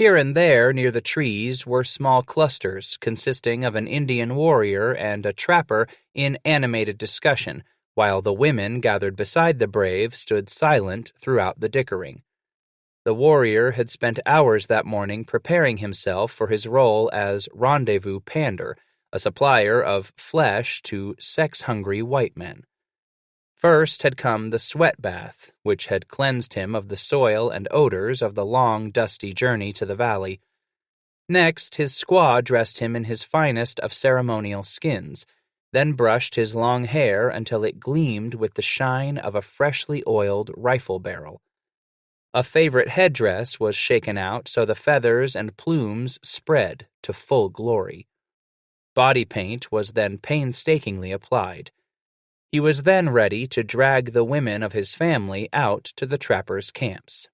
Here and there near the trees were small clusters consisting of an Indian warrior and a trapper in animated discussion, while the women gathered beside the brave stood silent throughout the dickering. The warrior had spent hours that morning preparing himself for his role as rendezvous pander, a supplier of flesh to sex-hungry white men. First had come the sweat bath, which had cleansed him of the soil and odors of the long, dusty journey to the valley. Next, his squaw dressed him in his finest of ceremonial skins, then brushed his long hair until it gleamed with the shine of a freshly oiled rifle barrel. A favorite headdress was shaken out so the feathers and plumes spread to full glory. Body paint was then painstakingly applied. He was then ready to drag the women of his family out to the trappers' camps.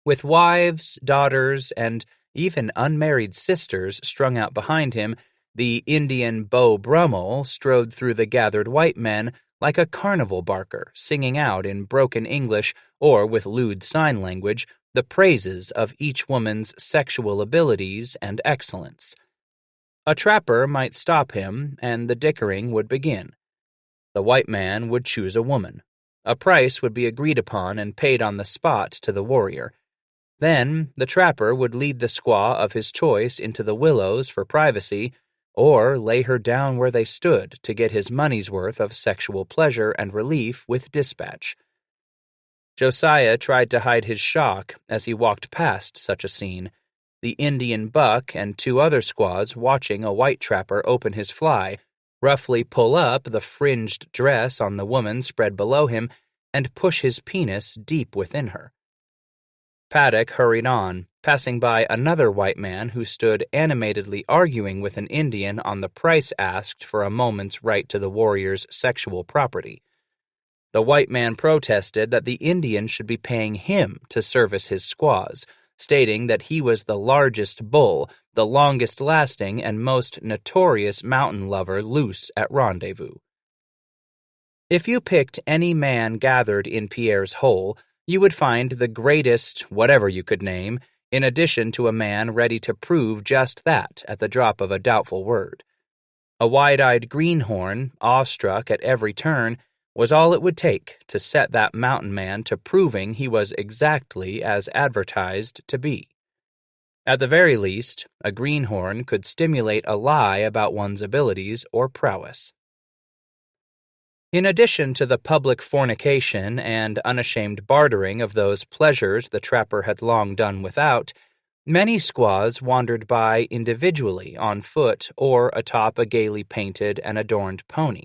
With wives, daughters, and even unmarried sisters strung out behind him, the Indian Beau Brummel strode through the gathered white men like a carnival barker, singing out in broken English or with lewd sign language the praises of each woman's sexual abilities and excellence. A trapper might stop him, and the dickering would begin. The white man would choose a woman. A price would be agreed upon and paid on the spot to the warrior. Then the trapper would lead the squaw of his choice into the willows for privacy, or lay her down where they stood to get his money's worth of sexual pleasure and relief with dispatch. Josiah tried to hide his shock as he walked past such a scene, the Indian buck and two other squaws watching a white trapper open his fly, roughly pull up the fringed dress on the woman spread below him, and push his penis deep within her. Paddock hurried on, passing by another white man who stood animatedly arguing with an Indian on the price asked for a moment's right to the warrior's sexual property. The white man protested that the Indian should be paying him to service his squaws, stating that he was the largest bull, the longest-lasting and most notorious mountain lover loose at rendezvous. If you picked any man gathered in Pierre's hole, you would find the greatest, whatever you could name, in addition to a man ready to prove just that at the drop of a doubtful word. A wide-eyed greenhorn, awestruck at every turn, was all it would take to set that mountain man to proving he was exactly as advertised to be. At the very least, a greenhorn could stimulate a lie about one's abilities or prowess. In addition to the public fornication and unashamed bartering of those pleasures the trapper had long done without, many squaws wandered by individually on foot or atop a gaily painted and adorned pony.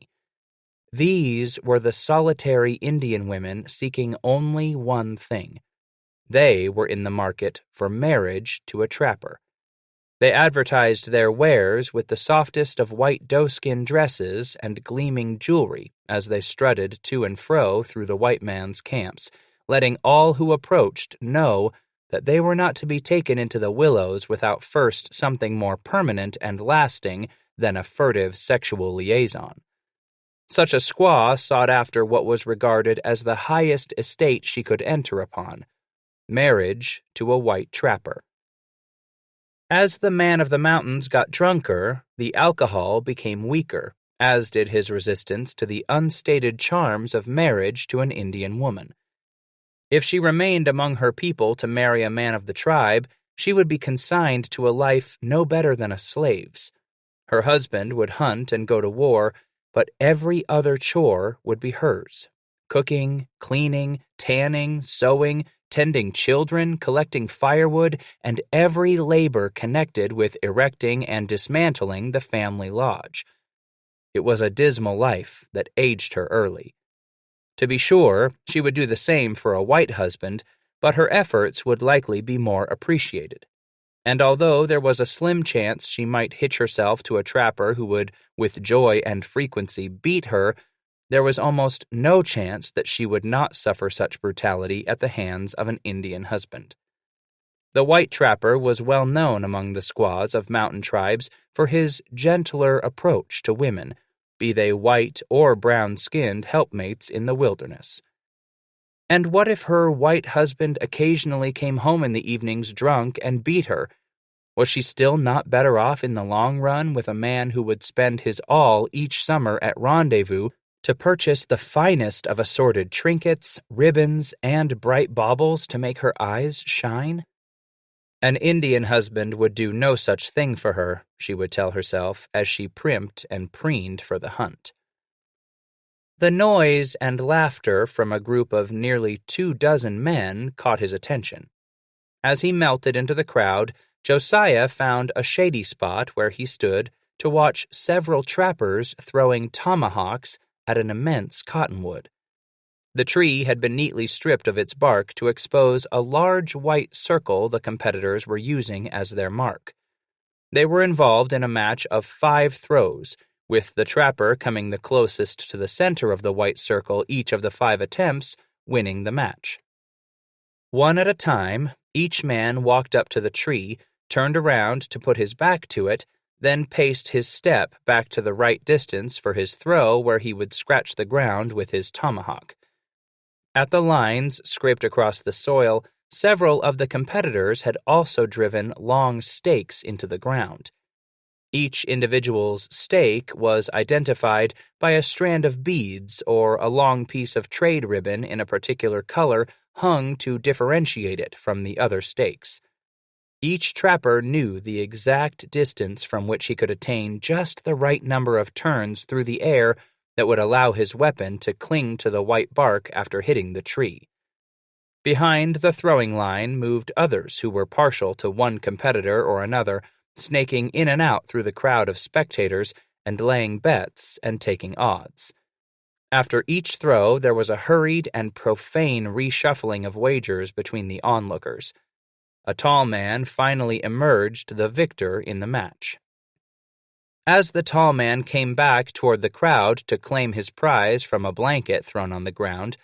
These were the solitary Indian women seeking only one thing. They were in the market for marriage to a trapper. They advertised their wares with the softest of white doeskin dresses and gleaming jewelry as they strutted to and fro through the white man's camps, letting all who approached know that they were not to be taken into the willows without first something more permanent and lasting than a furtive sexual liaison. Such a squaw sought after what was regarded as the highest estate she could enter upon, marriage to a white trapper. As the man of the mountains got drunker, the alcohol became weaker, as did his resistance to the unstated charms of marriage to an Indian woman. If she remained among her people to marry a man of the tribe, she would be consigned to a life no better than a slave's. Her husband would hunt and go to war, but every other chore would be hers. Cooking, cleaning, tanning, sewing, tending children, collecting firewood, and every labor connected with erecting and dismantling the family lodge. It was a dismal life that aged her early. To be sure, she would do the same for a white husband, but her efforts would likely be more appreciated. And although there was a slim chance she might hitch herself to a trapper who would, with joy and frequency, beat her, there was almost no chance that she would not suffer such brutality at the hands of an Indian husband. The white trapper was well known among the squaws of mountain tribes for his gentler approach to women, be they white or brown-skinned helpmates in the wilderness. And what if her white husband occasionally came home in the evenings drunk and beat her? Was she still not better off in the long run with a man who would spend his all each summer at Rendezvous to purchase the finest of assorted trinkets, ribbons, and bright baubles to make her eyes shine? An Indian husband would do no such thing for her, she would tell herself as she primped and preened for the hunt. The noise and laughter from a group of nearly 24 men caught his attention. As he melted into the crowd, Josiah found a shady spot where he stood to watch several trappers throwing tomahawks at an immense cottonwood. The tree had been neatly stripped of its bark to expose a large white circle the competitors were using as their mark. They were involved in a match of 5 throws, with the trapper coming the closest to the center of the white circle each of the 5 attempts, winning the match. One at a time, each man walked up to the tree, turned around to put his back to it, then paced his step back to the right distance for his throw where he would scratch the ground with his tomahawk. At the lines scraped across the soil, several of the competitors had also driven long stakes into the ground. Each individual's stake was identified by a strand of beads or a long piece of trade ribbon in a particular color hung to differentiate it from the other stakes. Each trapper knew the exact distance from which he could attain just the right number of turns through the air that would allow his weapon to cling to the white bark after hitting the tree. Behind the throwing line moved others who were partial to one competitor or another, snaking in and out through the crowd of spectators and laying bets and taking odds. After each throw, there was a hurried and profane reshuffling of wagers between the onlookers. A tall man finally emerged the victor in the match. As the tall man came back toward the crowd to claim his prize from a blanket thrown on the ground,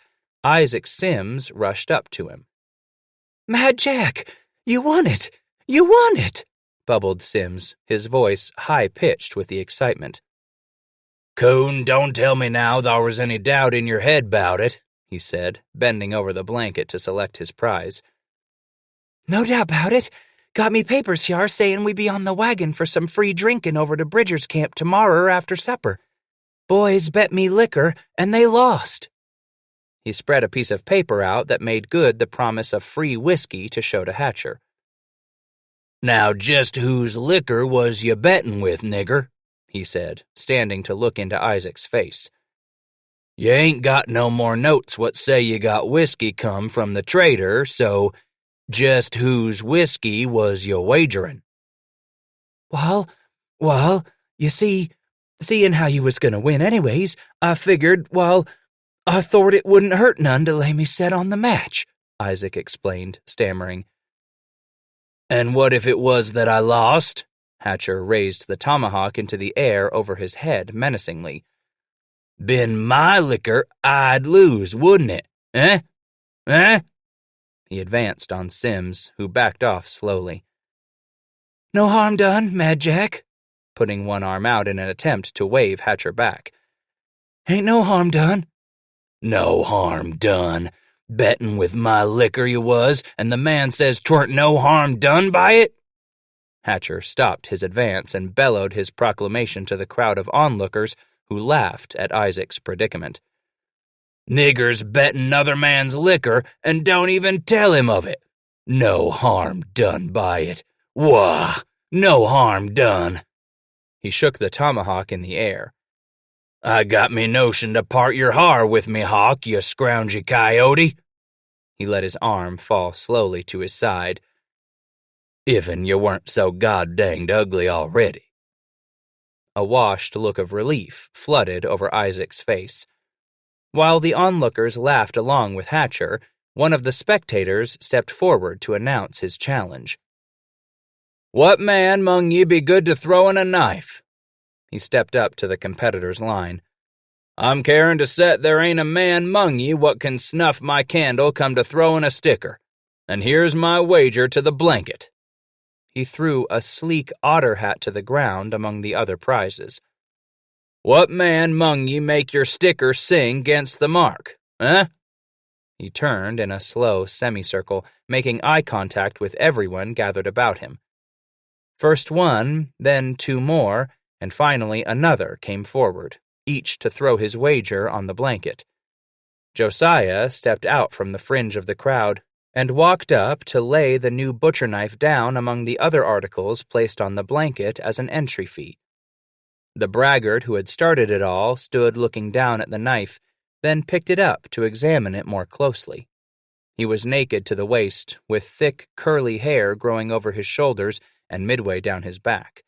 Isaac Sims rushed up to him. "Mad Jack, you won it! You won it!" bubbled Sims, his voice high-pitched with the excitement. "Coon, don't tell me now there was any doubt in your head 'bout it," he said, bending over the blanket to select his prize. "No doubt about it. Got me papers here saying we be on the wagon for some free drinking over to Bridger's camp tomorrow after supper. Boys bet me liquor, and they lost." He spread a piece of paper out that made good the promise of free whiskey to show to Hatcher. "Now just whose liquor was you bettin' with, nigger?" he said, standing to look into Isaac's face. "You ain't got no more notes what say you got whiskey come from the trader, so just whose whiskey was you wagerin'?" Well, you see, seeing how you was gonna win anyways, I figured, I thought it wouldn't hurt none to lay me set on the match," Isaac explained, stammering. "And what if it was that I lost?" Hatcher raised the tomahawk into the air over his head menacingly. "Been my liquor, I'd lose, wouldn't it? Eh? He advanced on Sims, who backed off slowly. "No harm done, Mad Jack," putting one arm out in an attempt to wave Hatcher back. "Ain't no harm done." "No harm done. Bettin' with my liquor you was, and the man says 'tweren't no harm done by it?" Hatcher stopped his advance and bellowed his proclamation to the crowd of onlookers who laughed at Isaac's predicament. "Niggers bettin' another man's liquor and don't even tell him of it. No harm done by it. Wah! No harm done." He shook the tomahawk in the air. "I got me notion to part your har with me, Hawk, you scroungy coyote." He let his arm fall slowly to his side. "If'n you weren't so god-danged ugly already." A washed look of relief flooded over Isaac's face. While the onlookers laughed along with Hatcher, one of the spectators stepped forward to announce his challenge. "What man 'mong ye be good to throwin' a knife?" He stepped up to the competitor's line. "I'm carin' to set there ain't a man 'mong ye what can snuff my candle come to throwin' a sticker. And here's my wager to the blanket." He threw a sleek otter hat to the ground among the other prizes. "What man 'mong ye make your sticker sing 'gainst the mark, eh?" He turned in a slow semicircle, making eye contact with everyone gathered about him. First one, then two more, and finally another came forward, each to throw his wager on the blanket. Josiah stepped out from the fringe of the crowd and walked up to lay the new butcher knife down among the other articles placed on the blanket as an entry fee. The braggart who had started it all stood looking down at the knife, then picked it up to examine it more closely. He was naked to the waist, with thick, curly hair growing over his shoulders and midway down his back.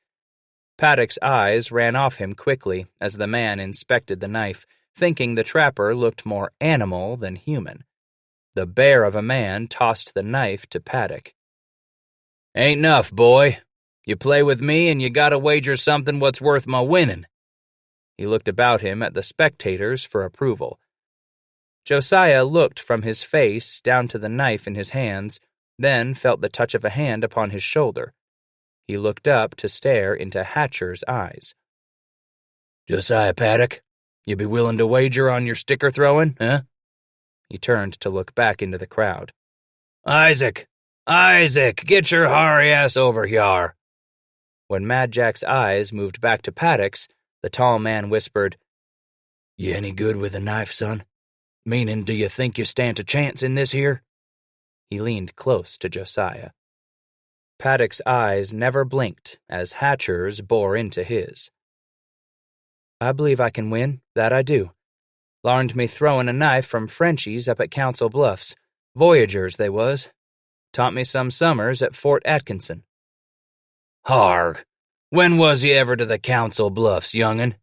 Paddock's eyes ran off him quickly as the man inspected the knife, thinking the trapper looked more animal than human. The bear of a man tossed the knife to Paddock. "Ain't enough, boy. You play with me and you gotta wager something what's worth my winning." He looked about him at the spectators for approval. Josiah looked from his face down to the knife in his hands, then felt the touch of a hand upon his shoulder. He looked up to stare into Hatcher's eyes. "Josiah Paddock, you be willing to wager on your sticker throwing, huh?" He turned to look back into the crowd. Isaac, get your hairy ass over here." When Mad Jack's eyes moved back to Paddock's, the tall man whispered, "You any good with a knife, son? Meaning, do you think you stand a chance in this here?" He leaned close to Josiah. Paddock's eyes never blinked as Hatcher's bore into his. "I believe I can win, that I do. Larned me throwing a knife from Frenchies up at Council Bluffs. Voyagers, they was. Taught me some summers at Fort Atkinson." "Harg, when was you ever to the Council Bluffs, young'un?"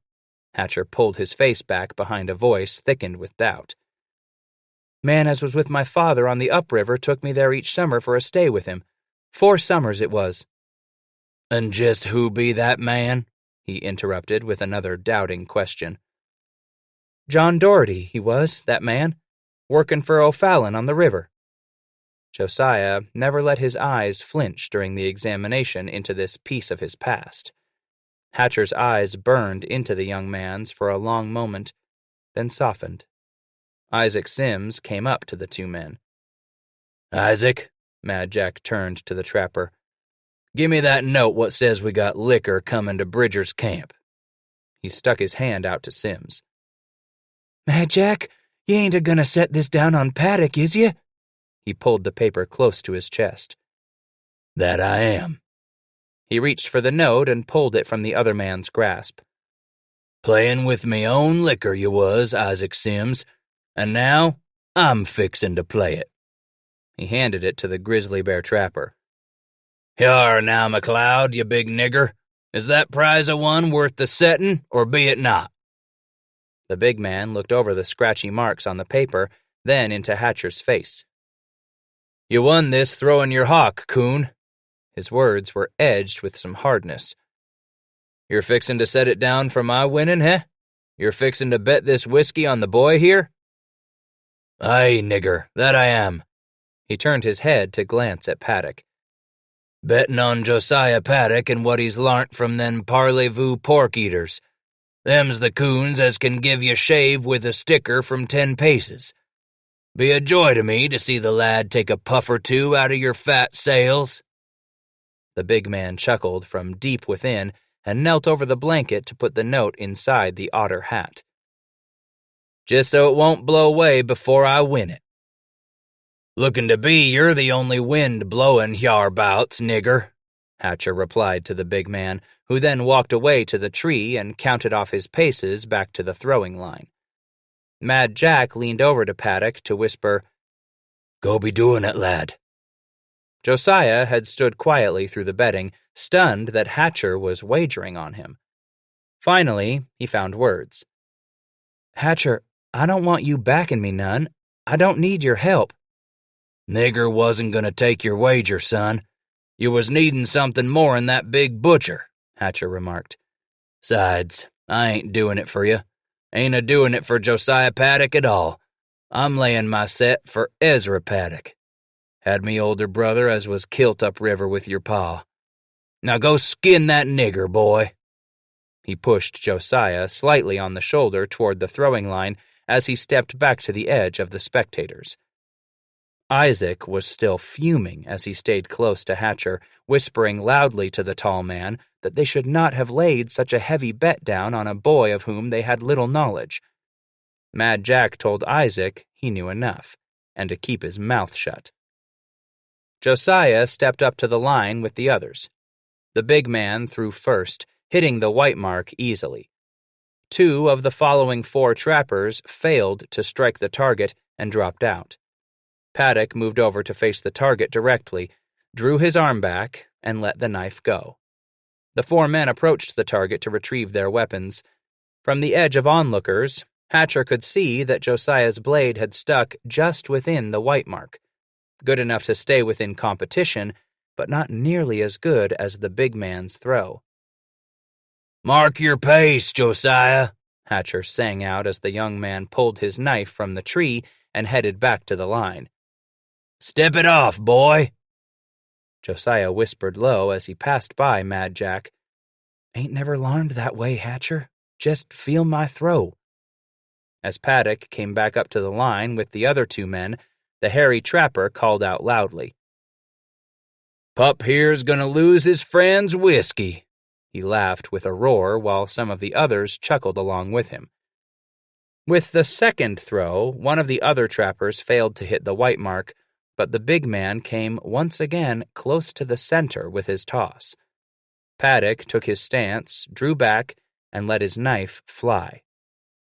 Hatcher pulled his face back behind a voice thickened with doubt. "Man as was with my father on the upriver took me there each summer for a stay with him. 4 summers it was." "And just who be that man?" he interrupted with another doubting question. "John Doherty, he was, that man, workin' for O'Fallon on the river." Josiah never let his eyes flinch during the examination into this piece of his past. Hatcher's eyes burned into the young man's for a long moment, then softened. Isaac Sims came up to the two men. "Isaac," Mad Jack turned to the trapper, "gimme that note what says we got liquor coming to Bridger's camp." He stuck his hand out to Sims. "Mad Jack, you ain't a-gonna set this down on Paddock, is you?" He pulled the paper close to his chest. "That I am." He reached for the note and pulled it from the other man's grasp. "Playin' with me own liquor you was, Isaac Sims, and now I'm fixin' to play it." He handed it to the grizzly bear trapper. "Hyar now, McLeod, you big nigger. Is that prize of one worth the settin', or be it not?" The big man looked over the scratchy marks on the paper, then into Hatcher's face. "You won this throwing your hawk, coon." His words were edged with some hardness. "You're fixin' to set it down for my winning, heh? You're fixin' to bet this whiskey on the boy here?" "Aye, nigger, that I am." He turned his head to glance at Paddock. "Bettin' on Josiah Paddock and what he's larnt from them parlez-vous pork-eaters. Them's the coons as can give you shave with a sticker from 10 paces. Be a joy to me to see the lad take a puff or two out of your fat sails." The big man chuckled from deep within and knelt over the blanket to put the note inside the otter hat. "Just so it won't blow away before I win it." "Lookin' to be you're the only wind blowin' hyarbouts, nigger," Hatcher replied to the big man, who then walked away to the tree and counted off his paces back to the throwing line. Mad Jack leaned over to Paddock to whisper, "Go be doin' it, lad." Josiah had stood quietly through the betting, stunned that Hatcher was wagering on him. Finally, he found words. "Hatcher, I don't want you backing me none. I don't need your help." "Nigger wasn't gonna take your wager, son. You was needin' something more'n that big butcher," Hatcher remarked. "Sides, I ain't doin' it for you. Ain't a-doin' it for Josiah Paddock at all. I'm layin' my set for Ezra Paddock. Had me older brother as was kilt upriver with your pa. Now go skin that nigger, boy." He pushed Josiah slightly on the shoulder toward the throwing line as he stepped back to the edge of the spectators. Isaac was still fuming as he stayed close to Hatcher, whispering loudly to the tall man that they should not have laid such a heavy bet down on a boy of whom they had little knowledge. Mad Jack told Isaac he knew enough, and to keep his mouth shut. Josiah stepped up to the line with the others. The big man threw first, hitting the white mark easily. 2 of the following 4 trappers failed to strike the target and dropped out. Paddock moved over to face the target directly, drew his arm back, and let the knife go. The 4 men approached the target to retrieve their weapons. From the edge of onlookers, Hatcher could see that Josiah's blade had stuck just within the white mark, good enough to stay within competition, but not nearly as good as the big man's throw. "Mark your pace, Josiah," Hatcher sang out as the young man pulled his knife from the tree and headed back to the line. "Step it off, boy." Josiah whispered low as he passed by Mad Jack. "Ain't never learned that way, Hatcher. Just feel my throw." As Paddock came back up to the line with the other 2 men, the hairy trapper called out loudly. "Pup here's gonna lose his friend's whiskey." He laughed with a roar while some of the others chuckled along with him. With the second throw, one of the other trappers failed to hit the white mark, but the big man came once again close to the center with his toss. Paddock took his stance, drew back, and let his knife fly.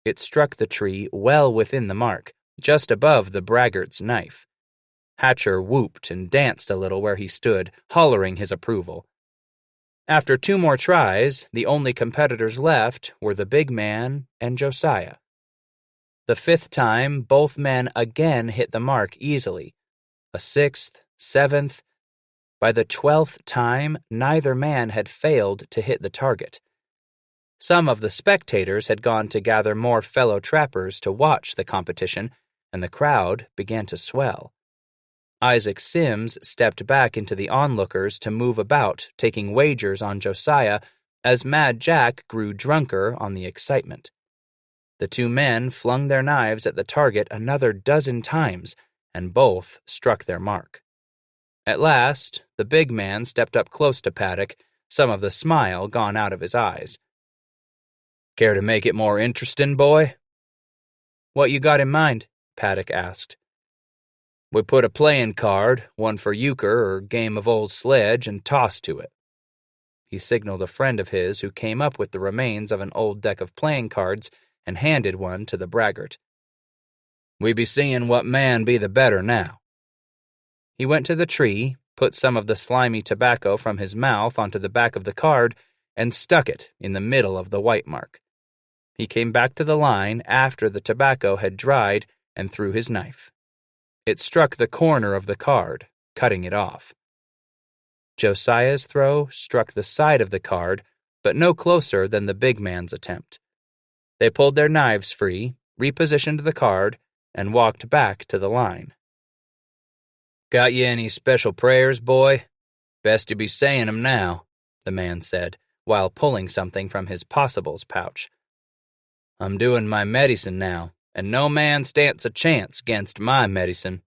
It struck the tree well within the mark, just above the braggart's knife. Hatcher whooped and danced a little where he stood, hollering his approval. After 2 more tries, the only competitors left were the big man and Josiah. The 5th time, both men again hit the mark easily. A 6th, 7th. By the 12th time, neither man had failed to hit the target. Some of the spectators had gone to gather more fellow trappers to watch the competition, and the crowd began to swell. Isaac Sims stepped back into the onlookers to move about, taking wagers on Josiah as Mad Jack grew drunker on the excitement. The 2 men flung their knives at the target another dozen times, and both struck their mark. At last, the big man stepped up close to Paddock, some of the smile gone out of his eyes. "Care to make it more interesting, boy?" "What you got in mind?" Paddock asked. "We put a playing card, one for euchre or game of old sledge, and toss to it." He signaled a friend of his who came up with the remains of an old deck of playing cards and handed one to the braggart. "We be seeing what man be the better now." He went to the tree, put some of the slimy tobacco from his mouth onto the back of the card, and stuck it in the middle of the white mark. He came back to the line after the tobacco had dried and threw his knife. It struck the corner of the card, cutting it off. Josiah's throw struck the side of the card, but no closer than the big man's attempt. They pulled their knives free, repositioned the card, and walked back to the line. "Got you any special prayers, boy? Best you be saying 'em now," the man said, while pulling something from his possibles pouch. "I'm doing my medicine now, and no man stands a chance against my medicine."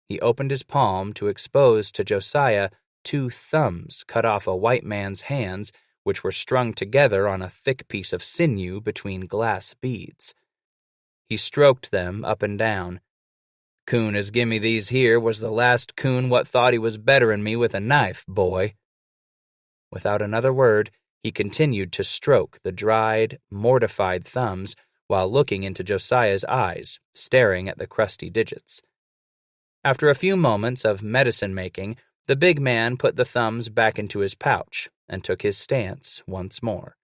He opened his palm to expose to Josiah 2 thumbs cut off a white man's hands, which were strung together on a thick piece of sinew between glass beads. He stroked them up and down. "Coon as gimme these here was the last coon what thought he was better'n me with a knife, boy." Without another word, he continued to stroke the dried, mortified thumbs while looking into Josiah's eyes, staring at the crusty digits. After a few moments of medicine-making, the big man put the thumbs back into his pouch and took his stance once more.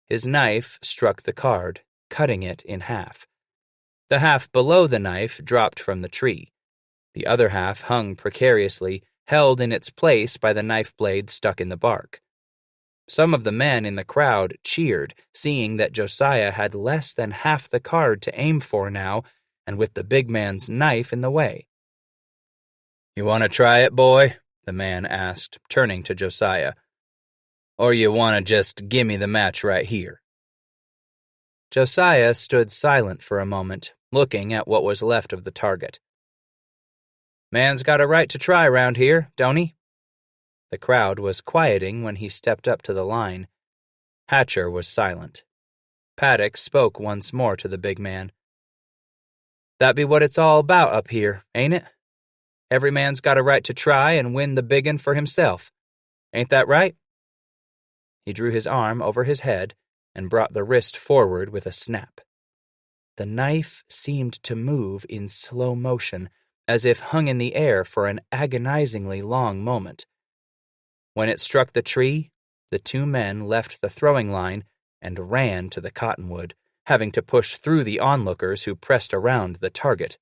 His knife struck the card, cutting it in half. The half below the knife dropped from the tree. The other half hung precariously, held in its place by the knife blade stuck in the bark. Some of the men in the crowd cheered, seeing that Josiah had less than half the card to aim for now, and with the big man's knife in the way. "You want to try it, boy?" the man asked, turning to Josiah. "Or you want to just gimme the match right here?" Josiah stood silent for a moment, looking at what was left of the target. Man's got a right to try round here, don't he? The crowd was quieting when he stepped up to the line. Hatcher was silent. Paddock spoke once more to the big man. That be what it's all about up here, ain't it? Every man's got a right to try and win the big 'un for himself. Ain't that right? He drew his arm over his head and brought the wrist forward with a snap. The knife seemed to move in slow motion, as if hung in the air for an agonizingly long moment. When it struck the tree, the two men left the throwing line and ran to the cottonwood, having to push through the onlookers who pressed around the target.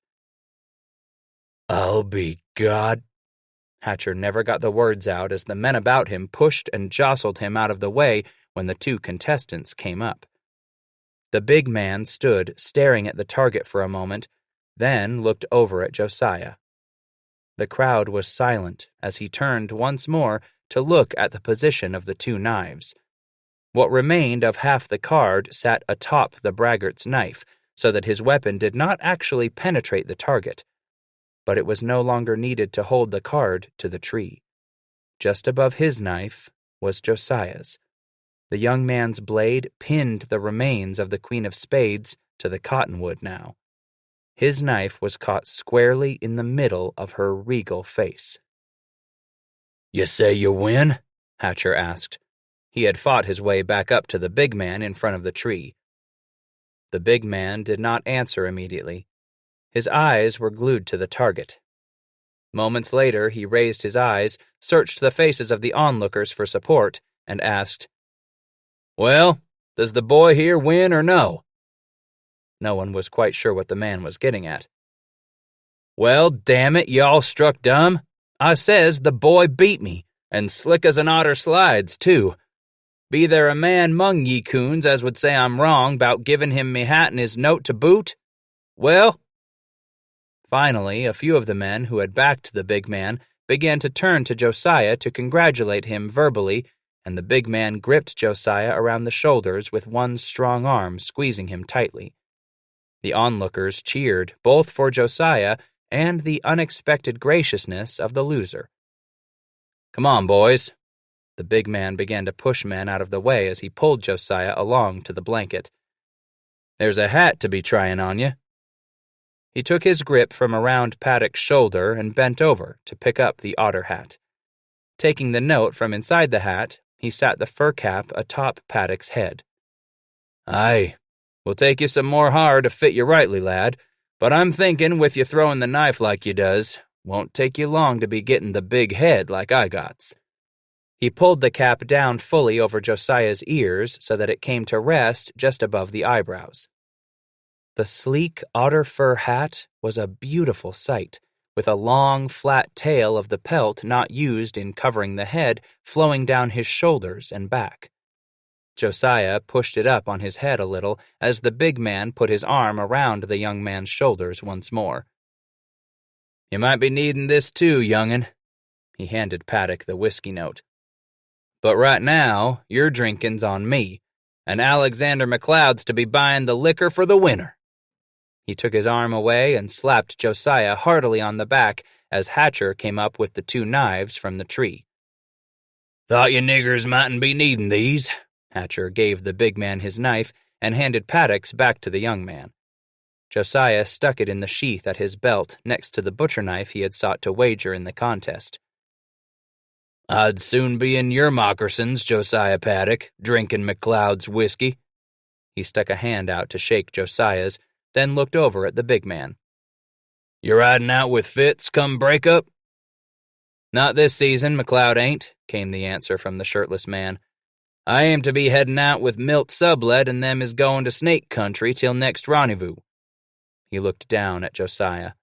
I'll be God. Hatcher never got the words out as the men about him pushed and jostled him out of the way when the two contestants came up. The big man stood staring at the target for a moment, then looked over at Josiah. The crowd was silent as he turned once more to look at the position of the two knives. What remained of half the card sat atop the braggart's knife, so that his weapon did not actually penetrate the target. But it was no longer needed to hold the card to the tree. Just above his knife was Josiah's. The young man's blade pinned the remains of the Queen of Spades to the cottonwood now. His knife was caught squarely in the middle of her regal face. You say you win? Hatcher asked. He had fought his way back up to the big man in front of the tree. The big man did not answer immediately. His eyes were glued to the target. Moments later, he raised his eyes, searched the faces of the onlookers for support, and asked, "Well, does the boy here win or no?" No one was quite sure what the man was getting at. "Well, damn it, y'all struck dumb. I says the boy beat me, and slick as an otter slides, too. Be there a man 'mong ye coons as would say I'm wrong 'bout givin' him me hat and his note to boot? Well?" Finally, a few of the men who had backed the big man began to turn to Josiah to congratulate him verbally, and the big man gripped Josiah around the shoulders with one strong arm squeezing him tightly. The onlookers cheered both for Josiah and the unexpected graciousness of the loser. "Come on, boys." The big man began to push men out of the way as he pulled Josiah along to the blanket. "There's a hat to be tryin' on you." He took his grip from around Paddock's shoulder and bent over to pick up the otter hat. Taking the note from inside the hat, he sat the fur cap atop Paddock's head. "Aye, we'll take you some more har to fit you rightly, lad, but I'm thinkin' with you throwin' the knife like you does, won't take you long to be gettin' the big head like I gots." He pulled the cap down fully over Josiah's ears so that it came to rest just above the eyebrows. The sleek otter fur hat was a beautiful sight, with a long, flat tail of the pelt not used in covering the head flowing down his shoulders and back. Josiah pushed it up on his head a little as the big man put his arm around the young man's shoulders once more. "You might be needin' this too, young'un." He handed Paddock the whiskey note. "But right now, your drinkin's on me, and Alexander McLeod's to be buying the liquor for the winter." He took his arm away and slapped Josiah heartily on the back as Hatcher came up with the two knives from the tree. "Thought you niggers mightn't be needin' these." Hatcher gave the big man his knife and handed Paddock's back to the young man. Josiah stuck it in the sheath at his belt next to the butcher knife he had sought to wager in the contest. "I'd soon be in your moccasins, Josiah Paddock, drinkin' McLeod's whiskey." He stuck a hand out to shake Josiah's, then looked over at the big man. "You riding out with Fitz come break up?" "Not this season, McLeod ain't," came the answer from the shirtless man. "I aim to be headin' out with Milt Sublett and them is goin' to Snake Country till next rendezvous." He looked down at Josiah.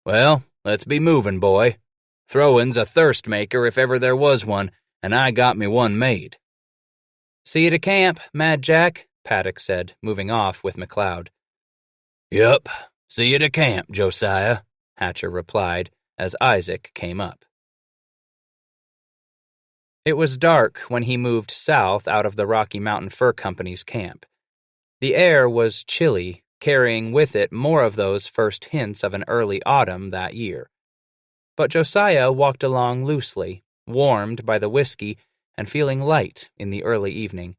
"Well, let's be movin', boy. Throwin's a thirst maker if ever there was one, and I got me one made." "See you to camp, Mad Jack," Paddock said, moving off with McLeod. "Yup, see you to camp, Josiah," Hatcher replied as Isaac came up. It was dark when he moved south out of the Rocky Mountain Fur Company's camp. The air was chilly, carrying with it more of those first hints of an early autumn that year. But Josiah walked along loosely, warmed by the whiskey and feeling light in the early evening.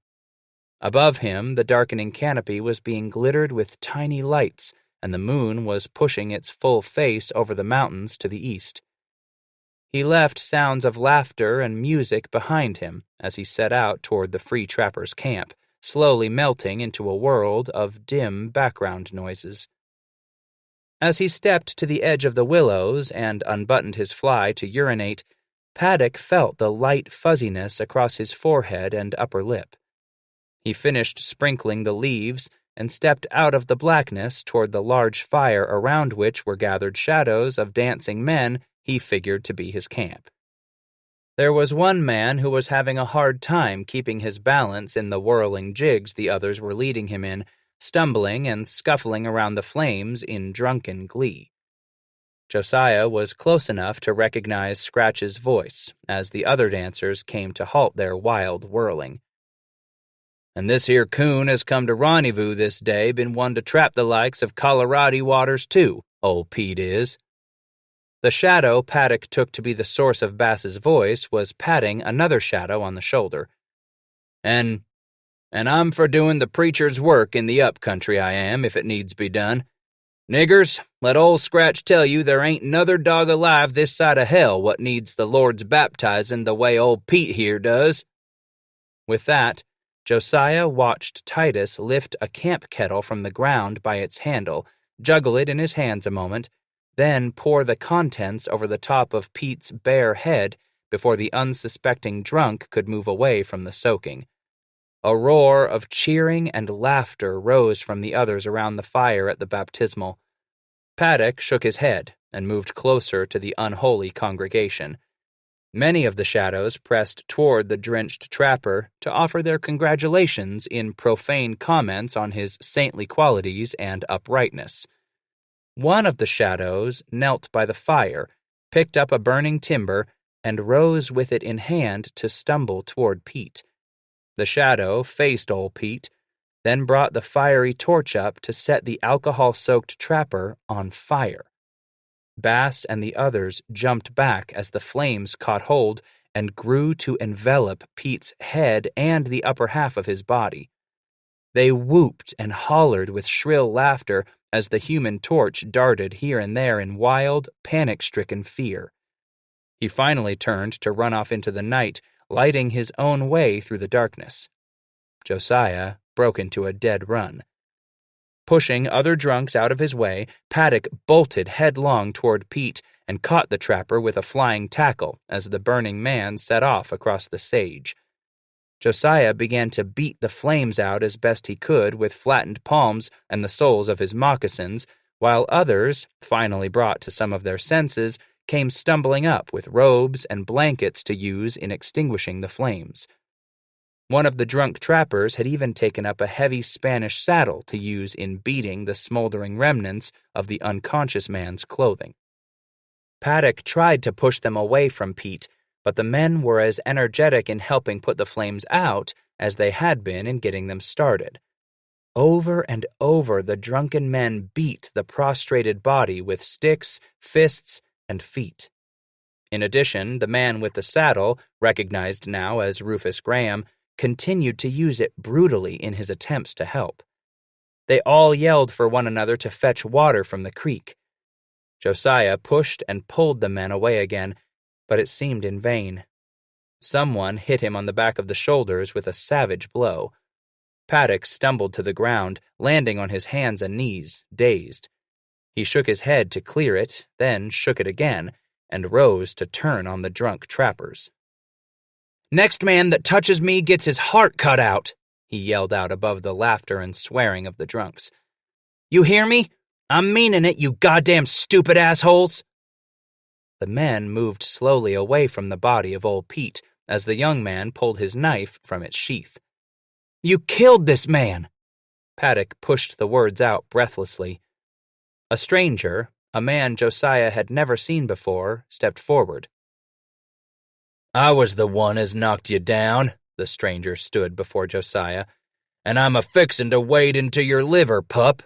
Above him, the darkening canopy was being glittered with tiny lights, and the moon was pushing its full face over the mountains to the east. He left sounds of laughter and music behind him as he set out toward the free trappers' camp, slowly melting into a world of dim background noises. As he stepped to the edge of the willows and unbuttoned his fly to urinate, Paddock felt the light fuzziness across his forehead and upper lip. He finished sprinkling the leaves and stepped out of the blackness toward the large fire around which were gathered shadows of dancing men he figured to be his camp. There was one man who was having a hard time keeping his balance in the whirling jigs the others were leading him in, stumbling and scuffling around the flames in drunken glee. Josiah was close enough to recognize Scratch's voice as the other dancers came to halt their wild whirling. "And this here coon has come to rendezvous this day, been one to trap the likes of Colorado waters too, old Pete is." The shadow Paddock took to be the source of Bass's voice was patting another shadow on the shoulder. And I'm for doing the preacher's work in the up country, I am, if it needs be done. Niggers, let old Scratch tell you there ain't another dog alive this side of hell what needs the Lord's baptizing the way old Pete here does. With that, Josiah watched Titus lift a camp kettle from the ground by its handle, juggle it in his hands a moment, then pour the contents over the top of Pete's bare head before the unsuspecting drunk could move away from the soaking. A roar of cheering and laughter rose from the others around the fire at the baptismal. Paddock shook his head and moved closer to the unholy congregation. Many of the shadows pressed toward the drenched trapper to offer their congratulations in profane comments on his saintly qualities and uprightness. One of the shadows knelt by the fire, picked up a burning timber, and rose with it in hand to stumble toward Pete. The shadow faced old Pete, then brought the fiery torch up to set the alcohol-soaked trapper on fire. Bass and the others jumped back as the flames caught hold and grew to envelop Pete's head and the upper half of his body. They whooped and hollered with shrill laughter as the human torch darted here and there in wild, panic-stricken fear. He finally turned to run off into the night, lighting his own way through the darkness. Josiah broke into a dead run. Pushing other drunks out of his way, Paddock bolted headlong toward Pete and caught the trapper with a flying tackle as the burning man set off across the sage. Josiah began to beat the flames out as best he could with flattened palms and the soles of his moccasins, while others, finally brought to some of their senses, came stumbling up with robes and blankets to use in extinguishing the flames. One of the drunk trappers had even taken up a heavy Spanish saddle to use in beating the smoldering remnants of the unconscious man's clothing. Paddock tried to push them away from Pete, but the men were as energetic in helping put the flames out as they had been in getting them started. Over and over the drunken men beat the prostrated body with sticks, fists, and feet. In addition, the man with the saddle, recognized now as Rufus Graham, continued to use it brutally in his attempts to help. They all yelled for one another to fetch water from the creek. Josiah pushed and pulled the men away again, but it seemed in vain. Someone hit him on the back of the shoulders with a savage blow. Paddock stumbled to the ground, landing on his hands and knees, dazed. He shook his head to clear it, then shook it again, and rose to turn on the drunk trappers. "Next man that touches me gets his heart cut out," he yelled out above the laughter and swearing of the drunks. "You hear me? I'm meaning it, you goddamn stupid assholes!" The men moved slowly away from the body of old Pete as the young man pulled his knife from its sheath. "You killed this man!" Paddock pushed the words out breathlessly. A stranger, a man Josiah had never seen before, stepped forward. "I was the one as knocked you down," the stranger stood before Josiah, "and I'm a-fixin' to wade into your liver, pup."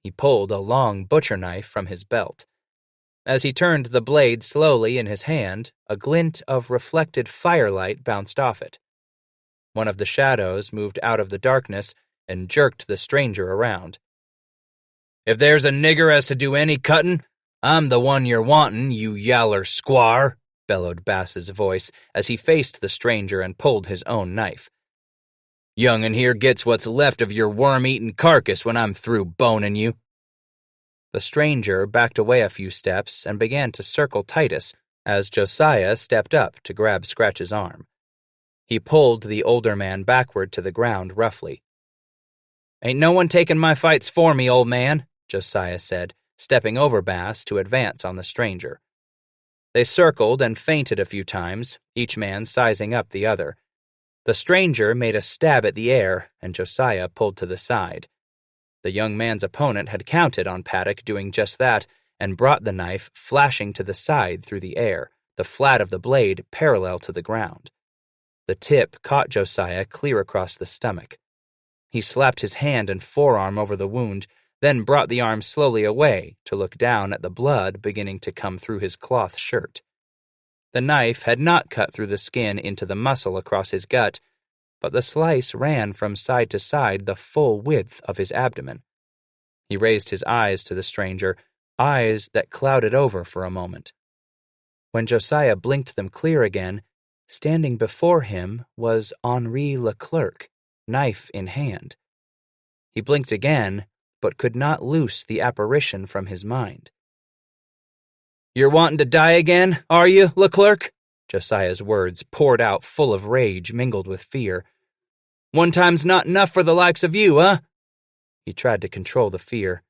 He pulled a long butcher knife from his belt. As he turned the blade slowly in his hand, a glint of reflected firelight bounced off it. One of the shadows moved out of the darkness and jerked the stranger around. "If there's a nigger as to do any cuttin', I'm the one you're wantin', you yaller squar," bellowed Bass's voice as he faced the stranger and pulled his own knife. "Young'un here gets what's left of your worm-eaten carcass when I'm through boning you." The stranger backed away a few steps and began to circle Titus as Josiah stepped up to grab Scratch's arm. He pulled the older man backward to the ground roughly. "Ain't no one taking my fights for me, old man," Josiah said, stepping over Bass to advance on the stranger. They circled and feinted a few times, each man sizing up the other. The stranger made a stab at the air, and Josiah pulled to the side. The young man's opponent had counted on Paddock doing just that and brought the knife flashing to the side through the air, the flat of the blade parallel to the ground. The tip caught Josiah clear across the stomach. He slapped his hand and forearm over the wound, then brought the arm slowly away to look down at the blood beginning to come through his cloth shirt. The knife had not cut through the skin into the muscle across his gut, but the slice ran from side to side the full width of his abdomen. He raised his eyes to the stranger, eyes that clouded over for a moment. When Josiah blinked them clear again, standing before him was Henri Leclerc, knife in hand. He blinked again, but could not loose the apparition from his mind. "You're wantin' to die again, are you, Leclerc?" Josiah's words poured out full of rage mingled with fear. "One time's not enough for the likes of you, huh?" He tried to control the fear.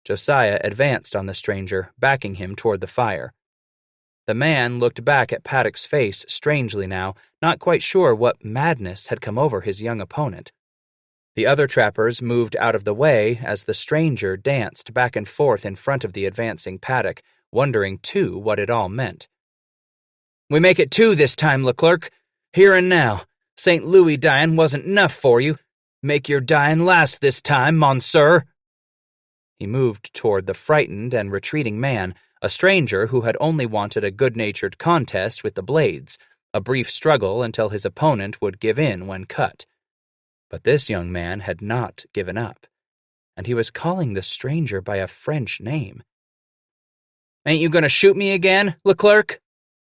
Josiah advanced on the stranger, backing him toward the fire. The man looked back at Paddock's face strangely now, not quite sure what madness had come over his young opponent. The other trappers moved out of the way as the stranger danced back and forth in front of the advancing Paddock, wondering too what it all meant. "We make it 2 this time, Leclerc. Here and now. St. Louis dying wasn't enough for you. Make your dying last this time, monsieur." He moved toward the frightened and retreating man, a stranger who had only wanted a good-natured contest with the blades, a brief struggle until his opponent would give in when cut. But this young man had not given up, and he was calling the stranger by a French name. "Ain't you gonna shoot me again, Leclerc?"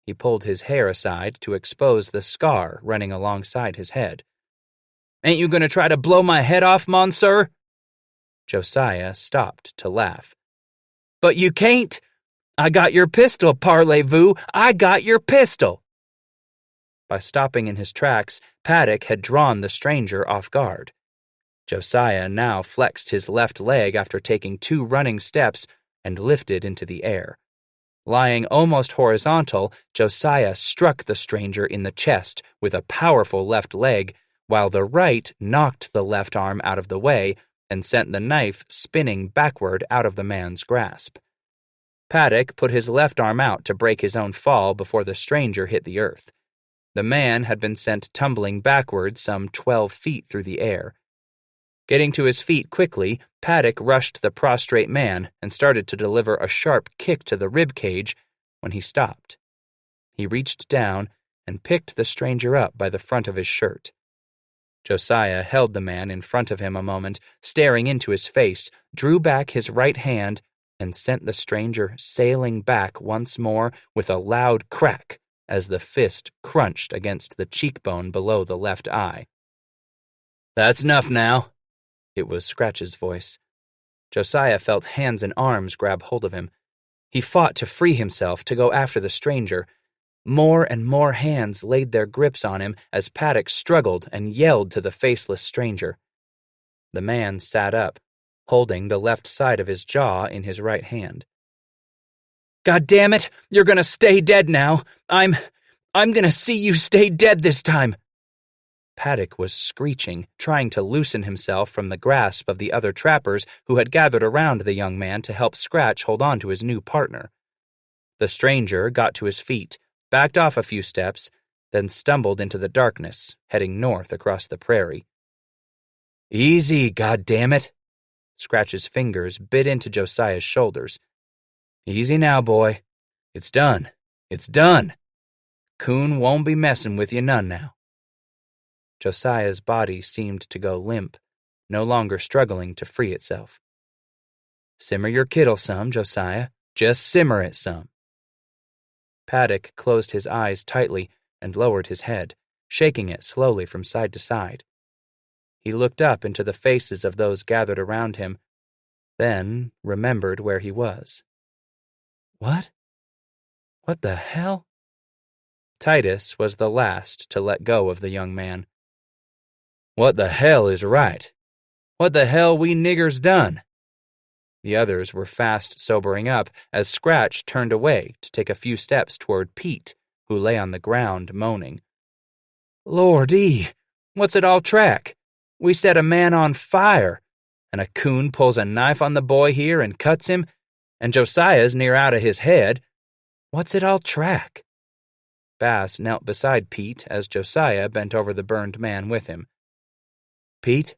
He pulled his hair aside to expose the scar running alongside his head. "Ain't you gonna try to blow my head off, monsieur?" Josiah stopped to laugh. "But you can't. I got your pistol, parlez-vous. I got your pistol." By stopping in his tracks, Paddock had drawn the stranger off guard. Josiah now flexed his left leg after taking 2 running steps and lifted into the air. Lying almost horizontal, Josiah struck the stranger in the chest with a powerful left leg, while the right knocked the left arm out of the way and sent the knife spinning backward out of the man's grasp. Paddock put his left arm out to break his own fall before the stranger hit the earth. The man had been sent tumbling backward some 12 feet through the air. Getting to his feet quickly, Paddock rushed the prostrate man and started to deliver a sharp kick to the rib cage when he stopped. He reached down and picked the stranger up by the front of his shirt. Josiah held the man in front of him a moment, staring into his face, drew back his right hand, and sent the stranger sailing back once more with a loud crack as the fist crunched against the cheekbone below the left eye. "That's enough now." It was Scratch's voice. Josiah felt hands and arms grab hold of him. He fought to free himself to go after the stranger. More and more hands laid their grips on him as Paddock struggled and yelled to the faceless stranger. The man sat up, holding the left side of his jaw in his right hand. "God damn it, you're gonna stay dead now. I'm gonna see you stay dead this time." Paddock was screeching, trying to loosen himself from the grasp of the other trappers who had gathered around the young man to help Scratch hold on to his new partner. The stranger got to his feet, backed off a few steps, then stumbled into the darkness, heading north across the prairie. "Easy, goddammit." Scratch's fingers bit into Josiah's shoulders. "Easy now, boy. It's done. It's done. Coon won't be messing with you none now. Josiah's body seemed to go limp, no longer struggling to free itself. Simmer your kittle some, Josiah. Just simmer it some. Paddock closed his eyes tightly and lowered his head, shaking it slowly from side to side. He looked up into the faces of those gathered around him, then remembered where he was. What? What the hell? Titus was the last to let go of the young man. What the hell is right? What the hell we niggers done? The others were fast sobering up as Scratch turned away to take a few steps toward Pete, who lay on the ground moaning. Lordy, what's it all track? We set a man on fire, and a coon pulls a knife on the boy here and cuts him, and Josiah's near out of his head. What's it all track? Bass knelt beside Pete as Josiah bent over the burned man with him. Pete?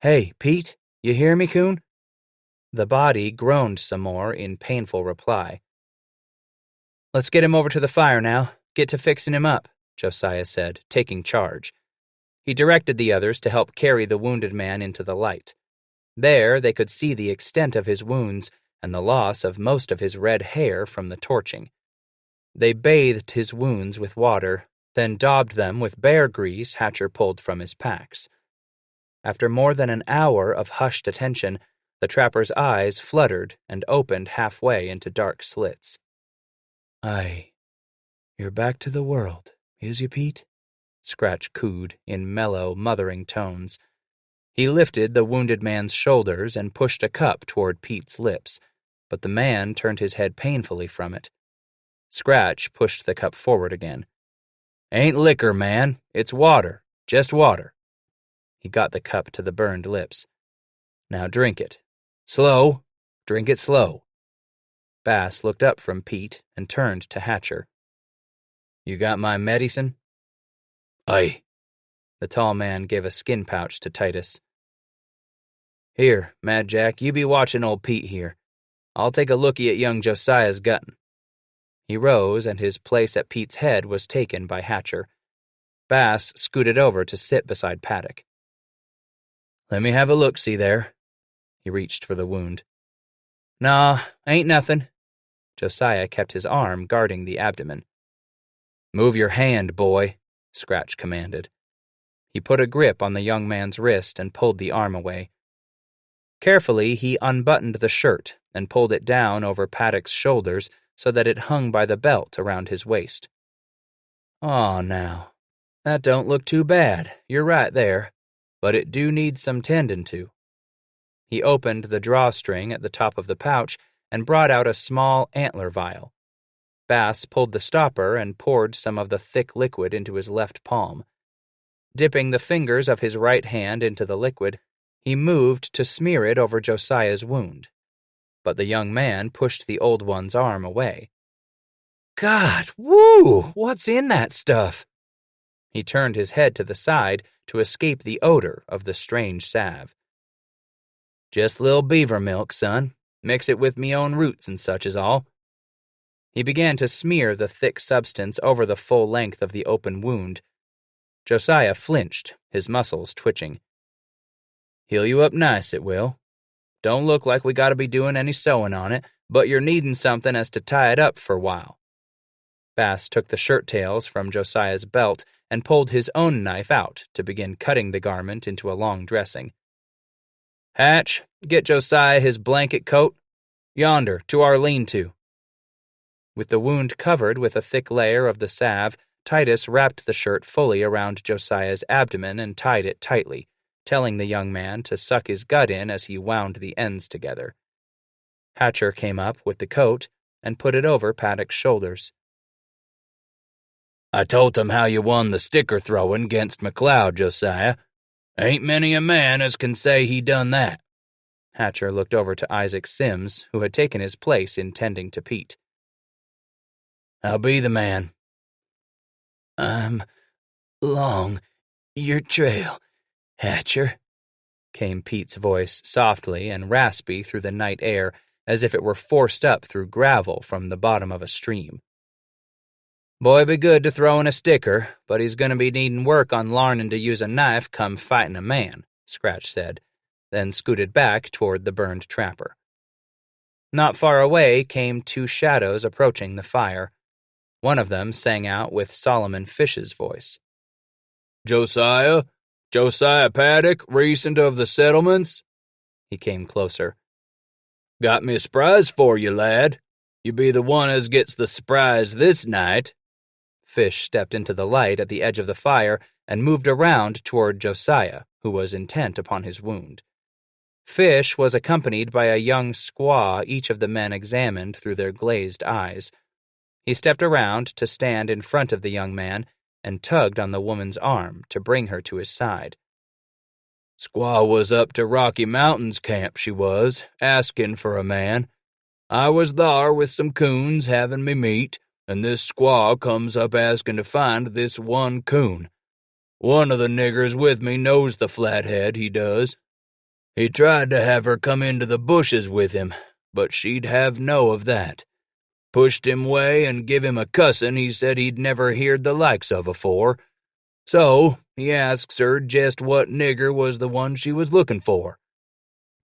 Hey, Pete, you hear me, coon? The body groaned some more in painful reply. Let's get him over to the fire now. Get to fixing him up, Josiah said, taking charge. He directed the others to help carry the wounded man into the light. There they could see the extent of his wounds and the loss of most of his red hair from the torching. They bathed his wounds with water, then daubed them with bear grease Hatcher pulled from his packs. After more than an hour of hushed attention, the trapper's eyes fluttered and opened halfway into dark slits. Aye, you're back to the world, is you, Pete? Scratch cooed in mellow, mothering tones. He lifted the wounded man's shoulders and pushed a cup toward Pete's lips, but the man turned his head painfully from it. Scratch pushed the cup forward again. Ain't liquor, man. It's water. Just water. He got the cup to the burned lips. Now drink it. Slow. Drink it slow. Bass looked up from Pete and turned to Hatcher. You got my medicine? Aye. The tall man gave a skin pouch to Titus. Here, Mad Jack, you be watching old Pete here. I'll take a looky at young Josiah's guttin'. He rose, and his place at Pete's head was taken by Hatcher. Bass scooted over to sit beside Paddock. Let me have a look-see there. He reached for the wound. Nah, ain't nothin'. Josiah kept his arm guarding the abdomen. Move your hand, boy, Scratch commanded. He put a grip on the young man's wrist and pulled the arm away. Carefully, he unbuttoned the shirt and pulled it down over Paddock's shoulders so that it hung by the belt around his waist. Aw, now, that don't look too bad. You're right there, but it do need some tending to. He opened the drawstring at the top of the pouch and brought out a small antler vial. Bass pulled the stopper and poured some of the thick liquid into his left palm. Dipping the fingers of his right hand into the liquid, he moved to smear it over Josiah's wound. But the young man pushed the old one's arm away. God, woo! What's in that stuff? He turned his head to the side to escape the odor of the strange salve. Just little beaver milk, son. Mix it with me own roots and such is all. He began to smear the thick substance over the full length of the open wound. Josiah flinched, his muscles twitching. Heal you up nice, it will. Don't look like we gotta be doing any sewing on it, but you're needin' something as to tie it up for a while. Bass took the shirt tails from Josiah's belt and pulled his own knife out to begin cutting the garment into a long dressing. Hatch, get Josiah his blanket coat. Yonder, to our lean-to. With the wound covered with a thick layer of the salve, Titus wrapped the shirt fully around Josiah's abdomen and tied it tightly, telling the young man to suck his gut in as he wound the ends together. Hatcher came up with the coat and put it over Paddock's shoulders. I told him how you won the sticker throwing 'gainst McLeod, Josiah. Ain't many a man as can say he done that. Hatcher looked over to Isaac Sims, who had taken his place in tending to Pete. I'll be the man. I'm long your trail, Hatcher, came Pete's voice softly and raspy through the night air as if it were forced up through gravel from the bottom of a stream. "Boy be good to throwin' a sticker, but he's gonna be needin' work on larnin' to use a knife come fightin' a man," Scratch said, then scooted back toward the burned trapper. Not far away came two shadows approaching the fire. One of them sang out with Solomon Fish's voice. Josiah Paddock, recent of the settlements?" He came closer. "Got me a surprise for you, lad. You be the one as gets the surprise this night." Fish stepped into the light at the edge of the fire and moved around toward Josiah, who was intent upon his wound. Fish was accompanied by a young squaw each of the men examined through their glazed eyes. He stepped around to stand in front of the young man and tugged on the woman's arm to bring her to his side. "Squaw was up to Rocky Mountains camp, she was, asking for a man. I was thar with some coons having me meat, and this squaw comes up asking to find this one coon. One of the niggers with me knows the flathead, he does. He tried to have her come into the bushes with him, but she'd have no of that. Pushed him way and give him a cussin' he said he'd never heerd the likes of afore. So he asks her jest what nigger was the one she was lookin' for.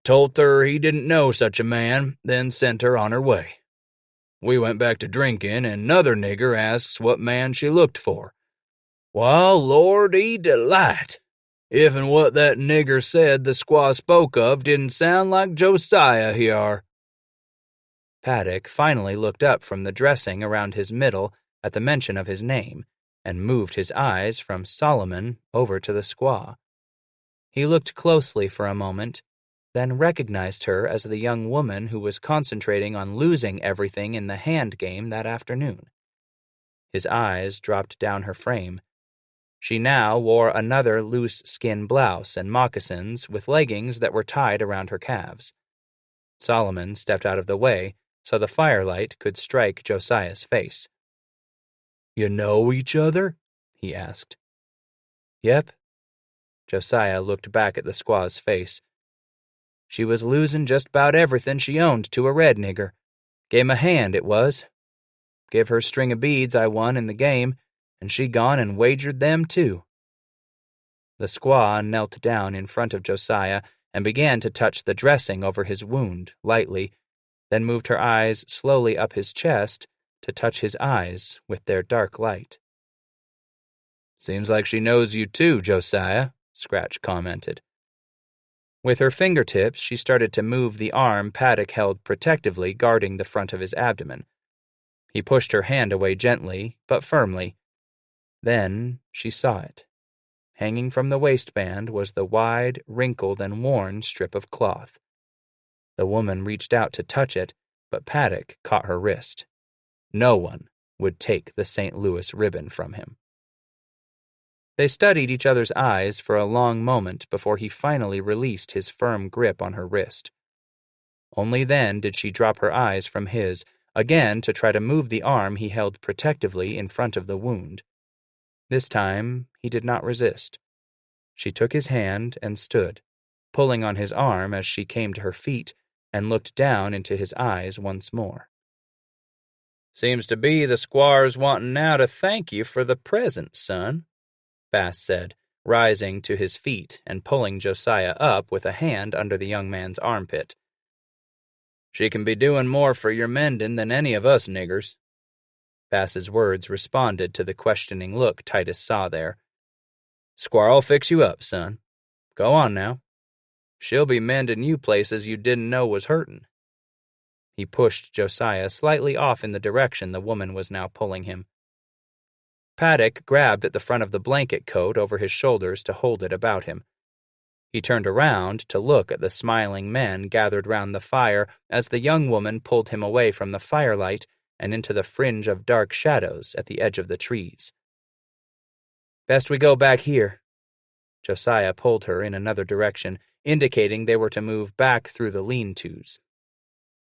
Told her he didn't know such a man, then sent her on her way. We went back to drinkin', and another nigger asks what man she looked for. Wall, Lordy delight! If'n what that nigger said the squaw spoke of didn't sound like Josiah hyar." Paddock finally looked up from the dressing around his middle at the mention of his name and moved his eyes from Solomon over to the squaw. He looked closely for a moment, then recognized her as the young woman who was concentrating on losing everything in the hand game that afternoon. His eyes dropped down her frame. She now wore another loose skin blouse and moccasins with leggings that were tied around her calves. Solomon stepped out of the way so the firelight could strike Josiah's face. "You know each other?" he asked. "Yep." Josiah looked back at the squaw's face. "She was losing just about everything she owned to a red nigger. Gave him a hand, it was. Give her string of beads I won in the game, and she gone and wagered them too." The squaw knelt down in front of Josiah and began to touch the dressing over his wound lightly, then moved her eyes slowly up his chest to touch his eyes with their dark light. "Seems like she knows you too, Josiah," Scratch commented. With her fingertips, she started to move the arm Paddock held protectively guarding the front of his abdomen. He pushed her hand away gently, but firmly. Then she saw it. Hanging from the waistband was the wide, wrinkled, and worn strip of cloth. The woman reached out to touch it, but Paddock caught her wrist. No one would take the St. Louis ribbon from him. They studied each other's eyes for a long moment before he finally released his firm grip on her wrist. Only then did she drop her eyes from his, again to try to move the arm he held protectively in front of the wound. This time, he did not resist. She took his hand and stood, pulling on his arm as she came to her feet and looked down into his eyes once more. "Seems to be the squaw's wantin' now to thank you for the present, son," Bass said, rising to his feet and pulling Josiah up with a hand under the young man's armpit. "She can be doin' more for your mendin' than any of us niggers." Bass's words responded to the questioning look Titus saw there. "Squaw'll fix you up, son. Go on now. She'll be mendin' you places you didn't know was hurtin'." He pushed Josiah slightly off in the direction the woman was now pulling him. Paddock grabbed at the front of the blanket coat over his shoulders to hold it about him. He turned around to look at the smiling men gathered round the fire as the young woman pulled him away from the firelight and into the fringe of dark shadows at the edge of the trees. "Best we go back here." Josiah pulled her in another direction, indicating they were to move back through the lean-tos.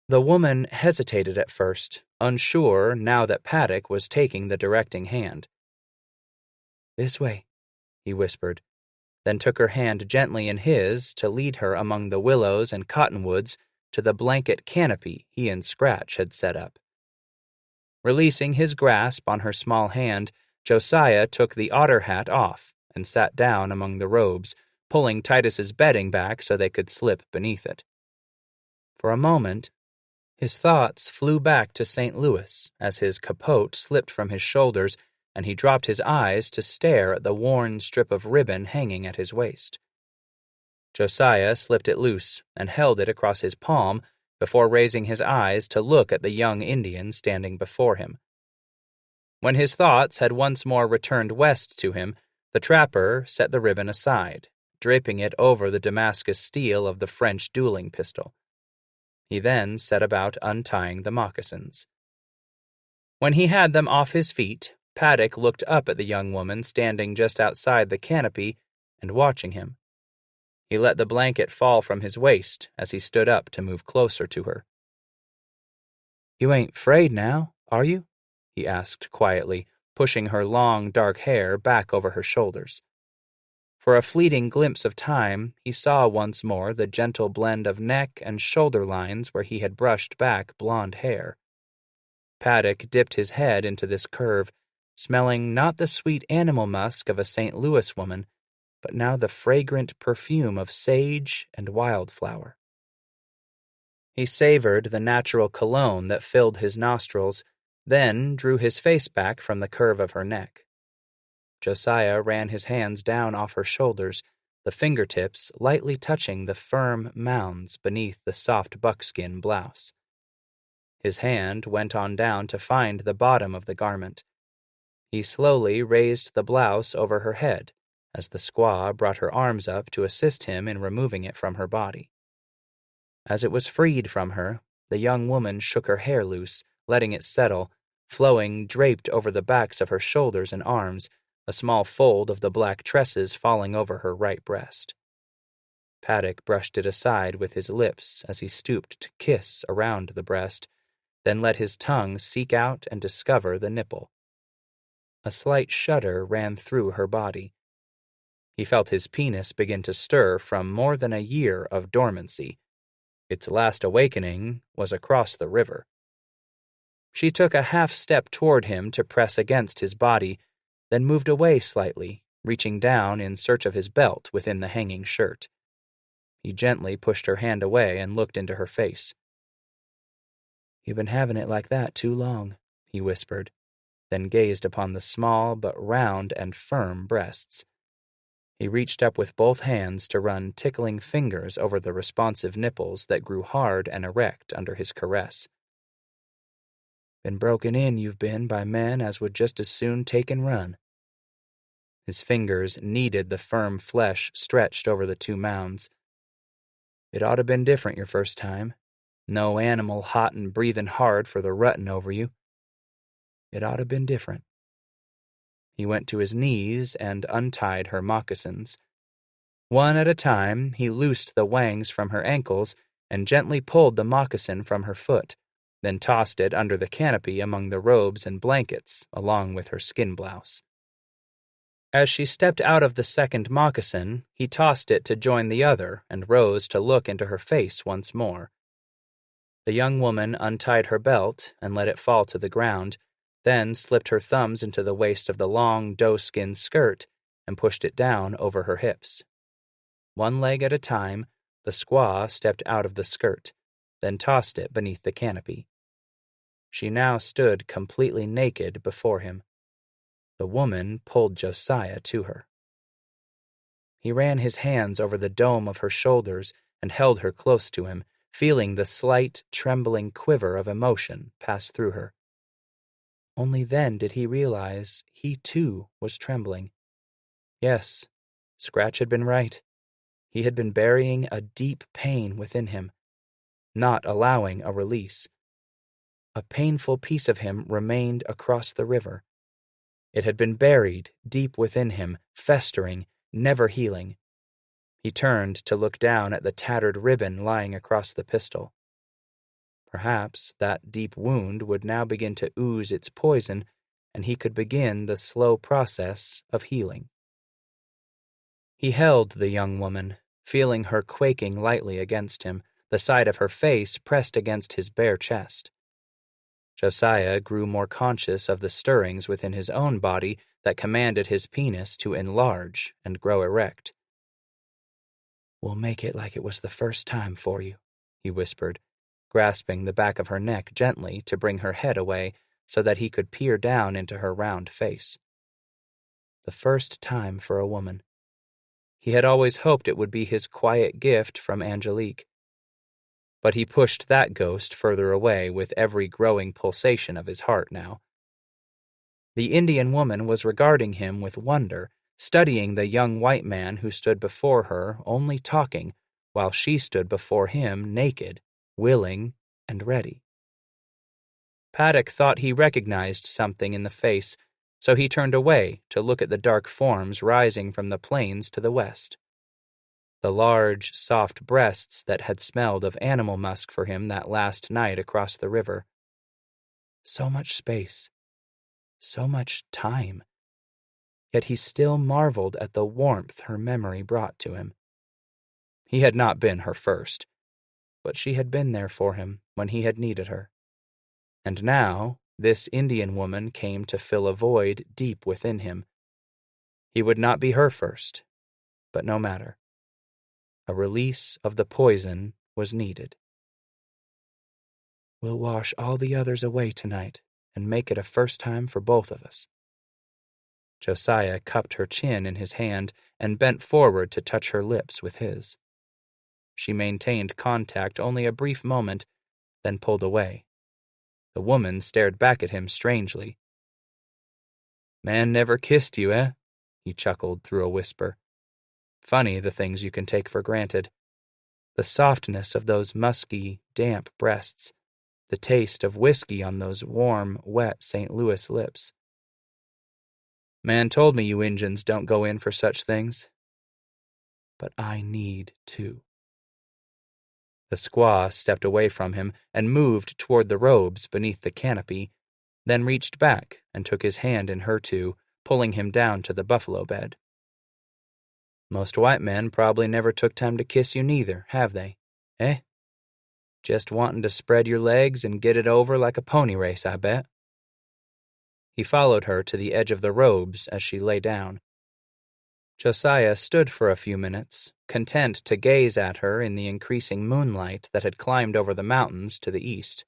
The woman hesitated at first, unsure now that Paddock was taking the directing hand. "This way," he whispered, then took her hand gently in his to lead her among the willows and cottonwoods to the blanket canopy he and Scratch had set up. Releasing his grasp on her small hand, Josiah took the otter hat off and sat down among the robes, pulling Titus's bedding back so they could slip beneath it. For a moment, his thoughts flew back to St. Louis as his capote slipped from his shoulders and he dropped his eyes to stare at the worn strip of ribbon hanging at his waist. Josiah slipped it loose and held it across his palm before raising his eyes to look at the young Indian standing before him. When his thoughts had once more returned west to him, the trapper set the ribbon aside, draping it over the Damascus steel of the French dueling pistol. He then set about untying the moccasins. When he had them off his feet, Paddock looked up at the young woman standing just outside the canopy and watching him. He let the blanket fall from his waist as he stood up to move closer to her. "You ain't 'fraid now, are you?" he asked quietly, pushing her long, dark hair back over her shoulders. For a fleeting glimpse of time, he saw once more the gentle blend of neck and shoulder lines where he had brushed back blonde hair. Paddock dipped his head into this curve, smelling not the sweet animal musk of a St. Louis woman, but now the fragrant perfume of sage and wildflower. He savored the natural cologne that filled his nostrils, then drew his face back from the curve of her neck. Josiah ran his hands down off her shoulders, the fingertips lightly touching the firm mounds beneath the soft buckskin blouse. His hand went on down to find the bottom of the garment. He slowly raised the blouse over her head as the squaw brought her arms up to assist him in removing it from her body. As it was freed from her, the young woman shook her hair loose, letting it settle, flowing draped over the backs of her shoulders and arms, a small fold of the black tresses falling over her right breast. Paddock brushed it aside with his lips as he stooped to kiss around the breast, then let his tongue seek out and discover the nipple. A slight shudder ran through her body. He felt his penis begin to stir from more than a year of dormancy. Its last awakening was across the river. She took a half step toward him to press against his body, then moved away slightly, reaching down in search of his belt within the hanging shirt. He gently pushed her hand away and looked into her face. "You've been having it like that too long," he whispered, then gazed upon the small but round and firm breasts. He reached up with both hands to run tickling fingers over the responsive nipples that grew hard and erect under his caress. "Been broken in you've been by men as would just as soon take and run." His fingers kneaded the firm flesh stretched over the two mounds. "It ought to been different your first time. No animal hot and breathing hard for the rutting over you. It ought to been different." He went to his knees and untied her moccasins. One at a time, he loosed the wangs from her ankles and gently pulled the moccasin from her foot, then tossed it under the canopy among the robes and blankets, along with her skin blouse. As she stepped out of the second moccasin, he tossed it to join the other and rose to look into her face once more. The young woman untied her belt and let it fall to the ground, then slipped her thumbs into the waist of the long doe-skin skirt and pushed it down over her hips. One leg at a time, the squaw stepped out of the skirt, then tossed it beneath the canopy. She now stood completely naked before him. The woman pulled Josiah to her. He ran his hands over the dome of her shoulders and held her close to him, feeling the slight, trembling quiver of emotion pass through her. Only then did he realize he, too, was trembling. Yes, Scratch had been right. He had been burying a deep pain within him, not allowing a release. A painful piece of him remained across the river. It had been buried deep within him, festering, never healing. He turned to look down at the tattered ribbon lying across the pistol. Perhaps that deep wound would now begin to ooze its poison, and he could begin the slow process of healing. He held the young woman, feeling her quaking lightly against him, the side of her face pressed against his bare chest. Josiah grew more conscious of the stirrings within his own body that commanded his penis to enlarge and grow erect. "We'll make it like it was the first time for you," he whispered, grasping the back of her neck gently to bring her head away so that he could peer down into her round face. The first time for a woman. He had always hoped it would be his quiet gift from Angelique. But he pushed that ghost further away with every growing pulsation of his heart now. The Indian woman was regarding him with wonder, studying the young white man who stood before her only talking, while she stood before him naked, willing, and ready. Paddock thought he recognized something in the face, so he turned away to look at the dark forms rising from the plains to the west. The large, soft breasts that had smelled of animal musk for him that last night across the river. So much space. So much time. Yet he still marveled at the warmth her memory brought to him. He had not been her first, but she had been there for him when he had needed her. And now, this Indian woman came to fill a void deep within him. He would not be her first, but no matter. A release of the poison was needed. "We'll wash all the others away tonight and make it a first time for both of us." Josiah cupped her chin in his hand and bent forward to touch her lips with his. She maintained contact only a brief moment, then pulled away. The woman stared back at him strangely. "Man never kissed you, eh?" he chuckled through a whisper. "Funny the things you can take for granted. The softness of those musky, damp breasts, the taste of whiskey on those warm, wet St. Louis lips. Man told me you Injuns don't go in for such things. But I need to." The squaw stepped away from him and moved toward the robes beneath the canopy, then reached back and took his hand in her two, pulling him down to the buffalo bed. "Most white men probably never took time to kiss you neither, have they? Eh? Just wanting to spread your legs and get it over like a pony race, I bet." He followed her to the edge of the robes as she lay down. Josiah stood for a few minutes, content to gaze at her in the increasing moonlight that had climbed over the mountains to the east.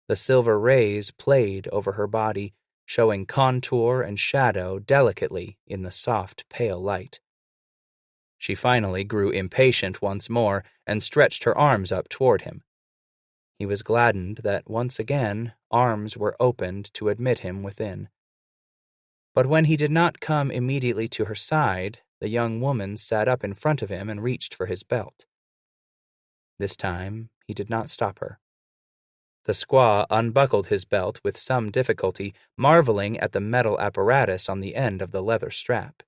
The silver rays played over her body, showing contour and shadow delicately in the soft, pale light. She finally grew impatient once more and stretched her arms up toward him. He was gladdened that once again arms were opened to admit him within. But when he did not come immediately to her side, the young woman sat up in front of him and reached for his belt. This time he did not stop her. The squaw unbuckled his belt with some difficulty, marveling at the metal apparatus on the end of the leather strap.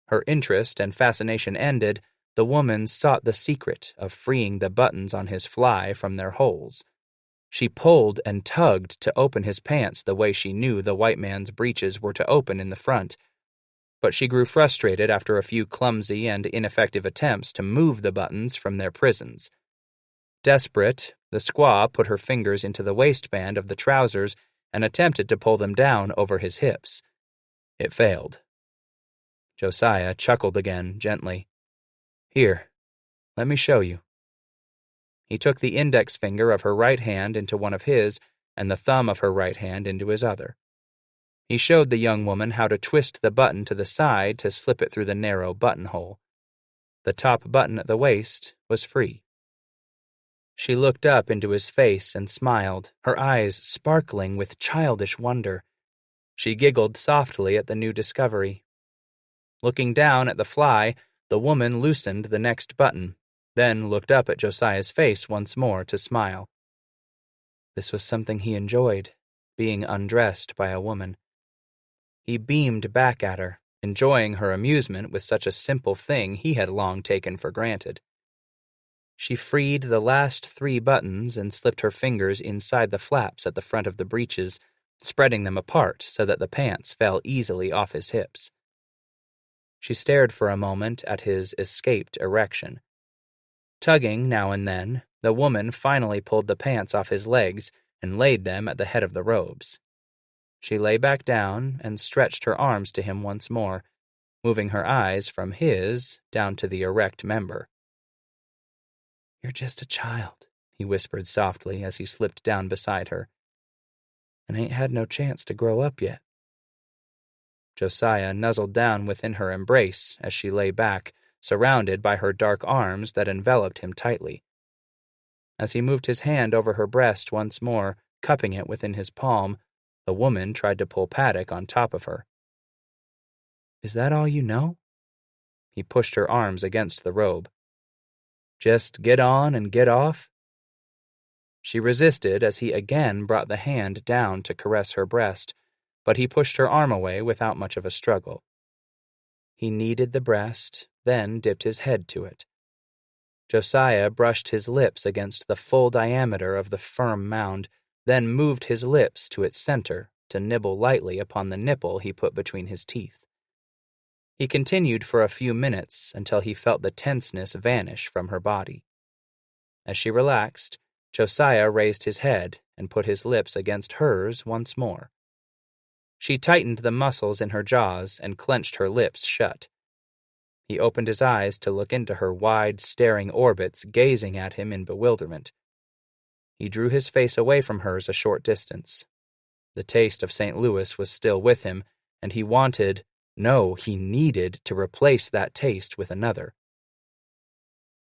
Her interest and fascination ended, the woman sought the secret of freeing the buttons on his fly from their holes. She pulled and tugged to open his pants the way she knew the white man's breeches were to open in the front, but she grew frustrated after a few clumsy and ineffective attempts to move the buttons from their prisons. Desperate, the squaw put her fingers into the waistband of the trousers and attempted to pull them down over his hips. It failed. Josiah chuckled again, gently. "Here, let me show you." He took the index finger of her right hand into one of his and the thumb of her right hand into his other. He showed the young woman how to twist the button to the side to slip it through the narrow buttonhole. The top button at the waist was free. She looked up into his face and smiled, her eyes sparkling with childish wonder. She giggled softly at the new discovery. Looking down at the fly, the woman loosened the next button, then looked up at Josiah's face once more to smile. This was something he enjoyed, being undressed by a woman. He beamed back at her, enjoying her amusement with such a simple thing he had long taken for granted. She freed the last 3 buttons and slipped her fingers inside the flaps at the front of the breeches, spreading them apart so that the pants fell easily off his hips. She stared for a moment at his escaped erection. Tugging now and then, the woman finally pulled the pants off his legs and laid them at the head of the robes. She lay back down and stretched her arms to him once more, moving her eyes from his down to the erect member. "You're just a child," he whispered softly as he slipped down beside her, "and ain't had no chance to grow up yet." Josiah nuzzled down within her embrace as she lay back, surrounded by her dark arms that enveloped him tightly. As he moved his hand over her breast once more, cupping it within his palm, the woman tried to pull Paddock on top of her. "Is that all you know?" He pushed her arms against the robe. "Just get on and get off?" She resisted as he again brought the hand down to caress her breast, but he pushed her arm away without much of a struggle. He kneaded the breast, then dipped his head to it. Josiah brushed his lips against the full diameter of the firm mound, then moved his lips to its center to nibble lightly upon the nipple he put between his teeth. He continued for a few minutes until he felt the tenseness vanish from her body. As she relaxed, Josiah raised his head and put his lips against hers once more. She tightened the muscles in her jaws and clenched her lips shut. He opened his eyes to look into her wide, staring orbits, gazing at him in bewilderment. He drew his face away from hers a short distance. The taste of St. Louis was still with him, and he wanted, no, he needed to replace that taste with another.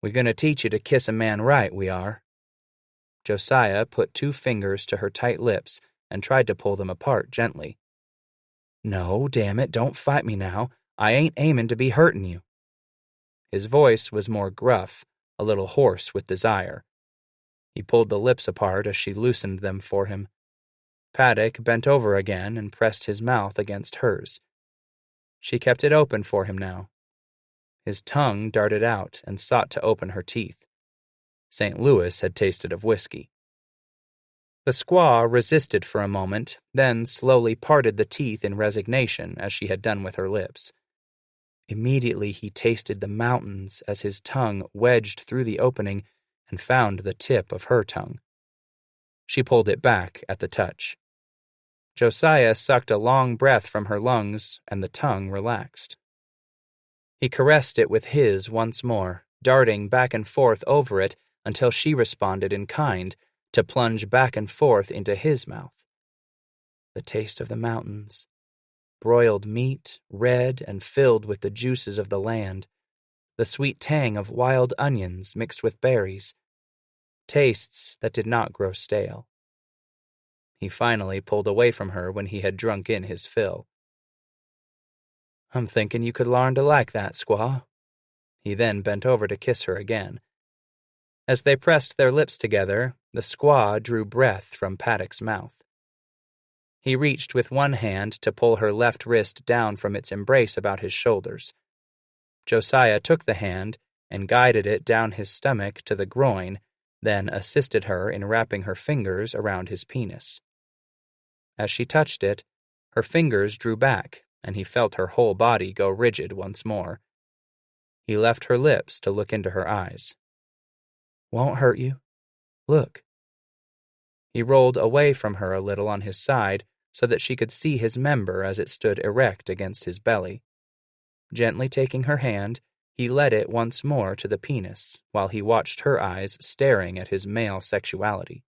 "We're going to teach you to kiss a man right, we are." Josiah put 2 fingers to her tight lips and tried to pull them apart gently. "No, damn it, don't fight me now. I ain't aiming to be hurting you." His voice was more gruff, a little hoarse with desire. He pulled the lips apart as she loosened them for him. Paddock bent over again and pressed his mouth against hers. She kept it open for him now. His tongue darted out and sought to open her teeth. St. Louis had tasted of whiskey. The squaw resisted for a moment, then slowly parted the teeth in resignation as she had done with her lips. Immediately he tasted the mountains as his tongue wedged through the opening and found the tip of her tongue. She pulled it back at the touch. Josiah sucked a long breath from her lungs, and the tongue relaxed. He caressed it with his once more, darting back and forth over it until she responded in kind, to plunge back and forth into his mouth. The taste of the mountains. Broiled meat, red and filled with the juices of the land. The sweet tang of wild onions mixed with berries. Tastes that did not grow stale. He finally pulled away from her when he had drunk in his fill. "I'm thinking you could larn to like that, squaw." He then bent over to kiss her again. As they pressed their lips together, the squaw drew breath from Paddock's mouth. He reached with one hand to pull her left wrist down from its embrace about his shoulders. Josiah took the hand and guided it down his stomach to the groin, then assisted her in wrapping her fingers around his penis. As she touched it, her fingers drew back, and he felt her whole body go rigid once more. He left her lips to look into her eyes. "Won't hurt you. Look." He rolled away from her a little on his side so that she could see his member as it stood erect against his belly. Gently taking her hand, he led it once more to the penis while he watched her eyes staring at his male sexuality.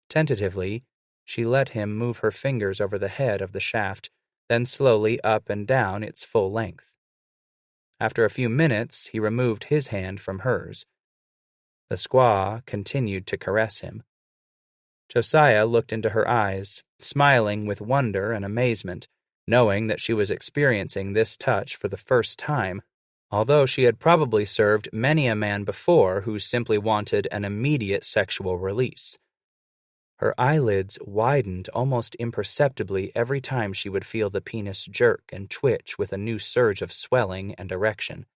Tentatively, she let him move her fingers over the head of the shaft, then slowly up and down its full length. After a few minutes, he removed his hand from hers. The squaw continued to caress him. Josiah looked into her eyes, smiling with wonder and amazement, knowing that she was experiencing this touch for the first time, although she had probably served many a man before who simply wanted an immediate sexual release. Her eyelids widened almost imperceptibly every time she would feel the penis jerk and twitch with a new surge of swelling and erection.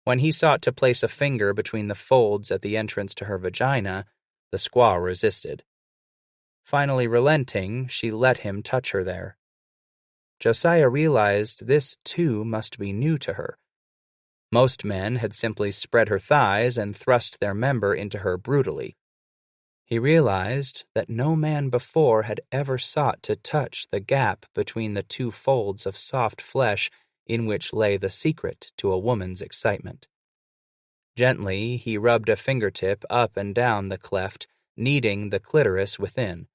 When he sought to place a finger between the folds at the entrance to her vagina, the squaw resisted. Finally relenting, she let him touch her there. Josiah realized this, too, must be new to her. Most men had simply spread her thighs and thrust their member into her brutally. He realized that no man before had ever sought to touch the gap between the two folds of soft flesh in which lay the secret to a woman's excitement. Gently, he rubbed a fingertip up and down the cleft, kneading the clitoris within.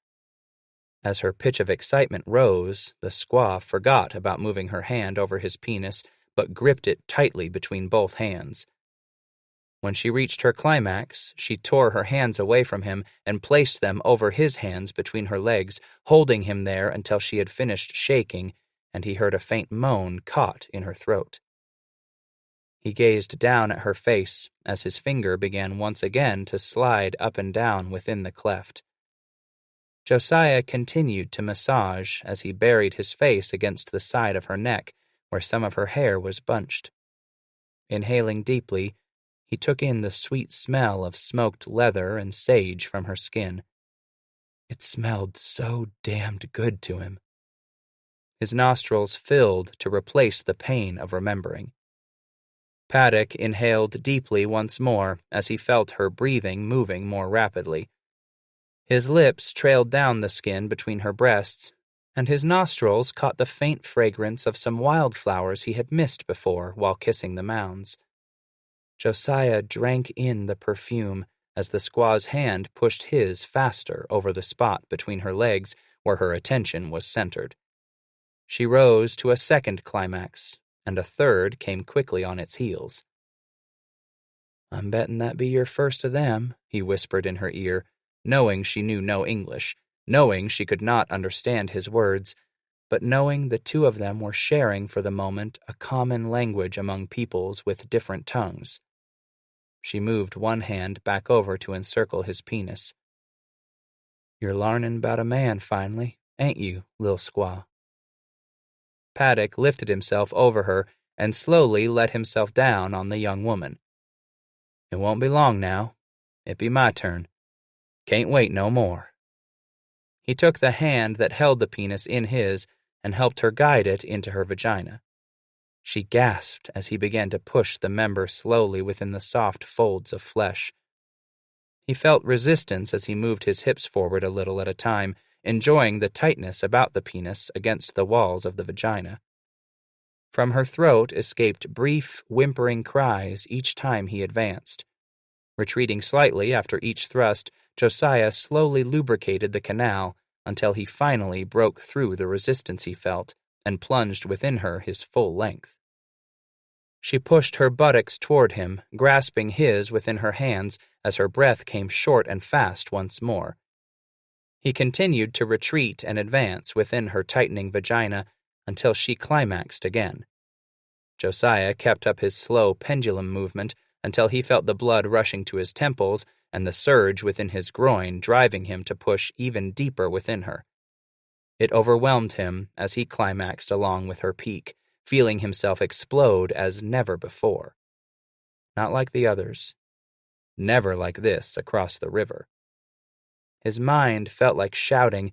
As her pitch of excitement rose, the squaw forgot about moving her hand over his penis, but gripped it tightly between both hands. When she reached her climax, she tore her hands away from him and placed them over his hands between her legs, holding him there until she had finished shaking, and he heard a faint moan caught in her throat. He gazed down at her face as his finger began once again to slide up and down within the cleft. Josiah continued to massage as he buried his face against the side of her neck, where some of her hair was bunched. Inhaling deeply, he took in the sweet smell of smoked leather and sage from her skin. It smelled so damned good to him. His nostrils filled to replace the pain of remembering. Paddock inhaled deeply once more as he felt her breathing moving more rapidly. His lips trailed down the skin between her breasts, and his nostrils caught the faint fragrance of some wildflowers he had missed before while kissing the mounds. Josiah drank in the perfume as the squaw's hand pushed his faster over the spot between her legs where her attention was centered. She rose to a second climax, and a third came quickly on its heels. "I'm betting that be your first of them," he whispered in her ear, knowing she knew no English, knowing she could not understand his words, but knowing the two of them were sharing for the moment a common language among peoples with different tongues. She moved one hand back over to encircle his penis. "You're larnin' about a man finally, ain't you, lil' squaw?" Paddock lifted himself over her and slowly let himself down on the young woman. "It won't be long now. It be my turn. Can't wait no more." He took the hand that held the penis in his and helped her guide it into her vagina. She gasped as he began to push the member slowly within the soft folds of flesh. He felt resistance as he moved his hips forward a little at a time, enjoying the tightness about the penis against the walls of the vagina. From her throat escaped brief, whimpering cries each time he advanced. Retreating slightly after each thrust, Josiah slowly lubricated the canal until he finally broke through the resistance he felt and plunged within her his full length. She pushed her buttocks toward him, grasping his within her hands as her breath came short and fast once more. He continued to retreat and advance within her tightening vagina until she climaxed again. Josiah kept up his slow pendulum movement until he felt the blood rushing to his temples and the surge within his groin driving him to push even deeper within her. It overwhelmed him as he climaxed along with her peak, feeling himself explode as never before. Not like the others. Never like this across the river. His mind felt like shouting,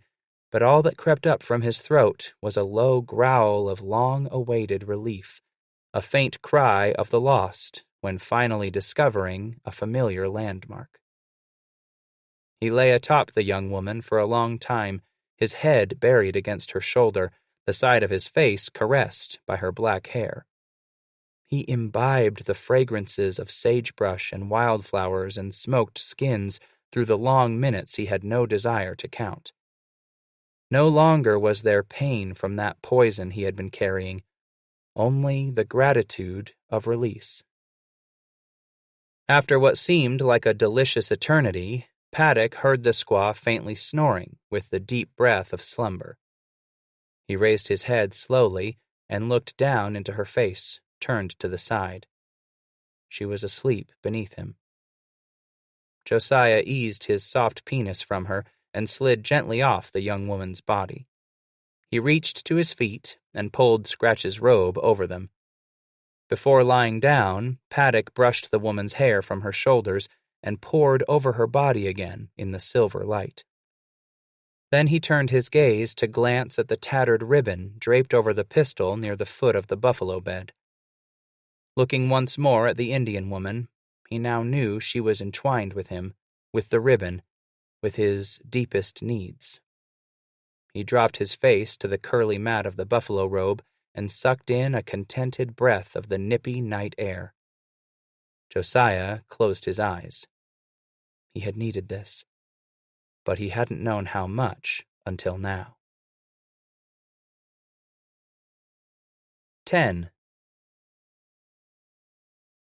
but all that crept up from his throat was a low growl of long-awaited relief, a faint cry of the lost when finally discovering a familiar landmark. He lay atop the young woman for a long time, his head buried against her shoulder, the side of his face caressed by her black hair. He imbibed the fragrances of sagebrush and wildflowers and smoked skins through the long minutes he had no desire to count. No longer was there pain from that poison he had been carrying, only the gratitude of release. After what seemed like a delicious eternity, Paddock heard the squaw faintly snoring with the deep breath of slumber. He raised his head slowly and looked down into her face, turned to the side. She was asleep beneath him. Josiah eased his soft penis from her and slid gently off the young woman's body. He reached to his feet and pulled Scratch's robe over them. Before lying down, Paddock brushed the woman's hair from her shoulders and poured over her body again in the silver light. Then he turned his gaze to glance at the tattered ribbon draped over the pistol near the foot of the buffalo bed. Looking once more at the Indian woman, he now knew she was entwined with him, with the ribbon, with his deepest needs. He dropped his face to the curly mat of the buffalo robe and sucked in a contented breath of the nippy night air. Josiah closed his eyes. He had needed this, but he hadn't known how much until now. 10.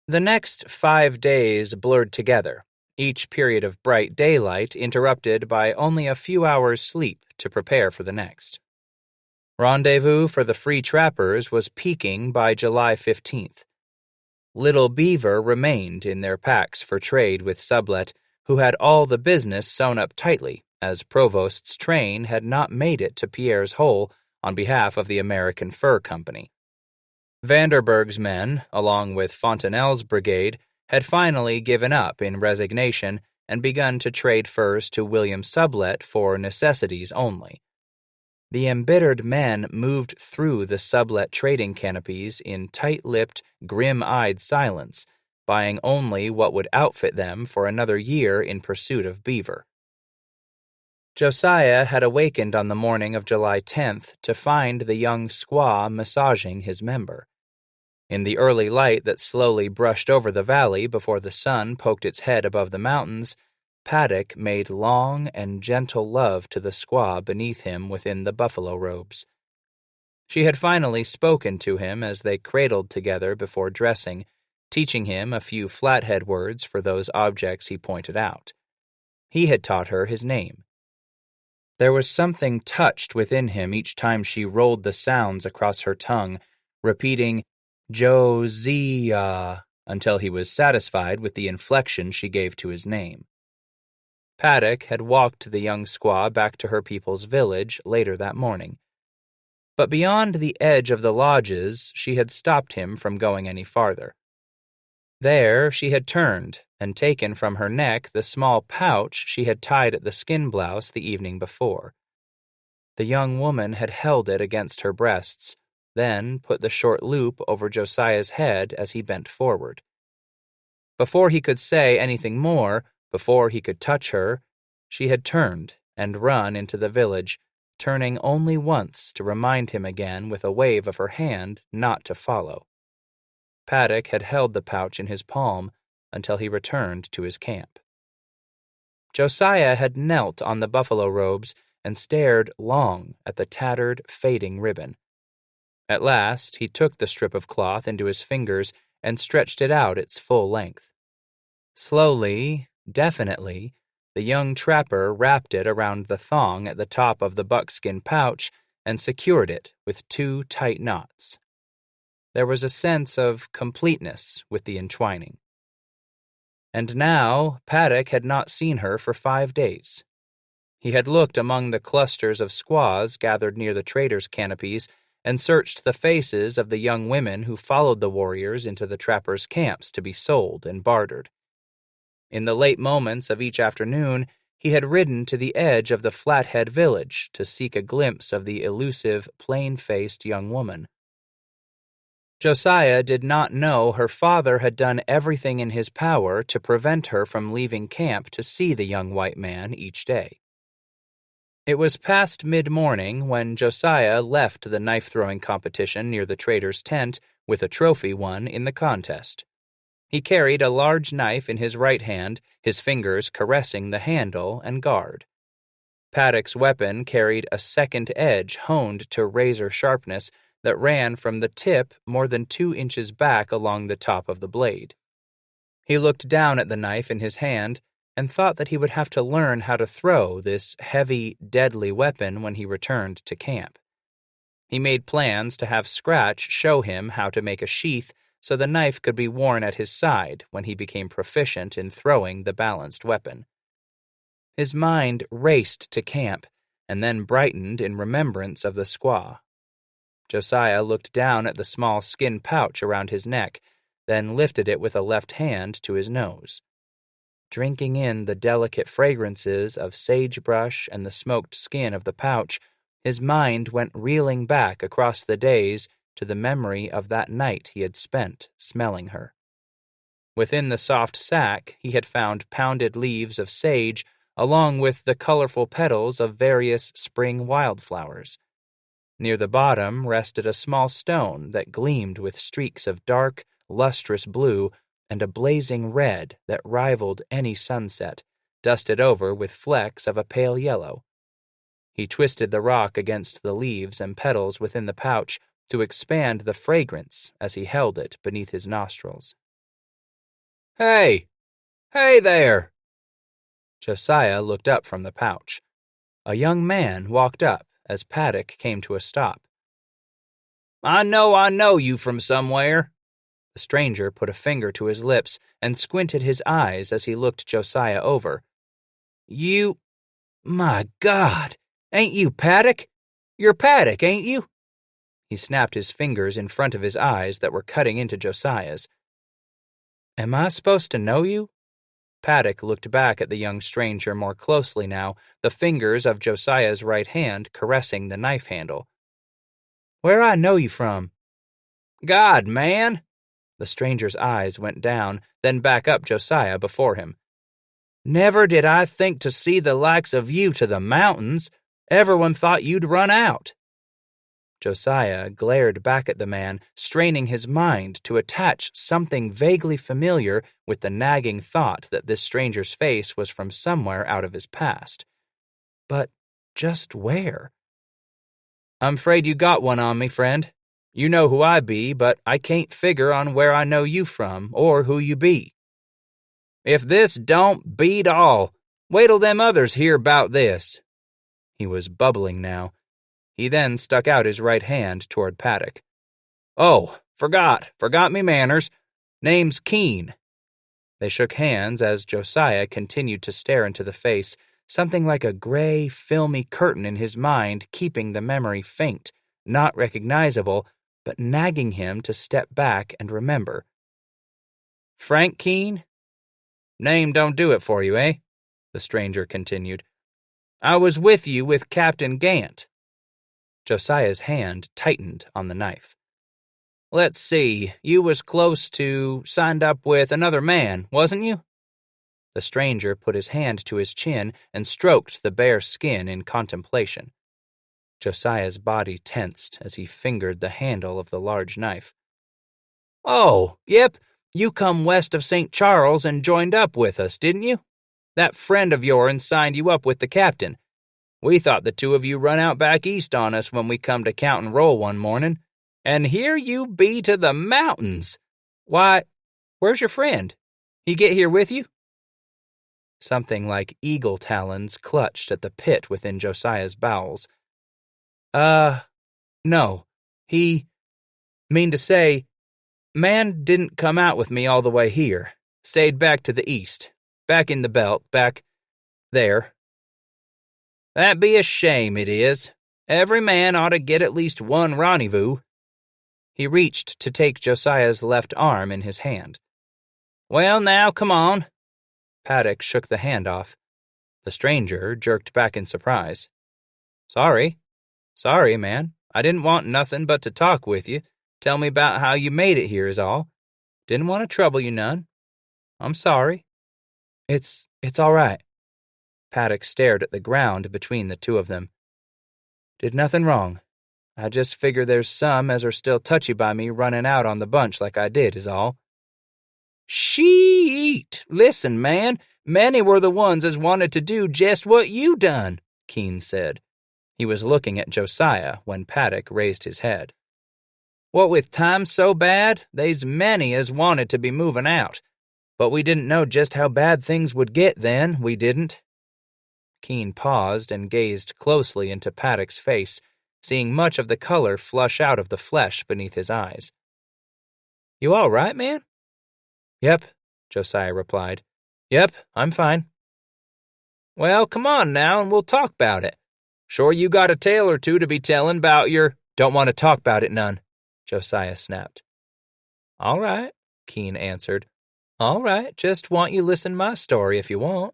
The next 5 days blurred together, each period of bright daylight interrupted by only a few hours' sleep to prepare for the next. Rendezvous for the free trappers was peaking by July 15th. Little beaver remained in their packs for trade with Sublet, who had all the business sewn up tightly, as Provost's train had not made it to Pierre's Hole on behalf of the American Fur Company. Vanderberg's men, along with Fontenelle's brigade, had finally given up in resignation and begun to trade furs to William Sublet for necessities only. The embittered men moved through the Sublet trading canopies in tight-lipped, grim-eyed silence, buying only what would outfit them for another year in pursuit of beaver. Josiah had awakened on the morning of July 10th to find the young squaw massaging his member. In the early light that slowly brushed over the valley before the sun poked its head above the mountains, Paddock made long and gentle love to the squaw beneath him within the buffalo robes. She had finally spoken to him as they cradled together before dressing, teaching him a few flathead words for those objects he pointed out. He had taught her his name. There was something touched within him each time she rolled the sounds across her tongue, repeating Josiah until he was satisfied with the inflection she gave to his name. Paddock had walked the young squaw back to her people's village later that morning. But beyond the edge of the lodges, she had stopped him from going any farther. There she had turned and taken from her neck the small pouch she had tied at the skin blouse the evening before. The young woman had held it against her breasts, then put the short loop over Josiah's head as he bent forward. Before he could say anything more, before he could touch her, she had turned and run into the village, turning only once to remind him again with a wave of her hand not to follow. Paddock had held the pouch in his palm until he returned to his camp. Josiah had knelt on the buffalo robes and stared long at the tattered, fading ribbon. At last, he took the strip of cloth into his fingers and stretched it out its full length. Slowly, definitely, the young trapper wrapped it around the thong at the top of the buckskin pouch and secured it with 2 tight knots. There was a sense of completeness with the entwining. And now Paddock had not seen her for 5 days. He had looked among the clusters of squaws gathered near the traders' canopies and searched the faces of the young women who followed the warriors into the trappers' camps to be sold and bartered. In the late moments of each afternoon, he had ridden to the edge of the Flathead village to seek a glimpse of the elusive, plain-faced young woman. Josiah did not know her father had done everything in his power to prevent her from leaving camp to see the young white man each day. It was past mid-morning when Josiah left the knife-throwing competition near the trader's tent with a trophy won in the contest. He carried a large knife in his right hand, his fingers caressing the handle and guard. Paddock's weapon carried a second edge honed to razor sharpness that ran from the tip more than 2 inches back along the top of the blade. He looked down at the knife in his hand and thought that he would have to learn how to throw this heavy, deadly weapon when he returned to camp. He made plans to have Scratch show him how to make a sheath so the knife could be worn at his side when he became proficient in throwing the balanced weapon. His mind raced to camp and then brightened in remembrance of the squaw. Josiah looked down at the small skin pouch around his neck, then lifted it with a left hand to his nose. Drinking in the delicate fragrances of sagebrush and the smoked skin of the pouch, his mind went reeling back across the days to the memory of that night he had spent smelling her. Within the soft sack, he had found pounded leaves of sage along with the colorful petals of various spring wildflowers. Near the bottom rested a small stone that gleamed with streaks of dark, lustrous blue and a blazing red that rivaled any sunset, dusted over with flecks of a pale yellow. He twisted the rock against the leaves and petals within the pouch to expand the fragrance as he held it beneath his nostrils. Hey! Hey there! Josiah looked up from the pouch. A young man walked up as Paddock came to a stop. I know you from somewhere. The stranger put a finger to his lips and squinted his eyes as he looked Josiah over. My God, ain't you Paddock? You're Paddock, ain't you? He snapped his fingers in front of his eyes that were cutting into Josiah's. Am I supposed to know you? Paddock looked back at the young stranger more closely now, the fingers of Josiah's right hand caressing the knife handle. Where I know you from? God, man! The stranger's eyes went down, then back up Josiah before him. Never did I think to see the likes of you to the mountains. Everyone thought you'd run out. Josiah glared back at the man, straining his mind to attach something vaguely familiar with the nagging thought that this stranger's face was from somewhere out of his past. But just where? I'm afraid you got one on me, friend. You know who I be, but I can't figure on where I know you from or who you be. If this don't beat all, wait till them others hear 'bout this. He was bubbling now. He then stuck out his right hand toward Paddock. Oh, forgot me manners. Name's Keen. They shook hands as Josiah continued to stare into the face, something like a gray, filmy curtain in his mind keeping the memory faint, not recognizable, but nagging him to step back and remember. Frank Keen? Name don't do it for you, eh? The stranger continued. I was with you with Captain Gant. Josiah's hand tightened on the knife. Let's see, you was close to signed up with another man, wasn't you? The stranger put his hand to his chin and stroked the bare skin in contemplation. Josiah's body tensed as he fingered the handle of the large knife. Oh, yep, you come west of St. Charles and joined up with us, didn't you? That friend of your'n signed you up with the captain. We thought the two of you run out back east on us when we come to count and roll one morning. And here you be to the mountains. Why, where's your friend? He get here with you? Something like eagle talons clutched at the pit within Josiah's bowels. No. Mean to say, man didn't come out with me all the way here. Stayed back to the east. Back in the belt, back there. That be a shame, it is. Every man ought to get at least one rendezvous. He reached to take Josiah's left arm in his hand. Well, now, come on. Paddock shook the hand off. The stranger jerked back in surprise. Sorry, man. I didn't want nothing but to talk with you. Tell me about how you made it here is all. Didn't want to trouble you none. I'm sorry. It's all right. Paddock stared at the ground between the two of them. Did nothing wrong. I just figure there's some as are still touchy by me running out on the bunch like I did is all. Sheet! Listen, man, many were the ones as wanted to do just what you done, Keen said. He was looking at Josiah when Paddock raised his head. What with times so bad, they's many as wanted to be moving out. But we didn't know just how bad things would get then, we didn't. Keen paused and gazed closely into Paddock's face, seeing much of the color flush out of the flesh beneath his eyes. You all right, man? Yep, Josiah replied. Yep, I'm fine. Well, come on now and we'll talk about it. Sure you got a tale or two to be telling about your... Don't want to talk about it none, Josiah snapped. All right, Keen answered. All right, just want you listen my story if you want.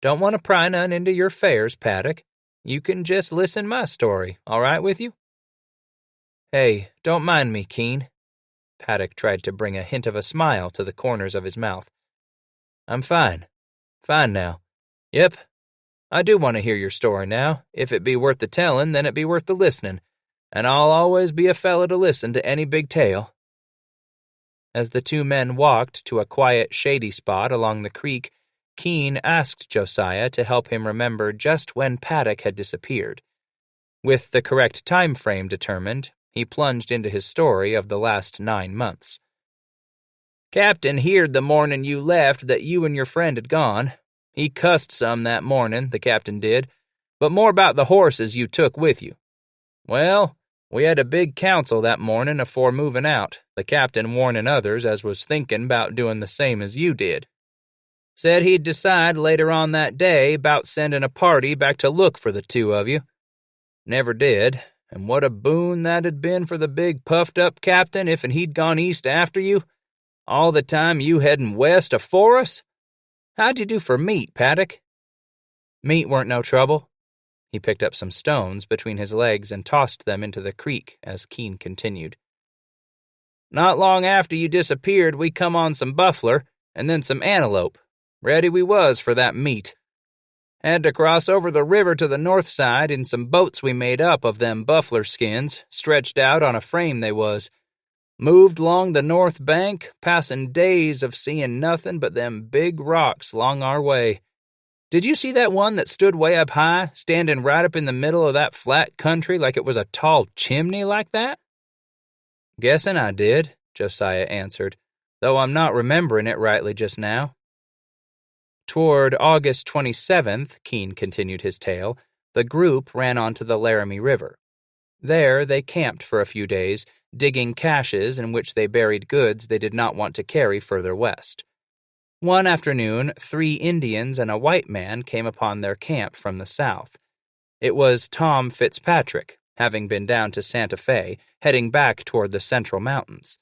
Don't want to pry none into your affairs, Paddock. You can just listen my story, all right with you? Hey, don't mind me, Keen. Paddock tried to bring a hint of a smile to the corners of his mouth. I'm fine. Fine now. Yep. I do want to hear your story now. If it be worth the telling, then it be worth the listening. And I'll always be a fella to listen to any big tale. As the two men walked to a quiet, shady spot along the creek, Keen asked Josiah to help him remember just when Paddock had disappeared. With the correct time frame determined, he plunged into his story of the last 9 months. Captain heerd the mornin' you left that you and your friend had gone. He cussed some that mornin', the captain did, but more about the horses you took with you. Well, we had a big council that mornin' afore movin' out, the captain warnin' others as was thinkin' 'bout doin' the same as you did. Said he'd decide later on that day 'bout sendin' a party back to look for the two of you. Never did, and what a boon that'd been for the big puffed-up captain if'n he'd gone east after you, all the time you headin' west afore us. How'd you do for meat, Paddock? Meat weren't no trouble. He picked up some stones between his legs and tossed them into the creek as Keen continued. Not long after you disappeared, we come on some buffler and then some antelope. Ready we was for that meat. Had to cross over the river to the north side in some boats we made up of them buffler skins, stretched out on a frame they was. Moved along the north bank, passin' days of seein' nothin' but them big rocks long our way. Did you see that one that stood way up high, standin' right up in the middle of that flat country like it was a tall chimney like that? Guessin' I did, Josiah answered, though I'm not rememberin' it rightly just now. Toward August 27th, Keen continued his tale, the group ran onto the Laramie River. There they camped for a few days, digging caches in which they buried goods they did not want to carry further west. One afternoon, 3 Indians and a white man came upon their camp from the south. It was Tom Fitzpatrick, having been down to Santa Fe, heading back toward the Central Mountains.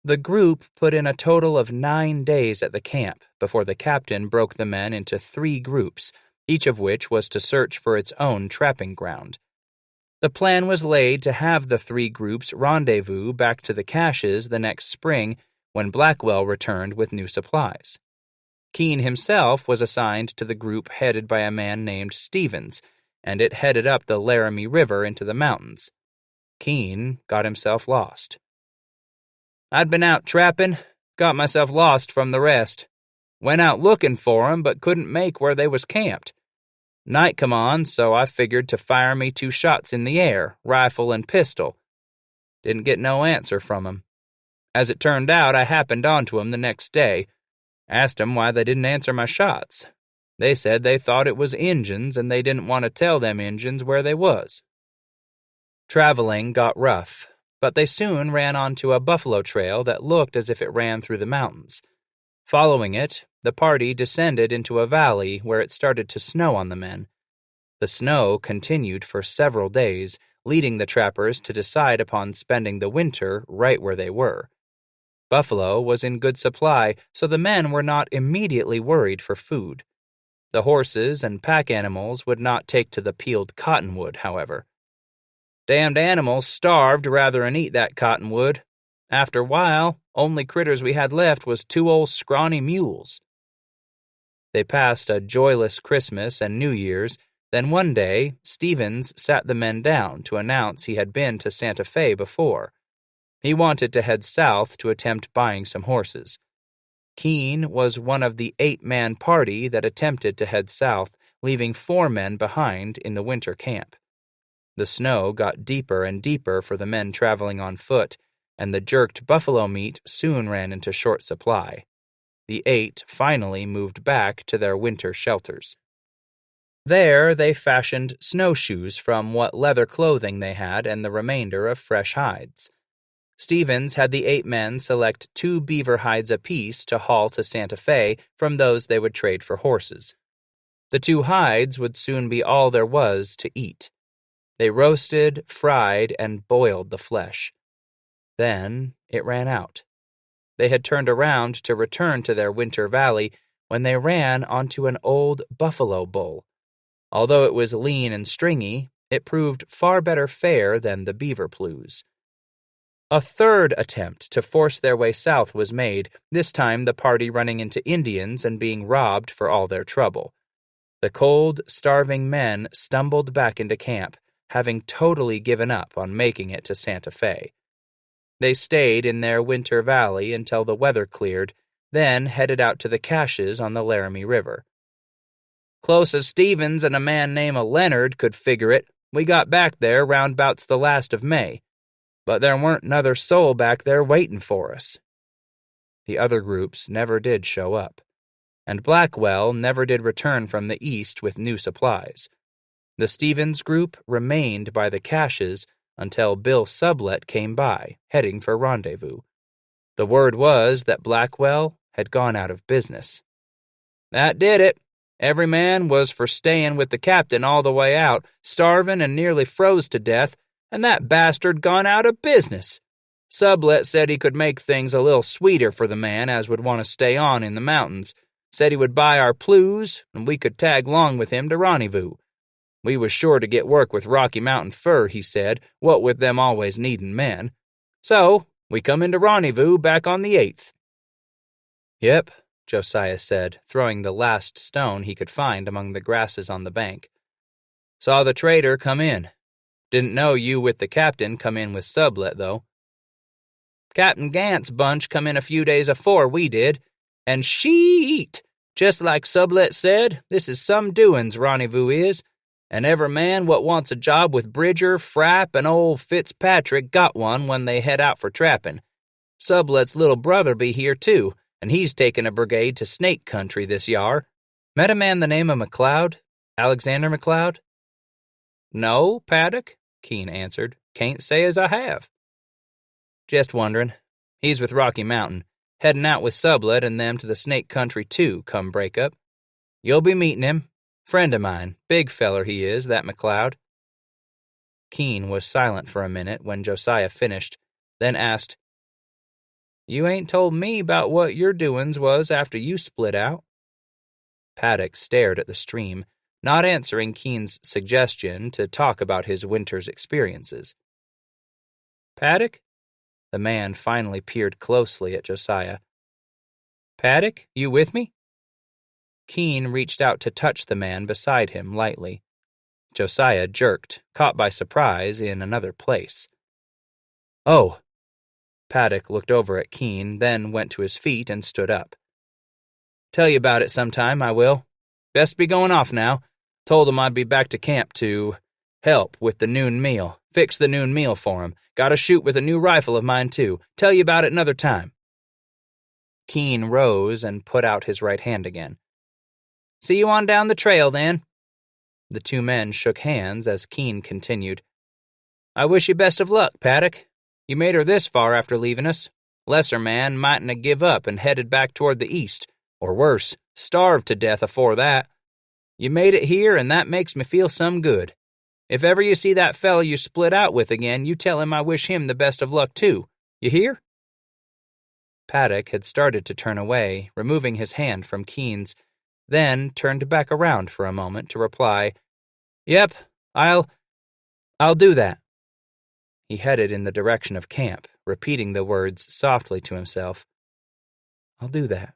The group put in a total of 9 days at the camp before the captain broke the men into 3 groups, each of which was to search for its own trapping ground. The plan was laid to have the 3 groups rendezvous back to the caches the next spring when Blackwell returned with new supplies. Keen himself was assigned to the group headed by a man named Stevens, and it headed up the Laramie River into the mountains. Keen got himself lost. I'd been out trappin', got myself lost from the rest. Went out lookin' for 'em, but couldn't make where they was camped. Night come on, so I figured to fire me 2 shots in the air, rifle and pistol. Didn't get no answer from 'em. As it turned out, I happened onto 'em the next day. Asked 'em why they didn't answer my shots. They said they thought it was Injuns and they didn't want to tell them Injuns where they was. Traveling got rough, but they soon ran onto a buffalo trail that looked as if it ran through the mountains. Following it, the party descended into a valley where it started to snow on the men. The snow continued for several days, leading the trappers to decide upon spending the winter right where they were. Buffalo was in good supply, so the men were not immediately worried for food. The horses and pack animals would not take to the peeled cottonwood, however. Damned animals starved rather'n eat that cottonwood. After a while, only critters we had left was 2 old scrawny mules. They passed a joyless Christmas and New Year's. Then one day, Stevens sat the men down to announce he had been to Santa Fe before. He wanted to head south to attempt buying some horses. Keen was one of the 8-man party that attempted to head south, leaving 4 men behind in the winter camp. The snow got deeper and deeper for the men traveling on foot, and the jerked buffalo meat soon ran into short supply. The 8 finally moved back to their winter shelters. There they fashioned snowshoes from what leather clothing they had and the remainder of fresh hides. Stevens had the 8 men select 2 beaver hides apiece to haul to Santa Fe from those they would trade for horses. The 2 hides would soon be all there was to eat. They roasted, fried, and boiled the flesh. Then it ran out. They had turned around to return to their winter valley when they ran onto an old buffalo bull. Although it was lean and stringy, it proved far better fare than the beaver plues. A third attempt to force their way south was made, this time the party running into Indians and being robbed for all their trouble. The cold, starving men stumbled back into camp, having totally given up on making it to Santa Fe. They stayed in their winter valley until the weather cleared, then headed out to the caches on the Laramie River. Close as Stevens and a man named Leonard could figure it, we got back there roundabouts the last of May, but there weren't another soul back there waiting for us. The other groups never did show up, and Blackwell never did return from the east with new supplies. The Stevens group remained by the caches until Bill Sublet came by, heading for rendezvous. The word was that Blackwell had gone out of business. That did it. Every man was for staying with the captain all the way out, starving and nearly froze to death, and that bastard gone out of business. Sublet said he could make things a little sweeter for the man as would want to stay on in the mountains. Said he would buy our plues, and we could tag along with him to rendezvous. We was sure to get work with Rocky Mountain Fur, he said, what with them always needin' men. So, we come into rendezvous back on the 8th. Yep, Josiah said, throwing the last stone he could find among the grasses on the bank. Saw the trader come in. Didn't know you with the captain come in with Sublet, though. Captain Gant's bunch come in a few days afore we did, and sheet! Just like Sublet said, this is some doin's rendezvous is, and every man what wants a job with Bridger, Frapp, and old Fitzpatrick got one when they head out for trappin'. Sublet's little brother be here, too, and he's taken a brigade to Snake Country this yar. Met a man the name of McLeod? Alexander McLeod? No, Paddock, Keene answered. Can't say as I have. Just wonderin'. He's with Rocky Mountain, headin' out with Sublet and them to the Snake Country, too, come break up. You'll be meetin' him. Friend of mine, big feller he is, that McLeod. Keene was silent for a minute when Josiah finished, then asked, You ain't told me about what your doin's was after you split out. Paddock stared at the stream, not answering Keene's suggestion to talk about his winter's experiences. Paddock? The man finally peered closely at Josiah. Paddock, you with me? Keene reached out to touch the man beside him lightly. Josiah jerked, caught by surprise in another place. Oh! Paddock looked over at Keene, then went to his feet and stood up. Tell you about it sometime, I will. Best be going off now. Told him I'd be back to camp to help with the noon meal. Fix the noon meal for him. Gotta shoot with a new rifle of mine, too. Tell you about it another time. Keene rose and put out his right hand again. See you on down the trail, then. The two men shook hands as Keene continued. I wish you best of luck, Paddock. You made her this far after leaving us. Lesser man mightn't have give up and headed back toward the east, or worse, starved to death afore that. You made it here, and that makes me feel some good. If ever you see that fellow you split out with again, you tell him I wish him the best of luck, too. You hear? Paddock had started to turn away, removing his hand from Keene's, then turned back around for a moment to reply, Yep, I'll do that. He headed in the direction of camp, repeating the words softly to himself. I'll do that,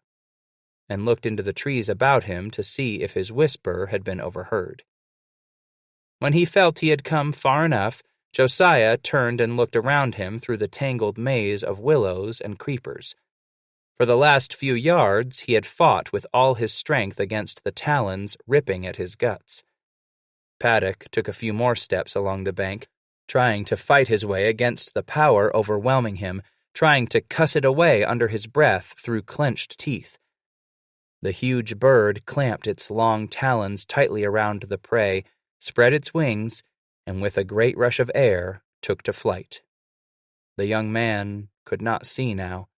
and looked into the trees about him to see if his whisper had been overheard. When he felt he had come far enough, Josiah turned and looked around him through the tangled maze of willows and creepers. For the last few yards, he had fought with all his strength against the talons ripping at his guts. Paddock took a few more steps along the bank, trying to fight his way against the power overwhelming him, trying to cuss it away under his breath through clenched teeth. The huge bird clamped its long talons tightly around the prey, spread its wings, and with a great rush of air, took to flight. The young man could not see now.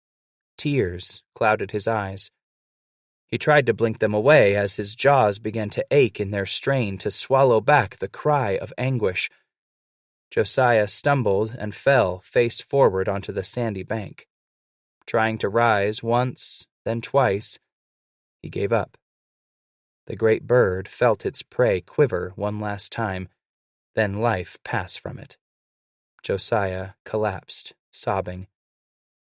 Tears clouded his eyes. He tried to blink them away as his jaws began to ache in their strain to swallow back the cry of anguish. Josiah stumbled and fell face forward onto the sandy bank. Trying to rise once, then twice, he gave up. The great bird felt its prey quiver one last time, then life pass from it. Josiah collapsed, sobbing.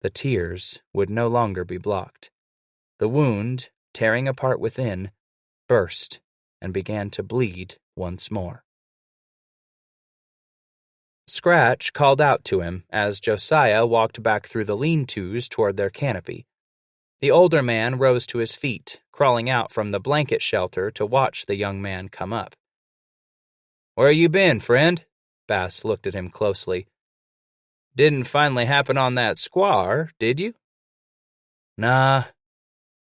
The tears would no longer be blocked. The wound, tearing apart within, burst and began to bleed once more. Scratch called out to him as Josiah walked back through the lean-tos toward their canopy. The older man rose to his feet, crawling out from the blanket shelter to watch the young man come up. "Where you been, friend?" Bass looked at him closely. "Didn't finally happen on that squaw, did you?" "Nah."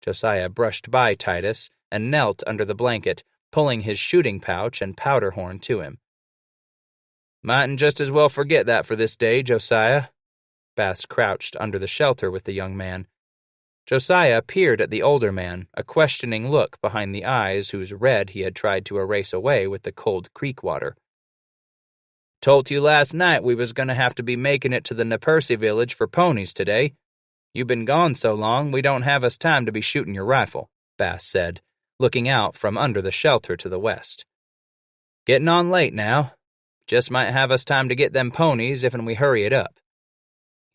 Josiah brushed by Titus and knelt under the blanket, pulling his shooting pouch and powder horn to him. "Mightn't just as well forget that for this day, Josiah." Bass crouched under the shelter with the young man. Josiah peered at the older man, a questioning look behind the eyes whose red he had tried to erase away with the cold creek water. "Told you last night we was going to have to be making it to the Napercy village for ponies today. You been gone so long we don't have us time to be shooting your rifle," Bass said, looking out from under the shelter to the west. "Getting on late now. Just might have us time to get them ponies if'n we hurry it up."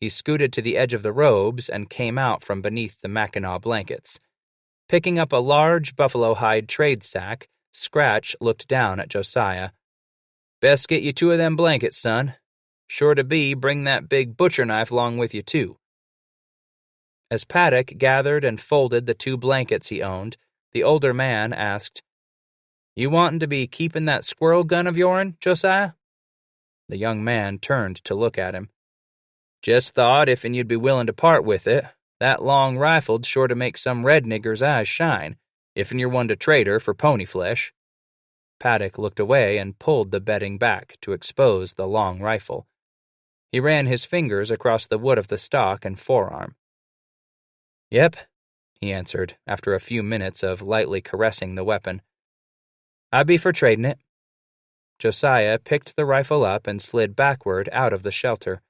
He scooted to the edge of the robes and came out from beneath the Mackinaw blankets. Picking up a large buffalo hide trade sack, Scratch looked down at Josiah. "Best get you 2 of them blankets, son. Sure to be, bring that big butcher knife along with you, too." As Paddock gathered and folded the 2 blankets he owned, the older man asked, "You wantin' to be keepin' that squirrel gun of yourn, Josiah?" The young man turned to look at him. "Just thought if'n you'd be willin' to part with it. That long rifle'd sure to make some red nigger's eyes shine, if'n you're one to trade her for pony flesh." Paddock looked away and pulled the bedding back to expose the long rifle. He ran his fingers across the wood of the stock and forearm. "Yep," he answered after a few minutes of lightly caressing the weapon. "I'd be for trading it." Josiah picked the rifle up and slid backward out of the shelter.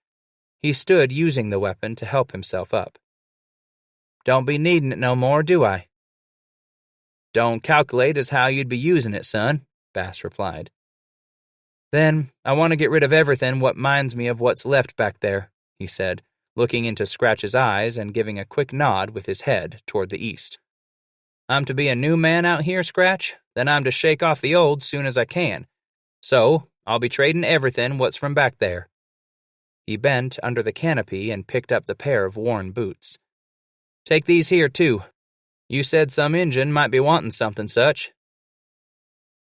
He stood using the weapon to help himself up. "Don't be needin' it no more, do I?" "Don't calculate as how you'd be using it, son," Bass replied. "Then I want to get rid of everything what minds me of what's left back there," he said, looking into Scratch's eyes and giving a quick nod with his head toward the east. "I'm to be a new man out here, Scratch? Then I'm to shake off the old soon as I can. So I'll be trading everything what's from back there." He bent under the canopy and picked up the pair of worn boots. "Take these here, too. You said some Injun might be wanting something such."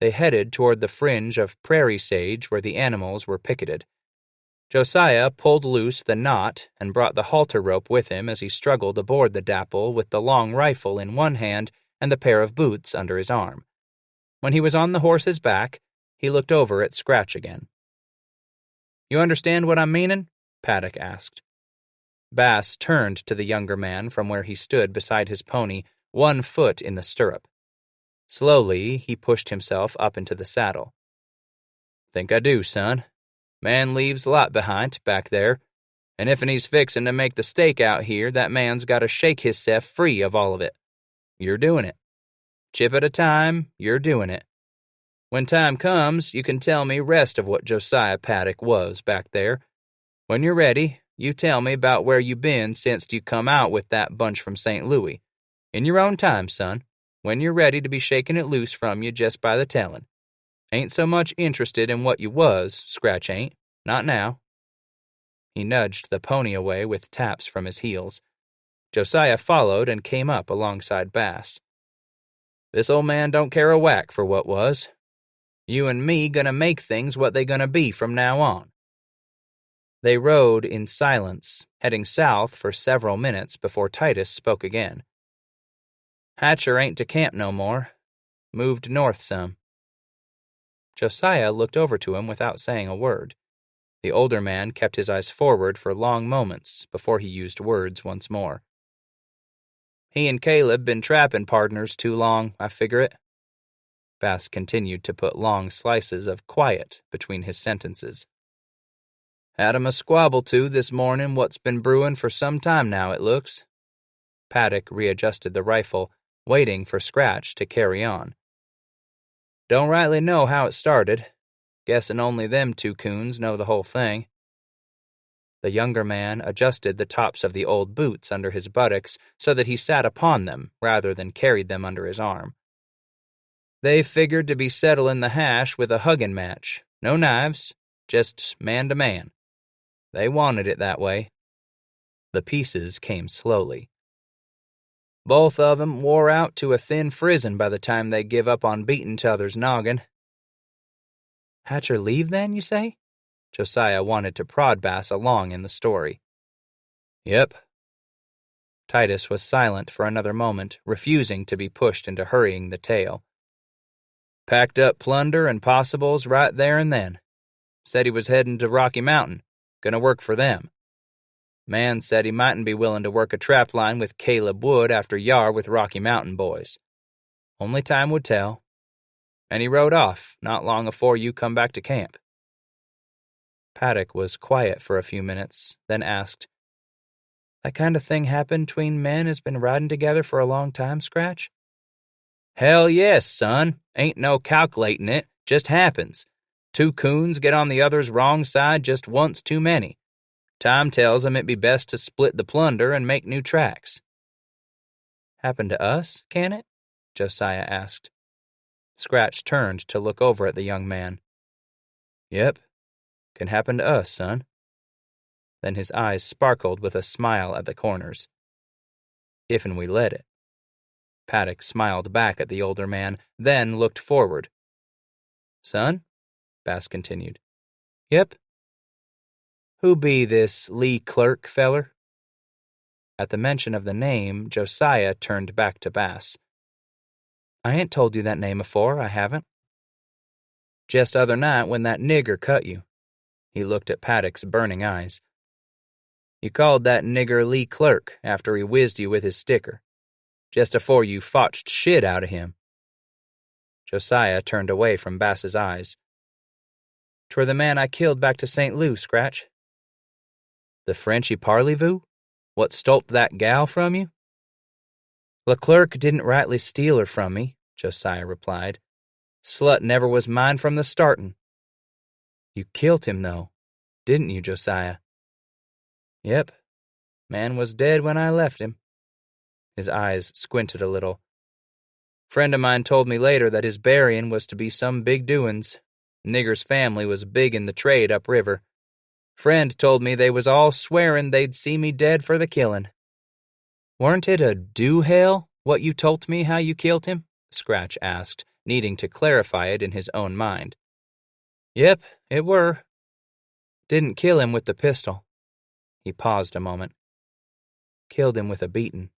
They headed toward the fringe of prairie sage where the animals were picketed. Josiah pulled loose the knot and brought the halter rope with him as he struggled aboard the Dapple with the long rifle in one hand and the pair of boots under his arm. When he was on the horse's back, he looked over at Scratch again. "You understand what I'm meanin'?" Paddock asked. Bass turned to the younger man from where he stood beside his pony, one foot in the stirrup. Slowly, he pushed himself up into the saddle. "Think I do, son. Man leaves a lot behind back there, and if'n he's fixin' to make the stake out here, that man's got to shake hisse'f free of all of it. You're doing it. Chip at a time, you're doing it. When time comes, you can tell me rest of what Josiah Paddock was back there. When you're ready, you tell me about where you been since you come out with that bunch from St. Louis. In your own time, son, when you're ready to be shaking it loose from you just by the tellin'. Ain't so much interested in what you was, Scratch ain't. Not now." He nudged the pony away with taps from his heels. Josiah followed and came up alongside Bass. "This old man don't care a whack for what was. You and me gonna make things what they gonna be from now on." They rode in silence, heading south for several minutes before Titus spoke again. "Hatcher ain't to camp no more. Moved north some." Josiah looked over to him without saying a word. The older man kept his eyes forward for long moments before he used words once more. "He and Caleb been trappin' pardners too long, I figure it." Bass continued to put long slices of quiet between his sentences. "Had 'em a squabble too this morning what's been brewin' for some time now, it looks." Paddock readjusted the rifle, waiting for Scratch to carry on. "Don't rightly know how it started. Guessing only them 2 coons know the whole thing." The younger man adjusted the tops of the old boots under his buttocks so that he sat upon them rather than carried them under his arm. They figured to be settling the hash with a hugging match. No knives, just man to man. They wanted it that way. The pieces came slowly. Both of 'em wore out to a thin frizzin' by the time they give up on beatin' t'other's noggin. Hatcher leave then, you say? Josiah wanted to prod Bass along in the story. Yep. Titus was silent for another moment, refusing to be pushed into hurrying the tale. Packed up plunder and possibles right there and then. Said he was heading to Rocky Mountain, gonna work for them. Man said he mightn't be willing to work a trap line with Caleb Wood after Yar with Rocky Mountain boys. Only time would tell. And he rode off not long afore you come back to camp. Paddock was quiet for a few minutes, then asked, That kind of thing happened between men as been riding together for a long time, Scratch? Hell yes, son. Ain't no calculating it. Just happens. Two coons get on the other's wrong side just once too many. Time tells 'em it'd be best to split the plunder and make new tracks. Happen to us, can it? Josiah asked. Scratch turned to look over at the young man. Yep, can happen to us, son. Then his eyes sparkled with a smile at the corners. If'n we let it. Paddock smiled back at the older man, then looked forward. Son? Bass continued. Yep. Who be this Lee Clerk feller? At the mention of the name, Josiah turned back to Bass. I ain't told you that name afore, I haven't. Just other night when that nigger cut you. He looked at Paddock's burning eyes. You called that nigger Lee Clerk after he whizzed you with his sticker. Just afore you fotched shit out of him. Josiah turned away from Bass's eyes. 'Twere the man I killed back to St. Louis, Scratch. The Frenchy Parleyvoo? What stoled that gal from you? Leclerc didn't rightly steal her from me, Josiah replied. Slut never was mine from the startin'. You killed him, though, didn't you, Josiah? Yep. Man was dead when I left him. His eyes squinted a little. Friend of mine told me later that his buryin' was to be some big doin's. Nigger's family was big in the trade upriver. Friend told me they was all swearin' they'd see me dead for the killin'. Warn't it a do-hail, what you told me how you killed him? Scratch asked, needing to clarify it in his own mind. Yep, it were. Didn't kill him with the pistol. He paused a moment. Killed him with a beatin'.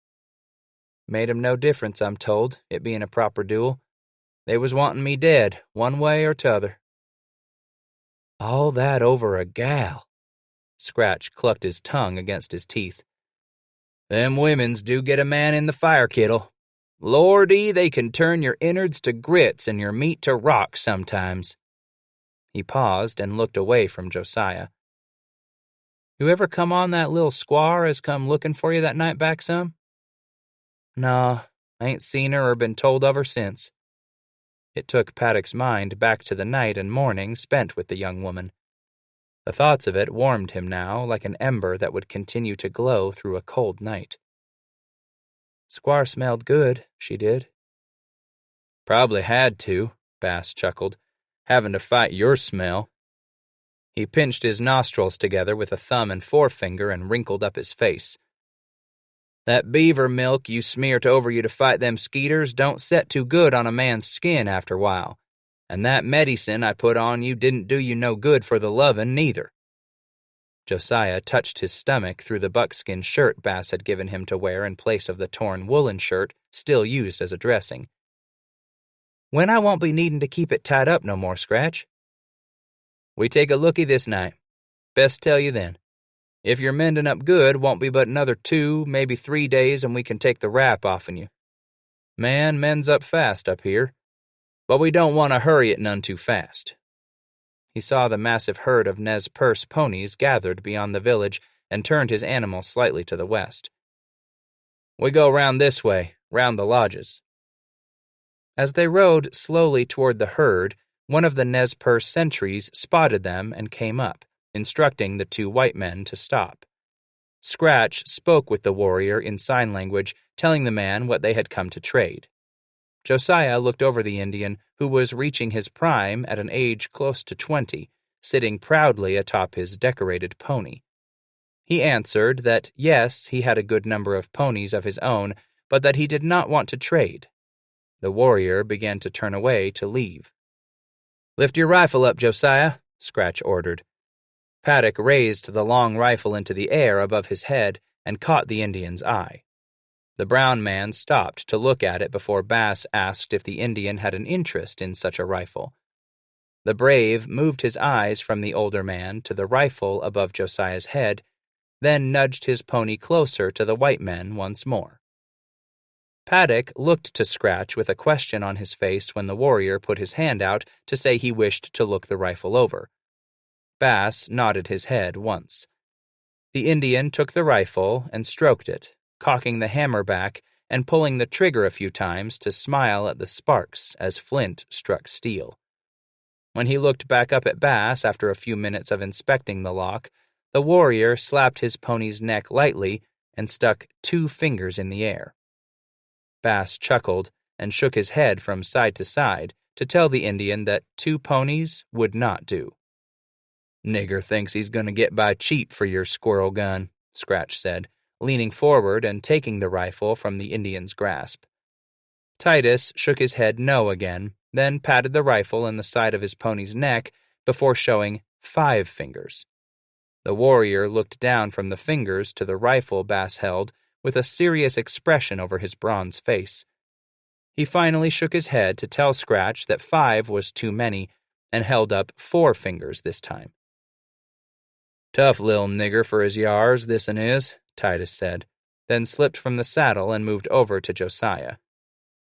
Made him no difference, I'm told, it being a proper duel. They was wantin' me dead, one way or t'other. All that over a gal. Scratch clucked his tongue against his teeth. Them women's do get a man in the fire kittle. Lordy, they can turn your innards to grits and your meat to rock sometimes. He paused and looked away from Josiah. You ever come on that little squaw as come lookin' for you that night back some? Nah, I ain't seen her or been told of her since. It took Paddock's mind back to the night and morning spent with the young woman. The thoughts of it warmed him now like an ember that would continue to glow through a cold night. Squaw smelled good, she did. Probably had to, Bass chuckled, having to fight your smell. He pinched his nostrils together with a thumb and forefinger and wrinkled up his face. That beaver milk you smeared over you to fight them skeeters don't set too good on a man's skin after a while, and that medicine I put on you didn't do you no good for the lovin' neither. Josiah touched his stomach through the buckskin shirt Bass had given him to wear in place of the torn woolen shirt still used as a dressing. When I won't be needin' to keep it tied up no more, Scratch. We take a looky this night. Best tell you then. If you're mendin' up good, won't be but another 2, maybe 3 days and we can take the wrap offen you. Man mends up fast up here, but we don't want to hurry it none too fast. He saw the massive herd of Nez Perce ponies gathered beyond the village and turned his animal slightly to the west. We go round this way, round the lodges. As they rode slowly toward the herd, one of the Nez Perce sentries spotted them and came up, instructing the two white men to stop. Scratch spoke with the warrior in sign language, telling the man what they had come to trade. Josiah looked over the Indian, who was reaching his prime at an age close to 20, sitting proudly atop his decorated pony. He answered that yes, he had a good number of ponies of his own, but that he did not want to trade. The warrior began to turn away to leave. "Lift your rifle up, Josiah," Scratch ordered. Paddock raised the long rifle into the air above his head and caught the Indian's eye. The brown man stopped to look at it before Bass asked if the Indian had an interest in such a rifle. The brave moved his eyes from the older man to the rifle above Josiah's head, then nudged his pony closer to the white men once more. Paddock looked to Scratch with a question on his face when the warrior put his hand out to say he wished to look the rifle over. Bass nodded his head once. The Indian took the rifle and stroked it, cocking the hammer back and pulling the trigger a few times to smile at the sparks as flint struck steel. When he looked back up at Bass after a few minutes of inspecting the lock, the warrior slapped his pony's neck lightly and stuck 2 fingers in the air. Bass chuckled and shook his head from side to side to tell the Indian that 2 ponies would not do. "Nigger thinks he's going to get by cheap for your squirrel gun," Scratch said, leaning forward and taking the rifle from the Indian's grasp. Titus shook his head no again, then patted the rifle in the side of his pony's neck before showing 5 fingers. The warrior looked down from the fingers to the rifle Bass held with a serious expression over his bronze face. He finally shook his head to tell Scratch that 5 was too many and held up 4 fingers this time. "Tough lil' nigger for his yars, this'n is," Titus said, then slipped from the saddle and moved over to Josiah.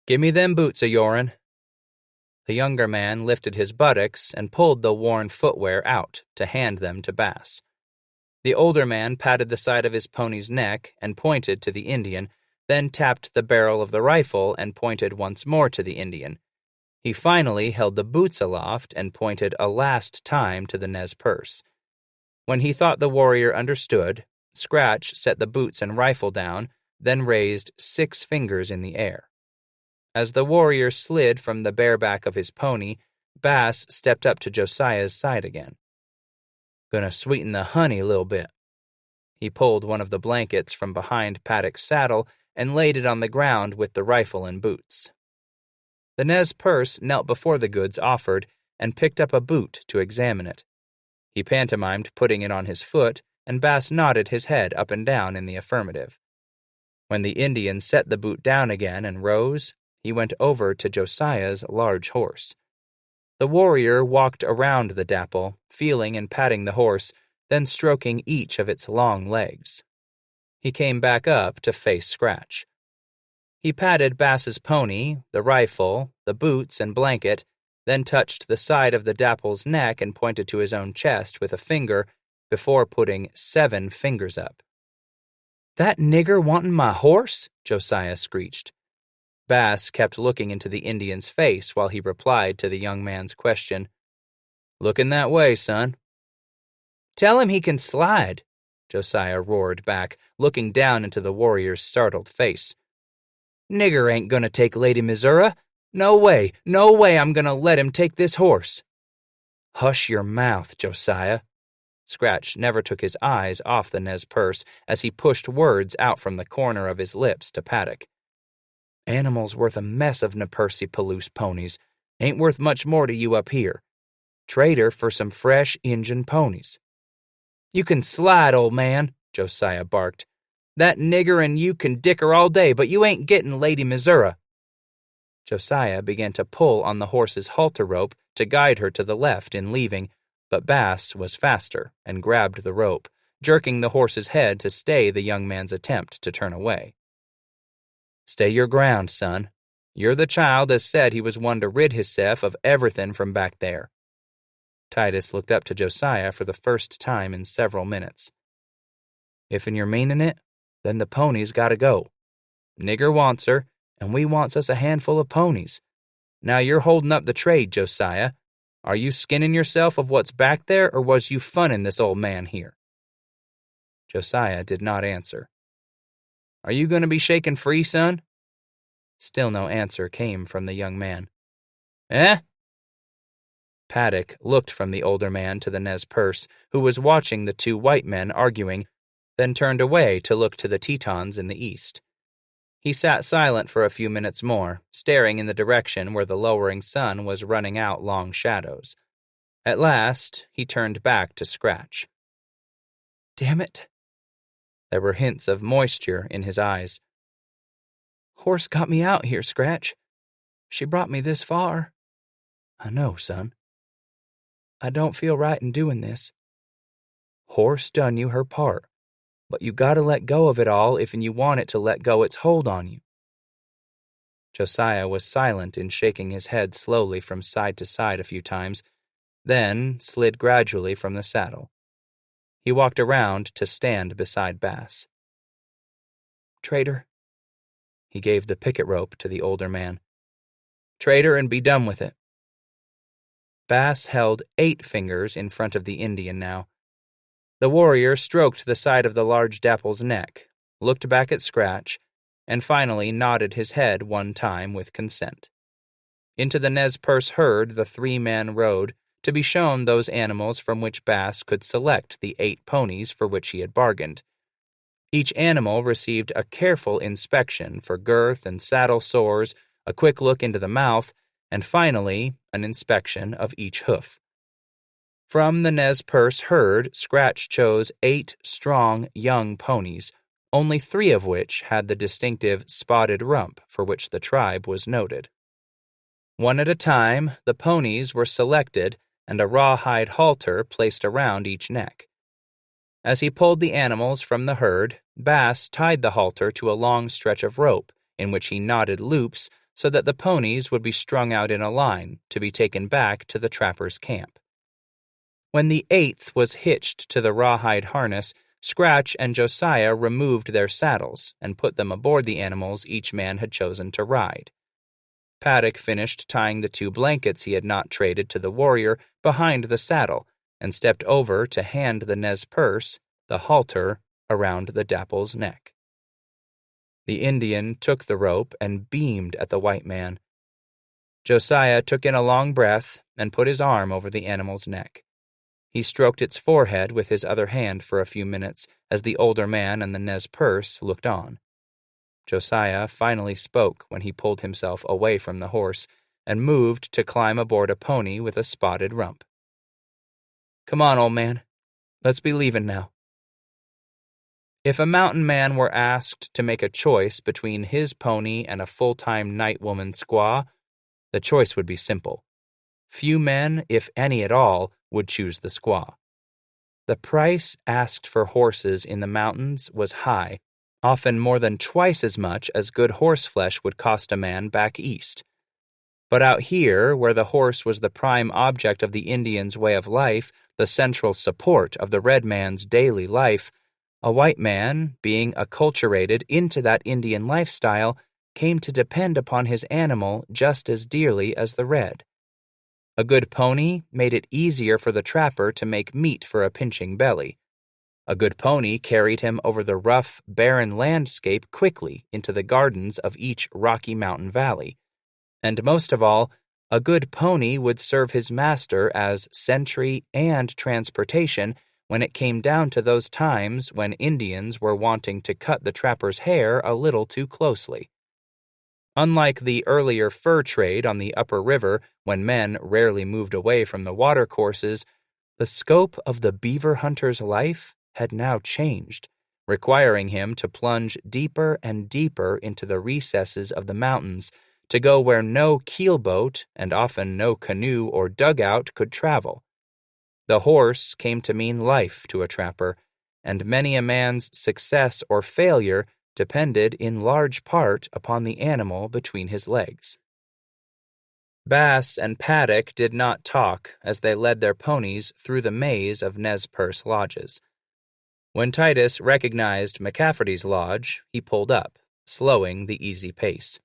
"Gimme them boots o' your'n." The younger man lifted his buttocks and pulled the worn footwear out to hand them to Bass. The older man patted the side of his pony's neck and pointed to the Indian, then tapped the barrel of the rifle and pointed once more to the Indian. He finally held the boots aloft and pointed a last time to the Nez Perce. When he thought the warrior understood, Scratch set the boots and rifle down, then raised 6 fingers in the air. As the warrior slid from the bareback of his pony, Bass stepped up to Josiah's side again. "Gonna sweeten the honey a little bit." He pulled one of the blankets from behind Paddock's saddle and laid it on the ground with the rifle and boots. The Nez Perce knelt before the goods offered and picked up a boot to examine it. He pantomimed putting it on his foot, and Bass nodded his head up and down in the affirmative. When the Indian set the boot down again and rose, he went over to Josiah's large horse. The warrior walked around the dapple, feeling and patting the horse, then stroking each of its long legs. He came back up to face Scratch. He patted Bass's pony, the rifle, the boots and blanket, then touched the side of the dapple's neck and pointed to his own chest with a finger before putting 7 fingers up. "That nigger wantin' my horse?" Josiah screeched. Bass kept looking into the Indian's face while he replied to the young man's question. "Looking that way, son." "Tell him he can slide," Josiah roared back, looking down into the warrior's startled face. "Nigger ain't gonna take Lady Missouri. No way I'm gonna let him take this horse." "Hush your mouth, Josiah." Scratch never took his eyes off the Nez Perce as he pushed words out from the corner of his lips to Paddock. "Animal's worth a mess of Napercy Palouse ponies. Ain't worth much more to you up here. Trade her for some fresh Injun ponies." "You can slide, old man," Josiah barked. "That nigger and you can dicker all day, but you ain't getting Lady Missouri." Josiah began to pull on the horse's halter rope to guide her to the left in leaving, but Bass was faster and grabbed the rope, jerking the horse's head to stay the young man's attempt to turn away. "Stay your ground, son. You're the child as said he was one to rid hisself of everything from back there." Titus looked up to Josiah for the first time in several minutes. "If'n you're meanin' it, then the pony's gotta go. Nigger wants her, and we wants us a handful of ponies. Now you're holding up the trade, Josiah. Are you skinning yourself of what's back there, or was you funning this old man here?" Josiah did not answer. "Are you going to be shaken free, son?" Still no answer came from the young man. "Eh?" Paddock looked from the older man to the Nez Perce, who was watching the two white men arguing, then turned away to look to the Tetons in the east. He sat silent for a few minutes more, staring in the direction where the lowering sun was running out long shadows. At last, he turned back to Scratch. "Damn it." There were hints of moisture in his eyes. "Horse got me out here, Scratch. She brought me this far." "I know, son." "I don't feel right in doing this." "Horse done you her part, but you gotta let go of it all if you want it to let go its hold on you." Josiah was silent in shaking his head slowly from side to side a few times, then slid gradually from the saddle. He walked around to stand beside Bass. "Traitor." He gave the picket rope to the older man. "Traitor, and be done with it." Bass held 8 fingers in front of the Indian now. The warrior stroked the side of the large dapple's neck, looked back at Scratch, and finally nodded his head one time with consent. Into the Nez Perce herd the 3 men rode, to be shown those animals from which Bass could select the 8 ponies for which he had bargained. Each animal received a careful inspection for girth and saddle sores, a quick look into the mouth, and finally an inspection of each hoof. From the Nez Perce herd, Scratch chose 8 strong young ponies, only 3 of which had the distinctive spotted rump for which the tribe was noted. One at a time, the ponies were selected and a rawhide halter placed around each neck. As he pulled the animals from the herd, Bass tied the halter to a long stretch of rope in which he knotted loops so that the ponies would be strung out in a line to be taken back to the trapper's camp. When the 8th was hitched to the rawhide harness, Scratch and Josiah removed their saddles and put them aboard the animals each man had chosen to ride. Paddock finished tying the 2 blankets he had not traded to the warrior behind the saddle and stepped over to hand the Nez Perce the halter around the dapple's neck. The Indian took the rope and beamed at the white man. Josiah took in a long breath and put his arm over the animal's neck. He stroked its forehead with his other hand for a few minutes as the older man and the Nez Perce looked on. Josiah finally spoke when he pulled himself away from the horse and moved to climb aboard a pony with a spotted rump. "Come on, old man. Let's be leaving now." If a mountain man were asked to make a choice between his pony and a full-time night woman squaw, the choice would be simple. Few men, if any at all, would choose the squaw. The price asked for horses in the mountains was high, often more than twice as much as good horse flesh would cost a man back east. But out here, where the horse was the prime object of the Indian's way of life, the central support of the red man's daily life, a white man, being acculturated into that Indian lifestyle, came to depend upon his animal just as dearly as the red. A good pony made it easier for the trapper to make meat for a pinching belly. A good pony carried him over the rough, barren landscape quickly into the gardens of each Rocky Mountain valley. And most of all, a good pony would serve his master as sentry and transportation when it came down to those times when Indians were wanting to cut the trapper's hair a little too closely. Unlike the earlier fur trade on the upper river, when men rarely moved away from the watercourses, the scope of the beaver hunter's life had now changed, requiring him to plunge deeper and deeper into the recesses of the mountains, to go where no keelboat and often no canoe or dugout could travel. The horse came to mean life to a trapper, and many a man's success or failure depended in large part upon the animal between his legs. Bass and Paddock did not talk as they led their ponies through the maze of Nez Perce lodges. When Titus recognized McCafferty's lodge, he pulled up, slowing the easy pace.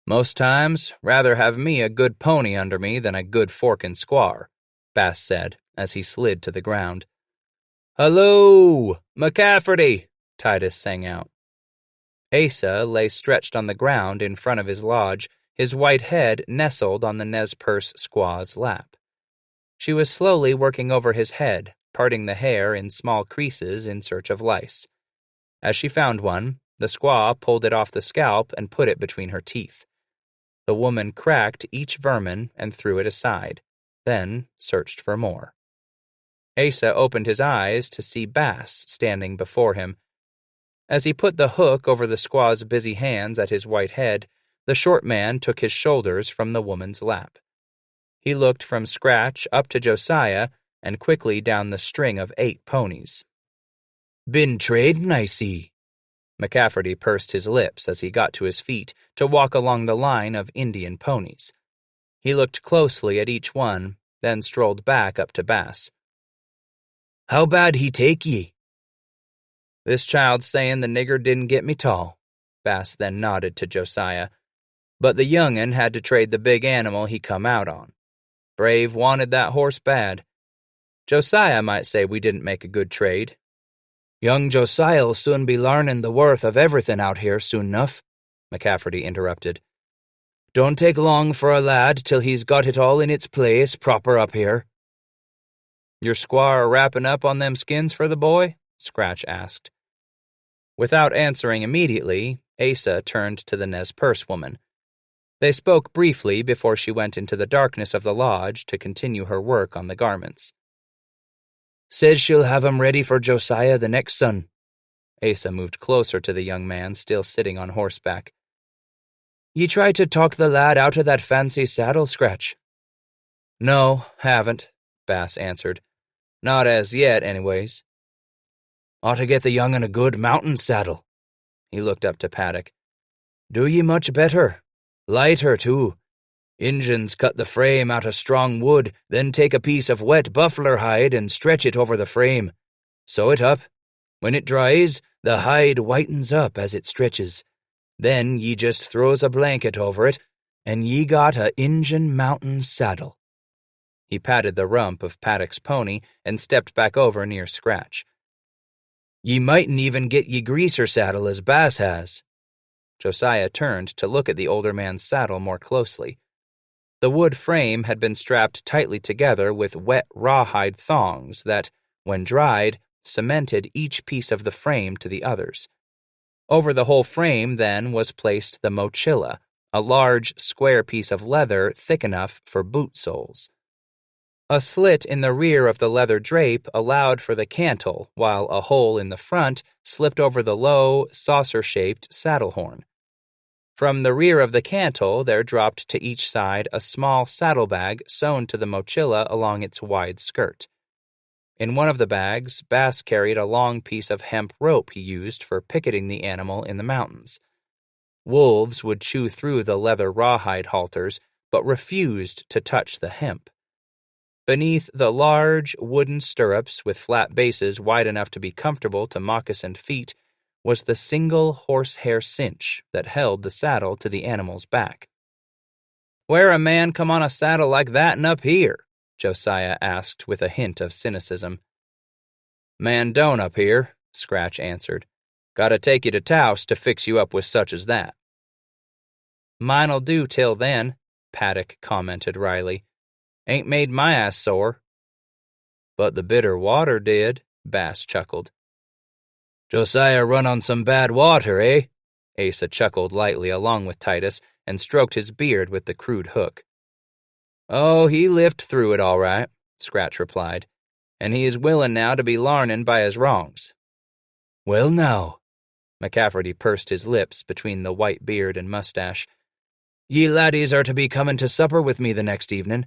Most times, rather have me a good pony under me than a good forkin' squaw, Bass said as he slid to the ground. Hello, McCafferty, Titus sang out. Asa lay stretched on the ground in front of his lodge, his white head nestled on the Nez Perce squaw's lap. She was slowly working over his head, parting the hair in small creases in search of lice. As she found one, the squaw pulled it off the scalp and put it between her teeth. The woman cracked each vermin and threw it aside, then searched for more. Asa opened his eyes to see Bass standing before him. As he put the hook over the squaw's busy hands at his white head, the short man took his shoulders from the woman's lap. He looked from Scratch up to Josiah and quickly down the string of 8 ponies. Been trading, I see. McCafferty pursed his lips as he got to his feet to walk along the line of Indian ponies. He looked closely at each one, then strolled back up to Bass. How bad he take ye? This child's sayin' the nigger didn't get me tall, Bass then nodded to Josiah. But the young'un had to trade the big animal he come out on. Brave wanted that horse bad. Josiah might say we didn't make a good trade. Young Josiah'll soon be larnin' the worth of everything out here soon enough, McCafferty interrupted. Don't take long for a lad till he's got it all in its place proper up here. Your squaw wrappin' up on them skins for the boy? Scratch asked. Without answering immediately, Asa turned to the Nez Perce woman. They spoke briefly before she went into the darkness of the lodge to continue her work on the garments. Says she'll have 'em ready for Josiah the next sun. Asa moved closer to the young man still sitting on horseback. Ye try to talk the lad out of that fancy saddle, Scratch? No, haven't, Bass answered. Not as yet, anyways. Ought to get the young'un a good mountain saddle. He looked up to Paddock. Do ye much better. Lighter, too. Injuns cut the frame out of strong wood, then take a piece of wet buffler hide and stretch it over the frame. Sew it up. When it dries, the hide whitens up as it stretches. Then ye just throws a blanket over it, and ye got a Injun mountain saddle. He patted the rump of Paddock's pony and stepped back over near Scratch. Ye mightn't even get ye greaser saddle as Bass has. Josiah turned to look at the older man's saddle more closely. The wood frame had been strapped tightly together with wet rawhide thongs that, when dried, cemented each piece of the frame to the others. Over the whole frame, then, was placed the mochila, a large, square piece of leather thick enough for boot soles. A slit in the rear of the leather drape allowed for the cantle, while a hole in the front slipped over the low, saucer-shaped saddle horn. From the rear of the cantle, there dropped to each side a small saddlebag sewn to the mochila along its wide skirt. In one of the bags, Bass carried a long piece of hemp rope he used for picketing the animal in the mountains. Wolves would chew through the leather rawhide halters, but refused to touch the hemp. Beneath the large, wooden stirrups with flat bases wide enough to be comfortable to moccasined feet was the single horsehair cinch that held the saddle to the animal's back. "Where a man come on a saddle like that and up here?" Josiah asked with a hint of cynicism. "Man don't up here," Scratch answered. "Gotta take you to Taos to fix you up with such as that." "Mine'll do till then," Paddock commented wryly. "Ain't made my ass sore." "But the bitter water did," Bass chuckled. "Josiah run on some bad water, eh?" Asa chuckled lightly along with Titus and stroked his beard with the crude hook. "Oh, he lived through it all right," Scratch replied, "and he is willin' now to be larnin' by his wrongs." "Well now," McCafferty pursed his lips between the white beard and mustache. "Ye laddies are to be comin' to supper with me the next evenin'.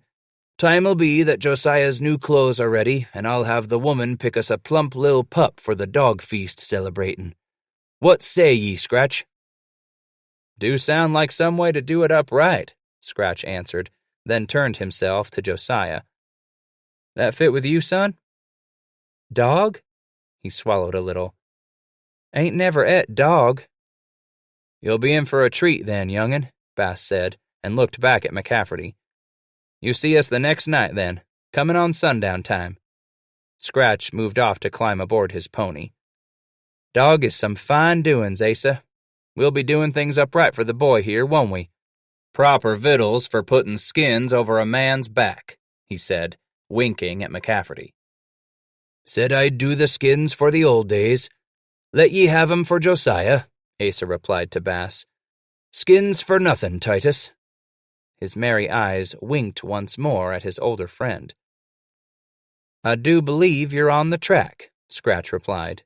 Time'll be that Josiah's new clothes are ready, and I'll have the woman pick us a plump lil pup for the dog feast celebratin'. What say ye, Scratch?" "Do sound like some way to do it up right," Scratch answered, then turned himself to Josiah. "That fit with you, son?" Dog? He swallowed a little. Ain't never et dog. "You'll be in for a treat then, young'un," Bass said, and looked back at McCafferty. You see us the next night, then, coming on sundown time. Scratch moved off to climb aboard his pony. Dog is some fine doings, Asa. We'll be doing things upright for the boy here, won't we? Proper victuals for putting skins over a man's back, he said, winking at McCafferty. Said I'd do the skins for the old days. Let ye have 'em for Josiah, Asa replied to Bass. Skins for nothing, Titus. His merry eyes winked once more at his older friend. I do believe you're on the track, Scratch replied.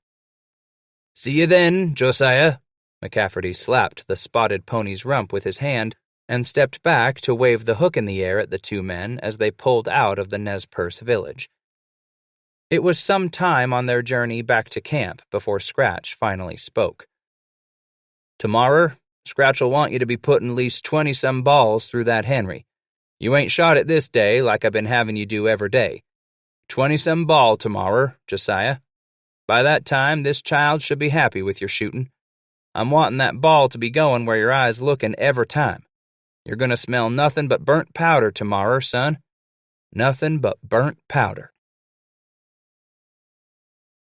See you then, Josiah. McCafferty slapped the spotted pony's rump with his hand and stepped back to wave the hook in the air at the two men as they pulled out of the Nez Perce village. It was some time on their journey back to camp before Scratch finally spoke. Tomorrow, Scratch'll want you to be putting at least 20-some balls through that Henry. You ain't shot it this day like I've been having you do every day. 20-some ball tomorrow, Josiah. By that time, this child should be happy with your shooting. I'm wanting that ball to be going where your eye's looking every time. You're going to smell nothing but burnt powder tomorrow, son. Nothing but burnt powder.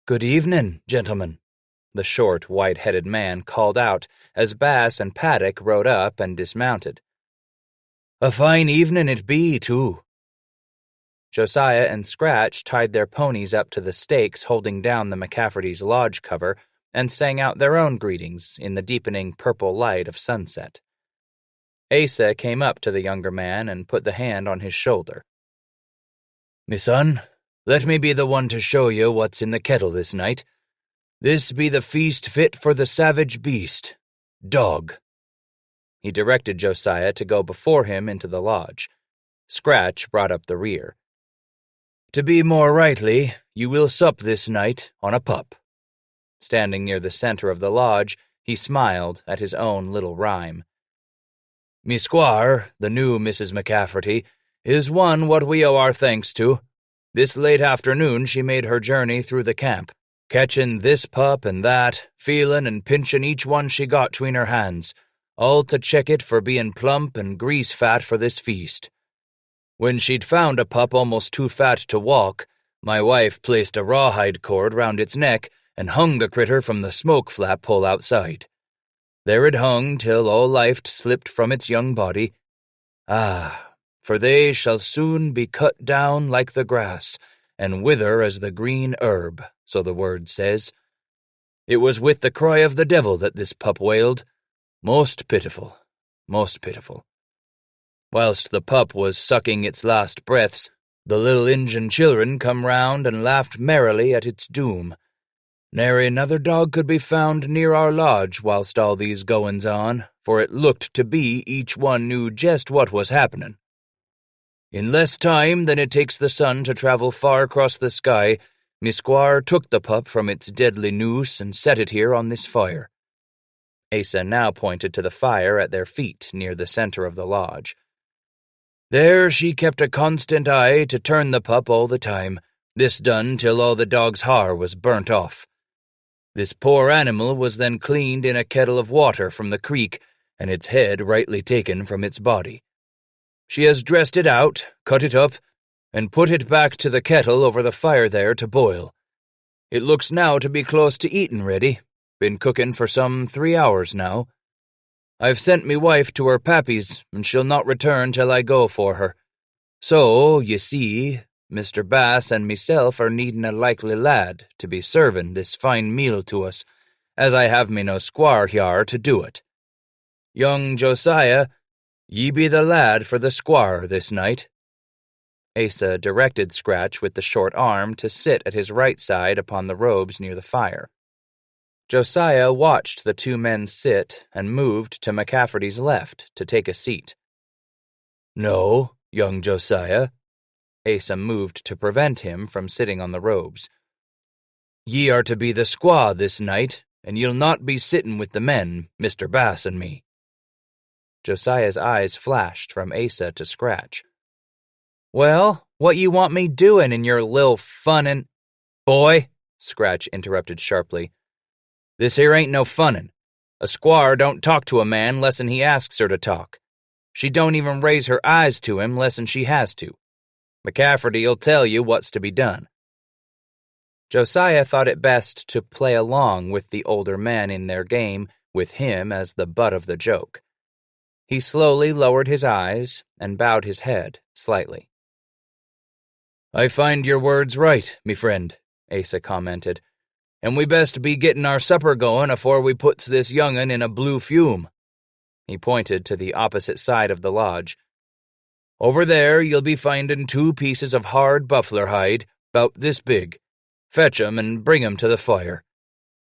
Good evening, gentlemen, the short, white-headed man called out as Bass and Paddock rode up and dismounted. A fine evening it be, too. Josiah and Scratch tied their ponies up to the stakes holding down the McCafferty's lodge cover and sang out their own greetings in the deepening purple light of sunset. Asa came up to the younger man and put the hand on his shoulder. Me son, let me be the one to show you what's in the kettle this night. This be the feast fit for the savage beast, dog. He directed Josiah to go before him into the lodge. Scratch brought up the rear. To be more rightly, you will sup this night on a pup. Standing near the center of the lodge, he smiled at his own little rhyme. Me squire, the new Mrs. McCafferty, is one what we owe our thanks to. This late afternoon she made her journey through the camp, catching this pup and that, feeling and pinching each one she got tween her hands, all to check it for being plump and grease-fat for this feast. When she'd found a pup almost too fat to walk, my wife placed a rawhide cord round its neck and hung the critter from the smoke flap hole outside. There it hung till all life slipped from its young body. Ah, for they shall soon be cut down like the grass, and wither as the green herb, so the word says. It was with the cry of the devil that this pup wailed. Most pitiful, most pitiful. Whilst the pup was sucking its last breaths, the little Injun children come round and laughed merrily at its doom. Nary another dog could be found near our lodge whilst all these goings on, for it looked to be each one knew just what was happening. In less time than it takes the sun to travel far across the sky, me squire took the pup from its deadly noose and set it here on this fire. Asa now pointed to the fire at their feet near the center of the lodge. There she kept a constant eye to turn the pup all the time, this done till all the dog's har was burnt off. This poor animal was then cleaned in a kettle of water from the creek, and its head rightly taken from its body. She has dressed it out, cut it up, and put it back to the kettle over the fire there to boil. It looks now to be close to eatin' ready, been cooking for some 3 hours now. I've sent me wife to her pappies, and she'll not return till I go for her. So, ye see, Mr. Bass and meself are needin' a likely lad to be servin' this fine meal to us, as I have me no squire hyar to do it. Young Josiah, ye be the lad for the squire this night. Asa directed Scratch with the short arm to sit at his right side upon the robes near the fire. Josiah watched the two men sit and moved to McCafferty's left to take a seat. No, young Josiah. Asa moved to prevent him from sitting on the robes. Ye are to be the squaw this night, and ye'll not be sittin' with the men, Mr. Bass and me. Josiah's eyes flashed from Asa to Scratch. Well, what you want me doin' in your lil funnin'? Boy, Scratch interrupted sharply. This here ain't no funnin'. A squire don't talk to a man lessen he asks her to talk. She don't even raise her eyes to him less'n she has to. McCafferty'll tell you what's to be done." Josiah thought it best to play along with the older men in their game, with him as the butt of the joke. He slowly lowered his eyes and bowed his head slightly. "I find your words right, me friend," Asa commented, "and we best be getting our supper going afore we puts this young'un in a blue fume." He pointed to the opposite side of the lodge. "Over there you'll be finding 2 pieces of hard buffler hide, 'bout this big. Fetch 'em and bring 'em to the fire.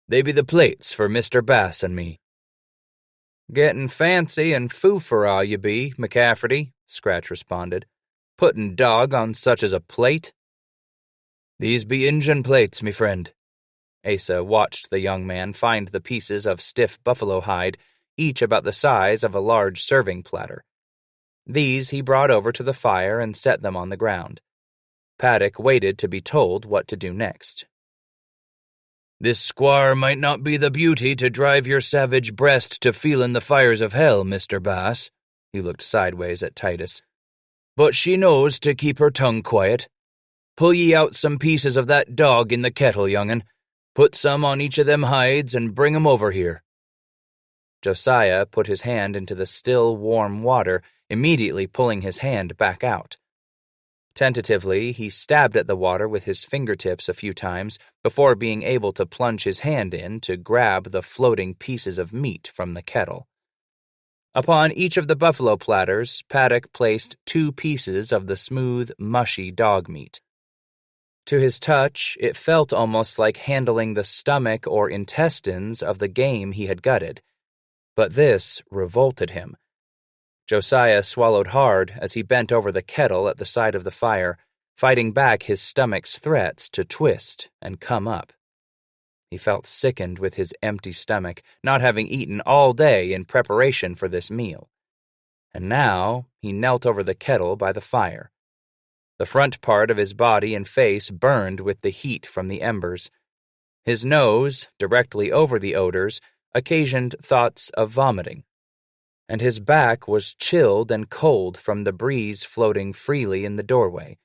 They be the plates for Mr. Bass and me." "Gettin' fancy and foo-for-all you be, McCafferty," Scratch responded. "Puttin' dog on such as a plate." "These be Injun plates, me friend." Asa watched the young man find the pieces of stiff buffalo hide, each about the size of a large serving platter. These he brought over to the fire and set them on the ground. Paddock waited to be told what to do next. "This squire might not be the beauty to drive your savage breast to feelin' the fires of hell, Mr. Bass." He looked sideways at Titus. "But she knows to keep her tongue quiet. Pull ye out some pieces of that dog in the kettle, young'un. Put some on each of them hides and bring 'em over here." Josiah put his hand into the still warm water, immediately pulling his hand back out. Tentatively, he stabbed at the water with his fingertips a few times before being able to plunge his hand in to grab the floating pieces of meat from the kettle. Upon each of the buffalo platters, Paddock placed 2 pieces of the smooth, mushy dog meat. To his touch, it felt almost like handling the stomach or intestines of the game he had gutted. But this revolted him. Josiah swallowed hard as he bent over the kettle at the side of the fire, fighting back his stomach's threats to twist and come up. He felt sickened with his empty stomach, not having eaten all day in preparation for this meal. And now he knelt over the kettle by the fire. The front part of his body and face burned with the heat from the embers. His nose, directly over the odors, occasioned thoughts of vomiting. And his back was chilled and cold from the breeze floating freely in the doorway.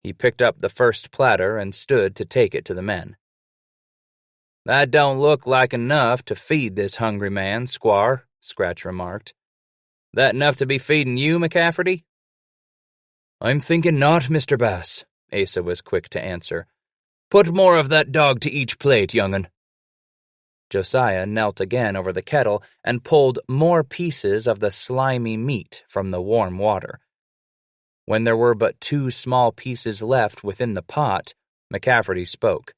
He picked up the first platter and stood to take it to the men. "That don't look like enough to feed this hungry man, squire," Scratch remarked. "That enough to be feeding you, McCafferty?" "I'm thinking not, Mr. Bass," Asa was quick to answer. "Put more of that dog to each plate, young'un." Josiah knelt again over the kettle and pulled more pieces of the slimy meat from the warm water. When there were but 2 small pieces left within the pot, McCafferty spoke.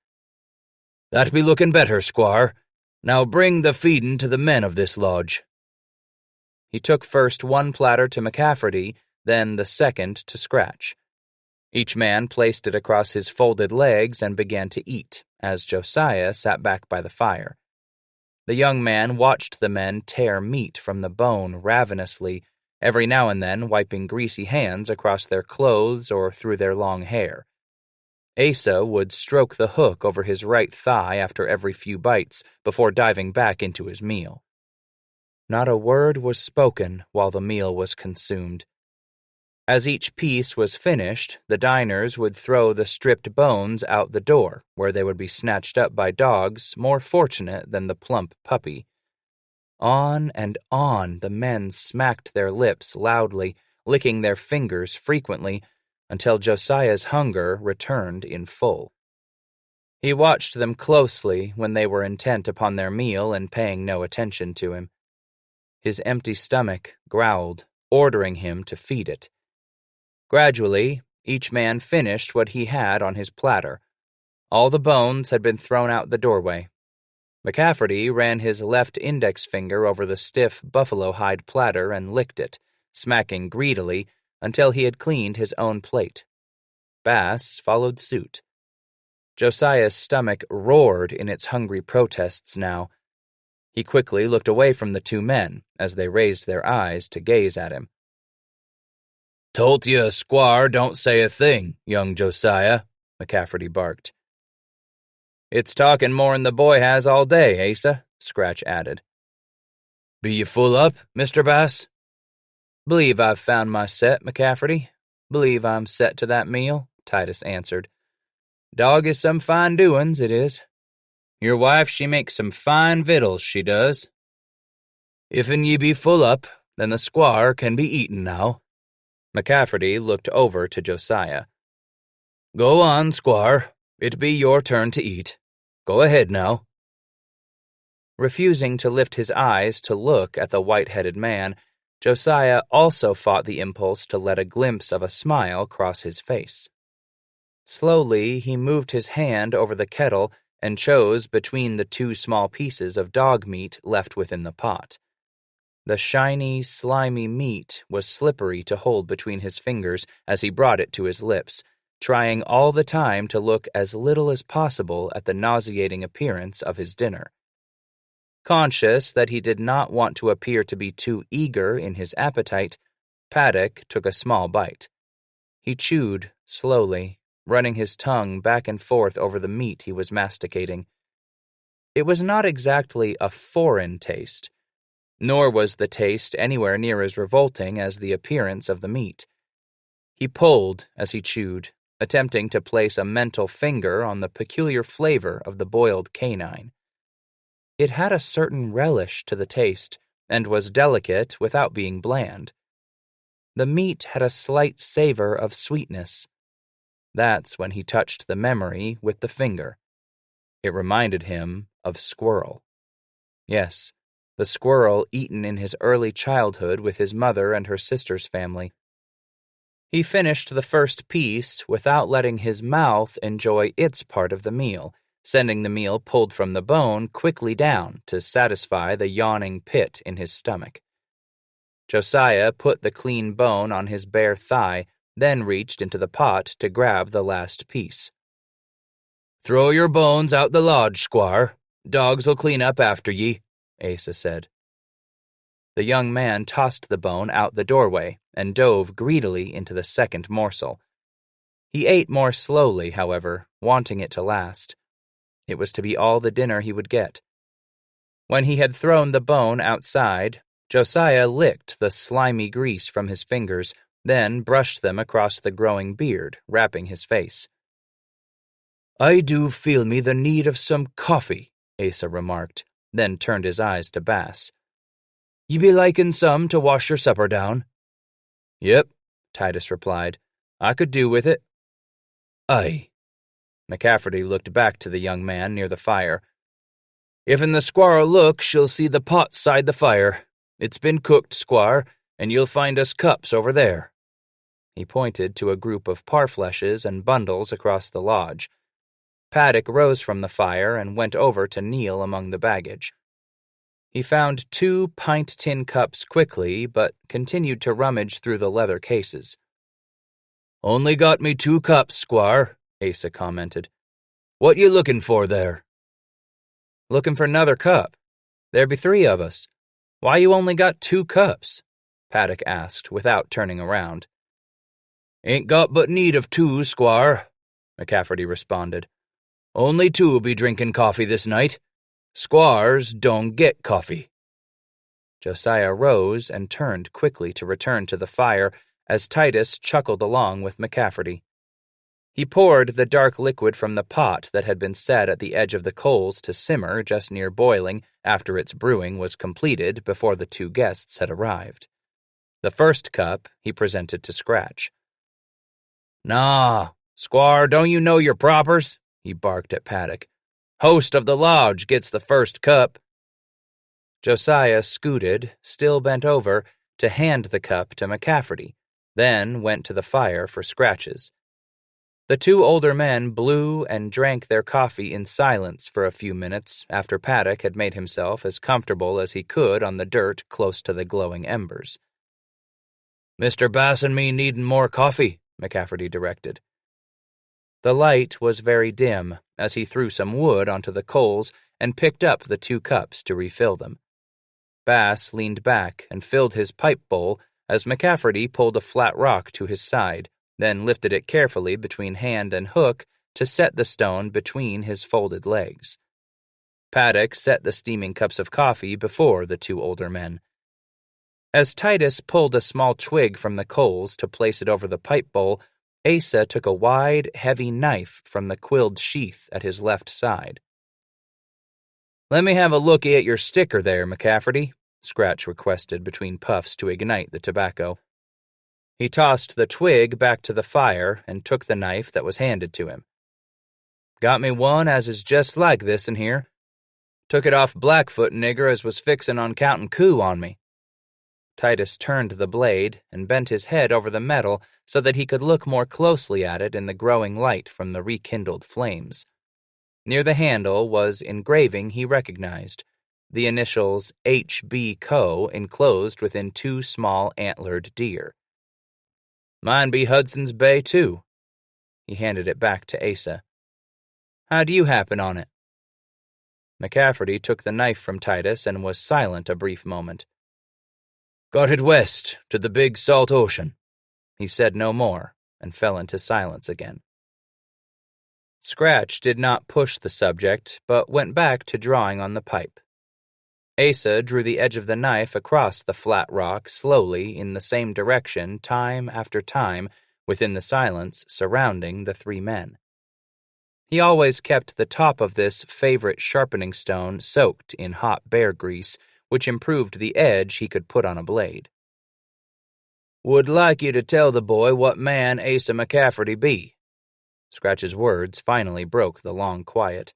"That be looking better, squire. Now bring the feedin' to the men of this lodge." He took first 1 platter to McCafferty, then the second to Scratch. Each man placed it across his folded legs and began to eat, as Josiah sat back by the fire. The young man watched the men tear meat from the bone ravenously, every now and then wiping greasy hands across their clothes or through their long hair. Asa would stroke the hook over his right thigh after every few bites before diving back into his meal. Not a word was spoken while the meal was consumed. As each piece was finished, the diners would throw the stripped bones out the door, where they would be snatched up by dogs more fortunate than the plump puppy. On and on the men smacked their lips loudly, licking their fingers frequently, until Josiah's hunger returned in full. He watched them closely when they were intent upon their meal and paying no attention to him. His empty stomach growled, ordering him to feed it. Gradually, each man finished what he had on his platter. All the bones had been thrown out the doorway. McCafferty ran his left index finger over the stiff buffalo hide platter and licked it, smacking greedily until he had cleaned his own plate. Bass followed suit. Josiah's stomach roared in its hungry protests now. He quickly looked away from the 2 men as they raised their eyes to gaze at him. "Told you a squire don't say a thing, young Josiah," McCafferty barked. "It's talking more'n the boy has all day, Asa," Scratch added. "Be you full up, Mr. Bass?" Believe I've found my set, McCafferty. Believe I'm set to that meal, Titus answered. Dog is some fine doin's, it is. Your wife, she makes some fine victuals, she does. If'n ye be full up, then the squire can be eaten now. McCafferty looked over to Josiah. Go on, squire. It be your turn to eat. Go ahead now. Refusing to lift his eyes to look at the white-headed man, Josiah also fought the impulse to let a glimpse of a smile cross his face. Slowly, he moved his hand over the kettle and chose between the two small pieces of dog meat left within the pot. The shiny, slimy meat was slippery to hold between his fingers as he brought it to his lips, trying all the time to look as little as possible at the nauseating appearance of his dinner. Conscious that he did not want to appear to be too eager in his appetite, Paddock took a small bite. He chewed slowly, running his tongue back and forth over the meat he was masticating. It was not exactly a foreign taste, nor was the taste anywhere near as revolting as the appearance of the meat. He pulled as he chewed, attempting to place a mental finger on the peculiar flavor of the boiled canine. It had a certain relish to the taste, and was delicate without being bland. The meat had a slight savor of sweetness. That's when he touched the memory with the finger. It reminded him of squirrel. Yes, the squirrel eaten in his early childhood with his mother and her sister's family. He finished the first piece without letting his mouth enjoy its part of the meal, sending the meal pulled from the bone quickly down to satisfy the yawning pit in his stomach. Josiah put the clean bone on his bare thigh, then reached into the pot to grab the last piece. Throw your bones out the lodge, squire. Dogs'll clean up after ye, Asa said. The young man tossed the bone out the doorway and dove greedily into the second morsel. He ate more slowly, however, wanting it to last. It was to be all the dinner he would get. When he had thrown the bone outside, Josiah licked the slimy grease from his fingers, then brushed them across the growing beard, wrapping his face. I do feel me the need of some coffee, Asa remarked, then turned his eyes to Bass. Ye be liking some to wash your supper down? Yep, Titus replied. I could do with it. Aye. McCafferty looked back to the young man near the fire. If'n the squire look, she'll see the pot side the fire. It's been cooked, squire, and you'll find us cups over there. He pointed to a group of parfleshes and bundles across the lodge. Paddock rose from the fire and went over to kneel among the baggage. He found 2 pint tin cups quickly, but continued to rummage through the leather cases. Only got me 2 cups, squire, Asa commented. What you looking for there? Looking for another cup. There be 3 of us. Why you only got 2 cups? Paddock asked without turning around. Ain't got but need of 2, squire, McCafferty responded. Only 2'll be drinking coffee this night. Squires don't get coffee. Josiah rose and turned quickly to return to the fire as Titus chuckled along with McCafferty. He poured the dark liquid from the pot that had been set at the edge of the coals to simmer just near boiling after its brewing was completed before the 2 guests had arrived. The first cup he presented to Scratch. Nah, squire, don't you know your propers? He barked at Paddock. Host of the lodge gets the first cup. Josiah scooted, still bent over, to hand the cup to McCafferty, then went to the fire for Scratch's. The 2 older men blew and drank their coffee in silence for a few minutes after Paddock had made himself as comfortable as he could on the dirt close to the glowing embers. Mr. Bass and me needin' more coffee, McCafferty directed. The light was very dim as he threw some wood onto the coals and picked up the 2 cups to refill them. Bass leaned back and filled his pipe bowl as McCafferty pulled a flat rock to his side, then lifted it carefully between hand and hook to set the stone between his folded legs. Paddock set the steaming cups of coffee before the 2 older men. As Titus pulled a small twig from the coals to place it over the pipe bowl, Asa took a wide, heavy knife from the quilled sheath at his left side. "Let me have a looky at your sticker there, McCafferty," Scratch requested between puffs to ignite the tobacco. He tossed the twig back to the fire and took the knife that was handed to him. "Got me one as is just like this in here. Took it off Blackfoot nigger as was fixin' on countin' coup on me." Titus turned the blade and bent his head over the metal so that he could look more closely at it in the growing light from the rekindled flames. Near the handle was engraving he recognized, the initials H.B. Co. enclosed within two small antlered deer. "Mine be Hudson's Bay, too." He handed it back to Asa. "How'd you happen on it?" McCafferty took the knife from Titus and was silent a brief moment. "Got it west, to the big salt ocean." He said no more, and fell into silence again. Scratch did not push the subject, but went back to drawing on the pipe. Asa drew the edge of the knife across the flat rock slowly in the same direction time after time within the silence surrounding the three men. He always kept the top of this favorite sharpening stone soaked in hot bear grease, which improved the edge he could put on a blade. "Would like you to tell the boy what man Asa McCafferty be." Scratch's words finally broke the long quiet.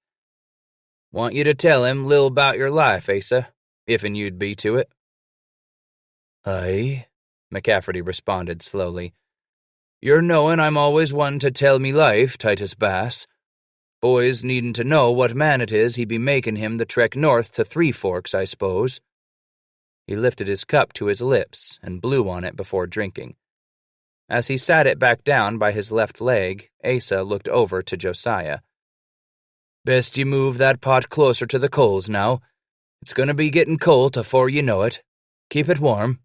"Want you to tell him li'l about your life, Asa, if'n you'd be to it." "Aye," McCafferty responded slowly. "You're knowin' I'm always one to tell me life, Titus Bass. Boys needin' to know what man it is he be makin' him the trek north to Three Forks, I s'pose." He lifted his cup to his lips and blew on it before drinking. As he sat it back down by his left leg, Asa looked over to Josiah. "Best you move that pot closer to the coals now. It's gonna be gettin' cold afore you know it. Keep it warm."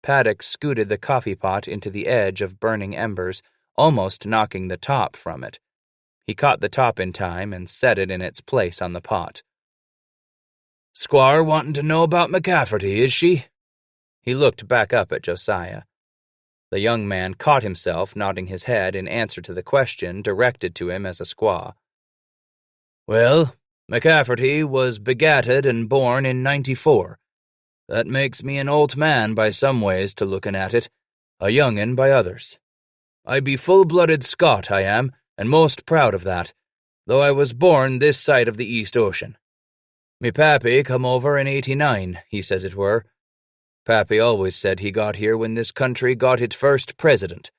Paddock scooted the coffee pot into the edge of burning embers, almost knocking the top from it. He caught the top in time and set it in its place on the pot. "Squaw wantin' to know about McCafferty, is she?" He looked back up at Josiah. The young man caught himself nodding his head in answer to the question directed to him as a squaw. "Well, McCafferty was begatted and born in 94. That makes me an old man by some ways to lookin' at it, a young'un by others. I be full-blooded Scot, I am, and most proud of that, though I was born this side of the East Ocean. Me pappy come over in 89, he says it were. Pappy always said he got here when this country got its first president.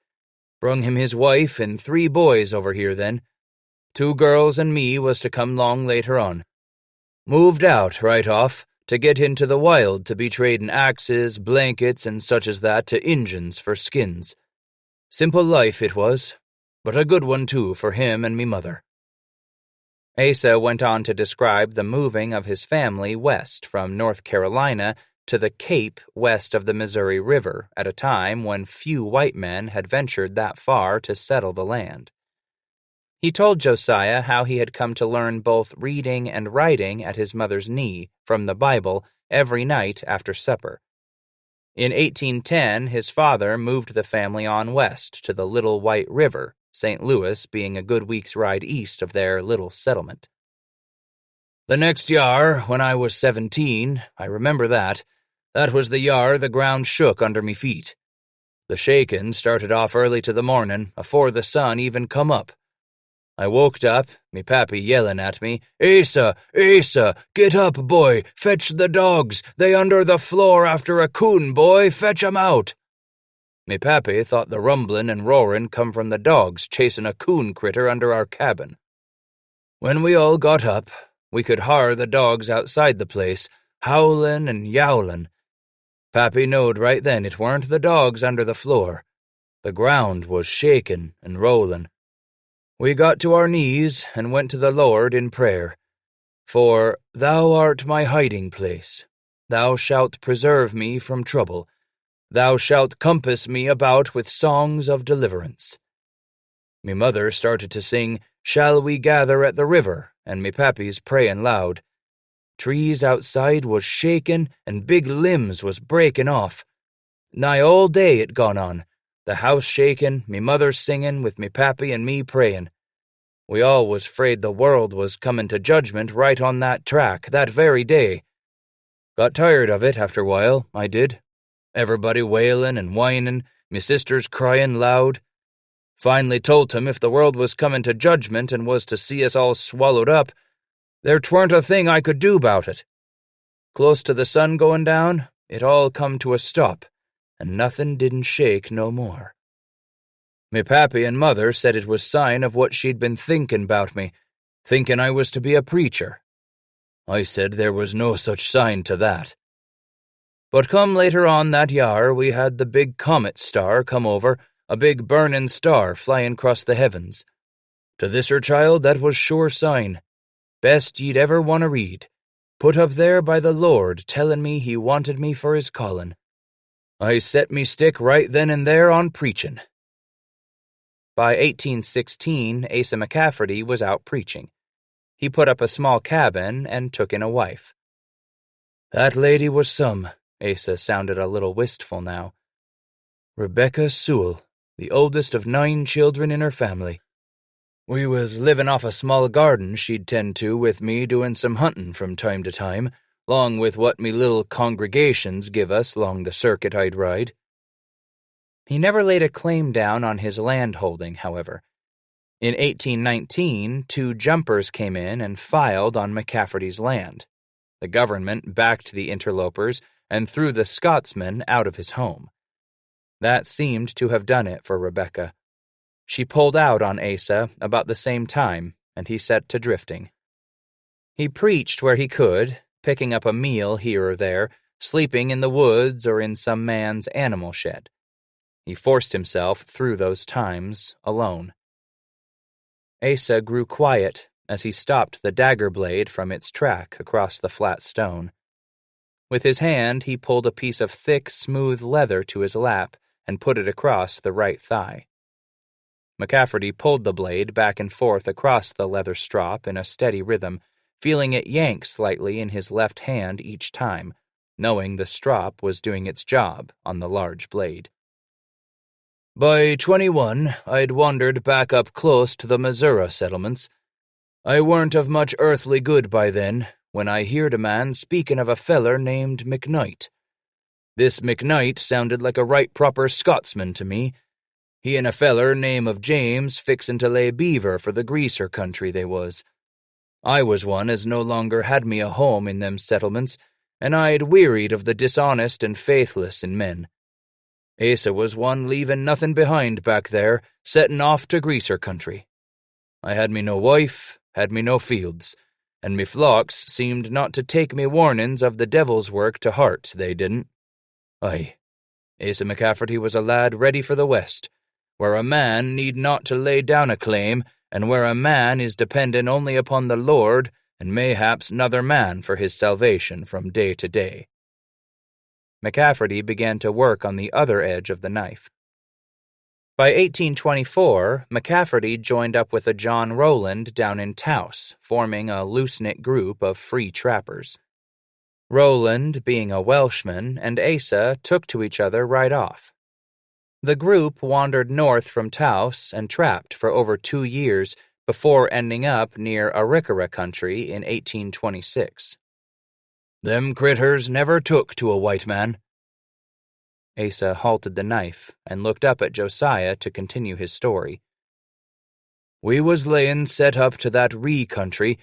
Brung him his wife and 3 boys over here then. 2 girls and me was to come long later on. Moved out right off to get into the wild to be trading axes, blankets, and such as that to Injuns for skins. Simple life it was, but a good one too for him and me mother." Asa went on to describe the moving of his family west from North Carolina to the Cape west of the Missouri River at a time when few white men had ventured that far to settle the land. He told Josiah how he had come to learn both reading and writing at his mother's knee from the Bible every night after supper. In 1810, his father moved the family on west to the Little White River, St. Louis being a good week's ride east of their little settlement. "The next yar, when I was 17, I remember that was the yar the ground shook under me feet. The shakin' started off early to the mornin', afore the sun even come up. I woked up, me pappy yellin' at me, 'Asa, Asa, get up, boy, fetch the dogs, they under the floor after a coon, boy, fetch 'em out.' Me pappy thought the rumblin' and roarin' come from the dogs chasin' a coon critter under our cabin. When we all got up, we could har the dogs outside the place, howlin' and yowlin'. Pappy knowed right then it weren't the dogs under the floor. The ground was shakin' and rollin'. We got to our knees and went to the Lord in prayer. For thou art my hiding place. Thou shalt preserve me from trouble. Thou shalt compass me about with songs of deliverance. Me mother started to sing, 'Shall we gather at the river?' and me pappy's prayin' loud. Trees outside was shaking and big limbs was breaking off. Nigh all day it gone on, the house shaking, me mother singing with me pappy and me praying. We all was 'fraid the world was coming to judgment right on that track that very day. Got tired of it after a while, I did. Everybody wailing and whining, me sisters crying loud. Finally told him if the world was coming to judgment and was to see us all swallowed up, there tweren't a thing I could do about it. Close to the sun going down, it all come to a stop, and nothing didn't shake no more. Me pappy and mother said it was sign of what she'd been thinking about me, thinking I was to be a preacher. I said there was no such sign to that. But come later on that yar, we had the big comet star come over, a big burning star flying across the heavens. To this her child, that was sure sign. Best ye'd ever want to read. Put up there by the Lord telling me he wanted me for his calling. I set me stick right then and there on preaching. By 1816, Asa McCafferty was out preaching. He put up a small cabin and took in a wife. That lady was some. Asa sounded a little wistful now. Rebecca Sewell, the oldest of 9 children in her family. We was living off a small garden she'd tend to with me doing some hunting from time to time, 'long with what me little congregations give us 'long the circuit I'd ride. He never laid a claim down on his land holding, however. In 1819, 2 jumpers came in and filed on McCafferty's land. The government backed the interlopers and threw the Scotsman out of his home. That seemed to have done it for Rebecca. She pulled out on Asa about the same time, and he set to drifting. He preached where he could, picking up a meal here or there, sleeping in the woods or in some man's animal shed. He forced himself through those times alone. Asa grew quiet as he stopped the dagger blade from its track across the flat stone. With his hand, he pulled a piece of thick, smooth leather to his lap and put it across the right thigh. McCafferty pulled the blade back and forth across the leather strop in a steady rhythm, feeling it yank slightly in his left hand each time, knowing the strop was doing its job on the large blade. By 21, I'd wandered back up close to the Missouri settlements. I weren't of much earthly good by then, when I heard a man speaking of a feller named McKnight. This McKnight sounded like a right proper Scotsman to me. He and a feller name of James fixin' to lay beaver for the greaser country they was. I was one as no longer had me a home in them settlements, and I'd wearied of the dishonest and faithless in men. Asa was one leavin' nothing behind back there, settin' off to greaser country. I had me no wife, had me no fields, and me flocks seemed not to take me warnin's of the devil's work to heart, they didn't. Aye, Asa McCafferty was a lad ready for the West, where a man need not to lay down a claim, and where a man is dependent only upon the Lord and mayhaps another man for his salvation from day to day. McCafferty began to work on the other edge of the knife. By 1824, McCafferty joined up with a John Rowland down in Taos, forming a loose-knit group of free trappers. Rowland, being a Welshman, and Asa took to each other right off. The group wandered north from Taos and trapped for over 2 years before ending up near Arikara country in 1826. Them critters never took to a white man. Asa halted the knife and looked up at Josiah to continue his story. We was layin' set up to that Ree country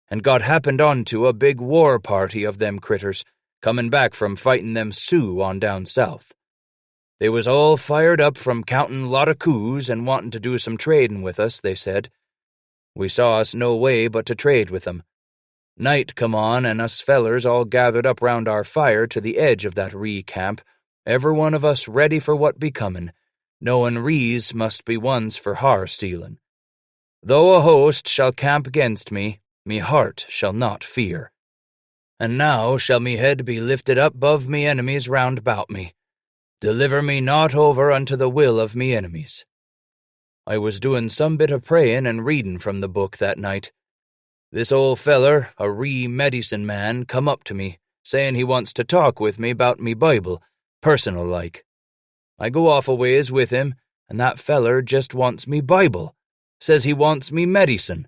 and got happened onto a big war party of them critters, comin' back from fightin' them Sioux on down south. They was all fired up from countin' lot of coups and wantin' to do some tradin' with us, they said. We saw us no way but to trade with them. Night come on and us fellers all gathered up round our fire to the edge of that Ree camp, every one of us ready for what be comin', knowin' Rees must be ones for har stealin'. Though a host shall camp against me, me heart shall not fear. And now shall me head be lifted up 'bove me enemies round about me. Deliver me not over unto the will of me enemies. I was doin' some bit of prayin' and readin' from the book that night. This old feller, a medicine man, come up to me, sayin' he wants to talk with me 'bout me Bible, personal like. I go off a ways with him, and that feller just wants me Bible, says he wants me medicine.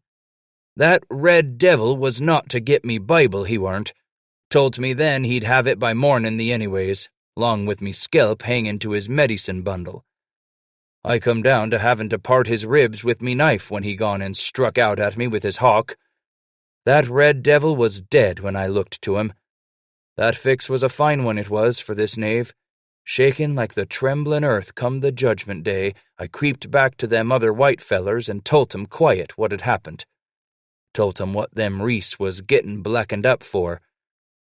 That red devil was not to get me Bible, he weren't. Told me then he'd have it by mornin' the anyways, 'long with me skelp hangin' to his medicine bundle. I come down to havin' to part his ribs with me knife when he gone and struck out at me with his hawk. That red devil was dead when I looked to him. That fix was a fine one it was for this knave. Shakin' like the tremblin' earth come the judgment day, I creeped back to them other white fellers and told 'em quiet what had happened. Told 'em what them Reese was gettin' blackened up for.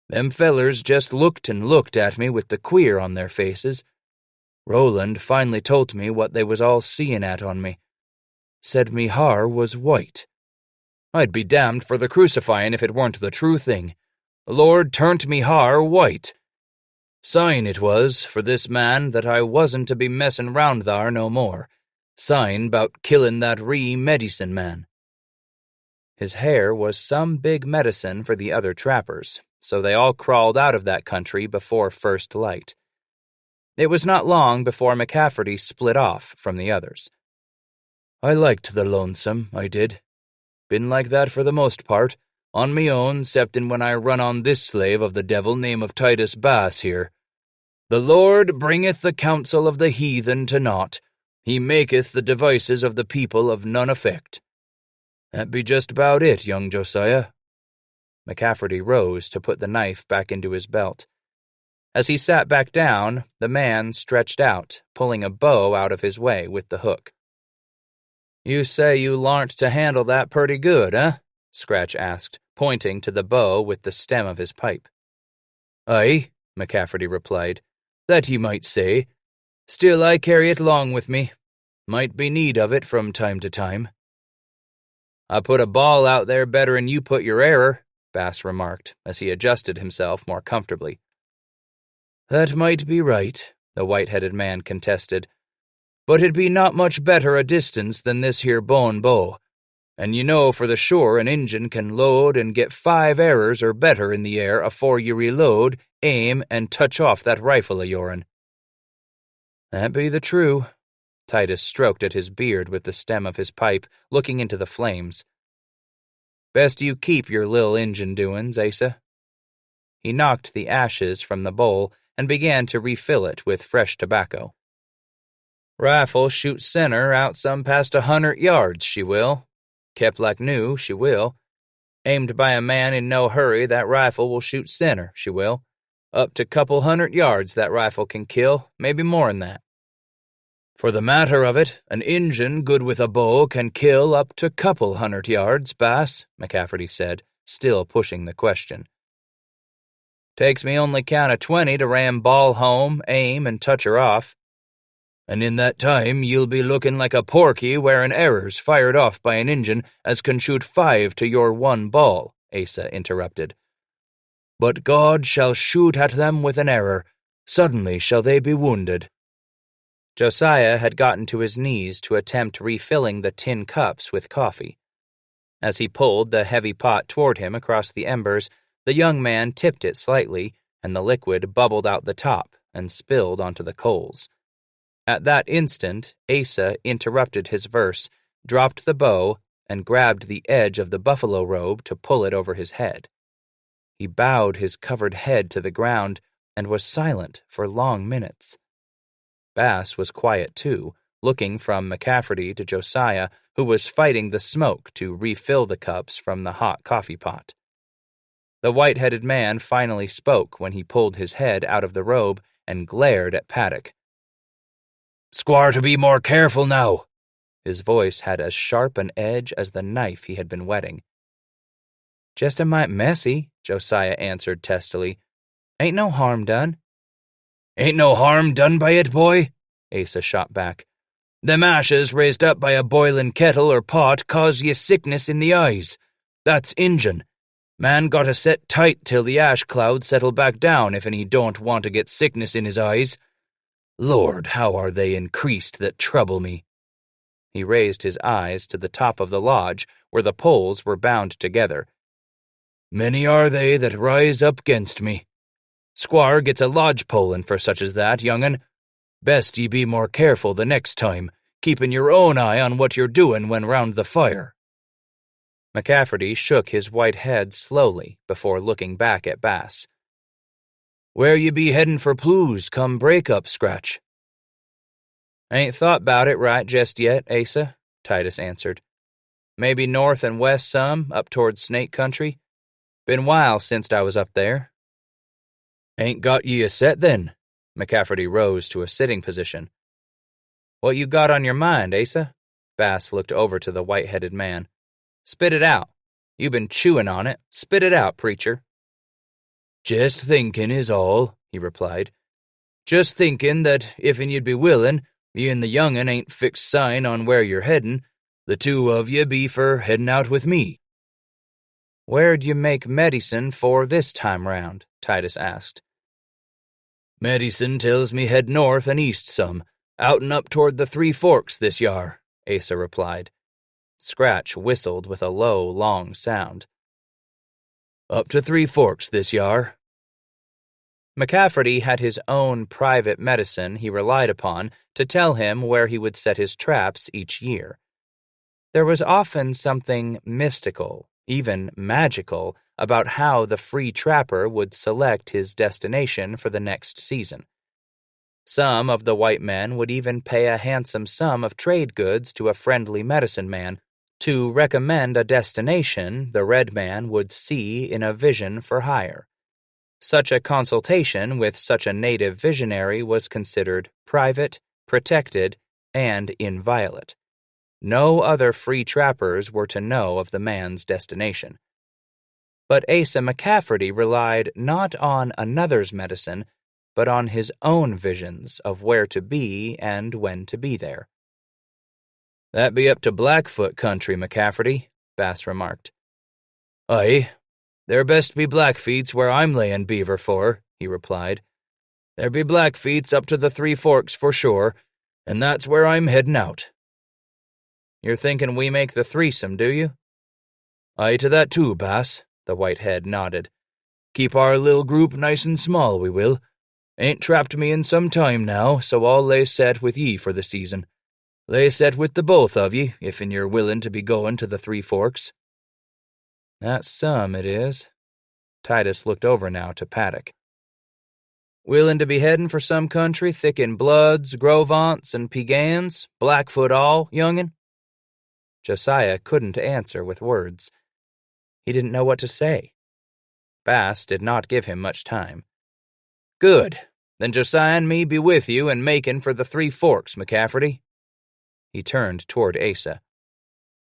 Them fellers just looked and looked at me with the queer on their faces. Roland finally told me what they was all seein' at on me. Said me har was white. I'd be damned for the crucifyin' if it weren't the true thing. The Lord turned me har white. Sign it was for this man that I wasn't to be messin' round thar no more. Sign 'bout killin' that medicine man. His hair was some big medicine for the other trappers, so they all crawled out of that country before first light. It was not long before McCafferty split off from the others. I liked the lonesome, I did. Been like that for the most part, on me own, 'ceptin' when I run on this slave of the devil name of Titus Bass here. The Lord bringeth the counsel of the heathen to naught. He maketh the devices of the people of none effect. That be just about it, young Josiah. McCafferty rose to put the knife back into his belt. As he sat back down, the man stretched out, pulling a bow out of his way with the hook. You say you larnt to handle that purty good, eh? Scratch asked, pointing to the bow with the stem of his pipe. Aye, McCafferty replied. That ye might say. Still I carry it long with me. Might be need of it from time to time. I put a ball out there better'n you put your arrer, Bass remarked, as he adjusted himself more comfortably. That might be right, the white-headed man contested, but it'd be not much better a distance than this here bone bow, and you know for the sure an Injun can load and get 5 arrers or better in the air afore you reload, aim, and touch off that rifle of your'n. That be the true. Titus stroked at his beard with the stem of his pipe, looking into the flames. Best you keep your lil Injun doin's, Asa. He knocked the ashes from the bowl and began to refill it with fresh tobacco. Rifle shoot center out some past 100 yards, she will. Kept like new, she will. Aimed by a man in no hurry, that rifle will shoot center, she will. Up to couple 100 yards that rifle can kill, maybe more'n that. For the matter of it, an Injun good with a bow can kill up to couple 100 yards, Bass, McCafferty said, still pushing the question. Takes me only count of 20 to ram ball home, aim, and touch her off. And in that time you'll be looking like a porky wearing arrers fired off by an Injun as can shoot 5 to your 1 ball, Asa interrupted. But God shall shoot at them with an arrer. Suddenly shall they be wounded. Josiah had gotten to his knees to attempt refilling the tin cups with coffee. As he pulled the heavy pot toward him across the embers, the young man tipped it slightly, and the liquid bubbled out the top and spilled onto the coals. At that instant, Asa interrupted his verse, dropped the bow, and grabbed the edge of the buffalo robe to pull it over his head. He bowed his covered head to the ground and was silent for long minutes. Bass was quiet too, looking from McCafferty to Josiah, who was fighting the smoke to refill the cups from the hot coffee pot. The white-headed man finally spoke when he pulled his head out of the robe and glared at Paddock. Squire to be more careful now. His voice had as sharp an edge as the knife he had been whetting. Just a mite messy, Josiah answered testily. Ain't no harm done. Ain't no harm done by it, boy, Asa shot back. Them ashes raised up by a boilin' kettle or pot cause ye sickness in the eyes. That's Injun. Man gotta set tight till the ash clouds settle back down if'n he don't want to get sickness in his eyes. Lord, how are they increased that trouble me? He raised his eyes to the top of the lodge, where the poles were bound together. "Many are they that rise up against me. Squire gets a lodge-polin' for such as that, young'un. Best ye be more careful the next time, keepin' your own eye on what you're doin' when round the fire." McCafferty shook his white head slowly before looking back at Bass. "Where ye be headin' for Plews come break-up, Scratch?" "Ain't thought 'bout it right jest yet, Asa," Titus answered. "Maybe north and west some, up towards Snake Country. Been while since I was up there." "Ain't got ye a set, then?" McCafferty rose to a sitting position. "What you got on your mind, Asa?" Bass looked over to the white-headed man. "Spit it out. You been chewing on it. Spit it out, preacher." "Jest thinkin' is all," he replied. "Just thinkin' that if'n you'd be willin', ye and the young'un ain't fixed sign on where you're headin', the two of ye be for headin' out with me." "Where'd you make medicine for this time round?" Titus asked. "Medicine tells me head north and east some, out and up toward the Three Forks this yar," Asa replied. Scratch whistled with a low, long sound. "Up to Three Forks this yar." McCafferty had his own private medicine he relied upon to tell him where he would set his traps each year. There was often something mystical, even magical, about how the free trapper would select his destination for the next season. Some of the white men would even pay a handsome sum of trade goods to a friendly medicine man to recommend a destination the red man would see in a vision for hire. Such a consultation with such a native visionary was considered private, protected, and inviolate. No other free trappers were to know of the man's destination. But Asa McCafferty relied not on another's medicine, but on his own visions of where to be and when to be there. "That be up to Blackfoot country, McCafferty," Bass remarked. "Aye, there best be Blackfeets where I'm layin' beaver for," he replied. "There be Blackfeets up to the Three Forks for sure, and that's where I'm headin' out." "You're thinking we make the threesome, do you?" "Aye to that too, Bass," the white head nodded. "Keep our little group nice and small, we will. Ain't trapped me in some time now, so I'll lay set with ye for the season. Lay set with the both of ye, if'n you're willin' to be goin' to the Three Forks." "That's some, it is." Titus looked over now to Paddock. "Willin' to be headin' for some country thick in Bloods, Grovants, and Piegans, Blackfoot all, young'un?" Josiah couldn't answer with words. He didn't know what to say. Bass did not give him much time. "Good. Then Josiah and me be with you and makin' for the Three Forks, McCafferty." He turned toward Asa.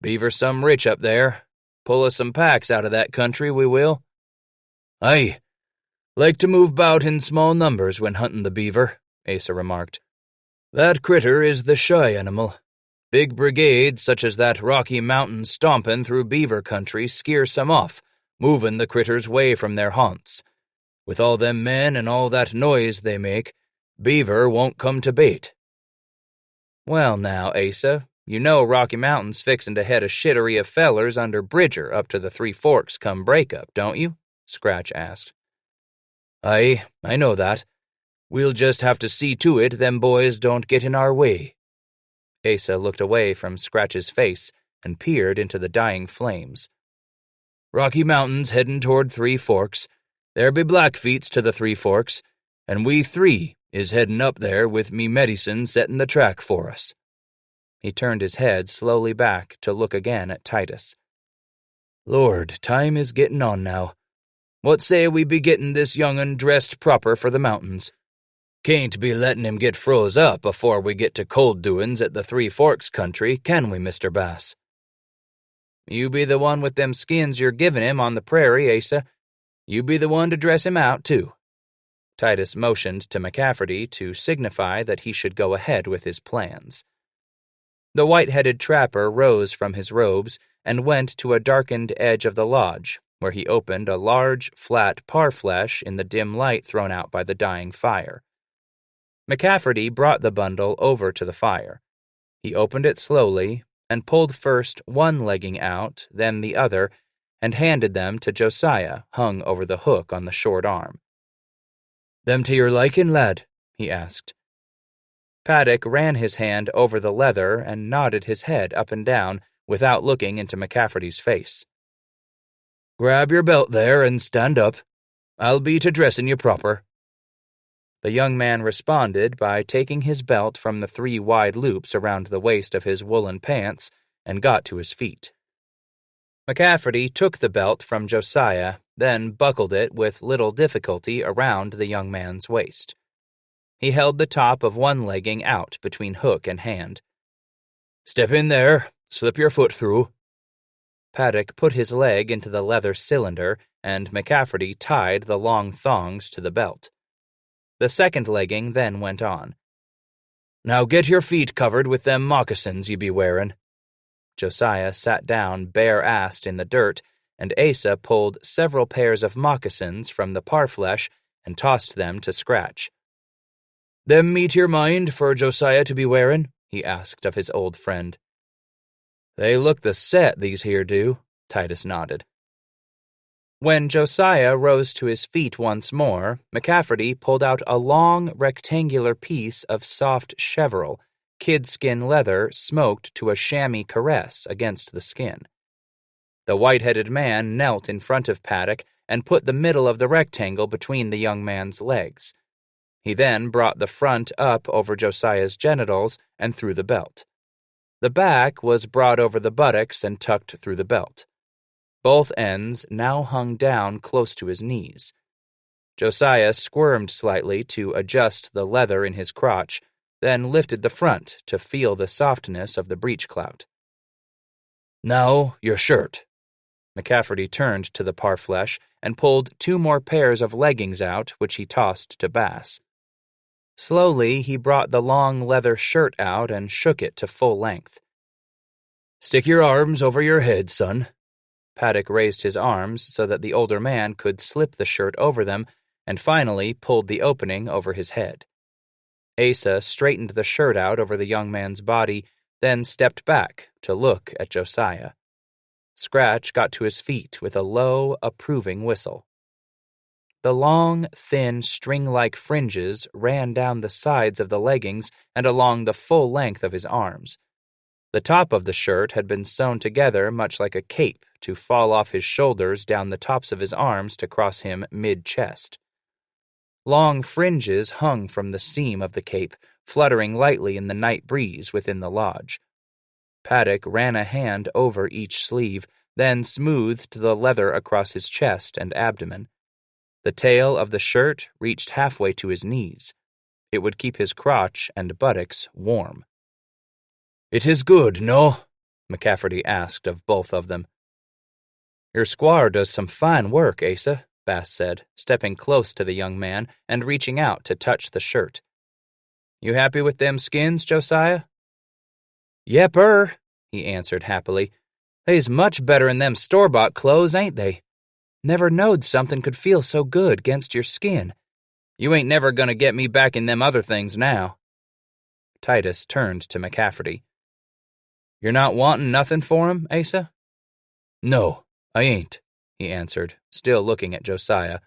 "Beaver some rich up there. Pull us some packs out of that country, we will." "Aye. Like to move 'bout in small numbers when huntin' the beaver," Asa remarked. "That critter is the shy animal. Big brigades such as that Rocky Mountain stompin' through beaver country skeer some off, movin' the critters way from their haunts. With all them men and all that noise they make, beaver won't come to bait." "Well now, Asa, you know Rocky Mountain's fixin' to head a shittery of fellers under Bridger up to the Three Forks come breakup, don't you?" Scratch asked. "Aye, I know that. We'll just have to see to it them boys don't get in our way." Asa looked away from Scratch's face and peered into the dying flames. "Rocky Mountain's headin' toward Three Forks. There be Blackfeets to the Three Forks, and we three is headin' up there with me medicine settin' the track for us." He turned his head slowly back to look again at Titus. "Lord, time is gettin' on now. What say we be gettin' this young'un dressed proper for the mountains? Can't be lettin' him get froze up afore we get to cold doin's at the Three Forks country, can we, Mr. Bass?" "You be the one with them skins you're giving him on the prairie, Asa. You be the one to dress him out, too." Titus motioned to McCafferty to signify that he should go ahead with his plans. The white-headed trapper rose from his robes and went to a darkened edge of the lodge, where he opened a large, flat parfleche in the dim light thrown out by the dying fire. McCafferty brought the bundle over to the fire. He opened it slowly and pulled first one legging out, then the other, and handed them to Josiah, hung over the hook on the short arm. "Them to your liking, lad?" he asked. Paddock ran his hand over the leather and nodded his head up and down without looking into McCafferty's face. "Grab your belt there and stand up. I'll be to dressing you proper." The young man responded by taking his belt from the 3 wide loops around the waist of his woolen pants and got to his feet. McCafferty took the belt from Josiah, then buckled it with little difficulty around the young man's waist. He held the top of one legging out between hook and hand. "Step in there, slip your foot through." Paddock put his leg into the leather cylinder, and McCafferty tied the long thongs to the belt. The second legging then went on. "Now get your feet covered with them moccasins you be wearing." Josiah sat down bare-assed in the dirt, and Asa pulled several pairs of moccasins from the parfleche and tossed them to Scratch. "Them meet your mind for Josiah to be wearing?" he asked of his old friend. "They look the set, these here do," Titus nodded. When Josiah rose to his feet once more, McCafferty pulled out a long, rectangular piece of soft cheverel, kid-skin leather smoked to a chamois caress against the skin. The white-headed man knelt in front of Paddock and put the middle of the rectangle between the young man's legs. He then brought the front up over Josiah's genitals and through the belt. The back was brought over the buttocks and tucked through the belt. Both ends now hung down close to his knees. Josiah squirmed slightly to adjust the leather in his crotch, then lifted the front to feel the softness of the breechclout. "Now, your shirt." McCafferty turned to the parfleche and pulled 2 more pairs of leggings out, which he tossed to Bass. Slowly, he brought the long leather shirt out and shook it to full length. "Stick your arms over your head, son." Paddock raised his arms so that the older man could slip the shirt over them and finally pulled the opening over his head. Asa straightened the shirt out over the young man's body, then stepped back to look at Josiah. Scratch got to his feet with a low, approving whistle. The long, thin, string-like fringes ran down the sides of the leggings and along the full length of his arms. The top of the shirt had been sewn together much like a cape to fall off his shoulders down the tops of his arms to cross him mid-chest. Long fringes hung from the seam of the cape, fluttering lightly in the night breeze within the lodge. Paddock ran a hand over each sleeve, then smoothed the leather across his chest and abdomen. The tail of the shirt reached halfway to his knees. It would keep his crotch and buttocks warm. "It is good, no?" McCafferty asked of both of them. "Your squaw does some fine work, Asa," Bass said, stepping close to the young man and reaching out to touch the shirt. "You happy with them skins, Josiah?" "Yepper," he answered happily. "They's much better'n them store-bought clothes, ain't they? Never knowed something could feel so good 'gainst your skin. You ain't never gonna get me back in them other things now." Titus turned to McCafferty. "You're not wantin' nothing for 'em, Asa?" "No, I ain't," he answered, still looking at Josiah.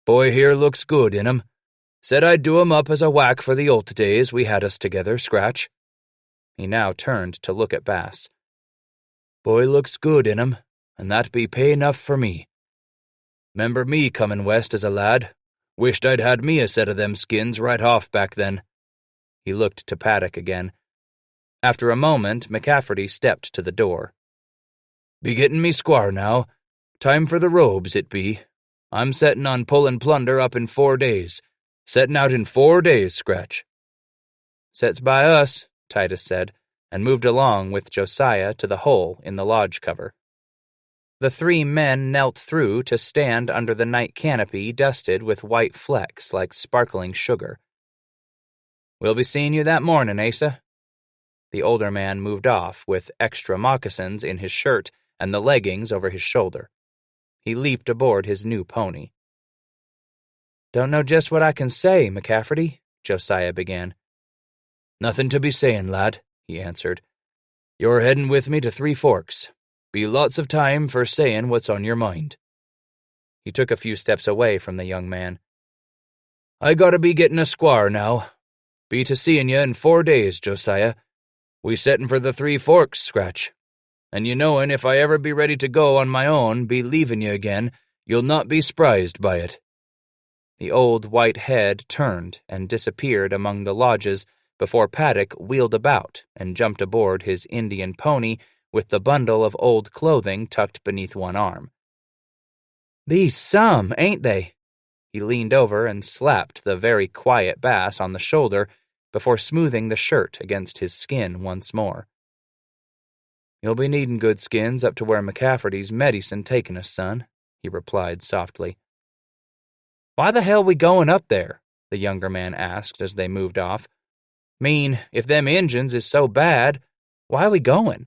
"Boy here looks good in 'em. Said I'd do 'em up as a whack for the old days we had us together, Scratch." He now turned to look at Bass. "Boy looks good in 'em, and that be pay enough for me. 'Member me comin' west as a lad. Wished I'd had me a set of them skins right off back then." He looked to Paddock again. After a moment, McCafferty stepped to the door. "Be gettin' me squar now. Time for the robes, it be. I'm settin' on pullin' plunder up in 4 days. Settin' out in 4 days, Scratch." "Sets by us," Titus said, and moved along with Josiah to the hole in the lodge cover. The 3 men knelt through to stand under the night canopy dusted with white flecks like sparkling sugar. "We'll be seeing you that morning, Asa." The older man moved off with extra moccasins in his shirt and the leggings over his shoulder. He leaped aboard his new pony. "Don't know just what I can say, McCafferty," Josiah began. "Nothing to be sayin', lad," he answered. You're headin' with me to Three Forks. Be lots of time for sayin' what's on your mind. He took a few steps away from the young man. I gotta be gettin' a squar now. Be to seein' you in 4 days, Josiah. We settin' for the Three Forks, Scratch. And you knowin' if I ever be ready to go on my own, be leavin' you again, you'll not be s'prised by it. The old white head turned and disappeared among the lodges before Paddock wheeled about and jumped aboard his Indian pony with the bundle of old clothing tucked beneath one arm. "These some, ain't they?" He leaned over and slapped the very quiet Bass on the shoulder before smoothing the shirt against his skin once more. You'll be needin' good skins up to where McCafferty's medicine takin' us, son, he replied softly. "Why the hell we goin' up there?" the younger man asked as they moved off. "Mean, if them Injuns is so bad, why we goin'?"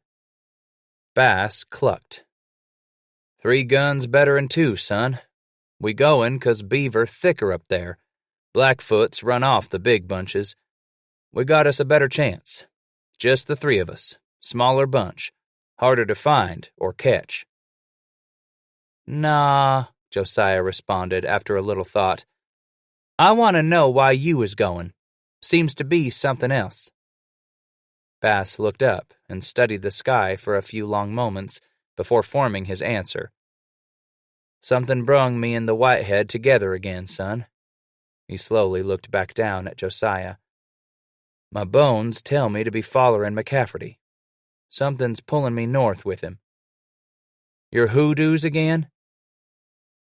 Bass clucked. 3 guns better'n 2, son. We goin' 'cause beaver thicker up there. Blackfoot's run off the big bunches. We got us a better chance. Just the 3 of us. Smaller bunch. Harder to find or catch. "Nah," Josiah responded after a little thought. "I want to know why you was goin'. Seems to be something else." Bass looked up and studied the sky for a few long moments before forming his answer. Something brung me and the Whitehead together again, son. He slowly looked back down at Josiah. My bones tell me to be follerin' McCafferty. Something's pullin' me north with him. Your hoodoos again?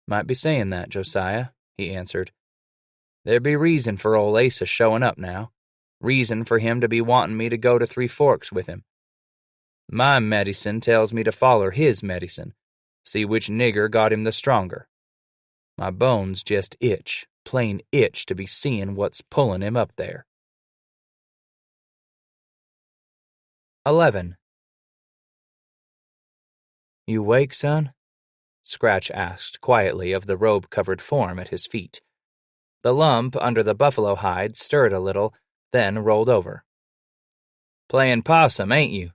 Might be sayin' that, Josiah, he answered. There be reason for ol' Asa showin' up now. Reason for him to be wantin' me to go to Three Forks with him. My medicine tells me to foller his medicine, see which nigger got him the stronger. My bones just itch, plain itch to be seein' what's pullin' him up there. 11. You wake, son? Scratch asked quietly of the robe-covered form at his feet. The lump under the buffalo hide stirred a little, then rolled over. Playin' possum, ain't you?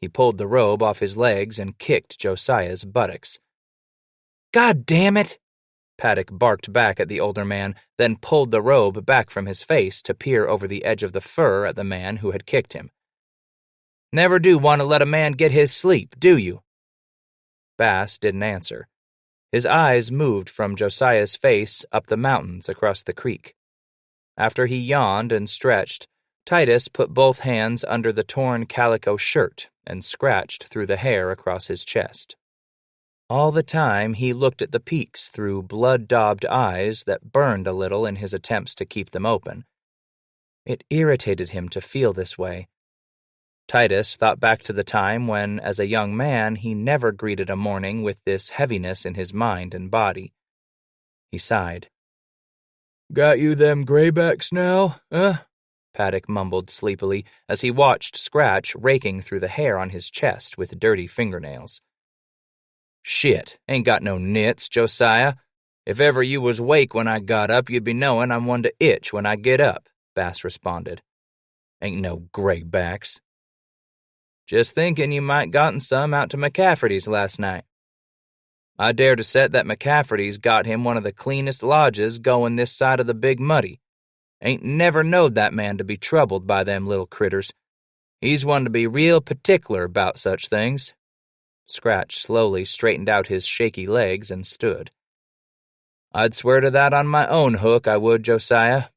He pulled the robe off his legs and kicked Josiah's buttocks. God damn it! Paddock barked back at the older man, then pulled the robe back from his face to peer over the edge of the fur at the man who had kicked him. Never do want to let a man get his sleep, do you? Bass didn't answer. His eyes moved from Josiah's face up the mountains across the creek. After he yawned and stretched, Titus put both hands under the torn calico shirt and scratched through the hair across his chest. All the time he looked at the peaks through blood-daubed eyes that burned a little in his attempts to keep them open. It irritated him to feel this way. Titus thought back to the time when, as a young man, he never greeted a morning with this heaviness in his mind and body. He sighed. Got you them graybacks now, huh? Paddock mumbled sleepily as he watched Scratch raking through the hair on his chest with dirty fingernails. Shit, ain't got no nits, Josiah. If ever you was wake when I got up, you'd be knowin' I'm one to itch when I get up, Bass responded. Ain't no graybacks. Just thinkin' you might gotten some out to McCafferty's last night. I dare to set that McCafferty's got him one of the cleanest lodges goin' this side of the Big Muddy. Ain't never knowed that man to be troubled by them little critters. He's one to be real particular about such things. Scratch slowly straightened out his shaky legs and stood. I'd swear to that on my own hook, I would, Josiah.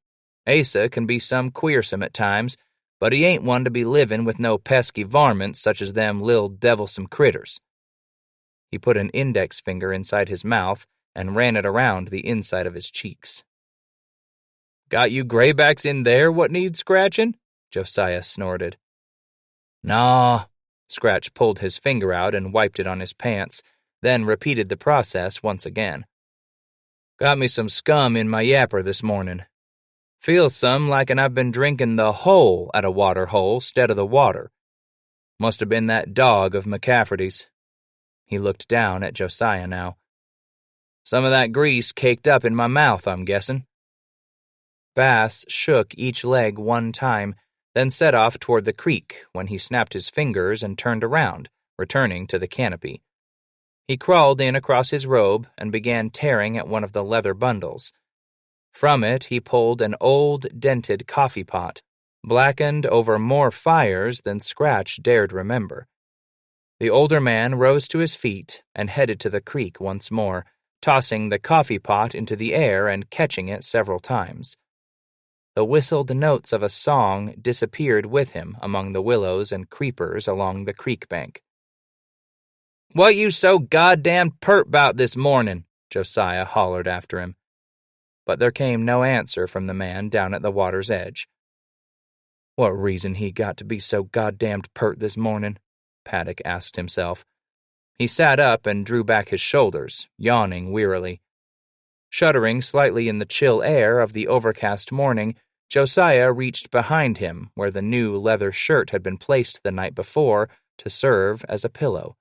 Asa can be some queersome at times, but he ain't one to be livin' with no pesky varmints such as them lil devilsome critters. He put an index finger inside his mouth and ran it around the inside of his cheeks. Got you graybacks in there what needs scratchin'? Josiah snorted. Nah. Scratch pulled his finger out and wiped it on his pants, then repeated the process once again. Got me some scum in my yapper this mornin'. Feels some like'n I've been drinkin' the hole at a water hole 'stead of the water. Must have been that dog of McCafferty's. He looked down at Josiah now. Some of that grease caked up in my mouth, I'm guessin'. Bass shook each leg one time, then set off toward the creek when he snapped his fingers and turned around, returning to the canopy. He crawled in across his robe and began tearing at one of the leather bundles. From it he pulled an old, dented coffee pot, blackened over more fires than Scratch dared remember. The older man rose to his feet and headed to the creek once more, tossing the coffee pot into the air and catching it several times. The whistled notes of a song disappeared with him among the willows and creepers along the creek bank. "What you so goddamn pert 'bout this mornin'?" Josiah hollered after him. But there came no answer from the man down at the water's edge. "What reason he got to be so goddamned pert this mornin'?" Paddock asked himself. He sat up and drew back his shoulders, yawning wearily. Shuddering slightly in the chill air of the overcast morning, Josiah reached behind him where the new leather shirt had been placed the night before to serve as a pillow.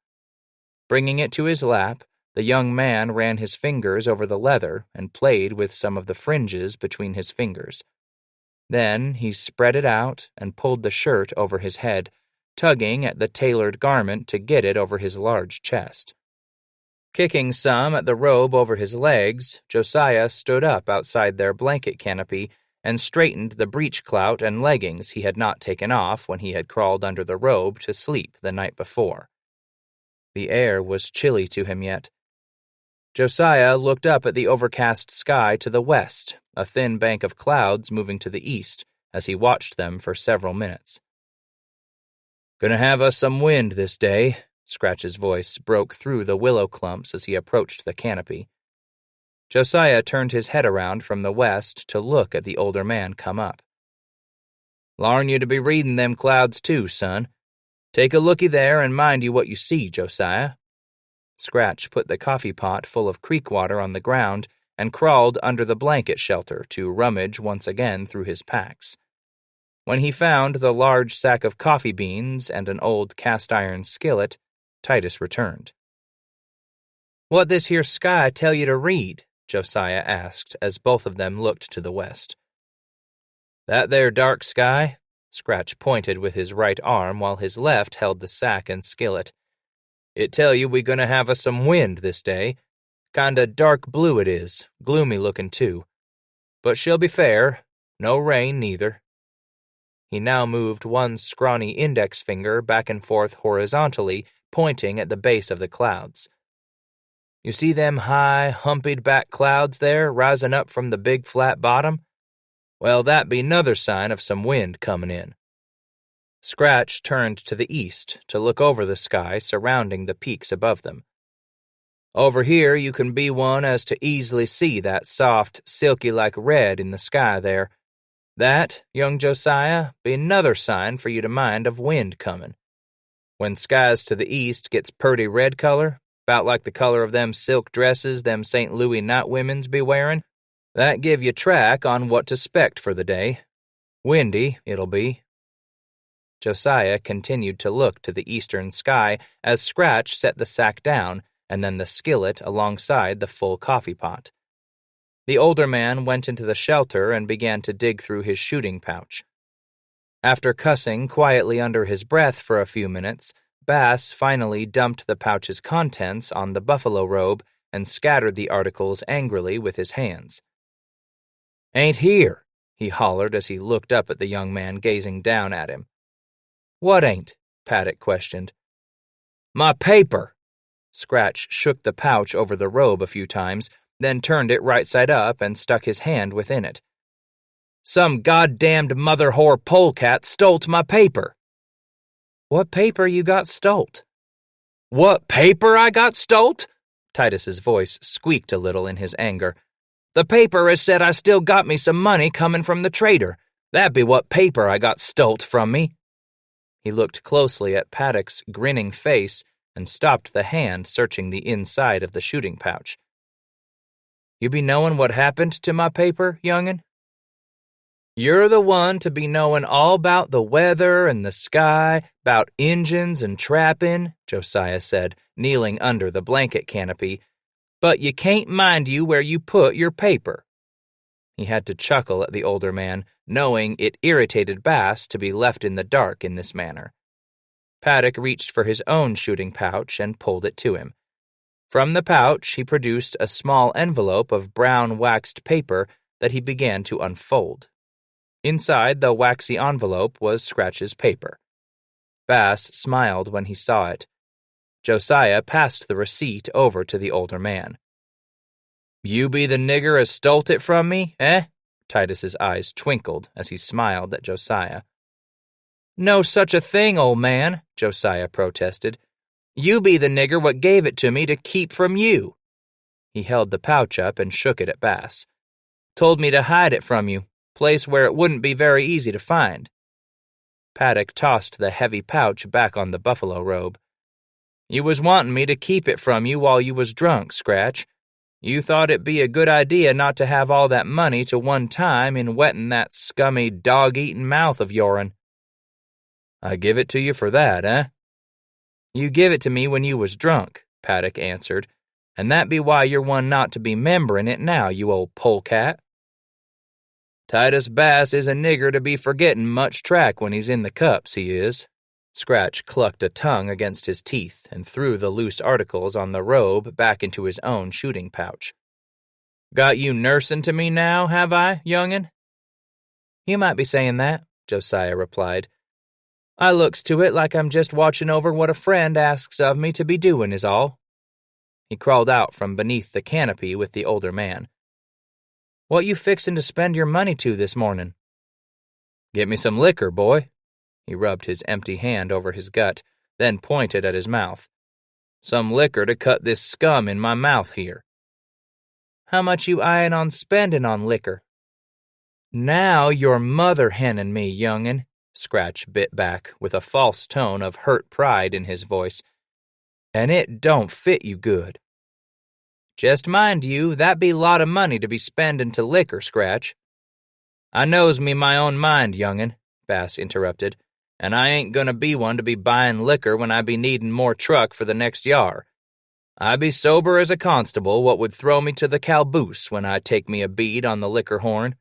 Bringing it to his lap, the young man ran his fingers over the leather and played with some of the fringes between his fingers. Then he spread it out and pulled the shirt over his head, tugging at the tailored garment to get it over his large chest. Kicking some at the robe over his legs, Josiah stood up outside their blanket canopy and straightened the breechclout and leggings he had not taken off when he had crawled under the robe to sleep the night before. The air was chilly to him yet. Josiah looked up at the overcast sky to the west, a thin bank of clouds moving to the east, as he watched them for several minutes. "Gonna have us some wind this day," Scratch's voice broke through the willow clumps as he approached the canopy. Josiah turned his head around from the west to look at the older man come up. "Larn you to be reading them clouds too, son. Take a looky there and mind you what you see, Josiah." Scratch put the coffee pot full of creek water on the ground and crawled under the blanket shelter to rummage once again through his packs. When he found the large sack of coffee beans and an old cast-iron skillet, Titus returned. "What this here sky tell you to read?" Josiah asked as both of them looked to the west. "That there dark sky?" Scratch pointed with his right arm while his left held the sack and skillet. "It tell you we gonna have us some wind this day. Kinda dark blue it is, gloomy looking too. But she'll be fair, no rain neither." He now moved one scrawny index finger back and forth horizontally, pointing at the base of the clouds. "You see them high, humpied back clouds there rising up from the big flat bottom? Well, that be 'nother sign of some wind comin' in." Scratch turned to the east to look over the sky surrounding the peaks above them. "Over here you can be one as to easily see that soft, silky-like red in the sky there. That, young Josiah, be 'nother sign for you to mind of wind comin'. When skies to the east gets purty red color, 'bout like the color of them silk dresses them St. Louis night women's be wearin', that give you track on what to 'spect for the day. Windy, it'll be." Josiah continued to look to the eastern sky as Scratch set the sack down and then the skillet alongside the full coffee pot. The older man went into the shelter and began to dig through his shooting pouch. After cussing quietly under his breath for a few minutes, Bass finally dumped the pouch's contents on the buffalo robe and scattered the articles angrily with his hands. "Ain't here," he hollered as he looked up at the young man gazing down at him. "What ain't?" Paddock questioned. "My paper." Scratch shook the pouch over the robe a few times, then turned it right side up and stuck his hand within it. "Some goddamned mother-whore polecat stolt my paper." "What paper you got stolt?" "What paper I got stolt?" Titus's voice squeaked a little in his anger. "The paper has said I still got me some money comin' from the trader. That be what paper I got stolt from me." He looked closely at Paddock's grinning face and stopped the hand searching the inside of the shooting pouch. "You be knowin' what happened to my paper, young'un?" "You're the one to be knowin' all 'bout the weather and the sky, 'bout Injuns and trappin'," Josiah said, kneeling under the blanket canopy, "but you can't mind you where you put your paper." He had to chuckle at the older man, knowing it irritated Bass to be left in the dark in this manner. Paddock reached for his own shooting pouch and pulled it to him. From the pouch, he produced a small envelope of brown waxed paper that he began to unfold. Inside the waxy envelope was Scratch's paper. Bass smiled when he saw it. Josiah passed the receipt over to the older man. "You be the nigger as stolt it from me, eh?" Titus's eyes twinkled as he smiled at Josiah. "No such a thing, old man," Josiah protested. "You be the nigger what gave it to me to keep from you." He held the pouch up and shook it at Bass. "Told me to hide it from you, place where it wouldn't be very easy to find." Paddock tossed the heavy pouch back on the buffalo robe. "You was wantin' me to keep it from you while you was drunk, Scratch. You thought it'd be a good idea not to have all that money to one time in wettin' that scummy dog-eatin' mouth of your'n." "I give it to you for that, eh?" "You give it to me when you was drunk," Paddock answered, "and that be why you're one not to be memberin' it now, you old polecat." "Titus Bass is a nigger to be forgettin' much track when he's in the cups, he is." Scratch clucked a tongue against his teeth and threw the loose articles on the robe back into his own shooting pouch. "Got you nursin' to me now, have I, young'un?" "You might be sayin' that," Josiah replied. "I looks to it like I'm just watchin' over what a friend asks of me to be doin' is all." He crawled out from beneath the canopy with the older man. "What you fixin' to spend your money to this mornin'?" "Get me some liquor, boy." He rubbed his empty hand over his gut, then pointed at his mouth. "Some liquor to cut this scum in my mouth here." "How much you eyein' on spendin' on liquor?" "Now you're mother-hennin' me, young'un," Scratch bit back with a false tone of hurt pride in his voice. "And it don't fit you good." "Jest mind you, that be lot of money to be spendin' to liquor, Scratch." "I knows me my own mind, young'un," Bass interrupted, "and I ain't gonna be one to be buyin' liquor when I be needin' more truck for the next yar. I be sober as a constable what would throw me to the calaboose when I take me a bead on the liquor horn."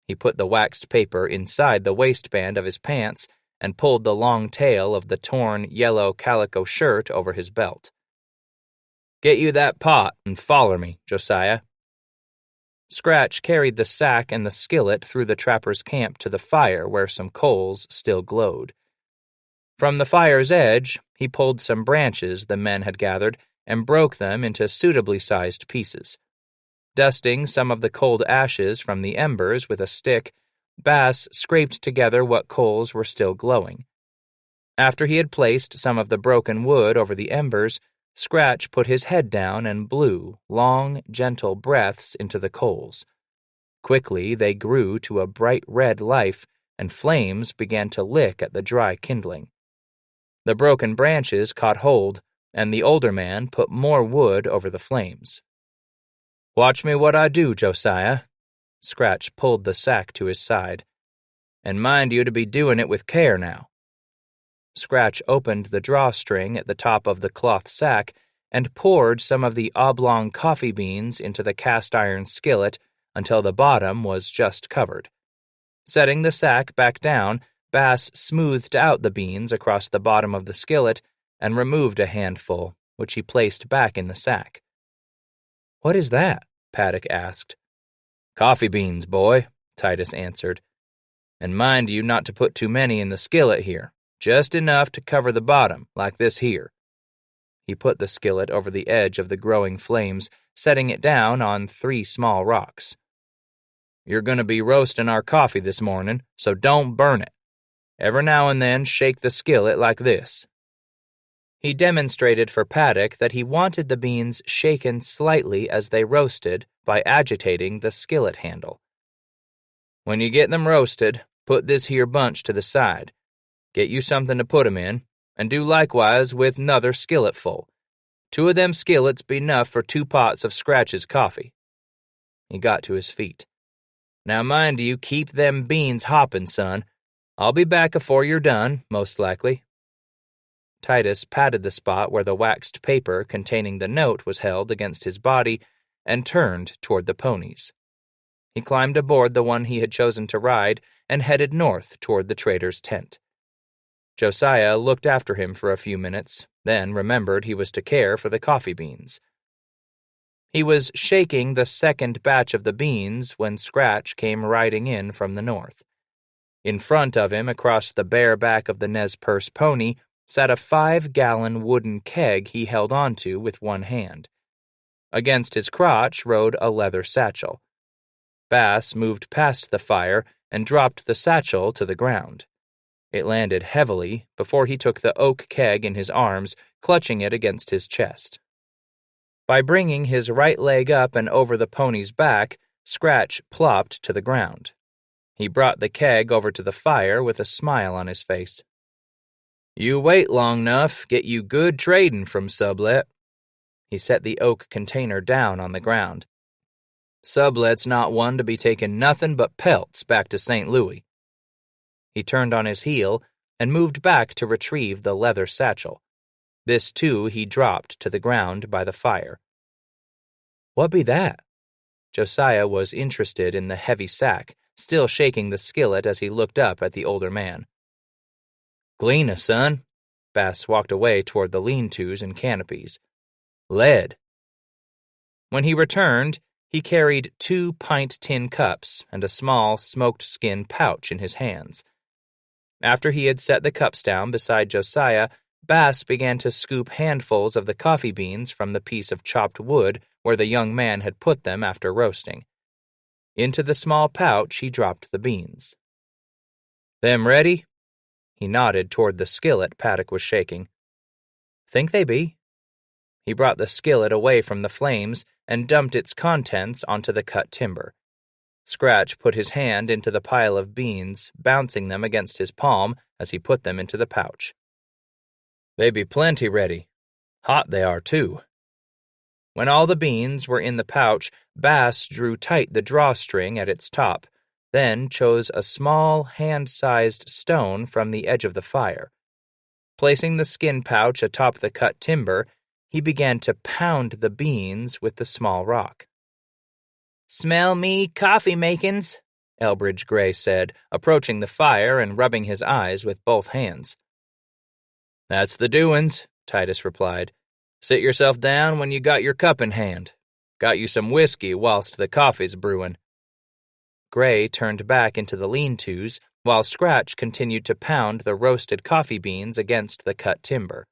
He put the waxed paper inside the waistband of his pants and pulled the long tail of the torn yellow calico shirt over his belt. "Get you that pot and foller me, Josiah." Scratch carried the sack and the skillet through the trapper's camp to the fire where some coals still glowed. From the fire's edge, he pulled some branches the men had gathered and broke them into suitably sized pieces. Dusting some of the cold ashes from the embers with a stick, Bass scraped together what coals were still glowing. After he had placed some of the broken wood over the embers, Scratch put his head down and blew long, gentle breaths into the coals. Quickly they grew to a bright red life, and flames began to lick at the dry kindling. The broken branches caught hold, and the older man put more wood over the flames. "Watch me what I do, Josiah." Scratch pulled the sack to his side. "And mind you to be doin' it with care now." Scratch opened the drawstring at the top of the cloth sack and poured some of the oblong coffee beans into the cast-iron skillet until the bottom was just covered. Setting the sack back down, Bass smoothed out the beans across the bottom of the skillet and removed a handful, which he placed back in the sack. "What is that?" Paddock asked. "Coffee beans, boy," Titus answered. "And mind you not to put too many in the skillet here. Just enough to cover the bottom, like this here." He put the skillet over the edge of the growing flames, setting it down on 3 small rocks. "You're going to be roasting our coffee this morning, so don't burn it. Every now and then shake the skillet like this." He demonstrated for Paddock that he wanted the beans shaken slightly as they roasted by agitating the skillet handle. "When you get them roasted, put this here bunch to the side. Get you something to put 'em in, and do likewise with 'nother skillet full. 2 of them skillets be 'nough for 2 pots of Scratch's coffee." He got to his feet. "Now mind you keep them beans hoppin', son. I'll be back afore you're done, most likely." Titus patted the spot where the waxed paper containing the note was held against his body and turned toward the ponies. He climbed aboard the one he had chosen to ride and headed north toward the trader's tent. Josiah looked after him for a few minutes, then remembered he was to care for the coffee beans. He was shaking the second batch of the beans when Scratch came riding in from the north. In front of him, across the bare back of the Nez Perce pony, sat a 5-gallon wooden keg he held onto with one hand. Against his crotch rode a leather satchel. Bass moved past the fire and dropped the satchel to the ground. It landed heavily before he took the oak keg in his arms, clutching it against his chest. By bringing his right leg up and over the pony's back, Scratch plopped to the ground. He brought the keg over to the fire with a smile on his face. "You wait long enough, get you good trading from Sublet." He set the oak container down on the ground. "Sublet's not one to be taking nothing but pelts back to St. Louis." He turned on his heel and moved back to retrieve the leather satchel. This, too, he dropped to the ground by the fire. "What be that?" Josiah was interested in the heavy sack, still shaking the skillet as he looked up at the older man. "Gleena, son." Bass walked away toward the lean-tos and canopies. "Lead." When he returned, he carried 2 pint tin cups and a small smoked skin pouch in his hands. After he had set the cups down beside Josiah, Bass began to scoop handfuls of the coffee beans from the piece of chopped wood where the young man had put them after roasting. Into the small pouch he dropped the beans. "Them ready?" He nodded toward the skillet Paddock was shaking. "Think they be." He brought the skillet away from the flames and dumped its contents onto the cut timber. Scratch put his hand into the pile of beans, bouncing them against his palm as he put them into the pouch. "They be plenty ready. Hot they are, too." When all the beans were in the pouch, Bass drew tight the drawstring at its top, then chose a small, hand-sized stone from the edge of the fire. Placing the skin pouch atop the cut timber, he began to pound the beans with the small rock. "Smell me coffee makins," Elbridge Gray said, approaching the fire and rubbing his eyes with both hands. "That's the doin's," Titus replied. "Sit yourself down when you got your cup in hand. Got you some whiskey whilst the coffee's brewin'." Gray turned back into the lean-tos, while Scratch continued to pound the roasted coffee beans against the cut timber.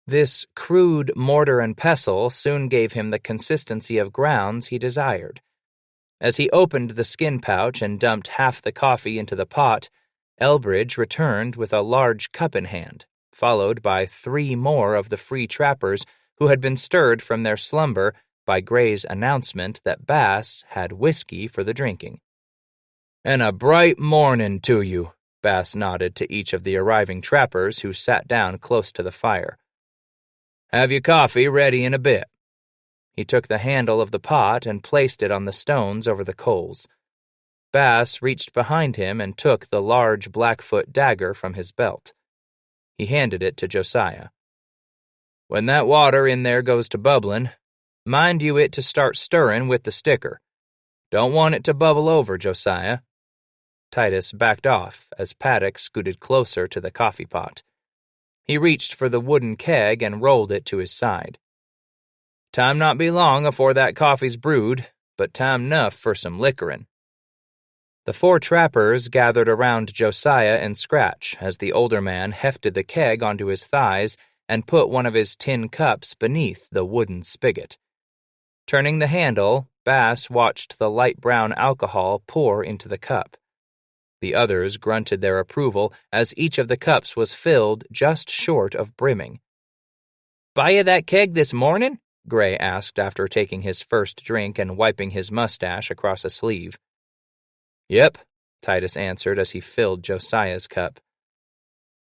This crude mortar and pestle soon gave him the consistency of grounds he desired. As he opened the skin pouch and dumped half the coffee into the pot, Elbridge returned with a large cup in hand, followed by 3 more of the free trappers who had been stirred from their slumber by Gray's announcement that Bass had whiskey for the drinking. "And a bright morning to you," Bass nodded to each of the arriving trappers who sat down close to the fire. "Have your coffee ready in a bit." He took the handle of the pot and placed it on the stones over the coals. Bass reached behind him and took the large Blackfoot dagger from his belt. He handed it to Josiah. "When that water in there goes to bubbling, mind you it to start stirring with the sticker. Don't want it to bubble over, Josiah." Titus backed off as Paddock scooted closer to the coffee pot. He reached for the wooden keg and rolled it to his side. "Time not be long afore that coffee's brewed, but time 'nough for some liquorin'." The 4 trappers gathered around Josiah and Scratch as the older man hefted the keg onto his thighs and put one of his tin cups beneath the wooden spigot. Turning the handle, Bass watched the light brown alcohol pour into the cup. The others grunted their approval as each of the cups was filled just short of brimming. "Buy you that keg this morning?" Gray asked after taking his first drink and wiping his mustache across a sleeve. "Yep," Titus answered as he filled Josiah's cup.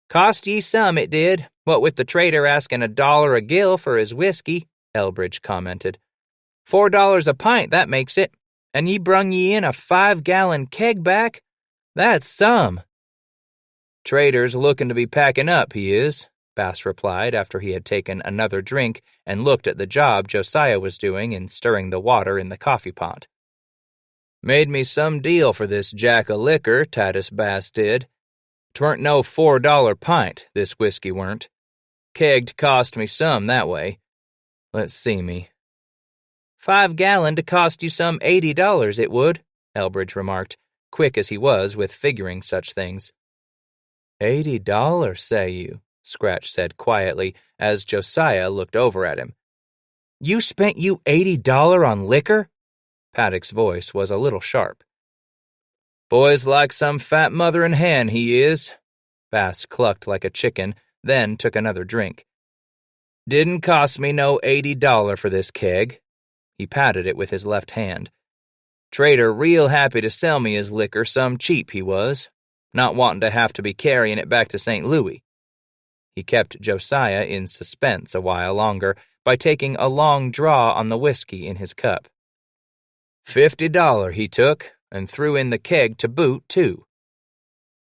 "Cost ye some, it did, what with the trader asking $1 a gill for his whiskey," Elbridge commented. $4 a pint, that makes it, and ye brung ye in a 5-gallon keg back? That's some." "Trader's looking to be packing up, he is," Bass replied after he had taken another drink and looked at the job Josiah was doing in stirring the water in the coffee pot. Made me some deal for this jack o' liquor, Titus Bass did. 'Tweren't no $4 pint, this whiskey weren't. Kegg'd cost me some that way. Let's see me. 5-gallon to cost you some $80, it would, Elbridge remarked, quick as he was with figuring such things. $80, say you, Scratch said quietly as Josiah looked over at him. You spent you $80 on liquor? Paddock's voice was a little sharp. Boy's like some fat motherin' hen, he is. Bass clucked like a chicken, then took another drink. Didn't cost me no $80 for this keg. He patted it with his left hand. Trader real happy to sell me his liquor some cheap, he was, not wantin' to have to be carryin' it back to St. Louis. He kept Josiah in suspense a while longer by taking a long draw on the whiskey in his cup. $50 he took, and threw in the keg to boot, too.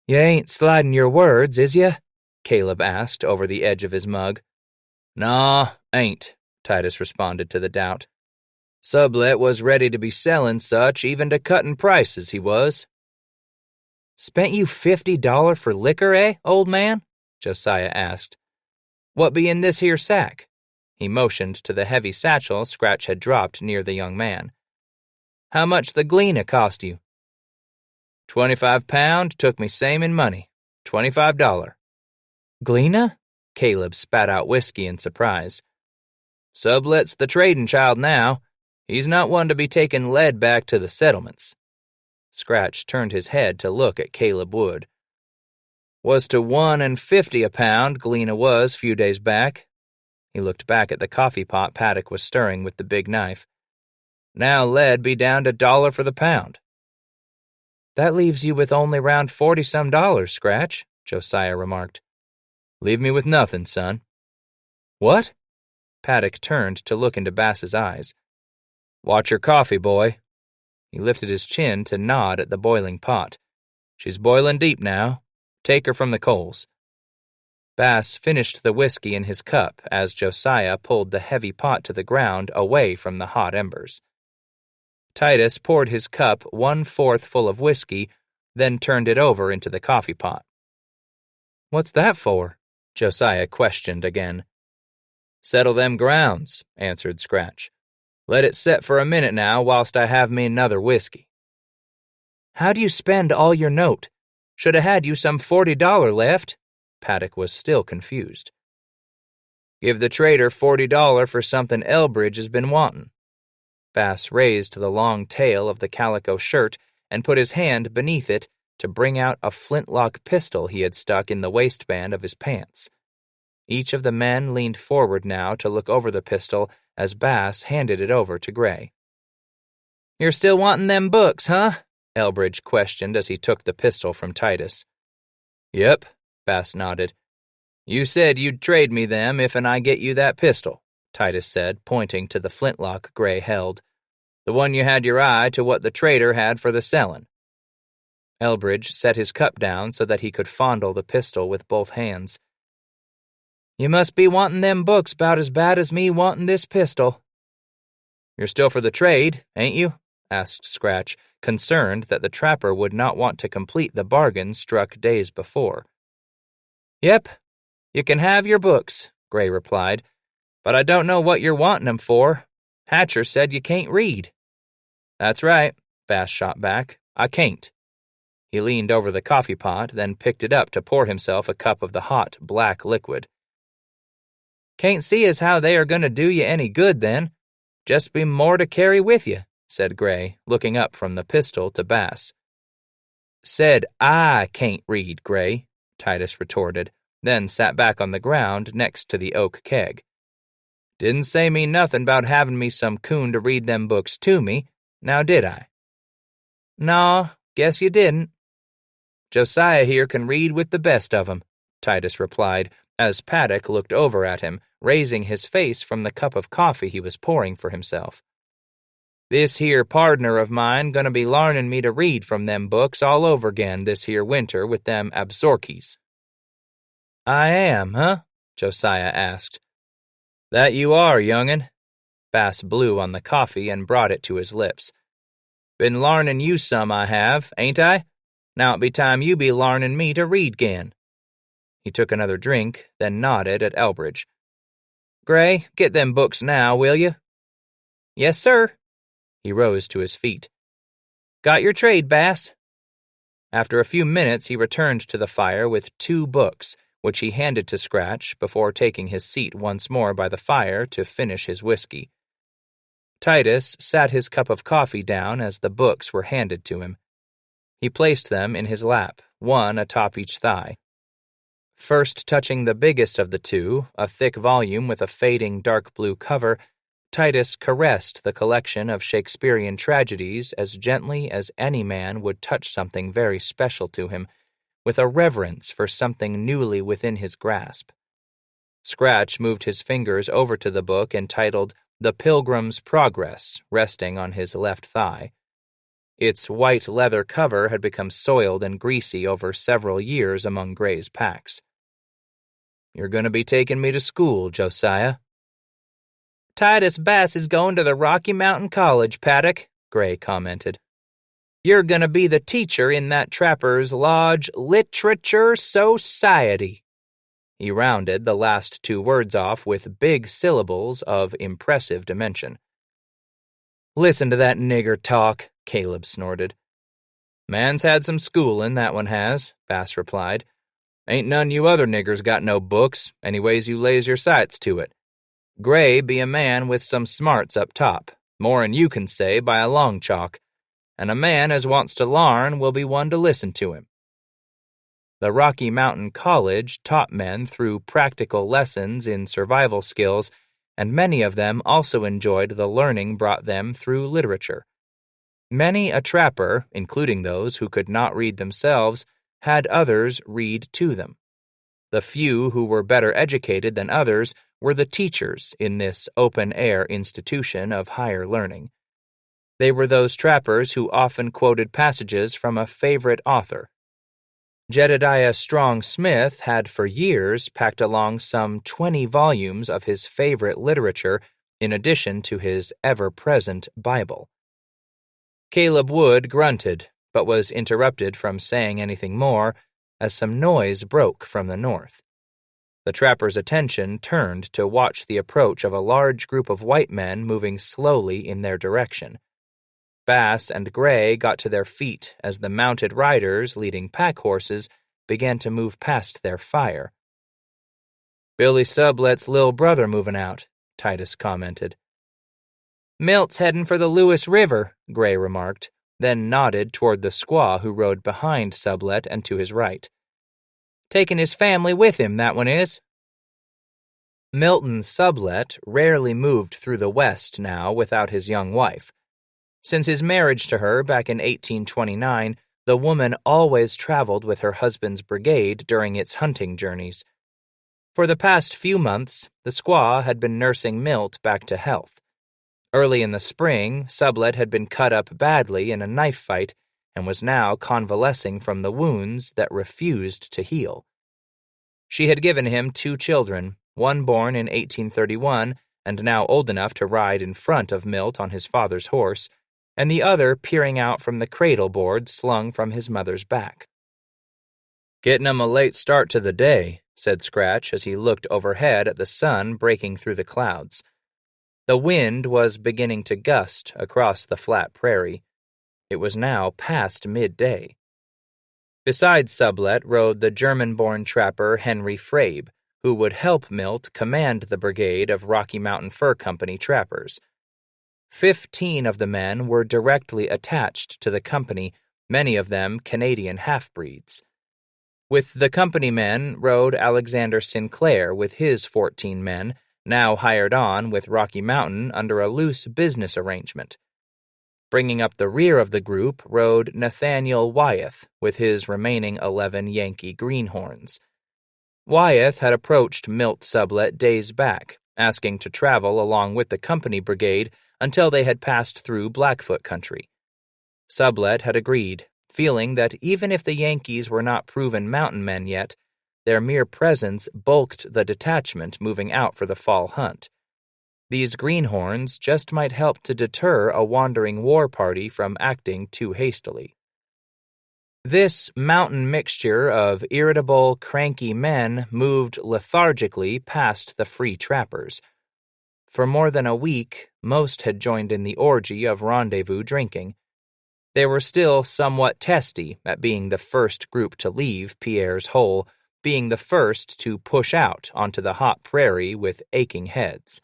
You ain't slidin' your words, is ya? Caleb asked over the edge of his mug. Nah, ain't, Titus responded to the doubt. Sublet was ready to be sellin' such even to cuttin' prices, he was. Spent you $50 for liquor, eh, old man? Josiah asked. What be in this here sack? He motioned to the heavy satchel Scratch had dropped near the young man. How much the Gleena cost you? 25 pound, took me same in money. $25. Gleena? Caleb spat out whiskey in surprise. Sublet's the tradin' child now. He's not one to be taking lead back to the settlements. Scratch turned his head to look at Caleb Wood. Was to $1.50 a pound, Gleena was few days back. He looked back at the coffee pot Paddock was stirring with the big knife. Now lead be down to $1 for the pound. That leaves you with only round $40-some, Scratch, Josiah remarked. Leave me with nothing, son. What? Paddock turned to look into Bass's eyes. Watch your coffee, boy. He lifted his chin to nod at the boiling pot. She's boiling deep now. Take her from the coals. Bass finished the whiskey in his cup as Josiah pulled the heavy pot to the ground away from the hot embers. Titus poured his cup 1/4 full of whiskey, then turned it over into the coffee pot. What's that for? Josiah questioned again. Settle them grounds, answered Scratch. Let it set for a minute now whilst I have me another whiskey. How'd you spend all your note? Should have had you some $40 left. Paddock was still confused. Give the trader $40 for something Elbridge has been wantin'. Bass raised the long tail of the calico shirt and put his hand beneath it to bring out a flintlock pistol he had stuck in the waistband of his pants. Each of the men leaned forward now to look over the pistol as Bass handed it over to Gray. You're still wantin' them books, huh? Elbridge questioned as he took the pistol from Titus. Yep, Bass nodded. You said you'd trade me them if and I get you that pistol, Titus said, pointing to the flintlock Gray held. The one you had your eye to what the trader had for the sellin'. Elbridge set his cup down so that he could fondle the pistol with both hands. You must be wantin' them books about as bad as me wantin' this pistol. You're still for the trade, ain't you? Asked Scratch, concerned that the trapper would not want to complete the bargain struck days before. Yep, you can have your books, Gray replied, but I don't know what you're wantin' 'em for. Hatcher said you can't read. That's right, Bass shot back. I can't. He leaned over the coffee pot, then picked it up to pour himself a cup of the hot, black liquid. Can't see as how they are going to do you any good, then. Just be more to carry with you, said Gray, looking up from the pistol to Bass. Said I can't read, Gray, Titus retorted, then sat back on the ground next to the oak keg. Didn't say me nothin' about havin' me some coon to read them books to me, now did I? Naw, guess you didn't. Josiah here can read with the best of 'em, Titus replied, as Paddock looked over at him, raising his face from the cup of coffee he was pouring for himself. This here pardner of mine gonna be larnin' me to read from them books all over again this here winter with them absorkies. I am, huh? Josiah asked. That you are, young'un. Bass blew on the coffee and brought it to his lips. Been larnin' you some, I have, ain't I? Now it be time you be larnin' me to read 'gain." He took another drink, then nodded at Elbridge. "Gray, get them books now, will you?" "Yes, sir." He rose to his feet. "Got your trade, Bass?" After a few minutes, he returned to the fire with 2 books, which he handed to Scratch before taking his seat once more by the fire to finish his whiskey. Titus sat his cup of coffee down as the books were handed to him. He placed them in his lap, one atop each thigh. First touching the biggest of the 2, a thick volume with a fading dark blue cover, Titus caressed the collection of Shakespearean tragedies as gently as any man would touch something very special to him, with a reverence for something newly within his grasp. Scratch moved his fingers over to the book entitled The Pilgrim's Progress, resting on his left thigh. Its white leather cover had become soiled and greasy over several years among Gray's packs. "You're going to be taking me to school, Josiah." "Titus Bass is going to the Rocky Mountain College, Paddock," Gray commented. "You're going to be the teacher in that Trapper's Lodge Literature Society." He rounded the last 2 words off with big syllables of impressive dimension. "Listen to that nigger talk," Caleb snorted. "Man's had some schoolin', that one has," Bass replied. "Ain't none you other niggers got no books, anyways you lays your sights to it. Gray be a man with some smarts up top, more'n you can say by a long chalk, and a man as wants to larn will be one to listen to him." The Rocky Mountain College taught men through practical lessons in survival skills, and many of them also enjoyed the learning brought them through literature. Many a trapper, including those who could not read themselves, had others read to them. The few who were better educated than others were the teachers in this open-air institution of higher learning. They were those trappers who often quoted passages from a favorite author. Jedediah Strong Smith had for years packed along some 20 volumes of his favorite literature in addition to his ever-present Bible. Caleb Wood grunted, but was interrupted from saying anything more as some noise broke from the north. The trapper's attention turned to watch the approach of a large group of white men moving slowly in their direction. Bass and Gray got to their feet as the mounted riders leading pack horses began to move past their fire. "Billy Sublet's lil' brother moving out," Titus commented. "Milt's headin' for the Lewis River," Gray remarked, then nodded toward the squaw who rode behind Sublet and to his right. "Taking his family with him, that one is." Milton Sublet rarely moved through the West now without his young wife. Since his marriage to her back in 1829, the woman always traveled with her husband's brigade during its hunting journeys. For the past few months, the squaw had been nursing Milt back to health. Early in the spring, Sublet had been cut up badly in a knife fight and was now convalescing from the wounds that refused to heal. She had given him 2 children, one born in 1831 and now old enough to ride in front of Milt on his father's horse, and the other peering out from the cradle board slung from his mother's back. "Getting 'em a late start to the day," said Scratch as he looked overhead at the sun breaking through the clouds. The wind was beginning to gust across the flat prairie. It was now past midday. Beside Sublet rode the German-born trapper Henry Frabe, who would help Milt command the brigade of Rocky Mountain Fur Company trappers. 15 of the men were directly attached to the company, many of them Canadian half-breeds. With the company men rode Alexander Sinclair with his 14 men, now hired on with Rocky Mountain under a loose business arrangement. Bringing up the rear of the group rode Nathaniel Wyeth with his remaining 11 Yankee greenhorns. Wyeth had approached Milt Sublet days back, asking to travel along with the company brigade until they had passed through Blackfoot country. Sublet had agreed, feeling that even if the Yankees were not proven mountain men yet, their mere presence bulked the detachment moving out for the fall hunt. These greenhorns just might help to deter a wandering war party from acting too hastily. This mountain mixture of irritable, cranky men moved lethargically past the free trappers. For more than a week, most had joined in the orgy of rendezvous drinking. They were still somewhat testy at being the first group to leave Pierre's hole, being the first to push out onto the hot prairie with aching heads.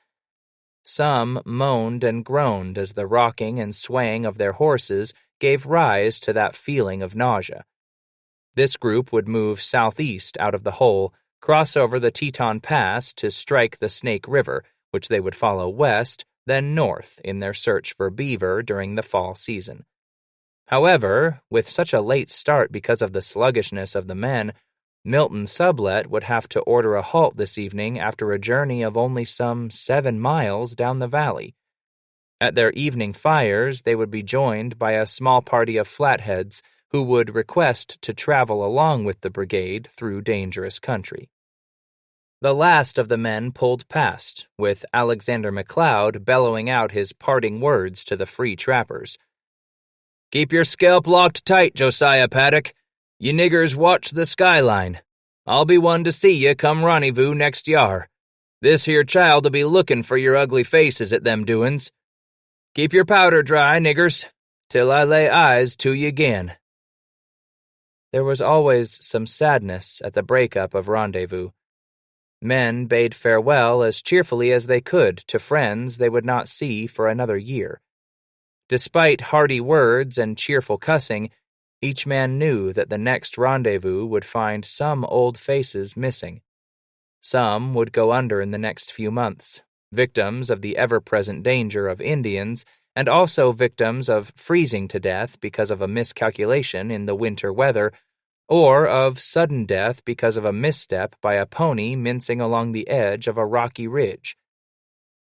Some moaned and groaned as the rocking and swaying of their horses gave rise to that feeling of nausea. This group would move southeast out of the hole, cross over the Teton Pass to strike the Snake River, which they would follow west, then north in their search for beaver during the fall season. However, with such a late start because of the sluggishness of the men, Milton Sublet would have to order a halt this evening after a journey of only some 7 miles down the valley. At their evening fires, they would be joined by a small party of flatheads who would request to travel along with the brigade through dangerous country. The last of the men pulled past, with Alexander McLeod bellowing out his parting words to the free trappers. "Keep your scalp locked tight, Josiah Paddock. You niggers watch the skyline. I'll be one to see ye come rendezvous next yar. This here child'll be lookin' for your ugly faces at them doin's. Keep your powder dry, niggers, till I lay eyes to ye again." There was always some sadness at the breakup of rendezvous. Men bade farewell as cheerfully as they could to friends they would not see for another year. Despite hearty words and cheerful cussing, each man knew that the next rendezvous would find some old faces missing. Some would go under in the next few months, victims of the ever-present danger of Indians, and also victims of freezing to death because of a miscalculation in the winter weather, or of sudden death because of a misstep by a pony mincing along the edge of a rocky ridge.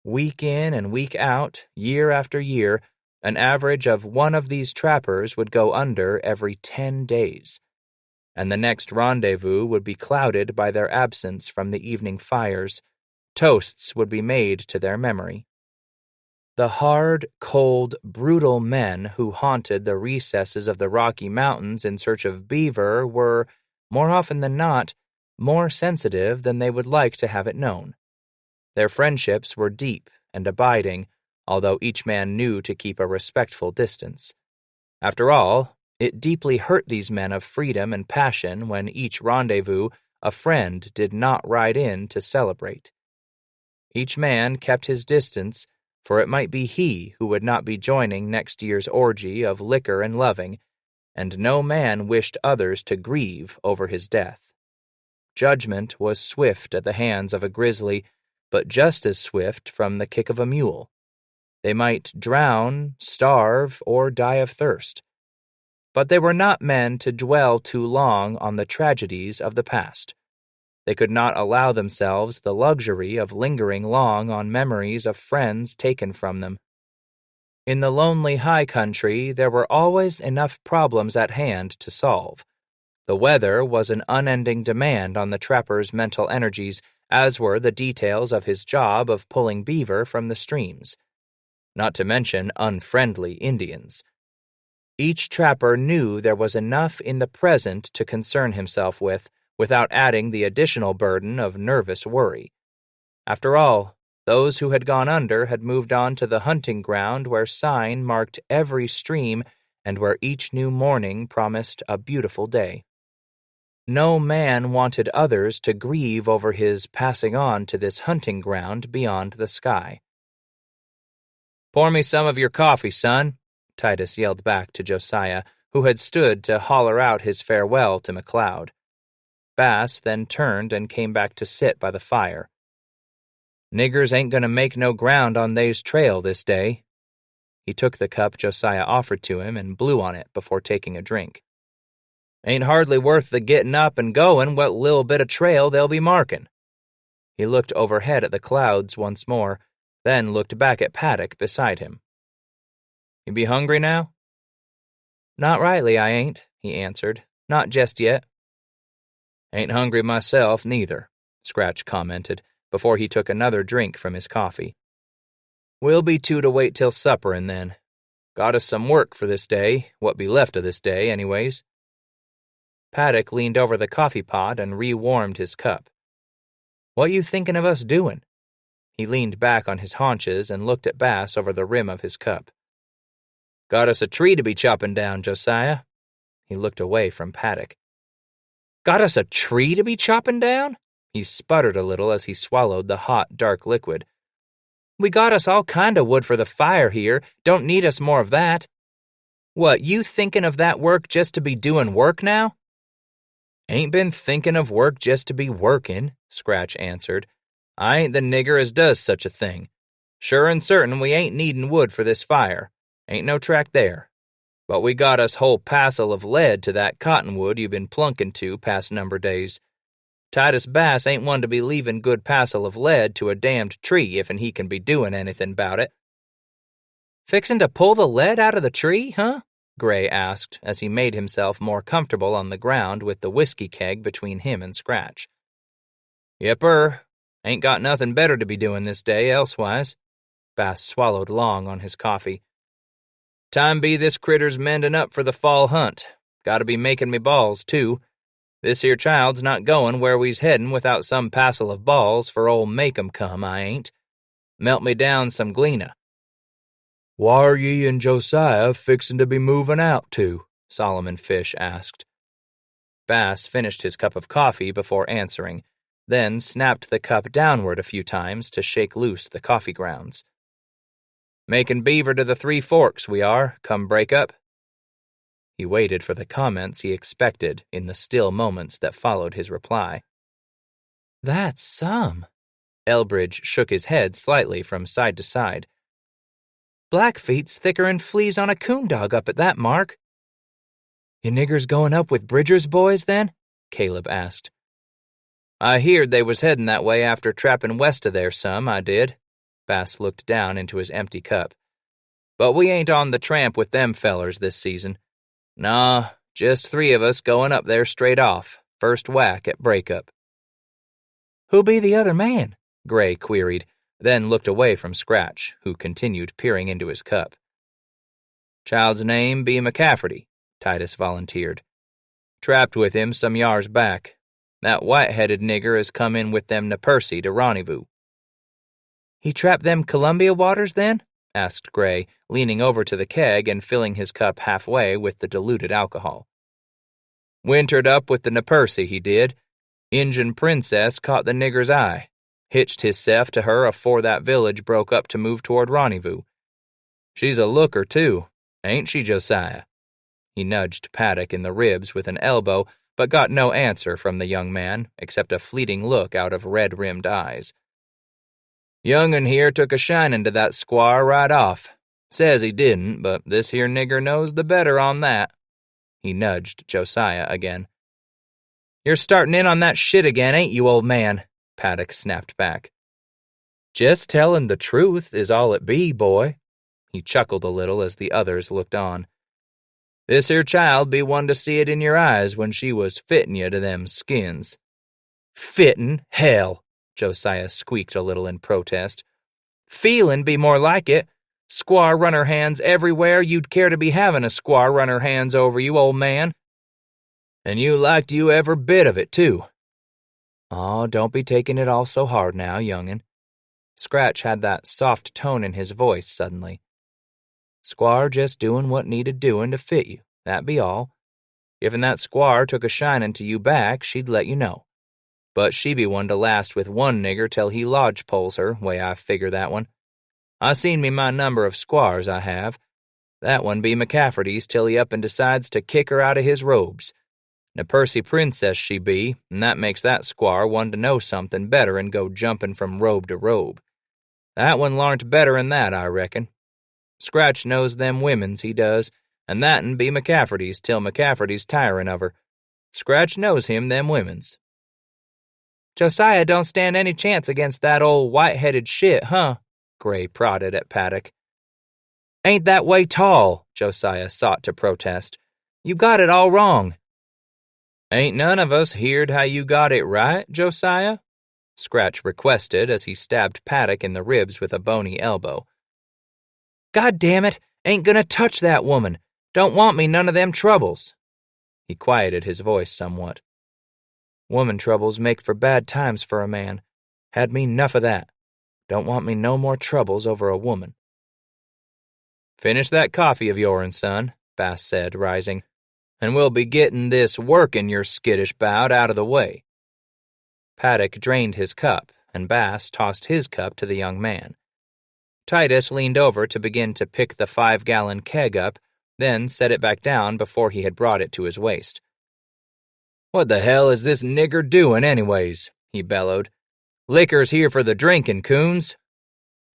Week in and week out, year after year, an average of one of these trappers would go under every 10 days, and the next rendezvous would be clouded by their absence from the evening fires. Toasts would be made to their memory. The hard, cold, brutal men who haunted the recesses of the Rocky Mountains in search of beaver were, more often than not, more sensitive than they would like to have it known. Their friendships were deep and abiding, although each man knew to keep a respectful distance. After all, it deeply hurt these men of freedom and passion when each rendezvous a friend did not ride in to celebrate. Each man kept his distance, for it might be he who would not be joining next year's orgy of liquor and loving, and no man wished others to grieve over his death. Judgment was swift at the hands of a grizzly, but just as swift from the kick of a mule. They might drown, starve, or die of thirst. But they were not men to dwell too long on the tragedies of the past. They could not allow themselves the luxury of lingering long on memories of friends taken from them. In the lonely high country, there were always enough problems at hand to solve. The weather was an unending demand on the trapper's mental energies, as were the details of his job of pulling beaver from the streams. Not to mention unfriendly Indians. Each trapper knew there was enough in the present to concern himself with, without adding the additional burden of nervous worry. After all, those who had gone under had moved on to the hunting ground where sign marked every stream and where each new morning promised a beautiful day. No man wanted others to grieve over his passing on to this hunting ground beyond the sky. "Pour me some of your coffee, son," Titus yelled back to Josiah, who had stood to holler out his farewell to McLeod. Bass then turned and came back to sit by the fire. "Niggers ain't gonna make no ground on they's trail this day." He took the cup Josiah offered to him and blew on it before taking a drink. "Ain't hardly worth the gettin' up and goin' what little bit of trail they'll be markin'." He looked overhead at the clouds once more, then looked back at Paddock beside him. "You be hungry now?" "Not rightly, I ain't," he answered. "Not jest yet." "Ain't hungry myself, neither," Scratch commented, before he took another drink from his coffee. We'll be two to wait till supperin' then. Got us some work for this day, what be left of this day, anyways." Paddock leaned over the coffee pot and re-warmed his cup. "What you thinking of us doing?" He leaned back on his haunches and looked at Bass over the rim of his cup. "Got us a tree to be chopping down, Josiah." He looked away from Paddock. "Got us a tree to be chopping down?" He sputtered a little as he swallowed the hot, dark liquid. "We got us all kind of wood for the fire here. Don't need us more of that. What, you thinking of that work just to be doing work now?" "Ain't been thinking of work just to be working," Scratch answered. "I ain't the nigger as does such a thing. Sure and certain we ain't needin' wood for this fire. Ain't no track there. But we got us whole passel of lead to that cottonwood you been plunkin' to past number days. Titus Bass ain't one to be leavin' good passel of lead to a damned tree if'n he can be doin' anything 'bout it." "Fixin' to pull the lead out of the tree, huh?" Gray asked as he made himself more comfortable on the ground with the whiskey keg between him and Scratch. "Yepper. Ain't got nothin' better to be doin' this day elsewise." Bass swallowed long on his coffee. "Time be this critter's mendin' up for the fall hunt. Gotta be makin' me balls, too. This here child's not goin' where we's headin' without some passel of balls for old Make-em come, I ain't. Melt me down some Gleena." "Whar ye and Josiah fixin' to be movin' out to?" Solomon Fish asked. Bass finished his cup of coffee before answering, then snapped the cup downward a few times to shake loose the coffee grounds. "Makin' beaver to the Three Forks, we are, come break up." He waited for the comments he expected in the still moments that followed his reply. "That's some." Elbridge shook his head slightly from side to side. "Blackfeet's thicker'n fleas on a coon dog up at that mark." "You niggers going up with Bridger's boys, then?" Caleb asked. "I heerd they was headin' that way after trappin' west of there some, I did." Bass looked down into his empty cup. "But we ain't on the tramp with them fellers this season. Nah, just 3 of us going up there straight off, first whack at breakup." "Who be the other man?" Gray queried, then looked away from Scratch, who continued peering into his cup. "Child's name be McCafferty," Titus volunteered. "Trapped with him some yars back. That white-headed nigger has come in with them Napercy to rendezvous." "He trapped them Columbia waters, then?" asked Gray, leaning over to the keg and filling his cup halfway with the diluted alcohol. "Wintered up with the Napercy, he did. Injun Princess caught the nigger's eye. Hitched hisself to her afore that village broke up to move toward rendezvous. She's a looker, too, ain't she, Josiah?" He nudged Paddock in the ribs with an elbow, but got no answer from the young man except a fleeting look out of red-rimmed eyes. "Young'un here took a shinin' to that squaw right off. Says he didn't, but this here nigger knows the better on that." He nudged Josiah again. "You're starting in on that shit again, ain't you, old man?" Paddock snapped back. "Just tellin' the truth is all it be, boy." He chuckled a little as the others looked on. "This here child be one to see it in your eyes when she was fittin' you to them skins." "Fittin'? Hell!" Josiah squeaked a little in protest. "Feelin' be more like it. Squaw run her hands everywhere you'd care to be havin' a squaw run her hands over you, old man. And you liked you every bit of it, too." "Aw, don't be taking it all so hard now, young'un." Scratch had that soft tone in his voice suddenly. "Squar just doin' what needed doin' to fit you, that be all. If'n that squar took a shinin' to you back, she'd let you know. But she be one to last with one nigger till he lodge-poles her, way I figure that one. I seen me my number of squars, I have. That one be McCafferty's till he up and decides to kick her out of his robes. Napercy Princess she be, and that makes that squar one to know something better and go jumpin' from robe to robe. That one larnt better'n that, I reckon. Scratch knows them womens, he does, and that'n be McCafferty's till McCafferty's tirin' of her. Scratch knows him them womens." "Josiah don't stand any chance against that old white-headed shit, huh?" Gray prodded at Paddock. "Ain't that way tall," Josiah sought to protest. "You got it all wrong." "Ain't none of us heerd how you got it right, Josiah?" Scratch requested as he stabbed Paddock in the ribs with a bony elbow. God damn it, ain't gonna touch that woman. Don't want me none of them troubles. He quieted his voice somewhat. Woman troubles make for bad times for a man. Had me enough of that. Don't want me no more troubles over a woman. Finish that coffee of your'n, son, Bass said, rising, and we'll be getting this workin' your skittish bout out of the way. Paddock drained his cup, and Bass tossed his cup to the young man. Titus leaned over to begin to pick the 5-gallon keg up, then set it back down before he had brought it to his waist. What the hell is this nigger doin' anyways? He bellowed. Liquor's here for the drinkin', coons.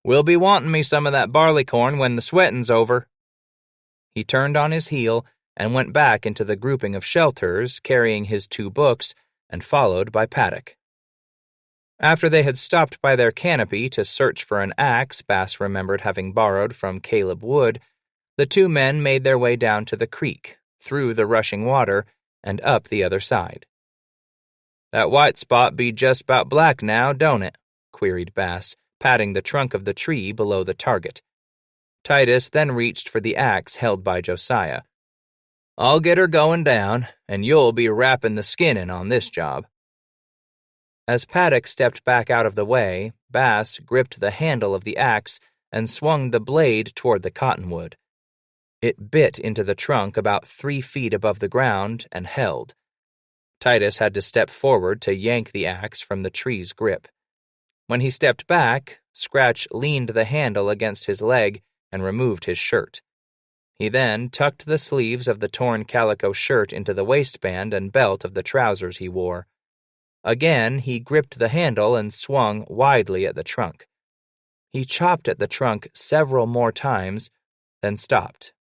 We'll be wantin' me some of that barleycorn when the sweatin's over. He turned on his heel and went back into the grouping of shelters, carrying his 2 books and followed by Paddock. After they had stopped by their canopy to search for an axe Bass remembered having borrowed from Caleb Wood, the 2 men made their way down to the creek, through the rushing water, and up the other side. That white spot be just 'bout black now, don't it? Queried Bass, patting the trunk of the tree below the target. Titus then reached for the axe held by Josiah. I'll get her going down, and you'll be wrapping the skinning on this job. As Paddock stepped back out of the way, Bass gripped the handle of the axe and swung the blade toward the cottonwood. It bit into the trunk about 3 feet above the ground and held. Titus had to step forward to yank the axe from the tree's grip. When he stepped back, Scratch leaned the handle against his leg and removed his shirt. He then tucked the sleeves of the torn calico shirt into the waistband and belt of the trousers he wore. Again, he gripped the handle and swung widely at the trunk. He chopped at the trunk several more times, then stopped.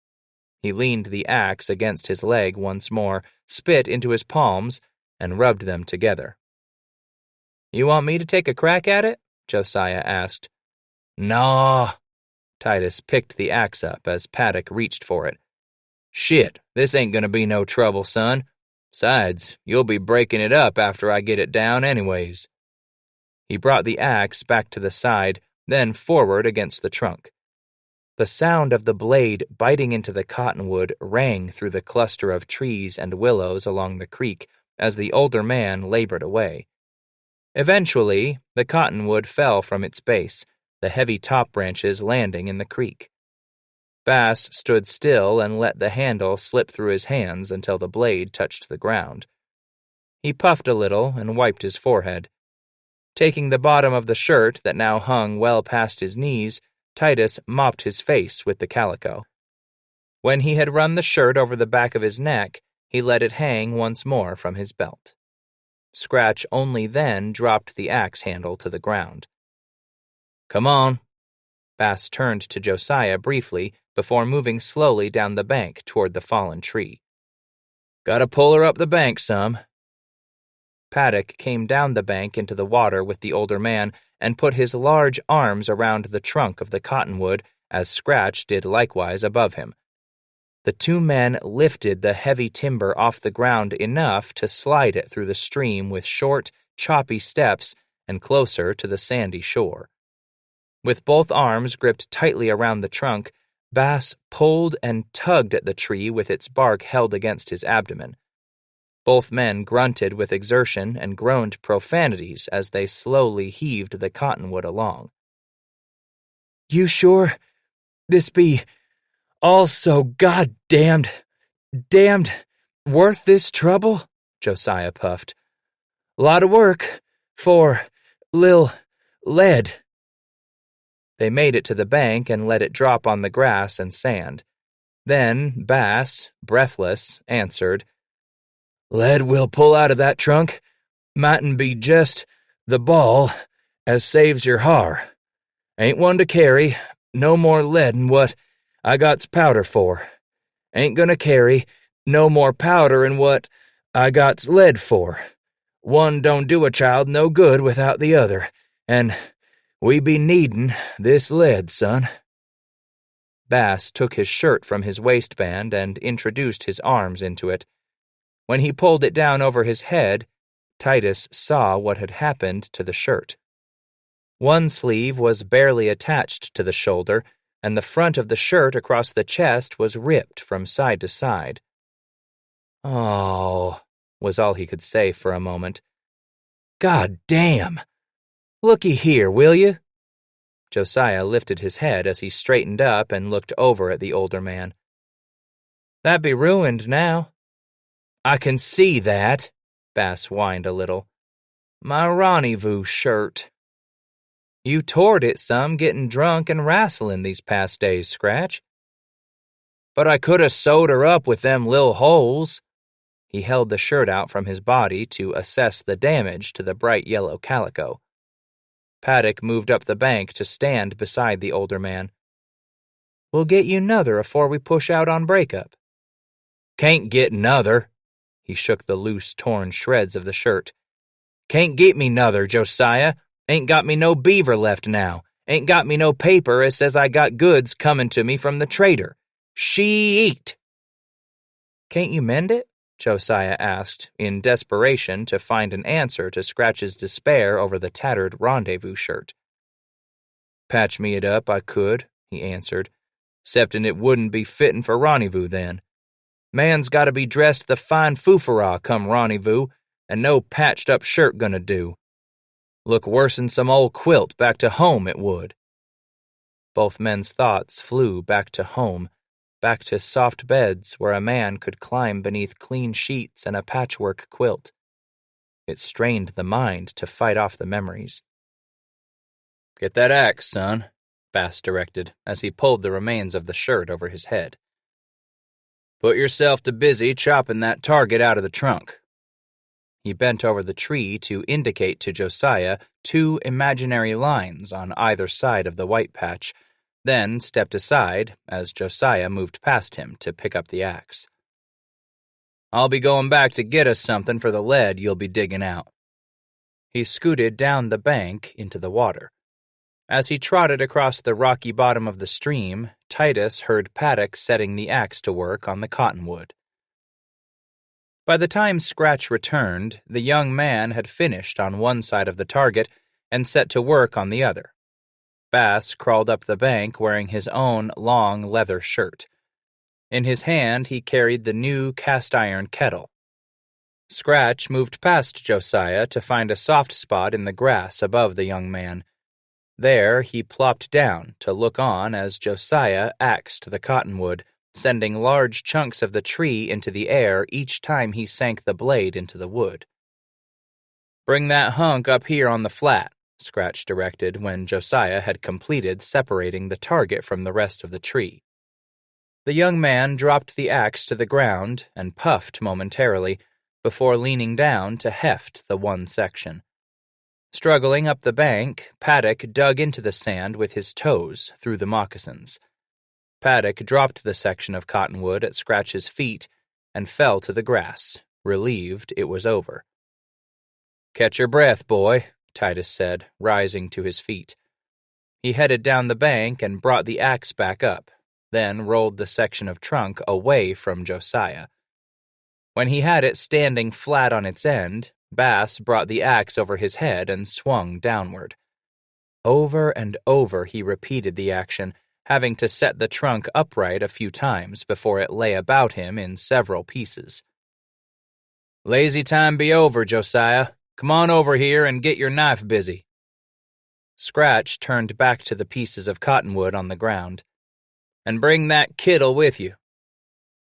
He leaned the axe against his leg once more, spit into his palms, and rubbed them together. You want me to take a crack at it? Josiah asked. Nah. Titus picked the axe up as Paddock reached for it. Shit, this ain't gonna be no trouble, son. Besides, you'll be breaking it up after I get it down anyways. He brought the axe back to the side, then forward against the trunk. The sound of the blade biting into the cottonwood rang through the cluster of trees and willows along the creek as the older man labored away. Eventually, the cottonwood fell from its base, the heavy top branches landing in the creek. Bass stood still and let the handle slip through his hands until the blade touched the ground. He puffed a little and wiped his forehead. Taking the bottom of the shirt that now hung well past his knees, Titus mopped his face with the calico. When he had run the shirt over the back of his neck, he let it hang once more from his belt. Scratch only then dropped the axe handle to the ground. Come on. Bass turned to Josiah briefly before moving slowly down the bank toward the fallen tree. Gotta pull her up the bank some. Paddock came down the bank into the water with the older man and put his large arms around the trunk of the cottonwood as Scratch did likewise above him. The 2 men lifted the heavy timber off the ground enough to slide it through the stream with short, choppy steps and closer to the sandy shore. With both arms gripped tightly around the trunk, Bass pulled and tugged at the tree with its bark held against his abdomen. Both men grunted with exertion and groaned profanities as they slowly heaved the cottonwood along. You sure this be all so damned worth this trouble? Josiah puffed. Lot of work for lil lead. They made it to the bank and let it drop on the grass and sand. Then Bass, breathless, answered, Lead we'll pull out of that trunk. Mightn't be just the ball as saves your har. Ain't one to carry, no more lead'n what I got's powder for. Ain't gonna carry no more powder'n what I got's lead for. One don't do a child no good without the other, and we be needin' this lead, son. Bass took his shirt from his waistband and introduced his arms into it. When he pulled it down over his head, Titus saw what had happened to the shirt. One sleeve was barely attached to the shoulder, and the front of the shirt across the chest was ripped from side to side. "Oh," was all he could say for a moment. "God damn! Looky here, will you?" Josiah lifted his head as he straightened up and looked over at the older man. "That be ruined now." "I can see that," Bass whined a little. "My rendezvous shirt." "You tored it some getting drunk and wrastling these past days, Scratch." "But I could 'a' sewed her up with them lil' holes." He held the shirt out from his body to assess the damage to the bright yellow calico. Paddock moved up the bank to stand beside the older man. "We'll get you 'nother afore we push out on breakup." "Can't get 'nother." He shook the loose, torn shreds of the shirt. "Can't get me 'nother, Josiah. Ain't got me no beaver left now. Ain't got me no paper as says I got goods coming to me from the trader. Sheet." "Can't you mend it?" Josiah asked, in desperation to find an answer to Scratch's despair over the tattered rendezvous shirt. "Patch me it up, I could," he answered, "'ceptin' it wouldn't be fittin' for rendezvous then. Man's gotta be dressed the fine foofara come rendezvous, and no patched-up shirt gonna do. Look worse'n some old quilt back to home, it would." Both men's thoughts flew back to home, back to soft beds where a man could climb beneath clean sheets and a patchwork quilt. It strained the mind to fight off the memories. "Get that axe, son," Bass directed as he pulled the remains of the shirt over his head. "Put yourself to busy chopping that target out of the trunk." He bent over the tree to indicate to Josiah 2 imaginary lines on either side of the white patch, then stepped aside as Josiah moved past him to pick up the axe. "I'll be going back to get us something for the lead you'll be digging out." He scooted down the bank into the water. As he trotted across the rocky bottom of the stream, Titus heard Paddock setting the axe to work on the cottonwood. By the time Scratch returned, the young man had finished on one side of the target and set to work on the other. Bass crawled up the bank wearing his own long leather shirt. In his hand, he carried the new cast-iron kettle. Scratch moved past Josiah to find a soft spot in the grass above the young man. There, he plopped down to look on as Josiah axed the cottonwood, sending large chunks of the tree into the air each time he sank the blade into the wood. "Bring that hunk up here on the flat," Scratch directed when Josiah had completed separating the target from the rest of the tree. The young man dropped the axe to the ground and puffed momentarily before leaning down to heft the one section. Struggling up the bank, Paddock dug into the sand with his toes through the moccasins. Paddock dropped the section of cottonwood at Scratch's feet and fell to the grass, relieved it was over. "Catch your breath, boy," Titus said, rising to his feet. He headed down the bank and brought the axe back up, then rolled the section of trunk away from Josiah. When he had it standing flat on its end, Bass brought the axe over his head and swung downward. Over and over he repeated the action, having to set the trunk upright a few times before it lay about him in several pieces. "Lazy time be over, Josiah. Come on over here and get your knife busy." Scratch turned back to the pieces of cottonwood on the ground. "And bring that kittle with you."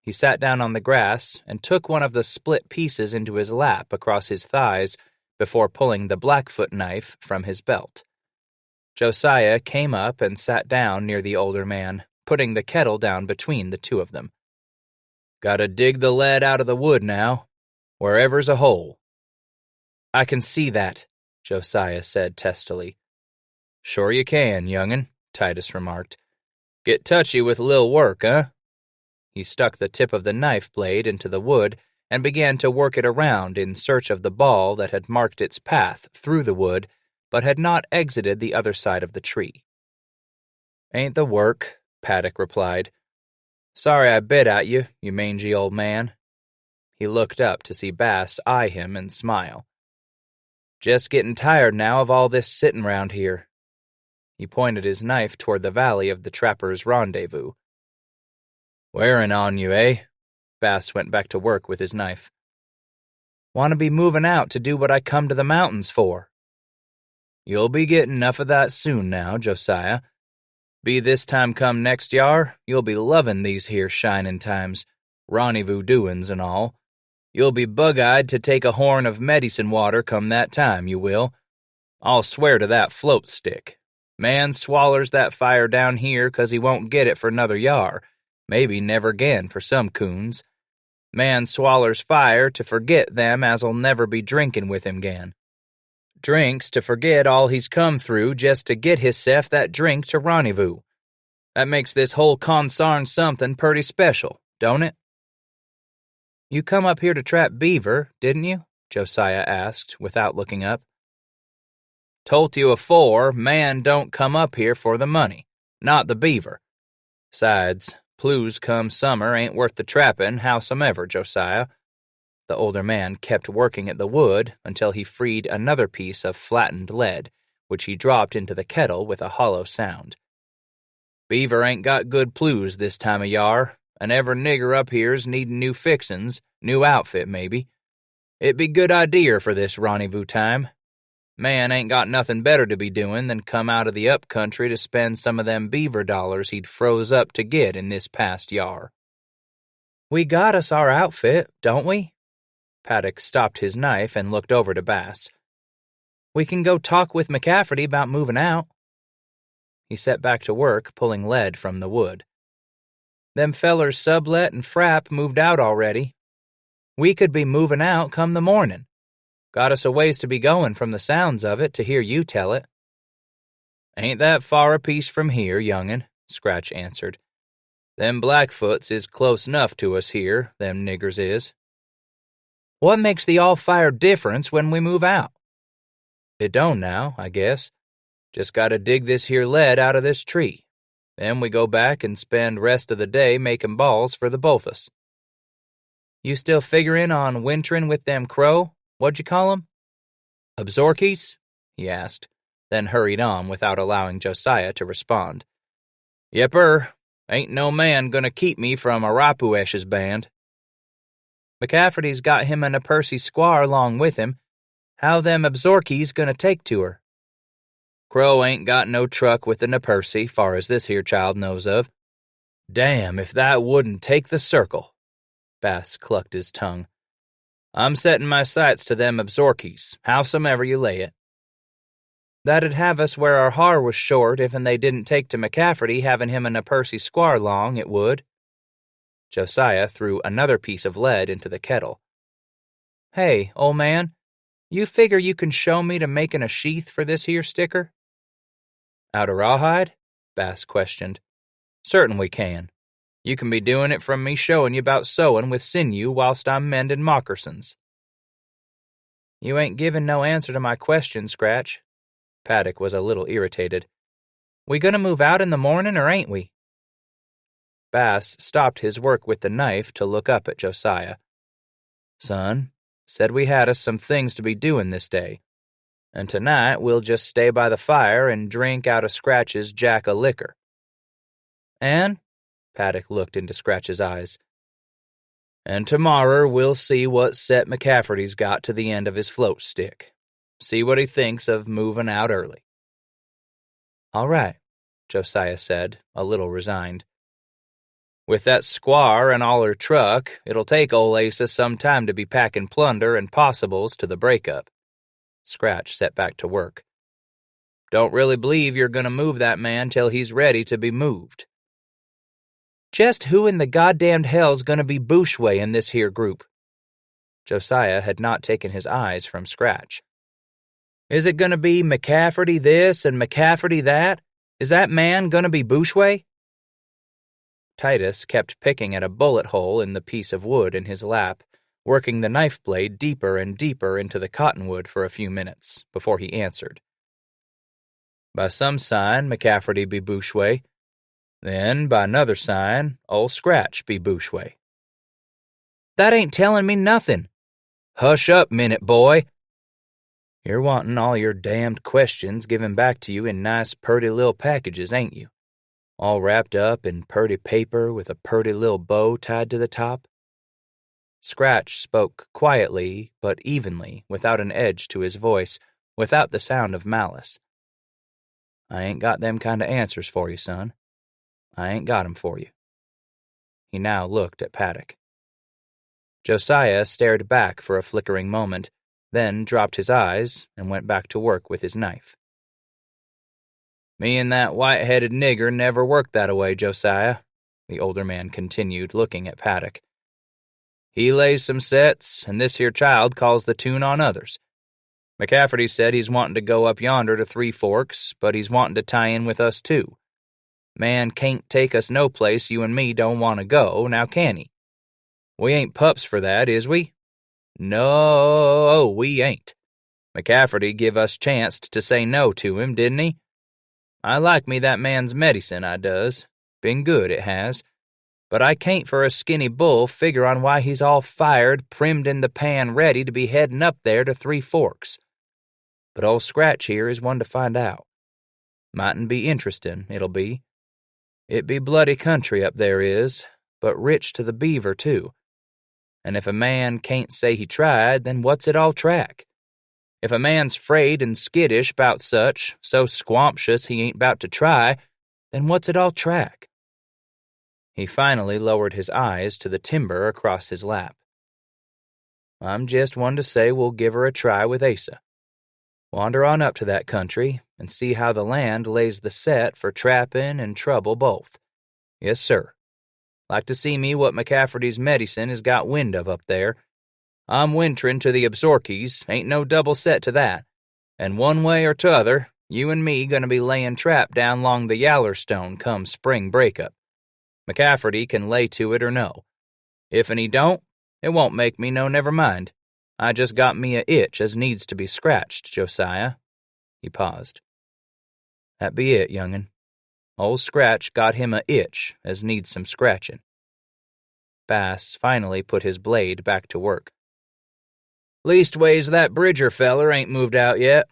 He sat down on the grass and took one of the split pieces into his lap across his thighs before pulling the Blackfoot knife from his belt. Josiah came up and sat down near the older man, putting the kettle down between the two of them. "Gotta dig the lead out of the wood now, wherever's a hole." "I can see that," Josiah said testily. "Sure you can, young'un," Titus remarked. "Get touchy with lil' work, huh?" He stuck the tip of the knife blade into the wood and began to work it around in search of the ball that had marked its path through the wood but had not exited the other side of the tree. "Ain't the work," Paddock replied. "Sorry I bit at you, you mangy old man." He looked up to see Bass eye him and smile. "Just getting tired now of all this sitting round here." He pointed his knife toward the valley of the trappers' rendezvous. Wearing on you, eh? Bass went back to work with his knife. Want to be moving out to do what I come to the mountains for. You'll be getting enough of that soon now, Josiah. Be this time come next yar, you'll be loving these here shinin' times, rendezvous doin's and all. You'll be bug-eyed to take a horn of medicine water come that time, you will. I'll swear to that float stick. Man swallers that fire down here 'cause he won't get it for 'nother yar, maybe never again for some coons. Man swallers fire to forget them as'll never be drinkin' with him 'gan. Drinks to forget all he's come through just to get hissef that drink to rendezvous. That makes this whole consarn something purty special, don't it? You come up here to trap beaver, didn't you? Josiah asked, without looking up. Told you afore, man don't come up here for the money, not the beaver. Sides, plews come summer ain't worth the trappin', howsomever, Josiah. The older man kept working at the wood until he freed another piece of flattened lead, which he dropped into the kettle with a hollow sound. Beaver ain't got good plews this time of yar, and every nigger up here's needin' new fixin's, new outfit maybe. It be good idea for this rendezvous time. Man ain't got nothin' better to be doin' than come out of the up country to spend some of them beaver dollars he'd froze up to get in this past yar. We got us our outfit, don't we? Paddock stopped his knife and looked over to Bass. We can go talk with McCafferty about moving out. He set back to work, pulling lead from the wood. Them fellers Sublet and Frapp moved out already. We could be moving out come the morning. Got us a ways to be going from the sounds of it to hear you tell it. Ain't that far a piece from here, young'un, Scratch answered. Them Blackfoots is close enough to us here, them niggers is. What makes the all-fire difference when we move out? It don't now, I guess. Just gotta dig this here lead out of this tree. Then we go back and spend rest of the day making balls for the both us. You still figuring on winterin' with them crow, what'd you call 'em? Absorkies? He asked, then hurried on without allowing Josiah to respond. Yepper, ain't no man gonna keep me from Arapuesh's band. McCafferty's got him and a Percy squaw along with him. How them Absorkies gonna take to her? Crow ain't got no truck with the Napercy, far as this here child knows of. Damn if that wouldn't take the circle. Bass clucked his tongue. I'm setting my sights to them Absorkies, howsomever you lay it. That'd have us where our har was short if'n they didn't take to McCafferty having him and a Percy squaw along, it would. Josiah threw another piece of lead into the kettle. Hey, old man, you figure you can show me to making a sheath for this here sticker? Out of rawhide? Bass questioned. Certain we can. You can be doing it from me showing you about sewing with sinew whilst I'm mending moccarsins. You ain't giving no answer to my question, Scratch. Paddock was a little irritated. We gonna move out in the morning or ain't we? Bass stopped his work with the knife to look up at Josiah. Son, said we had us some things to be doing this day, and tonight we'll just stay by the fire and drink out of Scratch's jack o' liquor. And? Paddock looked into Scratch's eyes. And tomorrow we'll see what set McCafferty's got to the end of his float stick. See what he thinks of moving out early. All right, Josiah said, a little resigned. With that squaw and all her truck, it'll take old Asa some time to be packing plunder and possibles to the breakup. Scratch set back to work. Don't really believe you're going to move that man till he's ready to be moved. Just who in the goddamned hell's going to be Bouchway in this here group? Josiah had not taken his eyes from Scratch. Is it going to be McCafferty this and McCafferty that? Is that man going to be Bouchway? Titus kept picking at a bullet hole in the piece of wood in his lap, working the knife blade deeper and deeper into the cottonwood for a few minutes, before he answered. By some sign, McCafferty be Bouchway. Then, by another sign, old Scratch be Bouchway. That ain't telling me nothing. Hush up, minute, boy. You're wanting all your damned questions given back to you in nice, purty little packages, ain't you? All wrapped up in purty paper with a purty little bow tied to the top? Scratch spoke quietly but evenly, without an edge to his voice, without the sound of malice. I ain't got them kind of answers for you, son. I ain't got 'em for you. He now looked at Paddock. Josiah stared back for a flickering moment, then dropped his eyes and went back to work with his knife. Me and that white-headed nigger never worked that-a-way, Josiah, the older man continued, looking at Paddock. He lays some sets, and this here child calls the tune on others. McCafferty said he's wanting to go up yonder to Three Forks, but he's wanting to tie in with us too. Man can't take us no place you and me don't want to go, now can he? We ain't pups for that, is we? No, we ain't. McCafferty give us chanced to say no to him, didn't he? I like me that man's medicine, I does. Been good, it has. But I can't for a skinny bull figure on why he's all fired, primed in the pan ready to be headin' up there to Three Forks. But old Scratch here is one to find out. Mightn't be interestin', it'll be. It be bloody country up there is, but rich to the beaver, too. And if a man can't say he tried, then what's it all track? If a man's frayed and skittish 'bout such, so squamptious he ain't 'bout to try, then what's it all track? He finally lowered his eyes to the timber across his lap. I'm just one to say we'll give her a try with Asa. Wander on up to that country and see how the land lays the set for trappin' and trouble both. Yes, sir. Like to see me what McCafferty's medicine has got wind of up there. I'm wintrin' to the Absorkies, ain't no double set to that. And one way or t'other, you and me gonna be layin' trap down long the Yallerstone come spring breakup. McCafferty can lay to it or no. If and he don't, it won't make me no never mind. I just got me a itch as needs to be scratched, Josiah. He paused. That be it, young'un. Old Scratch got him a itch as needs some scratchin'. Bass finally put his blade back to work. Leastways, that Bridger feller ain't moved out yet.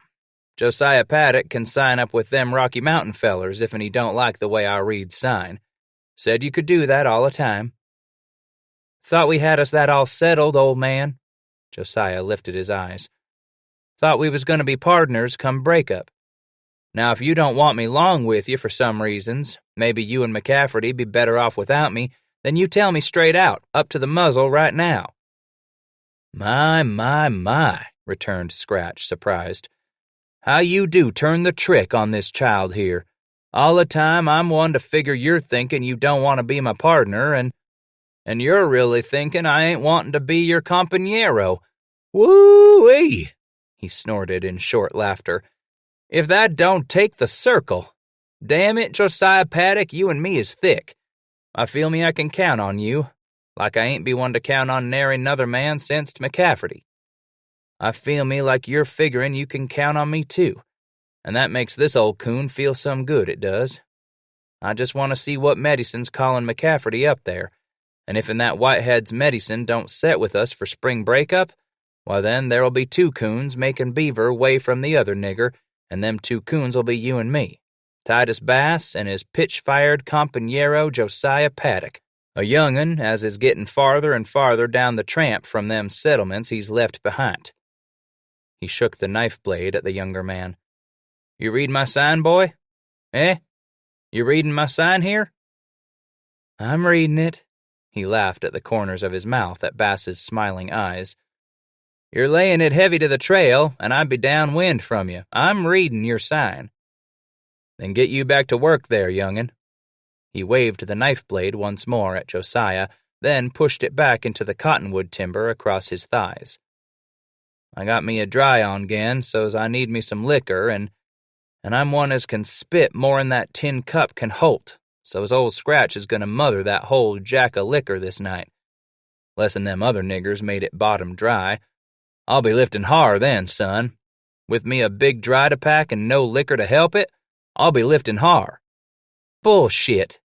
Josiah Paddock can sign up with them Rocky Mountain fellers if and he don't like the way I read sign. Said you could do that all the time. Thought we had us that all settled, old man. Josiah lifted his eyes. Thought we was going to be pardners come breakup. Now, if you don't want me long with you for some reasons, maybe you and McCafferty be better off without me, then you tell me straight out, up to the muzzle right now. My, returned Scratch, surprised. How you do turn the trick on this child here. All the time I'm one to figure you're thinking you don't want to be my partner, and you're really thinking I ain't wanting to be your compañero. Woo-wee! He snorted in short laughter. If that don't take the circle. Damn it, Josiah Paddock, you and me is thick. I feel me I can count on you, like I ain't be one to count on nary another man since McCafferty. I feel me like you're figuring you can count on me too, and that makes this old coon feel some good, it does. I just want to see what medicine's calling McCafferty up there, and if in that whitehead's medicine don't set with us for spring breakup, why then there'll be two coons making beaver way from the other nigger, and them two coons'll be you and me, Titus Bass and his pitch-fired compañero Josiah Paddock, a young'un as is getting farther and farther down the tramp from them settlements he's left behind. He shook the knife blade at the younger man. You read my sign, boy? Eh? You readin' my sign here? I'm readin' it. He laughed at the corners of his mouth at Bass's smiling eyes. You're layin' it heavy to the trail, and I'd be downwind from you. I'm readin' your sign. Then get you back to work there, young'un. He waved the knife blade once more at Josiah, then pushed it back into the cottonwood timber across his thighs. I got me a dry on 'gain, so's I need me some liquor, and I'm one as can spit more'n that tin cup can holt, so's old Scratch is gonna mother that whole jack o' liquor this night. Lessen them other niggers made it bottom dry. I'll be liftin' har then, son. With me a big dry to pack and no liquor to help it, I'll be liftin' har. Bullshit,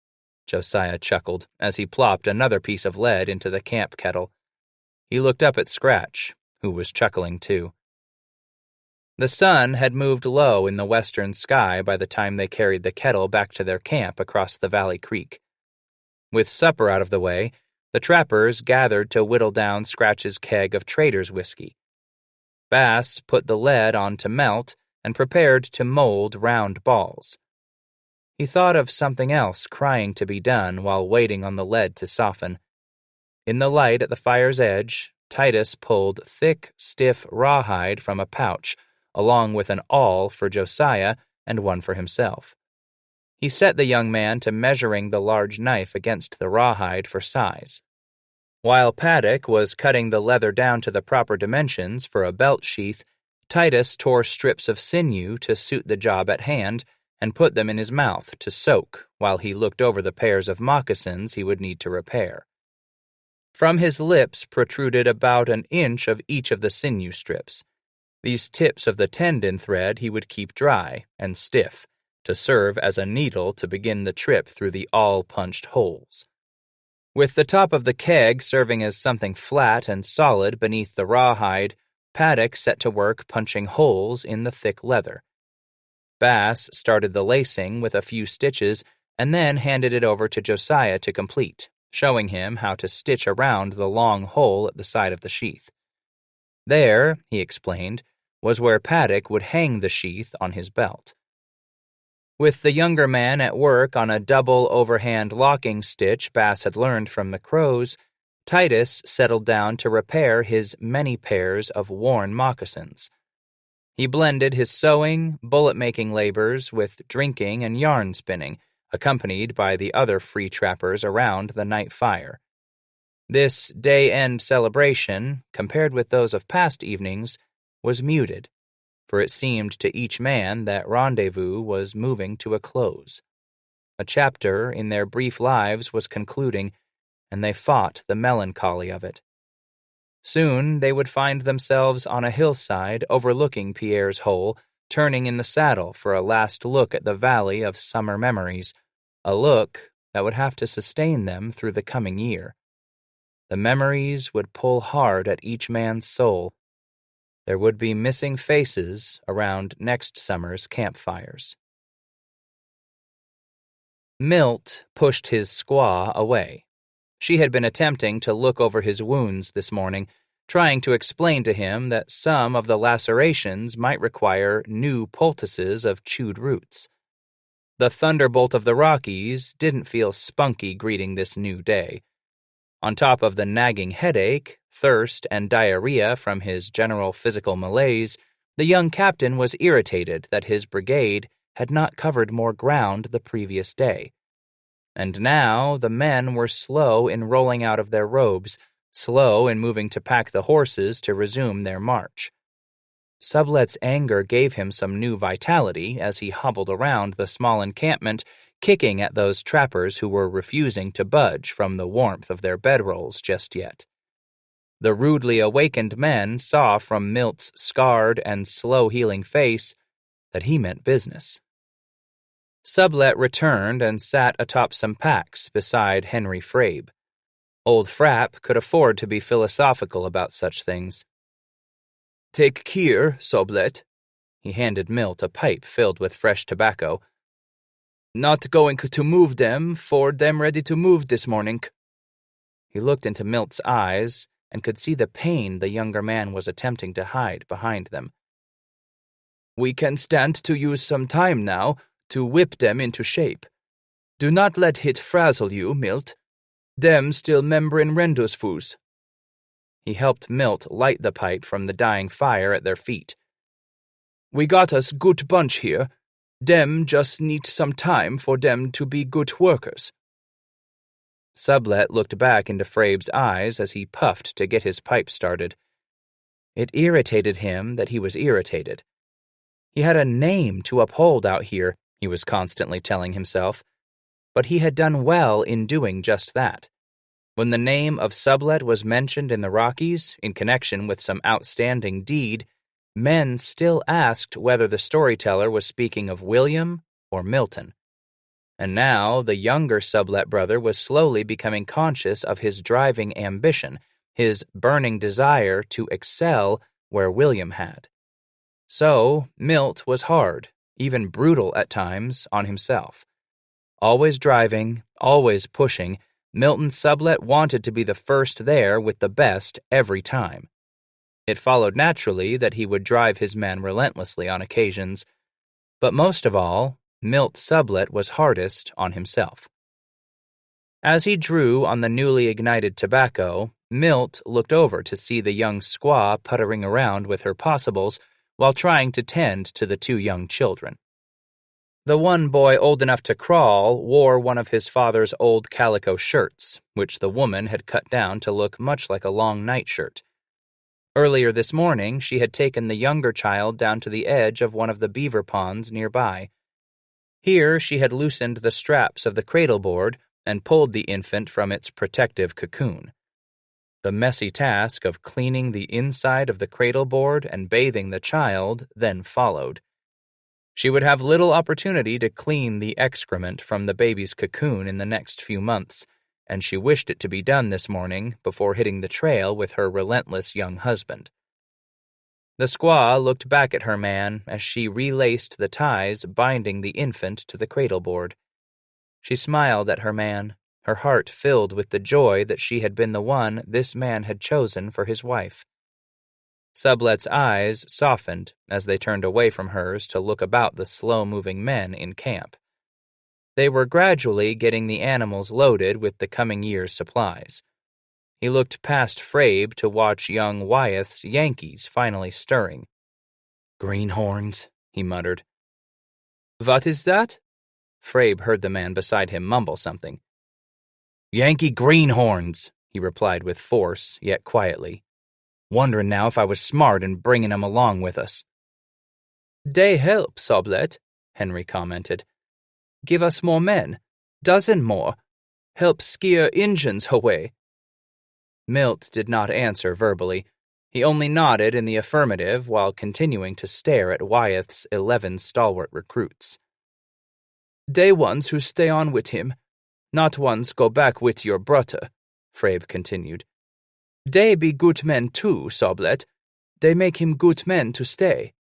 Josiah chuckled as he plopped another piece of lead into the camp kettle. He looked up at Scratch, who was chuckling too. The sun had moved low in the western sky by the time they carried the kettle back to their camp across the valley creek. With supper out of the way, the trappers gathered to whittle down Scratch's keg of trader's whiskey. Bass put the lead on to melt and prepared to mold round balls. He thought of something else crying to be done while waiting on the lead to soften. In the light at the fire's edge, Titus pulled thick, stiff rawhide from a pouch, along with an awl for Josiah and one for himself. He set the young man to measuring the large knife against the rawhide for size. While Paddock was cutting the leather down to the proper dimensions for a belt sheath, Titus tore strips of sinew to suit the job at hand and put them in his mouth to soak while he looked over the pairs of moccasins he would need to repair. From his lips protruded about an inch of each of the sinew strips. These tips of the tendon thread he would keep dry and stiff, to serve as a needle to begin the trip through the awl-punched holes. With the top of the keg serving as something flat and solid beneath the rawhide, Paddock set to work punching holes in the thick leather. Bass started the lacing with a few stitches and then handed it over to Josiah to complete, showing him how to stitch around the long hole at the side of the sheath. There, he explained, was where Paddock would hang the sheath on his belt. With the younger man at work on a double overhand locking stitch Bass had learned from the crows, Titus settled down to repair his many pairs of worn moccasins. He blended his sewing, bullet-making labors with drinking and yarn spinning, accompanied by the other free trappers around the night fire. This day-end celebration, compared with those of past evenings, was muted, for it seemed to each man that rendezvous was moving to a close. A chapter in their brief lives was concluding, and they fought the melancholy of it. Soon they would find themselves on a hillside overlooking Pierre's Hole, turning in the saddle for a last look at the valley of summer memories, a look that would have to sustain them through the coming year. The memories would pull hard at each man's soul. There would be missing faces around next summer's campfires. Milt pushed his squaw away. She had been attempting to look over his wounds this morning, trying to explain to him that some of the lacerations might require new poultices of chewed roots. The thunderbolt of the Rockies didn't feel spunky greeting this new day. On top of the nagging headache, thirst, and diarrhea from his general physical malaise, the young captain was irritated that his brigade had not covered more ground the previous day. And now the men were slow in rolling out of their robes, slow in moving to pack the horses to resume their march. Sublet's anger gave him some new vitality as he hobbled around the small encampment, kicking at those trappers who were refusing to budge from the warmth of their bedrolls just yet. The rudely awakened men saw from Milt's scarred and slow-healing face that he meant business. Sublet returned and sat atop some packs beside Henry Frabe. Old Frapp could afford to be philosophical about such things. "Take care, Sublet." He handed Milt a pipe filled with fresh tobacco. "Not going to move them for them ready to move this morning." He looked into Milt's eyes and could see the pain the younger man was attempting to hide behind them. "We can stand to use some time now to whip them into shape. Do not let hit frazzle you, Milt. Dem still membrin rendezvous." He helped Milt light the pipe from the dying fire at their feet. "We got us good bunch here. Dem just need some time for dem to be good workers." Sublet looked back into Frabe's eyes as he puffed to get his pipe started. It irritated him that he was irritated. He had a name to uphold out here, he was constantly telling himself, but he had done well in doing just that. When the name of Sublet was mentioned in the Rockies in connection with some outstanding deed, men still asked whether the storyteller was speaking of William or Milton. And now the younger Sublet brother was slowly becoming conscious of his driving ambition, his burning desire to excel where William had. So, Milt was hard, even brutal at times, on himself. Always driving, always pushing, Milton Sublette wanted to be the first there with the best every time. It followed naturally that he would drive his men relentlessly on occasions, but most of all, Milt Sublette was hardest on himself. As he drew on the newly ignited tobacco, Milt looked over to see the young squaw puttering around with her possibles while trying to tend to the two young children. The one boy old enough to crawl wore one of his father's old calico shirts, which the woman had cut down to look much like a long nightshirt. Earlier this morning, she had taken the younger child down to the edge of one of the beaver ponds nearby. Here she had loosened the straps of the cradle board and pulled the infant from its protective cocoon. The messy task of cleaning the inside of the cradle board and bathing the child then followed. She would have little opportunity to clean the excrement from the baby's cocoon in the next few months, and she wished it to be done this morning before hitting the trail with her relentless young husband. The squaw looked back at her man as she relaced the ties binding the infant to the cradle board. She smiled at her man, her heart filled with the joy that she had been the one this man had chosen for his wife. Sublette's eyes softened as they turned away from hers to look about the slow-moving men in camp. They were gradually getting the animals loaded with the coming year's supplies. He looked past Frabe to watch young Wyeth's Yankees finally stirring. "Greenhorns," he muttered. "What is that?" Frabe heard the man beside him mumble something. "Yankee greenhorns," he replied with force, yet quietly. "Wondering now if I was smart in bringing 'em along with us." "Dey help, Sublette," Henry commented. "Give us more men. Dozen more. Help scare Injuns away." Milt did not answer verbally. He only nodded in the affirmative while continuing to stare at Wyeth's 11 stalwart recruits. "Dey ones who stay on wit him, not ones go back wit your brother," Frabe continued. "Dey be good men too, Sublette. Dey make him good men to stay."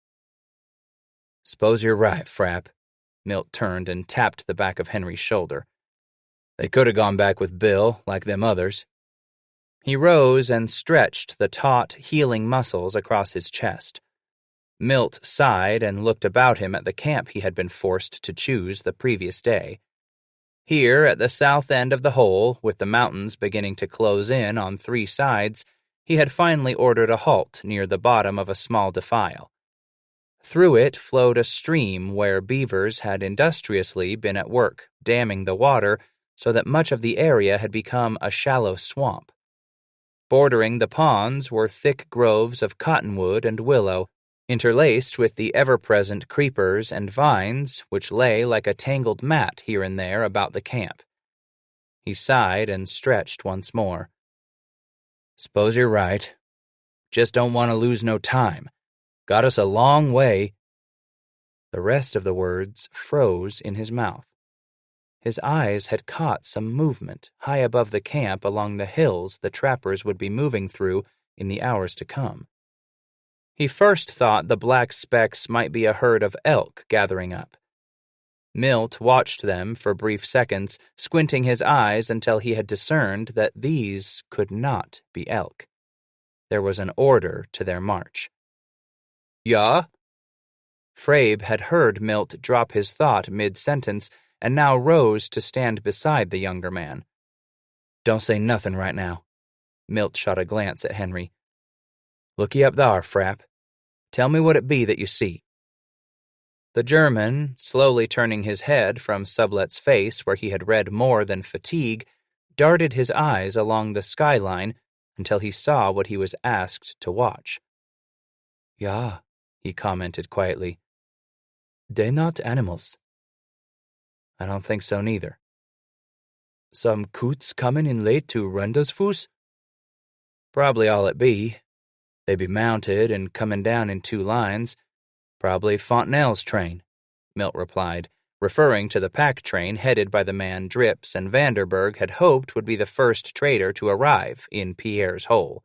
"Suppose you're right, Frap." Milt turned and tapped the back of Henry's shoulder. "They could have gone back with Bill, like them others." He rose and stretched the taut, healing muscles across his chest. Milt sighed and looked about him at the camp he had been forced to choose the previous day. Here, at the south end of the hole, with the mountains beginning to close in on 3 sides, he had finally ordered a halt near the bottom of a small defile. Through it flowed a stream where beavers had industriously been at work, damming the water so that much of the area had become a shallow swamp. Bordering the ponds were thick groves of cottonwood and willow, interlaced with the ever-present creepers and vines which lay like a tangled mat here and there about the camp. He sighed and stretched once more. "Suppose you're right. Just don't want to lose no time. Got us a long way." The rest of the words froze in his mouth. His eyes had caught some movement high above the camp along the hills the trappers would be moving through in the hours to come. He first thought the black specks might be a herd of elk gathering up. Milt watched them for brief seconds, squinting his eyes until he had discerned that these could not be elk. There was an order to their march. "Ja?" Frabe had heard Milt drop his thought mid-sentence and now rose to stand beside the younger man. "Don't say nothing right now." Milt shot a glance at Henry. "Looky up thar, Frap. Tell me what it be that you see." The German, slowly turning his head from Sublette's face where he had read more than fatigue, darted his eyes along the skyline until he saw what he was asked to watch. "Ja," he commented quietly. "Dey not animals." "I don't think so neither." "Some coots comin' in late to Rundersfuss?" "Probably all it be. They be mounted and comin' down in 2 lines. Probably Fontenelle's train," Milt replied, referring to the pack train headed by the man Drips and Vanderberg had hoped would be the first trader to arrive in Pierre's Hole.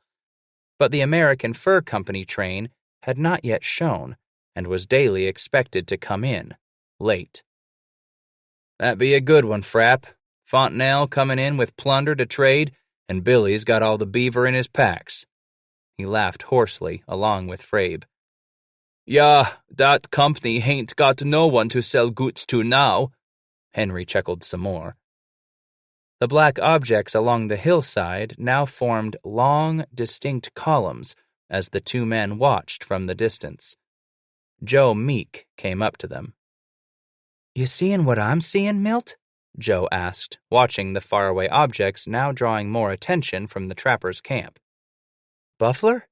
But the American Fur Company train had not yet shown, and was daily expected to come in, late. "That be a good one, Frapp. Fontenelle coming in with plunder to trade, and Billy's got all the beaver in his packs." He laughed hoarsely, along with Frabe. "Yeah, that company hain't got no one to sell goods to now." Henry chuckled some more. The black objects along the hillside now formed long, distinct columns as the two men watched from the distance. Joe Meek came up to them. "You seein' what I'm seein', Milt?" Joe asked, watching the faraway objects now drawing more attention from the trappers' camp. "Buffler?"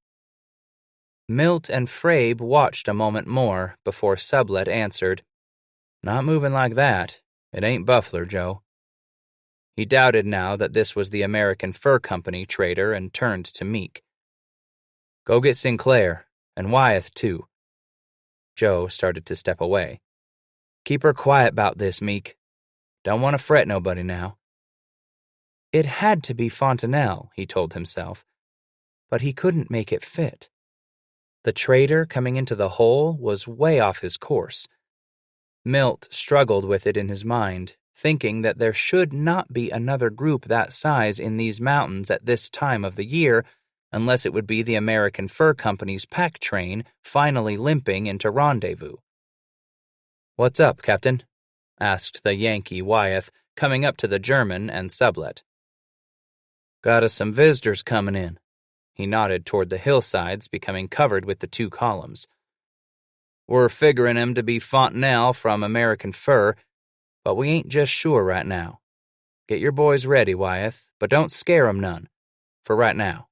Milt and Frabe watched a moment more before Sublet answered, "Not moving like that. It ain't Buffler, Joe." He doubted now that this was the American Fur Company trader and turned to Meek. "Go get Sinclair, and Wyeth, too." Joe started to step away. "Keep her quiet 'bout this, Meek. Don't want to fret nobody now." It had to be Fontenelle, he told himself, but he couldn't make it fit. The trader coming into the hole was way off his course. Milt struggled with it in his mind, thinking that there should not be another group that size in these mountains at this time of the year, unless it would be the American Fur Company's pack train finally limping into rendezvous. "What's up, Captain?" asked the Yankee Wyeth, coming up to the German and Sublet. "Got us some visitors coming in." He nodded toward the hillsides becoming covered with the two columns. "We're figuring 'em to be Fontenelle from American Fur, but we ain't just sure right now. Get your boys ready, Wyeth, but don't scare 'em none, for right now."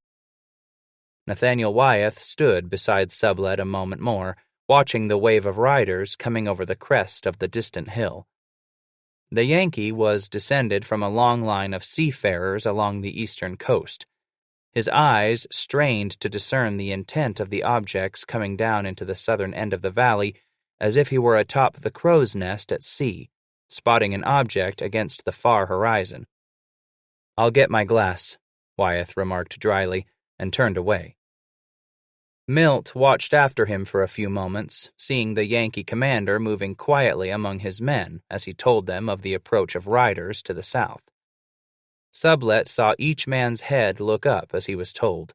Nathaniel Wyeth stood beside Sublet a moment more, watching the wave of riders coming over the crest of the distant hill. The Yankee was descended from a long line of seafarers along the eastern coast. His eyes strained to discern the intent of the objects coming down into the southern end of the valley, as if he were atop the crow's nest at sea, spotting an object against the far horizon. "I'll get my glass," Wyeth remarked dryly, and turned away. Milt watched after him for a few moments, seeing the Yankee commander moving quietly among his men as he told them of the approach of riders to the south. Sublet saw each man's head look up as he was told,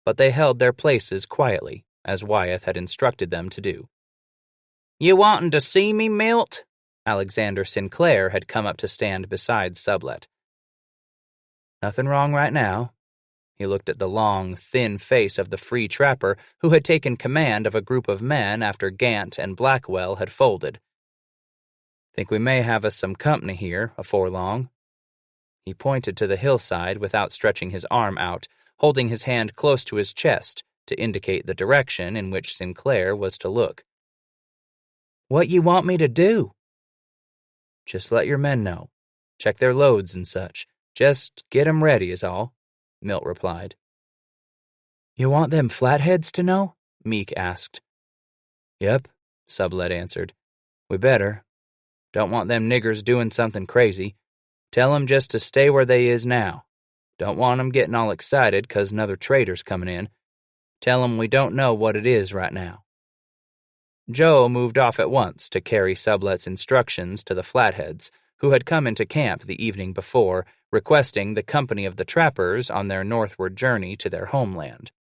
but they held their places quietly, as Wyeth had instructed them to do. "You wantin' to see me, Milt?" Alexander Sinclair had come up to stand beside Sublet. "Nothing wrong right now." He looked at the long, thin face of the free trapper who had taken command of a group of men after Gant and Blackwell had folded. "Think we may have us some company here afore long." He pointed to the hillside without stretching his arm out, holding his hand close to his chest to indicate the direction in which Sinclair was to look. "What you want me to do?" "Just let your men know. Check their loads and such. Just get 'em ready is all," Milt replied. "You want them flatheads to know?" Meek asked. "Yep," Sublet answered. "We better. Don't want them niggers doing something crazy. Tell 'em just to stay where they is now. Don't want 'em getting all excited 'cause another trader's coming in. Tell 'em we don't know what it is right now." Joe moved off at once to carry Sublet's instructions to the Flatheads, who had come into camp the evening before, requesting the company of the trappers on their northward journey to their homeland.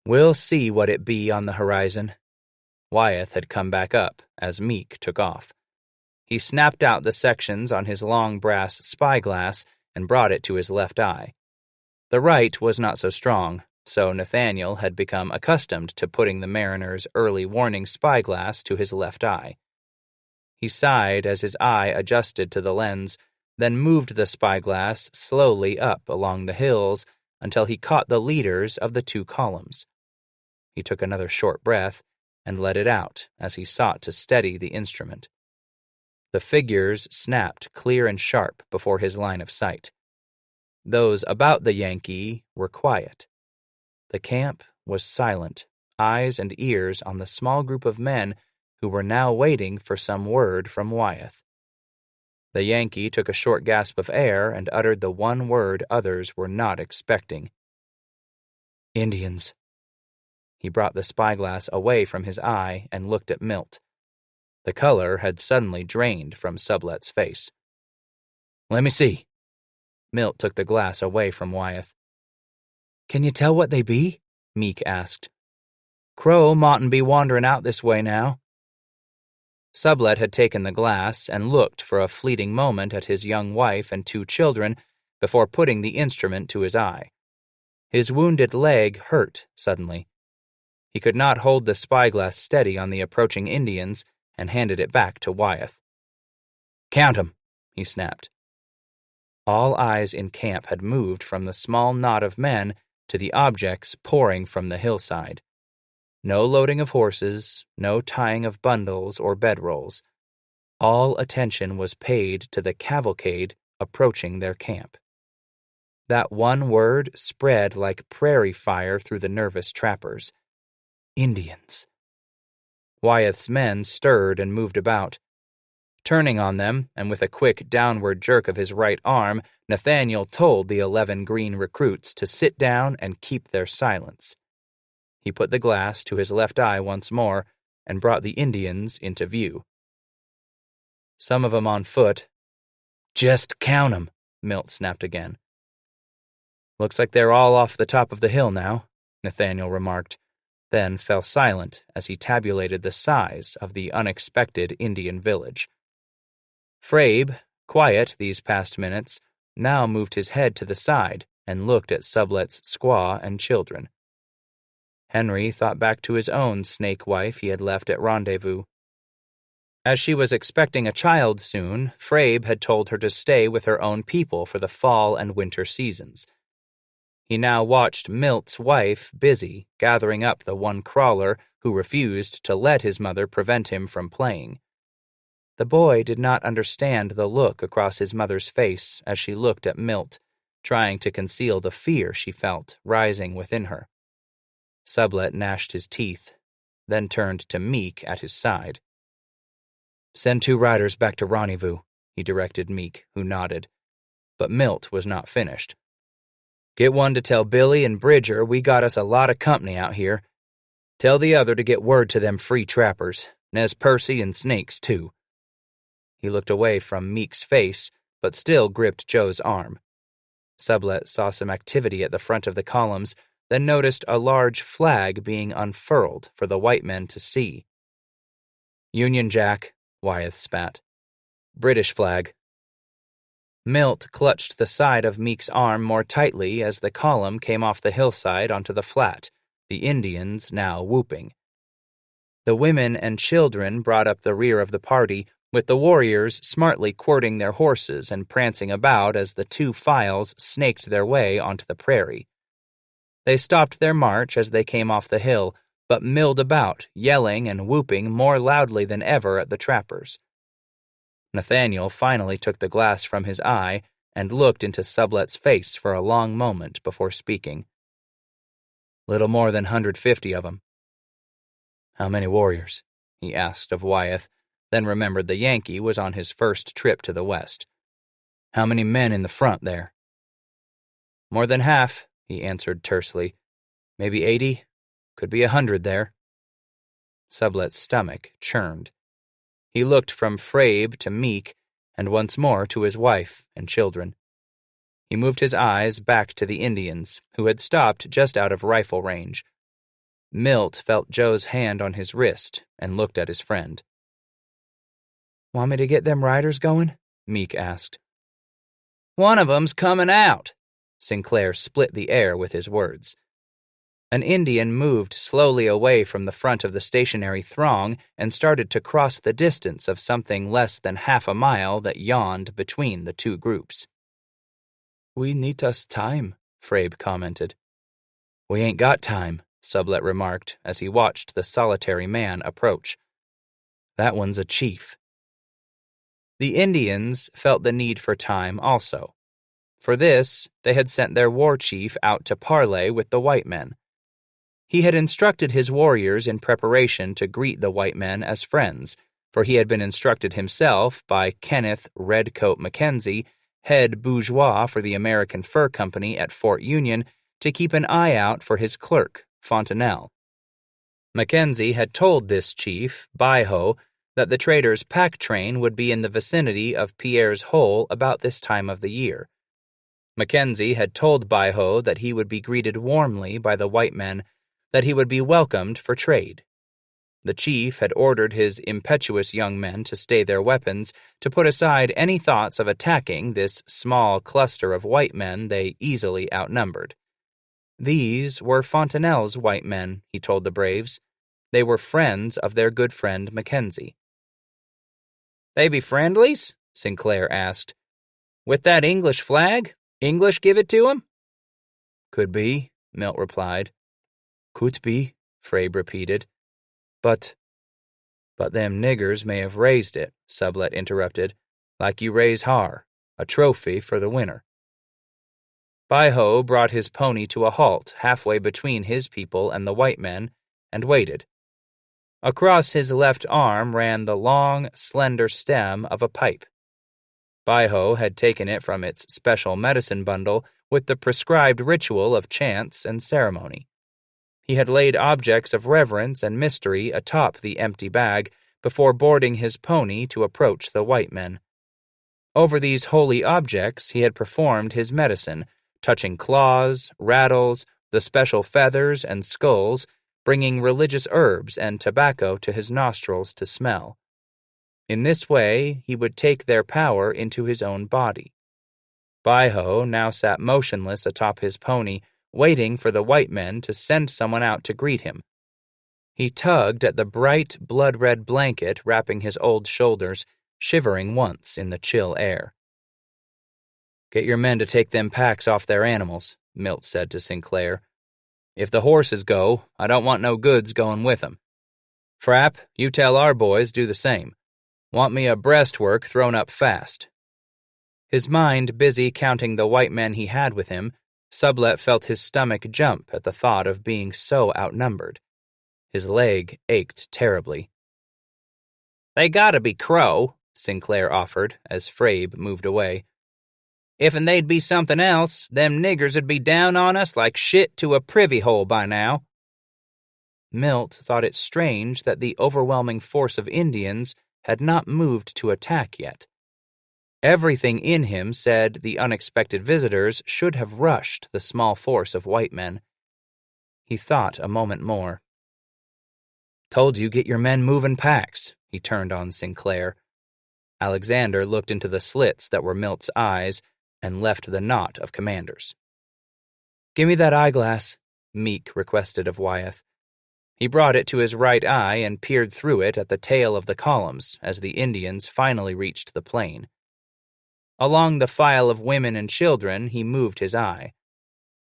"We'll see what it be on the horizon." Wyeth had come back up as Meek took off. He snapped out the sections on his long brass spyglass and brought it to his left eye. The right was not so strong, so Nathaniel had become accustomed to putting the mariner's early warning spyglass to his left eye. He sighed as his eye adjusted to the lens, then moved the spyglass slowly up along the hills until he caught the leaders of the two columns. He took another short breath and let it out as he sought to steady the instrument. The figures snapped clear and sharp before his line of sight. Those about the Yankee were quiet. The camp was silent, eyes and ears on the small group of men who were now waiting for some word from Wyeth. The Yankee took a short gasp of air and uttered the one word others were not expecting. "Indians." He brought the spyglass away from his eye and looked at Milt. The color had suddenly drained from Sublet's face. Let me see. Milt took the glass away from Wyeth. Can you tell what they be? Meek asked. Crow moughtn't be wandering out this way now. Sublet had taken the glass and looked for a fleeting moment at his young wife and 2 children before putting the instrument to his eye. His wounded leg hurt suddenly. He could not hold the spyglass steady on the approaching Indians and handed it back to Wyeth. Count 'em, he snapped. All eyes in camp had moved from the small knot of men to the objects pouring from the hillside. No loading of horses, no tying of bundles or bedrolls. All attention was paid to the cavalcade approaching their camp. That one word spread like prairie fire through the nervous trappers. Indians. Wyeth's men stirred and moved about. Turning on them, and with a quick downward jerk of his right arm, Nathaniel told the 11 green recruits to sit down and keep their silence. He put the glass to his left eye once more and brought the Indians into view. Some of 'em on foot. Just count 'em, Milt snapped again. Looks like they're all off the top of the hill now, Nathaniel remarked, then fell silent as he tabulated the size of the unexpected Indian village. Frabe, quiet these past minutes, now moved his head to the side and looked at Sublet's squaw and children. Henry thought back to his own snake wife he had left at rendezvous. As she was expecting a child soon, Frabe had told her to stay with her own people for the fall and winter seasons. He now watched Milt's wife busy gathering up the one crawler who refused to let his mother prevent him from playing. The boy did not understand the look across his mother's face as she looked at Milt, trying to conceal the fear she felt rising within her. Sublet gnashed his teeth, then turned to Meek at his side. "Send 2 riders back to rendezvous," he directed Meek, who nodded. But Milt was not finished. "Get one to tell Billy and Bridger we got us a lot of company out here. Tell the other to get word to them free trappers, Nez Percy and Snakes, too." He looked away from Meek's face, but still gripped Joe's arm. Sublet saw some activity at the front of the columns, then noticed a large flag being unfurled for the white men to see. "Union Jack," Wyeth spat. "British flag." Milt clutched the side of Meek's arm more tightly as the column came off the hillside onto the flat, the Indians now whooping. The women and children brought up the rear of the party, with the warriors smartly quirting their horses and prancing about as the 2 files snaked their way onto the prairie. They stopped their march as they came off the hill, but milled about, yelling and whooping more loudly than ever at the trappers. Nathaniel finally took the glass from his eye and looked into Sublet's face for a long moment before speaking. "Little more than 150 of 'em." "How many warriors?" he asked of Wyeth, then remembered the Yankee was on his first trip to the west. "How many men in the front there?" "More than half," he answered tersely. "Maybe 80, could be 100 there." Sublet's stomach churned. He looked from Frabe to Meek, and once more to his wife and children. He moved his eyes back to the Indians, who had stopped just out of rifle range. Milt felt Joe's hand on his wrist and looked at his friend. "Want me to get them riders going?" Meek asked. "One of 'em's coming out." Sinclair split the air with his words. An Indian moved slowly away from the front of the stationary throng and started to cross the distance of something less than half a mile that yawned between the 2 groups. "We need us time," Frabe commented. "We ain't got time," Sublet remarked as he watched the solitary man approach. "That one's a chief." The Indians felt the need for time also. For this, they had sent their war chief out to parley with the white men. He had instructed his warriors in preparation to greet the white men as friends, for he had been instructed himself by Kenneth Redcoat Mackenzie, head bourgeois for the American Fur Company at Fort Union, to keep an eye out for his clerk, Fontenelle. Mackenzie had told this chief, Baiho, that the traders' pack train would be in the vicinity of Pierre's Hole about this time of the year. Mackenzie had told Baiho that he would be greeted warmly by the white men, that he would be welcomed for trade. The chief had ordered his impetuous young men to stay their weapons, to put aside any thoughts of attacking this small cluster of white men they easily outnumbered. These were Fontenelle's white men, he told the braves. They were friends of their good friend Mackenzie. "They be friendlies?" Sinclair asked. "With that English flag? English give it to 'em?" "Could be," Milt replied. "Could be," Frabe repeated. But them niggers may have raised it," Sublet interrupted, "like you raise har, a trophy for the winter." Baiho brought his pony to a halt halfway between his people and the white men, and waited. Across his left arm ran the long, slender stem of a pipe. Baiho had taken it from its special medicine bundle with the prescribed ritual of chants and ceremony. He had laid objects of reverence and mystery atop the empty bag before boarding his pony to approach the white men. Over these holy objects he had performed his medicine, touching claws, rattles, the special feathers and skulls, bringing religious herbs and tobacco to his nostrils to smell. In this way, he would take their power into his own body. Baiho now sat motionless atop his pony, waiting for the white men to send someone out to greet him. He tugged at the bright, blood-red blanket wrapping his old shoulders, shivering once in the chill air. "Get your men to take them packs off their animals," Milt said to Sinclair. "If the horses go, I don't want no goods going with 'em. Frapp, you tell our boys do the same. Want me a breastwork thrown up fast." His mind busy counting the white men he had with him, Sublet felt his stomach jump at the thought of being so outnumbered. His leg ached terribly. "They gotta be Crow," Sinclair offered as Frabe moved away. "If'n they'd be something else, them niggers 'd be down on us like shit to a privy hole by now." Milt thought it strange that the overwhelming force of Indians had not moved to attack yet. Everything in him said the unexpected visitors should have rushed the small force of white men. He thought a moment more. "Told you get your men moving packs," he turned on Sinclair. Alexander looked into the slits that were Milt's eyes and left the knot of commanders. "Give me that eyeglass," Meek requested of Wyeth. He brought it to his right eye and peered through it at the tail of the columns as the Indians finally reached the plain. Along the file of women and children he moved his eye.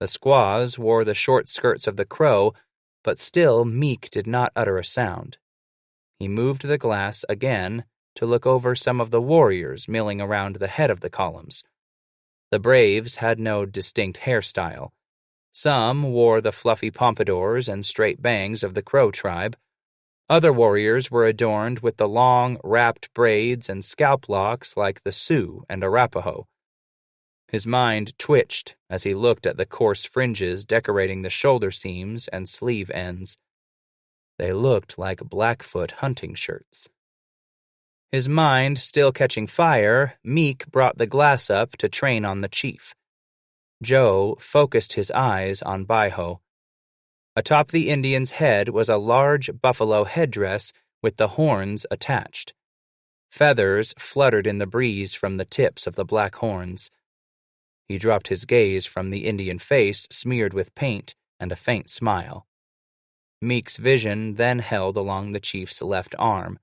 The squaws wore the short skirts of the Crow, but still Meek did not utter a sound. He moved the glass again to look over some of the warriors milling around the head of the columns. The braves had no distinct hairstyle. Some wore the fluffy pompadours and straight bangs of the Crow tribe. Other warriors were adorned with the long, wrapped braids and scalp locks like the Sioux and Arapaho. His mind twitched as he looked at the coarse fringes decorating the shoulder seams and sleeve ends. They looked like Blackfoot hunting shirts. His mind still catching fire, Meek brought the glass up to train on the chief. Joe focused his eyes on Baiho. Atop the Indian's head was a large buffalo headdress with the horns attached. Feathers fluttered in the breeze from the tips of the black horns. He dropped his gaze from the Indian face smeared with paint and a faint smile. Meek's vision then held along the chief's left arm.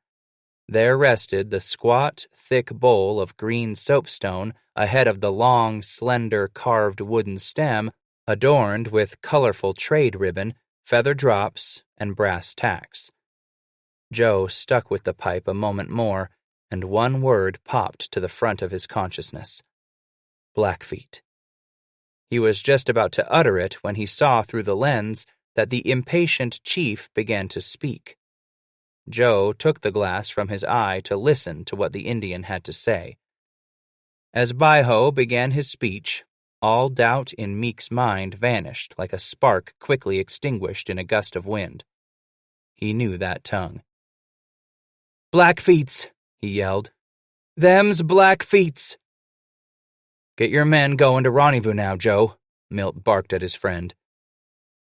There rested the squat, thick bowl of green soapstone ahead of the long, slender, carved wooden stem adorned with colorful trade ribbon, feather drops, and brass tacks. Joe stuck with the pipe a moment more, and one word popped to the front of his consciousness. Blackfeet. He was just about to utter it when he saw through the lens that the impatient chief began to speak. Joe took the glass from his eye to listen to what the Indian had to say. As Baiho began his speech, all doubt in Meek's mind vanished like a spark quickly extinguished in a gust of wind. He knew that tongue. "Blackfeets," he yelled. "Them's Blackfeets." "Get your men going to rendezvous now, Joe," Milt barked at his friend.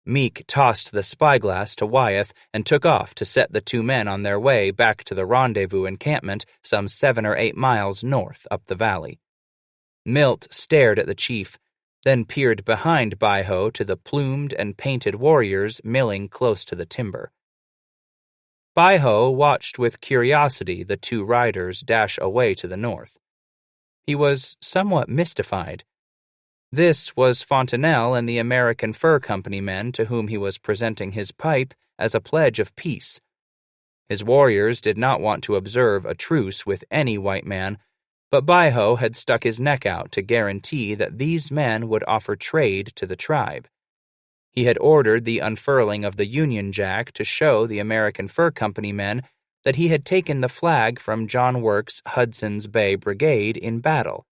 Meek tossed the spyglass to Wyeth and took off to set the two men on their way back to the rendezvous encampment some 7 or 8 miles north up the valley. Milt stared at the chief, then peered behind Baiho to the plumed and painted warriors milling close to the timber. Baiho watched with curiosity the two riders dash away to the north. He was somewhat mystified. This was Fontenelle and the American Fur Company men to whom he was presenting his pipe as a pledge of peace. His warriors did not want to observe a truce with any white man, but Baiho had stuck his neck out to guarantee that these men would offer trade to the tribe. He had ordered the unfurling of the Union Jack to show the American Fur Company men that he had taken the flag from John Work's Hudson's Bay Brigade in battle.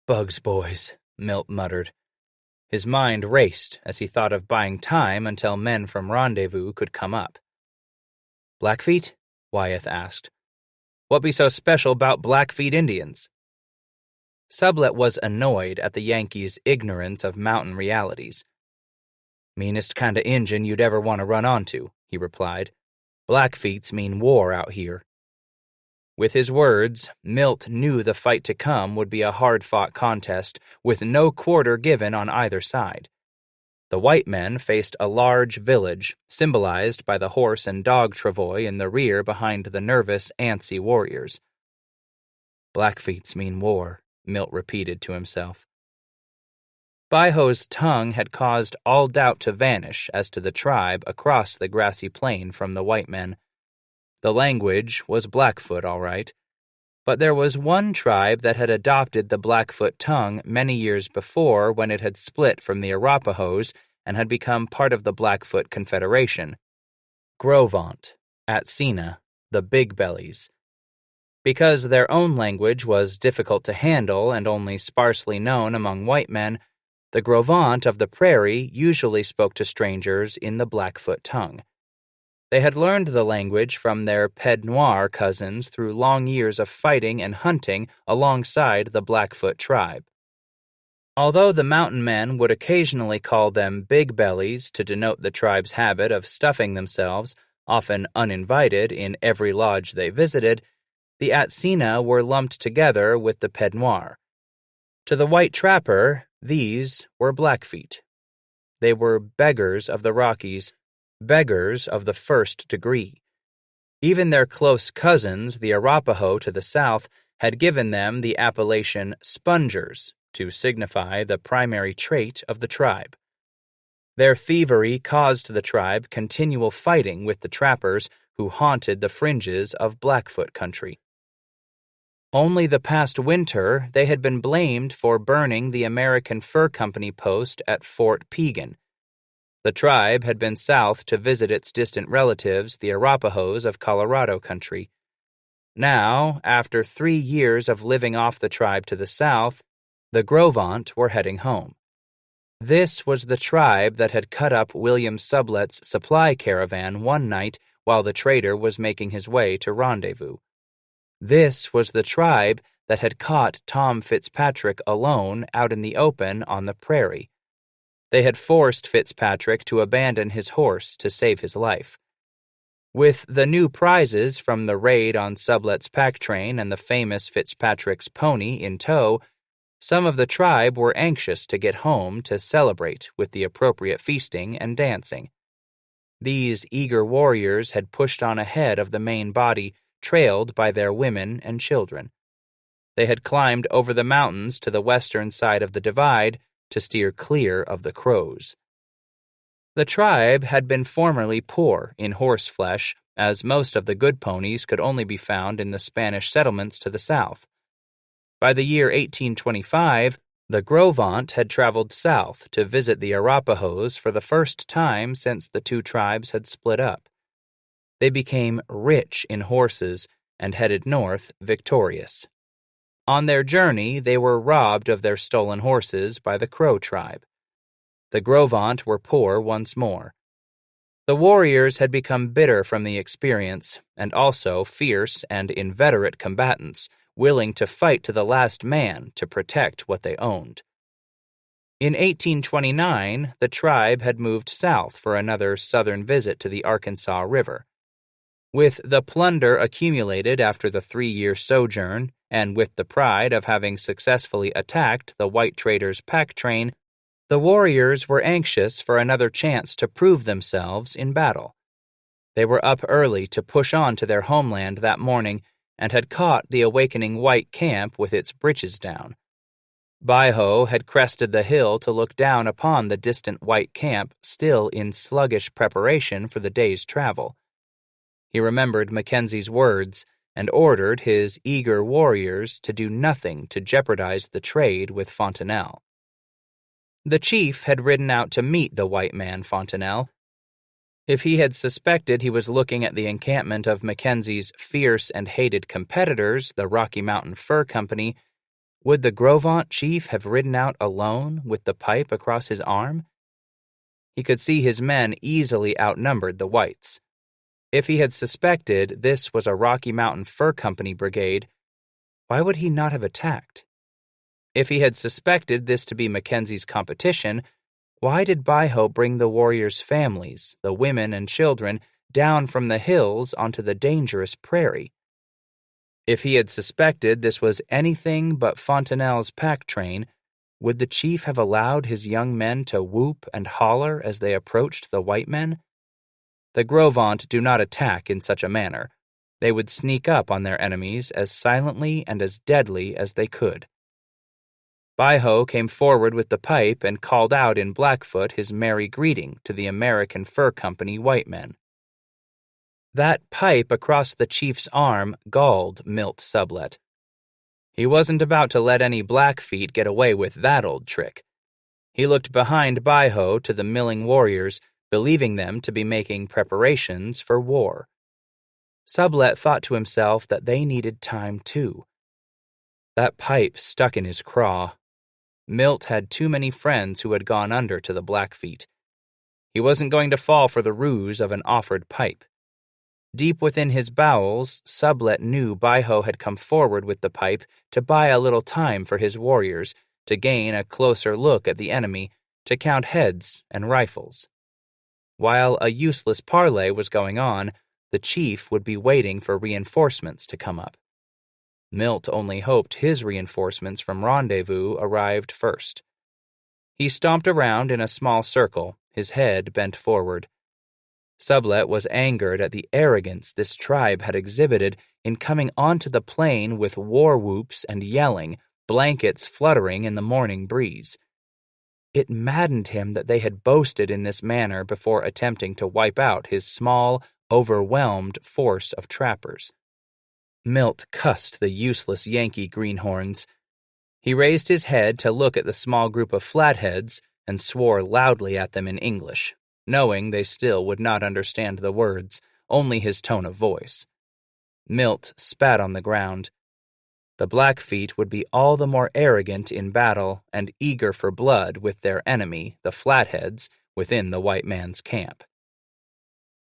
"Bugs boys," Milt muttered. His mind raced as he thought of buying time until men from rendezvous could come up. "Blackfeet?" Wyeth asked. "What be so special about Blackfeet Indians?" Sublette was annoyed at the Yankees' ignorance of mountain realities. "Meanest kind of Injun you'd ever want to run onto," he replied. "Blackfeets mean war out here." With his words, Milt knew the fight to come would be a hard-fought contest, with no quarter given on either side. The white men faced a large village, symbolized by the horse and dog travois in the rear behind the nervous, antsy warriors. "Blackfeets mean war," Milt repeated to himself. Baiho's tongue had caused all doubt to vanish as to the tribe across the grassy plain from the white men. The language was Blackfoot, all right. But there was one tribe that had adopted the Blackfoot tongue many years before when it had split from the Arapahoes and had become part of the Blackfoot Confederation. Grovant, Atsina, the Big Bellies. Because their own language was difficult to handle and only sparsely known among white men, the Grovant of the prairie usually spoke to strangers in the Blackfoot tongue. They had learned the language from their Ped Noir cousins through long years of fighting and hunting alongside the Blackfoot tribe. Although the mountain men would occasionally call them Big Bellies to denote the tribe's habit of stuffing themselves, often uninvited, in every lodge they visited, the Atsina were lumped together with the Ped Noir. To the white trapper, these were Blackfeet. They were beggars of the Rockies, beggars of the first degree. Even their close cousins, the Arapaho to the south, had given them the appellation spongers to signify the primary trait of the tribe. Their thievery caused the tribe continual fighting with the trappers who haunted the fringes of Blackfoot country. Only the past winter they had been blamed for burning the American Fur Company post at Fort Pegan. The tribe had been south to visit its distant relatives, the Arapahoes of Colorado country. Now, after 3 years of living off the tribe to the south, the Grovant were heading home. This was the tribe that had cut up William Sublet's supply caravan one night while the trader was making his way to rendezvous. This was the tribe that had caught Tom Fitzpatrick alone out in the open on the prairie. They had forced Fitzpatrick to abandon his horse to save his life. With the new prizes from the raid on Sublet's pack train and the famous Fitzpatrick's pony in tow, some of the tribe were anxious to get home to celebrate with the appropriate feasting and dancing. These eager warriors had pushed on ahead of the main body, trailed by their women and children. They had climbed over the mountains to the western side of the divide to steer clear of the Crows. The tribe had been formerly poor in horse flesh, as most of the good ponies could only be found in the Spanish settlements to the south. By the year 1825, the Grovant had traveled south to visit the Arapahoes for the first time since the two tribes had split up. They became rich in horses and headed north victorious. On their journey, they were robbed of their stolen horses by the Crow tribe. The Grovant were poor once more. The warriors had become bitter from the experience, and also fierce and inveterate combatants, willing to fight to the last man to protect what they owned. In 1829, the tribe had moved south for another southern visit to the Arkansas River. With the plunder accumulated after the 3-year sojourn, and with the pride of having successfully attacked the white traders' pack train, the warriors were anxious for another chance to prove themselves in battle. They were up early to push on to their homeland that morning and had caught the awakening white camp with its breeches down. Baiho had crested the hill to look down upon the distant white camp still in sluggish preparation for the day's travel. He remembered Mackenzie's words and ordered his eager warriors to do nothing to jeopardize the trade with Fontenelle. The chief had ridden out to meet the white man Fontenelle. If he had suspected he was looking at the encampment of Mackenzie's fierce and hated competitors, the Rocky Mountain Fur Company, would the Gros Ventre chief have ridden out alone with the pipe across his arm? He could see his men easily outnumbered the whites. If he had suspected this was a Rocky Mountain Fur Company brigade, why would he not have attacked? If he had suspected this to be Mackenzie's competition, why did Baiho bring the warriors' families, the women and children, down from the hills onto the dangerous prairie? If he had suspected this was anything but Fontenelle's pack train, would the chief have allowed his young men to whoop and holler as they approached the white men? The Gros Ventre do not attack in such a manner. They would sneak up on their enemies as silently and as deadly as they could. Baiho came forward with the pipe and called out in Blackfoot his merry greeting to the American Fur Company white men. That pipe across the chief's arm galled Milt Sublette. He wasn't about to let any Blackfeet get away with that old trick. He looked behind Baiho to the milling warriors, believing them to be making preparations for war. Sublette thought to himself that they needed time too. That pipe stuck in his craw. Milt had too many friends who had gone under to the Blackfeet. He wasn't going to fall for the ruse of an offered pipe. Deep within his bowels, Sublette knew Baiho had come forward with the pipe to buy a little time for his warriors, to gain a closer look at the enemy, to count heads and rifles. While a useless parley was going on, the chief would be waiting for reinforcements to come up. Milt only hoped his reinforcements from Rendezvous arrived first. He stomped around in a small circle, his head bent forward. Sublette was angered at the arrogance this tribe had exhibited in coming onto the plain with war whoops and yelling, blankets fluttering in the morning breeze. It maddened him that they had boasted in this manner before attempting to wipe out his small, overwhelmed force of trappers. Milt cussed the useless Yankee greenhorns. He raised his head to look at the small group of flatheads and swore loudly at them in English, knowing they still would not understand the words, only his tone of voice. Milt spat on the ground. The Blackfeet would be all the more arrogant in battle and eager for blood with their enemy, the Flatheads, within the white man's camp.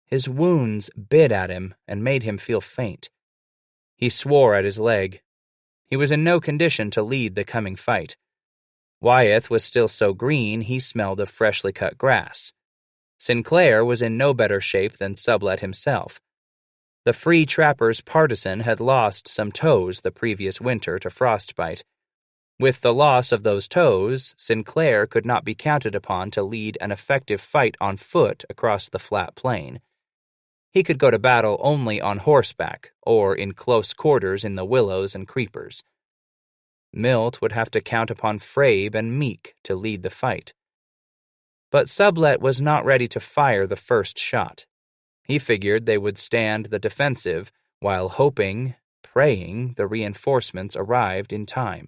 His wounds bit at him and made him feel faint. He swore at his leg. He was in no condition to lead the coming fight. Wyeth was still so green he smelled of freshly cut grass. Sinclair was in no better shape than Sublette himself. The free trapper's partisan had lost some toes the previous winter to frostbite. With the loss of those toes, Sinclair could not be counted upon to lead an effective fight on foot across the flat plain. He could go to battle only on horseback or in close quarters in the willows and creepers. Milt would have to count upon Frabe and Meek to lead the fight. But Sublette was not ready to fire the first shot. He figured they would stand the defensive while hoping, praying the reinforcements arrived in time.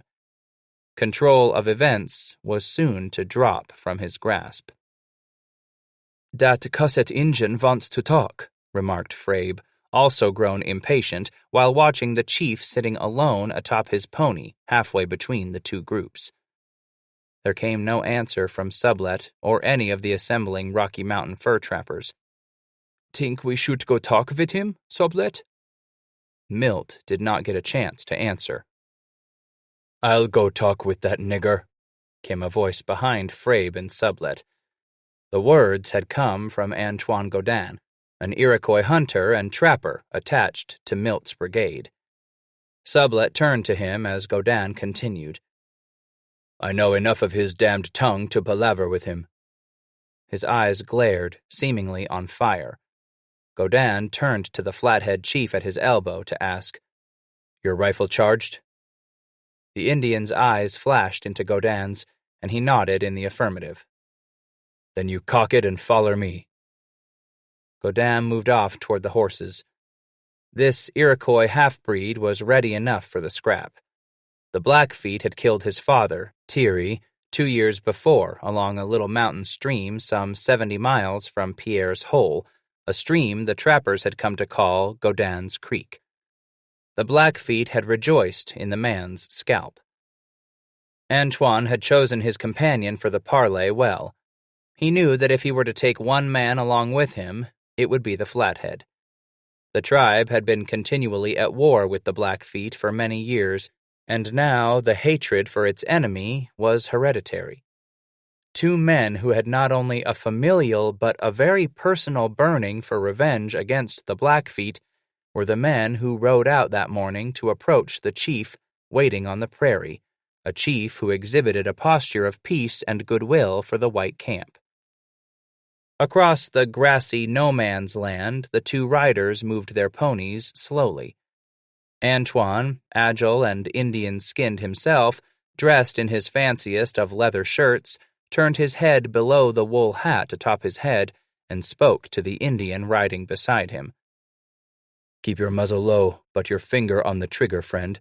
Control of events was soon to drop from his grasp. "Dat Cosset Injun wants to talk," remarked Frabe, also grown impatient, while watching the chief sitting alone atop his pony halfway between the two groups. There came no answer from Sublette or any of the assembling Rocky Mountain fur trappers. think we should go talk with him, Sublet? Milt did not get a chance to answer. I'll go talk with that nigger, came a voice behind Frabe and Sublet. The words had come from Antoine Godin, an Iroquois hunter and trapper attached to Milt's brigade. Sublet turned to him as Godin continued. I know enough of his damned tongue to palaver with him. His eyes glared, seemingly on fire. Godin turned to the flathead chief at his elbow to ask, Your rifle charged? The Indian's eyes flashed into Godin's, and he nodded in the affirmative. Then you cock it and foller me. Godin moved off toward the horses. This Iroquois half-breed was ready enough for the scrap. The Blackfeet had killed his father, Thierry, 2 years before along a little mountain stream some 70 miles from Pierre's Hole, a stream the trappers had come to call Godin's Creek. The Blackfeet had rejoiced in the man's scalp. Antoine had chosen his companion for the parley well. He knew that if he were to take one man along with him, it would be the Flathead. The tribe had been continually at war with the Blackfeet for many years, and now the hatred for its enemy was hereditary. Two men who had not only a familial but a very personal burning for revenge against the Blackfeet were the men who rode out that morning to approach the chief waiting on the prairie, a chief who exhibited a posture of peace and goodwill for the white camp. Across the grassy no-man's land, the two riders moved their ponies slowly. Antoine, agile and Indian-skinned himself, dressed in his fanciest of leather shirts, turned his head below the wool hat atop his head and spoke to the Indian riding beside him. Keep your muzzle low, but your finger on the trigger, friend.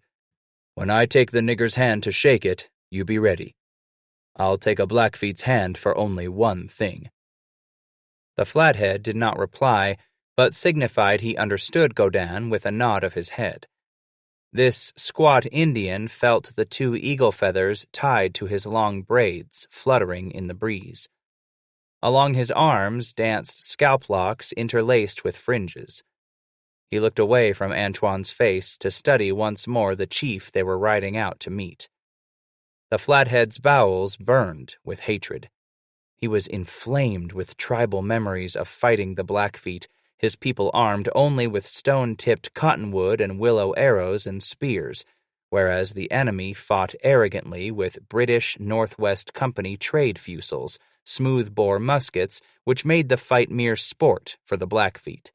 When I take the nigger's hand to shake it, you be ready. I'll take a Blackfeet's hand for only one thing. The Flathead did not reply, but signified he understood Godin with a nod of his head. This squat Indian felt the two eagle feathers tied to his long braids fluttering in the breeze. Along his arms danced scalp locks interlaced with fringes. He looked away from Antoine's face to study once more the chief they were riding out to meet. The Flathead's bowels burned with hatred. He was inflamed with tribal memories of fighting the Blackfeet, his people armed only with stone-tipped cottonwood and willow arrows and spears, whereas the enemy fought arrogantly with British Northwest Company trade fusils, smooth-bore muskets, which made the fight mere sport for the Blackfeet.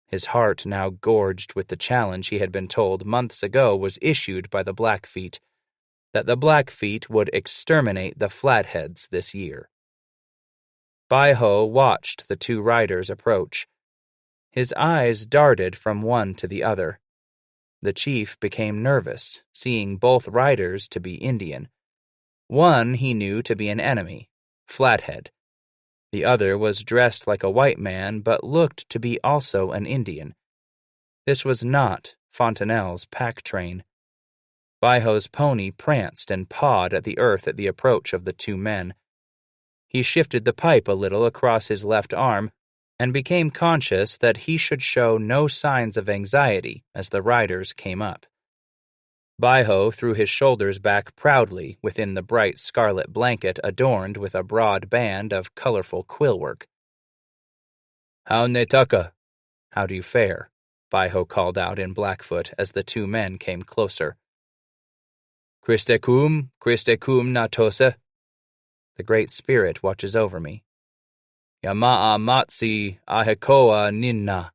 His heart now gorged with the challenge he had been told months ago was issued by the Blackfeet, that the Blackfeet would exterminate the Flatheads this year. Baiho watched the two riders approach. His eyes darted from one to the other. The chief became nervous, seeing both riders to be Indian. One he knew to be an enemy, Flathead. The other was dressed like a white man but looked to be also an Indian. This was not Fontenelle's pack train. Baiho's pony pranced and pawed at the earth at the approach of the two men. He shifted the pipe a little across his left arm and became conscious that he should show no signs of anxiety as the riders came up. Baiho threw his shoulders back proudly within the bright scarlet blanket adorned with a broad band of colorful quillwork. "How netaka?" "How do you fare?" Baiho called out in Blackfoot as the two men came closer. Christekum natose." "The Great Spirit watches over me." "Yama'a matsi ahekoa ninna."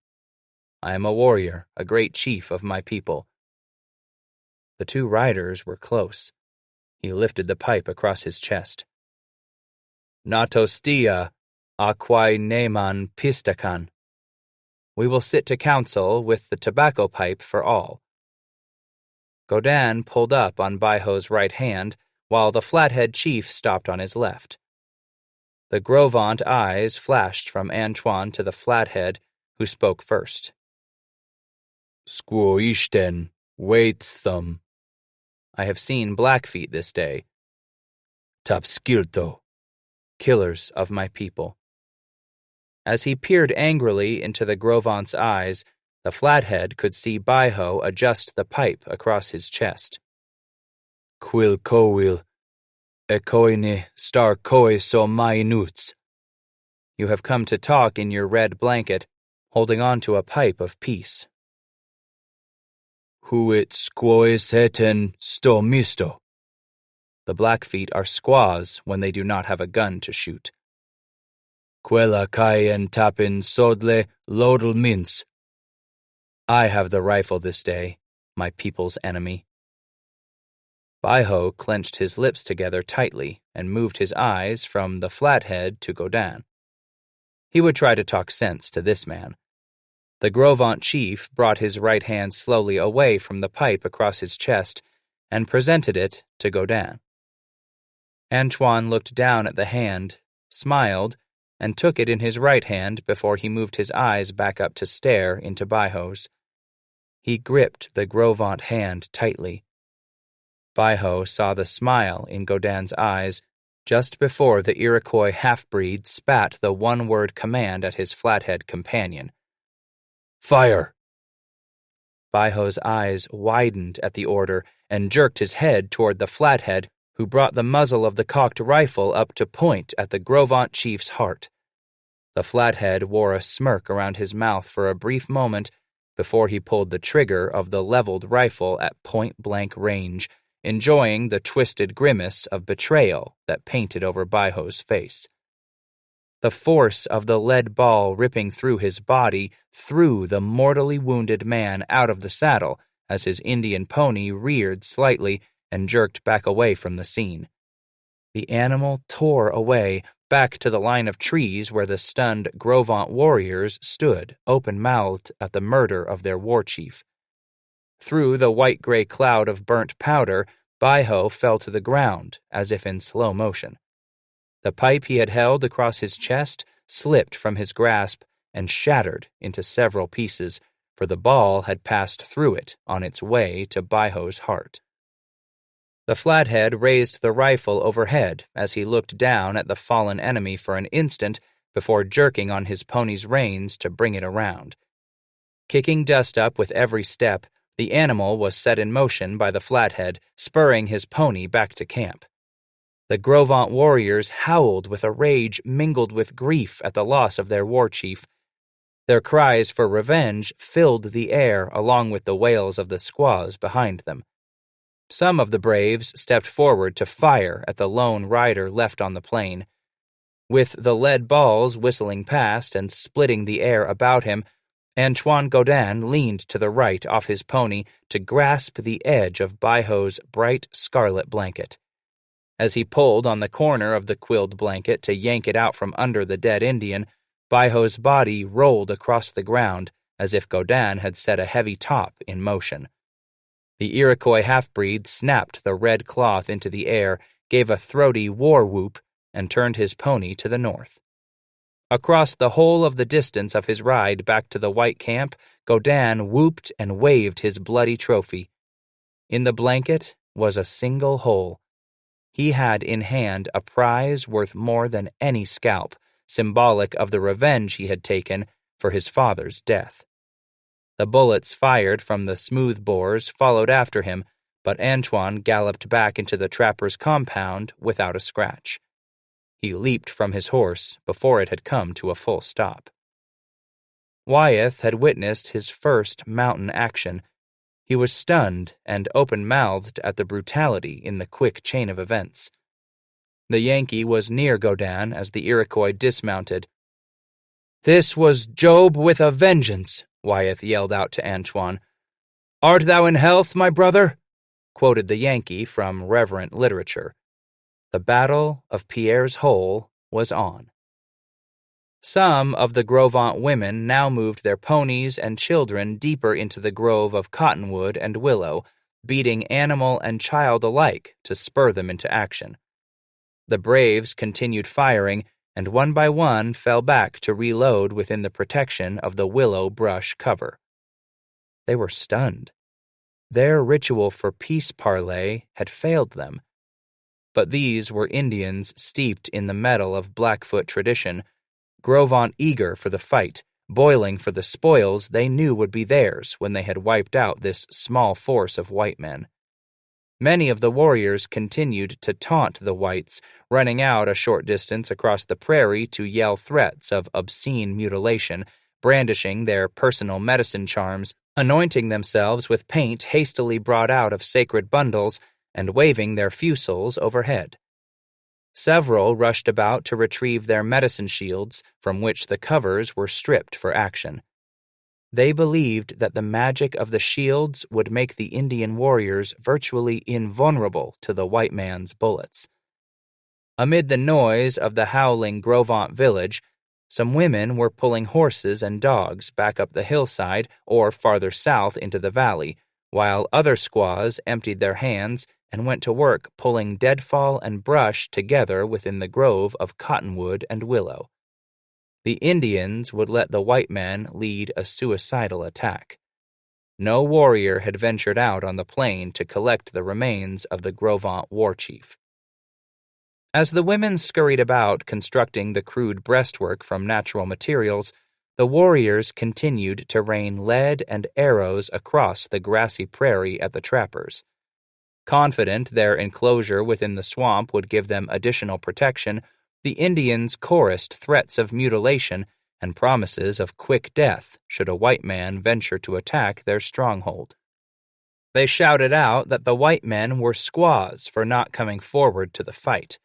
"I am a warrior, a great chief of my people." The two riders were close. He lifted the pipe across his chest. "Natostia aquai neman pistakan." "We will sit to council with the tobacco pipe for all." Godin pulled up on Baiho's right hand, while the Flathead chief stopped on his left. The Grovant eyes flashed from Antoine to the Flathead, who spoke first. "Squoishten, waits them." "I have seen Blackfeet this day." "Tapskilto." "Killers of my people." As he peered angrily into the Gros Ventres' eyes, the Flathead could see Baiho adjust the pipe across his chest. Quil coil, ecoine star coi so minuts. You have come to talk in your red blanket, holding on to a pipe of peace. Huit squois heten sto misto. The Blackfeet are squaws when they do not have a gun to shoot. Quella caien tapin sodle lodel mince. I have the rifle this day, my people's enemy. Baiho clenched his lips together tightly and moved his eyes from the Flathead to Godin. He would try to talk sense to this man. The Gros Ventres chief brought his right hand slowly away from the pipe across his chest and presented it to Godin. Antoine looked down at the hand, smiled, and took it in his right hand before he moved his eyes back up to stare into Baiho's. He gripped the Gros Ventres hand tightly. Baiho saw the smile in Godin's eyes just before the Iroquois half-breed spat the one-word command at his Flathead companion. Fire! Baiho's eyes widened at the order and jerked his head toward the Flathead, who brought the muzzle of the cocked rifle up to point at the Gros Ventres chief's heart. The Flathead wore a smirk around his mouth for a brief moment before he pulled the trigger of the leveled rifle at point-blank range, enjoying the twisted grimace of betrayal that painted over Baiho's face. The force of the lead ball ripping through his body threw the mortally wounded man out of the saddle as his Indian pony reared slightly and jerked back away from the scene. The animal tore away, back to the line of trees where the stunned Gros Ventres warriors stood, open-mouthed at the murder of their war chief. Through the white-gray cloud of burnt powder, Baiho fell to the ground, as if in slow motion. The pipe he had held across his chest slipped from his grasp and shattered into several pieces, for the ball had passed through it on its way to Baiho's heart. The Flathead raised the rifle overhead as he looked down at the fallen enemy for an instant before jerking on his pony's reins to bring it around. Kicking dust up with every step, the animal was set in motion by the Flathead, spurring his pony back to camp. The Gros Ventres warriors howled with a rage mingled with grief at the loss of their war chief. Their cries for revenge filled the air along with the wails of the squaws behind them. Some of the braves stepped forward to fire at the lone rider left on the plain. With the lead balls whistling past and splitting the air about him, Antoine Godin leaned to the right off his pony to grasp the edge of Baiho's bright scarlet blanket. As he pulled on the corner of the quilled blanket to yank it out from under the dead Indian, Baiho's body rolled across the ground as if Godin had set a heavy top in motion. The Iroquois half-breed snapped the red cloth into the air, gave a throaty war whoop, and turned his pony to the north. Across the whole of the distance of his ride back to the white camp, Godin whooped and waved his bloody trophy. In the blanket was a single hole. He had in hand a prize worth more than any scalp, symbolic of the revenge he had taken for his father's death. The bullets fired from the smooth bores followed after him, but Antoine galloped back into the trapper's compound without a scratch. He leaped from his horse before it had come to a full stop. Wyeth had witnessed his first mountain action. He was stunned and open-mouthed at the brutality in the quick chain of events. The Yankee was near Godin as the Iroquois dismounted. "This was Job with a vengeance," Wyeth yelled out to Antoine. "Art thou in health, my brother?" quoted the Yankee from reverent literature. The Battle of Pierre's Hole was on. Some of the Gros Ventres women now moved their ponies and children deeper into the grove of cottonwood and willow, beating animal and child alike to spur them into action. The braves continued firing, and one by one fell back to reload within the protection of the willow brush cover. They were stunned. Their ritual for peace parley had failed them. But these were Indians steeped in the metal of Blackfoot tradition. Grovaunt eager for the fight, boiling for the spoils they knew would be theirs when they had wiped out this small force of white men. Many of the warriors continued to taunt the whites, running out a short distance across the prairie to yell threats of obscene mutilation, brandishing their personal medicine charms, anointing themselves with paint hastily brought out of sacred bundles, and waving their fusils overhead. Several rushed about to retrieve their medicine shields, from which the covers were stripped for action. They believed that the magic of the shields would make the Indian warriors virtually invulnerable to the white man's bullets. Amid the noise of the howling Grovaunt village, some women were pulling horses and dogs back up the hillside or farther south into the valley, while other squaws emptied their hands and went to work pulling deadfall and brush together within the grove of cottonwood and willow. The Indians would let the white men lead a suicidal attack. No warrior had ventured out on the plain to collect the remains of the Grovaunt war chief. As the women scurried about constructing the crude breastwork from natural materials, the warriors continued to rain lead and arrows across the grassy prairie at the trappers. Confident their enclosure within the swamp would give them additional protection, the Indians chorused threats of mutilation and promises of quick death should a white man venture to attack their stronghold. They shouted out that the white men were squaws for not coming forward to the fight.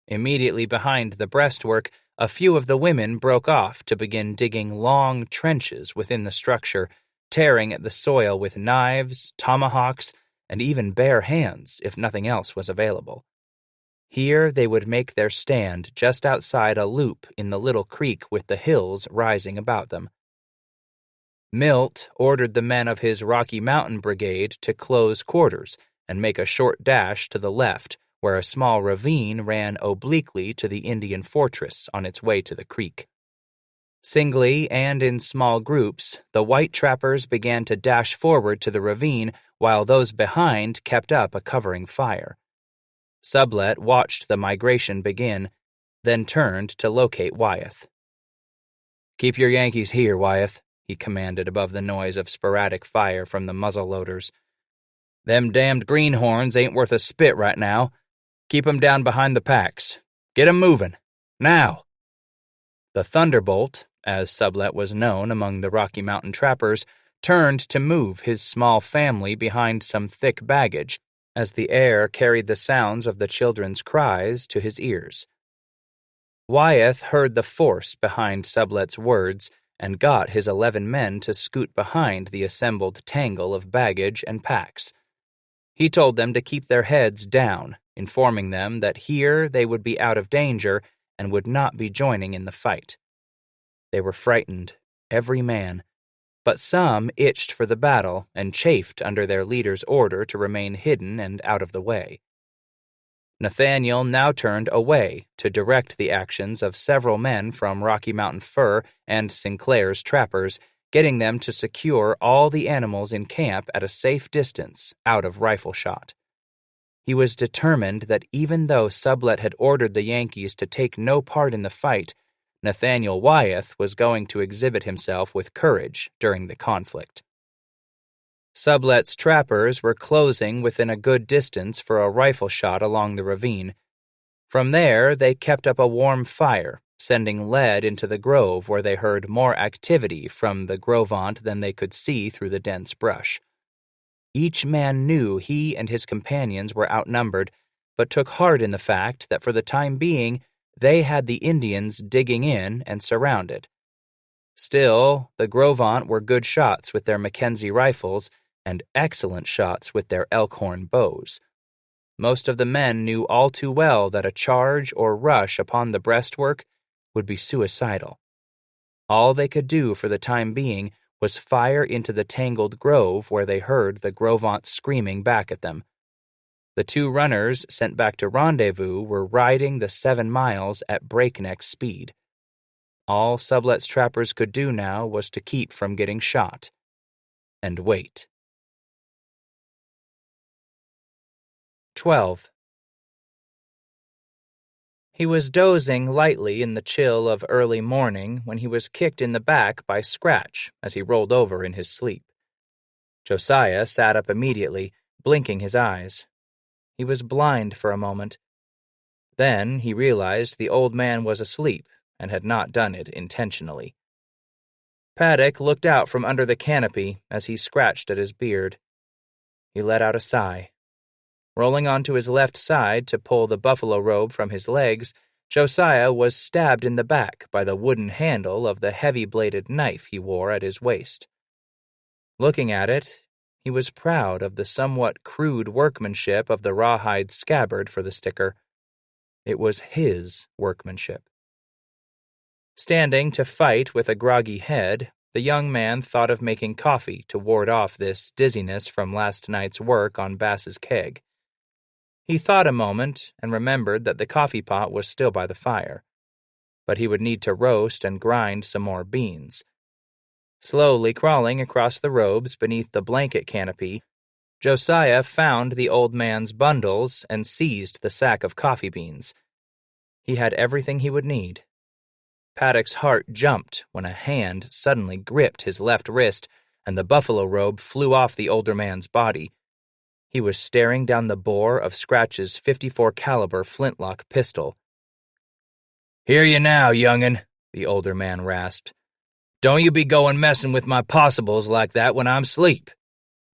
Immediately behind the breastwork, a few of the women broke off to begin digging long trenches within the structure, tearing at the soil with knives, tomahawks, and even bare hands if nothing else was available. Here they would make their stand just outside a loop in the little creek with the hills rising about them. Milt ordered the men of his Rocky Mountain Brigade to close quarters and make a short dash to the left, where a small ravine ran obliquely to the Indian fortress on its way to the creek. Singly and in small groups, the white trappers began to dash forward to the ravine while those behind kept up a covering fire. Sublet watched the migration begin, then turned to locate Wyeth. "Keep your Yankees here, Wyeth," he commanded above the noise of sporadic fire from the muzzle-loaders. "Them damned greenhorns ain't worth a spit right now. Keep 'em down behind the packs. Get 'em moving. Now!" The Thunderbolt, as Sublet was known among the Rocky Mountain trappers, turned to move his small family behind some thick baggage, as the air carried the sounds of the children's cries to his ears. Wyeth heard the force behind Sublet's words and got his 11 men to scoot behind the assembled tangle of baggage and packs. He told them to keep their heads down, informing them that here they would be out of danger and would not be joining in the fight. They were frightened, every man, but some itched for the battle and chafed under their leader's order to remain hidden and out of the way. Nathaniel now turned away to direct the actions of several men from Rocky Mountain Fur and Sinclair's trappers, getting them to secure all the animals in camp at a safe distance, out of rifle shot. He was determined that even though Sublet had ordered the Yankees to take no part in the fight, Nathaniel Wyeth was going to exhibit himself with courage during the conflict. Sublet's trappers were closing within a good distance for a rifle shot along the ravine. From there, they kept up a warm fire, sending lead into the grove where they heard more activity from the Grovaunt than they could see through the dense brush. Each man knew he and his companions were outnumbered, but took heart in the fact that for the time being, they had the Indians digging in and surrounded. Still, the Grovaunt were good shots with their Mackenzie rifles and excellent shots with their elkhorn bows. Most of the men knew all too well that a charge or rush upon the breastwork would be suicidal. All they could do for the time being was fire into the tangled grove where they heard the Grovaunt screaming back at them. The 2 runners sent back to rendezvous were riding the 7 miles at breakneck speed. All Sublet's trappers could do now was to keep from getting shot and wait. 12. He was dozing lightly in the chill of early morning when he was kicked in the back by Scratch as he rolled over in his sleep. Josiah sat up immediately, blinking his eyes. He was blind for a moment. Then he realized the old man was asleep and had not done it intentionally. Paddock looked out from under the canopy as he scratched at his beard. He let out a sigh. Rolling onto his left side to pull the buffalo robe from his legs, Josiah was stabbed in the back by the wooden handle of the heavy-bladed knife he wore at his waist. Looking at it, he was proud of the somewhat crude workmanship of the rawhide scabbard for the sticker. It was his workmanship. Standing to fight with a groggy head, the young man thought of making coffee to ward off this dizziness from last night's work on Bass's keg. He thought a moment and remembered that the coffee pot was still by the fire, but he would need to roast and grind some more beans. Slowly crawling across the robes beneath the blanket canopy, Josiah found the old man's bundles and seized the sack of coffee beans. He had everything he would need. Paddock's heart jumped when a hand suddenly gripped his left wrist and the buffalo robe flew off the older man's body. He was staring down the bore of Scratch's .54 caliber flintlock pistol. "Hear you now, young'un," the older man rasped. "Don't you be going messing with my possibles like that when I'm asleep."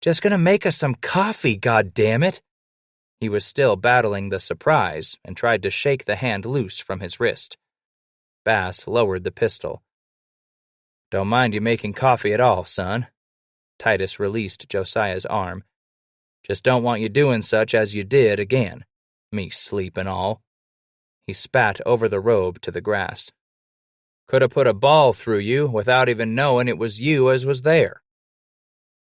"Just gonna make us some coffee, goddammit!" He was still battling the surprise and tried to shake the hand loose from his wrist. Bass lowered the pistol. "Don't mind you making coffee at all, son." Titus released Josiah's arm. "Just don't want you doing such as you did again. Me sleep and all." He spat over the robe to the grass. "Coulda put a ball through you without even knowing it was you as was there."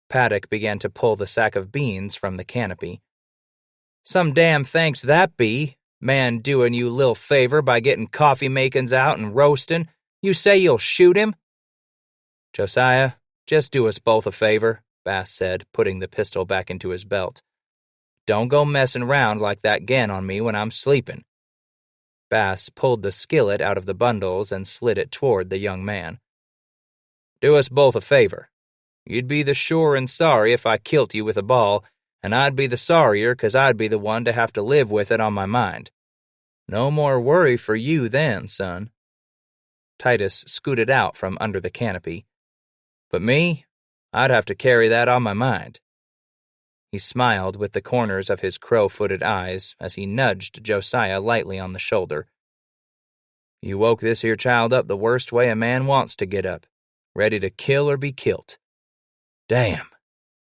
Paddock began to pull the sack of beans from the canopy. "Some damn thanks that be. Man doing you lil favor by getting coffee makins out and roastin'. You say you'll shoot him?" "Josiah, just do us both a favor," Bass said, putting the pistol back into his belt. "Don't go messin' round like that again on me when I'm sleepin'." Bass pulled the skillet out of the bundles and slid it toward the young man. "Do us both a favor. You'd be the sure and sorry if I kilt you with a ball, and I'd be the sorrier 'cause I'd be the one to have to live with it on my mind. No more worry for you then, son." Titus scooted out from under the canopy. "But me, I'd have to carry that on my mind." He smiled with the corners of his crow-footed eyes as he nudged Josiah lightly on the shoulder. "You woke this here child up the worst way a man wants to get up, ready to kill or be kilt." "Damn,"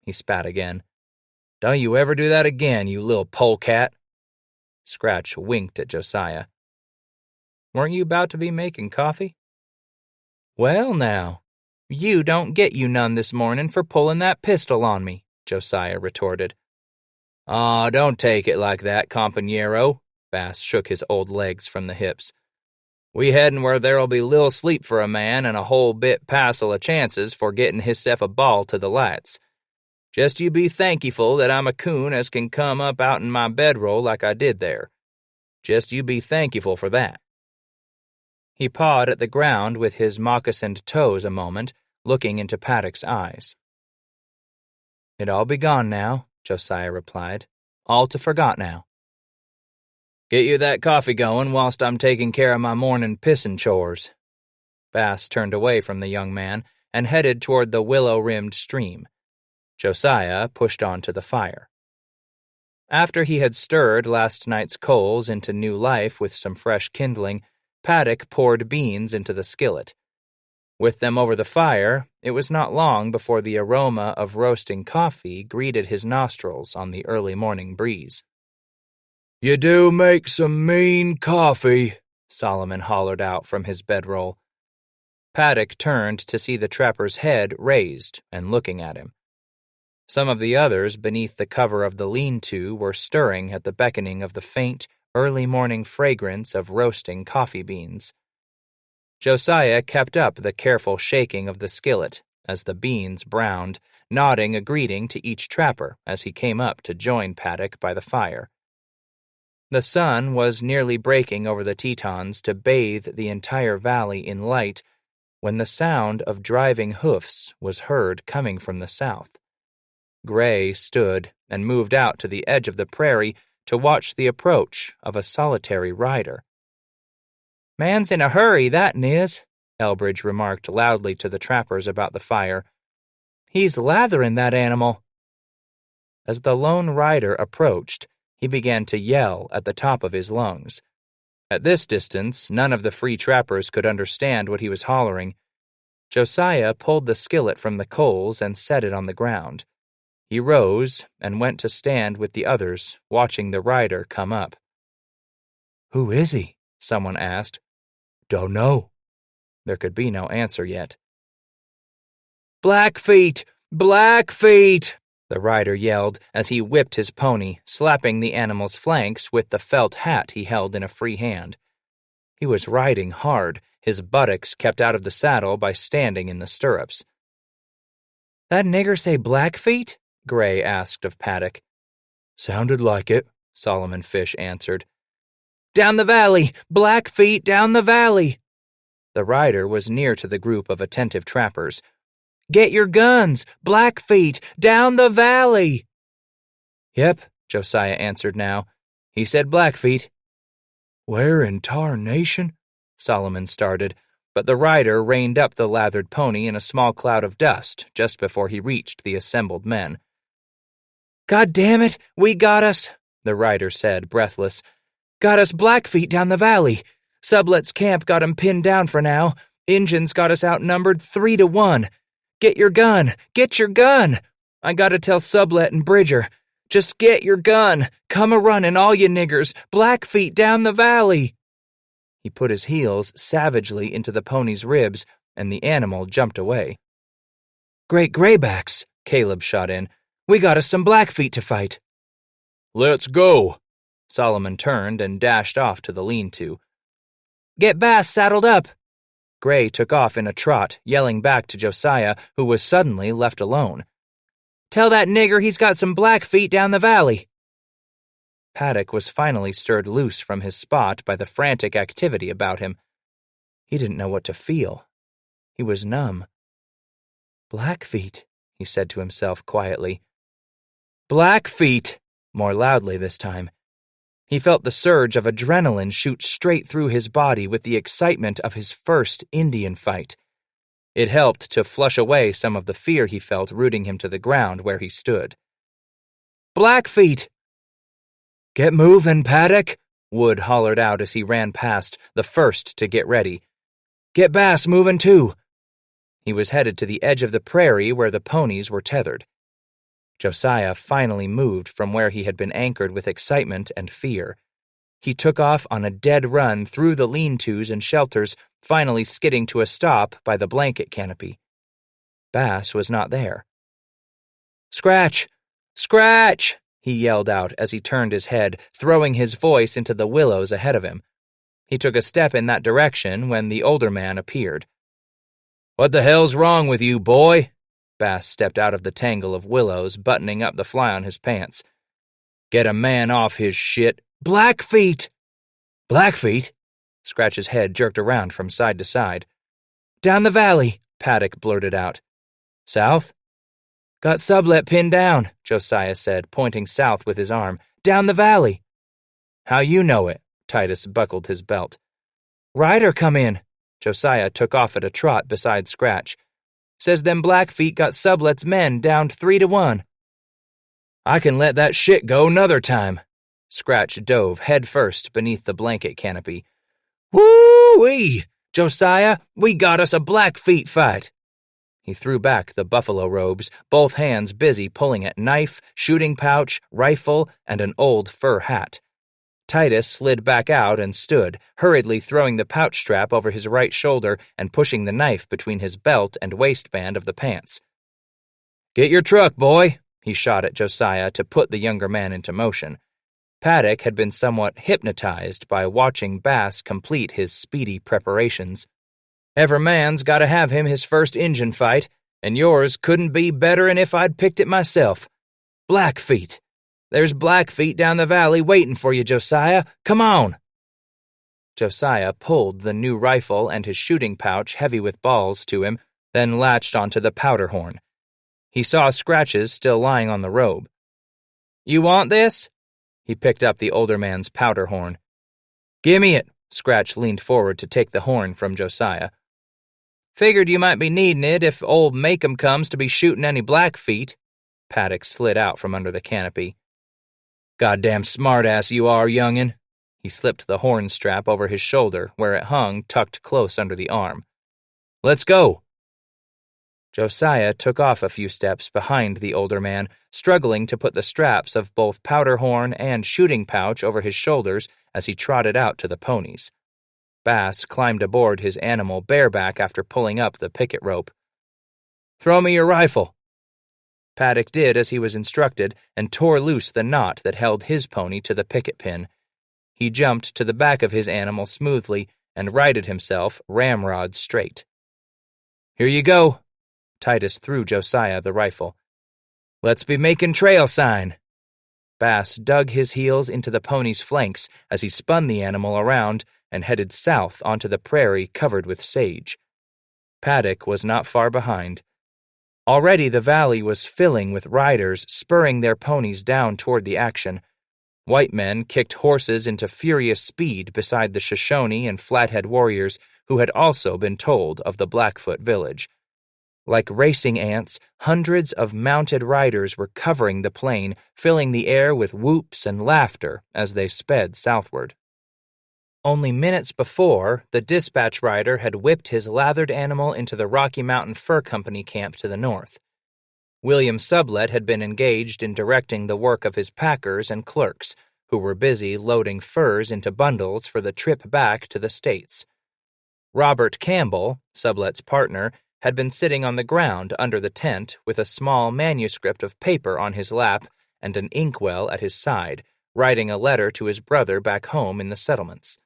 he spat again. "Don't you ever do that again, you little polecat." Scratch winked at Josiah. "Weren't you about to be making coffee?" "Well, now, you don't get you none this morning for pulling that pistol on me," Josiah retorted. "Aw, don't take it like that, compañero." Bass shook his old legs from the hips. "We headin' where there'll be lil sleep for a man and a whole bit passel of chances for getting hisseff a ball to the lights. Just you be thankful that I'm a coon as can come up out in my bedroll like I did there. Just you be thankful for that." He pawed at the ground with his moccasined toes a moment, looking into Paddock's eyes. "It all be gone now," Josiah replied. "All to forgot now." "Get you that coffee going whilst I'm taking care of my morning pissin' chores." Bass turned away from the young man and headed toward the willow-rimmed stream. Josiah pushed on to the fire. After he had stirred last night's coals into new life with some fresh kindling, Paddock poured beans into the skillet. With them over the fire, it was not long before the aroma of roasting coffee greeted his nostrils on the early morning breeze. "You do make some mean coffee," Solomon hollered out from his bedroll. Paddock turned to see the trapper's head raised and looking at him. Some of the others beneath the cover of the lean-to were stirring at the beckoning of the faint, early-morning fragrance of roasting coffee beans. Josiah kept up the careful shaking of the skillet as the beans browned, nodding a greeting to each trapper as he came up to join Paddock by the fire. The sun was nearly breaking over the Tetons to bathe the entire valley in light when the sound of driving hoofs was heard coming from the south. Gray stood and moved out to the edge of the prairie to watch the approach of a solitary rider. "Man's in a hurry, that is," Elbridge remarked loudly to the trappers about the fire. "He's lathering that animal." As the lone rider approached, he began to yell at the top of his lungs. At this distance, none of the free trappers could understand what he was hollering. Josiah pulled the skillet from the coals and set it on the ground. He rose and went to stand with the others, watching the rider come up. "Who is he?" someone asked. "Dunno." There could be no answer yet. "Blackfeet! Blackfeet!" the rider yelled as he whipped his pony, slapping the animal's flanks with the felt hat he held in a free hand. He was riding hard, his buttocks kept out of the saddle by standing in the stirrups. "That nigger say Blackfeet?" Gray asked of Paddock. "Sounded like it," Solomon Fish answered. "Down the valley! Blackfeet down the valley!" The rider was near to the group of attentive trappers. "Get your guns! Blackfeet down the valley!" "Yep," Josiah answered now. "He said Blackfeet." "Where in tarnation?" Solomon started, but the rider reined up the lathered pony in a small cloud of dust just before he reached the assembled men. "God damn it, we got us," the rider said, breathless. "Got us Blackfeet down the valley. Sublet's camp got 'em pinned down for now. Injuns got us outnumbered 3-1. Get your gun! Get your gun! I gotta tell Sublet and Bridger. Just get your gun! Come a-runnin', all you niggers! Blackfeet down the valley!" He put his heels savagely into the pony's ribs, and the animal jumped away. "Great graybacks," Caleb shot in. "We got us some Blackfeet to fight." "Let's go." Solomon turned and dashed off to the lean-to. "Get Bass saddled up." Gray took off in a trot, yelling back to Josiah, who was suddenly left alone. "Tell that nigger he's got some Blackfeet down the valley." Paddock was finally stirred loose from his spot by the frantic activity about him. He didn't know what to feel. He was numb. "Blackfeet," he said to himself quietly. "Blackfeet," more loudly this time. He felt the surge of adrenaline shoot straight through his body with the excitement of his first Indian fight. It helped to flush away some of the fear he felt rooting him to the ground where he stood. "Blackfeet!" "Get moving, Paddock," Wood hollered out as he ran past, the first to get ready. "Get Bass moving too." He was headed to the edge of the prairie where the ponies were tethered. Josiah finally moved from where he had been anchored with excitement and fear. He took off on a dead run through the lean-tos and shelters, finally skidding to a stop by the blanket canopy. Bass was not there. "Scratch! Scratch!" he yelled out as he turned his head, throwing his voice into the willows ahead of him. He took a step in that direction when the older man appeared. "What the hell's wrong with you, boy?" Bass stepped out of the tangle of willows, buttoning up the fly on his pants. "Get a man off his shit." "Blackfeet!" "Blackfeet?" Scratch's head jerked around from side to side. "Down the valley," Paddock blurted out. "South?" "Got Sublet pinned down," Josiah said, pointing south with his arm. "Down the valley." "How you know it?" Titus buckled his belt. "Rider come in." Josiah took off at a trot beside Scratch. "Says them Blackfeet got Sublet's men down 3-1. "I can let that shit go another time." Scratch dove headfirst beneath the blanket canopy. "Woo-wee! Josiah, we got us a Blackfeet fight." He threw back the buffalo robes, both hands busy pulling at knife, shooting pouch, rifle, and an old fur hat. Titus slid back out and stood, hurriedly throwing the pouch strap over his right shoulder and pushing the knife between his belt and waistband of the pants. "Get your truck, boy," he shot at Josiah to put the younger man into motion. Paddock had been somewhat hypnotized by watching Bass complete his speedy preparations. "Every man's got to have him his first Injun fight, and yours couldn't be better'n if I'd picked it myself. Blackfeet. There's Blackfeet down the valley waiting for you, Josiah. Come on. Josiah pulled the new rifle and his shooting pouch heavy with balls to him, then latched onto the powder horn. He saw scratches still lying on the robe. You want this? He picked up the older man's powder horn. Gimme it. Scratch leaned forward to take the horn from Josiah. Figured you might be needing it if old Makem comes to be shooting any Blackfeet. Paddock slid out from under the canopy. Goddamn smartass you are, youngin'. He slipped the horn strap over his shoulder, where it hung tucked close under the arm. Let's go. Josiah took off a few steps behind the older man, struggling to put the straps of both powder horn and shooting pouch over his shoulders as he trotted out to the ponies. Bass climbed aboard his animal bareback after pulling up the picket rope. Throw me your rifle. Paddock did as he was instructed and tore loose the knot that held his pony to the picket pin. He jumped to the back of his animal smoothly and righted himself ramrod straight. Here you go. Titus threw Josiah the rifle. Let's be making trail sign. Bass dug his heels into the pony's flanks as he spun the animal around and headed south onto the prairie covered with sage. Paddock was not far behind. Already the valley was filling with riders spurring their ponies down toward the action. White men kicked horses into furious speed beside the Shoshone and Flathead warriors who had also been told of the Blackfoot village. Like racing ants, hundreds of mounted riders were covering the plain, filling the air with whoops and laughter as they sped southward. Only minutes before, the dispatch rider had whipped his lathered animal into the Rocky Mountain Fur Company camp to the north. William Sublette had been engaged in directing the work of his packers and clerks, who were busy loading furs into bundles for the trip back to the States. Robert Campbell, Sublette's partner, had been sitting on the ground under the tent with a small manuscript of paper on his lap and an inkwell at his side, writing a letter to his brother back home in the settlements.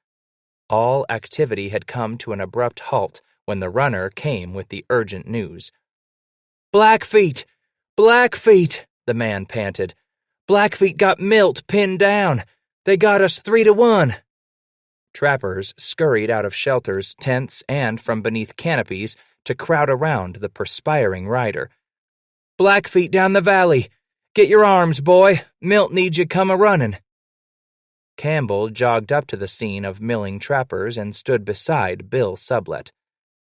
All activity had come to an abrupt halt when the runner came with the urgent news. Blackfeet! Blackfeet! The man panted. Blackfeet got Milt pinned down. They got us 3-1. Trappers scurried out of shelters, tents, and from beneath canopies to crowd around the perspiring rider. Blackfeet down the valley. Get your arms, boy. Milt needs you come a-runnin'. Campbell jogged up to the scene of milling trappers and stood beside Bill Sublette.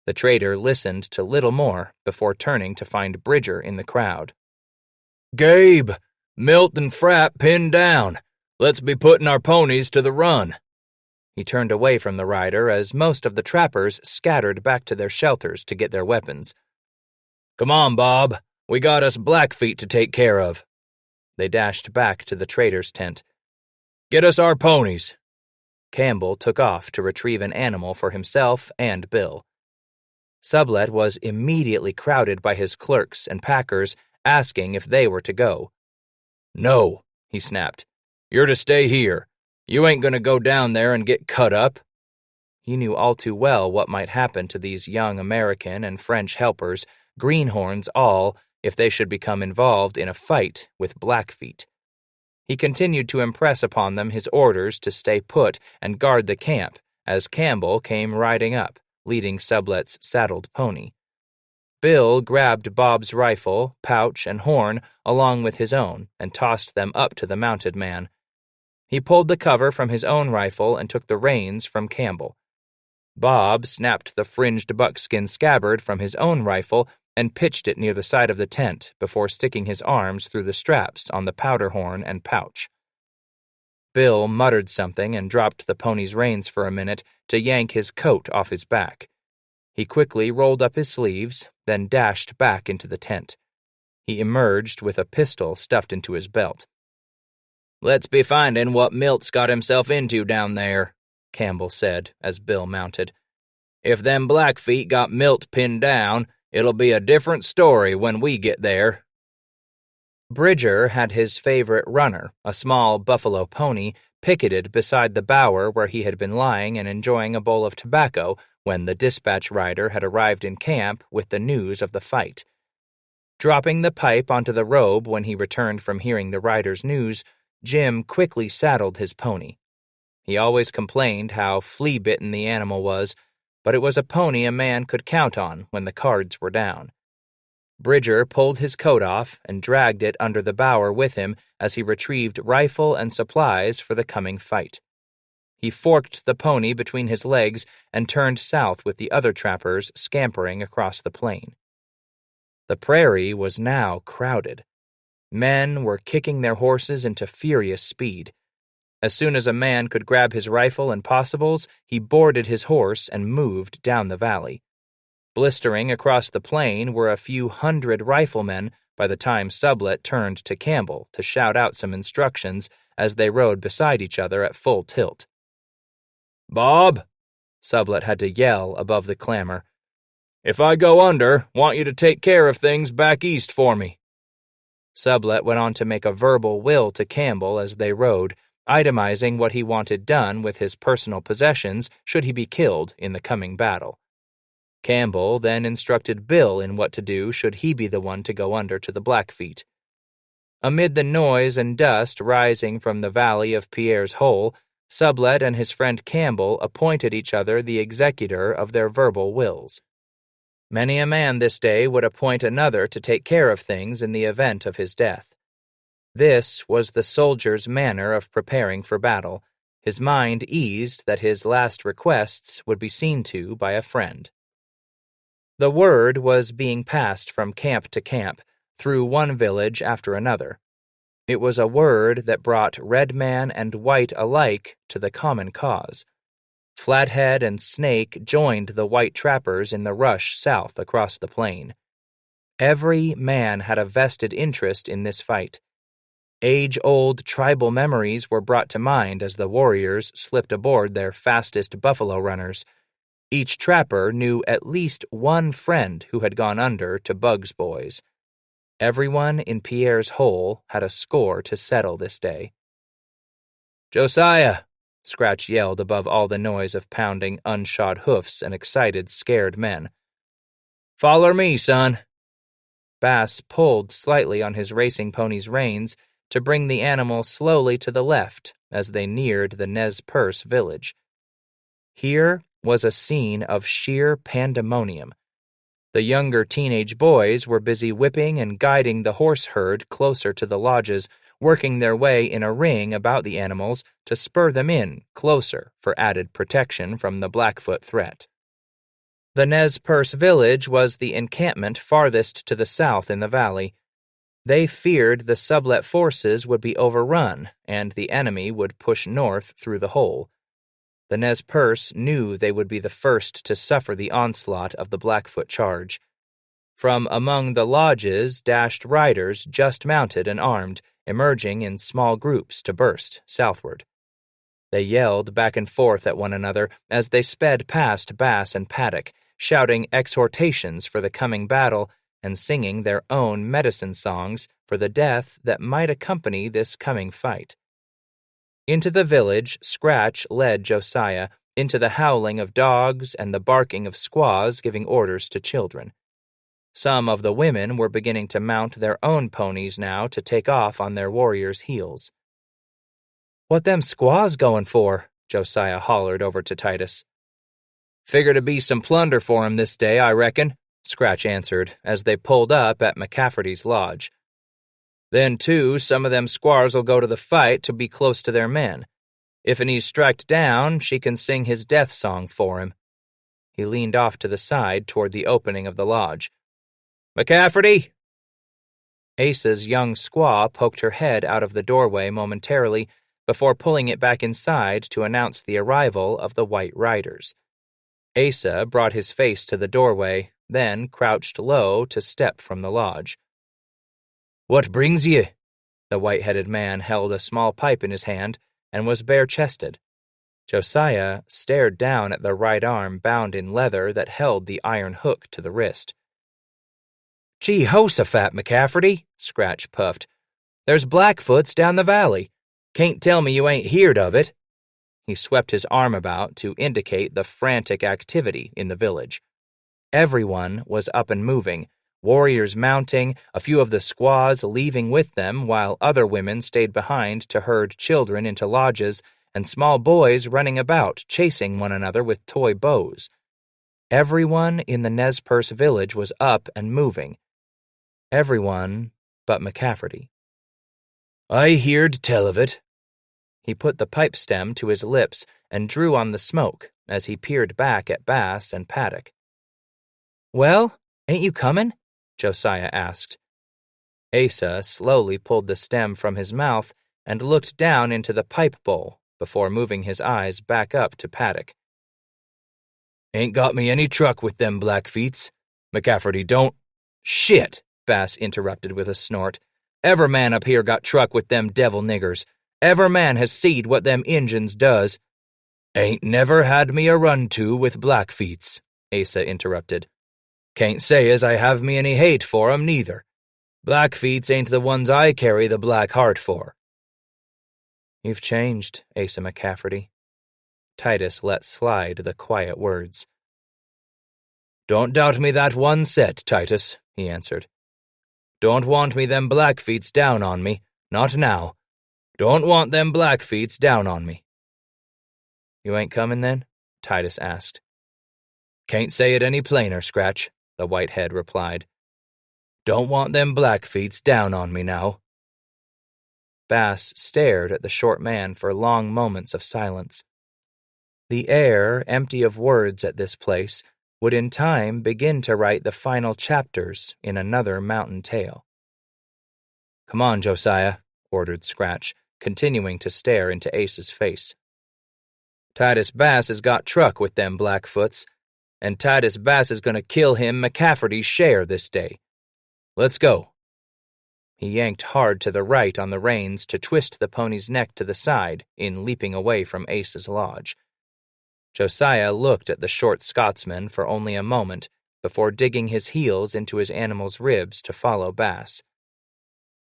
The trader listened to little more before turning to find Bridger in the crowd. Gabe, Milt and Frapp pinned down. Let's be putting our ponies to the run. He turned away from the rider as most of the trappers scattered back to their shelters to get their weapons. Come on, Bob. We got us Blackfeet to take care of. They dashed back to the trader's tent. Get us our ponies. Campbell took off to retrieve an animal for himself and Bill. Sublette was immediately crowded by his clerks and packers, asking if they were to go. No, he snapped. You're to stay here. You ain't gonna go down there and get cut up. He knew all too well what might happen to these young American and French helpers, greenhorns all, if they should become involved in a fight with Blackfeet. He continued to impress upon them his orders to stay put and guard the camp as Campbell came riding up, leading Sublette's saddled pony. Bill grabbed Bob's rifle, pouch, and horn along with his own and tossed them up to the mounted man. He pulled the cover from his own rifle and took the reins from Campbell. Bob snapped the fringed buckskin scabbard from his own rifle and pitched it near the side of the tent before sticking his arms through the straps on the powder horn and pouch. Bill muttered something and dropped the pony's reins for a minute to yank his coat off his back. He quickly rolled up his sleeves, then dashed back into the tent. He emerged with a pistol stuffed into his belt. Let's be finding what Milt's got himself into down there, Campbell said as Bill mounted. If them Blackfeet got Milt pinned down, it'll be a different story when we get there. Bridger had his favorite runner, a small buffalo pony, picketed beside the bower where he had been lying and enjoying a bowl of tobacco when the dispatch rider had arrived in camp with the news of the fight. Dropping the pipe onto the robe when he returned from hearing the rider's news, Jim quickly saddled his pony. He always complained how flea-bitten the animal was, but it was a pony a man could count on when the cards were down. Bridger pulled his coat off and dragged it under the bower with him as he retrieved rifle and supplies for the coming fight. He forked the pony between his legs and turned south with the other trappers scampering across the plain. The prairie was now crowded. Men were kicking their horses into furious speed. As soon as a man could grab his rifle and possibles, he boarded his horse and moved down the valley. Blistering across the plain were a few hundred riflemen by the time Sublette turned to Campbell to shout out some instructions as they rode beside each other at full tilt. "Bob," Sublette had to yell above the clamor, "if I go under, want you to take care of things back east for me." Sublette went on to make a verbal will to Campbell as they rode, itemizing what he wanted done with his personal possessions should he be killed in the coming battle. Campbell then instructed Bill in what to do should he be the one to go under to the Blackfeet. Amid the noise and dust rising from the valley of Pierre's Hole, Sublette and his friend Campbell appointed each other the executor of their verbal wills. Many a man this day would appoint another to take care of things in the event of his death. This was the soldier's manner of preparing for battle, his mind eased that his last requests would be seen to by a friend. The word was being passed from camp to camp, through one village after another. It was a word that brought red man and white alike to the common cause. Flathead and Snake joined the white trappers in the rush south across the plain. Every man had a vested interest in this fight. Age-old tribal memories were brought to mind as the warriors slipped aboard their fastest buffalo runners. Each trapper knew at least one friend who had gone under to Bug's boys. Everyone in Pierre's Hole had a score to settle this day. "Josiah," Scratch yelled above all the noise of pounding unshod hoofs and excited, scared men. "Foller me, son." Bass pulled slightly on his racing pony's reins to bring the animal slowly to the left as they neared the Nez Perce village. Here was a scene of sheer pandemonium. The younger teenage boys were busy whipping and guiding the horse herd closer to the lodges, working their way in a ring about the animals to spur them in closer for added protection from the Blackfoot threat. The Nez Perce village was the encampment farthest to the south in the valley. They feared the Sublette forces would be overrun and the enemy would push north through the hole. The Nez Perce knew they would be the first to suffer the onslaught of the Blackfoot charge. From among the lodges dashed riders just mounted and armed, emerging in small groups to burst southward. They yelled back and forth at one another as they sped past Bass and Paddock, shouting exhortations for the coming battle and singing their own medicine songs for the death that might accompany this coming fight. Into the village, Scratch led Josiah, into the howling of dogs and the barking of squaws giving orders to children. Some of the women were beginning to mount their own ponies now to take off on their warriors' heels. "What them squaws goin' for?" Josiah hollered over to Titus. "Figure to be some plunder for 'em this day, I reckon," Scratch answered as they pulled up at McCafferty's lodge. "Then, too, some of them squars'll go to the fight to be close to their men. If he's striked down, she can sing his death song for him." He leaned off to the side toward the opening of the lodge. "McCafferty!" Asa's young squaw poked her head out of the doorway momentarily before pulling it back inside to announce the arrival of the white riders. Asa brought his face to the doorway, then crouched low to step from the lodge. "What brings you?" The white-headed man held a small pipe in his hand and was bare-chested. Josiah stared down at the right arm bound in leather that held the iron hook to the wrist. "Jehoshaphat, McCafferty," Scratch puffed. "There's Blackfoots down the valley. Can't tell me you ain't heerd of it." He swept his arm about to indicate the frantic activity in the village. Everyone was up and moving, warriors mounting, a few of the squaws leaving with them, while other women stayed behind to herd children into lodges, and small boys running about, chasing one another with toy bows. Everyone in the Nez Perce village was up and moving. Everyone but McCafferty. "I heerd tell of it." He put the pipe stem to his lips and drew on the smoke as he peered back at Bass and Paddock. "Well, ain't you comin'?" Josiah asked. Asa slowly pulled the stem from his mouth and looked down into the pipe bowl before moving his eyes back up to Paddock. "Ain't got me any truck with them Blackfeets. McCafferty don't—" "Shit!" Bass interrupted with a snort. "Ever man up here got truck with them devil niggers. Ever man has seed what them Injuns does." "Ain't never had me a run-to with Blackfeets," Asa interrupted. "Can't say as I have me any hate for 'em neither. Blackfeets ain't the ones I carry the black heart for." "You've changed, Asa McCafferty." Titus let slide the quiet words. "Don't doubt me that one set, Titus," he answered. "Don't want me them Blackfeets down on me, not now. Don't want them Blackfeets down on me." "You ain't comin' then?" Titus asked. "Can't say it any plainer, Scratch," the whitehead replied. "Don't want them Blackfeets down on me now." Bass stared at the short man for long moments of silence. The air, empty of words at this place, would in time begin to write the final chapters in another mountain tale. "Come on, Josiah," ordered Scratch, continuing to stare into Ace's face. "Titus Bass has got truck with them Blackfoots, and Titus Bass is going to kill him McCafferty's share this day. Let's go." He yanked hard to the right on the reins to twist the pony's neck to the side in leaping away from Ace's lodge. Josiah looked at the short Scotsman for only a moment before digging his heels into his animal's ribs to follow Bass.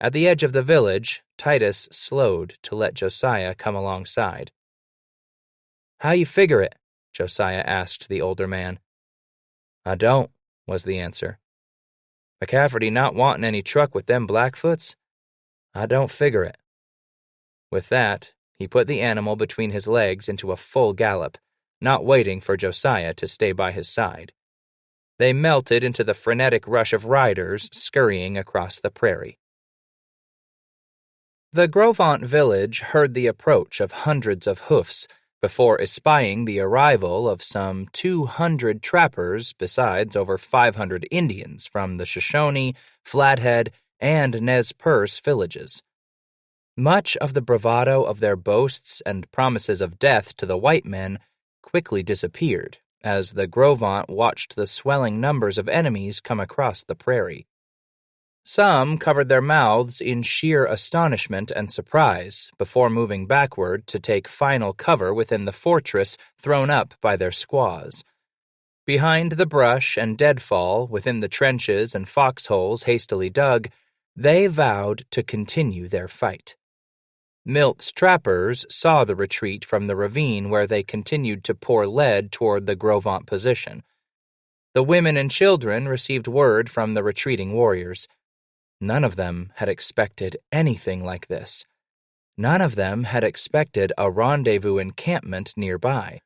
At the edge of the village, Titus slowed to let Josiah come alongside. "How you figure it?" Josiah asked the older man. "I don't," was the answer. "McCafferty not wantin' any truck with them Blackfoots? I don't figure it." With that, he put the animal between his legs into a full gallop, not waiting for Josiah to stay by his side. They melted into the frenetic rush of riders scurrying across the prairie. The Grovant village heard the approach of hundreds of hoofs before espying the arrival of some 200 trappers besides over 500 Indians from the Shoshone, Flathead, and Nez Perce villages. Much of the bravado of their boasts and promises of death to the white men quickly disappeared as the Grovant watched the swelling numbers of enemies come across the prairie. Some covered their mouths in sheer astonishment and surprise before moving backward to take final cover within the fortress thrown up by their squaws. Behind the brush and deadfall, within the trenches and foxholes hastily dug, they vowed to continue their fight. Milt's trappers saw the retreat from the ravine where they continued to pour lead toward the Grovant position. The women and children received word from the retreating warriors. None of them had expected anything like this. None of them had expected a rendezvous encampment nearby.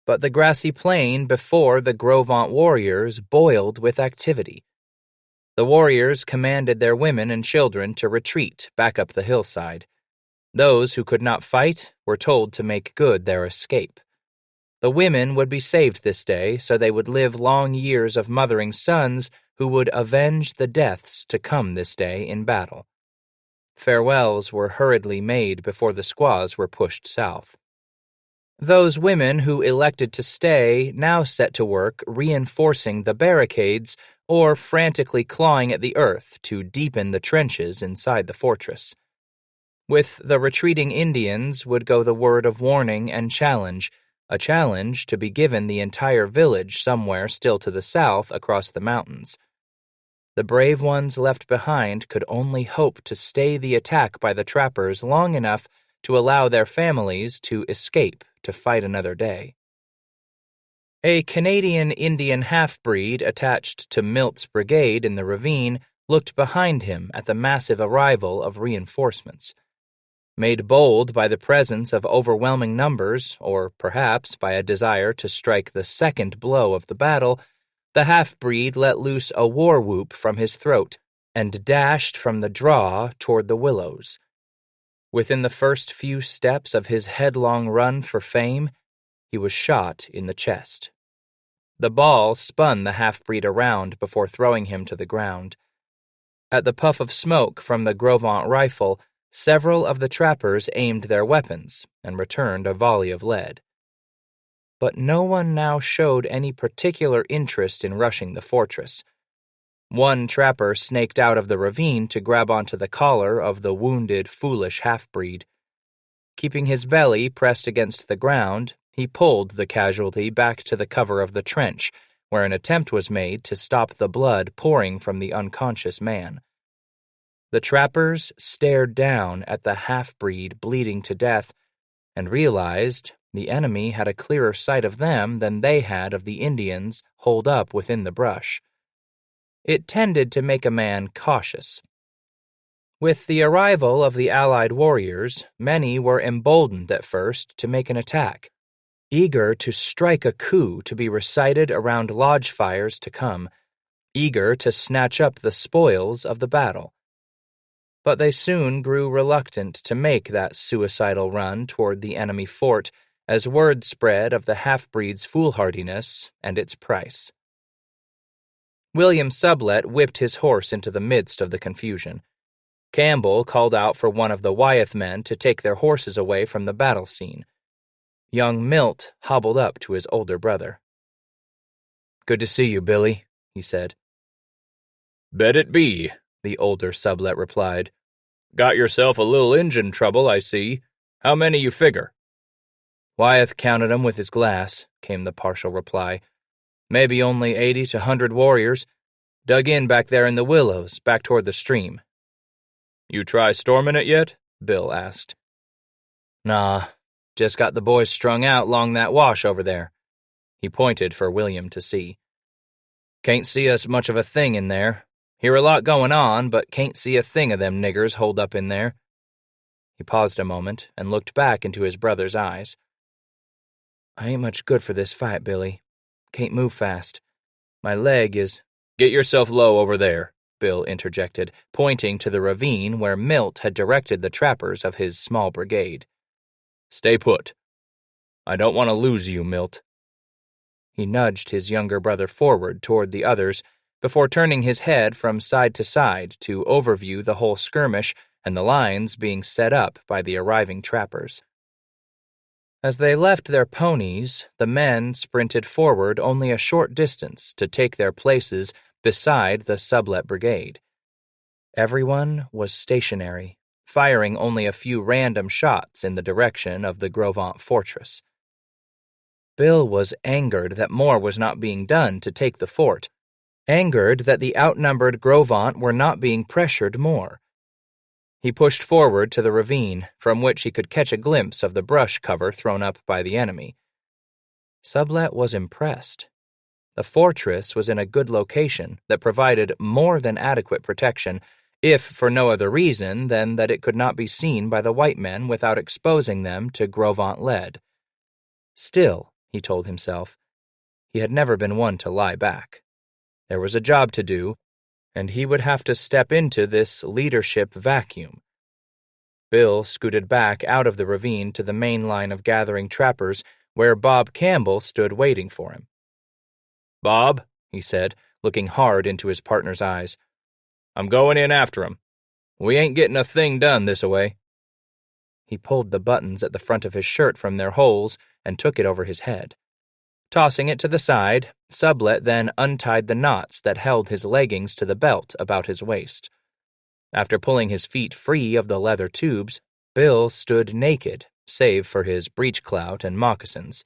But the grassy plain before the Grovant warriors boiled with activity. The warriors commanded their women and children to retreat back up the hillside. Those who could not fight were told to make good their escape. The women would be saved this day so they would live long years of mothering sons who would avenge the deaths to come this day in battle. Farewells were hurriedly made before the squaws were pushed south. Those women who elected to stay now set to work reinforcing the barricades or frantically clawing at the earth to deepen the trenches inside the fortress. With the retreating Indians would go the word of warning and challenge, a challenge to be given the entire village somewhere still to the south across the mountains. The brave ones left behind could only hope to stay the attack by the trappers long enough to allow their families to escape to fight another day. A Canadian Indian half-breed attached to Milt's brigade in the ravine looked behind him at the massive arrival of reinforcements. Made bold by the presence of overwhelming numbers, or perhaps by a desire to strike the second blow of the battle, the half-breed let loose a war-whoop from his throat and dashed from the draw toward the willows. Within the first few steps of his headlong run for fame, he was shot in the chest. The ball spun the half-breed around before throwing him to the ground. At the puff of smoke from the Grovant rifle, several of the trappers aimed their weapons and returned a volley of lead. But no one now showed any particular interest in rushing the fortress. One trapper snaked out of the ravine to grab onto the collar of the wounded, foolish half-breed. Keeping his belly pressed against the ground, he pulled the casualty back to the cover of the trench, where an attempt was made to stop the blood pouring from the unconscious man. The trappers stared down at the half-breed bleeding to death and realized the enemy had a clearer sight of them than they had of the Indians holed up within the brush. It tended to make a man cautious. With the arrival of the Allied warriors, many were emboldened at first to make an attack, eager to strike a coup to be recited around lodge fires to come, eager to snatch up the spoils of the battle. But they soon grew reluctant to make that suicidal run toward the enemy fort as word spread of the half-breed's foolhardiness and its price. William Sublette whipped his horse into the midst of the confusion. Campbell called out for one of the Wyeth men to take their horses away from the battle scene. Young Milt hobbled up to his older brother. "Good to see you, Billy," he said. "Bet it be," the older Sublette replied. "Got yourself a little engine trouble, I see. How many you figure?" Wyeth counted 'em with his glass, came the partial reply. "Maybe only 80 to 100 warriors. Dug in back there in the willows, back toward the stream." "You try storming it yet?" Bill asked. "Nah, just got the boys strung out along that wash over there." He pointed for William to see. "Can't see us much of a thing in there. Hear a lot going on, but can't see a thing of them niggers holed up in there." He paused a moment and looked back into his brother's eyes. "I ain't much good for this fight, Billy. Can't move fast. My leg is—" "Get yourself low over there," Bill interjected, pointing to the ravine where Milt had directed the trappers of his small brigade. "Stay put. I don't want to lose you, Milt." He nudged his younger brother forward toward the others before turning his head from side to side to overview the whole skirmish and the lines being set up by the arriving trappers. As they left their ponies, the men sprinted forward only a short distance to take their places beside the Sublette brigade. Everyone was stationary, firing only a few random shots in the direction of the Grovant fortress. Bill was angered that more was not being done to take the fort, angered that the outnumbered Grovant were not being pressured more. He pushed forward to the ravine, from which he could catch a glimpse of the brush cover thrown up by the enemy. Sublette was impressed. The fortress was in a good location that provided more than adequate protection, if for no other reason than that it could not be seen by the white men without exposing them to Grovant lead. Still, he told himself, he had never been one to lie back. There was a job to do, and he would have to step into this leadership vacuum. Bill scooted back out of the ravine to the main line of gathering trappers, where Bob Campbell stood waiting for him. "Bob," he said, looking hard into his partner's eyes, "I'm going in after 'em. We ain't getting a thing done this-a-way." He pulled the buttons at the front of his shirt from their holes and took it over his head. Tossing it to the side, Sublette then untied the knots that held his leggings to the belt about his waist. After pulling his feet free of the leather tubes, Bill stood naked, save for his breechclout and moccasins.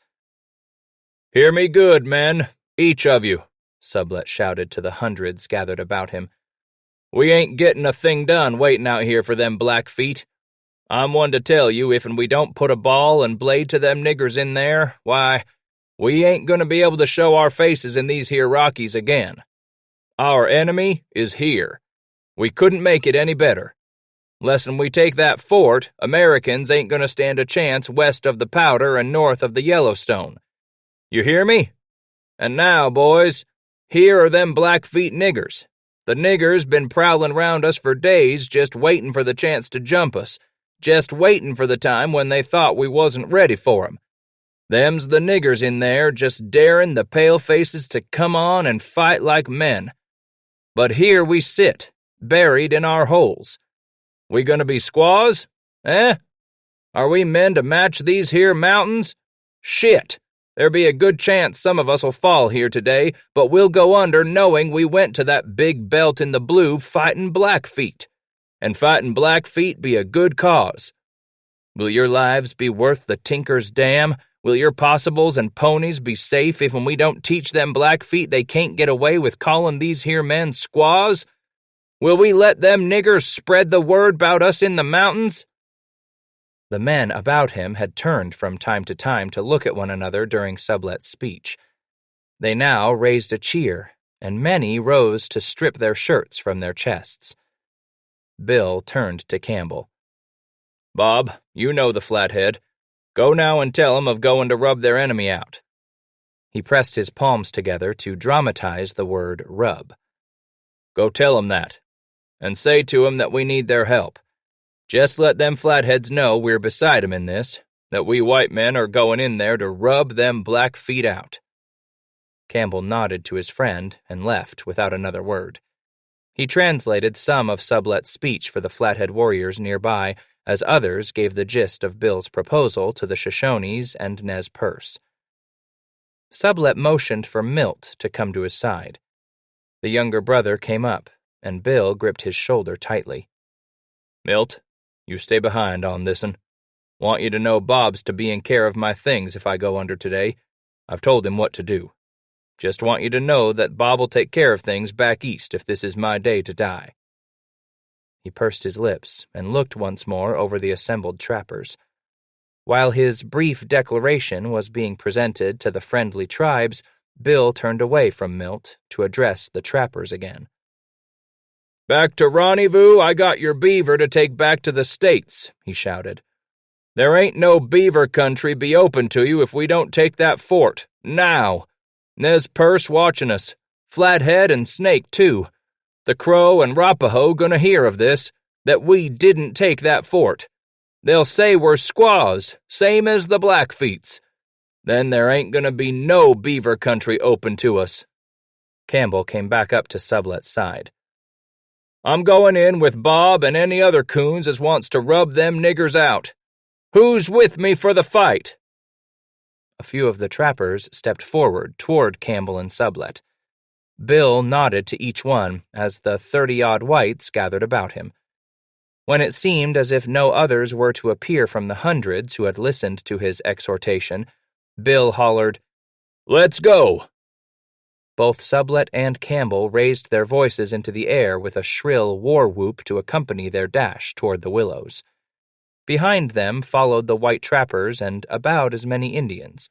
"Hear me good, men, each of you," Sublette shouted to the hundreds gathered about him. "We ain't getting a thing done waiting out here for them Blackfeet. I'm one to tell you, if we don't put a ball and blade to them niggers in there, why, we ain't gonna be able to show our faces in these here Rockies again. Our enemy is here. We couldn't make it any better. Lessen we take that fort, Americans ain't gonna stand a chance west of the Powder and north of the Yellowstone. You hear me? And now, boys, here are them Blackfeet niggers. The niggers been prowlin' round us for days just waitin' for the chance to jump us, just waitin' for the time when they thought we wasn't ready for 'em. Them's the niggers in there just darin' the pale-faces to come on and fight like men. But here we sit, buried in our holes. We gonna be squaws? Eh? Are we men to match these here mountains? Shit! There be a good chance some of us'll fall here today, but we'll go under knowing we went to that big belt in the blue fightin' Blackfeet. And fightin' Blackfeet be a good cause. Will your lives be worth the tinker's dam? Will your possibles and ponies be safe if when we don't teach them Blackfeet they can't get away with callin' these here men squaws? Will we let them niggers spread the word 'bout us in the mountains?" The men about him had turned from time to time to look at one another during Sublet's speech. They now raised a cheer, and many rose to strip their shirts from their chests. Bill turned to Campbell. "Bob, you know the Flathead. Go now and tell 'em of goin' to rub their enemy out." He pressed his palms together to dramatize the word rub. "Go tell 'em that, and say to 'em that we need their help. Just let them Flatheads know we're beside 'em in this, that we white men are goin' in there to rub them Blackfeet out." Campbell nodded to his friend and left without another word. He translated some of Sublet's speech for the Flathead warriors nearby, as others gave the gist of Bill's proposal to the Shoshones and Nez Perce. Sublet motioned for Milt to come to his side. The younger brother came up, and Bill gripped his shoulder tightly. "Milt, you stay behind on this'n. Want you to know Bob's to be in care of my things if I go under today. I've told him what to do. Just want you to know that Bob'll take care of things back east if this is my day to die." He pursed his lips and looked once more over the assembled trappers. While his brief declaration was being presented to the friendly tribes, Bill turned away from Milt to address the trappers again. "Back to Rendezvous, I got your beaver to take back to the States," he shouted. "There ain't no beaver country be open to you if we don't take that fort, now. Nez Perce watching us, Flathead and Snake too. The Crow and Rapaho gonna hear of this, that we didn't take that fort. They'll say we're squaws, same as the Blackfeets. Then there ain't gonna be no beaver country open to us." Campbell came back up to Sublet's side. "I'm going in with Bob and any other coons as wants to rub them niggers out. Who's with me for the fight?" A few of the trappers stepped forward toward Campbell and Sublet. Bill nodded to each one as the 30-odd whites gathered about him. When it seemed as if no others were to appear from the hundreds who had listened to his exhortation, Bill hollered, "Let's go!" Both Sublet and Campbell raised their voices into the air with a shrill war whoop to accompany their dash toward the willows. Behind them followed the white trappers and about as many Indians.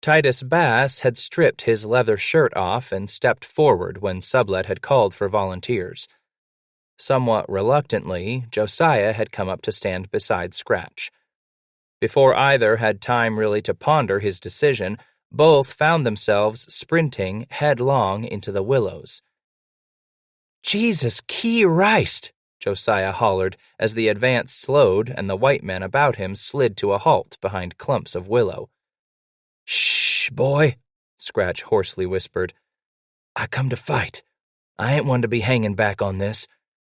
Titus Bass had stripped his leather shirt off and stepped forward when Sublet had called for volunteers. Somewhat reluctantly, Josiah had come up to stand beside Scratch. Before either had time really to ponder his decision, both found themselves sprinting headlong into the willows. "Jesus Christ!" Josiah hollered as the advance slowed and the white men about him slid to a halt behind clumps of willow. "Shh, boy," Scratch hoarsely whispered. "I come to fight. I ain't one to be hanging back on this.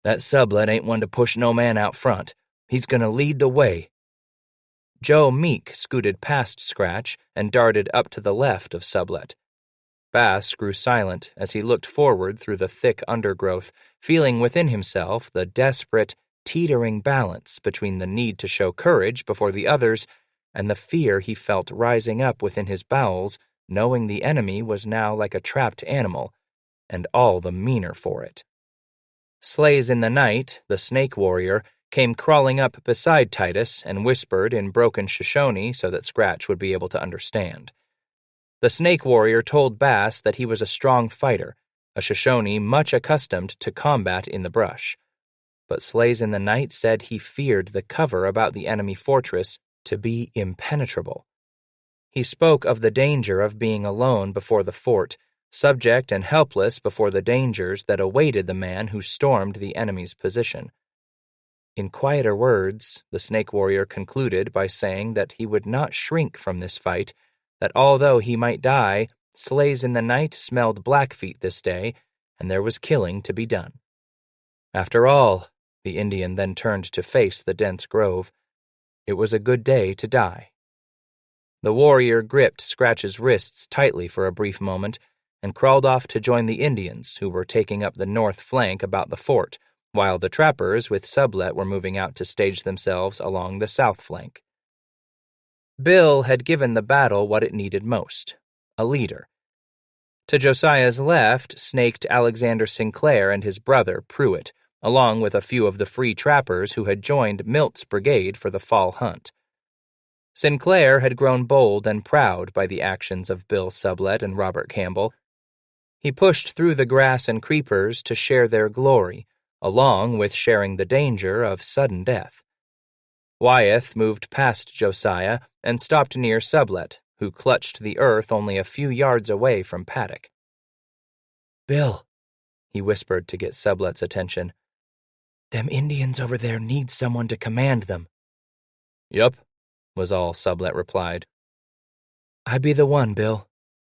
That Sublet ain't one to push no man out front. He's gonna lead the way." Joe Meek scooted past Scratch and darted up to the left of Sublet. Bass grew silent as he looked forward through the thick undergrowth, feeling within himself the desperate, teetering balance between the need to show courage before the others and the fear he felt rising up within his bowels, knowing the enemy was now like a trapped animal, and all the meaner for it. Slays in the Night, the snake warrior, came crawling up beside Titus and whispered in broken Shoshone so that Scratch would be able to understand. The snake warrior told Bass that he was a strong fighter, a Shoshone much accustomed to combat in the brush. But Slays in the Night said he feared the cover about the enemy fortress to be impenetrable. He spoke of the danger of being alone before the fort, subject and helpless before the dangers that awaited the man who stormed the enemy's position. In quieter words, the snake warrior concluded by saying that he would not shrink from this fight, that although he might die, Slays in the Night smelled Blackfeet this day, and there was killing to be done. After all, the Indian then turned to face the dense grove. It was a good day to die. The warrior gripped Scratch's wrists tightly for a brief moment and crawled off to join the Indians who were taking up the north flank about the fort, while the trappers with Sublet were moving out to stage themselves along the south flank. Bill had given the battle what it needed most, a leader. To Josiah's left snaked Alexander Sinclair and his brother, Pruitt, along with a few of the free trappers who had joined Milt's brigade for the fall hunt. Sinclair had grown bold and proud by the actions of Bill Sublet and Robert Campbell. He pushed through the grass and creepers to share their glory, along with sharing the danger of sudden death. Wyeth moved past Josiah and stopped near Sublet, who clutched the earth only a few yards away from Paddock. "Bill," he whispered to get Sublet's attention, "them Indians over there need someone to command them." "Yup," was all Sublet replied. "I be the one, Bill,"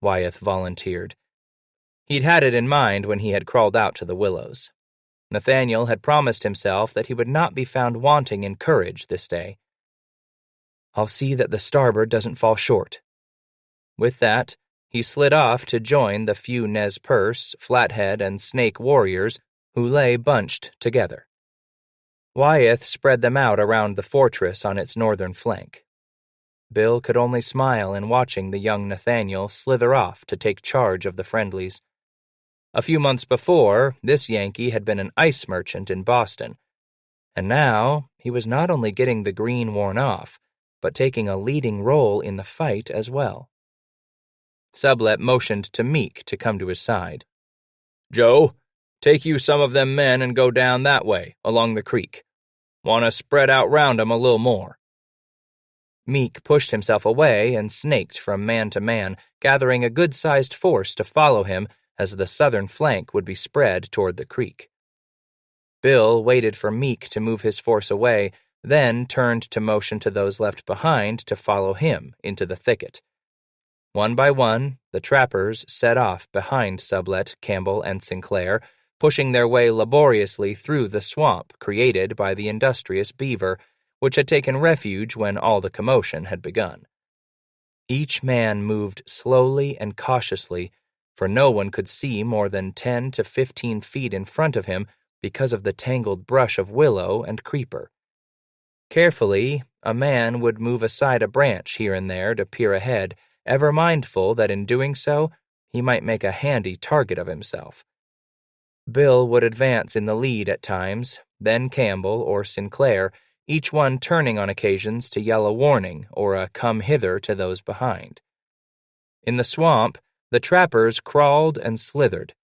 Wyeth volunteered. He'd had it in mind when he had crawled out to the willows. Nathaniel had promised himself that he would not be found wanting in courage this day. "I'll see that the starboard doesn't fall short." With that, he slid off to join the few Nez Perce, Flathead, and Snake warriors who lay bunched together. Wyeth spread them out around the fortress on its northern flank. Bill could only smile in watching the young Nathaniel slither off to take charge of the friendlies. A few months before, this Yankee had been an ice merchant in Boston, and now he was not only getting the green worn off, but taking a leading role in the fight as well. Sublet motioned to Meek to come to his side. "Joe, take you some of them men and go down that way, along the creek. Want to spread out round 'em a little more." Meek pushed himself away and snaked from man to man, gathering a good-sized force to follow him as the southern flank would be spread toward the creek. Bill waited for Meek to move his force away, then turned to motion to those left behind to follow him into the thicket. One by one, the trappers set off behind Sublet, Campbell, and Sinclair, pushing their way laboriously through the swamp created by the industrious beaver, which had taken refuge when all the commotion had begun. Each man moved slowly and cautiously, for no one could see more than 10 to 15 feet in front of him because of the tangled brush of willow and creeper. Carefully, a man would move aside a branch here and there to peer ahead, ever mindful that in doing so, he might make a handy target of himself. Bill would advance in the lead at times, then Campbell or Sinclair, each one turning on occasions to yell a warning or a come hither to those behind. In the swamp, the trappers crawled and slithered.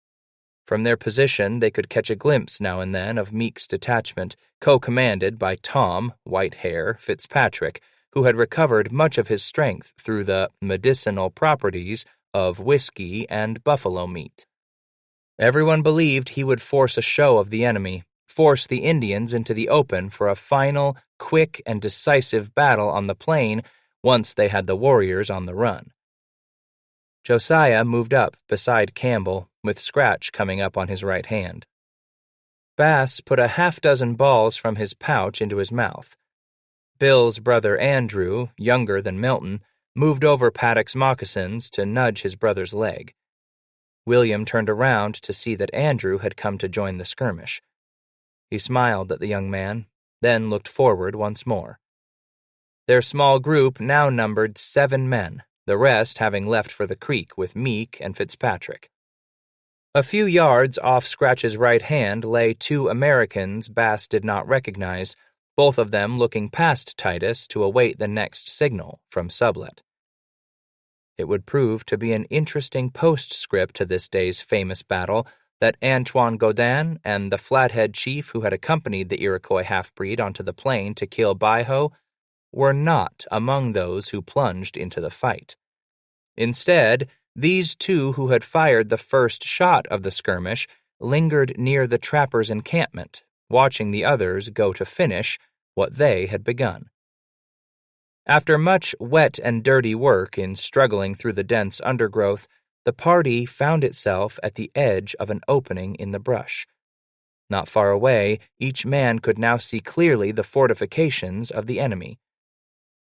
From their position, they could catch a glimpse now and then of Meek's detachment, co-commanded by Tom, White Hair, Fitzpatrick, who had recovered much of his strength through the medicinal properties of whiskey and buffalo meat. Everyone believed he would force a show of the enemy, force the Indians into the open for a final, quick, and decisive battle on the plain once they had the warriors on the run. Josiah moved up beside Campbell, with Scratch coming up on his right hand. Bass put a half-dozen balls from his pouch into his mouth. Bill's brother Andrew, younger than Milton, moved over Paddock's moccasins to nudge his brother's leg. William turned around to see that Andrew had come to join the skirmish. He smiled at the young man, then looked forward once more. Their small group now numbered 7 men, the rest having left for the creek with Meek and Fitzpatrick. A few yards off Scratch's right hand lay 2 Americans Bass did not recognize, both of them looking past Titus to await the next signal from Sublet. It would prove to be an interesting postscript to this day's famous battle that Antoine Gaudin and the Flathead chief who had accompanied the Iroquois half-breed onto the plain to kill Baiho were not among those who plunged into the fight. Instead, these two who had fired the first shot of the skirmish lingered near the trappers' encampment, watching the others go to finish what they had begun. After much wet and dirty work in struggling through the dense undergrowth, the party found itself at the edge of an opening in the brush. Not far away, each man could now see clearly the fortifications of the enemy.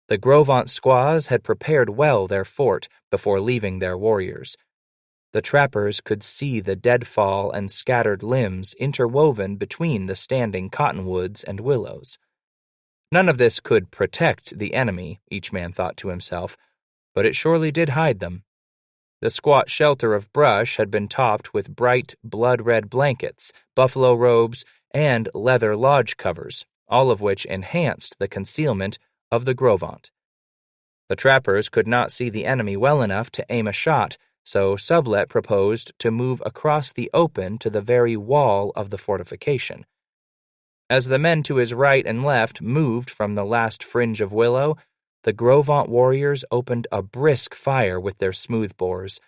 The Gros Ventre squaws had prepared well their fort before leaving their warriors. The trappers could see the deadfall and scattered limbs interwoven between the standing cottonwoods and willows. None of this could protect the enemy, each man thought to himself, but it surely did hide them. The squat shelter of brush had been topped with bright, blood-red blankets, buffalo robes, and leather lodge covers, all of which enhanced the concealment of the Gros Ventre. The trappers could not see the enemy well enough to aim a shot, so Sublette proposed to move across the open to the very wall of the fortification. As the men to his right and left moved from the last fringe of willow, the Gros Ventre warriors opened a brisk fire with their smoothbores.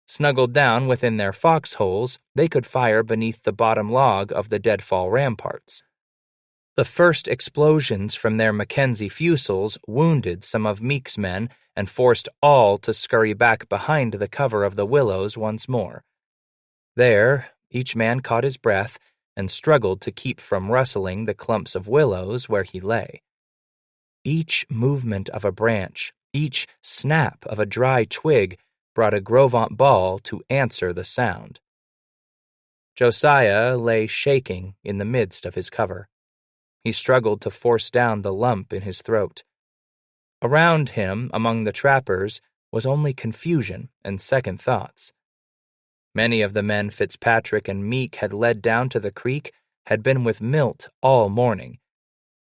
Snuggled down within their foxholes, they could fire beneath the bottom log of the deadfall ramparts. The first explosions from their Mackenzie fusils wounded some of Meek's men and forced all to scurry back behind the cover of the willows once more. There, each man caught his breath and struggled to keep from rustling the clumps of willows where he lay. Each movement of a branch, each snap of a dry twig brought a Gros Ventre ball to answer the sound. Josiah lay shaking in the midst of his cover. He struggled to force down the lump in his throat. Around him, among the trappers, was only confusion and second thoughts. Many of the men Fitzpatrick and Meek had led down to the creek had been with Milt all morning.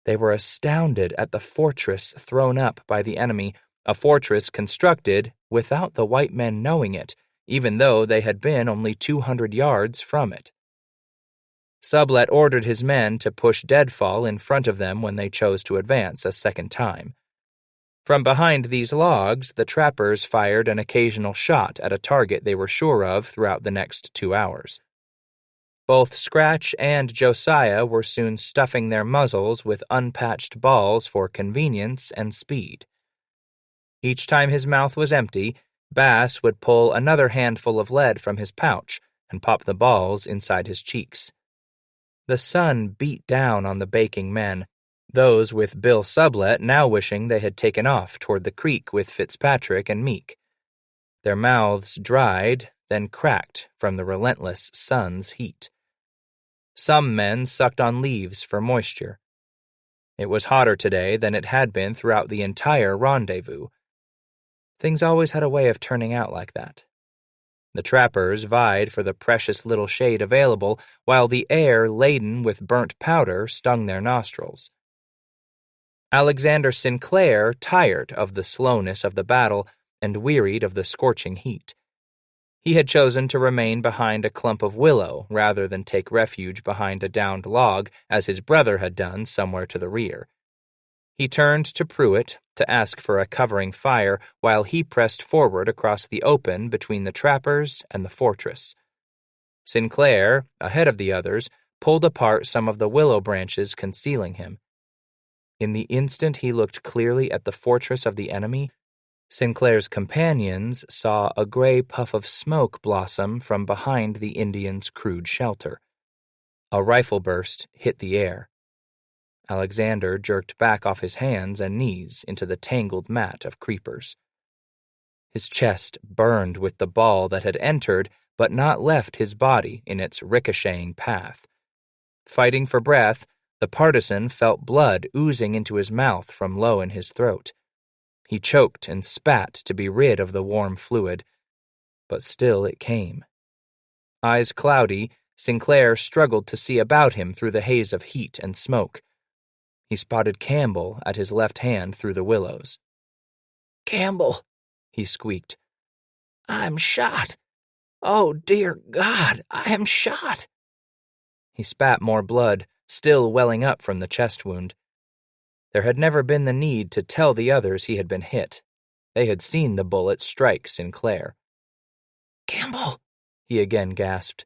They were astounded at the fortress thrown up by the enemy, a fortress constructed without the white men knowing it, even though they had been only 200 yards from it. Sublette ordered his men to push deadfall in front of them when they chose to advance a second time. From behind these logs, the trappers fired an occasional shot at a target they were sure of throughout the next 2 hours. Both Scratch and Josiah were soon stuffing their muzzles with unpatched balls for convenience and speed. Each time his mouth was empty, Bass would pull another handful of lead from his pouch and pop the balls inside his cheeks. The sun beat down on the baking men, those with Bill Sublette now wishing they had taken off toward the creek with Fitzpatrick and Meek. Their mouths dried, then cracked from the relentless sun's heat. Some men sucked on leaves for moisture. It was hotter today than it had been throughout the entire rendezvous. Things always had a way of turning out like that. The trappers vied for the precious little shade available, while the air laden with burnt powder stung their nostrils. Alexander Sinclair tired of the slowness of the battle and wearied of the scorching heat. He had chosen to remain behind a clump of willow rather than take refuge behind a downed log, as his brother had done somewhere to the rear. He turned to Pruitt to ask for a covering fire while he pressed forward across the open between the trappers and the fortress. Sinclair, ahead of the others, pulled apart some of the willow branches concealing him. In the instant he looked clearly at the fortress of the enemy, Sinclair's companions saw a gray puff of smoke blossom from behind the Indians' crude shelter. A rifle burst hit the air. Alexander jerked back off his hands and knees into the tangled mat of creepers. His chest burned with the ball that had entered but not left his body in its ricocheting path. Fighting for breath, the partisan felt blood oozing into his mouth from low in his throat. He choked and spat to be rid of the warm fluid, but still it came. Eyes cloudy, Sinclair struggled to see about him through the haze of heat and smoke. He spotted Campbell at his left hand through the willows. "Campbell," he squeaked. I'm shot. Oh, dear God, I am shot. He spat more blood, still welling up from the chest wound. There had never been the need to tell the others he had been hit. They had seen the bullet strike Sinclair. Campbell, he again gasped.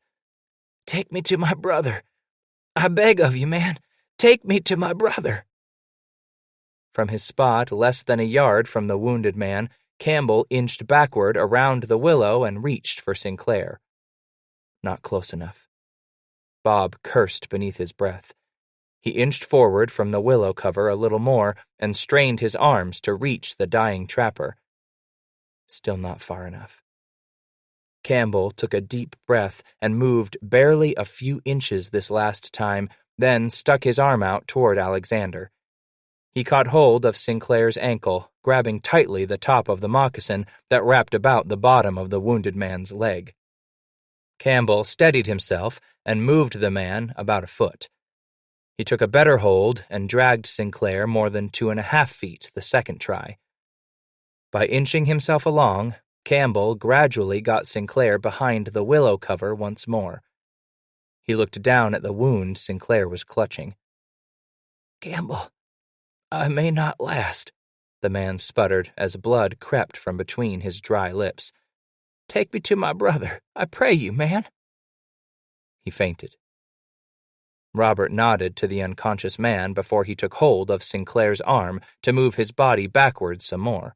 Take me to my brother. I beg of you, man. Take me to my brother. From his spot less than a yard from the wounded man, Campbell inched backward around the willow and reached for Sinclair. Not close enough. Bob cursed beneath his breath. He inched forward from the willow cover a little more and strained his arms to reach the dying trapper. Still not far enough. Campbell took a deep breath and moved barely a few inches this last time, then stuck his arm out toward Alexander. He caught hold of Sinclair's ankle, grabbing tightly the top of the moccasin that wrapped about the bottom of the wounded man's leg. Campbell steadied himself and moved the man about a foot. He took a better hold and dragged Sinclair more than 2.5 feet the second try. By inching himself along, Campbell gradually got Sinclair behind the willow cover once more. He looked down at the wound Sinclair was clutching. Campbell, I may not last, the man sputtered as blood crept from between his dry lips. Take me to my brother. I pray you, man. He fainted. Robert nodded to the unconscious man before he took hold of Sinclair's arm to move his body backwards some more.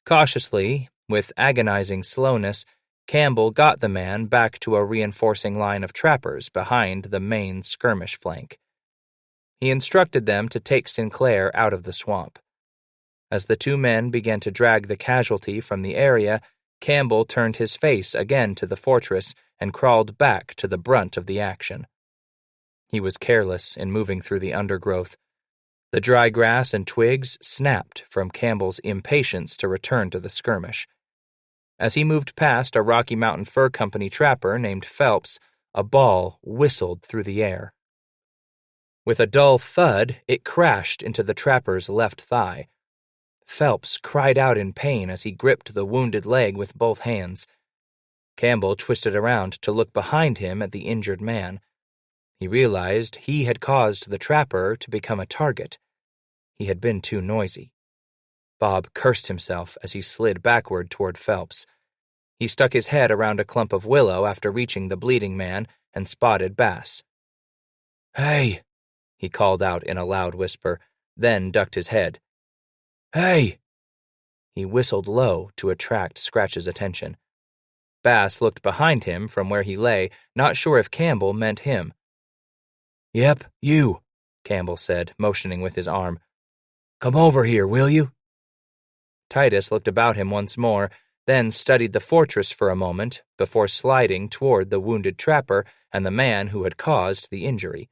Cautiously, with agonizing slowness, Campbell got the man back to a reinforcing line of trappers behind the main skirmish flank. He instructed them to take Sinclair out of the swamp. As the two men began to drag the casualty from the area, Campbell turned his face again to the fortress and crawled back to the brunt of the action. He was careless in moving through the undergrowth. The dry grass and twigs snapped from Campbell's impatience to return to the skirmish. As he moved past a Rocky Mountain Fur Company trapper named Phelps, a ball whistled through the air. With a dull thud, it crashed into the trapper's left thigh. Phelps cried out in pain as he gripped the wounded leg with both hands. Campbell twisted around to look behind him at the injured man. He realized he had caused the trapper to become a target. He had been too noisy. Bob cursed himself as he slid backward toward Phelps. He stuck his head around a clump of willow after reaching the bleeding man and spotted Bass. "Hey," he called out in a loud whisper, then ducked his head. "Hey!" He whistled low to attract Scratch's attention. Bass looked behind him from where he lay, not sure if Campbell meant him. "Yep, you," Campbell said, motioning with his arm. "Come over here, will you?" Titus looked about him once more, then studied the fortress for a moment before sliding toward the wounded trapper and the man who had caused the injury.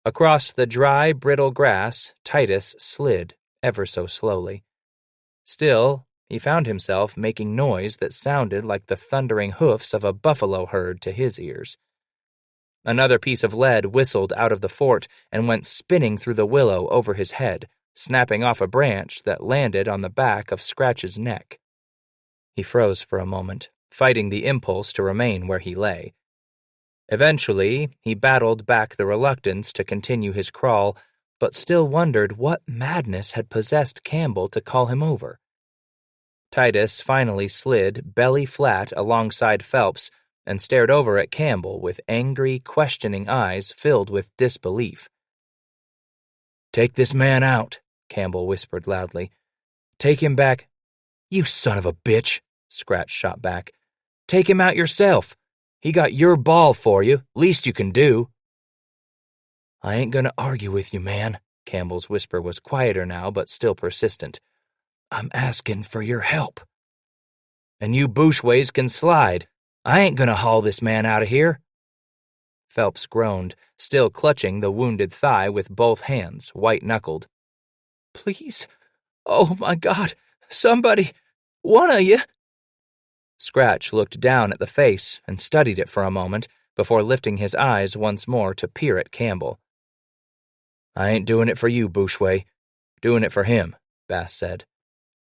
Across the dry, brittle grass, Titus slid ever so slowly. Still, he found himself making noise that sounded like the thundering hoofs of a buffalo herd to his ears. Another piece of lead whistled out of the fort and went spinning through the willow over his head, snapping off a branch that landed on the back of Scratch's neck. He froze for a moment, fighting the impulse to remain where he lay. Eventually, he battled back the reluctance to continue his crawl, but still wondered what madness had possessed Campbell to call him over. Titus finally slid belly flat alongside Phelps and stared over at Campbell with angry, questioning eyes filled with disbelief. "Take this man out," Campbell whispered loudly. "Take him back." "You son of a bitch," Scratch shot back. "Take him out yourself. He got your ball for you, least you can do." "I ain't gonna argue with you, man." Campbell's whisper was quieter now, but still persistent. "I'm asking for your help." "And you bushways can slide. I ain't gonna haul this man out of here." Phelps groaned, still clutching the wounded thigh with both hands, white-knuckled. "Please, oh my God, somebody, one of you." Scratch looked down at the face and studied it for a moment before lifting his eyes once more to peer at Campbell. "I ain't doing it for you, Bushway. Doing it for him," Bass said.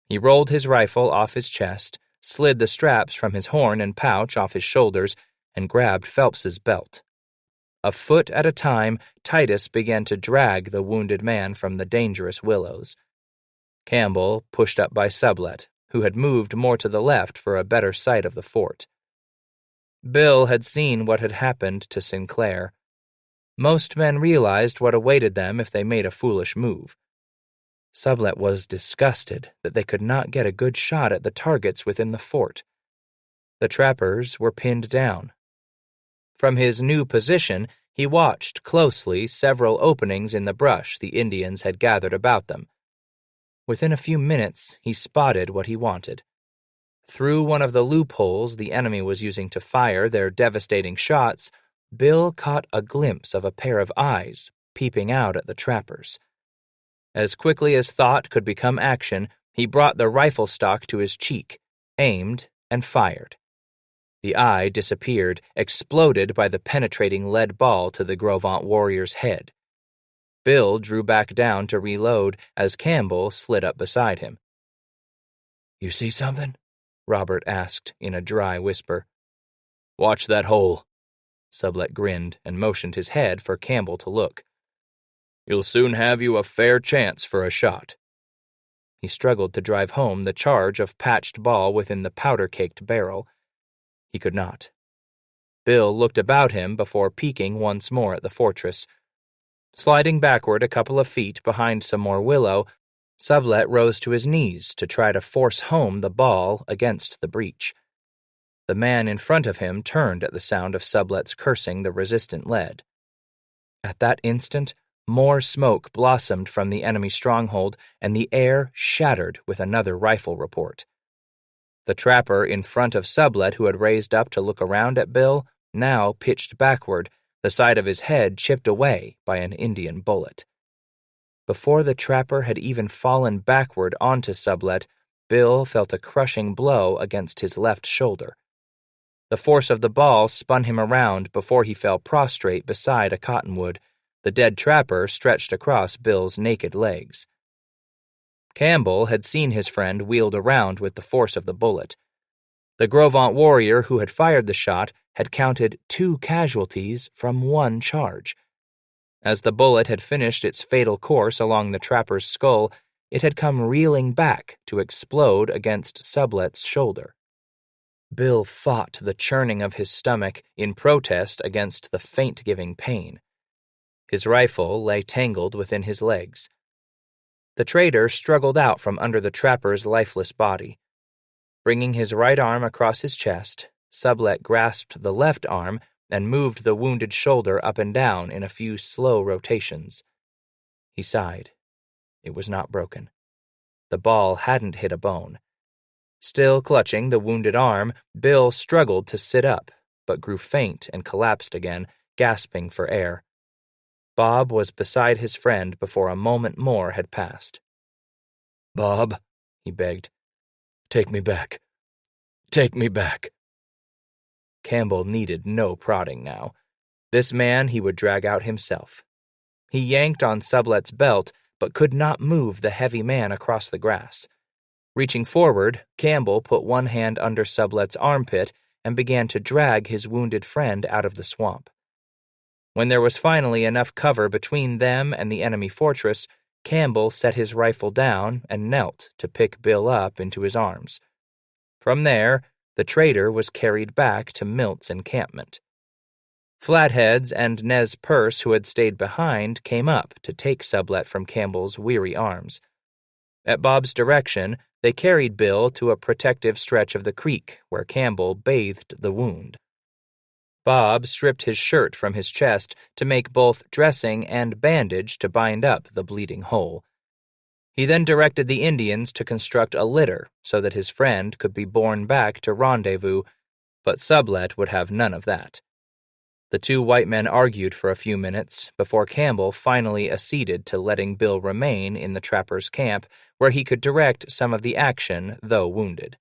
He rolled his rifle off his chest, slid the straps from his horn and pouch off his shoulders, and grabbed Phelps's belt. A foot at a time, Titus began to drag the wounded man from the dangerous willows. Campbell pushed up by Sublette, who had moved more to the left for a better sight of the fort. Bill had seen what had happened to Sinclair. Most men realized what awaited them if they made a foolish move. Sublette was disgusted that they could not get a good shot at the targets within the fort. The trappers were pinned down. From his new position, he watched closely several openings in the brush the Indians had gathered about them. Within a few minutes, he spotted what he wanted. Through one of the loopholes the enemy was using to fire their devastating shots, Bill caught a glimpse of a pair of eyes peeping out at the trappers. As quickly as thought could become action, he brought the rifle stock to his cheek, aimed, and fired. The eye disappeared, exploded by the penetrating lead ball to the Gros Ventre warrior's head. Bill drew back down to reload as Campbell slid up beside him. "You see something?" Robert asked in a dry whisper. "Watch that hole." Sublette grinned and motioned his head for Campbell to look. "You'll soon have you a fair chance for a shot." He struggled to drive home the charge of patched ball within the powder-caked barrel. He could not. Bill looked about him before peeking once more at the fortress. Sliding backward a couple of feet behind some more willow, Sublette rose to his knees to try to force home the ball against the breach. The man in front of him turned at the sound of Sublette's cursing the resistant lead. At that instant, more smoke blossomed from the enemy stronghold, and the air shattered with another rifle report. The trapper in front of Sublette, who had raised up to look around at Bill, now pitched backward, the side of his head chipped away by an Indian bullet. Before the trapper had even fallen backward onto Sublette, Bill felt a crushing blow against his left shoulder. The force of the ball spun him around before he fell prostrate beside a cottonwood, the dead trapper stretched across Bill's naked legs. Campbell had seen his friend wheeled around with the force of the bullet. The Gros Ventre warrior who had fired the shot had counted 2 casualties from 1 charge. As the bullet had finished its fatal course along the trapper's skull, it had come reeling back to explode against Sublette's shoulder. Bill fought the churning of his stomach in protest against the faint-giving pain. His rifle lay tangled within his legs. The trader struggled out from under the trapper's lifeless body. Bringing his right arm across his chest, Sublette grasped the left arm and moved the wounded shoulder up and down in a few slow rotations. He sighed. It was not broken. The ball hadn't hit a bone. Still clutching the wounded arm, Bill struggled to sit up, but grew faint and collapsed again, gasping for air. Bob was beside his friend before a moment more had passed. "Bob," he begged, "take me back. Take me back." Campbell needed no prodding now. This man he would drag out himself. He yanked on Sublette's belt, but could not move the heavy man across the grass. Reaching forward, Campbell put one hand under Sublette's armpit and began to drag his wounded friend out of the swamp. When there was finally enough cover between them and the enemy fortress, Campbell set his rifle down and knelt to pick Bill up into his arms. From there, the trader was carried back to Milt's encampment. Flatheads and Nez Perce, who had stayed behind, came up to take Sublette from Campbell's weary arms. At Bob's direction, they carried Bill to a protective stretch of the creek where Campbell bathed the wound. Bob stripped his shirt from his chest to make both dressing and bandage to bind up the bleeding hole. He then directed the Indians to construct a litter so that his friend could be borne back to rendezvous, but Sublette would have none of that. The 2 white men argued for a few minutes before Campbell finally acceded to letting Bill remain in the trapper's camp where he could direct some of the action, though wounded.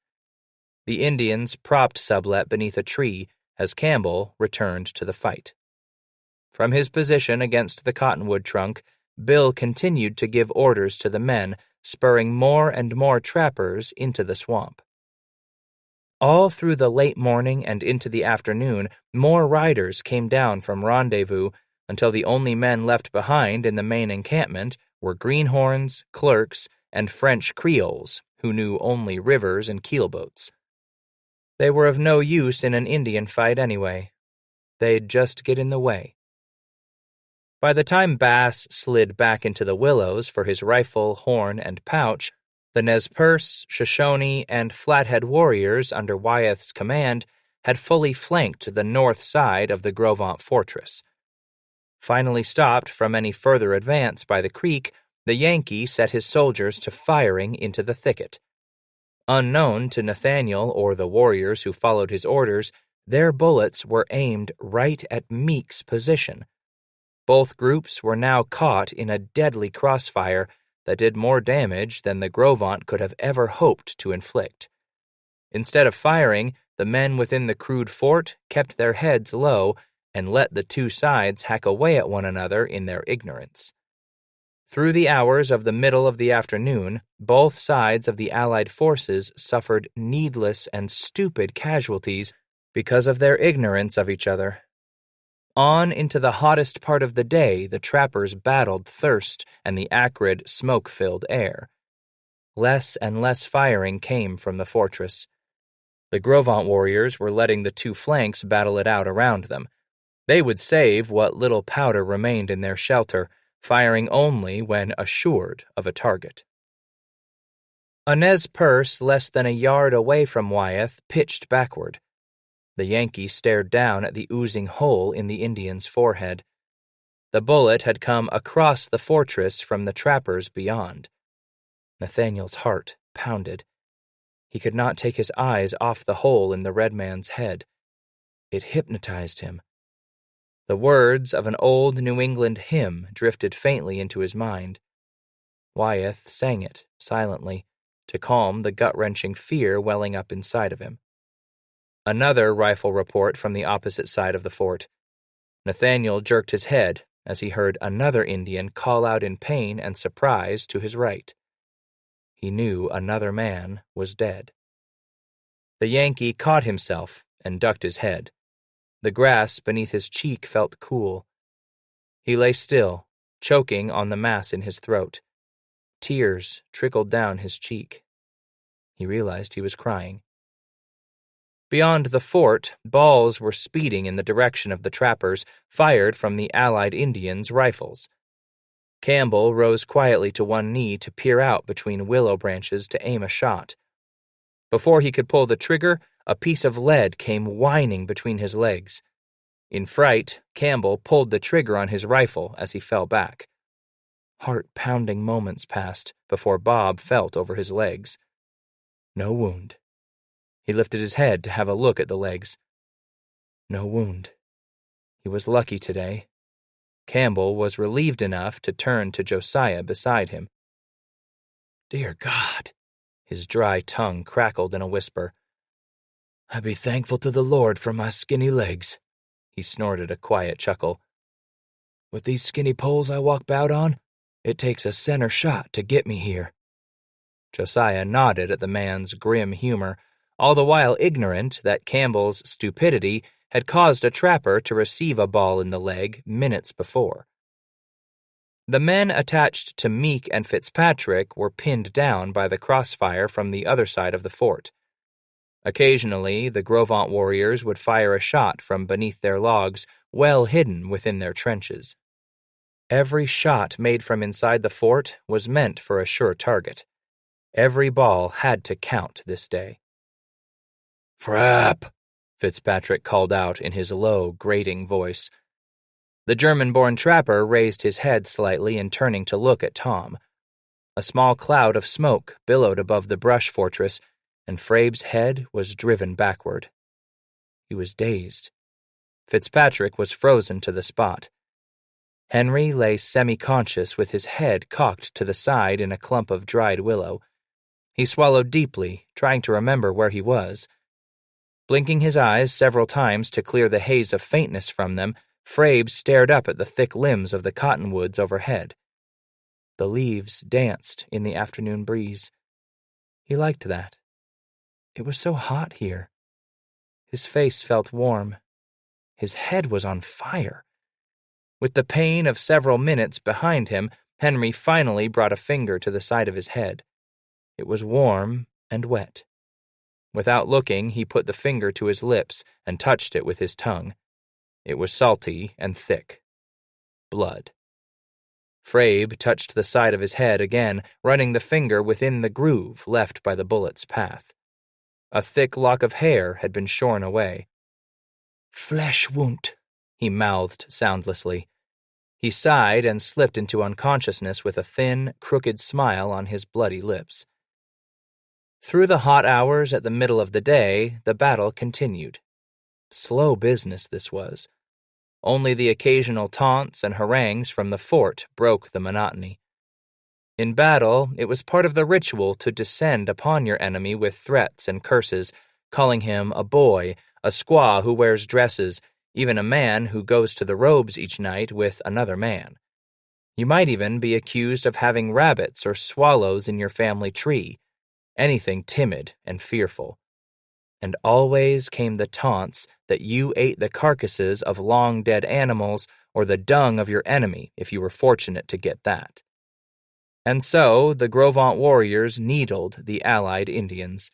The Indians propped Sublette beneath a tree as Campbell returned to the fight. From his position against the cottonwood trunk, Bill continued to give orders to the men, spurring more and more trappers into the swamp. All through the late morning and into the afternoon, more riders came down from rendezvous until the only men left behind in the main encampment were greenhorns, clerks, and French Creoles, who knew only rivers and keelboats. They were of no use in an Indian fight anyway. They'd just get in the way. By the time Bass slid back into the willows for his rifle, horn, and pouch, the Nez Perce, Shoshone, and Flathead warriors under Wyeth's command had fully flanked the north side of the Grovant fortress. Finally stopped from any further advance by the creek, the Yankee set his soldiers to firing into the thicket. Unknown to Nathaniel or the warriors who followed his orders, their bullets were aimed right at Meek's position. Both groups were now caught in a deadly crossfire that did more damage than the Grovant could have ever hoped to inflict. Instead of firing, the men within the crude fort kept their heads low and let the two sides hack away at one another in their ignorance. Through the hours of the middle of the afternoon, both sides of the Allied forces suffered needless and stupid casualties because of their ignorance of each other. On into the hottest part of the day, the trappers battled thirst and the acrid, smoke-filled air. Less and less firing came from the fortress. The Grovant warriors were letting the two flanks battle it out around them. They would save what little powder remained in their shelter, firing only when assured of a target. A Nez Perce less than a yard away from Wyeth pitched backward. The Yankee stared down at the oozing hole in the Indian's forehead. The bullet had come across the fortress from the trappers beyond. Nathaniel's heart pounded. He could not take his eyes off the hole in the red man's head. It hypnotized him. The words of an old New England hymn drifted faintly into his mind. Wyeth sang it, silently, to calm the gut-wrenching fear welling up inside of him. Another rifle report from the opposite side of the fort. Nathaniel jerked his head as he heard another Indian call out in pain and surprise to his right. He knew another man was dead. The Yankee caught himself and ducked his head. The grass beneath his cheek felt cool. He lay still, choking on the mass in his throat. Tears trickled down his cheek. He realized he was crying. Beyond the fort, balls were speeding in the direction of the trappers, fired from the Allied Indians' rifles. Campbell rose quietly to one knee to peer out between willow branches to aim a shot. Before he could pull the trigger, a piece of lead came whining between his legs. In fright, Campbell pulled the trigger on his rifle as he fell back. Heart-pounding moments passed before Bob felt over his legs. No wound. He lifted his head to have a look at the legs. No wound. He was lucky today. Campbell was relieved enough to turn to Josiah beside him. Dear God, his dry tongue crackled in a whisper. I be thankful to the Lord for my skinny legs. He snorted a quiet chuckle. With these skinny poles I walk bout on, it takes a center shot to get me here. Josiah nodded at the man's grim humor, all the while ignorant that Campbell's stupidity had caused a trapper to receive a ball in the leg minutes before. The men attached to Meek and Fitzpatrick were pinned down by the crossfire from the other side of the fort. Occasionally, the Grovant warriors would fire a shot from beneath their logs, well hidden within their trenches. Every shot made from inside the fort was meant for a sure target. Every ball had to count this day. Frap! Fitzpatrick called out in his low, grating voice. The German-born trapper raised his head slightly in turning to look at Tom. A small cloud of smoke billowed above the brush fortress, and Frabe's head was driven backward. He was dazed. Fitzpatrick was frozen to the spot. Henry lay semi-conscious with his head cocked to the side in a clump of dried willow. He swallowed deeply, trying to remember where he was. Blinking his eyes several times to clear the haze of faintness from them, Frabe stared up at the thick limbs of the cottonwoods overhead. The leaves danced in the afternoon breeze. He liked that. It was so hot here. His face felt warm. His head was on fire. With the pain of several minutes behind him, Henry finally brought a finger to the side of his head. It was warm and wet. Without looking, he put the finger to his lips and touched it with his tongue. It was salty and thick. Blood. Frabe touched the side of his head again, running the finger within the groove left by the bullet's path. A thick lock of hair had been shorn away. "Flesh wound," he mouthed soundlessly. He sighed and slipped into unconsciousness with a thin, crooked smile on his bloody lips. Through the hot hours at the middle of the day, the battle continued. Slow business this was. Only the occasional taunts and harangues from the fort broke the monotony. In battle, it was part of the ritual to descend upon your enemy with threats and curses, calling him a boy, a squaw who wears dresses, even a man who goes to the robes each night with another man. You might even be accused of having rabbits or swallows in your family tree, anything timid and fearful. And always came the taunts that you ate the carcasses of long-dead animals or the dung of your enemy if you were fortunate to get that. And so the Gros Ventre warriors needled the allied Indians.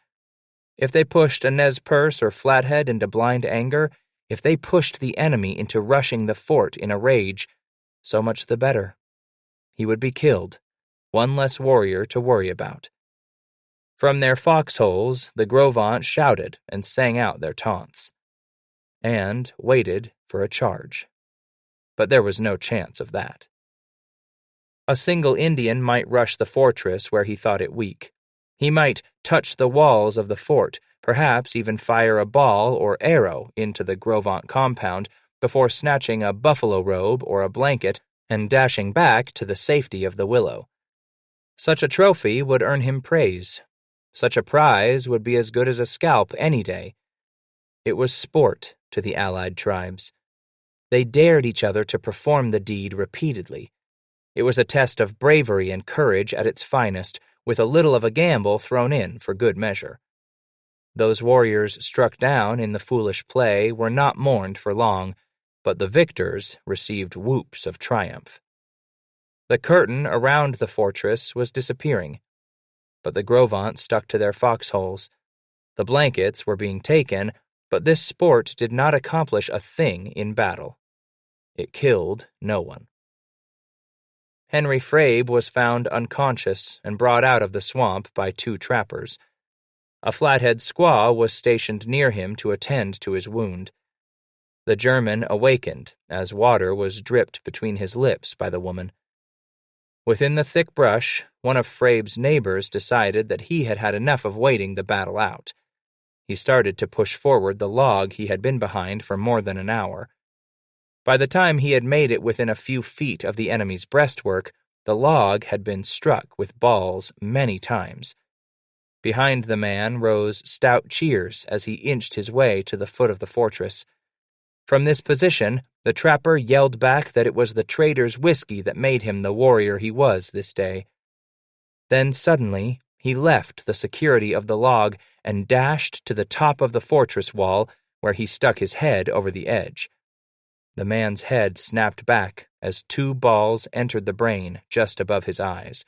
If they pushed a Nez Perce or Flathead into blind anger, if they pushed the enemy into rushing the fort in a rage, so much the better. He would be killed, one less warrior to worry about. From their foxholes, the Gros Ventre shouted and sang out their taunts, and waited for a charge. But there was no chance of that. A single Indian might rush the fortress where he thought it weak. He might touch the walls of the fort, perhaps even fire a ball or arrow into the Gros Ventre compound before snatching a buffalo robe or a blanket and dashing back to the safety of the willow. Such a trophy would earn him praise. Such a prize would be as good as a scalp any day. It was sport to the allied tribes. They dared each other to perform the deed repeatedly. It was a test of bravery and courage at its finest, with a little of a gamble thrown in for good measure. Those warriors struck down in the foolish play were not mourned for long, but the victors received whoops of triumph. The curtain around the fortress was disappearing, but the Gros Ventre stuck to their foxholes. The blankets were being taken, but this sport did not accomplish a thing in battle. It killed no one. Henry Frabe was found unconscious and brought out of the swamp by 2 trappers. A Flathead squaw was stationed near him to attend to his wound. The German awakened as water was dripped between his lips by the woman. Within the thick brush, one of Frabe's neighbors decided that he had had enough of waiting the battle out. He started to push forward the log he had been behind for more than an hour. By the time he had made it within a few feet of the enemy's breastwork, the log had been struck with balls many times. Behind the man rose stout cheers as he inched his way to the foot of the fortress. From this position, the trapper yelled back that it was the trader's whiskey that made him the warrior he was this day. Then suddenly, he left the security of the log and dashed to the top of the fortress wall, where he stuck his head over the edge. The man's head snapped back as 2 balls entered the brain just above his eyes.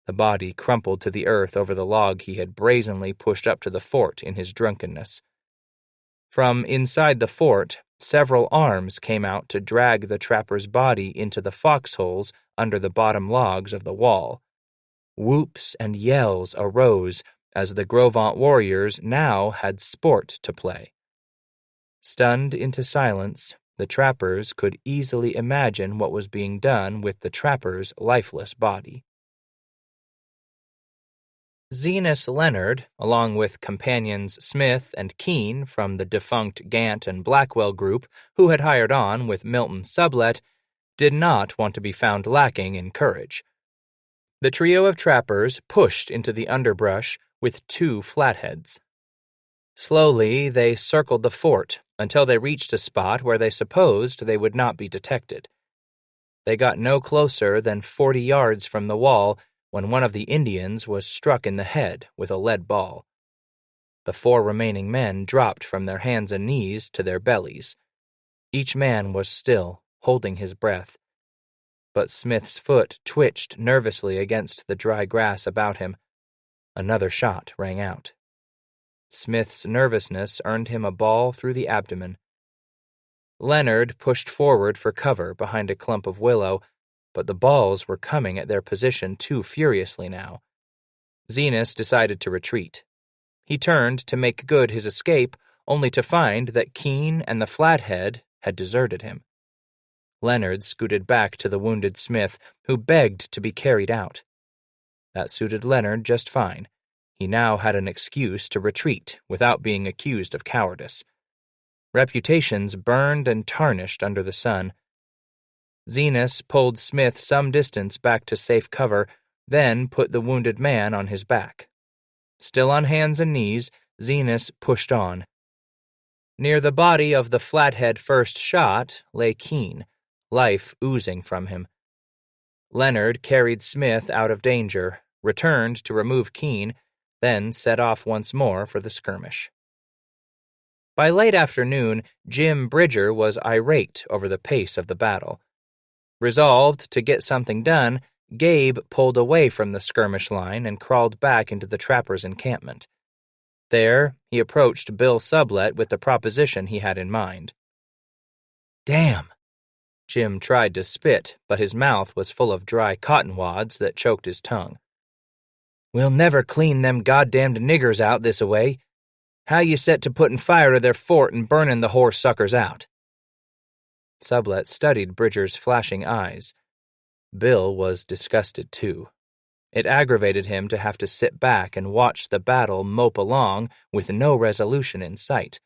The body crumpled to the earth over the log he had brazenly pushed up to the fort in his drunkenness. From inside the fort, several arms came out to drag the trapper's body into the foxholes under the bottom logs of the wall. Whoops and yells arose as the Gros Ventre warriors now had sport to play. Stunned into silence, the trappers could easily imagine what was being done with the trapper's lifeless body. Zenas Leonard, along with companions Smith and Keene from the defunct Gant and Blackwell group who had hired on with Milton Sublette, did not want to be found lacking in courage. The trio of trappers pushed into the underbrush with 2 flatheads. Slowly, they circled the fort until they reached a spot where they supposed they would not be detected. They got no closer than 40 yards from the wall when one of the Indians was struck in the head with a lead ball. The 4 remaining men dropped from their hands and knees to their bellies. Each man was still, holding his breath. But Smith's foot twitched nervously against the dry grass about him. Another shot rang out. Smith's nervousness earned him a ball through the abdomen. Leonard pushed forward for cover behind a clump of willow, but the balls were coming at their position too furiously now. Zenas decided to retreat. He turned to make good his escape, only to find that Keene and the Flathead had deserted him. Leonard scooted back to the wounded Smith, who begged to be carried out. That suited Leonard just fine. He now had an excuse to retreat without being accused of cowardice. Reputations burned and tarnished under the sun. Zenas pulled Smith some distance back to safe cover, then put the wounded man on his back. Still on hands and knees, Zenas pushed on. Near the body of the Flathead first shot lay Keene, life oozing from him. Leonard carried Smith out of danger, returned to remove Keene, then set off once more for the skirmish. By late afternoon, Jim Bridger was irate over the pace of the battle. Resolved to get something done, Gabe pulled away from the skirmish line and crawled back into the trappers' encampment. There, he approached Bill Sublett with the proposition he had in mind. Damn! Jim tried to spit, but his mouth was full of dry cotton wads that choked his tongue. We'll never clean them goddamned niggers out this-a-way. How you set to putting fire to their fort and burning the horse suckers out? Sublett studied Bridger's flashing eyes. Bill was disgusted too. It aggravated him to have to sit back and watch the battle mope along with no resolution in sight.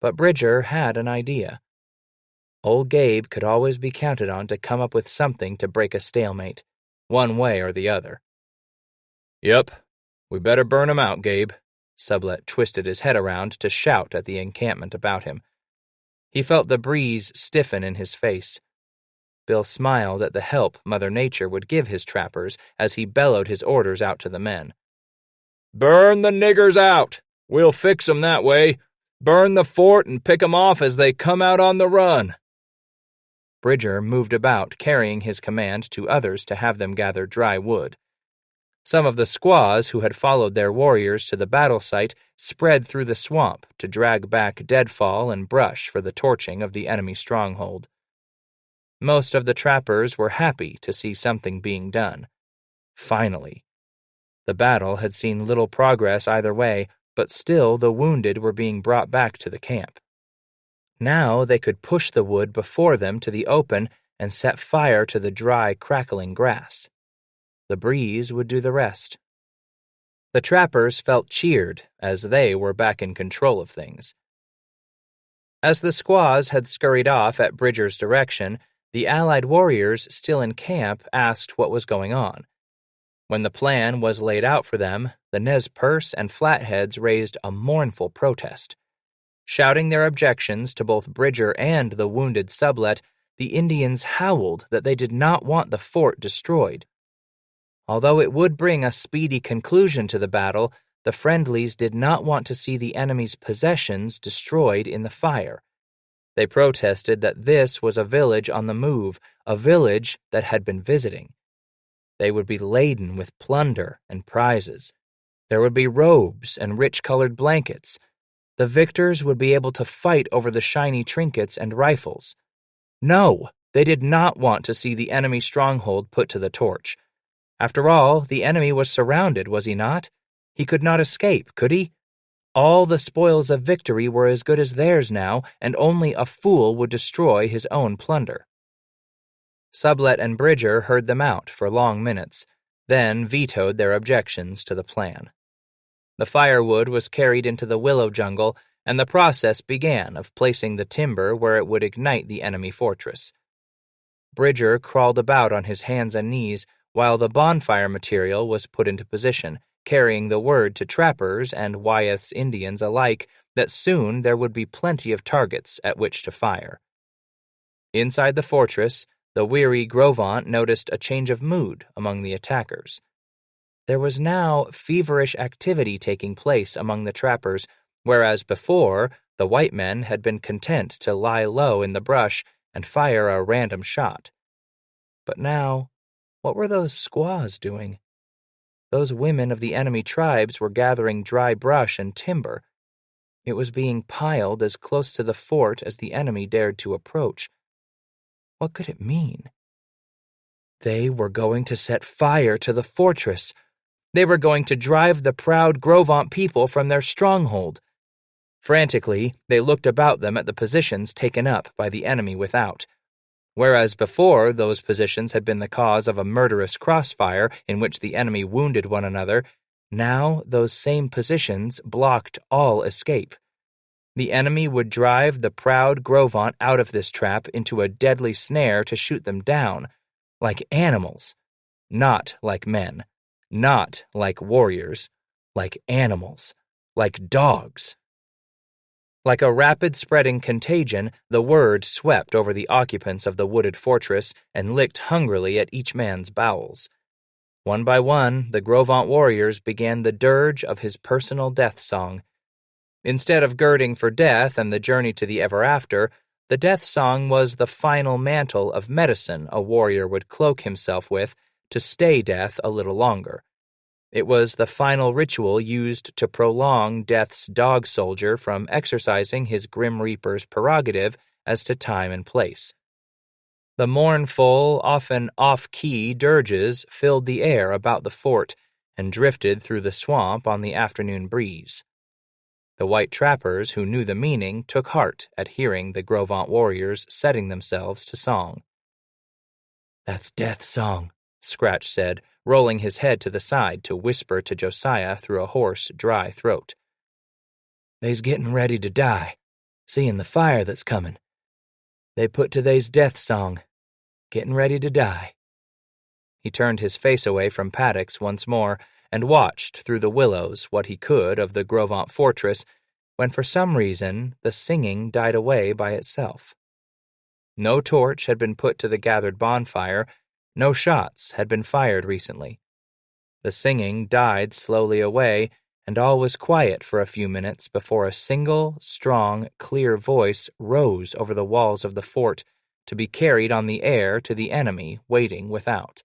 But Bridger had an idea. Old Gabe could always be counted on to come up with something to break a stalemate, one way or the other. Yep, we better burn 'em out, Gabe. Sublett twisted his head around to shout at the encampment about him. He felt the breeze stiffen in his face. Bill smiled at the help Mother Nature would give his trappers as he bellowed his orders out to the men. Burn the niggers out! We'll fix 'em that way. Burn the fort and pick 'em off as they come out on the run. Bridger moved about, carrying his command to others to have them gather dry wood. Some of the squaws who had followed their warriors to the battle site spread through the swamp to drag back deadfall and brush for the torching of the enemy stronghold. Most of the trappers were happy to see something being done. Finally. The battle had seen little progress either way, but still the wounded were being brought back to the camp. Now they could push the wood before them to the open and set fire to the dry, crackling grass. The breeze would do the rest. The trappers felt cheered as they were back in control of things. As the squaws had scurried off at Bridger's direction, the Allied warriors still in camp asked what was going on. When the plan was laid out for them, the Nez Perce and Flatheads raised a mournful protest. Shouting their objections to both Bridger and the wounded Sublett, the Indians howled that they did not want the fort destroyed. Although it would bring a speedy conclusion to the battle, the friendlies did not want to see the enemy's possessions destroyed in the fire. They protested that this was a village on the move, a village that had been visiting. They would be laden with plunder and prizes. There would be robes and rich-colored blankets. The victors would be able to fight over the shiny trinkets and rifles. No, they did not want to see the enemy stronghold put to the torch. After all, the enemy was surrounded, was he not? He could not escape, could he? All the spoils of victory were as good as theirs now, and only a fool would destroy his own plunder. Sublett and Bridger heard them out for long minutes, then vetoed their objections to the plan. The firewood was carried into the willow jungle, and the process began of placing the timber where it would ignite the enemy fortress. Bridger crawled about on his hands and knees while the bonfire material was put into position, carrying the word to trappers and Wyeth's Indians alike that soon there would be plenty of targets at which to fire. Inside the fortress, the weary Grovant noticed a change of mood among the attackers. There was now feverish activity taking place among the trappers, whereas before the white men had been content to lie low in the brush and fire a random shot. But now, what were those squaws doing? Those women of the enemy tribes were gathering dry brush and timber. It was being piled as close to the fort as the enemy dared to approach. What could it mean? They were going to set fire to the fortress. They were going to drive the proud Grovant people from their stronghold. Frantically, they looked about them at the positions taken up by the enemy without. Whereas before those positions had been the cause of a murderous crossfire in which the enemy wounded one another, now those same positions blocked all escape. The enemy would drive the proud Grovant out of this trap into a deadly snare to shoot them down, like animals, not like men, not like warriors, like animals, like dogs. Like a rapid-spreading contagion, the word swept over the occupants of the wooded fortress and licked hungrily at each man's bowels. One by one, the Grovant warriors began the dirge of his personal death song. Instead of girding for death and the journey to the ever after, the death song was the final mantle of medicine a warrior would cloak himself with to stay death a little longer. It was the final ritual used to prolong Death's dog soldier from exercising his Grim Reaper's prerogative as to time and place. The mournful, often off-key dirges filled the air about the fort and drifted through the swamp on the afternoon breeze. The white trappers who knew the meaning took heart at hearing the Grovant warriors setting themselves to song. "That's Death's song," Scratch said, rolling his head to the side to whisper to Josiah through a hoarse, dry throat. "They's getting ready to die, seeing the fire that's coming. They put to they's death song, getting ready to die." He turned his face away from paddocks once more and watched through the willows what he could of the Grovant fortress, when for some reason the singing died away by itself. No torch had been put to the gathered bonfire. No shots had been fired recently. The singing died slowly away, and all was quiet for a few minutes before a single, strong, clear voice rose over the walls of the fort to be carried on the air to the enemy waiting without.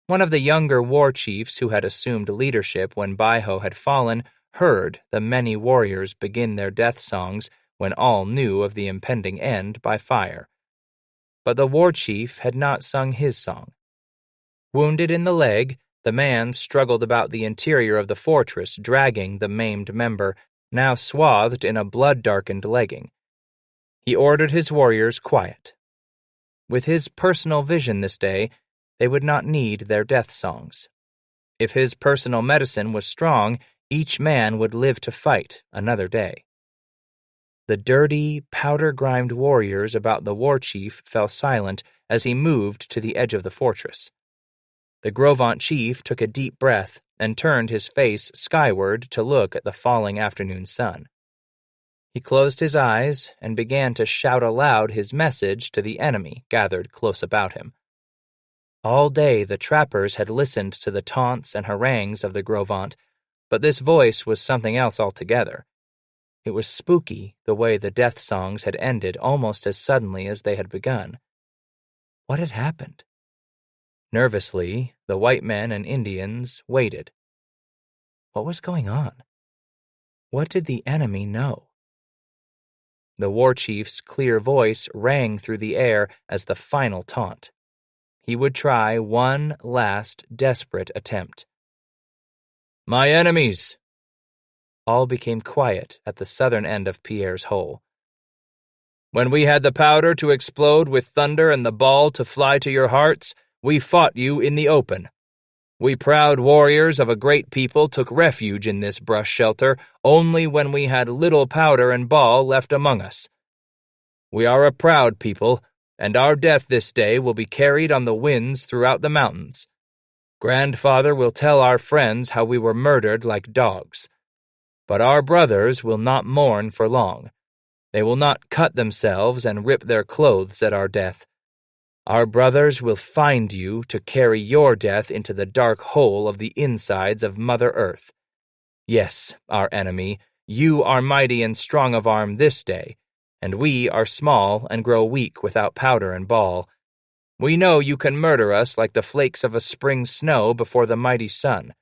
One of the younger war chiefs who had assumed leadership when Baiho had fallen heard the many warriors begin their death songs when all knew of the impending end by fire. But the war chief had not sung his song. Wounded in the leg, the man struggled about the interior of the fortress, dragging the maimed member, now swathed in a blood-darkened legging. He ordered his warriors quiet. With his personal vision this day, they would not need their death songs. If his personal medicine was strong, each man would live to fight another day. The dirty, powder-grimed warriors about the war chief fell silent as he moved to the edge of the fortress. The Grovant chief took a deep breath and turned his face skyward to look at the falling afternoon sun. He closed his eyes and began to shout aloud his message to the enemy gathered close about him. All day the trappers had listened to the taunts and harangues of the Grovant, but this voice was something else altogether. It was spooky the way the death songs had ended almost as suddenly as they had begun. What had happened? Nervously, the white men and Indians waited. What was going on? What did the enemy know? The war chief's clear voice rang through the air as the final taunt. He would try one last desperate attempt. "My enemies!" All became quiet at the southern end of Pierre's hole. "When we had the powder to explode with thunder and the ball to fly to your hearts, we fought you in the open. We proud warriors of a great people took refuge in this brush shelter only when we had little powder and ball left among us. We are a proud people, and our death this day will be carried on the winds throughout the mountains. Grandfather will tell our friends how we were murdered like dogs. But our brothers will not mourn for long. They will not cut themselves and rip their clothes at our death. Our brothers will find you to carry your death into the dark hole of the insides of Mother Earth. Yes, our enemy, you are mighty and strong of arm this day, and we are small and grow weak without powder and ball. We know you can murder us like the flakes of a spring snow before the mighty sun.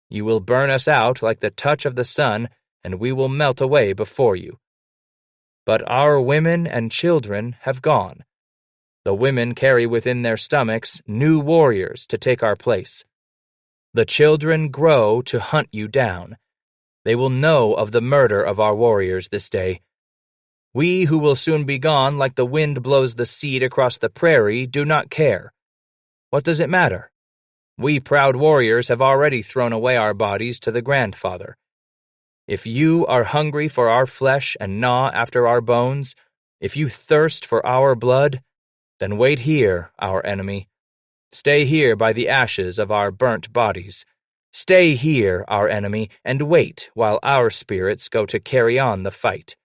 You will burn us out like the touch of the sun, and we will melt away before you. But our women and children have gone. The women carry within their stomachs new warriors to take our place. The children grow to hunt you down. They will know of the murder of our warriors this day. We who will soon be gone like the wind blows the seed across the prairie do not care. What does it matter? We proud warriors have already thrown away our bodies to the grandfather. If you are hungry for our flesh and gnaw after our bones, if you thirst for our blood, then wait here, our enemy. Stay here by the ashes of our burnt bodies. Stay here, our enemy, and wait while our spirits go to carry on the fight.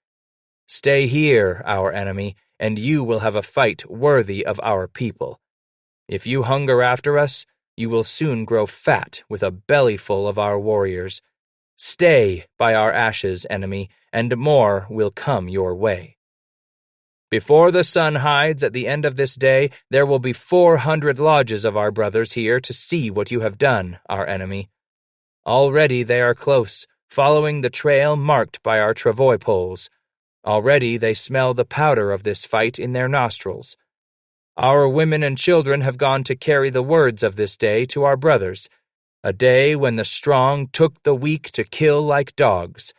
Stay here, our enemy, and you will have a fight worthy of our people. If you hunger after us, you will soon grow fat with a bellyful of our warriors. Stay by our ashes, enemy, and more will come your way. Before the sun hides at the end of this day, there will be 400 lodges of our brothers here to see what you have done, our enemy. Already they are close, following the trail marked by our travois poles. Already they smell the powder of this fight in their nostrils. Our women and children have gone to carry the words of this day to our brothers, a day when the strong took the weak to kill like dogs.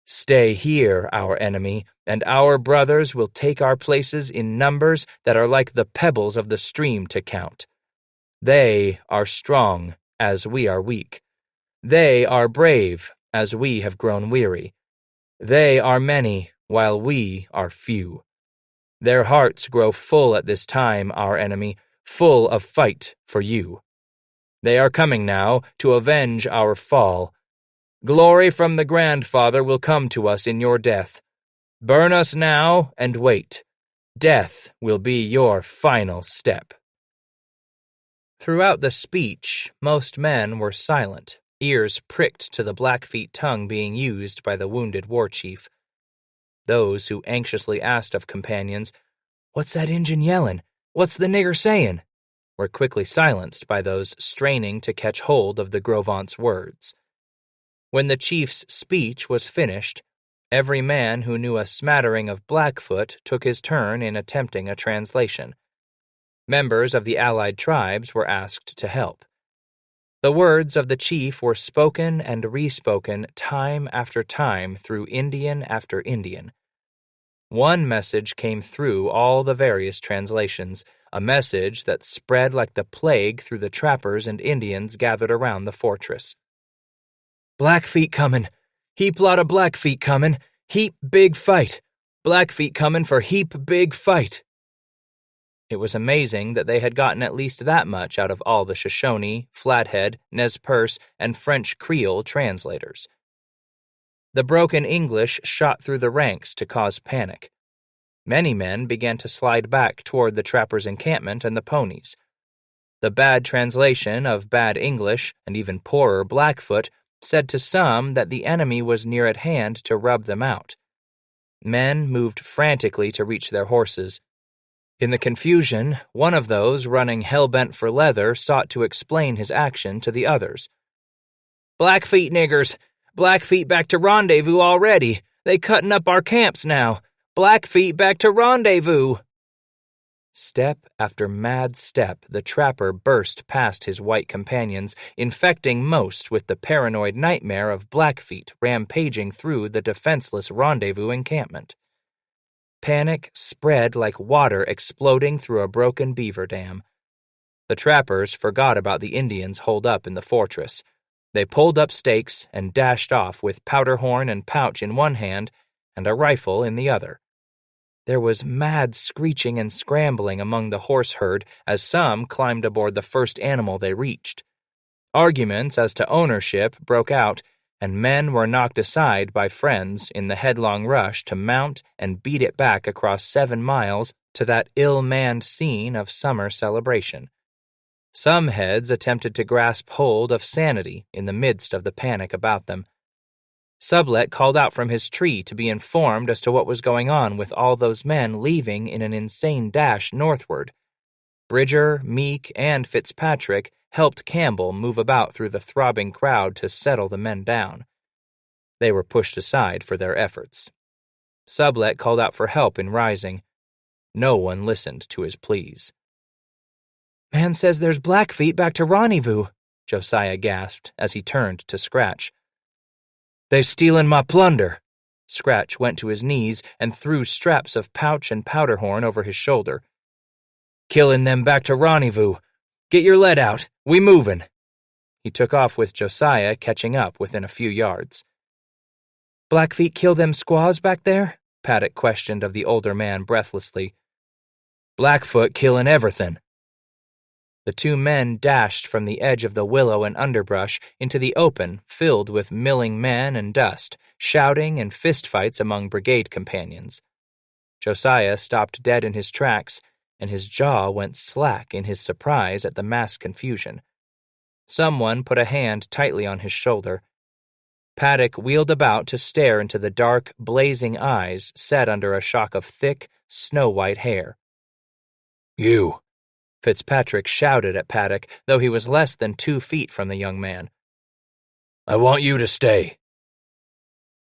Stay here, our enemy, and our brothers will take our places in numbers that are like the pebbles of the stream to count. They are strong, as we are weak. They are brave, as we have grown weary. They are many, while we are few. Their hearts grow full at this time, our enemy, full of fight for you. They are coming now to avenge our fall. Glory from the grandfather will come to us in your death. Burn us now and wait. Death will be your final step. Throughout the speech, most men were silent, ears pricked to the Blackfeet tongue being used by the wounded war chief. Those who anxiously asked of companions, "What's that Injun yellin'? What's the nigger sayin'?" were quickly silenced by those straining to catch hold of the Gros Ventres' words. When the chief's speech was finished, every man who knew a smattering of Blackfoot took his turn in attempting a translation. Members of the allied tribes were asked to help. The words of the chief were spoken and respoken time after time through Indian after Indian. One message came through all the various translations, a message that spread like the plague through the trappers and Indians gathered around the fortress. "Blackfeet comin'. Heap lot of Blackfeet comin'. Heap big fight. Blackfeet comin' for heap big fight." It was amazing that they had gotten at least that much out of all the Shoshone, Flathead, Nez Perce, and French Creole translators. The broken English shot through the ranks to cause panic. Many men began to slide back toward the trappers' encampment and the ponies. The bad translation of bad English, and even poorer Blackfoot, said to some that the enemy was near at hand to rub them out. Men moved frantically to reach their horses. In the confusion, one of those running hell-bent for leather sought to explain his action to the others. "Blackfeet niggers! Blackfeet back to rendezvous already! They cuttin' up our camps now! Blackfeet back to rendezvous!" Step after mad step, the trapper burst past his white companions, infecting most with the paranoid nightmare of Blackfeet rampaging through the defenseless rendezvous encampment. Panic spread like water exploding through a broken beaver dam. The trappers forgot about the Indians holed up in the fortress. They pulled up stakes and dashed off with powder horn and pouch in one hand and a rifle in the other. There was mad screeching and scrambling among the horse herd as some climbed aboard the first animal they reached. Arguments as to ownership broke out, and men were knocked aside by friends in the headlong rush to mount and beat it back across 7 miles to that ill-manned scene of summer celebration. Some heads attempted to grasp hold of sanity in the midst of the panic about them. Sublet called out from his tree to be informed as to what was going on with all those men leaving in an insane dash northward. Bridger, Meek, and Fitzpatrick helped Campbell move about through the throbbing crowd to settle the men down. They were pushed aside for their efforts. Sublet called out for help in rising. No one listened to his pleas. "Man says there's Blackfeet back to Rendezvous," Josiah gasped as he turned to Scratch. "They stealin' my plunder." Scratch went to his knees and threw straps of pouch and powder horn over his shoulder. "Killin' them back to Rendezvous. Get your lead out. We movin'." He took off with Josiah catching up within a few yards. "Blackfeet kill them squaws back there?" Paddock questioned of the older man breathlessly. "Blackfoot killin' everything." The two men dashed from the edge of the willow and underbrush into the open filled with milling men and dust, shouting and fistfights among brigade companions. Josiah stopped dead in his tracks, and his jaw went slack in his surprise at the mass confusion. Someone put a hand tightly on his shoulder. Paddock wheeled about to stare into the dark, blazing eyes set under a shock of thick, snow-white hair. "You!" Fitzpatrick shouted at Paddock, though he was less than 2 feet from the young man. "I want you to stay."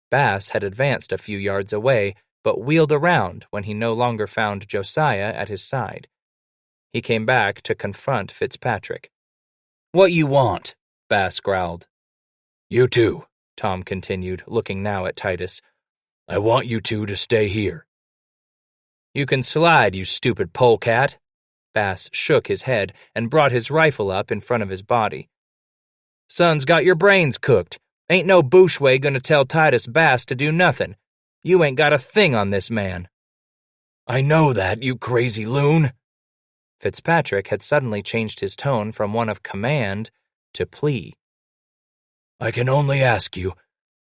Bass had advanced a few yards away, but wheeled around when he no longer found Josiah at his side. He came back to confront Fitzpatrick. "What you want?" Bass growled. "You two," Tom continued, looking now at Titus. "I want you two to stay here." "You can slide, you stupid polecat." Bass shook his head and brought his rifle up in front of his body. "Son's got your brains cooked. Ain't no Bouchway gonna tell Titus Bass to do nothin'. You ain't got a thing on this man." "I know that, you crazy loon." Fitzpatrick had suddenly changed his tone from one of command to plea. "I can only ask you.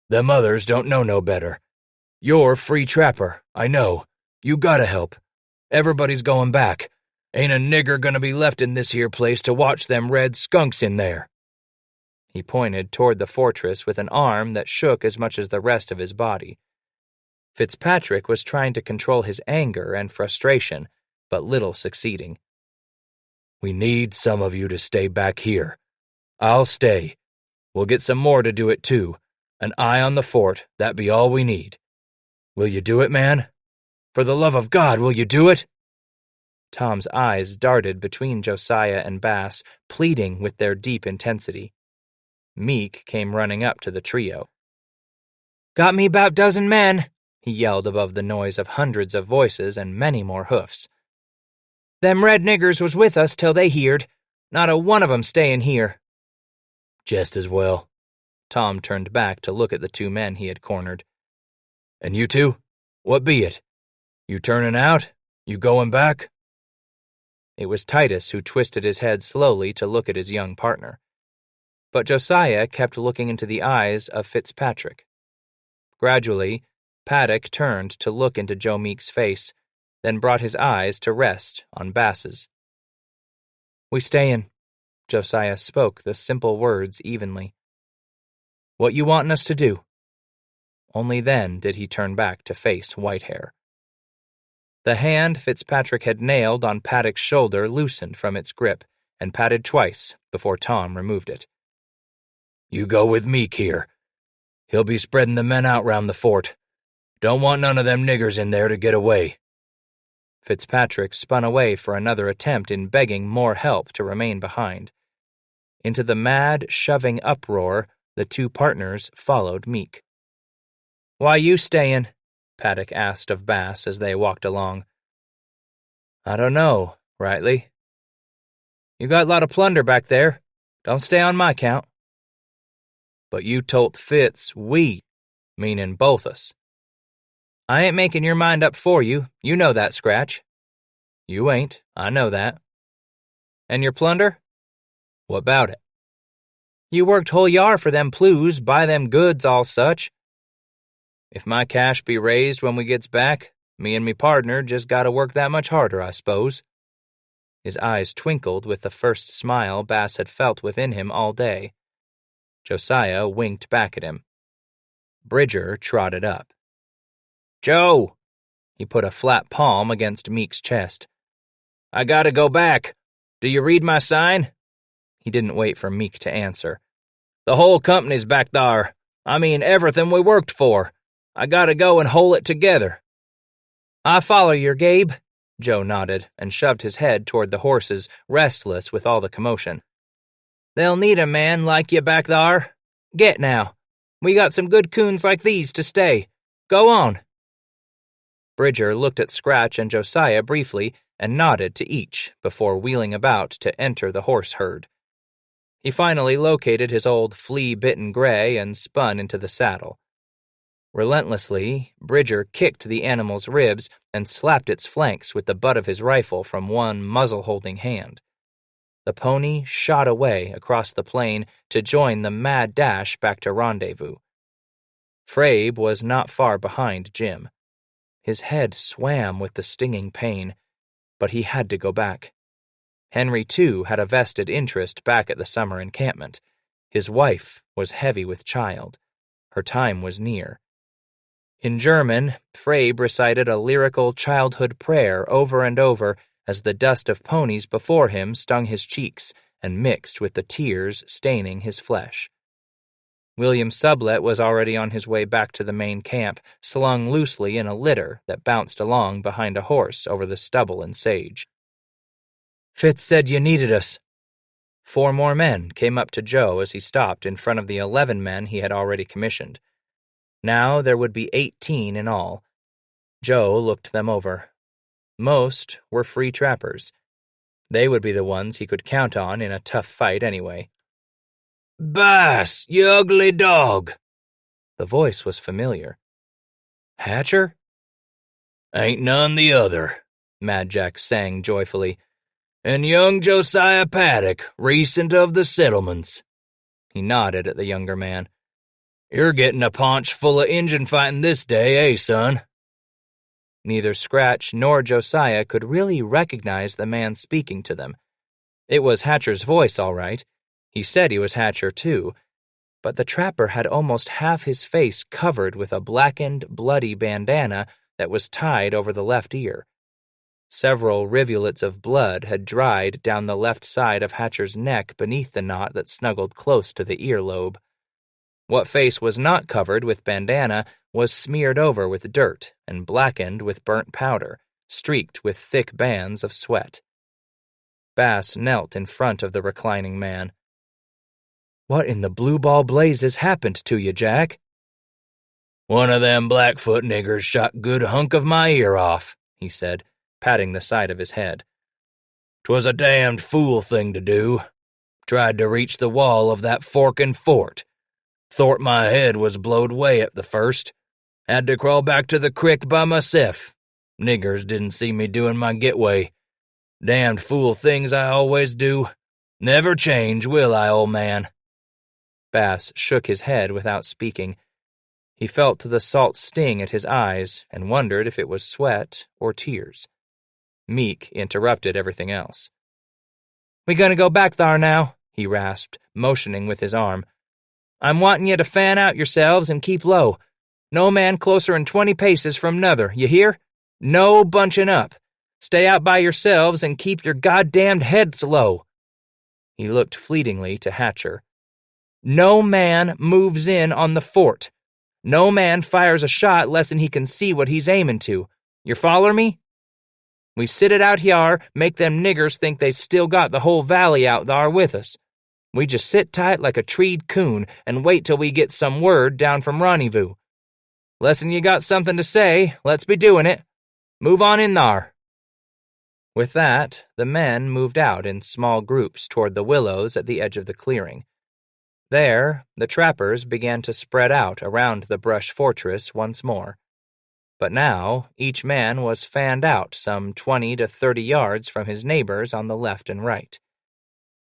Them others don't know no better. You're free trapper, I know. You gotta help. Everybody's going back. Ain't a nigger gonna be left in this here place to watch them red skunks in there." He pointed toward the fortress with an arm that shook as much as the rest of his body. Fitzpatrick was trying to control his anger and frustration, but little succeeding. "We need some of you to stay back here. I'll stay. We'll get some more to do it too. An eye on the fort, that be all we need. Will you do it, man? For the love of God, will you do it?" Tom's eyes darted between Josiah and Bass, pleading with their deep intensity. Meek came running up to the trio. "Got me 'bout dozen men," he yelled above the noise of hundreds of voices and many more hoofs. "Them red niggers was with us till they heerd. Not a one of 'em stayin' here." "Just as well." Tom turned back to look at the two men he had cornered. "And you two? What be it? You turnin' out? You goin' back?" It was Titus who twisted his head slowly to look at his young partner. But Josiah kept looking into the eyes of Fitzpatrick. Gradually, Paddock turned to look into Joe Meek's face, then brought his eyes to rest on Bass's. "We stayin'." Josiah spoke the simple words evenly. "What you wantin' us to do?" Only then did he turn back to face Whitehair. The hand Fitzpatrick had nailed on Paddock's shoulder loosened from its grip and patted twice before Tom removed it. "You go with Meek here. He'll be spreading the men out round the fort. Don't want none of them niggers in there to get away." Fitzpatrick spun away for another attempt in begging more help to remain behind. Into the mad, shoving uproar, the two partners followed Meek. "Why you stayin'?" Paddock asked of Bass as they walked along. "I don't know, rightly. You got a lot of plunder back there. Don't stay on my count." "But you told Fitz we, meanin' both us." "I ain't making your mind up for you. You know that, Scratch." "You ain't, I know that." "And your plunder?" "What 'bout it?" "You worked whole yar for them plews, buy them goods all such." "If my cash be raised when we gets back, Me and me partner just gotta work that much harder, I suppose." His eyes twinkled with the first smile Bass had felt within him all day. Josiah winked back at him. Bridger trotted up. "Joe!" He put a flat palm against Meek's chest. "I gotta go back. Do you read my sign?" He didn't wait for Meek to answer. "The whole company's back thar. I mean, everything we worked for. I gotta go and hole it together." "I follow yer, Gabe." Joe nodded and shoved his head toward the horses, restless with all the commotion. "They'll need a man like you back thar. Get now. We got some good coons like these to stay. Go on." Bridger looked at Scratch and Josiah briefly and nodded to each before wheeling about to enter the horse herd. He finally located his old flea-bitten gray and spun into the saddle. Relentlessly, Bridger kicked the animal's ribs and slapped its flanks with the butt of his rifle from one muzzle-holding hand. The pony shot away across the plain to join the mad dash back to rendezvous. Frabe was not far behind Jim. His head swam with the stinging pain, but he had to go back. Henry, too, had a vested interest back at the summer encampment. His wife was heavy with child. Her time was near. In German, Frabe recited a lyrical childhood prayer over and over as the dust of ponies before him stung his cheeks and mixed with the tears staining his flesh. William Sublette was already on his way back to the main camp, slung loosely in a litter that bounced along behind a horse over the stubble and sage. "Fitz said you needed us." 4 more men came up to Joe as he stopped in front of the 11 men he had already commissioned. Now there would be 18 in all. Joe looked them over. Most were free trappers. They would be the ones he could count on in a tough fight anyway. "Bass, you ugly dog!" The voice was familiar. Hatcher? "Ain't none the other," Mad Jack sang joyfully. "And young Josiah Paddock, recent of the settlements." He nodded at the younger man. "You're getting a paunch full of Injun fighting this day, eh, son?" Neither Scratch nor Josiah could really recognize the man speaking to them. It was Hatcher's voice, all right. He said he was Hatcher, too, but the trapper had almost half his face covered with a blackened, bloody bandana that was tied over the left ear. Several rivulets of blood had dried down the left side of Hatcher's neck beneath the knot that snuggled close to the earlobe. What face was not covered with bandana was smeared over with dirt and blackened with burnt powder, streaked with thick bands of sweat. Bass knelt in front of the reclining man. "What in the blue ball blazes happened to you, Jack?" "One of them Blackfoot niggers shot good hunk of my ear off," he said, patting the side of his head. "'Twas a damned fool thing to do. Tried to reach the wall of that forkin' fort. Thort my head was blowed way at the first. Had to crawl back to the crick by myself. Niggers didn't see me doing my getway. Damned fool things I always do. Never change, will I, old man?" Bass shook his head without speaking. He felt the salt sting at his eyes and wondered if it was sweat or tears. Meek interrupted everything else. "We gonna go back thar now," he rasped, motioning with his arm. "I'm wantin' you to fan out yourselves and keep low. No man closer'n 20 paces from nother, you hear? No bunchin' up. Stay out by yourselves and keep your goddamned heads low." He looked fleetingly to Hatcher. "No man moves in on the fort. No man fires a shot less'n he can see what he's aimin' to. You foller me? We sit it out hyar, make them niggers think they still got the whole valley out thar with us. We just sit tight like a treed coon and wait till we get some word down from rendezvous. Less'n you got something to say, let's be doing it. Move on in thar." With that, the men moved out in small groups toward the willows at the edge of the clearing. There, the trappers began to spread out around the brush fortress once more. But now, each man was fanned out some 20 to 30 yards from his neighbors on the left and right.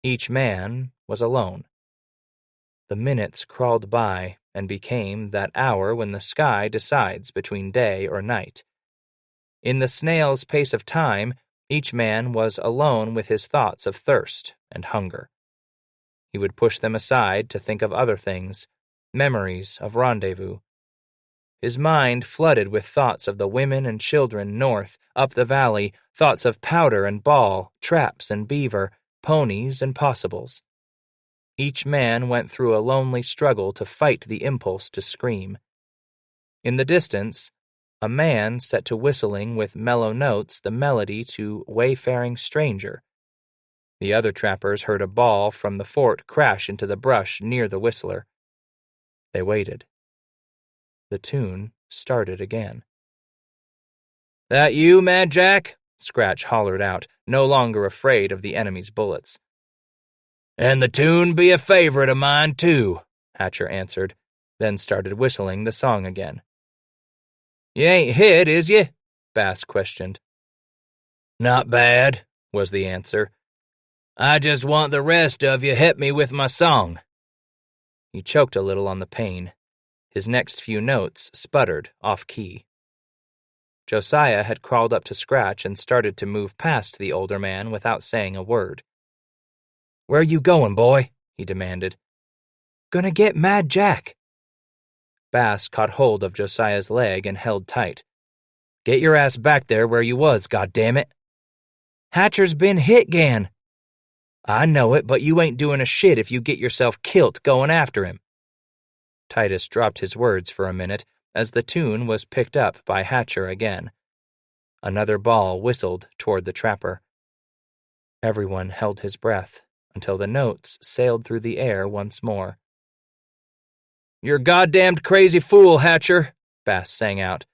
Each man was alone. The minutes crawled by and became that hour when the sky decides between day or night. In the snail's pace of time, each man was alone with his thoughts of thirst and hunger. He would push them aside to think of other things, memories of rendezvous. His mind flooded with thoughts of the women and children north, up the valley, thoughts of powder and ball, traps and beaver, ponies and possibles. Each man went through a lonely struggle to fight the impulse to scream. In the distance, a man set to whistling with mellow notes the melody to Wayfaring Stranger. The other trappers heard a ball from the fort crash into the brush near the whistler. They waited. The tune started again. "That you, Mad Jack?" Scratch hollered out, no longer afraid of the enemy's bullets. "And the tune be a favorite of mine, too," Hatcher answered, then started whistling the song again. "You ain't hit, is you?" Bass questioned. "Not bad," was the answer. "I just want the rest of you help me with my song." He choked a little on the pain. His next few notes sputtered off-key. Josiah had crawled up to Scratch and started to move past the older man without saying a word. "Where you going, boy?" he demanded. "Gonna get Mad Jack." Bass caught hold of Josiah's leg and held tight. "Get your ass back there where you was, goddammit." "Hatcher's been hit again." "I know it, but you ain't doing a shit if you get yourself kilt going after him." Titus dropped his words for a minute as the tune was picked up by Hatcher again. Another ball whistled toward the trapper. Everyone held his breath until the notes sailed through the air once more. "You're goddamned crazy fool, Hatcher," Bass sang out.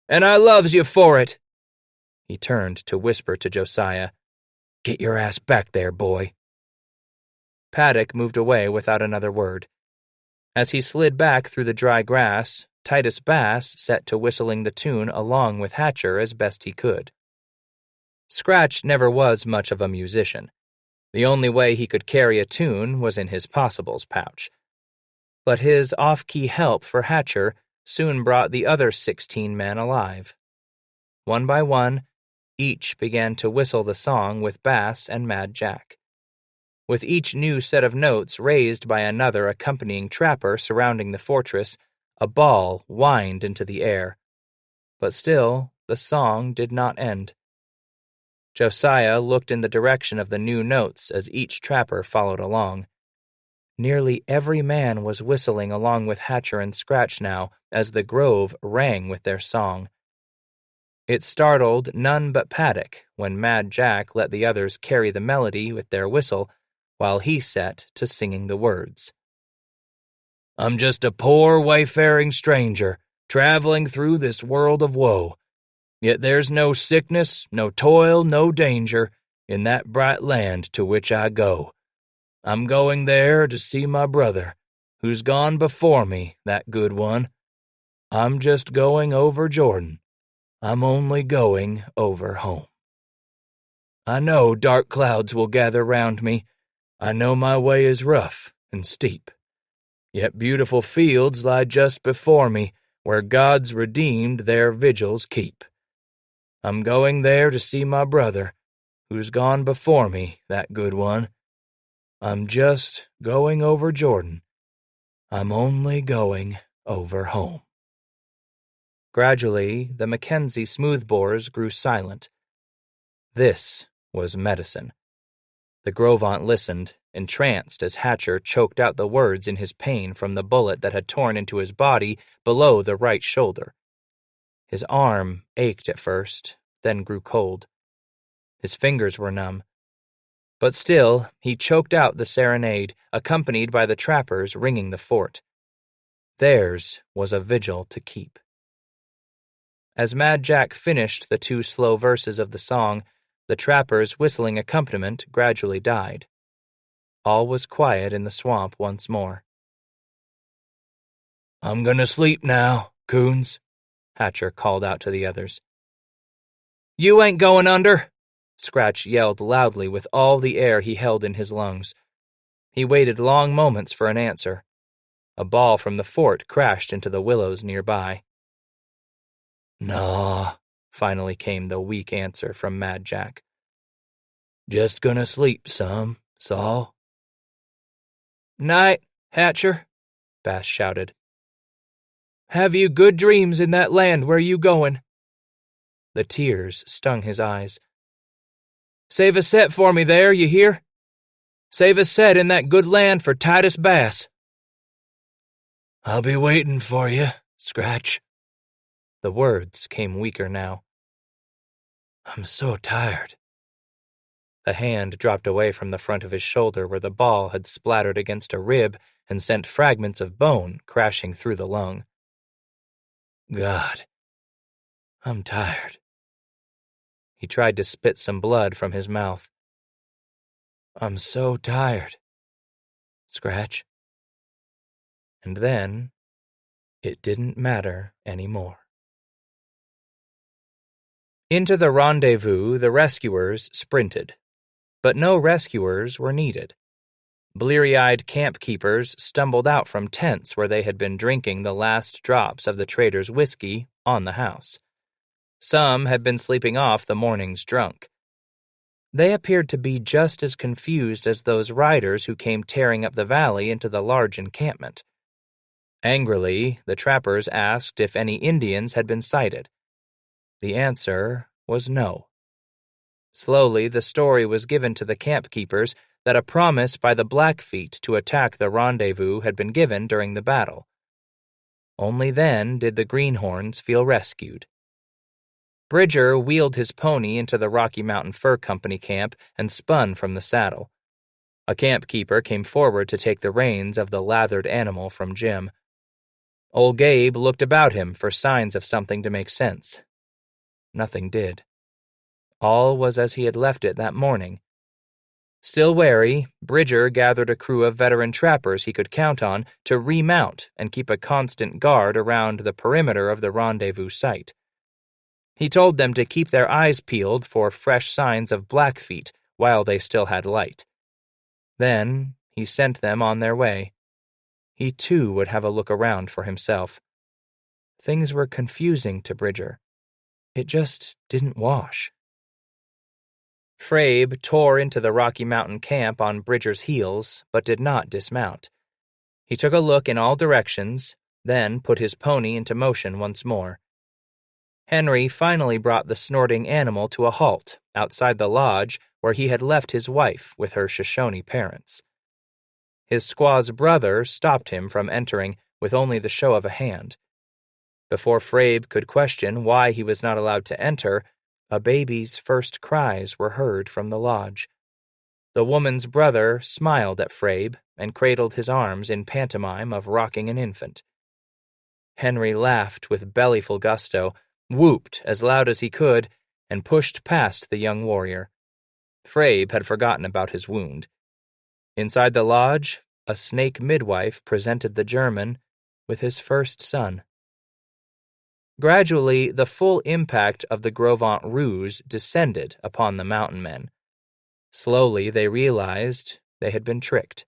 "And I loves you for it." He turned to whisper to Josiah, "Get your ass back there, boy." Paddock moved away without another word. As he slid back through the dry grass, Titus Bass set to whistling the tune along with Hatcher as best he could. Scratch never was much of a musician. The only way he could carry a tune was in his possibles pouch. But his off-key help for Hatcher soon brought the other 16 men alive. One by one, each began to whistle the song with Bass and Mad Jack. With each new set of notes raised by another accompanying trapper surrounding the fortress, a ball whined into the air. But still, the song did not end. Josiah looked in the direction of the new notes as each trapper followed along. Nearly every man was whistling along with Hatcher and Scratch now as the grove rang with their song. It startled none but Paddock when Mad Jack let the others carry the melody with their whistle while he set to singing the words. "I'm just a poor wayfaring stranger, traveling through this world of woe. Yet there's no sickness, no toil, no danger in that bright land to which I go. I'm going there to see my brother, who's gone before me, that good one. I'm just going over Jordan. I'm only going over home. I know dark clouds will gather round me. I know my way is rough and steep. Yet beautiful fields lie just before me, where God's redeemed their vigils keep. I'm going there to see my brother, who's gone before me, that good one. I'm just going over Jordan. I'm only going over home." Gradually, the Mackenzie smoothbores grew silent. This was medicine. The Gros Ventre listened, entranced as Hatcher choked out the words in his pain from the bullet that had torn into his body below the right shoulder. His arm ached at first, then grew cold. His fingers were numb. But still, he choked out the serenade, accompanied by the trappers ringing the fort. Theirs was a vigil to keep. As Mad Jack finished the 2 slow verses of the song, the trappers' whistling accompaniment gradually died. All was quiet in the swamp once more. "I'm gonna sleep now, coons," Hatcher called out to the others. "You ain't going under!" Scratch yelled loudly with all the air he held in his lungs. He waited long moments for an answer. A ball from the fort crashed into the willows nearby. "Nah," finally came the weak answer from Mad Jack. Just gonna sleep some, Saul. Night, Hatcher, Bass shouted. Have you good dreams in that land where you goin'? The tears stung his eyes. Save a set for me there, you hear? Save a set in that good land for Titus Bass. I'll be waiting for you, Scratch. The words came weaker now. I'm so tired. A hand dropped away from the front of his shoulder where the ball had splattered against a rib and sent fragments of bone crashing through the lung. God, I'm tired. He tried to spit some blood from his mouth. I'm so tired. Scratch. And then, it didn't matter anymore. Into the rendezvous the rescuers sprinted. But no rescuers were needed. Bleary-eyed camp keepers stumbled out from tents where they had been drinking the last drops of the trader's whiskey on the house. Some had been sleeping off the morning's drunk. They appeared to be just as confused as those riders who came tearing up the valley into the large encampment. Angrily, the trappers asked if any Indians had been sighted. The answer was no. Slowly, the story was given to the camp keepers that a promise by the Blackfeet to attack the rendezvous had been given during the battle. Only then did the Greenhorns feel rescued. Bridger wheeled his pony into the Rocky Mountain Fur Company camp and spun from the saddle. A camp keeper came forward to take the reins of the lathered animal from Jim. Old Gabe looked about him for signs of something to make sense. Nothing did. All was as he had left it that morning. Still wary, Bridger gathered a crew of veteran trappers he could count on to remount and keep a constant guard around the perimeter of the rendezvous site. He told them to keep their eyes peeled for fresh signs of Blackfeet while they still had light. Then he sent them on their way. He too would have a look around for himself. Things were confusing to Bridger. It just didn't wash. Frabe tore into the Rocky Mountain camp on Bridger's heels, but did not dismount. He took a look in all directions, then put his pony into motion once more. Henry finally brought the snorting animal to a halt outside the lodge where he had left his wife with her Shoshone parents. His squaw's brother stopped him from entering with only the show of a hand. Before Frabe could question why he was not allowed to enter, a baby's first cries were heard from the lodge. The woman's brother smiled at Frabe and cradled his arms in pantomime of rocking an infant. Henry laughed with bellyful gusto, whooped as loud as he could, and pushed past the young warrior. Frabe had forgotten about his wound. Inside the lodge, a snake midwife presented the German with his first son. Gradually, the full impact of the Grovant ruse descended upon the mountain men. Slowly, they realized they had been tricked.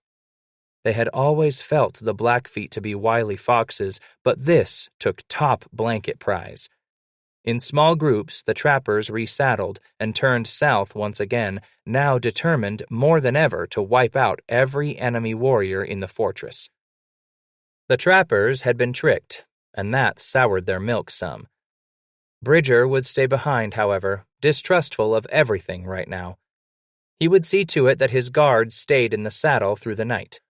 They had always felt the Blackfeet to be wily foxes, but this took top blanket prize. In small groups, the trappers resaddled and turned south once again, now determined more than ever to wipe out every enemy warrior in the fortress. The trappers had been tricked, and that soured their milk some. Bridger would stay behind, however, distrustful of everything right now. He would see to it that his guards stayed in the saddle through the night.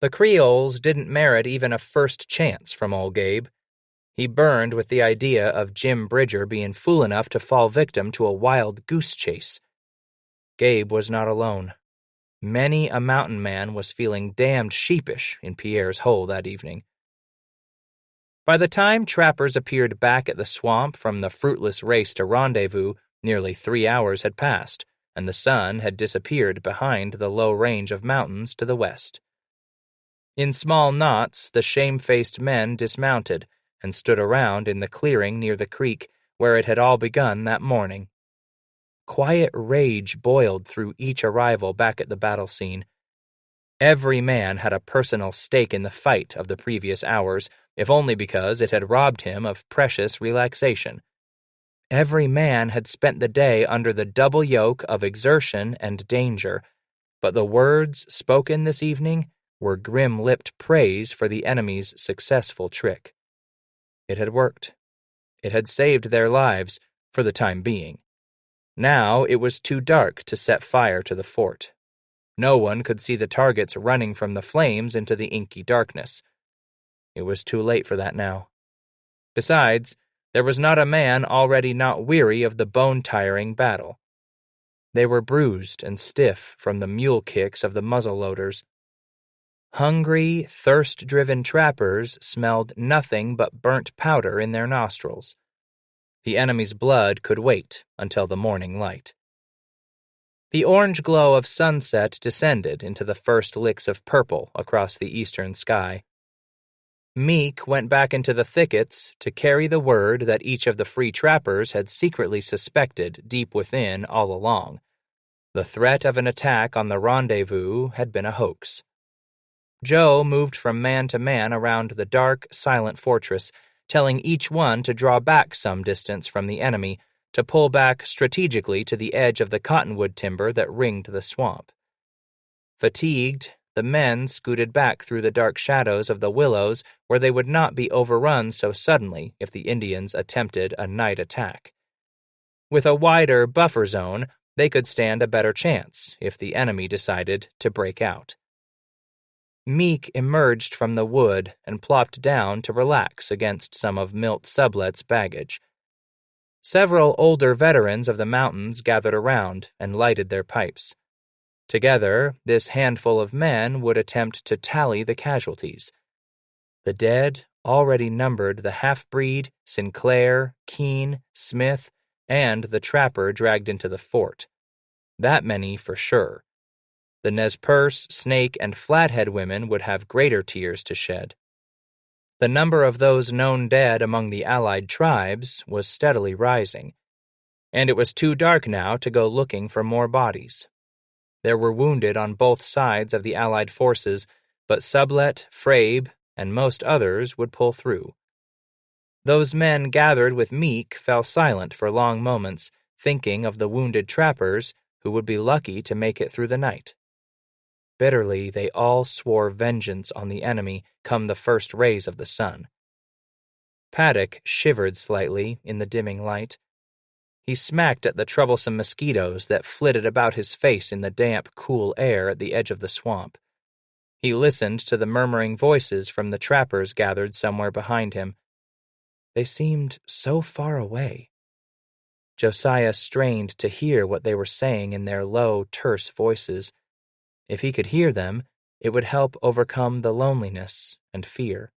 The Creoles didn't merit even a first chance from old Gabe. He burned with the idea of Jim Bridger being fool enough to fall victim to a wild goose chase. Gabe was not alone. Many a mountain man was feeling damned sheepish in Pierre's hole that evening. By the time trappers appeared back at the swamp from the fruitless race to rendezvous, nearly 3 hours had passed, and the sun had disappeared behind the low range of mountains to the west. In small knots, the shame-faced men dismounted and stood around in the clearing near the creek where it had all begun that morning. Quiet rage boiled through each arrival back at the battle scene. Every man had a personal stake in the fight of the previous hours, if only because it had robbed him of precious relaxation. Every man had spent the day under the double yoke of exertion and danger, but the words spoken this evening were grim-lipped praise for the enemy's successful trick. It had worked. It had saved their lives, for the time being. Now it was too dark to set fire to the fort. No one could see the targets running from the flames into the inky darkness. It was too late for that now. Besides, there was not a man already not weary of the bone-tiring battle. They were bruised and stiff from the mule kicks of the muzzle-loaders. Hungry, thirst-driven trappers smelled nothing but burnt powder in their nostrils. The enemy's blood could wait until the morning light. The orange glow of sunset descended into the first licks of purple across the eastern sky. Meek went back into the thickets to carry the word that each of the free trappers had secretly suspected deep within all along. The threat of an attack on the rendezvous had been a hoax. Joe moved from man to man around the dark, silent fortress, telling each one to draw back some distance from the enemy, to pull back strategically to the edge of the cottonwood timber that ringed the swamp. Fatigued, the men scooted back through the dark shadows of the willows where they would not be overrun so suddenly if the Indians attempted a night attack. With a wider buffer zone, they could stand a better chance if the enemy decided to break out. Meek emerged from the wood and plopped down to relax against some of Milt Sublet's baggage. Several older veterans of the mountains gathered around and lighted their pipes. Together, this handful of men would attempt to tally the casualties. The dead already numbered the half-breed, Sinclair, Keene, Smith, and the trapper dragged into the fort. That many for sure. The Nez Perce, Snake, and Flathead women would have greater tears to shed. The number of those known dead among the allied tribes was steadily rising, and it was too dark now to go looking for more bodies. There were wounded on both sides of the allied forces, but Sublet, Frabe, and most others would pull through. Those men gathered with Meek fell silent for long moments, thinking of the wounded trappers who would be lucky to make it through the night. Bitterly, they all swore vengeance on the enemy come the first rays of the sun. Paddock shivered slightly in the dimming light. He smacked at the troublesome mosquitoes that flitted about his face in the damp, cool air at the edge of the swamp. He listened to the murmuring voices from the trappers gathered somewhere behind him. They seemed so far away. Josiah strained to hear what they were saying in their low, terse voices. If he could hear them, it would help overcome the loneliness and fear.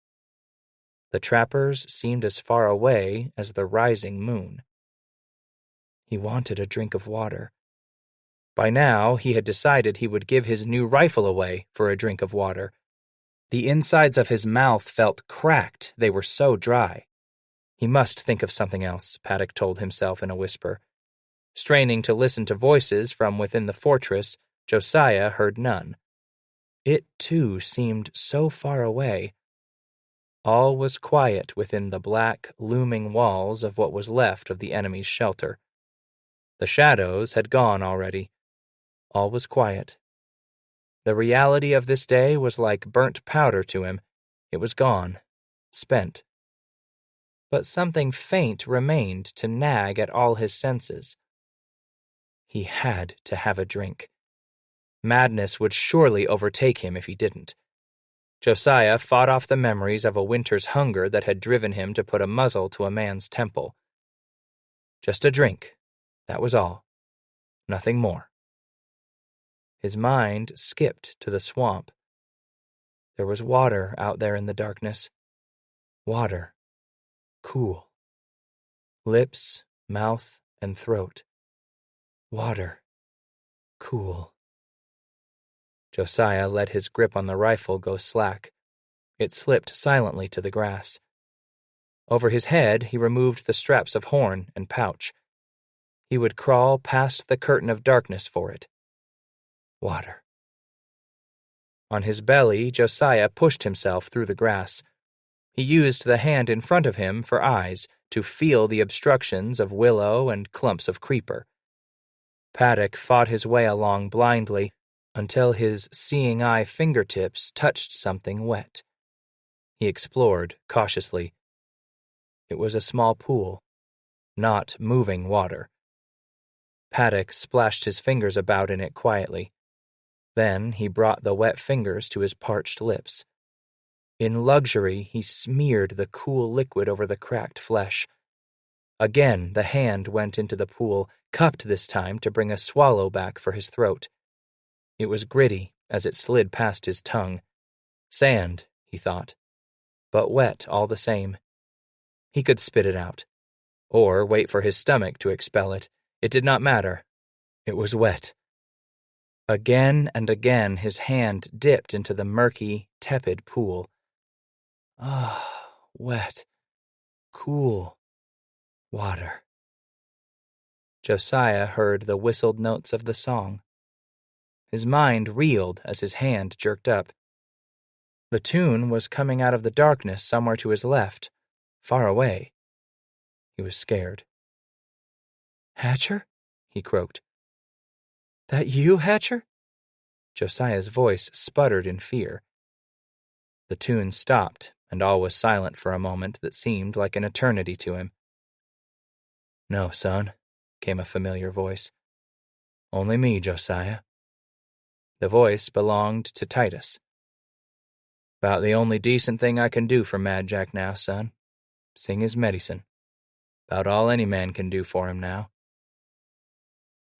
The trappers seemed as far away as the rising moon. He wanted a drink of water. By now, he had decided he would give his new rifle away for a drink of water. The insides of his mouth felt cracked, they were so dry. He must think of something else, Paddock told himself in a whisper. Straining to listen to voices from within the fortress, Josiah heard none. It, too, seemed so far away. All was quiet within the black, looming walls of what was left of the enemy's shelter. The shadows had gone already. All was quiet. The reality of this day was like burnt powder to him. It was gone, spent. But something faint remained to nag at all his senses. He had to have a drink. Madness would surely overtake him if he didn't. Josiah fought off the memories of a winter's hunger that had driven him to put a muzzle to a man's temple. Just a drink, that was all. Nothing more. His mind skipped to the swamp. There was water out there in the darkness. Water. Cool. Lips, mouth, and throat. Water. Cool. Josiah let his grip on the rifle go slack. It slipped silently to the grass. Over his head, he removed the straps of horn and pouch. He would crawl past the curtain of darkness for it. Water. On his belly, Josiah pushed himself through the grass. He used the hand in front of him for eyes, to feel the obstructions of willow and clumps of creeper. Paddock fought his way along blindly until his seeing-eye fingertips touched something wet. He explored cautiously. It was a small pool, not moving water. Paddock splashed his fingers about in it quietly. Then he brought the wet fingers to his parched lips. In luxury, he smeared the cool liquid over the cracked flesh. Again, the hand went into the pool, cupped this time to bring a swallow back for his throat. It was gritty as it slid past his tongue. Sand, he thought, but wet all the same. He could spit it out, or wait for his stomach to expel it. It did not matter. It was wet. Again and again his hand dipped into the murky, tepid pool. Wet, cool, water. Josiah heard the whistled notes of the song. His mind reeled as his hand jerked up. The tune was coming out of the darkness somewhere to his left, far away. He was scared. "Hatcher?" he croaked. "That you, Hatcher?" Josiah's voice sputtered in fear. The tune stopped, and all was silent for a moment that seemed like an eternity to him. "No, son," came a familiar voice. "Only me, Josiah." The voice belonged to Titus. "About the only decent thing I can do for Mad Jack now, son. Sing his medicine. About all any man can do for him now."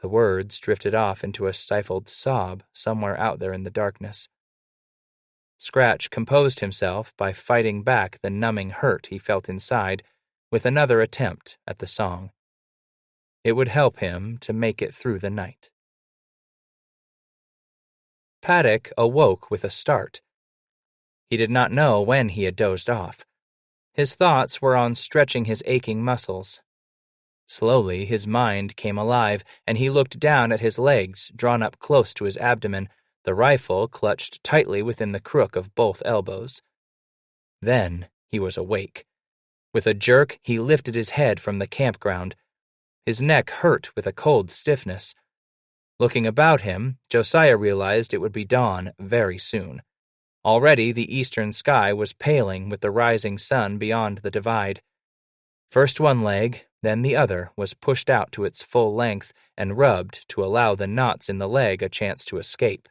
The words drifted off into a stifled sob somewhere out there in the darkness. Scratch composed himself by fighting back the numbing hurt he felt inside with another attempt at the song. It would help him to make it through the night. Paddock awoke with a start. He did not know when he had dozed off. His thoughts were on stretching his aching muscles. Slowly, his mind came alive, and he looked down at his legs, drawn up close to his abdomen, the rifle clutched tightly within the crook of both elbows. Then he was awake. With a jerk, he lifted his head from the campground. His neck hurt with a cold stiffness. Looking about him, Josiah realized it would be dawn very soon. Already the eastern sky was paling with the rising sun beyond the divide. First one leg, then the other was pushed out to its full length and rubbed to allow the knots in the leg a chance to escape.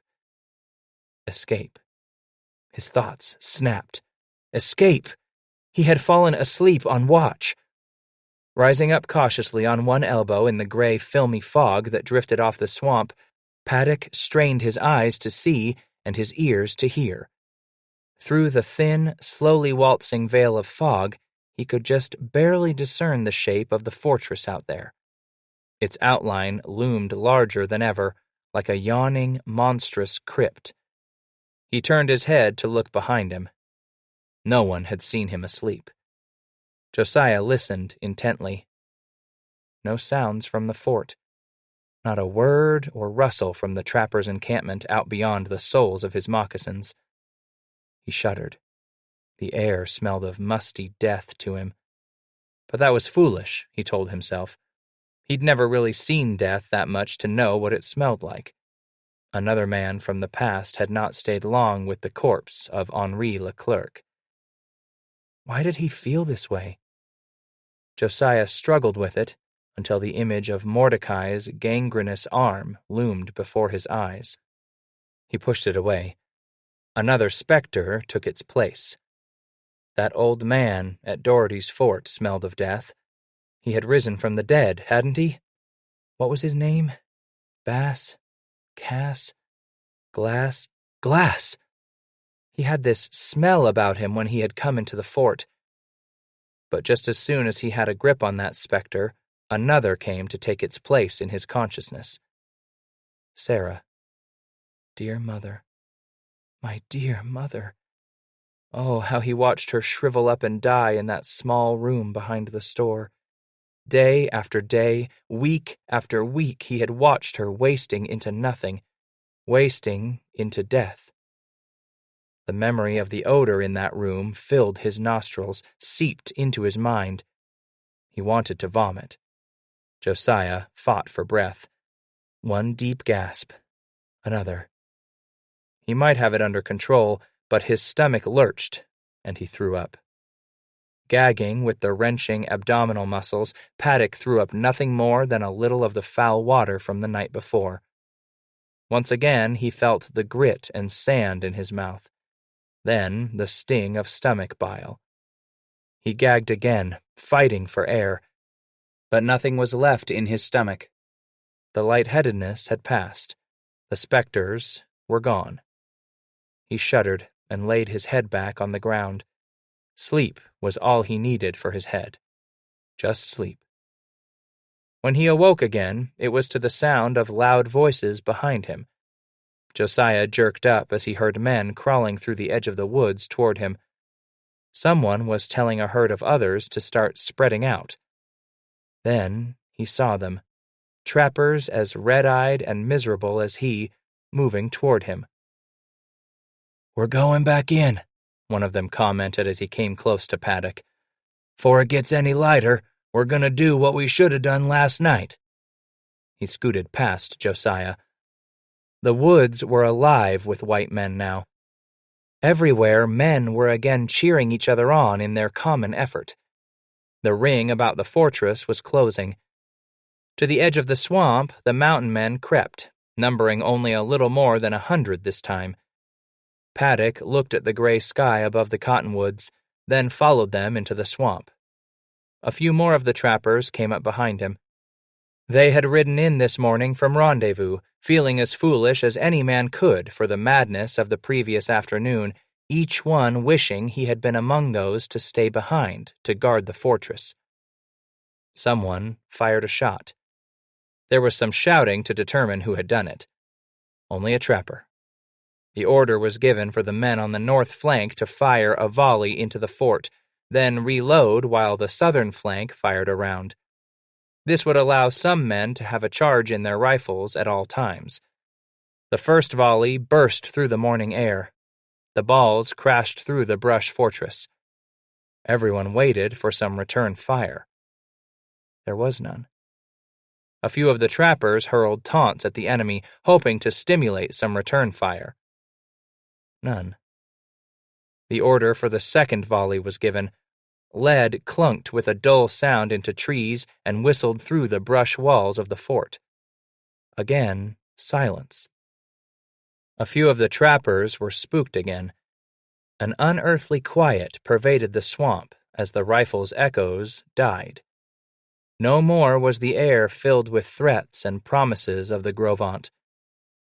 Escape. His thoughts snapped. Escape! He had fallen asleep on watch. Rising up cautiously on one elbow in the gray, filmy fog that drifted off the swamp, Paddock strained his eyes to see and his ears to hear. Through the thin, slowly waltzing veil of fog, he could just barely discern the shape of the fortress out there. Its outline loomed larger than ever, like a yawning, monstrous crypt. He turned his head to look behind him. No one had seen him asleep. Josiah listened intently. No sounds from the fort. Not a word or rustle from the trappers' encampment out beyond the soles of his moccasins. He shuddered. The air smelled of musty death to him. But that was foolish, he told himself. He'd never really seen death that much to know what it smelled like. Another man from the past had not stayed long with the corpse of Henri Leclerc. Why did he feel this way? Josiah struggled with it until the image of Mordecai's gangrenous arm loomed before his eyes. He pushed it away. Another specter took its place. That old man at Doherty's fort smelled of death. He had risen from the dead, hadn't he? What was his name? Bass? Cass? Glass? Glass! He had this smell about him when he had come into the fort. But just as soon as he had a grip on that specter, another came to take its place in his consciousness. Sarah. Dear mother. My dear mother. Oh, how he watched her shrivel up and die in that small room behind the store. Day after day, week after week, he had watched her wasting into nothing, wasting into death. The memory of the odor in that room filled his nostrils, seeped into his mind. He wanted to vomit. Josiah fought for breath. One deep gasp. Another. He might have it under control, but his stomach lurched, and he threw up. Gagging with the wrenching abdominal muscles, Paddock threw up nothing more than a little of the foul water from the night before. Once again he felt the grit and sand in his mouth. Then the sting of stomach bile. He gagged again, fighting for air, but nothing was left in his stomach. The lightheadedness had passed. The specters were gone. He shuddered and laid his head back on the ground. Sleep was all he needed for his head. Just sleep. When he awoke again, it was to the sound of loud voices behind him. Josiah jerked up as he heard men crawling through the edge of the woods toward him. Someone was telling a herd of others to start spreading out. Then he saw them, trappers as red-eyed and miserable as he, moving toward him. "We're going back in," one of them commented as he came close to Paddock. "'Fore it gets any lighter, we're gonna do what we should have done last night." He scooted past Josiah. The woods were alive with white men now. Everywhere men were again cheering each other on in their common effort. The ring about the fortress was closing. To the edge of the swamp, the mountain men crept, numbering only a little more than 100 this time. Paddock looked at the gray sky above the cottonwoods, then followed them into the swamp. A few more of the trappers came up behind him. They had ridden in this morning from rendezvous, feeling as foolish as any man could for the madness of the previous afternoon, each one wishing he had been among those to stay behind to guard the fortress. Someone fired a shot. There was some shouting to determine who had done it. Only a trapper. The order was given for the men on the north flank to fire a volley into the fort, then reload while the southern flank fired a round. This would allow some men to have a charge in their rifles at all times. The first volley burst through the morning air. The balls crashed through the brush fortress. Everyone waited for some return fire. There was none. A few of the trappers hurled taunts at the enemy, hoping to stimulate some return fire. None. The order for the second volley was given. Lead clunked with a dull sound into trees and whistled through the brush walls of the fort. Again, silence. A few of the trappers were spooked again. An unearthly quiet pervaded the swamp as the rifles' echoes died. No more was the air filled with threats and promises of the Gros Ventre.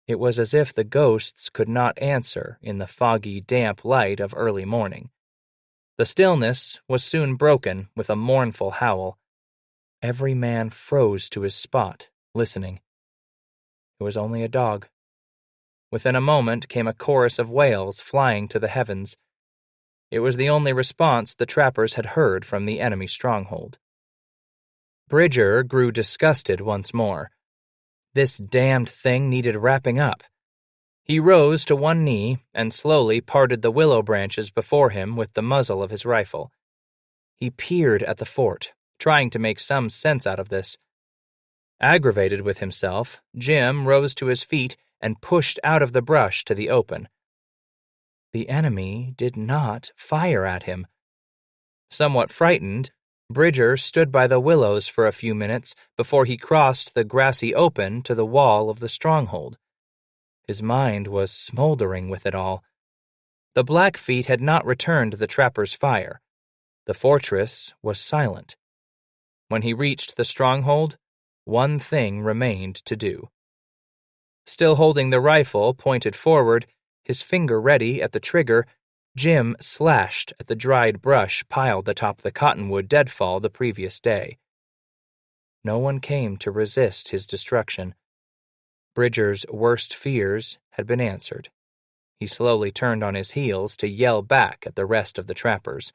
It was as if the ghosts could not answer in the foggy, damp light of early morning. The stillness was soon broken with a mournful howl. Every man froze to his spot, listening. It was only a dog. Within a moment came a chorus of wails flying to the heavens. It was the only response the trappers had heard from the enemy stronghold. Bridger grew disgusted once more. This damned thing needed wrapping up. He rose to one knee and slowly parted the willow branches before him with the muzzle of his rifle. He peered at the fort, trying to make some sense out of this. Aggravated with himself, Jim rose to his feet and pushed out of the brush to the open. The enemy did not fire at him. Somewhat frightened, Bridger stood by the willows for a few minutes before he crossed the grassy open to the wall of the stronghold. His mind was smoldering with it all. The Blackfeet had not returned the trapper's fire. The fortress was silent. When he reached the stronghold, one thing remained to do. Still holding the rifle pointed forward, his finger ready at the trigger, Jim slashed at the dried brush piled atop the cottonwood deadfall the previous day. No one came to resist his destruction. Bridger's worst fears had been answered. He slowly turned on his heels to yell back at the rest of the trappers.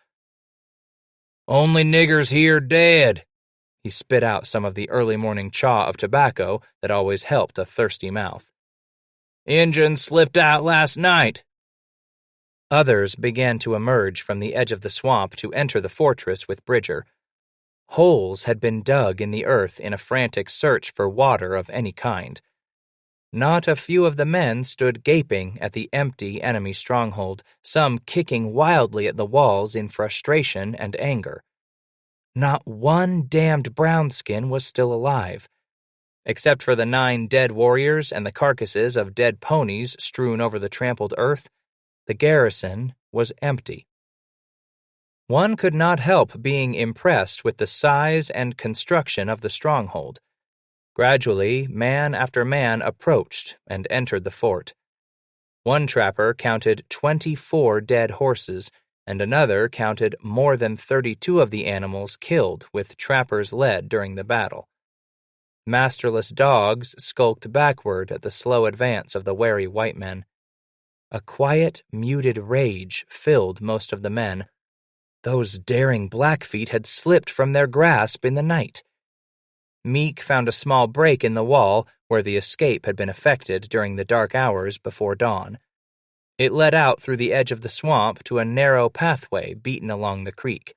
"Only niggers here dead." He spit out some of the early morning chaw of tobacco that always helped a thirsty mouth. "Injuns slipped out last night." Others began to emerge from the edge of the swamp to enter the fortress with Bridger. Holes had been dug in the earth in a frantic search for water of any kind. Not a few of the men stood gaping at the empty enemy stronghold, some kicking wildly at the walls in frustration and anger. Not one damned brownskin was still alive. Except for the 9 dead warriors and the carcasses of dead ponies strewn over the trampled earth, the garrison was empty. One could not help being impressed with the size and construction of the stronghold. Gradually, man after man approached and entered the fort. One trapper counted 24 dead horses, and another counted more than 32 of the animals killed with trappers' lead during the battle. Masterless dogs skulked backward at the slow advance of the wary white men. A quiet, muted rage filled most of the men. Those daring Blackfeet had slipped from their grasp in the night. Meek found a small break in the wall where the escape had been effected during the dark hours before dawn. It led out through the edge of the swamp to a narrow pathway beaten along the creek.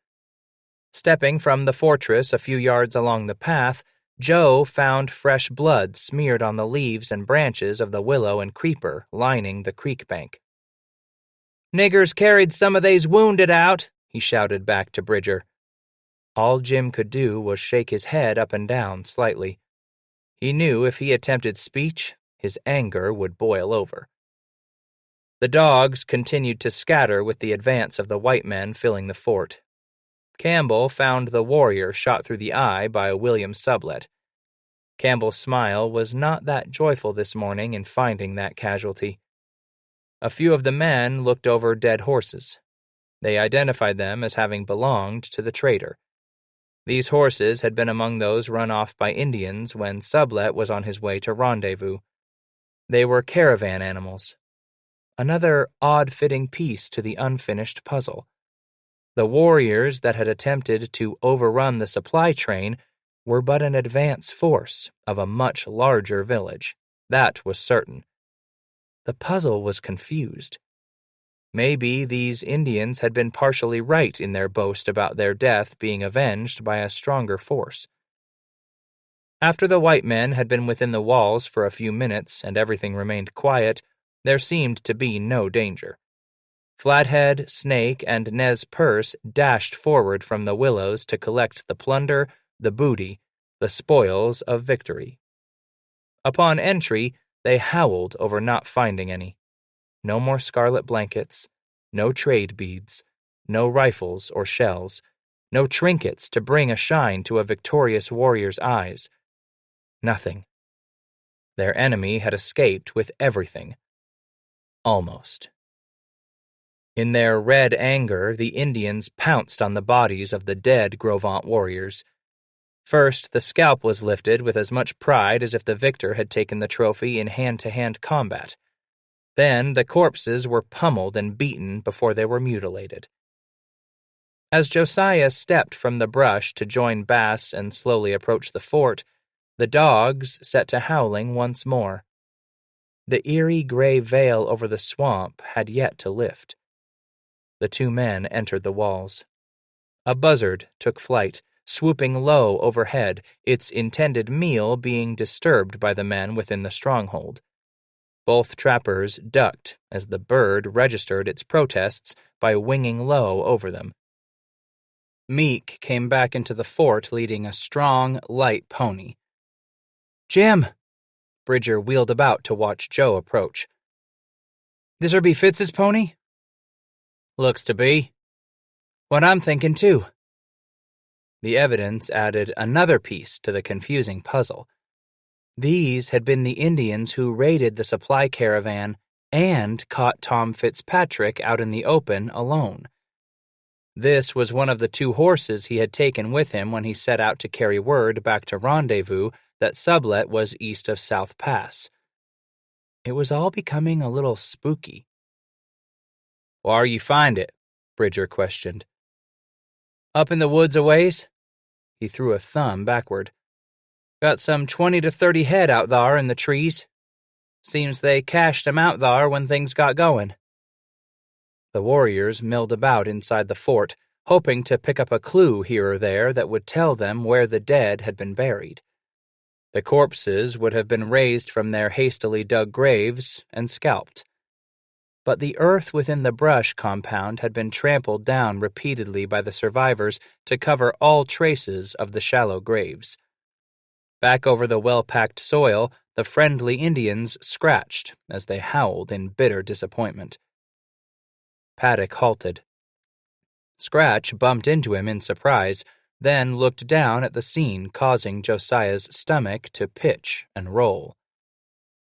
Stepping from the fortress a few yards along the path, Joe found fresh blood smeared on the leaves and branches of the willow and creeper lining the creek bank. "Niggers carried some of they's wounded out," he shouted back to Bridger. All Jim could do was shake his head up and down slightly. He knew if he attempted speech, his anger would boil over. The dogs continued to scatter with the advance of the white men filling the fort. Campbell found the warrior shot through the eye by William Sublet. Campbell's smile was not that joyful this morning in finding that casualty. A few of the men looked over dead horses. They identified them as having belonged to the trader. These horses had been among those run off by Indians when Sublet was on his way to rendezvous. They were caravan animals. Another odd-fitting piece to the unfinished puzzle. The warriors that had attempted to overrun the supply train were but an advance force of a much larger village. That was certain. The puzzle was confused. Maybe these Indians had been partially right in their boast about their death being avenged by a stronger force. After the white men had been within the walls for a few minutes and everything remained quiet, there seemed to be no danger. Flathead, Snake, and Nez Perce dashed forward from the willows to collect the plunder, the booty, the spoils of victory. Upon entry, they howled over not finding any. No more scarlet blankets, no trade beads, no rifles or shells, no trinkets to bring a shine to a victorious warrior's eyes. Nothing. Their enemy had escaped with everything. Almost. In their red anger, the Indians pounced on the bodies of the dead Grovant warriors. First, the scalp was lifted with as much pride as if the victor had taken the trophy in hand-to-hand combat. Then the corpses were pummeled and beaten before they were mutilated. As Josiah stepped from the brush to join Bass and slowly approach the fort, the dogs set to howling once more. The eerie gray veil over the swamp had yet to lift. The 2 men entered the walls. A buzzard took flight, swooping low overhead, its intended meal being disturbed by the men within the stronghold. Both trappers ducked as the bird registered its protests by winging low over them. Meek came back into the fort leading a strong, light pony. "Jim!" Bridger wheeled about to watch Joe approach. "This'll be Fitz's pony?" "Looks to be." "What I'm thinking, too." The evidence added another piece to the confusing puzzle. These had been the Indians who raided the supply caravan and caught Tom Fitzpatrick out in the open alone. This was one of the 2 horses he had taken with him when he set out to carry word back to rendezvous that Sublet was east of South Pass. It was all becoming a little spooky. "Whar you find it?" Bridger questioned. "Up in the woods a ways." He threw a thumb backward. "Got some 20 to 30 head out thar in the trees. Seems they cached 'em out thar when things got going." The warriors milled about inside the fort, hoping to pick up a clue here or there that would tell them where the dead had been buried. The corpses would have been raised from their hastily dug graves and scalped. But the earth within the brush compound had been trampled down repeatedly by the survivors to cover all traces of the shallow graves. Back over the well-packed soil, the friendly Indians scratched as they howled in bitter disappointment. Paddock halted. Scratch bumped into him in surprise, then looked down at the scene, causing Josiah's stomach to pitch and roll.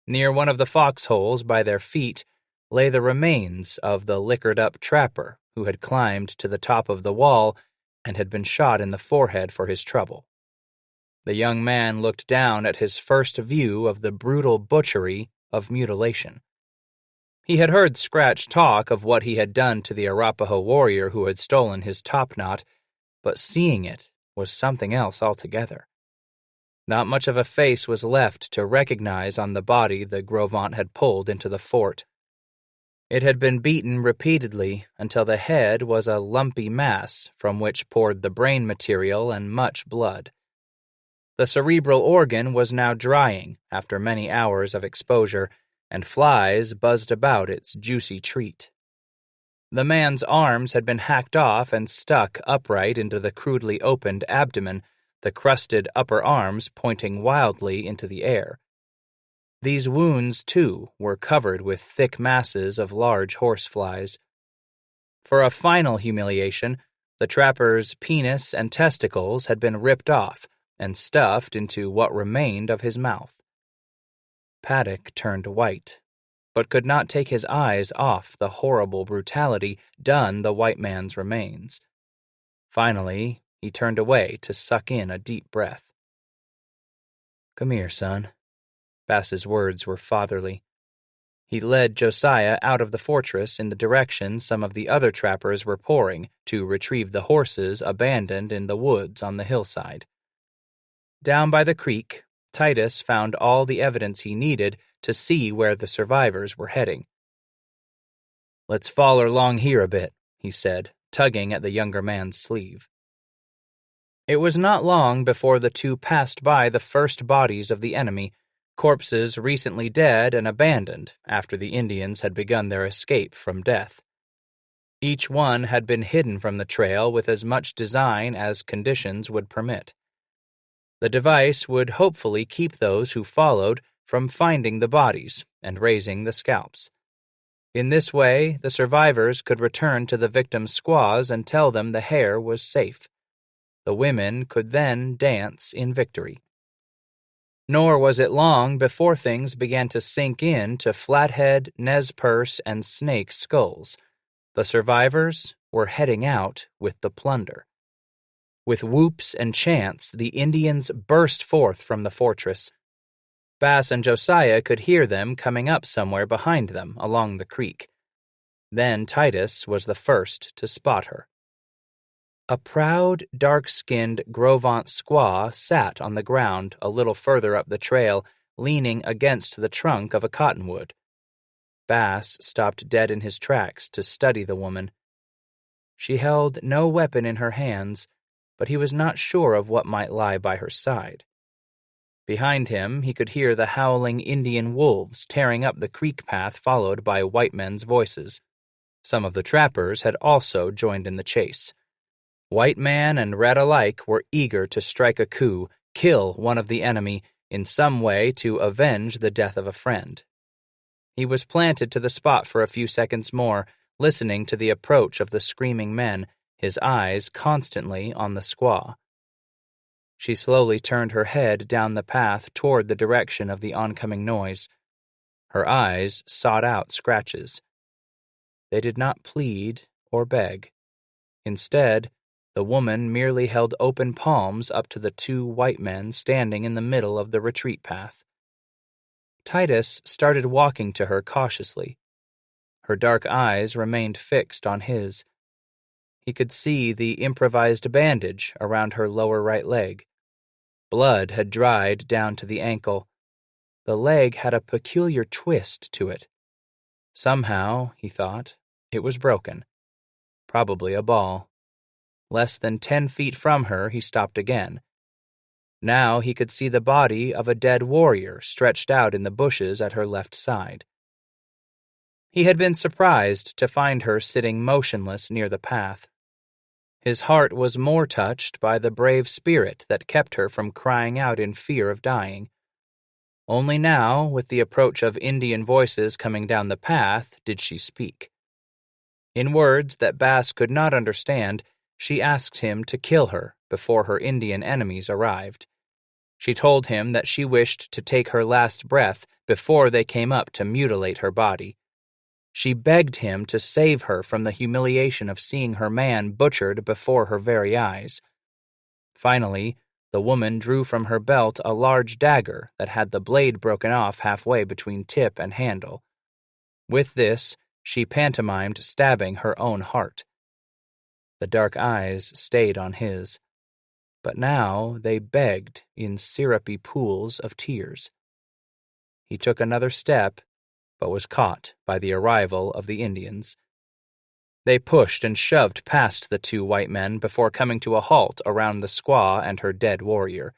Near one of the foxholes by their feet lay the remains of the liquored-up trapper who had climbed to the top of the wall and had been shot in the forehead for his trouble. The young man looked down at his first view of the brutal butchery of mutilation. He had heard Scratch talk of what he had done to the Arapaho warrior who had stolen his topknot, but seeing it was something else altogether. Not much of a face was left to recognize on the body the Gros Ventre had pulled into the fort. It had been beaten repeatedly until the head was a lumpy mass from which poured the brain material and much blood. The cerebral organ was now drying after many hours of exposure, and flies buzzed about its juicy treat. The man's arms had been hacked off and stuck upright into the crudely opened abdomen, the crusted upper arms pointing wildly into the air. These wounds, too, were covered with thick masses of large horseflies. For a final humiliation, the trapper's penis and testicles had been ripped off and stuffed into what remained of his mouth. Paddock turned white, but could not take his eyes off the horrible brutality done the white man's remains. Finally, he turned away to suck in a deep breath. "Come here, son." Bass's words were fatherly. He led Josiah out of the fortress in the direction some of the other trappers were pouring to retrieve the horses abandoned in the woods on the hillside. Down by the creek, Titus found all the evidence he needed to see where the survivors were heading. "Let's foller along here a bit," he said, tugging at the younger man's sleeve. It was not long before the two passed by the first bodies of the enemy, corpses recently dead and abandoned after the Indians had begun their escape from death. Each one had been hidden from the trail with as much design as conditions would permit. The device would hopefully keep those who followed from finding the bodies and raising the scalps. In this way, the survivors could return to the victims' squaws and tell them the hair was safe. The women could then dance in victory. Nor was it long before things began to sink in to flathead, Nez Perce, and snake skulls. The survivors were heading out with the plunder. With whoops and chants, the Indians burst forth from the fortress. Bass and Josiah could hear them coming up somewhere behind them along the creek. Then Titus was the first to spot her. A proud, dark-skinned Gros Ventre squaw sat on the ground a little further up the trail, leaning against the trunk of a cottonwood. Bass stopped dead in his tracks to study the woman. She held no weapon in her hands, but he was not sure of what might lie by her side. Behind him, he could hear the howling Indian wolves tearing up the creek path followed by white men's voices. Some of the trappers had also joined in the chase. White man and red alike were eager to strike a coup, kill one of the enemy, in some way to avenge the death of a friend. He was planted to the spot for a few seconds more, listening to the approach of the screaming men, his eyes constantly on the squaw. She slowly turned her head down the path toward the direction of the oncoming noise. Her eyes sought out Scratch's. They did not plead or beg. Instead, the woman merely held open palms up to the two white men standing in the middle of the retreat path. Titus started walking to her cautiously. Her dark eyes remained fixed on his. He could see the improvised bandage around her lower right leg. Blood had dried down to the ankle. The leg had a peculiar twist to it. Somehow, he thought, it was broken. Probably a ball. Less than 10 feet from her, he stopped again. Now he could see the body of a dead warrior stretched out in the bushes at her left side. He had been surprised to find her sitting motionless near the path. His heart was more touched by the brave spirit that kept her from crying out in fear of dying. Only now, with the approach of Indian voices coming down the path, did she speak. In words that Bass could not understand, she asked him to kill her before her Indian enemies arrived. She told him that she wished to take her last breath before they came up to mutilate her body. She begged him to save her from the humiliation of seeing her man butchered before her very eyes. Finally, the woman drew from her belt a large dagger that had the blade broken off halfway between tip and handle. With this, she pantomimed stabbing her own heart. The dark eyes stayed on his, but now they begged in syrupy pools of tears. He took another step, but was caught by the arrival of the Indians. They pushed and shoved past the two white men before coming to a halt around the squaw and her dead warrior.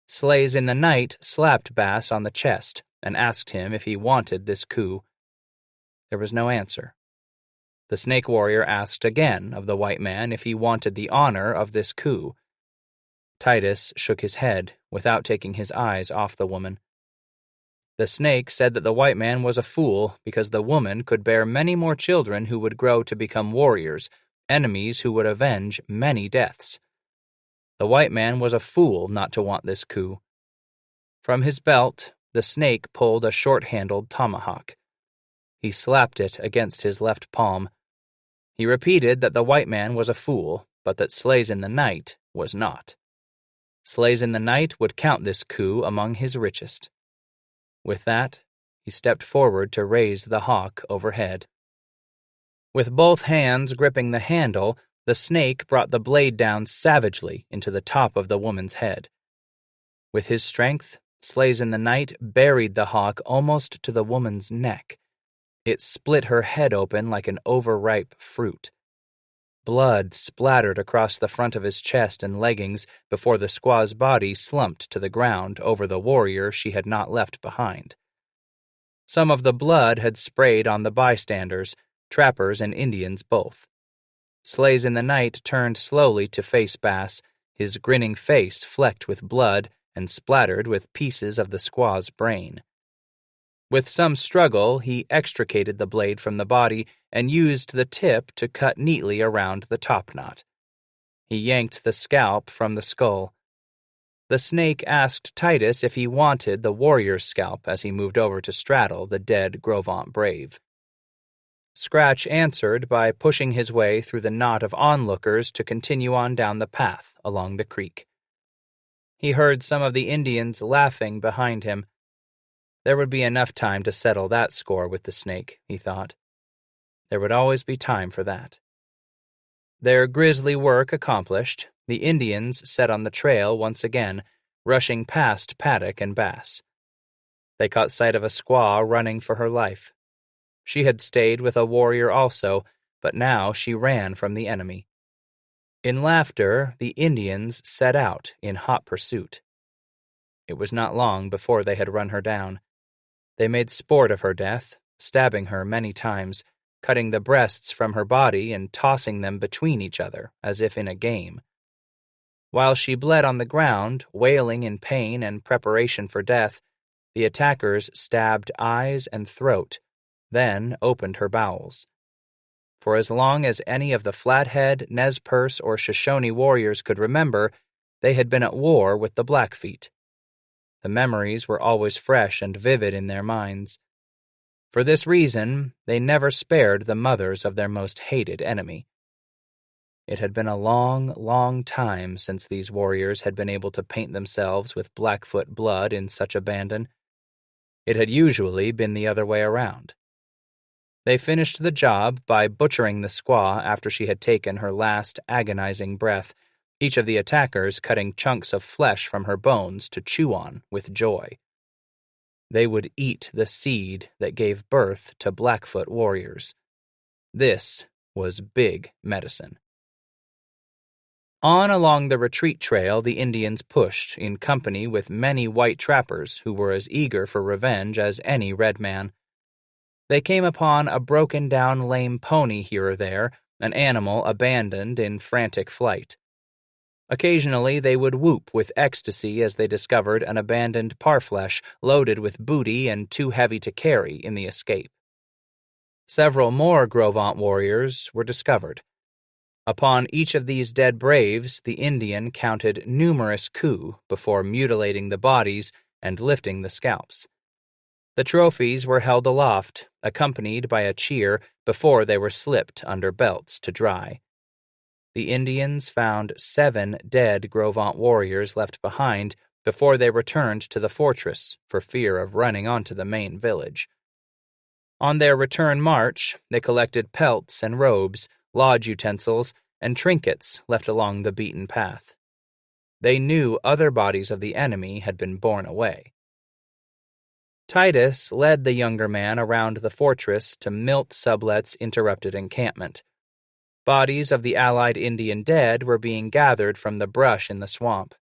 Slays in the Night slapped Bass on the chest and asked him if he wanted this coup. There was no answer. The snake warrior asked again of the white man if he wanted the honor of this coup. Titus shook his head without taking his eyes off the woman. The snake said that the white man was a fool because the woman could bear many more children who would grow to become warriors, enemies who would avenge many deaths. The white man was a fool not to want this coup. From his belt, the snake pulled a short-handled tomahawk. He slapped it against his left palm. He repeated that the white man was a fool, but that Slays in the Night was not. Slays in the Night would count this coup among his richest. With that, he stepped forward to raise the hawk overhead. With both hands gripping the handle, the snake brought the blade down savagely into the top of the woman's head. With his strength, Slays in the Night buried the hawk almost to the woman's neck. It split her head open like an overripe fruit. Blood splattered across the front of his chest and leggings before the squaw's body slumped to the ground over the warrior she had not left behind. Some of the blood had sprayed on the bystanders, trappers and Indians both. Slays in the Night turned slowly to face Bass, his grinning face flecked with blood and splattered with pieces of the squaw's brain. With some struggle, he extricated the blade from the body and used the tip to cut neatly around the topknot. He yanked the scalp from the skull. The snake asked Titus if he wanted the warrior's scalp as he moved over to straddle the dead Grovant brave. Scratch answered by pushing his way through the knot of onlookers to continue on down the path along the creek. He heard some of the Indians laughing behind him. There would be enough time to settle that score with the snake, he thought. There would always be time for that. Their grisly work accomplished, the Indians set on the trail once again, rushing past Paddock and Bass. They caught sight of a squaw running for her life. She had stayed with a warrior also, but now she ran from the enemy. In laughter, the Indians set out in hot pursuit. It was not long before they had run her down. They made sport of her death, stabbing her many times, cutting the breasts from her body and tossing them between each other, as if in a game. While she bled on the ground, wailing in pain and preparation for death, the attackers stabbed eyes and throat, then opened her bowels. For as long as any of the Flathead, Nez Perce, or Shoshone warriors could remember, they had been at war with the Blackfeet. The memories were always fresh and vivid in their minds. For this reason, they never spared the mothers of their most hated enemy. It had been a long, long time since these warriors had been able to paint themselves with Blackfoot blood in such abandon. It had usually been the other way around. They finished the job by butchering the squaw after she had taken her last agonizing breath, each of the attackers cutting chunks of flesh from her bones to chew on with joy. They would eat the seed that gave birth to Blackfoot warriors. This was big medicine. On along the retreat trail, the Indians pushed in company with many white trappers who were as eager for revenge as any red man. They came upon a broken-down lame pony here or there, an animal abandoned in frantic flight. Occasionally they would whoop with ecstasy as they discovered an abandoned parfleche loaded with booty and too heavy to carry in the escape. Several more Gros Ventre warriors were discovered. Upon each of these dead braves, the Indian counted numerous coups before mutilating the bodies and lifting the scalps. The trophies were held aloft, accompanied by a cheer before they were slipped under belts to dry. The Indians found 7 dead Gros Ventre warriors left behind before they returned to the fortress for fear of running onto the main village. On their return march, they collected pelts and robes, lodge utensils, and trinkets left along the beaten path. They knew other bodies of the enemy had been borne away. Titus led the younger man around the fortress to Milt Sublet's interrupted encampment. Bodies of the allied Indian dead were being gathered from the brush in the swamp.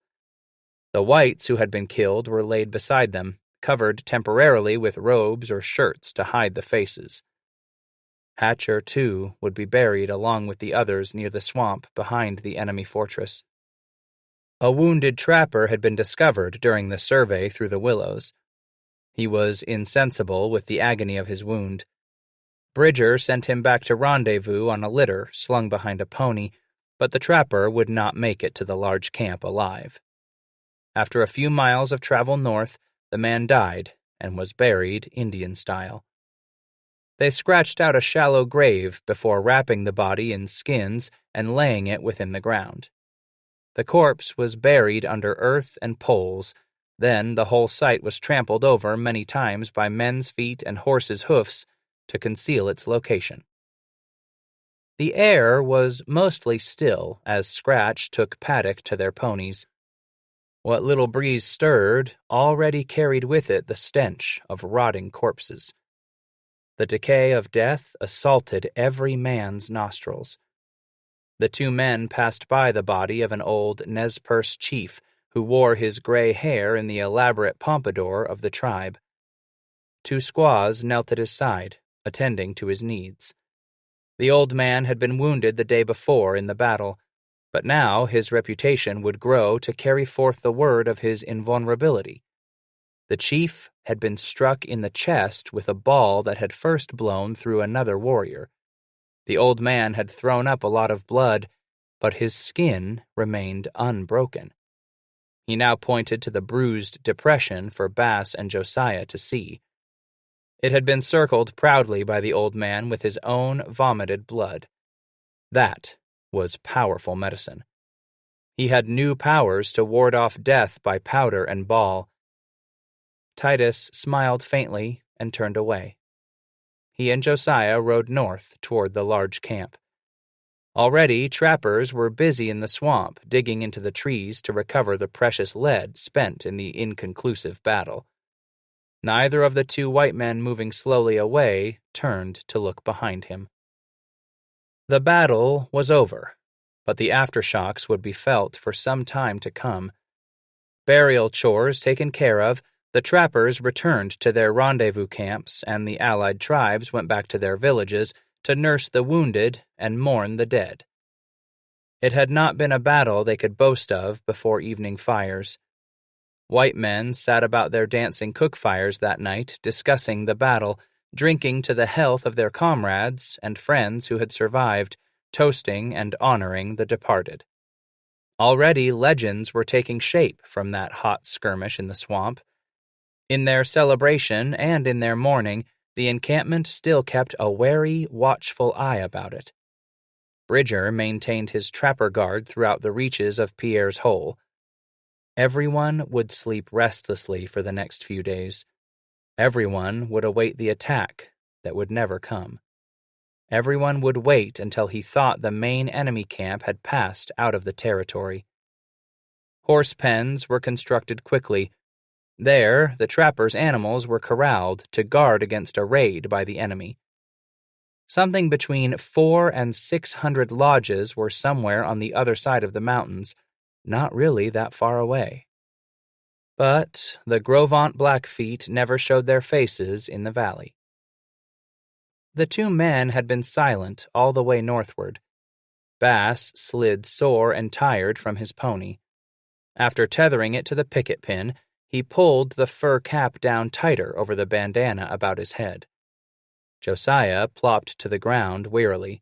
The whites who had been killed were laid beside them, covered temporarily with robes or shirts to hide the faces. Hatcher, too, would be buried along with the others near the swamp behind the enemy fortress. A wounded trapper had been discovered during the survey through the willows. He was insensible with the agony of his wound. Bridger sent him back to rendezvous on a litter slung behind a pony, but the trapper would not make it to the large camp alive. After a few miles of travel north, the man died and was buried Indian style. They scratched out a shallow grave before wrapping the body in skins and laying it within the ground. The corpse was buried under earth and poles. Then the whole site was trampled over many times by men's feet and horses' hoofs to conceal its location. The air was mostly still as Scratch took Paddock to their ponies. What little breeze stirred already carried with it the stench of rotting corpses. The decay of death assaulted every man's nostrils. The 2 men passed by the body of an old Nez Perce chief who wore his gray hair in the elaborate pompadour of the tribe. 2 squaws knelt at his side, attending to his needs. The old man had been wounded the day before in the battle, but now his reputation would grow to carry forth the word of his invulnerability. The chief had been struck in the chest with a ball that had first blown through another warrior. The old man had thrown up a lot of blood, but his skin remained unbroken. He now pointed to the bruised depression for Bass and Josiah to see. It had been circled proudly by the old man with his own vomited blood. That was powerful medicine. He had new powers to ward off death by powder and ball. Titus smiled faintly and turned away. He and Josiah rode north toward the large camp. Already, trappers were busy in the swamp, digging into the trees to recover the precious lead spent in the inconclusive battle. Neither of the 2 white men moving slowly away turned to look behind him. The battle was over, but the aftershocks would be felt for some time to come. Burial chores taken care of, the trappers returned to their rendezvous camps, and the allied tribes went back to their villages to nurse the wounded and mourn the dead. It had not been a battle they could boast of before evening fires. White men sat about their dancing cook fires that night, discussing the battle, drinking to the health of their comrades and friends who had survived, toasting and honoring the departed. Already legends were taking shape from that hot skirmish in the swamp. In their celebration and in their mourning, the encampment still kept a wary, watchful eye about it. Bridger maintained his trapper guard throughout the reaches of Pierre's Hole. Everyone would sleep restlessly for the next few days. Everyone would await the attack that would never come. Everyone would wait until he thought the main enemy camp had passed out of the territory. Horse pens were constructed quickly. There, the trappers' animals were corralled to guard against a raid by the enemy. Something between 400 and 600 lodges were somewhere on the other side of the mountains, not really that far away. But the Grovant Blackfeet never showed their faces in the valley. The two men had been silent all the way northward. Bass slid sore and tired from his pony. After tethering it to the picket pin, he pulled the fur cap down tighter over the bandana about his head. Josiah plopped to the ground wearily.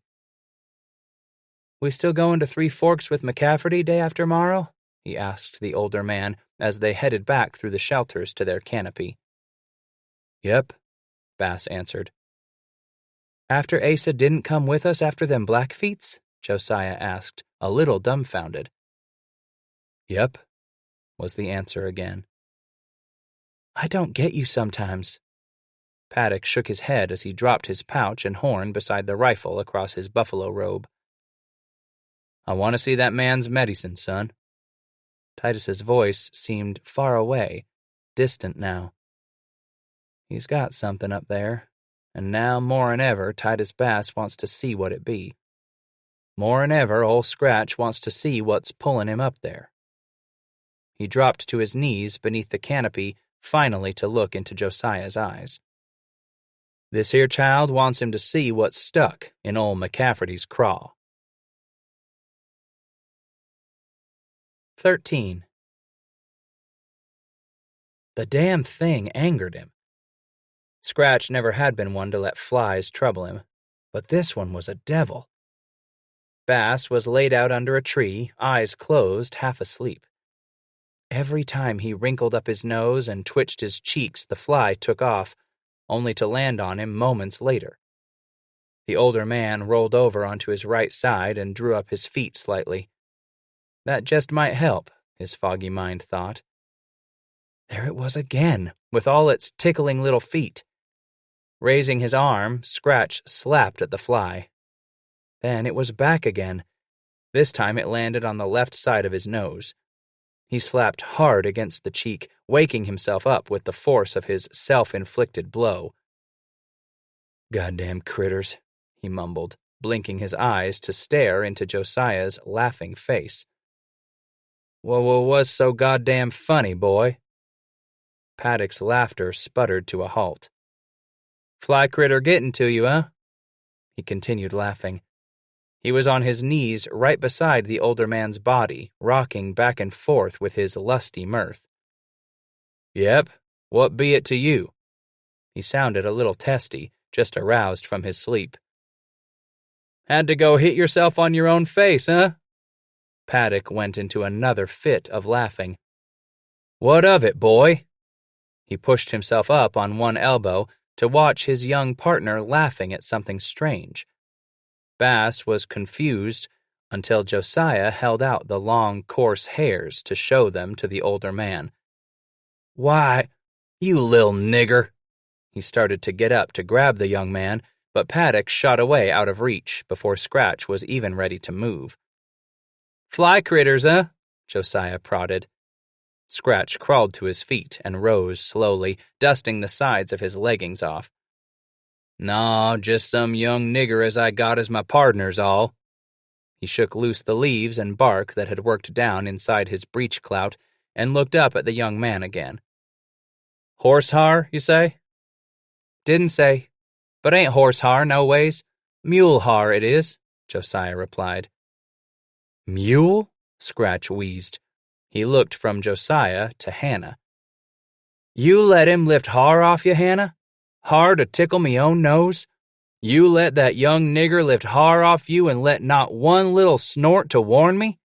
"We still going to Three Forks with McCafferty day after morrow?" he asked the older man as they headed back through the shelters to their canopy. "Yep," Bass answered. "After Asa didn't come with us after them Blackfeets?" Josiah asked, a little dumbfounded. "Yep," was the answer again. "I don't get you sometimes." Paddock shook his head as he dropped his pouch and horn beside the rifle across his buffalo robe. "I want to see that man's medicine, son." Titus's voice seemed far away, distant now. "He's got something up there, and now more'n ever Titus Bass wants to see what it be. More'n ever Ol' Scratch wants to see what's pulling him up there." He dropped to his knees beneath the canopy, finally to look into Josiah's eyes. "This here child wants him to see what's stuck in old McCafferty's craw." 13. The damn thing angered him. Scratch never had been one to let flies trouble him, but this one was a devil. Bass was laid out under a tree, eyes closed, half asleep. Every time he wrinkled up his nose and twitched his cheeks, the fly took off, only to land on him moments later. The older man rolled over onto his right side and drew up his feet slightly. That just might help, his foggy mind thought. There it was again, with all its tickling little feet. Raising his arm, Scratch slapped at the fly. Then it was back again. This time it landed on the left side of his nose. He slapped hard against the cheek, waking himself up with the force of his self-inflicted blow. "Goddamn critters," he mumbled, blinking his eyes to stare into Josiah's laughing face. "What was so goddamn funny, boy?" Paddock's laughter sputtered to a halt. "Fly critter getting to you, huh?" He continued laughing. He was on his knees right beside the older man's body, rocking back and forth with his lusty mirth. "Yep, what be it to you?" He sounded a little testy, just aroused from his sleep. "Had to go hit yourself on your own face, huh?" Paddock went into another fit of laughing. "What of it, boy?" He pushed himself up on one elbow to watch his young partner laughing at something strange. Bass was confused until Josiah held out the long, coarse hairs to show them to the older man. "Why, you lil' nigger!" He started to get up to grab the young man, but Paddock shot away out of reach before Scratch was even ready to move. "Fly critters, huh?" Josiah prodded. Scratch crawled to his feet and rose slowly, dusting the sides of his leggings off. "Naw, just some young nigger as I got as my pardners all." He shook loose the leaves and bark that had worked down inside his breech clout and looked up at the young man again. "Horse har, you say?" "Didn't say. But ain't horse har, no ways. Mule har it is," Josiah replied. "Mule?" Scratch wheezed. He looked from Josiah to Hannah. "You let him lift har off you, Hannah? Har to tickle me own nose? You let that young nigger lift har off you and let not one little snort to warn me?"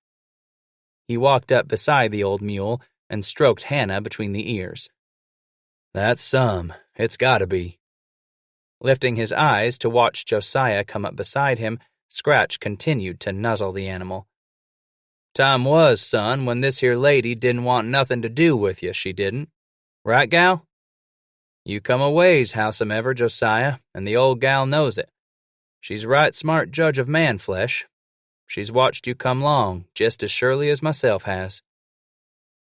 He walked up beside the old mule and stroked Hannah between the ears. "That's some. It's gotta be." Lifting his eyes to watch Josiah come up beside him, Scratch continued to nuzzle the animal. "Time was, son, when this here lady didn't want nothing to do with you, she didn't. Right, gal? You come a ways, howsomever, Josiah, and the old gal knows it. She's right smart judge of man flesh. She's watched you come long, just as surely as myself has."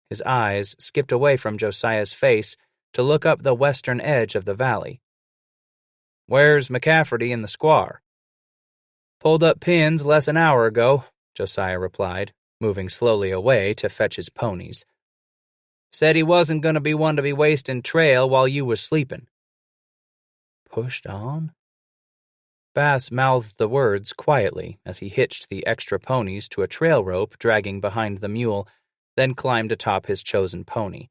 His eyes skipped away from Josiah's face to look up the western edge of the valley. Where's McCafferty and the squaw? Pulled up pins less an hour ago, Josiah replied, moving slowly away to fetch his ponies. Said he wasn't going to be one to be wasting trail while you was sleeping. Pushed on? Bass mouthed the words quietly as he hitched the extra ponies to a trail rope dragging behind the mule, then climbed atop his chosen pony.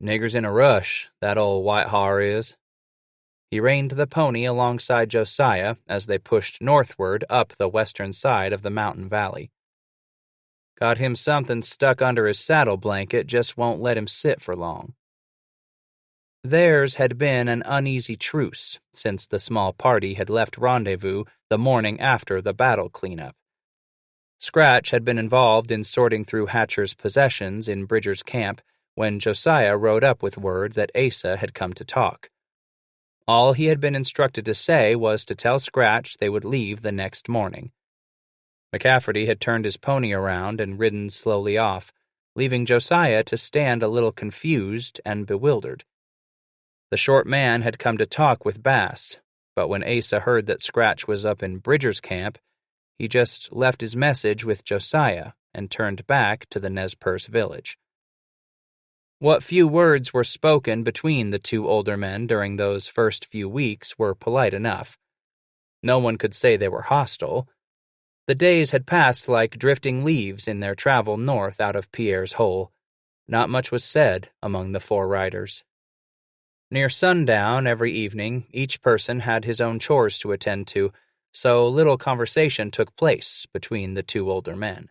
Nigger's in a rush, that old white har is. He reined the pony alongside Josiah as they pushed northward up the western side of the mountain valley. Got him something stuck under his saddle blanket, just won't let him sit for long. Theirs had been an uneasy truce since the small party had left rendezvous the morning after the battle cleanup. Scratch had been involved in sorting through Hatcher's possessions in Bridger's camp when Josiah rode up with word that Asa had come to talk. All he had been instructed to say was to tell Scratch they would leave the next morning. McCafferty had turned his pony around and ridden slowly off, leaving Josiah to stand a little confused and bewildered. The short man had come to talk with Bass, but when Asa heard that Scratch was up in Bridger's camp, he just left his message with Josiah and turned back to the Nez Perce village. What few words were spoken between the two older men during those first few weeks were polite enough. No one could say they were hostile. The days had passed like drifting leaves in their travel north out of Pierre's Hole. Not much was said among the four riders. Near sundown every evening, each person had his own chores to attend to, so little conversation took place between the two older men.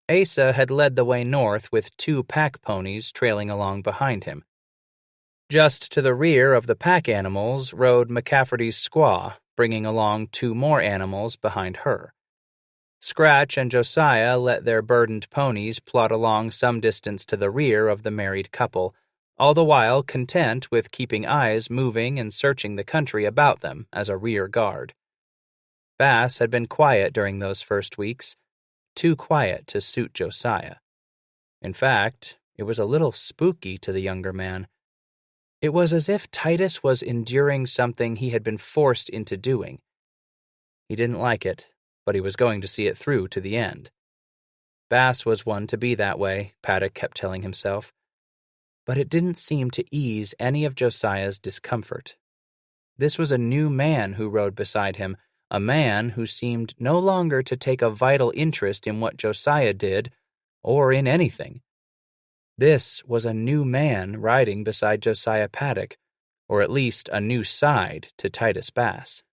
Asa had led the way north with 2 pack ponies trailing along behind him. Just to the rear of the pack animals rode McCafferty's squaw, bringing along 2 more animals behind her. Scratch and Josiah let their burdened ponies plod along some distance to the rear of the married couple, all the while content with keeping eyes moving and searching the country about them as a rear guard. Bass had been quiet during those first weeks, too quiet to suit Josiah. In fact, it was a little spooky to the younger man. It was as if Titus was enduring something he had been forced into doing. He didn't like it, but he was going to see it through to the end. Bass was one to be that way, Paddock kept telling himself. But it didn't seem to ease any of Josiah's discomfort. This was a new man who rode beside him, a man who seemed no longer to take a vital interest in what Josiah did, or in anything. This was a new man riding beside Josiah Paddock, or at least a new side to Titus Bass.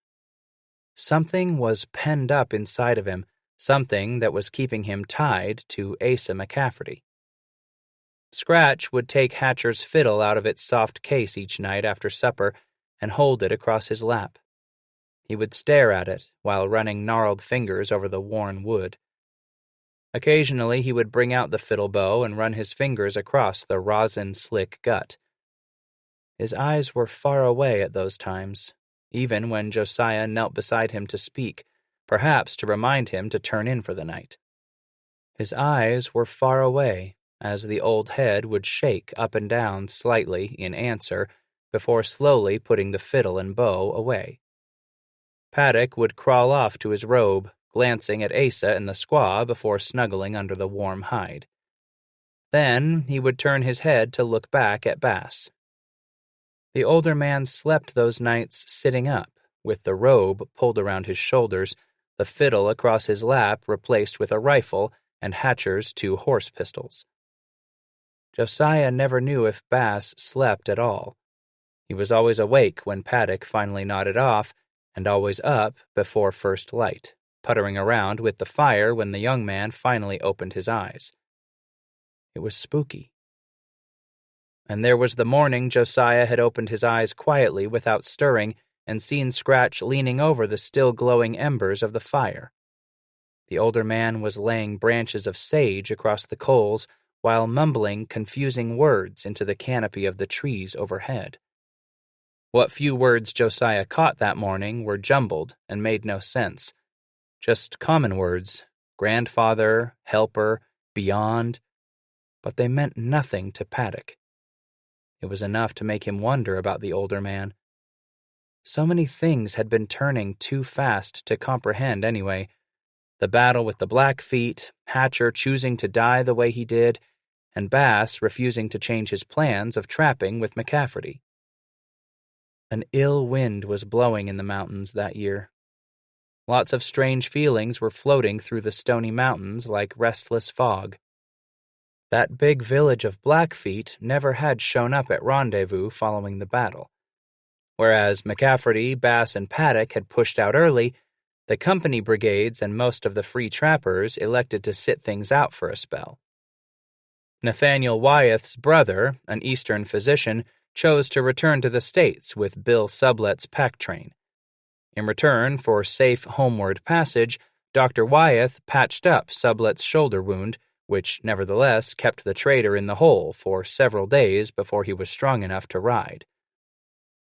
Something was penned up inside of him, something that was keeping him tied to Asa McCafferty. Scratch would take Hatcher's fiddle out of its soft case each night after supper and hold it across his lap. He would stare at it while running gnarled fingers over the worn wood. Occasionally he would bring out the fiddle bow and run his fingers across the rosin-slick gut. His eyes were far away at those times, even when Josiah knelt beside him to speak, perhaps to remind him to turn in for the night. His eyes were far away, as the old head would shake up and down slightly in answer before slowly putting the fiddle and bow away. Paddock would crawl off to his robe, glancing at Asa and the squaw before snuggling under the warm hide. Then he would turn his head to look back at Bass. The older man slept those nights sitting up, with the robe pulled around his shoulders, the fiddle across his lap replaced with a rifle and Hatcher's 2 horse pistols. Josiah never knew if Bass slept at all. He was always awake when Paddock finally nodded off, and always up before first light, puttering around with the fire when the young man finally opened his eyes. It was spooky. And there was the morning Josiah had opened his eyes quietly without stirring and seen Scratch leaning over the still glowing embers of the fire. The older man was laying branches of sage across the coals while mumbling confusing words into the canopy of the trees overhead. What few words Josiah caught that morning were jumbled and made no sense. Just common words, grandfather, helper, beyond, but they meant nothing to Paddock. It was enough to make him wonder about the older man. So many things had been turning too fast to comprehend anyway. The battle with the Blackfeet, Hatcher choosing to die the way he did, and Bass refusing to change his plans of trapping with McCafferty. An ill wind was blowing in the mountains that year. Lots of strange feelings were floating through the stony mountains like restless fog. That big village of Blackfeet never had shown up at rendezvous following the battle. Whereas McCafferty, Bass, and Paddock had pushed out early, the company brigades and most of the free trappers elected to sit things out for a spell. Nathaniel Wyeth's brother, an Eastern physician, chose to return to the States with Bill Sublet's pack train. In return for safe homeward passage, Dr. Wyeth patched up Sublet's shoulder wound, which nevertheless kept the trader in the hole for several days before he was strong enough to ride.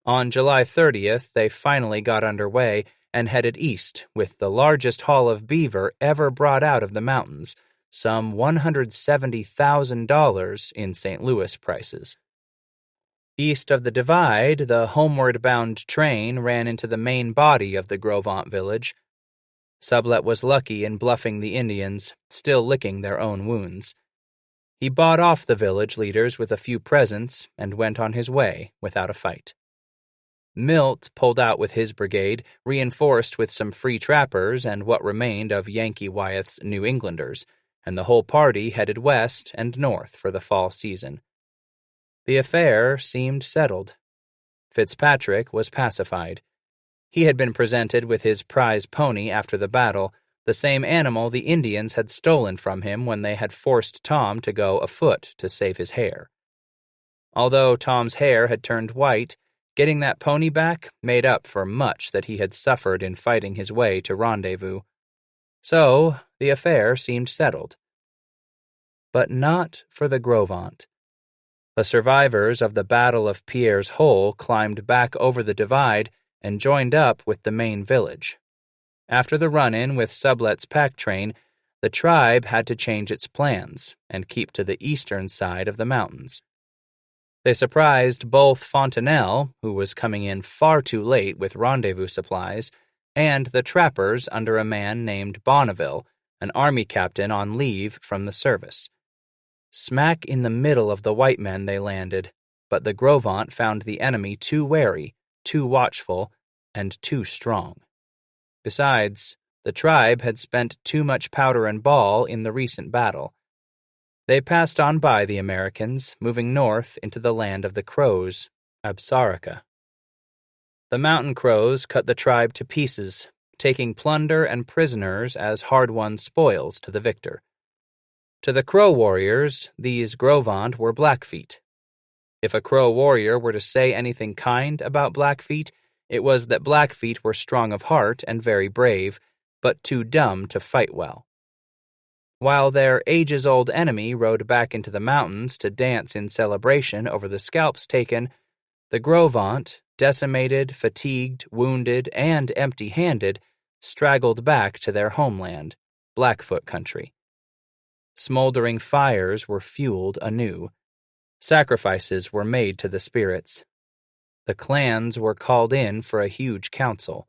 On July 30th, they finally got underway and headed east with the largest haul of beaver ever brought out of the mountains, some $170,000 in St. Louis prices. East of the divide, the homeward-bound train ran into the main body of the Grovant village. Sublet was lucky in bluffing the Indians, still licking their own wounds. He bought off the village leaders with a few presents and went on his way without a fight. Milt pulled out with his brigade, reinforced with some free trappers and what remained of Yankee Wyeth's New Englanders, and the whole party headed west and north for the fall season. The affair seemed settled. Fitzpatrick was pacified. He had been presented with his prize pony after the battle, the same animal the Indians had stolen from him when they had forced Tom to go afoot to save his hair. Although Tom's hair had turned white, getting that pony back made up for much that he had suffered in fighting his way to rendezvous. So the affair seemed settled. But not for the Grovant. The survivors of the Battle of Pierre's Hole climbed back over the divide and joined up with the main village. After the run-in with Sublet's pack train, the tribe had to change its plans and keep to the eastern side of the mountains. They surprised both Fontenelle, who was coming in far too late with rendezvous supplies, and the trappers under a man named Bonneville, an army captain on leave from the service. Smack in the middle of the white men they landed, but the Grovant found the enemy too wary, too watchful, and too strong. Besides, the tribe had spent too much powder and ball in the recent battle. They passed on by the Americans, moving north into the land of the Crows, Absarica. The Mountain Crows cut the tribe to pieces, taking plunder and prisoners as hard-won spoils to the victor. To the Crow warriors, these Grovant were Blackfeet. If a Crow warrior were to say anything kind about Blackfeet, it was that Blackfeet were strong of heart and very brave, but too dumb to fight well. While their ages-old enemy rode back into the mountains to dance in celebration over the scalps taken, the Grovant, decimated, fatigued, wounded, and empty-handed, straggled back to their homeland, Blackfoot country. Smoldering fires were fueled anew. Sacrifices were made to the spirits. The clans were called in for a huge council.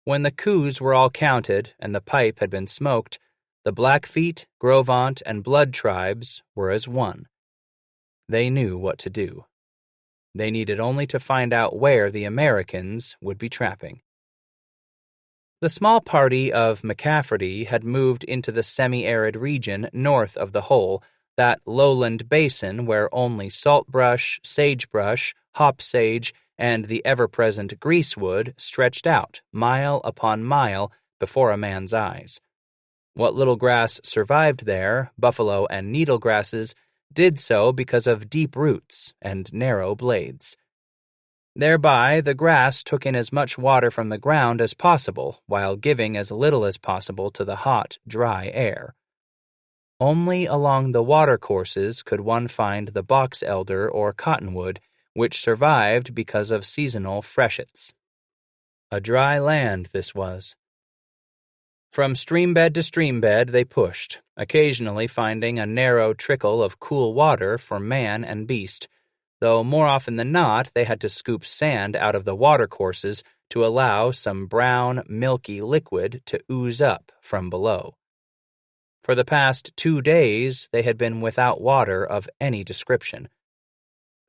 When the coups were all counted and the pipe had been smoked, the Blackfeet, Grovant, and Blood tribes were as one. They knew what to do. They needed only to find out where the Americans would be trapping. The small party of McCafferty had moved into the semi-arid region north of the Hole, that lowland basin where only saltbrush, sagebrush, hop sage, and the ever-present greasewood stretched out mile upon mile before a man's eyes. What little grass survived there, buffalo and needlegrasses, did so because of deep roots and narrow blades. Thereby, the grass took in as much water from the ground as possible, while giving as little as possible to the hot, dry air. Only along the watercourses could one find the box elder or cottonwood, which survived because of seasonal freshets. A dry land this was. From streambed to streambed they pushed, occasionally finding a narrow trickle of cool water for man and beast, though more often than not they had to scoop sand out of the watercourses to allow some brown, milky liquid to ooze up from below. For the past 2 days, they had been without water of any description.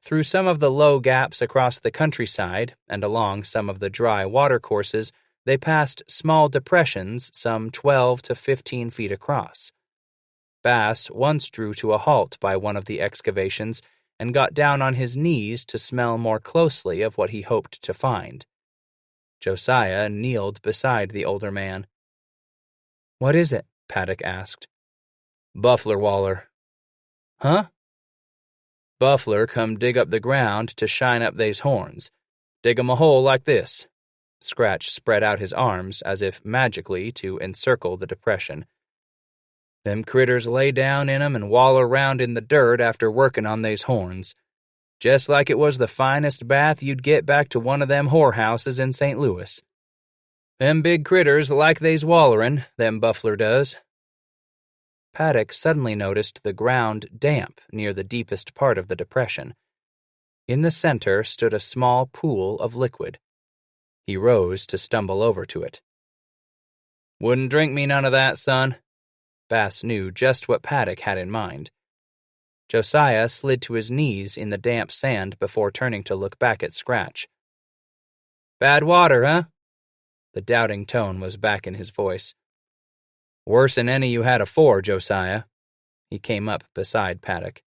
Through some of the low gaps across the countryside and along some of the dry watercourses, they passed small depressions some 12 to 15 feet across. Bass once drew to a halt by one of the excavations and got down on his knees to smell more closely of what he hoped to find. Josiah kneeled beside the older man. "What is it?" Paddock asked. Buffler waller. "Huh?" Buffler come dig up the ground to shine up they's horns. Dig 'em a hole like this. Scratch spread out his arms as if magically to encircle the depression. Them critters lay down in 'em and waller round in the dirt after workin' on they's horns. Just like it was the finest bath you'd get back to one of them whorehouses in St. Louis. Them big critters like they's wallerin', them Buffler does. Paddock suddenly noticed the ground damp near the deepest part of the depression. In the center stood a small pool of liquid. He rose to stumble over to it. Wouldn't drink me none of that, son. Bass knew just what Paddock had in mind. Josiah slid to his knees in the damp sand before turning to look back at Scratch. Bad water, huh? The doubting tone was back in his voice. Worse'n any you had afore, Josiah. He came up beside Paddock.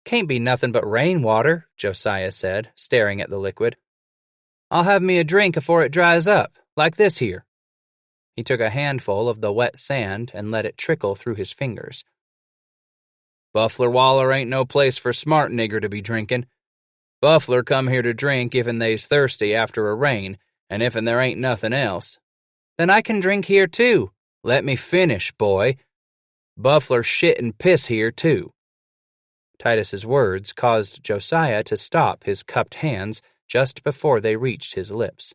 Can't be nothing but rainwater, Josiah said, staring at the liquid. I'll have me a drink afore it dries up, like this here. He took a handful of the wet sand and let it trickle through his fingers. Buffler waller ain't no place for smart nigger to be drinkin'. Buffler come here to drink if'n they's thirsty after a rain, and if'n there ain't nothin' else. Then I can drink here too. Let me finish, boy. Buffler shit and piss here too. Titus's words caused Josiah to stop his cupped hands just before they reached his lips.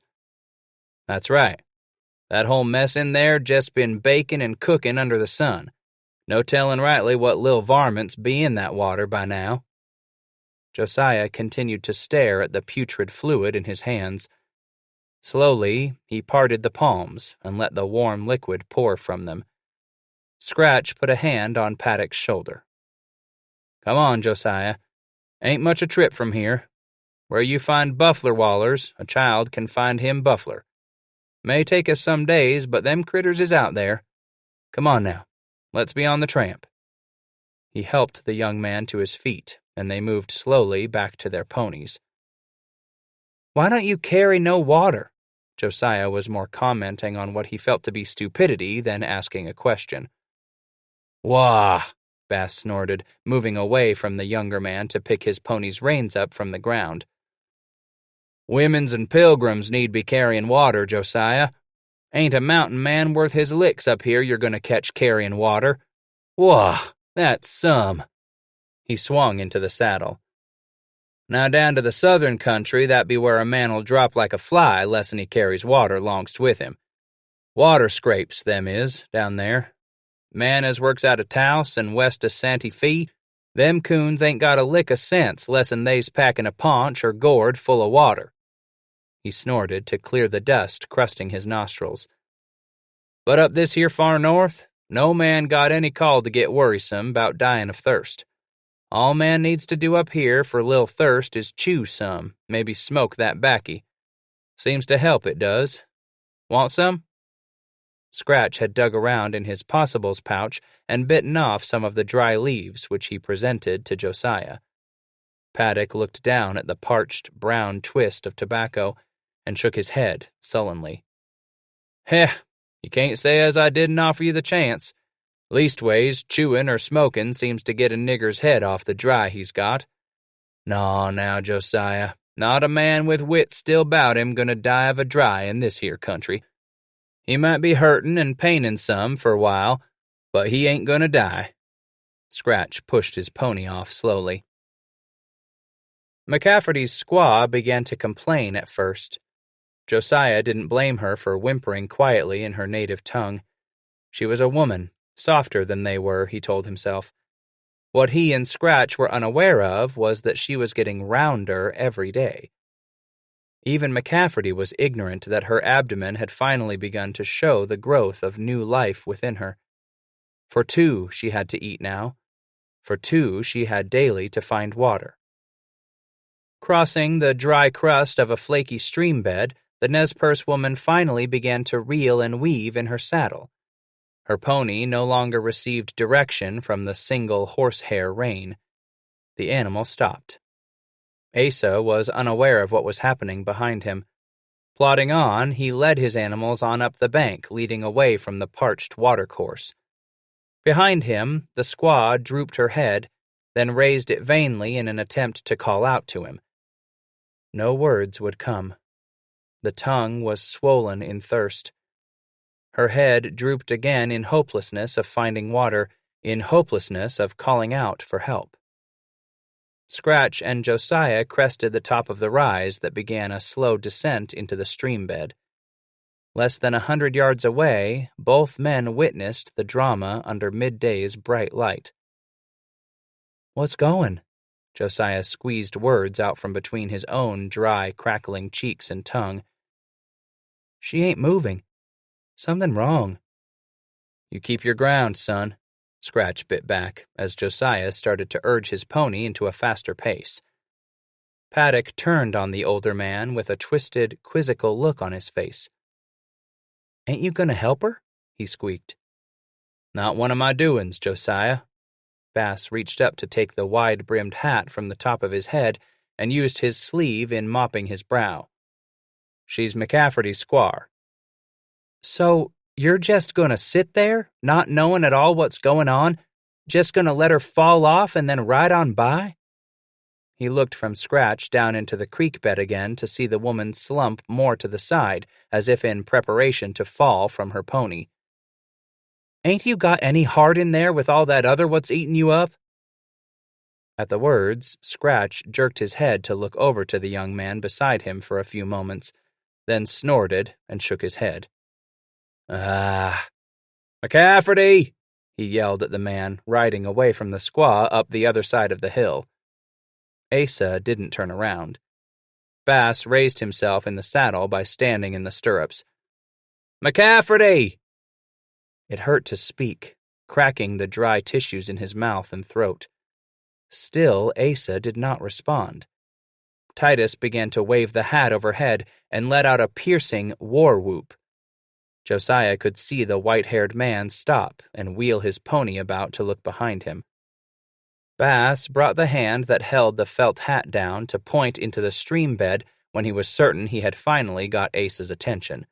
That's right. That whole mess in there just been bakin' and cookin' under the sun. No tellin' rightly what lil varmints be in that water by now. Josiah continued to stare at the putrid fluid in his hands. Slowly, he parted the palms and let the warm liquid pour from them. Scratch put a hand on Paddock's shoulder. Come on, Josiah. Ain't much a trip from here. Where you find Buffler wallers, a child can find him Buffler. May take us some days, but them critters is out there. Come on now. Let's be on the tramp. He helped the young man to his feet, and they moved slowly back to their ponies. Why don't you carry no water? Josiah was more commenting on what he felt to be stupidity than asking a question. Wah! Bass snorted, moving away from the younger man to pick his pony's reins up from the ground. Women's and pilgrims need be carryin' water, Josiah. Ain't a mountain man worth his licks up here you're gonna catch carryin' water. Wah, that's some. He swung into the saddle. Now down to the southern country, that be where a man'll drop like a fly less'n he carries water longst with him. Water scrapes, them is, down there. Man as works out of Taos and west of Santa Fe, them coons ain't got a lick o' sense less'n they's packin' a paunch or gourd full o' water. He snorted to clear the dust crusting his nostrils. But up this here far north, no man got any call to get worrisome 'bout dyin' of thirst. All man needs to do up here for lil thirst is chew some, maybe smoke that baccy. Seems to help, it does. Want some? Scratch had dug around in his possibles pouch and bitten off some of the dry leaves which he presented to Josiah. Paddock looked down at the parched, brown twist of tobacco and shook his head sullenly. Heh, you can't say as I didn't offer you the chance. Leastways, chewin' or smokin' seems to get a nigger's head off the dry he's got. Naw, now, Josiah, not a man with wit still 'bout him gonna die of a dry in this here country. He might be hurtin' and painin' some for a while, but he ain't gonna die. Scratch pushed his pony off slowly. McCafferty's squaw began to complain at first. Josiah didn't blame her for whimpering quietly in her native tongue. She was a woman, softer than they were, he told himself. What he and Scratch were unaware of was that she was getting rounder every day. Even McCafferty was ignorant that her abdomen had finally begun to show the growth of new life within her. For 2 she had to eat now. For 2 she had daily to find water. Crossing the dry crust of a flaky stream bed, the Nez Perce woman finally began to reel and weave in her saddle. Her pony no longer received direction from the single horsehair rein. The animal stopped. Asa was unaware of what was happening behind him. Plodding on, he led his animals on up the bank, leading away from the parched watercourse. Behind him, the squaw drooped her head, then raised it vainly in an attempt to call out to him. No words would come. The tongue was swollen in thirst. Her head drooped again in hopelessness of finding water, in hopelessness of calling out for help. Scratch and Josiah crested the top of the rise that began a slow descent into the stream bed. Less than 100 yards away, both men witnessed the drama under midday's bright light. "What's going?" Josiah squeezed words out from between his own dry, crackling cheeks and tongue. "She ain't moving. Something wrong." "You keep your ground, son," Scratch bit back as Josiah started to urge his pony into a faster pace. Paddock turned on the older man with a twisted, quizzical look on his face. "Ain't you gonna help her?" he squeaked. "Not one of my doings, Josiah." Bass reached up to take the wide-brimmed hat from the top of his head and used his sleeve in mopping his brow. "She's McCafferty's squaw." "So you're just gonna sit there, not knowing at all what's going on? Just gonna let her fall off and then ride on by?" He looked from Scratch down into the creek bed again to see the woman slump more to the side, as if in preparation to fall from her pony. "Ain't you got any heart in there with all that other what's eating you up?" At the words, Scratch jerked his head to look over to the young man beside him for a few moments, then snorted and shook his head. McCafferty!" he yelled at the man, riding away from the squaw up the other side of the hill. Asa didn't turn around. Bass raised himself in the saddle by standing in the stirrups. "McCafferty!" It hurt to speak, cracking the dry tissues in his mouth and throat. Still, Asa did not respond. Titus began to wave the hat overhead and let out a piercing war whoop. Josiah could see the white-haired man stop and wheel his pony about to look behind him. Bass brought the hand that held the felt hat down to point into the stream bed when he was certain he had finally got Asa's attention.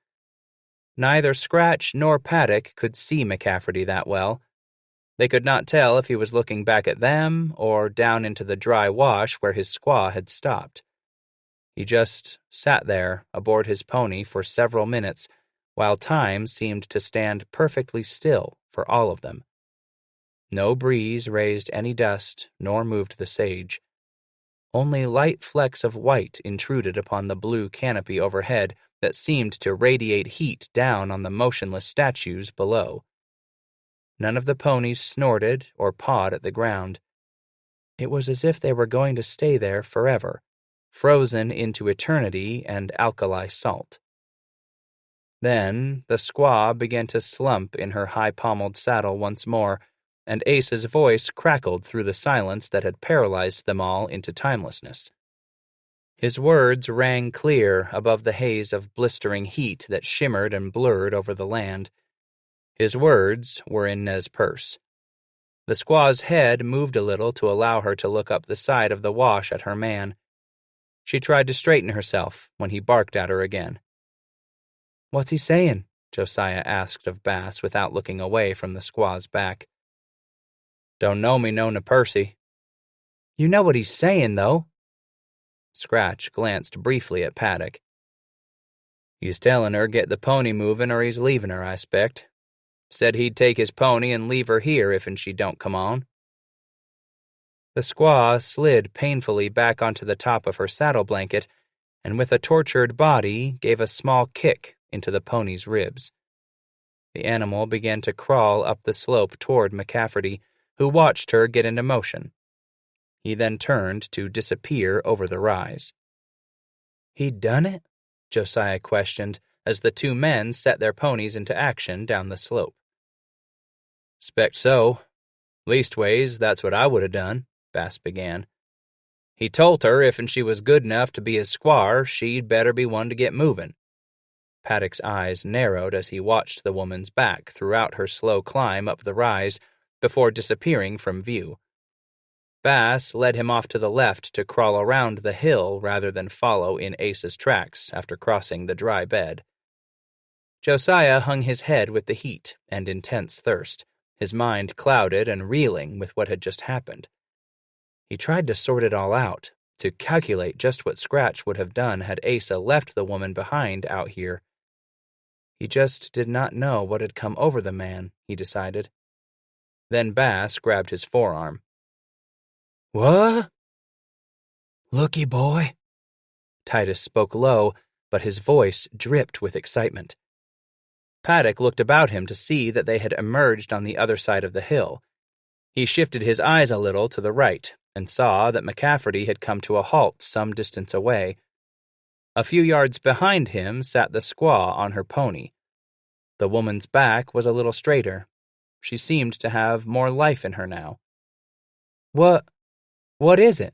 Neither Scratch nor Paddock could see McCafferty that well. They could not tell if he was looking back at them or down into the dry wash where his squaw had stopped. He just sat there aboard his pony for several minutes, while time seemed to stand perfectly still for all of them. No breeze raised any dust nor moved the sage. Only light flecks of white intruded upon the blue canopy overhead that seemed to radiate heat down on the motionless statues below. None of the ponies snorted or pawed at the ground. It was as if they were going to stay there forever, frozen into eternity and alkali salt. Then the squaw began to slump in her high-pommeled saddle once more, and Asa's voice crackled through the silence that had paralyzed them all into timelessness. His words rang clear above the haze of blistering heat that shimmered and blurred over the land. His words were in Nez Perce. The squaw's head moved a little to allow her to look up the side of the wash at her man. She tried to straighten herself when he barked at her again. "What's he saying?" Josiah asked of Bass without looking away from the squaw's back. "Don't know me no Percy." "You know what he's saying, though." Scratch glanced briefly at Paddock. "He's telling her get the pony moving or he's leaving her, I s'pect. Said he'd take his pony and leave her here if'n she don't come on." The squaw slid painfully back onto the top of her saddle blanket and with a tortured body gave a small kick into the pony's ribs. The animal began to crawl up the slope toward McCafferty, who watched her get into motion. He then turned to disappear over the rise. "He done it?" Josiah questioned as the two men set their ponies into action down the slope. "'Spect so. Leastways, that's what I would have done," Bass began. "He told her if'n she was good enough to be his squaw, she'd better be one to get moving." Paddock's eyes narrowed as he watched the woman's back throughout her slow climb up the rise before disappearing from view. Bass led him off to the left to crawl around the hill rather than follow in Ace's tracks after crossing the dry bed. Josiah hung his head with the heat and intense thirst, his mind clouded and reeling with what had just happened. He tried to sort it all out, to calculate just what Scratch would have done had Asa left the woman behind out here. He just did not know what had come over the man, he decided. Then Bass grabbed his forearm. "What?" "Looky, boy." Titus spoke low, but his voice dripped with excitement. Paddock looked about him to see that they had emerged on the other side of the hill. He shifted his eyes a little to the right and saw that McCafferty had come to a halt some distance away. A few yards behind him sat the squaw on her pony. The woman's back was a little straighter. She seemed to have more life in her now. What is it?"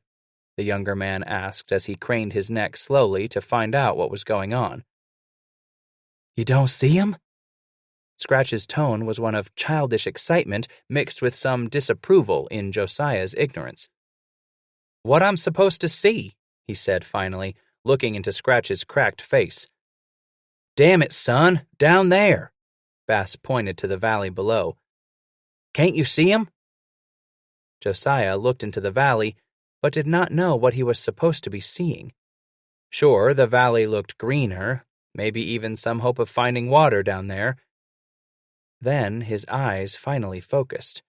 the younger man asked as he craned his neck slowly to find out what was going on. "You don't see him?" Scratch's tone was one of childish excitement mixed with some disapproval in Josiah's ignorance. "What I'm supposed to see," he said finally, looking into Scratch's cracked face. "Damn it, son, down there!" Bass pointed to the valley below. "Can't you see him?" Josiah looked into the valley, but did not know what he was supposed to be seeing. Sure, the valley looked greener, maybe even some hope of finding water down there. Then his eyes finally focused.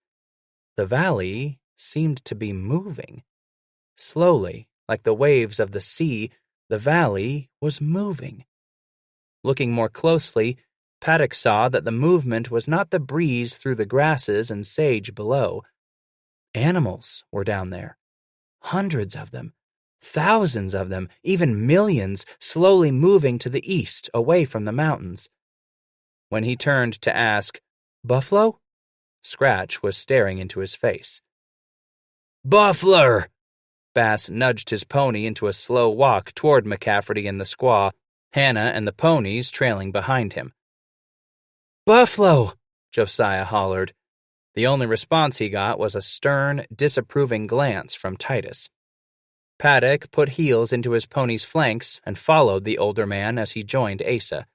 The valley seemed to be moving. Slowly, like the waves of the sea, the valley was moving. Looking more closely, Paddock saw that the movement was not the breeze through the grasses and sage below. Animals were down there. Hundreds of them, thousands of them, even millions, slowly moving to the east, away from the mountains. When he turned to ask, "Buffalo?" Scratch was staring into his face. "Buffler!" Bass nudged his pony into a slow walk toward McCafferty and the squaw, Hannah and the ponies trailing behind him. "Buffalo!" Josiah hollered. The only response he got was a stern, disapproving glance from Titus. Paddock put heels into his pony's flanks and followed the older man as he joined Asa.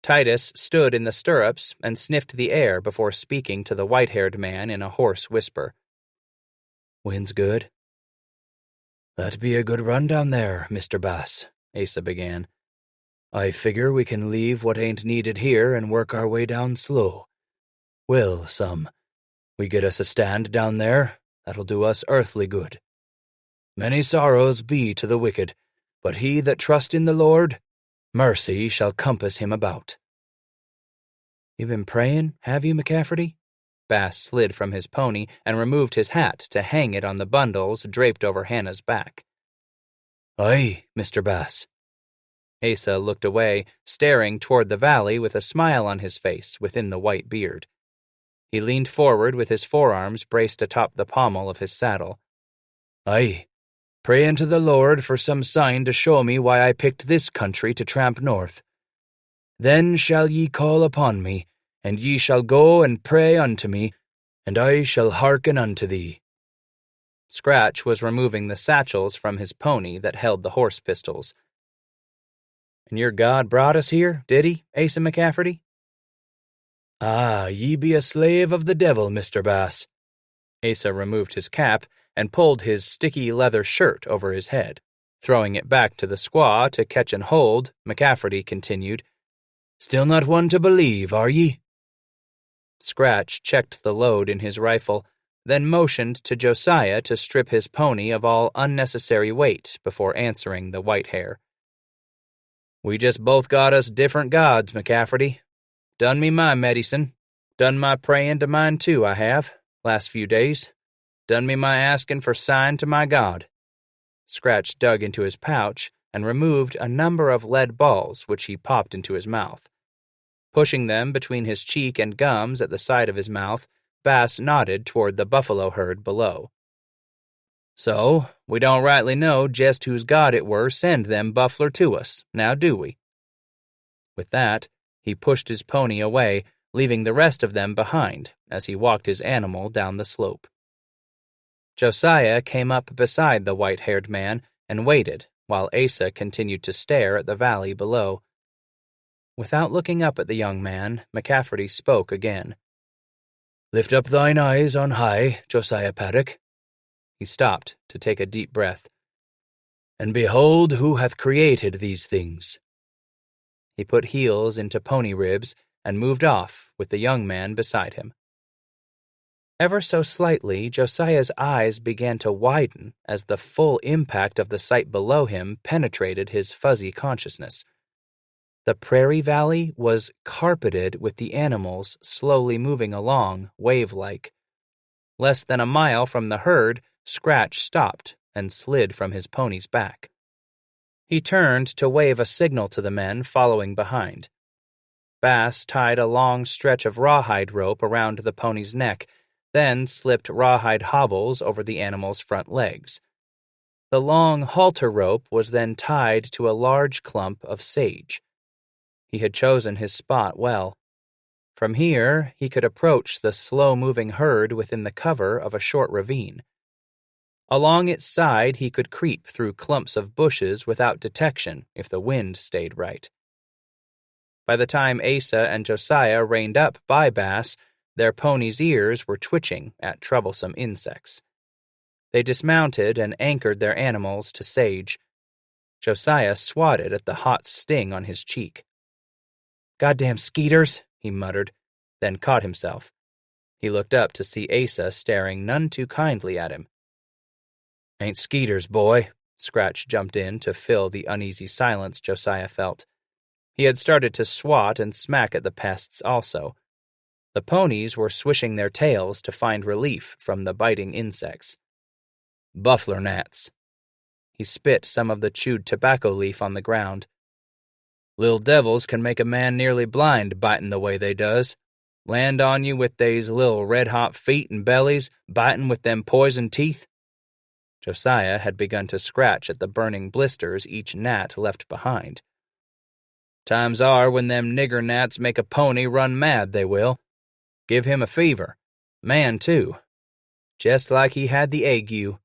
Titus stood in the stirrups and sniffed the air before speaking to the white-haired man in a hoarse whisper. "Wind's good?" "That'd be a good run down there, Mr. Bass," Asa began. "I figure we can leave what ain't needed here and work our way down slow. Will, some. We get us a stand down there, that'll do us earthly good. Many sorrows be to the wicked, but he that trust in the Lord, mercy shall compass him about." "You've been praying, have you, McCafferty?" Bass slid from his pony and removed his hat to hang it on the bundles draped over Hannah's back. "Aye, Mr. Bass." Asa looked away, staring toward the valley with a smile on his face within the white beard. He leaned forward with his forearms braced atop the pommel of his saddle. "Aye, praying to the Lord for some sign to show me why I picked this country to tramp north. Then shall ye call upon me, and ye shall go and pray unto me, and I shall hearken unto thee." Scratch was removing the satchels from his pony that held the horse pistols. "And your God brought us here, did he, Asa McCafferty?" "Ah, ye be a slave of the devil, Mr. Bass." Asa removed his cap and pulled his sticky leather shirt over his head. Throwing it back to the squaw to catch and hold, McCafferty continued, "Still not one to believe, are ye?" Scratch checked the load in his rifle, then motioned to Josiah to strip his pony of all unnecessary weight before answering the white hair. "We just both got us different gods, McCafferty. Done me my medicine. Done my praying to mine too, I have. last few days. Done me my asking for sign to my God." Scratch dug into his pouch and removed a number of lead balls which he popped into his mouth. Pushing them between his cheek and gums at the side of his mouth, Bass nodded toward the buffalo herd below. "So, we don't rightly know jest whose God it were send them buffler to us, now do we?" With that, he pushed his pony away, leaving the rest of them behind as he walked his animal down the slope. Josiah came up beside the white-haired man and waited while Asa continued to stare at the valley below. Without looking up at the young man, McCafferty spoke again. "Lift up thine eyes on high, Josiah Paddock." He stopped to take a deep breath. "And behold who hath created these things." He put heels into pony ribs and moved off with the young man beside him. Ever so slightly, Josiah's eyes began to widen as the full impact of the sight below him penetrated his fuzzy consciousness. The prairie valley was carpeted with the animals slowly moving along, wave-like. Less than a mile from the herd, Scratch stopped and slid from his pony's back. He turned to wave a signal to the men following behind. Bass tied a long stretch of rawhide rope around the pony's neck, then slipped rawhide hobbles over the animal's front legs. The long halter rope was then tied to a large clump of sage. He had chosen his spot well. From here, he could approach the slow-moving herd within the cover of a short ravine. Along its side, he could creep through clumps of bushes without detection if the wind stayed right. By the time Asa and Josiah reined up by Bass, their ponies' ears were twitching at troublesome insects. They dismounted and anchored their animals to sage. Josiah swatted at the hot sting on his cheek. "Goddamn skeeters," he muttered, then caught himself. He looked up to see Asa staring none too kindly at him. "Ain't skeeters, boy," Scratch jumped in to fill the uneasy silence Josiah felt. He had started to swat and smack at the pests also. The ponies were swishing their tails to find relief from the biting insects. "Buffler gnats." He spit some of the chewed tobacco leaf on the ground. "Little devils can make a man nearly blind biting the way they does. Land on you with they's little red-hot feet and bellies, biting with them poison teeth." Josiah had begun to scratch at the burning blisters each gnat left behind. "Times are when them nigger gnats make a pony run mad, they will. Give him a fever. Man, too. Just like he had the ague."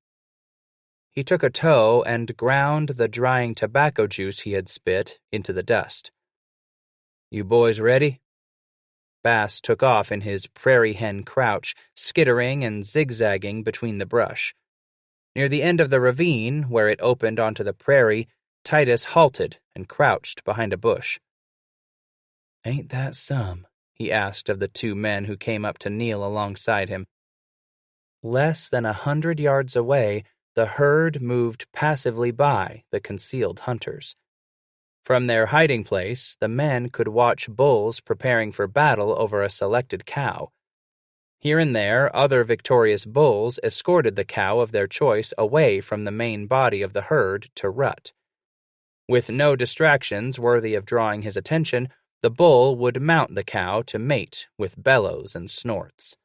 He took a toe and ground the drying tobacco juice he had spit into the dust. "You boys ready?" Bass took off in his prairie hen crouch, skittering and zigzagging between the brush. Near the end of the ravine, where it opened onto the prairie, Titus halted and crouched behind a bush. "Ain't that some?" he asked of the two men who came up to kneel alongside him. Less than 100 yards away, the herd moved passively by the concealed hunters. From their hiding place, the men could watch bulls preparing for battle over a selected cow. Here and there, other victorious bulls escorted the cow of their choice away from the main body of the herd to rut. With no distractions worthy of drawing his attention, the bull would mount the cow to mate with bellows and snorts.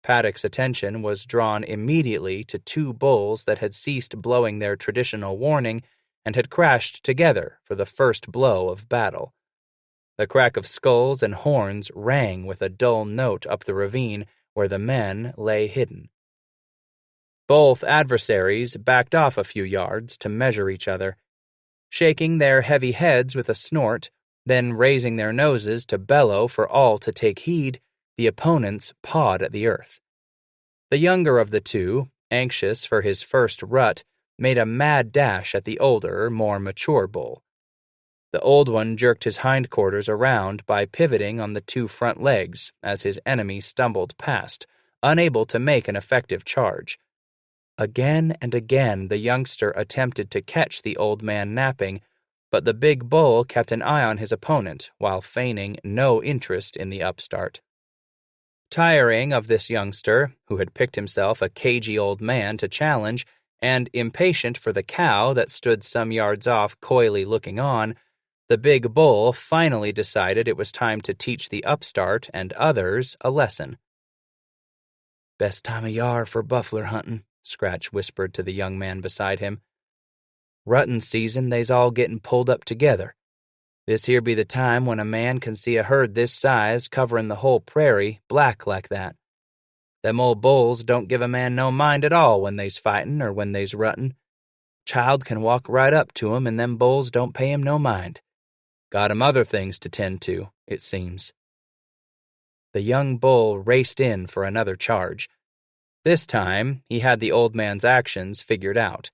Paddock's attention was drawn immediately to two bulls that had ceased blowing their traditional warning and had crashed together for the first blow of battle. The crack of skulls and horns rang with a dull note up the ravine where the men lay hidden. Both adversaries backed off a few yards to measure each other. Shaking their heavy heads with a snort, then raising their noses to bellow for all to take heed, the opponents pawed at the earth. The younger of the two, anxious for his first rut, made a mad dash at the older, more mature bull. The old one jerked his hindquarters around by pivoting on the two front legs as his enemy stumbled past, unable to make an effective charge. Again and again the youngster attempted to catch the old man napping, but the big bull kept an eye on his opponent while feigning no interest in the upstart. Tiring of this youngster, who had picked himself a cagey old man to challenge, and impatient for the cow that stood some yards off coyly looking on, the big bull finally decided it was time to teach the upstart and others a lesson. "Best time of yar for buffler huntin'," Scratch whispered to the young man beside him. "Ruttin' season, they's all gettin' pulled up together. This here be the time when a man can see a herd this size coverin' the whole prairie black like that. Them old bulls don't give a man no mind at all when they's fightin' or when they's ruttin'. Child can walk right up to 'em and them bulls don't pay him no mind. Got 'em other things to tend to, it seems." The young bull raced in for another charge. This time, he had the old man's actions figured out.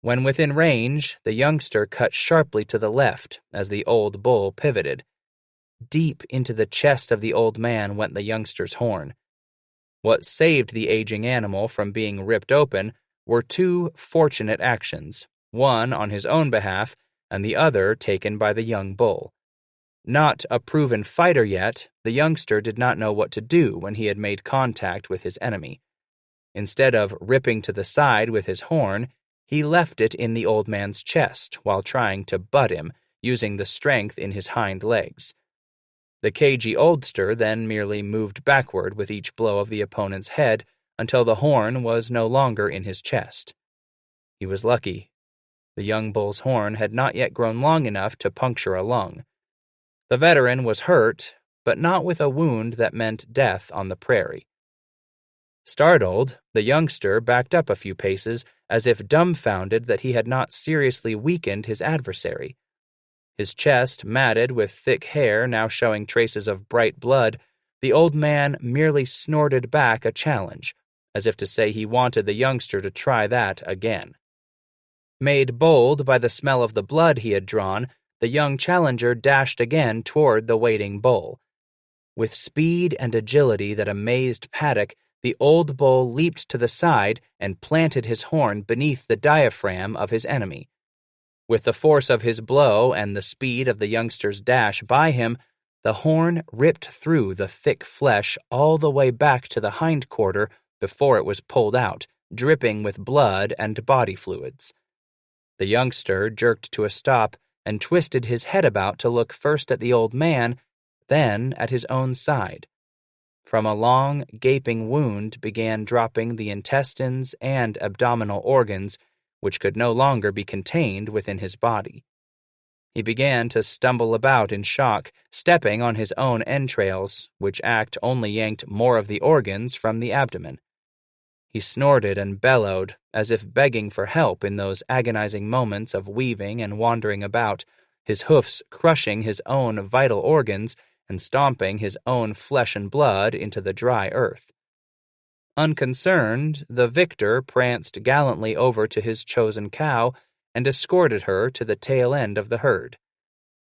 When within range, the youngster cut sharply to the left as the old bull pivoted. Deep into the chest of the old man went the youngster's horn. What saved the aging animal from being ripped open were two fortunate actions, one on his own behalf and the other taken by the young bull. Not a proven fighter yet, the youngster did not know what to do when he had made contact with his enemy. Instead of ripping to the side with his horn, he left it in the old man's chest while trying to butt him, using the strength in his hind legs. The cagey oldster then merely moved backward with each blow of the opponent's head until the horn was no longer in his chest. He was lucky. The young bull's horn had not yet grown long enough to puncture a lung. The veteran was hurt, but not with a wound that meant death on the prairie. Startled, the youngster backed up a few paces as if dumbfounded that he had not seriously weakened his adversary. His chest matted with thick hair now showing traces of bright blood, the old man merely snorted back a challenge, as if to say he wanted the youngster to try that again. Made bold by the smell of the blood he had drawn, the young challenger dashed again toward the waiting bull. With speed and agility that amazed Paddock, the old bull leaped to the side and planted his horn beneath the diaphragm of his enemy. With the force of his blow and the speed of the youngster's dash by him, the horn ripped through the thick flesh all the way back to the hindquarter before it was pulled out, dripping with blood and body fluids. The youngster jerked to a stop and twisted his head about to look first at the old man, then at his own side. From a long, gaping wound began dropping the intestines and abdominal organs, which could no longer be contained within his body. He began to stumble about in shock, stepping on his own entrails, which act only yanked more of the organs from the abdomen. He snorted and bellowed, as if begging for help in those agonizing moments of weaving and wandering about, his hoofs crushing his own vital organs and stomping his own flesh and blood into the dry earth. Unconcerned, the victor pranced gallantly over to his chosen cow and escorted her to the tail end of the herd.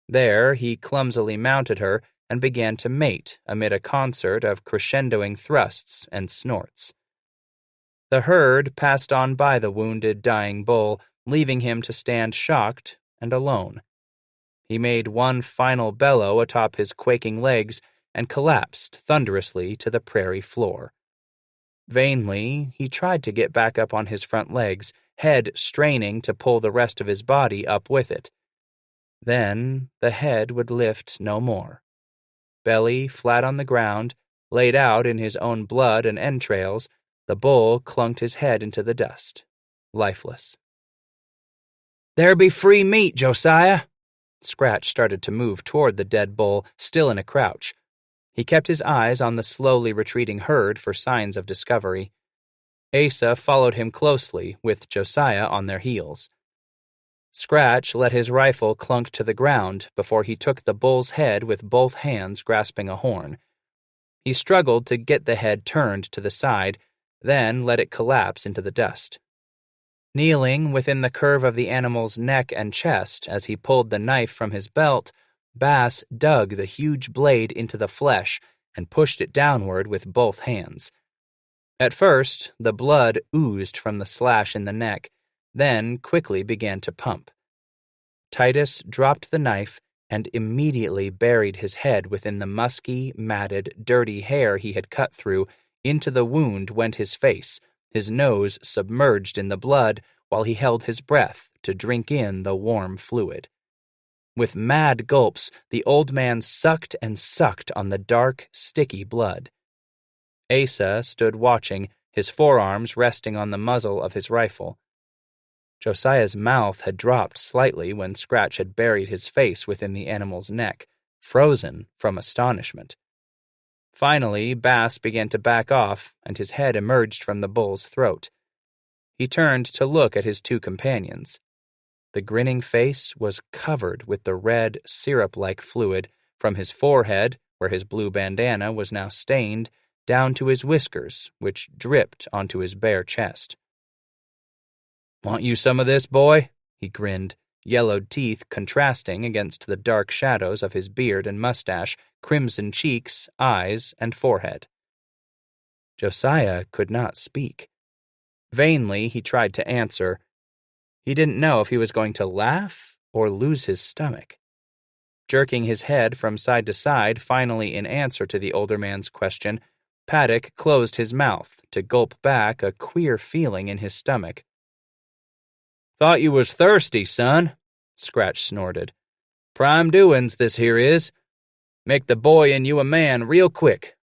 There he clumsily mounted her and began to mate amid a concert of crescendoing thrusts and snorts. The herd passed on by the wounded, dying bull, leaving him to stand shocked and alone. He made one final bellow atop his quaking legs and collapsed thunderously to the prairie floor. Vainly, he tried to get back up on his front legs, head straining to pull the rest of his body up with it. Then the head would lift no more. Belly flat on the ground, laid out in his own blood and entrails, the bull clunked his head into the dust, lifeless. "There be free meat, Josiah." Scratch started to move toward the dead bull, still in a crouch. He kept his eyes on the slowly retreating herd for signs of discovery. Asa followed him closely, with Josiah on their heels. Scratch let his rifle clunk to the ground before he took the bull's head with both hands grasping a horn. He struggled to get the head turned to the side, then let it collapse into the dust. Kneeling within the curve of the animal's neck and chest as he pulled the knife from his belt, Bass dug the huge blade into the flesh and pushed it downward with both hands. At first, the blood oozed from the slash in the neck, then quickly began to pump. Titus dropped the knife and immediately buried his head within the musky, matted, dirty hair he had cut through. Into the wound went his face, his nose submerged in the blood, while he held his breath to drink in the warm fluid. With mad gulps, the old man sucked and sucked on the dark, sticky blood. Asa stood watching, his forearms resting on the muzzle of his rifle. Josiah's mouth had dropped slightly when Scratch had buried his face within the animal's neck, frozen from astonishment. Finally, Bass began to back off, and his head emerged from the bull's throat. He turned to look at his two companions. The grinning face was covered with the red, syrup-like fluid from his forehead, where his blue bandana was now stained, down to his whiskers, which dripped onto his bare chest. "Want you some of this, boy?" He grinned, yellowed teeth contrasting against the dark shadows of his beard and mustache, crimson cheeks, eyes, and forehead. Josiah could not speak. Vainly he tried to answer. He didn't know if he was going to laugh or lose his stomach. Jerking his head from side to side, finally in answer to the older man's question, Paddock closed his mouth to gulp back a queer feeling in his stomach. "Thought you was thirsty, son," Scratch snorted. "Prime doin's this here is. Make the boy in you a man real quick.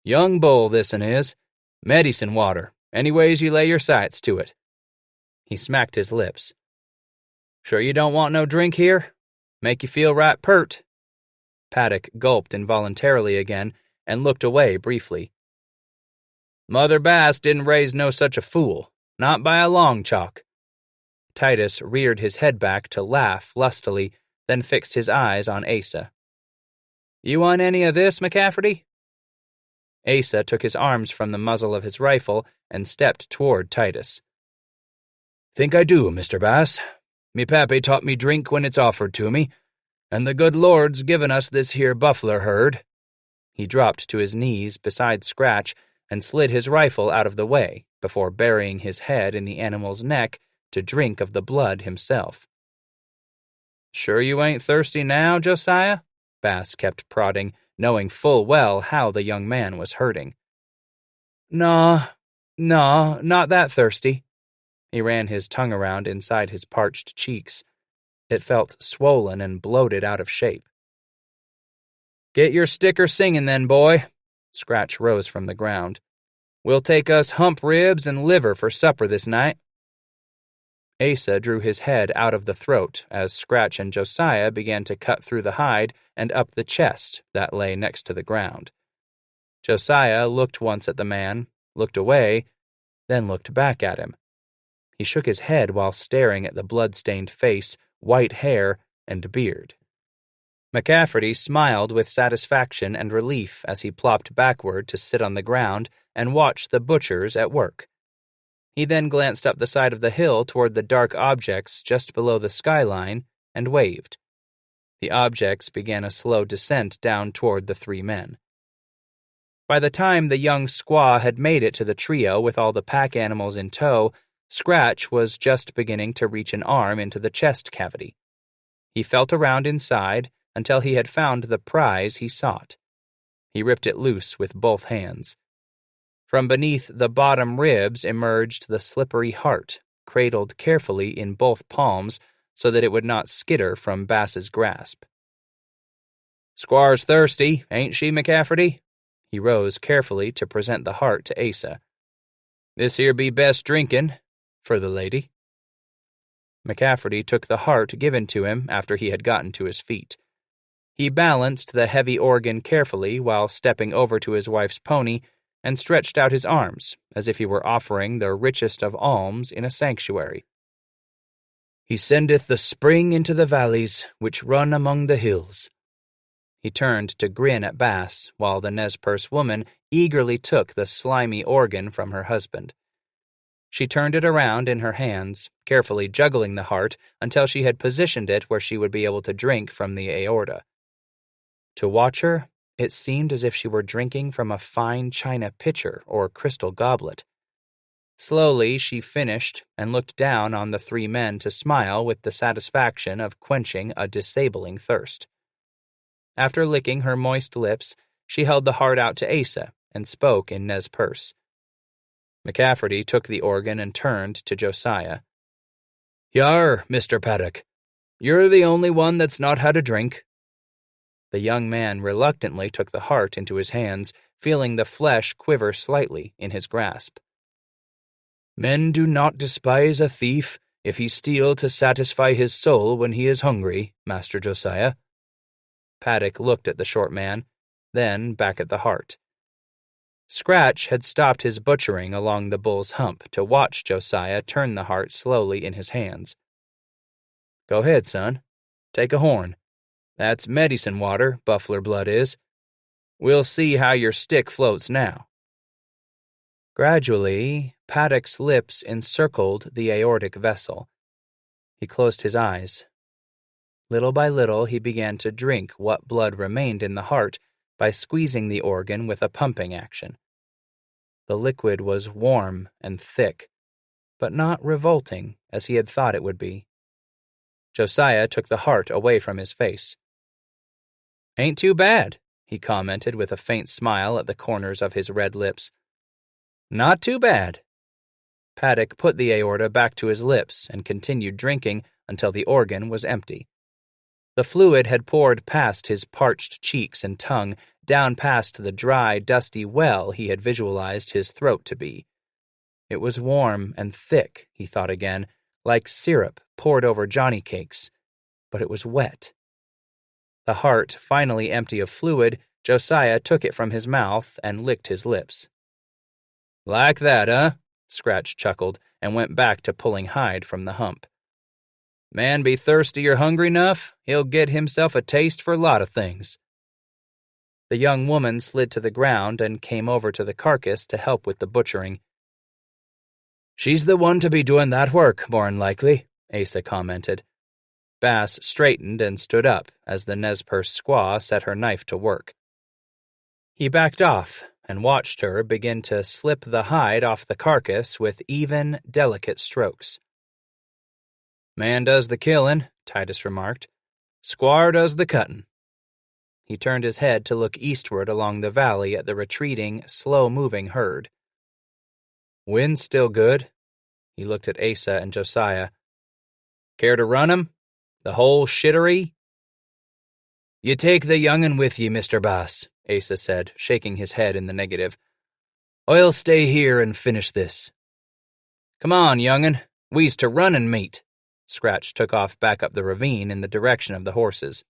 Young bull this'n is. Medicine water, anyways you lay your sights to it." He smacked his lips. "Sure you don't want no drink here? Make you feel right pert." Paddock gulped involuntarily again and looked away briefly. "Mother Bass didn't raise no such a fool, not by a long chalk." Titus reared his head back to laugh lustily, then fixed his eyes on Asa. "You want any of this, McCafferty?" Asa took his arms from the muzzle of his rifle and stepped toward Titus. "Think I do, Mr. Bass. Me pappy taught me drink when it's offered to me, and the good Lord's given us this here buffler herd." He dropped to his knees beside Scratch and slid his rifle out of the way before burying his head in the animal's neck to drink of the blood himself. "Sure you ain't thirsty now, Josiah?" Bass kept prodding, knowing full well how the young man was hurting. No, not that thirsty." He ran his tongue around inside his parched cheeks. It felt swollen and bloated out of shape. "Get your sticker singing then, boy." Scratch rose from the ground. "We'll take us hump ribs and liver for supper this night." Asa drew his head out of the throat as Scratch and Josiah began to cut through the hide and up the chest that lay next to the ground. Josiah looked once at the man, looked away, then looked back at him. He shook his head while staring at the blood-stained face, white hair, and beard. McCafferty smiled with satisfaction and relief as he plopped backward to sit on the ground and watch the butchers at work. He then glanced up the side of the hill toward the dark objects just below the skyline and waved. The objects began a slow descent down toward the three men. By the time the young squaw had made it to the trio with all the pack animals in tow, Scratch was just beginning to reach an arm into the chest cavity. He felt around inside until he had found the prize he sought. He ripped it loose with both hands. From beneath the bottom ribs emerged the slippery heart, cradled carefully in both palms so that it would not skitter from Bass's grasp. "Squire's thirsty, ain't she, McCafferty?" He rose carefully to present the heart to Asa. "This here be best drinkin', for the lady." McCafferty took the heart given to him after he had gotten to his feet. He balanced the heavy organ carefully while stepping over to his wife's pony and stretched out his arms as if he were offering the richest of alms in a sanctuary. "He sendeth the spring into the valleys which run among the hills." He turned to grin at Bass while the Nez Perce woman eagerly took the slimy organ from her husband. She turned it around in her hands, carefully juggling the heart until she had positioned it where she would be able to drink from the aorta. To watch her, it seemed as if she were drinking from a fine china pitcher or crystal goblet. Slowly, she finished and looked down on the three men to smile with the satisfaction of quenching a disabling thirst. After licking her moist lips, she held the heart out to Asa and spoke in Nez Perce. McCafferty took the organ and turned to Josiah. Yar, Mr. Paddock. You're the only one that's not had a drink. The young man reluctantly took the heart into his hands, feeling the flesh quiver slightly in his grasp. Men do not despise a thief if he steal to satisfy his soul when he is hungry, Master Josiah. Paddock looked at the short man, then back at the heart. Scratch had stopped his butchering along the bull's hump to watch Josiah turn the heart slowly in his hands. Go ahead, son. Take a horn. That's medicine water, buffler blood is. We'll see how your stick floats now. Gradually, Paddock's lips encircled the aortic vessel. He closed his eyes. Little by little, he began to drink what blood remained in the heart by squeezing the organ with a pumping action. The liquid was warm and thick, but not revolting as he had thought it would be. Josiah took the heart away from his face. "Ain't too bad," he commented with a faint smile at the corners of his red lips. "Not too bad." Paddock put the aorta back to his lips and continued drinking until the organ was empty. The fluid had poured past his parched cheeks and tongue, down past the dry, dusty well he had visualized his throat to be. It was warm and thick, he thought again, like syrup poured over Johnny cakes, but it was wet. The heart finally empty of fluid, Josiah took it from his mouth and licked his lips. "Like that, huh?" Scratch chuckled and went back to pulling hide from the hump. "Man be thirsty or hungry enough, he'll get himself a taste for a lot of things." The young woman slid to the ground and came over to the carcass to help with the butchering. "She's the one to be doing that work, more'n likely," Asa commented. Bass straightened and stood up as the Nez Perce squaw set her knife to work. He backed off and watched her begin to slip the hide off the carcass with even, delicate strokes. "Man does the killin'," Titus remarked. "Squaw does the cuttin'." He turned his head to look eastward along the valley at the retreating, slow-moving herd. "Wind's still good." He looked at Asa and Josiah. "Care to run 'em? The whole shittery?" "You take the young'un with ye, Mr. Bass," Asa said, shaking his head in the negative. "I'll stay here and finish this." "Come on, young'un. We's to run and meet." Scratch took off back up the ravine in the direction of the horses.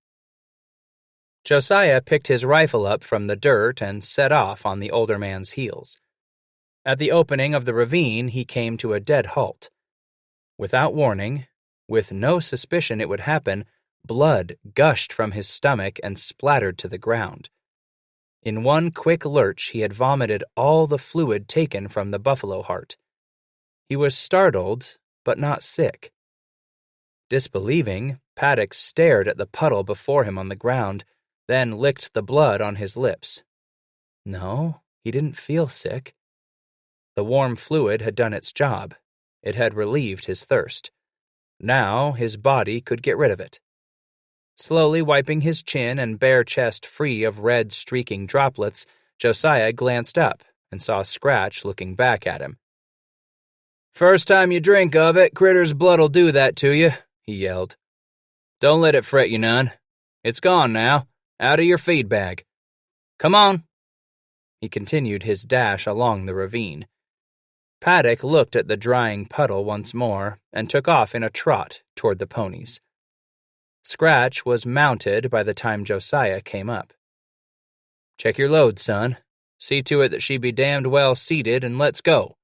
Josiah picked his rifle up from the dirt and set off on the older man's heels. At the opening of the ravine, he came to a dead halt. Without warning, with no suspicion it would happen, blood gushed from his stomach and splattered to the ground. In one quick lurch, he had vomited all the fluid taken from the buffalo heart. He was startled, but not sick. Disbelieving, Paddock stared at the puddle before him on the ground, then licked the blood on his lips. No, he didn't feel sick. The warm fluid had done its job. It had relieved his thirst. Now his body could get rid of it. Slowly wiping his chin and bare chest free of red streaking droplets, Josiah glanced up and saw Scratch looking back at him. "First time you drink of it, critter's blood'll do that to you," he yelled. "Don't let it fret you none. It's gone now, out of your feed bag. Come on." He continued his dash along the ravine. Paddock looked at the drying puddle once more and took off in a trot toward the ponies. Scratch was mounted by the time Josiah came up. "Check your load, son. See to it that she be damned well seated, and let's go."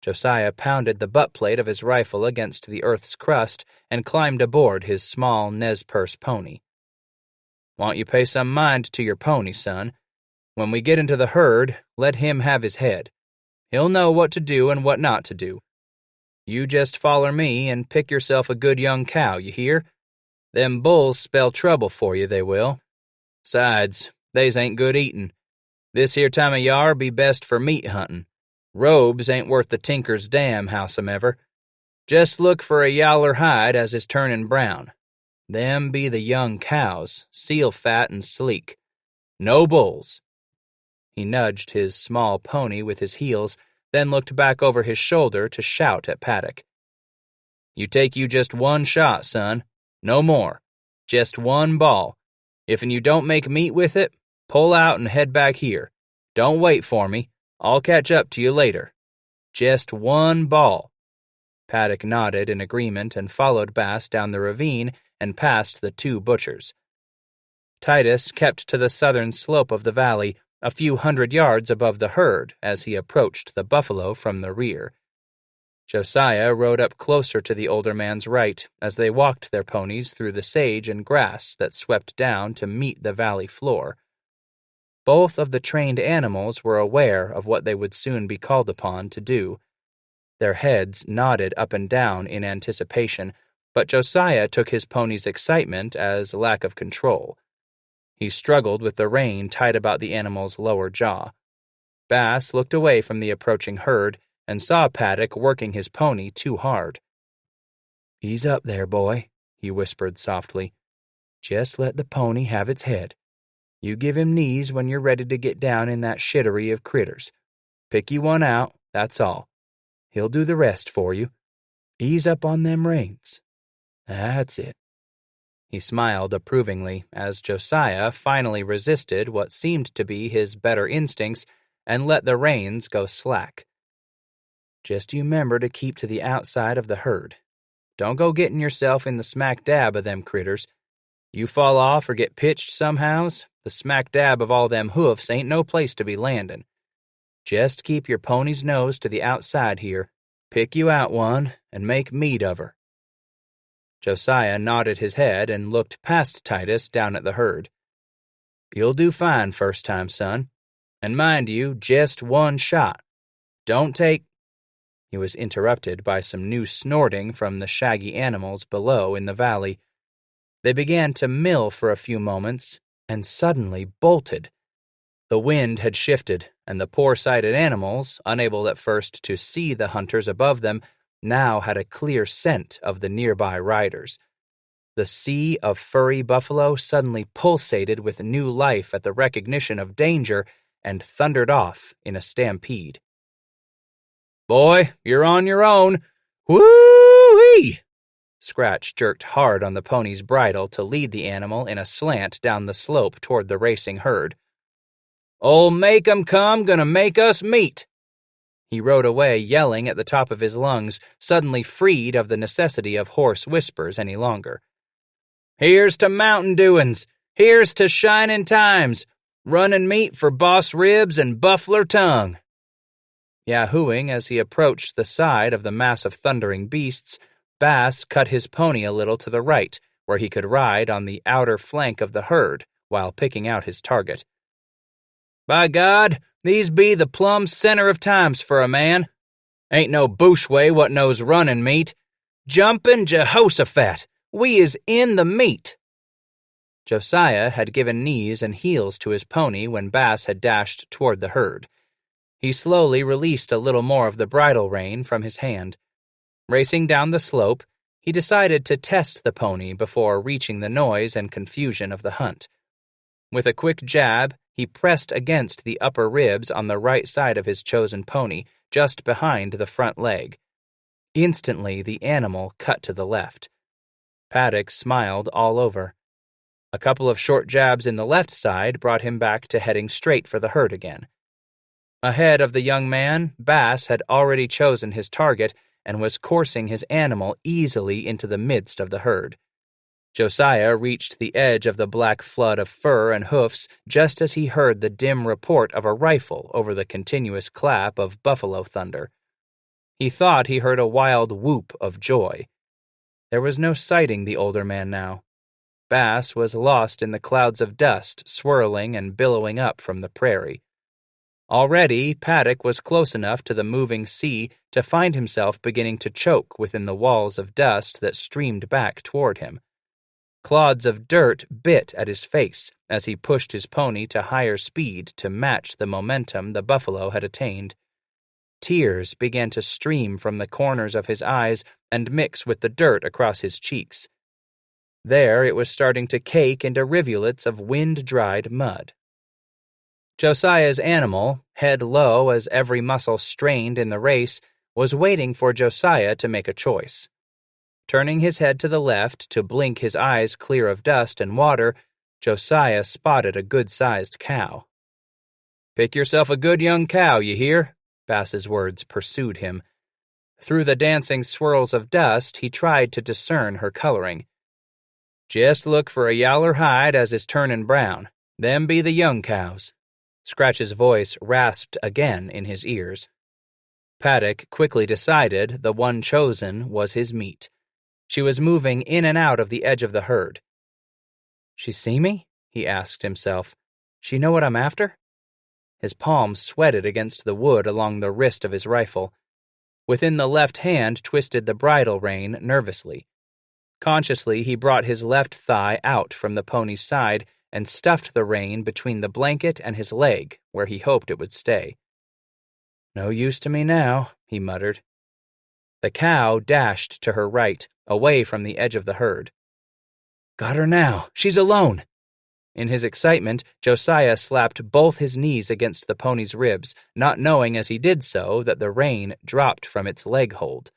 Josiah pounded the butt plate of his rifle against the earth's crust and climbed aboard his small Nez Perce pony. "Want you pay some mind to your pony, son. When we get into the herd, let him have his head. He'll know what to do and what not to do. You just foller me and pick yourself a good young cow, you hear? Them bulls spell trouble for you, they will. 'Sides, they's ain't good eatin'. This here time of yar be best for meat huntin'. Robes ain't worth the tinker's dam, howsomever. Just look for a yaller hide as is turnin' brown. Them be the young cows, seal fat and sleek. No bulls." He nudged his small pony with his heels, then looked back over his shoulder to shout at Paddock. "You take you just one shot, son. No more. Just one ball. If'n you don't make meat with it, pull out and head back here. Don't wait for me. I'll catch up to you later. Just one ball." Paddock nodded in agreement and followed Bass down the ravine and past the two butchers. Titus kept to the southern slope of the valley, a few hundred yards above the herd as he approached the buffalo from the rear. Josiah rode up closer to the older man's right as they walked their ponies through the sage and grass that swept down to meet the valley floor. Both of the trained animals were aware of what they would soon be called upon to do. Their heads nodded up and down in anticipation, but Josiah took his pony's excitement as lack of control. He struggled with the rein tied about the animal's lower jaw. Bass looked away from the approaching herd and saw Paddock working his pony too hard. "Ease up there, boy," he whispered softly. "Just let the pony have its head. You give him knees when you're ready to get down in that shittery of critters. Pick you one out, that's all. He'll do the rest for you. Ease up on them reins. That's it." He smiled approvingly as Josiah finally resisted what seemed to be his better instincts and let the reins go slack. "Just you remember to keep to the outside of the herd. Don't go getting yourself in the smack dab of them critters. You fall off or get pitched somehows, the smack dab of all them hoofs ain't no place to be landin'. Just keep your pony's nose to the outside here, pick you out one, and make meat of her." Josiah nodded his head and looked past Titus down at the herd. "You'll do fine first time, son. And mind you, just one shot. Don't take—" He was interrupted by some new snorting from the shaggy animals below in the valley. They began to mill for a few moments and suddenly bolted. The wind had shifted, and the poor-sighted animals, unable at first to see the hunters above them, now had a clear scent of the nearby riders. The sea of furry buffalo suddenly pulsated with new life at the recognition of danger and thundered off in a stampede. "Boy, you're on your own. Woo-wee!" Scratch jerked hard on the pony's bridle to lead the animal in a slant down the slope toward the racing herd. "Old make 'em come, gonna make us meet." He rode away yelling at the top of his lungs, suddenly freed of the necessity of hoarse whispers any longer. "Here's to mountain doin's. Here's to shinin' times. Runnin' meat for boss ribs and buffler tongue." Yahooing as he approached the side of the mass of thundering beasts, Bass cut his pony a little to the right, where he could ride on the outer flank of the herd while picking out his target. "By God, these be the plumb center of times for a man. Ain't no bushway what knows runnin' meat. Jumpin' Jehoshaphat, we is in the meat." Josiah had given knees and heels to his pony when Bass had dashed toward the herd. He slowly released a little more of the bridle rein from his hand. Racing down the slope, he decided to test the pony before reaching the noise and confusion of the hunt. With a quick jab, he pressed against the upper ribs on the right side of his chosen pony, just behind the front leg. Instantly, the animal cut to the left. Paddock smiled all over. A couple of short jabs in the left side brought him back to heading straight for the herd again. Ahead of the young man, Bass had already chosen his target and was coursing his animal easily into the midst of the herd. Josiah reached the edge of the black flood of fur and hoofs just as he heard the dim report of a rifle over the continuous clap of buffalo thunder. He thought he heard a wild whoop of joy. There was no sighting the older man now. Bass was lost in the clouds of dust swirling and billowing up from the prairie. Already, Paddock was close enough to the moving sea to find himself beginning to choke within the walls of dust that streamed back toward him. Clods of dirt bit at his face as he pushed his pony to higher speed to match the momentum the buffalo had attained. Tears began to stream from the corners of his eyes and mix with the dirt across his cheeks. There it was starting to cake into rivulets of wind-dried mud. Josiah's animal, head low as every muscle strained in the race, was waiting for Josiah to make a choice. Turning his head to the left to blink his eyes clear of dust and water, Josiah spotted a good-sized cow. "Pick yourself a good young cow, you hear?" Bass's words pursued him. Through the dancing swirls of dust, he tried to discern her coloring. "Jest look for a yaller hide as is turnin' brown. Them be the young cows." Scratch's voice rasped again in his ears. Paddock quickly decided the one chosen was his meat. She was moving in and out of the edge of the herd. "She see me?" he asked himself. "She know what I'm after?" His palms sweated against the wood along the wrist of his rifle. Within the left hand twisted the bridle rein nervously. Consciously, he brought his left thigh out from the pony's side and stuffed the rein between the blanket and his leg, where he hoped it would stay. "No use to me now," he muttered. The cow dashed to her right, away from the edge of the herd. "Got her now! She's alone!" In his excitement, Josiah slapped both his knees against the pony's ribs, not knowing as he did so that the rein dropped from its leg hold.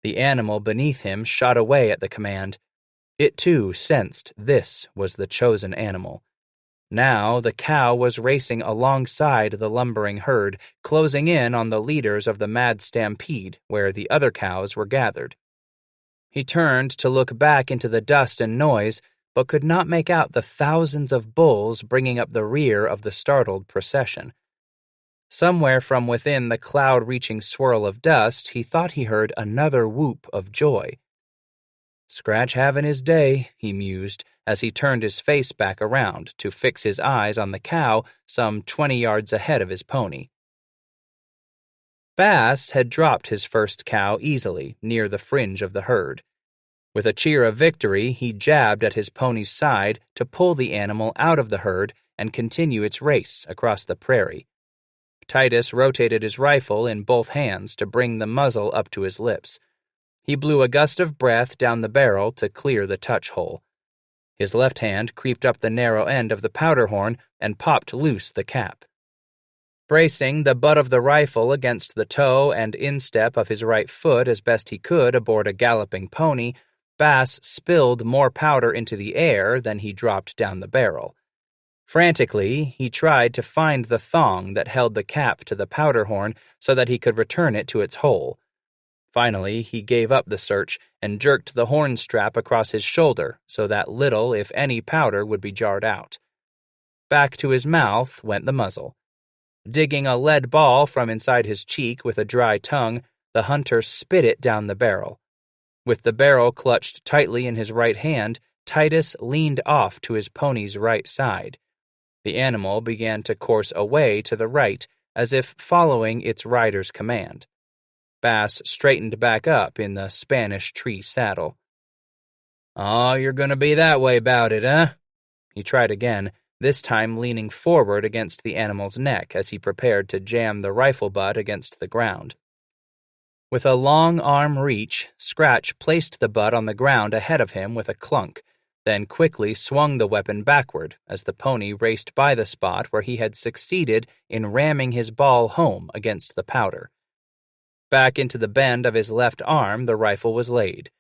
The animal beneath him shot away at the command. It too sensed this was the chosen animal. Now the cow was racing alongside the lumbering herd, closing in on the leaders of the mad stampede where the other cows were gathered. He turned to look back into the dust and noise, but could not make out the thousands of bulls bringing up the rear of the startled procession. Somewhere from within the cloud-reaching swirl of dust, he thought he heard another whoop of joy. "Scratch having his day," he mused, as he turned his face back around to fix his eyes on the cow some 20 yards ahead of his pony. Bass had dropped his first cow easily, near the fringe of the herd. With a cheer of victory, he jabbed at his pony's side to pull the animal out of the herd and continue its race across the prairie. Titus rotated his rifle in both hands to bring the muzzle up to his lips. He blew a gust of breath down the barrel to clear the touch hole. His left hand creeped up the narrow end of the powder horn and popped loose the cap. Bracing the butt of the rifle against the toe and instep of his right foot as best he could aboard a galloping pony, Bass spilled more powder into the air than he dropped down the barrel. Frantically, he tried to find the thong that held the cap to the powder horn so that he could return it to its hole. Finally, he gave up the search and jerked the horn strap across his shoulder so that little, if any, powder would be jarred out. Back to his mouth went the muzzle. Digging a lead ball from inside his cheek with a dry tongue, the hunter spit it down the barrel. With the barrel clutched tightly in his right hand, Titus leaned off to his pony's right side. The animal began to course away to the right, as if following its rider's command. Bass straightened back up in the Spanish tree saddle. "Oh, you're gonna be that way about it, huh?" He tried again, this time leaning forward against the animal's neck as he prepared to jam the rifle butt against the ground. With a long arm reach, Scratch placed the butt on the ground ahead of him with a clunk, then quickly swung the weapon backward as the pony raced by the spot where he had succeeded in ramming his ball home against the powder. Back into the bend of his left arm the rifle was laid.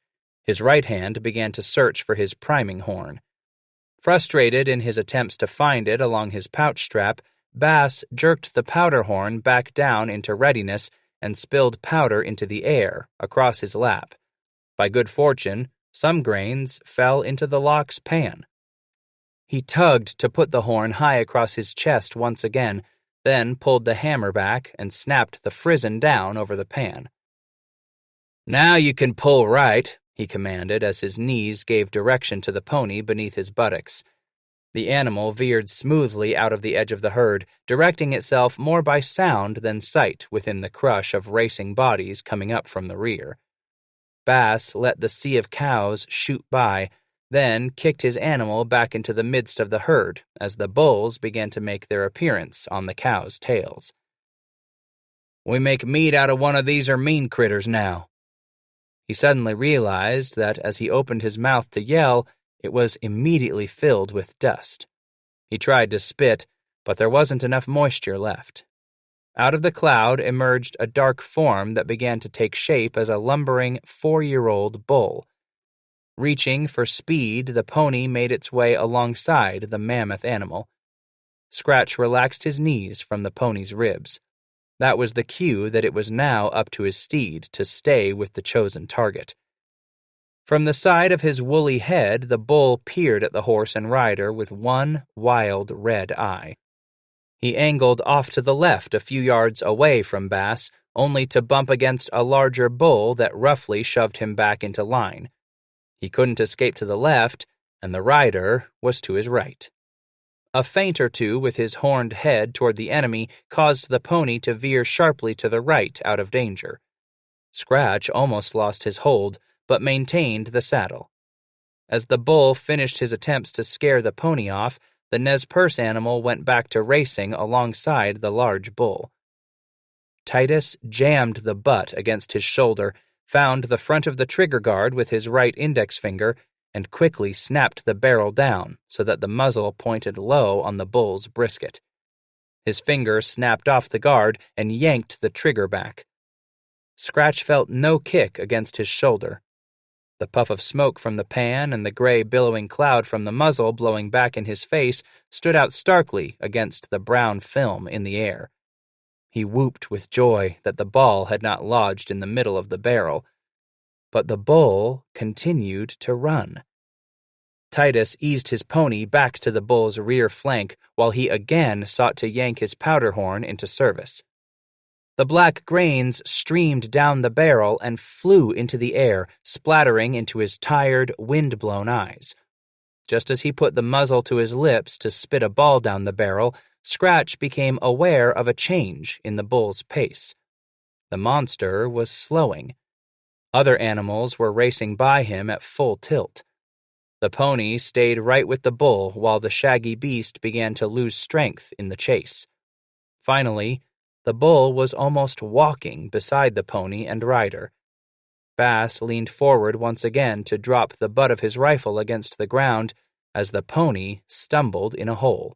His right hand began to search for his priming horn. Frustrated in his attempts to find it along his pouch strap, Bass jerked the powder horn back down into readiness and spilled powder into the air across his lap. By good fortune, some grains fell into the lock's pan. He tugged to put the horn high across his chest once again, then pulled the hammer back and snapped the frizzen down over the pan. "Now you can pull right," he commanded as his knees gave direction to the pony beneath his buttocks. The animal veered smoothly out of the edge of the herd, directing itself more by sound than sight within the crush of racing bodies coming up from the rear. Bass let the sea of cows shoot by, then kicked his animal back into the midst of the herd as the bulls began to make their appearance on the cows' tails. "We make meat out of one of these mean critters now." He suddenly realized that as he opened his mouth to yell, It was immediately filled with dust. He tried to spit, but there wasn't enough moisture left. Out of the cloud emerged a dark form that began to take shape as a lumbering 4-year-old bull. Reaching for speed, the pony made its way alongside the mammoth animal. Scratch relaxed his knees from the pony's ribs. That was the cue that it was now up to his steed to stay with the chosen target. From the side of his woolly head, the bull peered at the horse and rider with one wild red eye. He angled off to the left a few yards away from Bass, only to bump against a larger bull that roughly shoved him back into line. He couldn't escape to the left, and the rider was to his right. A feint or two with his horned head toward the enemy caused the pony to veer sharply to the right out of danger. Scratch almost lost his hold, but maintained the saddle. As the bull finished his attempts to scare the pony off, the Nez Perce animal went back to racing alongside the large bull. Titus jammed the butt against his shoulder, found the front of the trigger guard with his right index finger, and quickly snapped the barrel down so that the muzzle pointed low on the bull's brisket. His finger snapped off the guard and yanked the trigger back. Scratch felt no kick against his shoulder. The puff of smoke from the pan and the gray billowing cloud from the muzzle blowing back in his face stood out starkly against the brown film in the air. He whooped with joy that the ball had not lodged in the middle of the barrel. But the bull continued to run. Titus eased his pony back to the bull's rear flank while he again sought to yank his powder horn into service. The black grains streamed down the barrel and flew into the air, splattering into his tired, wind-blown eyes. Just as he put the muzzle to his lips to spit a ball down the barrel, Scratch became aware of a change in the bull's pace. The monster was slowing. Other animals were racing by him at full tilt. The pony stayed right with the bull while the shaggy beast began to lose strength in the chase. Finally, the bull was almost walking beside the pony and rider. Bass leaned forward once again to drop the butt of his rifle against the ground as the pony stumbled in a hole.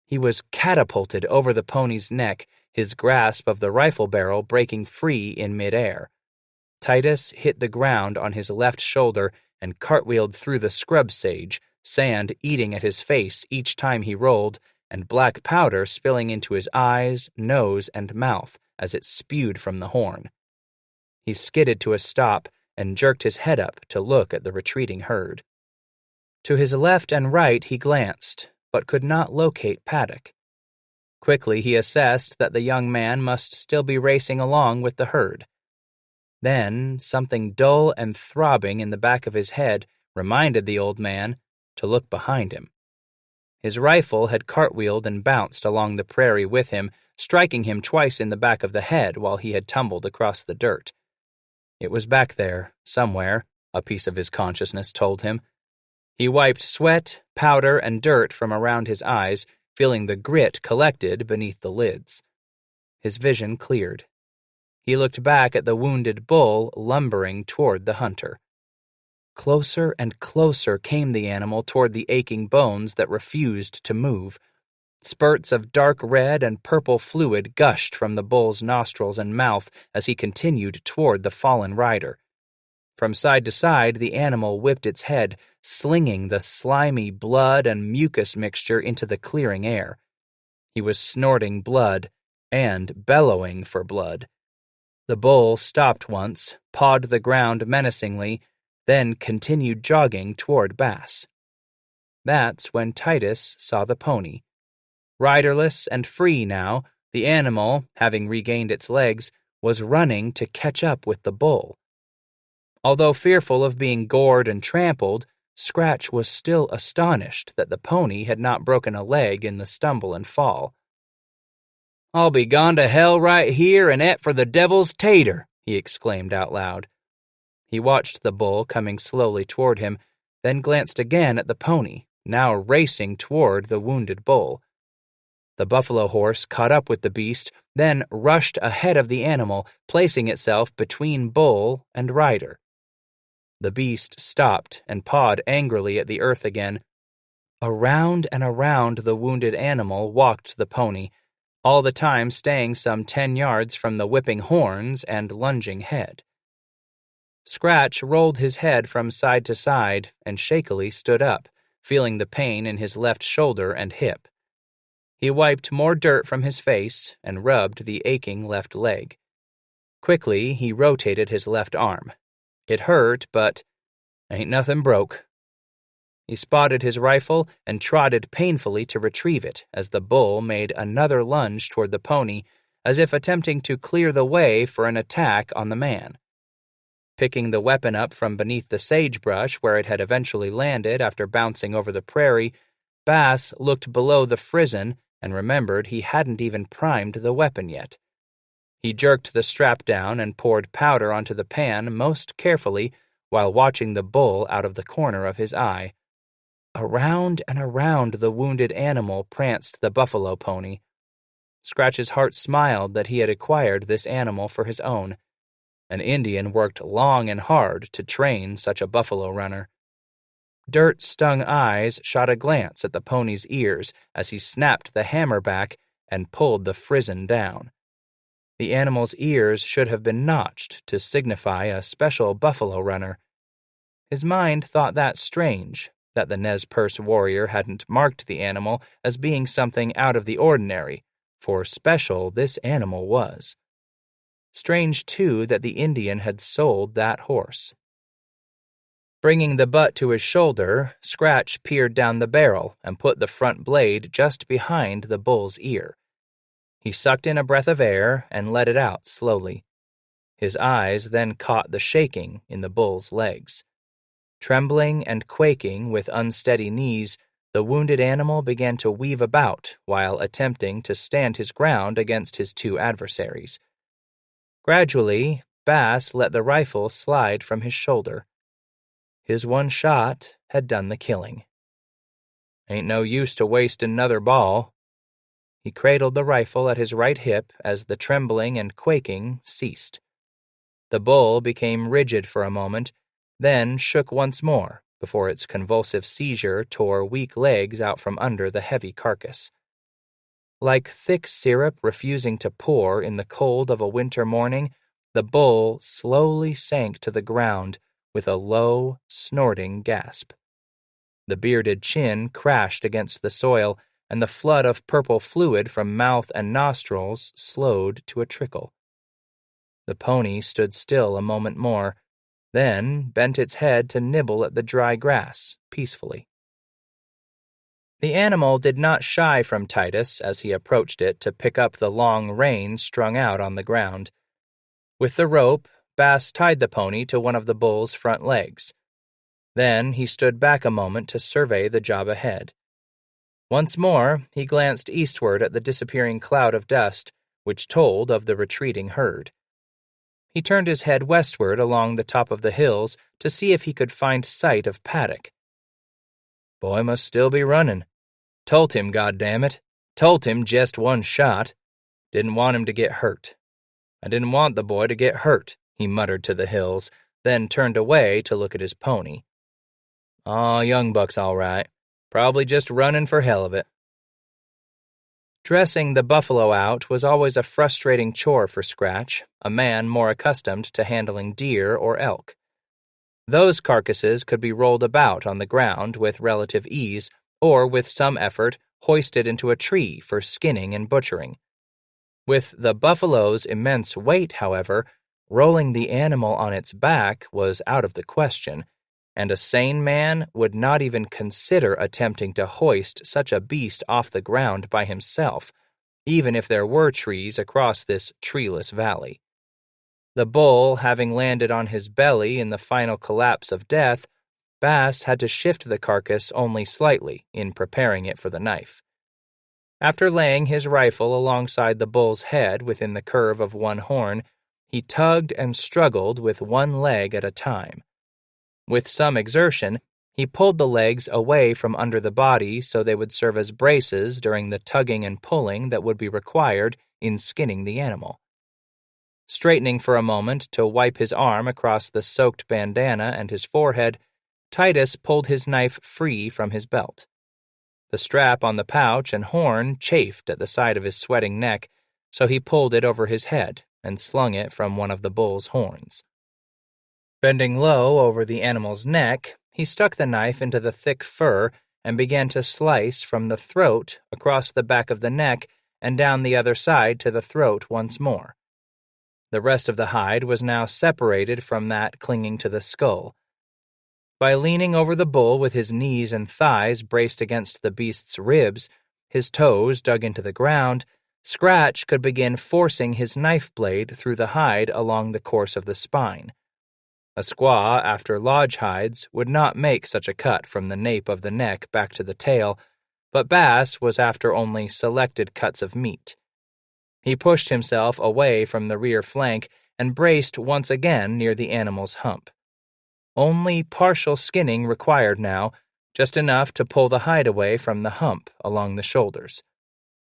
He was catapulted over the pony's neck, his grasp of the rifle barrel breaking free in midair. Titus hit the ground on his left shoulder and cartwheeled through the scrub sage, sand eating at his face each time he rolled, and black powder spilling into his eyes, nose, and mouth as it spewed from the horn. He skidded to a stop and jerked his head up to look at the retreating herd. To his left and right he glanced, but could not locate Paddock. Quickly he assessed that the young man must still be racing along with the herd. Then something dull and throbbing in the back of his head reminded the old man to look behind him. His rifle had cartwheeled and bounced along the prairie with him, striking him twice in the back of the head while he had tumbled across the dirt. It was back there, somewhere, a piece of his consciousness told him. He wiped sweat, powder, and dirt from around his eyes, feeling the grit collected beneath the lids. His vision cleared. He looked back at the wounded bull lumbering toward the hunter. Closer and closer came the animal toward the aching bones that refused to move. Spurts of dark red and purple fluid gushed from the bull's nostrils and mouth as he continued toward the fallen rider. From side to side, the animal whipped its head, slinging the slimy blood and mucus mixture into the clearing air. He was snorting blood and bellowing for blood. The bull stopped once, pawed the ground menacingly, then continued jogging toward Bass. That's when Titus saw the pony. Riderless and free now, the animal, having regained its legs, was running to catch up with the bull. Although fearful of being gored and trampled, Scratch was still astonished that the pony had not broken a leg in the stumble and fall. "I'll be gone to hell right here and et for the devil's tater," he exclaimed out loud. He watched the bull coming slowly toward him, then glanced again at the pony, now racing toward the wounded bull. The buffalo horse caught up with the beast, then rushed ahead of the animal, placing itself between bull and rider. The beast stopped and pawed angrily at the earth again. Around and around the wounded animal walked the pony, all the time staying some 10 yards from the whipping horns and lunging head. Scratch rolled his head from side to side and shakily stood up, feeling the pain in his left shoulder and hip. He wiped more dirt from his face and rubbed the aching left leg. Quickly, he rotated his left arm. It hurt, but ain't nothing broke. He spotted his rifle and trotted painfully to retrieve it as the bull made another lunge toward the pony, as if attempting to clear the way for an attack on the man. Picking the weapon up from beneath the sagebrush where it had eventually landed after bouncing over the prairie, Bass looked below the frizzen and remembered he hadn't even primed the weapon yet. He jerked the strap down and poured powder onto the pan most carefully while watching the bull out of the corner of his eye. Around and around the wounded animal pranced the buffalo pony. Scratch's heart smiled that he had acquired this animal for his own. An Indian worked long and hard to train such a buffalo runner. Dirt-stung eyes shot a glance at the pony's ears as he snapped the hammer back and pulled the frizzen down. The animal's ears should have been notched to signify a special buffalo runner. His mind thought that strange, that the Nez Perce warrior hadn't marked the animal as being something out of the ordinary, for special this animal was. Strange, too, that the Indian had sold that horse. Bringing the butt to his shoulder, Scratch peered down the barrel and put the front blade just behind the bull's ear. He sucked in a breath of air and let it out slowly. His eyes then caught the shaking in the bull's legs. Trembling and quaking with unsteady knees, the wounded animal began to weave about while attempting to stand his ground against his two adversaries. Gradually, Bass let the rifle slide from his shoulder. His one shot had done the killing. Ain't no use to waste another ball. He cradled the rifle at his right hip as the trembling and quaking ceased. The bull became rigid for a moment, then shook once more before its convulsive seizure tore weak legs out from under the heavy carcass. Like thick syrup refusing to pour in the cold of a winter morning, the bull slowly sank to the ground with a low, snorting gasp. The bearded chin crashed against the soil, and the flood of purple fluid from mouth and nostrils slowed to a trickle. The pony stood still a moment more, then bent its head to nibble at the dry grass peacefully. The animal did not shy from Titus as he approached it to pick up the long rein strung out on the ground. With the rope, Bass tied the pony to one of the bull's front legs. Then he stood back a moment to survey the job ahead. Once more, he glanced eastward at the disappearing cloud of dust, which told of the retreating herd. He turned his head westward along the top of the hills to see if he could find sight of Paddock. Boy must still be running. Told him, goddammit. Told him just one shot. Didn't want him to get hurt. I didn't want the boy to get hurt, he muttered to the hills, then turned away to look at his pony. Aw, young buck's all right. Probably just running for hell of it. Dressing the buffalo out was always a frustrating chore for Scratch, a man more accustomed to handling deer or elk. Those carcasses could be rolled about on the ground with relative ease, or with some effort hoisted into a tree for skinning and butchering. With the buffalo's immense weight, however, rolling the animal on its back was out of the question, and a sane man would not even consider attempting to hoist such a beast off the ground by himself, even if there were trees across this treeless valley. The bull having landed on his belly in the final collapse of death, Bass had to shift the carcass only slightly in preparing it for the knife. After laying his rifle alongside the bull's head within the curve of one horn, he tugged and struggled with one leg at a time. With some exertion, he pulled the legs away from under the body so they would serve as braces during the tugging and pulling that would be required in skinning the animal. Straightening for a moment to wipe his arm across the soaked bandana and his forehead, Titus pulled his knife free from his belt. The strap on the pouch and horn chafed at the side of his sweating neck, so he pulled it over his head and slung it from one of the bull's horns. Bending low over the animal's neck, he stuck the knife into the thick fur and began to slice from the throat across the back of the neck and down the other side to the throat once more. The rest of the hide was now separated from that clinging to the skull. By leaning over the bull with his knees and thighs braced against the beast's ribs, his toes dug into the ground, Scratch could begin forcing his knife blade through the hide along the course of the spine. A squaw after lodge hides would not make such a cut from the nape of the neck back to the tail, but Bass was after only selected cuts of meat. He pushed himself away from the rear flank and braced once again near the animal's hump. Only partial skinning required now, just enough to pull the hide away from the hump along the shoulders.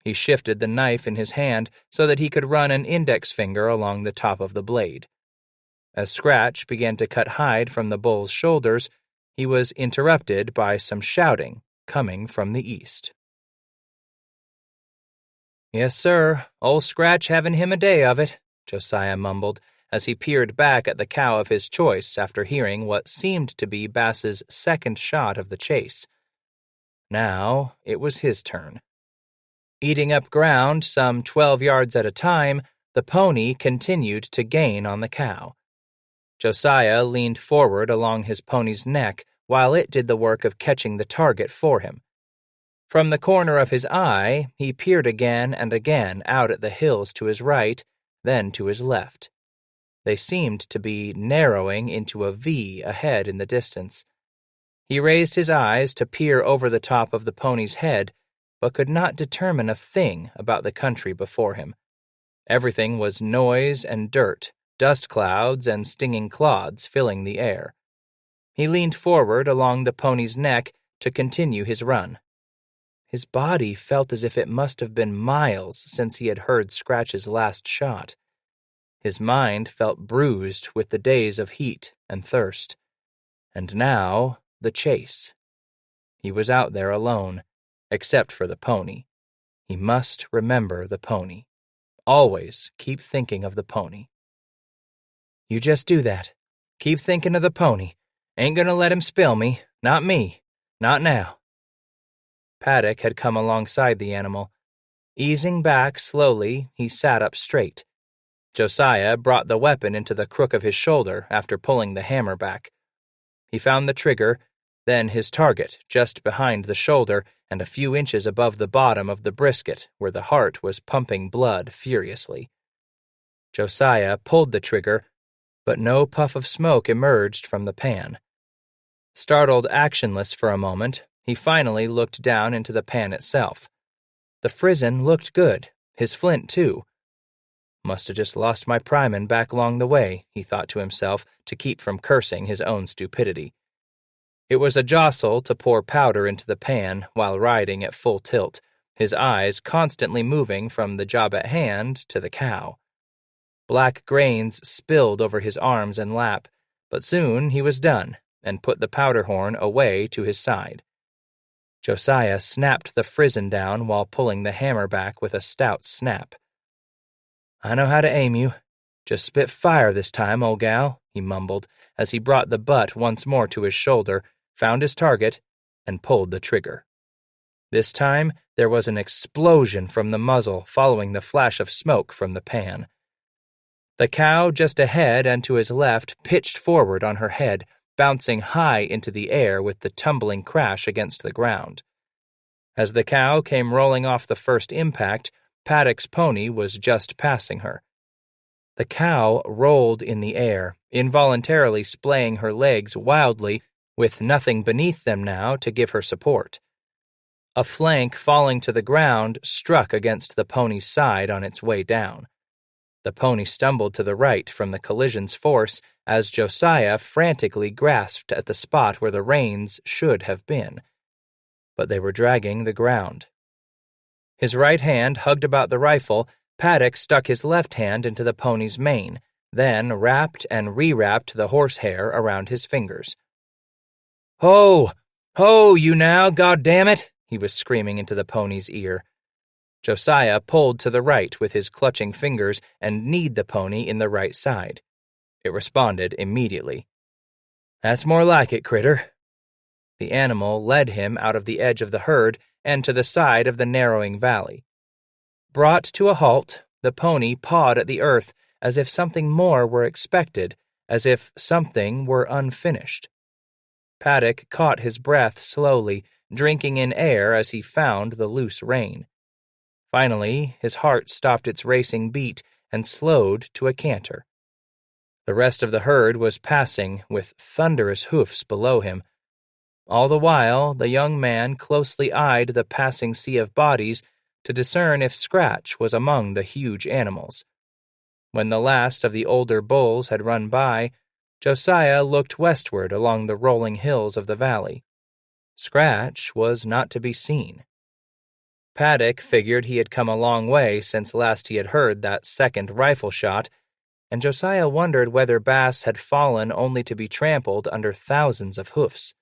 He shifted the knife in his hand so that he could run an index finger along the top of the blade. As Scratch began to cut hide from the bull's shoulders, he was interrupted by some shouting coming from the east. "Yes, sir, old Scratch having him a day of it," Josiah mumbled as he peered back at the cow of his choice after hearing what seemed to be Bass's second shot of the chase. Now it was his turn. Eating up ground some 12 yards at a time, the pony continued to gain on the cow. Josiah leaned forward along his pony's neck while it did the work of catching the target for him. From the corner of his eye, he peered again and again out at the hills to his right, then to his left. They seemed to be narrowing into a V ahead in the distance. He raised his eyes to peer over the top of the pony's head, but could not determine a thing about the country before him. Everything was noise and dirt, dust clouds and stinging clods filling the air. He leaned forward along the pony's neck to continue his run. His body felt as if it must have been miles since he had heard Scratch's last shot. His mind felt bruised with the days of heat and thirst. And now, the chase. He was out there alone, except for the pony. He must remember the pony. Always keep thinking of the pony. "You just do that. Keep thinking of the pony. Ain't gonna let him spill me. Not me. Not now." Paddock had come alongside the animal. Easing back slowly, he sat up straight. Josiah brought the weapon into the crook of his shoulder after pulling the hammer back. He found the trigger, then his target just behind the shoulder and a few inches above the bottom of the brisket where the heart was pumping blood furiously. Josiah pulled the trigger, but no puff of smoke emerged from the pan. Startled actionless for a moment, he finally looked down into the pan itself. The frizzen looked good, his flint too. "Must have just lost my primin' back along the way," he thought to himself to keep from cursing his own stupidity. It was a jostle to pour powder into the pan while riding at full tilt, his eyes constantly moving from the job at hand to the cow. Black grains spilled over his arms and lap, but soon he was done and put the powder horn away to his side. Josiah snapped the frizzen down while pulling the hammer back with a stout snap. "I know how to aim you. Just spit fire this time, old gal," he mumbled as he brought the butt once more to his shoulder, found his target, and pulled the trigger. This time, there was an explosion from the muzzle following the flash of smoke from the pan. The cow just ahead and to his left pitched forward on her head, bouncing high into the air with the tumbling crash against the ground. As the cow came rolling off the first impact, Paddock's pony was just passing her. The cow rolled in the air, involuntarily splaying her legs wildly, with nothing beneath them now to give her support. A flank falling to the ground struck against the pony's side on its way down. The pony stumbled to the right from the collision's force as Josiah frantically grasped at the spot where the reins should have been. But they were dragging the ground. His right hand hugged about the rifle, Paddock stuck his left hand into the pony's mane, then wrapped and rewrapped the horsehair around his fingers. "Ho! Ho, you now, goddammit!" he was screaming into the pony's ear. Josiah pulled to the right with his clutching fingers and kneed the pony in the right side. It responded immediately. "That's more like it, critter." The animal led him out of the edge of the herd and to the side of the narrowing valley. Brought to a halt, the pony pawed at the earth as if something more were expected, as if something were unfinished. Paddock caught his breath slowly, drinking in air as he found the loose rein. Finally, his heart stopped its racing beat and slowed to a canter. The rest of the herd was passing with thunderous hoofs below him. All the while, the young man closely eyed the passing sea of bodies to discern if Scratch was among the huge animals. When the last of the older bulls had run by, Josiah looked westward along the rolling hills of the valley. Scratch was not to be seen. Paddock figured he had come a long way since last he had heard that second rifle shot, and Josiah wondered whether Bass had fallen only to be trampled under thousands of hoofs.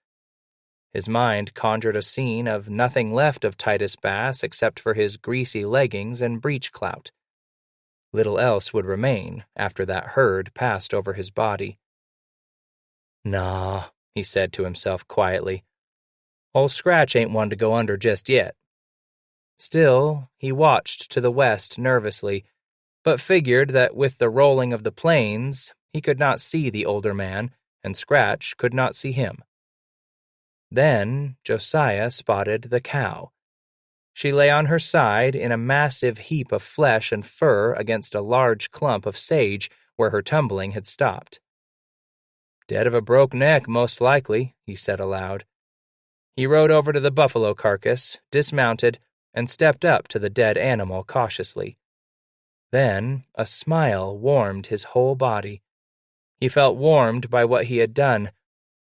His mind conjured a scene of nothing left of Titus Bass except for his greasy leggings and breech clout. Little else would remain after that herd passed over his body. "Nah," he said to himself quietly. "Old Scratch ain't one to go under just yet." Still, he watched to the west nervously, but figured that with the rolling of the plains, he could not see the older man, and Scratch could not see him. Then Josiah spotted the cow. She lay on her side in a massive heap of flesh and fur against a large clump of sage where her tumbling had stopped. "Dead of a broke neck, most likely," he said aloud. He rode over to the buffalo carcass, dismounted, and stepped up to the dead animal cautiously. Then a smile warmed his whole body. He felt warmed by what he had done,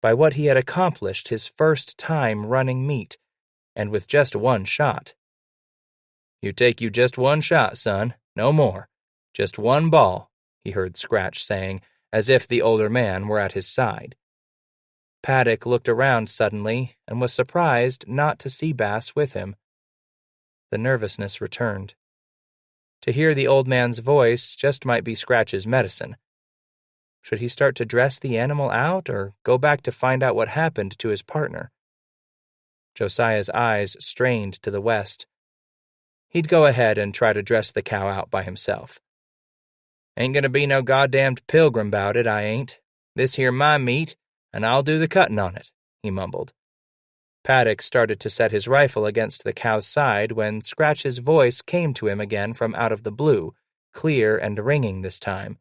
by what he had accomplished his first time running meat, and with just one shot. "You take you just one shot, son, no more. Just one ball," he heard Scratch saying, as if the older man were at his side. Paddock looked around suddenly and was surprised not to see Bass with him. The nervousness returned. To hear the old man's voice just might be Scratch's medicine. Should he start to dress the animal out or go back to find out what happened to his partner? Josiah's eyes strained to the west. He'd go ahead and try to dress the cow out by himself. "Ain't gonna be no goddamned pilgrim 'bout it, I ain't. This here my meat, and I'll do the cuttin' on it," he mumbled. Paddock started to set his rifle against the cow's side when Scratch's voice came to him again from out of the blue, clear and ringing this time.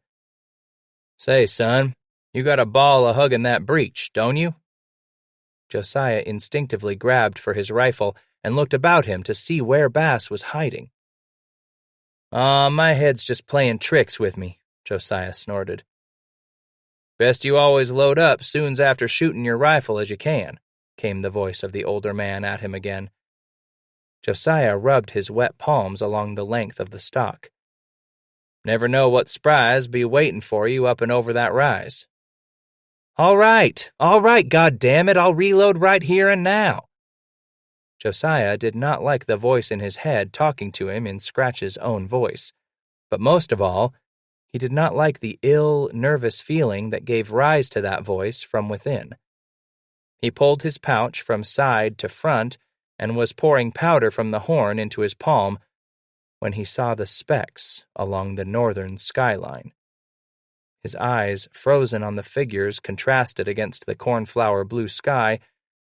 "Say, son, you got a ball a huggin' that breech, don't you?" Josiah instinctively grabbed for his rifle and looked about him to see where Bass was hiding. "Aw, my head's just playin' tricks with me," Josiah snorted. "Best you always load up soon's after shootin' your rifle as you can," came the voice of the older man at him again. Josiah rubbed his wet palms along the length of the stock. "Never know what surprise be waitin' for you up and over that rise." All right, goddammit, I'll reload right here and now." Josiah did not like the voice in his head talking to him in Scratch's own voice, but most of all, he did not like the ill, nervous feeling that gave rise to that voice from within. He pulled his pouch from side to front and was pouring powder from the horn into his palm when he saw the specks along the northern skyline. His eyes, frozen on the figures contrasted against the cornflower blue sky,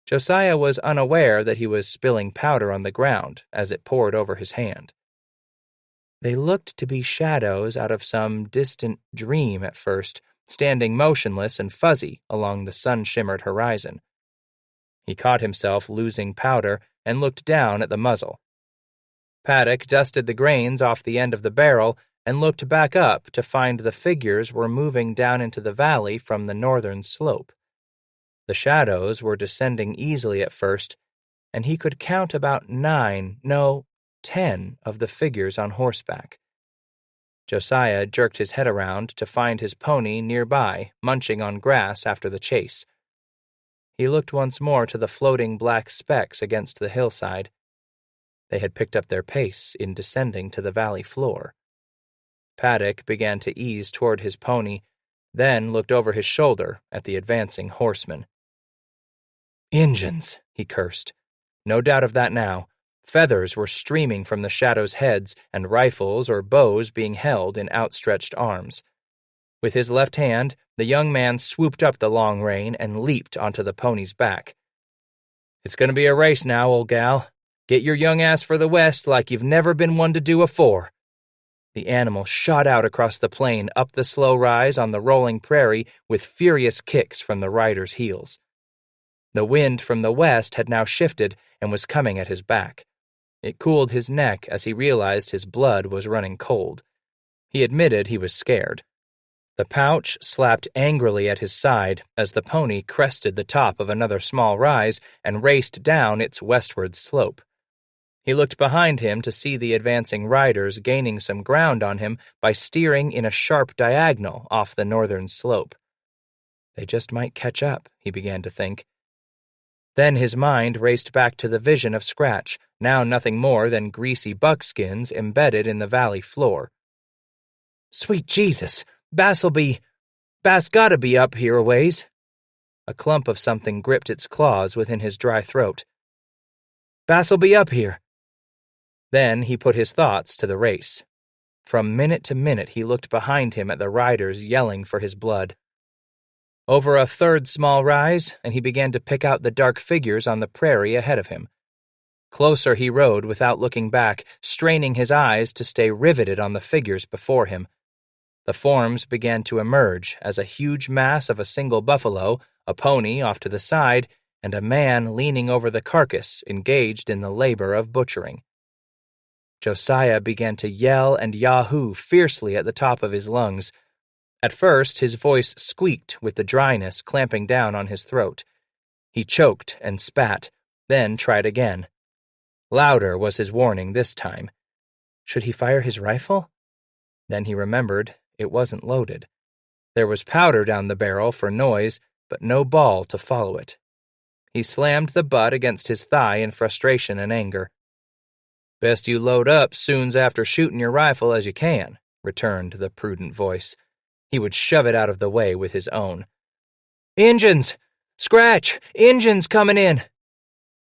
Josiah was unaware that he was spilling powder on the ground as it poured over his hand. They looked to be shadows out of some distant dream at first, standing motionless and fuzzy along the sun-shimmered horizon. He caught himself losing powder and looked down at the muzzle. Paddock dusted the grains off the end of the barrel and looked back up to find the figures were moving down into the valley from the northern slope. The shadows were descending easily at first, and he could count about 10 of the figures on horseback. Josiah jerked his head around to find his pony nearby, munching on grass after the chase. He looked once more to the floating black specks against the hillside. They had picked up their pace in descending to the valley floor. Paddock began to ease toward his pony, then looked over his shoulder at the advancing horseman. "Injuns," he cursed. No doubt of that now. Feathers were streaming from the shadows' heads, and rifles or bows being held in outstretched arms. With his left hand, the young man swooped up the long rein and leaped onto the pony's back. "It's going to be a race now, old gal. Get your young ass for the west like you've never been one to do afore." The animal shot out across the plain up the slow rise on the rolling prairie with furious kicks from the rider's heels. The wind from the west had now shifted and was coming at his back. It cooled his neck as he realized his blood was running cold. He admitted he was scared. The pouch slapped angrily at his side as the pony crested the top of another small rise and raced down its westward slope. He looked behind him to see the advancing riders gaining some ground on him by steering in a sharp diagonal off the northern slope. They just might catch up, he began to think. Then his mind raced back to the vision of Scratch, now nothing more than greasy buckskins embedded in the valley floor. "Sweet Jesus, Bass gotta be up here a ways." A clump of something gripped its claws within his dry throat. "Bass'll be up here." Then he put his thoughts to the race. From minute to minute he looked behind him at the riders yelling for his blood. Over a third small rise, and he began to pick out the dark figures on the prairie ahead of him. Closer he rode without looking back, straining his eyes to stay riveted on the figures before him. The forms began to emerge as a huge mass of a single buffalo, a pony off to the side, and a man leaning over the carcass engaged in the labor of butchering. Josiah began to yell and yahoo fiercely at the top of his lungs. At first, his voice squeaked with the dryness clamping down on his throat. He choked and spat, then tried again. Louder was his warning this time. Should he fire his rifle? Then he remembered it wasn't loaded. There was powder down the barrel for noise, but no ball to follow it. He slammed the butt against his thigh in frustration and anger. "Best you load up soon's after shooting your rifle as you can," returned the prudent voice. He would shove it out of the way with his own. "Injuns! Scratch! Injuns coming in!"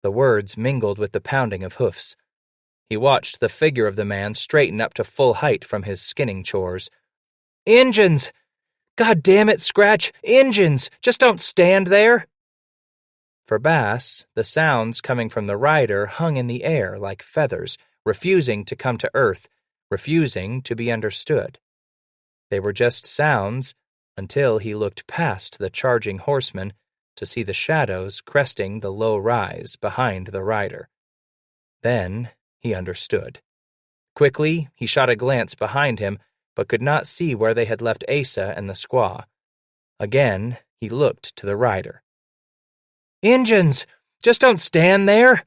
The words mingled with the pounding of hoofs. He watched the figure of the man straighten up to full height from his skinning chores. "Injuns! God damn it, Scratch! Injuns! Just don't stand there!" For Bass, the sounds coming from the rider hung in the air like feathers, refusing to come to earth, refusing to be understood. They were just sounds until he looked past the charging horseman to see the shadows cresting the low rise behind the rider. Then he understood. Quickly, he shot a glance behind him, but could not see where they had left Asa and the squaw. Again, he looked to the rider. "Injuns! Just don't stand there!"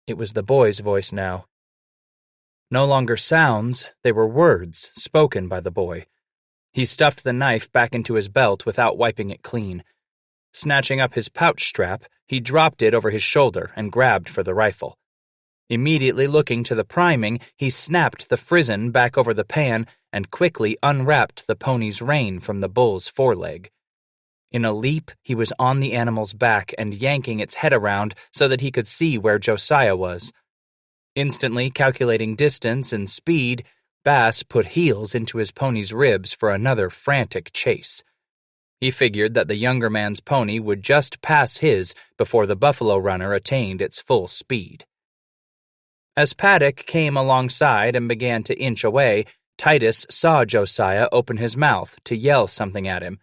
It was the boy's voice now. No longer sounds, they were words spoken by the boy. He stuffed the knife back into his belt without wiping it clean. Snatching up his pouch strap, he dropped it over his shoulder and grabbed for the rifle. Immediately looking to the priming, he snapped the frizzen back over the pan and quickly unwrapped the pony's rein from the bull's foreleg. In a leap, he was on the animal's back and yanking its head around so that he could see where Josiah was. Instantly calculating distance and speed, Bass put heels into his pony's ribs for another frantic chase. He figured that the younger man's pony would just pass his before the buffalo runner attained its full speed. As Paddock came alongside and began to inch away, Titus saw Josiah open his mouth to yell something at him.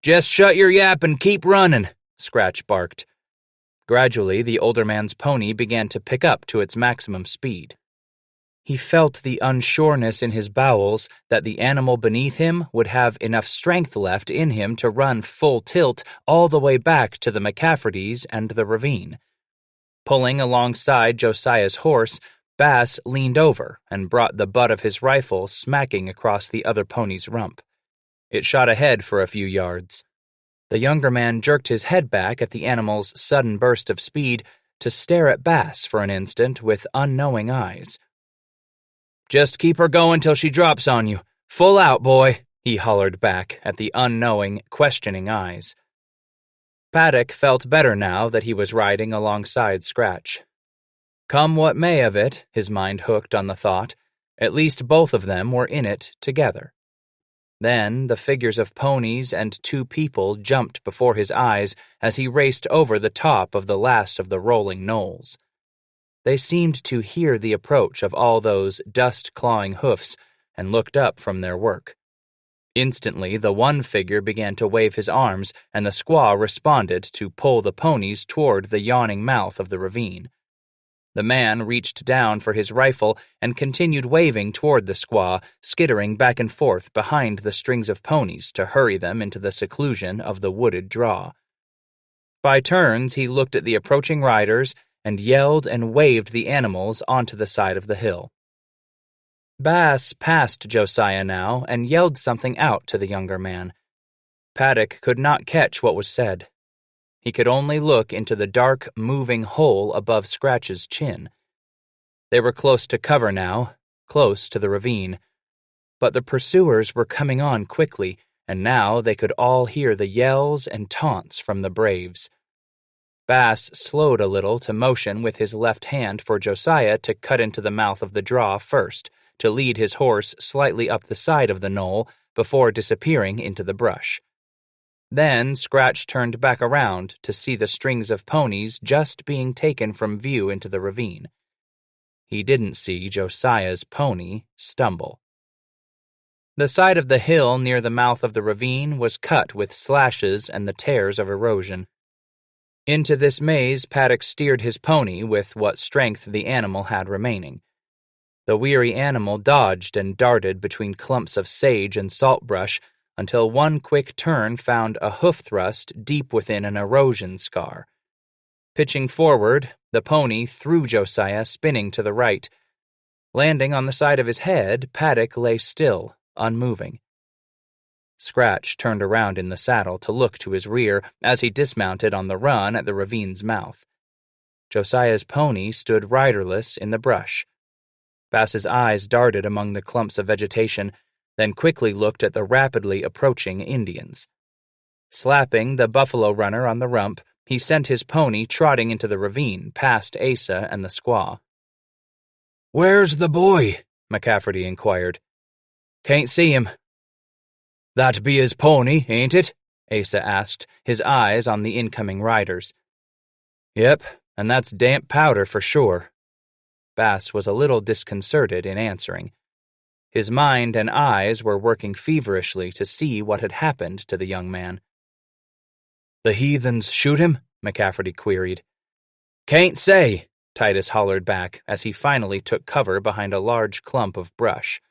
"Just shut your yap and keep running," Scratch barked. Gradually, the older man's pony began to pick up to its maximum speed. He felt the unsureness in his bowels that the animal beneath him would have enough strength left in him to run full tilt all the way back to the McCaffertys and the ravine. Pulling alongside Josiah's horse, Bass leaned over and brought the butt of his rifle smacking across the other pony's rump. It shot ahead for a few yards. The younger man jerked his head back at the animal's sudden burst of speed to stare at Bass for an instant with unknowing eyes. "Just keep her going till she drops on you. Full out, boy," he hollered back at the unknowing, questioning eyes. Paddock felt better now that he was riding alongside Scratch. Come what may of it, his mind hooked on the thought, at least both of them were in it together. Then the figures of ponies and two people jumped before his eyes as he raced over the top of the last of the rolling knolls. They seemed to hear the approach of all those dust-clawing hoofs and looked up from their work. Instantly, the one figure began to wave his arms, and the squaw responded to pull the ponies toward the yawning mouth of the ravine. The man reached down for his rifle and continued waving toward the squaw, skittering back and forth behind the strings of ponies to hurry them into the seclusion of the wooded draw. By turns, he looked at the approaching riders and yelled and waved the animals onto the side of the hill. Bass passed Josiah now and yelled something out to the younger man. Paddock could not catch what was said. He could only look into the dark, moving hole above Scratch's chin. They were close to cover now, close to the ravine. But the pursuers were coming on quickly, and now they could all hear the yells and taunts from the braves. Bass slowed a little to motion with his left hand for Josiah to cut into the mouth of the draw first, to lead his horse slightly up the side of the knoll before disappearing into the brush. Then Scratch turned back around to see the strings of ponies just being taken from view into the ravine. He didn't see Josiah's pony stumble. The side of the hill near the mouth of the ravine was cut with slashes and the tears of erosion. Into this maze Paddock steered his pony with what strength the animal had remaining. The weary animal dodged and darted between clumps of sage and saltbrush until one quick turn found a hoof thrust deep within an erosion scar. Pitching forward, the pony threw Josiah spinning to the right. Landing on the side of his head, Paddock lay still, unmoving. Scratch turned around in the saddle to look to his rear as he dismounted on the run at the ravine's mouth. Josiah's pony stood riderless in the brush. Bass's eyes darted among the clumps of vegetation, then quickly looked at the rapidly approaching Indians. Slapping the buffalo runner on the rump, he sent his pony trotting into the ravine past Asa and the squaw. "Where's the boy?" McCafferty inquired. "Can't see him." "That be his pony, ain't it?" Asa asked, his eyes on the incoming riders. "Yep, and that's damp powder for sure." Bass was a little disconcerted in answering. His mind and eyes were working feverishly to see what had happened to the young man. "The heathens shoot him?" McCafferty queried. "Can't say," Titus hollered back as he finally took cover behind a large clump of brush.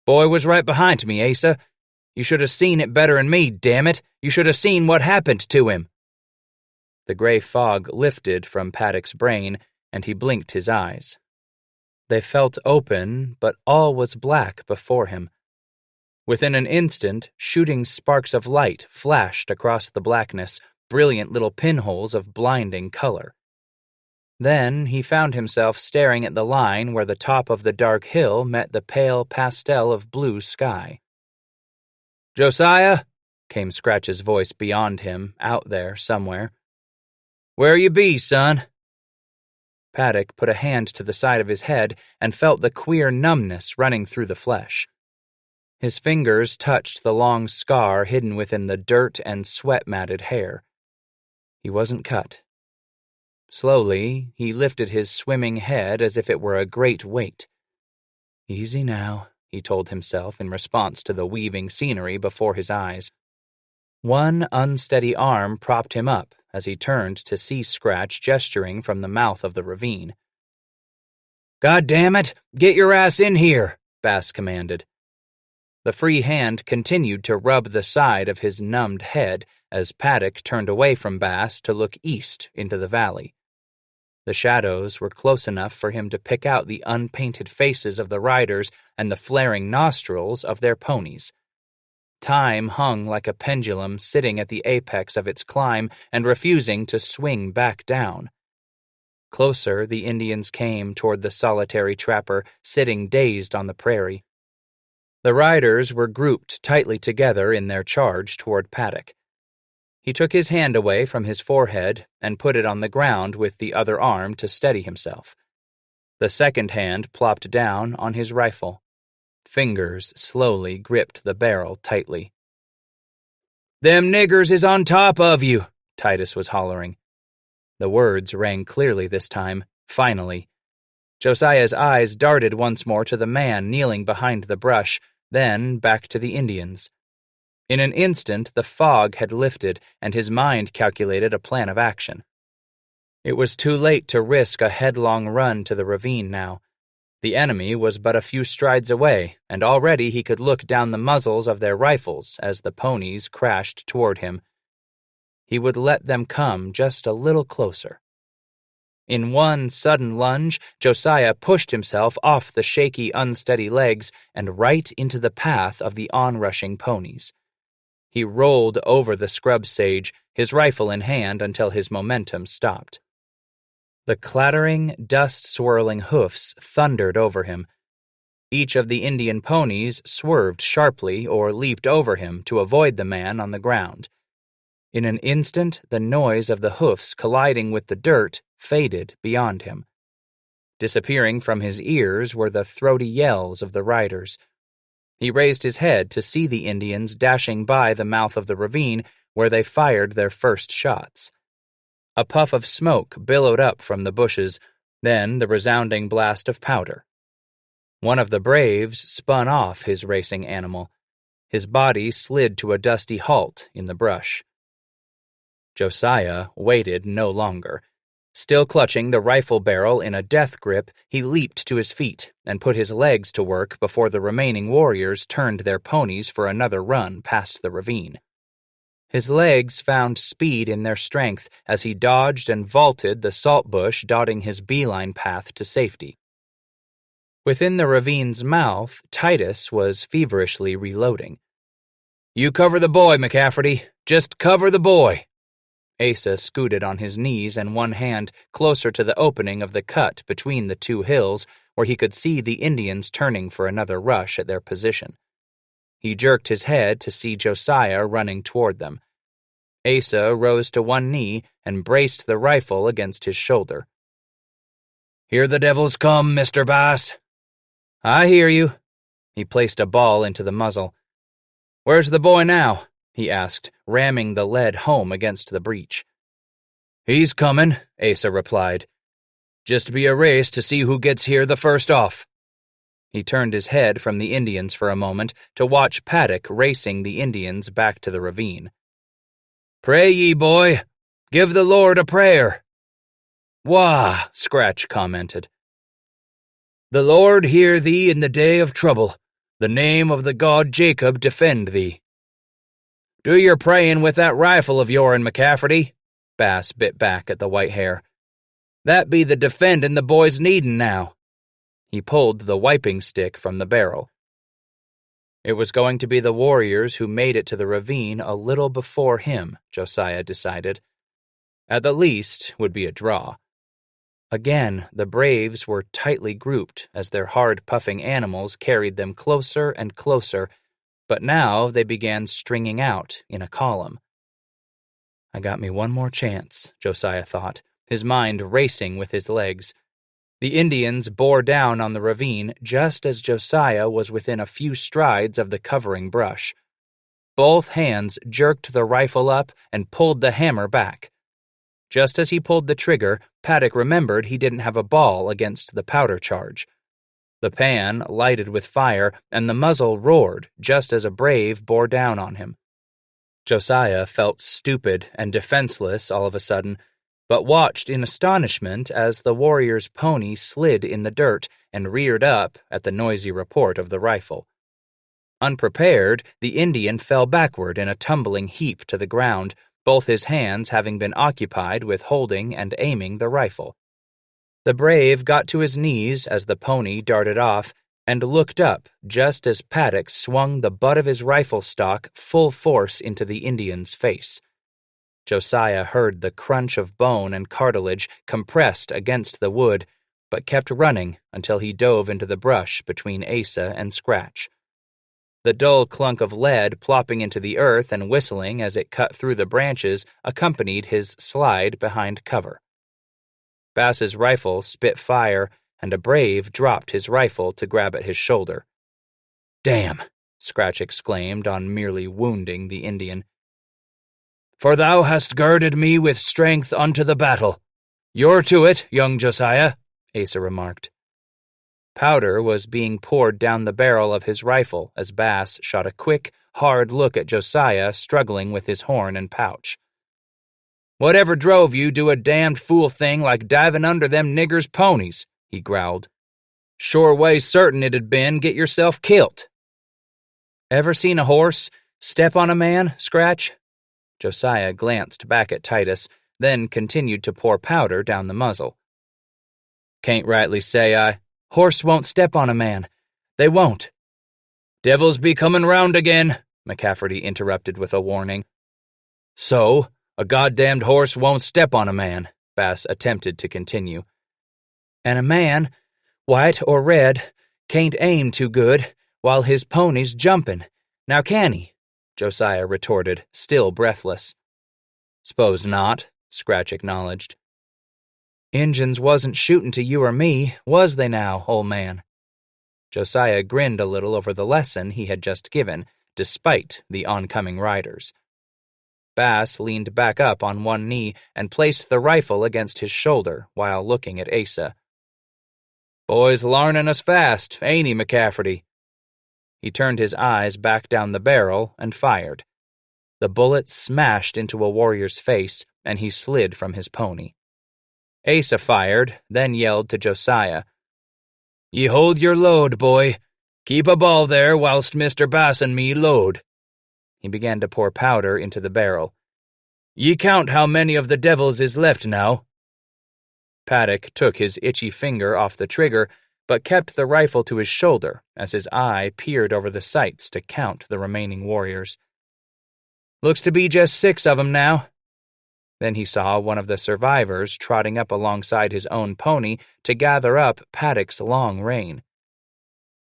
"Boy was right behind me, Asa. You should have seen it better'n me, damn it. You should have seen what happened to him." The gray fog lifted from Paddock's brain, and he blinked his eyes. They felt open, but all was black before him. Within an instant, shooting sparks of light flashed across the blackness, brilliant little pinholes of blinding color. Then he found himself staring at the line where the top of the dark hill met the pale pastel of blue sky. "Josiah," came Scratch's voice beyond him, out there somewhere. "Where you be, son?" Paddock put a hand to the side of his head and felt the queer numbness running through the flesh. His fingers touched the long scar hidden within the dirt and sweat-matted hair. He wasn't cut. Slowly, he lifted his swimming head as if it were a great weight. "Easy now," he told himself in response to the weaving scenery before his eyes. One unsteady arm propped him up as he turned to see Scratch gesturing from the mouth of the ravine. "God damn it, get your ass in here," Bass commanded. The free hand continued to rub the side of his numbed head as Paddock turned away from Bass to look east into the valley. The shadows were close enough for him to pick out the unpainted faces of the riders and the flaring nostrils of their ponies. Time hung like a pendulum sitting at the apex of its climb and refusing to swing back down. Closer the Indians came toward the solitary trapper sitting dazed on the prairie. The riders were grouped tightly together in their charge toward Paddock. He took his hand away from his forehead and put it on the ground with the other arm to steady himself. The second hand plopped down on his rifle. Fingers slowly gripped the barrel tightly. "Them niggers is on top of you," Titus was hollering. The words rang clearly this time, finally. Josiah's eyes darted once more to the man kneeling behind the brush, then back to the Indians. In an instant, the fog had lifted, and his mind calculated a plan of action. It was too late to risk a headlong run to the ravine now. The enemy was but a few strides away, and already he could look down the muzzles of their rifles as the ponies crashed toward him. He would let them come just a little closer. In one sudden lunge, Josiah pushed himself off the shaky, unsteady legs and right into the path of the onrushing ponies. He rolled over the scrub sage, his rifle in hand until his momentum stopped. The clattering, dust-swirling hoofs thundered over him. Each of the Indian ponies swerved sharply or leaped over him to avoid the man on the ground. In an instant, the noise of the hoofs colliding with the dirt faded beyond him. Disappearing from his ears were the throaty yells of the riders. He raised his head to see the Indians dashing by the mouth of the ravine where they fired their first shots. A puff of smoke billowed up from the bushes, then the resounding blast of powder. One of the braves spun off his racing animal. His body slid to a dusty halt in the brush. Josiah waited no longer. Still clutching the rifle barrel in a death grip, he leaped to his feet and put his legs to work before the remaining warriors turned their ponies for another run past the ravine. His legs found speed in their strength as he dodged and vaulted the saltbush dotting his beeline path to safety. Within the ravine's mouth, Titus was feverishly reloading. "You cover the boy, McCafferty. Just cover the boy." Asa scooted on his knees and one hand closer to the opening of the cut between the two hills where he could see the Indians turning for another rush at their position. He jerked his head to see Josiah running toward them. Asa rose to one knee and braced the rifle against his shoulder. "Here the devils come, Mr. Bass." "I hear you." He placed a ball into the muzzle. "Where's the boy now?" he asked, ramming the lead home against the breech. "He's comin'," Asa replied. "Just be a race to see who gets here the first off." He turned his head from the Indians for a moment to watch Paddock racing the Indians back to the ravine. "Pray ye, boy. Give the Lord a prayer." "Wah," Scratch commented. "The Lord hear thee in the day of trouble. The name of the God Jacob defend thee." "Do your prayin' with that rifle of your'n, McCafferty," Bass bit back at the white hair. "That be the defendin' the boy's needin' now." He pulled the wiping stick from the barrel. It was going to be the warriors who made it to the ravine a little before him, Josiah decided. At the least, would be a draw. Again, the braves were tightly grouped as their hard-puffing animals carried them closer and closer, but now they began stringing out in a column. I got me one more chance, Josiah thought, his mind racing with his legs. The Indians bore down on the ravine just as Josiah was within a few strides of the covering brush. Both hands jerked the rifle up and pulled the hammer back. Just as he pulled the trigger, Paddock remembered he didn't have a ball against the powder charge. The pan lighted with fire, and the muzzle roared just as a brave bore down on him. Josiah felt stupid and defenseless all of a sudden, but watched in astonishment as the warrior's pony slid in the dirt and reared up at the noisy report of the rifle. Unprepared, the Indian fell backward in a tumbling heap to the ground, both his hands having been occupied with holding and aiming the rifle. The brave got to his knees as the pony darted off and looked up just as Paddock swung the butt of his rifle stock full force into the Indian's face. Josiah heard the crunch of bone and cartilage compressed against the wood, but kept running until he dove into the brush between Asa and Scratch. The dull clunk of lead plopping into the earth and whistling as it cut through the branches accompanied his slide behind cover. Bass's rifle spit fire, and a brave dropped his rifle to grab at his shoulder. "Damn!" Scratch exclaimed on merely wounding the Indian. "For thou hast girded me with strength unto the battle. You're to it, young Josiah," Asa remarked. Powder was being poured down the barrel of his rifle as Bass shot a quick, hard look at Josiah struggling with his horn and pouch. "Whatever drove you do a damned fool thing like diving under them niggers' ponies," he growled. "Sure way certain it'd been get yourself kilt." "Ever seen a horse step on a man, Scratch?" Josiah glanced back at Titus, then continued to pour powder down the muzzle. "Can't rightly say Horse won't step on a man. They won't." "Devils be comin' round again," McCafferty interrupted with a warning. "So, a goddamned horse won't step on a man," Bass attempted to continue. "And a man, white or red, can't aim too good while his pony's jumpin'. Now can he?" Josiah retorted, still breathless. "S'pose not," Scratch acknowledged. "Injuns wasn't shootin' to you or me, was they now, ol' man?" Josiah grinned a little over the lesson he had just given, despite the oncoming riders. Bass leaned back up on one knee and placed the rifle against his shoulder while looking at Asa. "Boy's larnin' us fast, ain't he, McCafferty?" He turned his eyes back down the barrel and fired. The bullet smashed into a warrior's face, and he slid from his pony. Asa fired, then yelled to Josiah, "Ye hold your load, boy. Keep a ball there whilst Mr. Bass and me load." He began to pour powder into the barrel. "Ye count how many of the devils is left now." Paddock took his itchy finger off the trigger, but kept the rifle to his shoulder as his eye peered over the sights to count the remaining warriors. "Looks to be just 6 of 'em now." Then he saw one of the survivors trotting up alongside his own pony to gather up Paddock's long rein.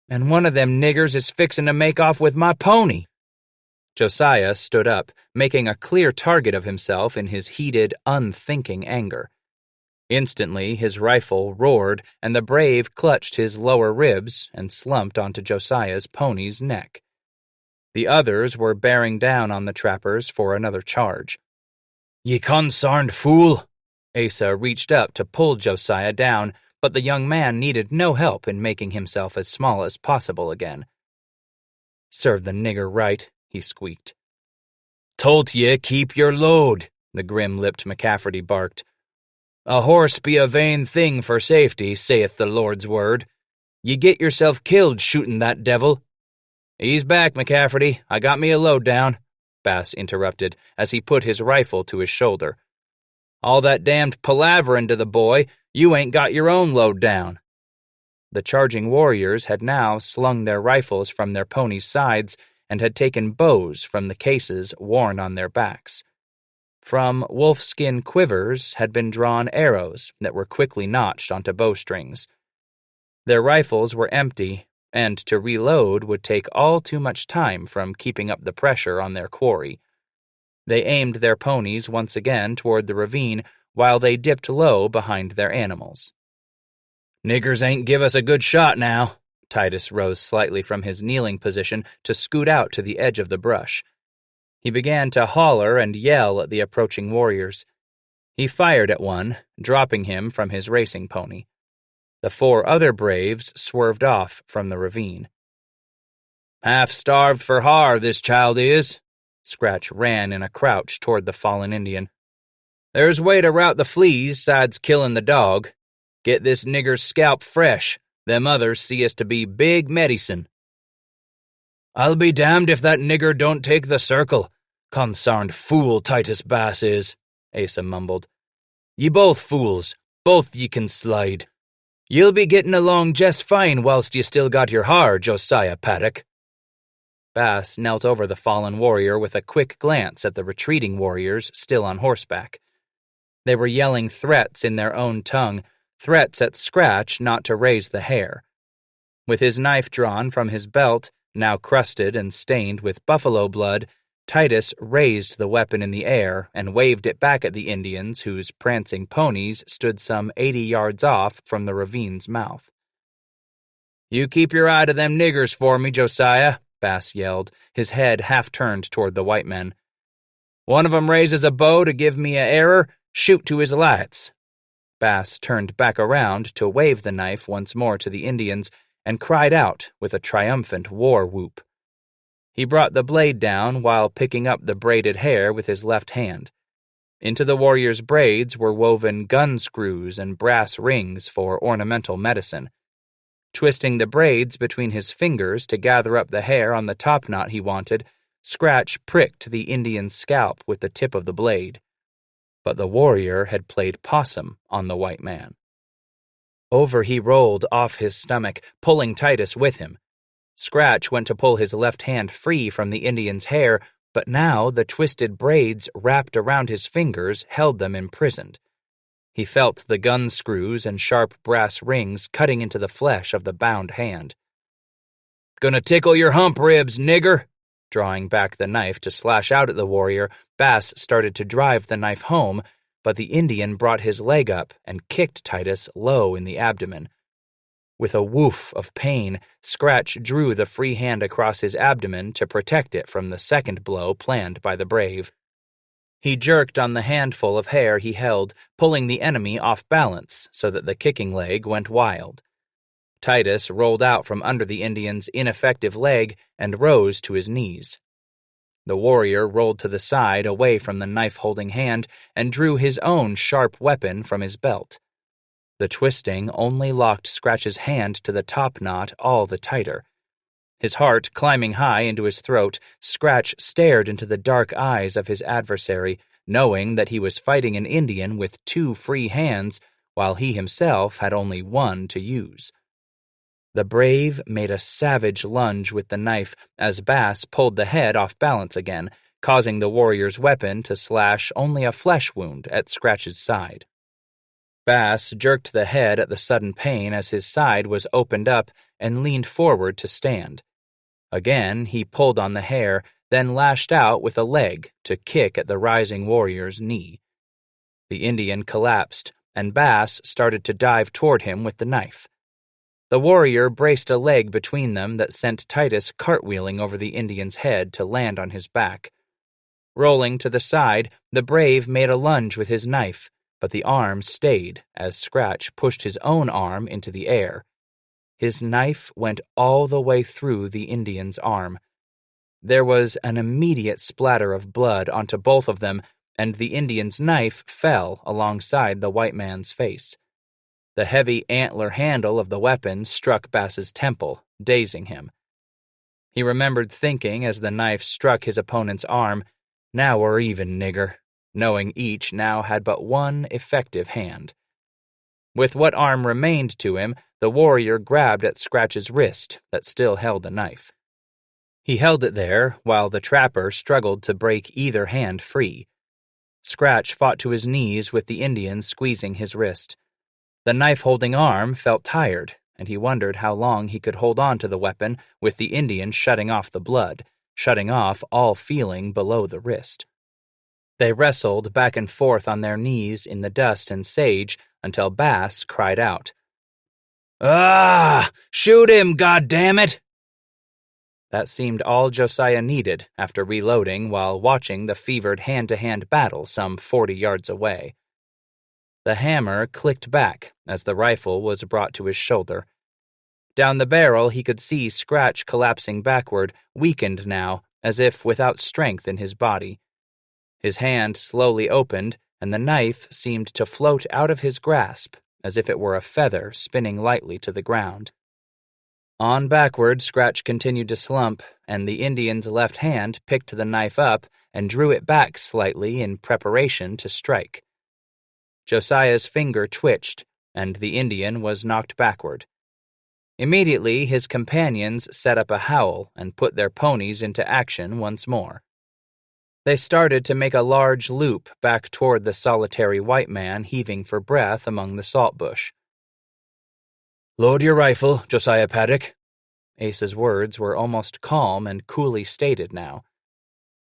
"And one of them niggers is fixin' to make off with my pony." Josiah stood up, making a clear target of himself in his heated, unthinking anger. Instantly, his rifle roared, and the brave clutched his lower ribs and slumped onto Josiah's pony's neck. The others were bearing down on the trappers for another charge. "Ye consarned fool!" Asa reached up to pull Josiah down, but the young man needed no help in making himself as small as possible again. "Serve the nigger right," he squeaked. "Told ye keep your load," the grim-lipped McCafferty barked. "A horse be a vain thing for safety, saith the Lord's word. Ye get yourself killed shootin' that devil." "Ease back, McCafferty. I got me a load down," Bass interrupted as he put his rifle to his shoulder. "All that damned palaverin' to the boy, you ain't got your own load down." The charging warriors had now slung their rifles from their ponies' sides and had taken bows from the cases worn on their backs. From wolfskin quivers had been drawn arrows that were quickly notched onto bowstrings. Their rifles were empty, and to reload would take all too much time from keeping up the pressure on their quarry. They aimed their ponies once again toward the ravine while they dipped low behind their animals. "Niggers ain't give us a good shot now." Titus rose slightly from his kneeling position to scoot out to the edge of the brush. He began to holler and yell at the approaching warriors. He fired at one, dropping him from his racing pony. The 4 other braves swerved off from the ravine. "Half starved for har, this child is." Scratch ran in a crouch toward the fallen Indian. "There's way to rout the fleas sides killin' the dog. Get this nigger's scalp fresh. Them others see us to be big medicine." "I'll be damned if that nigger don't take the circle. Consarned fool Titus Bass is," Asa mumbled. "Ye both fools. Both ye can slide. You'll be getting along just fine whilst you still got your har, Josiah Paddock. Bass knelt over the fallen warrior with a quick glance at the retreating warriors still on horseback. They were yelling threats in their own tongue, threats at Scratch not to raise the hair. With his knife drawn from his belt, now crusted and stained with buffalo blood, Titus raised the weapon in the air and waved it back at the Indians whose prancing ponies stood some 80 yards off from the ravine's mouth. You keep your eye to them niggers for me, Josiah, Bass yelled, his head half turned toward the white men. One of 'em raises a bow to give me a error, shoot to his lights. Bass turned back around to wave the knife once more to the Indians and cried out with a triumphant war whoop. He brought the blade down while picking up the braided hair with his left hand. Into the warrior's braids were woven gun screws and brass rings for ornamental medicine. Twisting the braids between his fingers to gather up the hair on the top knot he wanted, Scratch pricked the Indian's scalp with the tip of the blade. But the warrior had played possum on the white man. Over he rolled off his stomach, pulling Titus with him. Scratch went to pull his left hand free from the Indian's hair, but now the twisted braids wrapped around his fingers held them imprisoned. He felt the gun screws and sharp brass rings cutting into the flesh of the bound hand. Gonna tickle your hump ribs, nigger. Drawing back the knife to slash out at the warrior, Bass started to drive the knife home, but the Indian brought his leg up and kicked Titus low in the abdomen. With a woof of pain, Scratch drew the free hand across his abdomen to protect it from the second blow planned by the brave. He jerked on the handful of hair he held, pulling the enemy off balance so that the kicking leg went wild. Titus rolled out from under the Indian's ineffective leg and rose to his knees. The warrior rolled to the side away from the knife-holding hand and drew his own sharp weapon from his belt. The twisting only locked Scratch's hand to the top knot all the tighter. His heart climbing high into his throat, Scratch stared into the dark eyes of his adversary, knowing that he was fighting an Indian with 2 free hands, while he himself had only one to use. The brave made a savage lunge with the knife as Bass pulled the head off balance again, causing the warrior's weapon to slash only a flesh wound at Scratch's side. Bass jerked the head at the sudden pain as his side was opened up and leaned forward to stand. Again, he pulled on the hair, then lashed out with a leg to kick at the rising warrior's knee. The Indian collapsed, and Bass started to dive toward him with the knife. The warrior braced a leg between them that sent Titus cartwheeling over the Indian's head to land on his back. Rolling to the side, the brave made a lunge with his knife, but the arm stayed as Scratch pushed his own arm into the air. His knife went all the way through the Indian's arm. There was an immediate splatter of blood onto both of them, and the Indian's knife fell alongside the white man's face. The heavy antler handle of the weapon struck Bass's temple, dazing him. He remembered thinking as the knife struck his opponent's arm, "Now we're even, nigger," knowing each now had but one effective hand. With what arm remained to him, the warrior grabbed at Scratch's wrist that still held the knife. He held it there while the trapper struggled to break either hand free. Scratch fought to his knees with the Indian squeezing his wrist. The knife-holding arm felt tired, and he wondered how long he could hold on to the weapon with the Indian shutting off the blood, shutting off all feeling below the wrist. They wrestled back and forth on their knees in the dust and sage until Bass cried out, "Ah! Shoot him, goddammit!" That seemed all Josiah needed after reloading while watching the fevered hand-to-hand battle some 40 yards away. The hammer clicked back as the rifle was brought to his shoulder. Down the barrel he could see Scratch collapsing backward, weakened now, as if without strength in his body. His hand slowly opened, and the knife seemed to float out of his grasp, as if it were a feather spinning lightly to the ground. On backward, Scratch continued to slump, and the Indian's left hand picked the knife up and drew it back slightly in preparation to strike. Josiah's finger twitched, and the Indian was knocked backward. Immediately, his companions set up a howl and put their ponies into action once more. They started to make a large loop back toward the solitary white man heaving for breath among the saltbush. "Load your rifle, Josiah Paddock." Ace's words were almost calm and coolly stated now.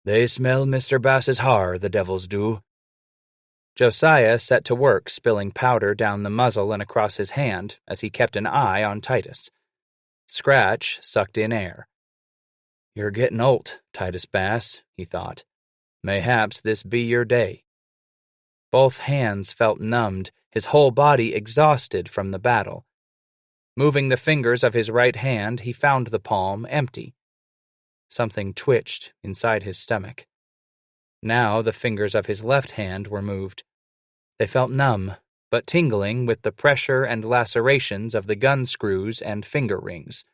"They smell Mr. Bass's har, the devils do." Josiah set to work spilling powder down the muzzle and across his hand as he kept an eye on Titus. Scratch sucked in air. "You're getting old, Titus Bass," he thought. "Mayhaps this be your day." Both hands felt numbed, his whole body exhausted from the battle. Moving the fingers of his right hand, he found the palm empty. Something twitched inside his stomach. Now the fingers of his left hand were moved. They felt numb, but tingling with the pressure and lacerations of the gun screws and finger rings.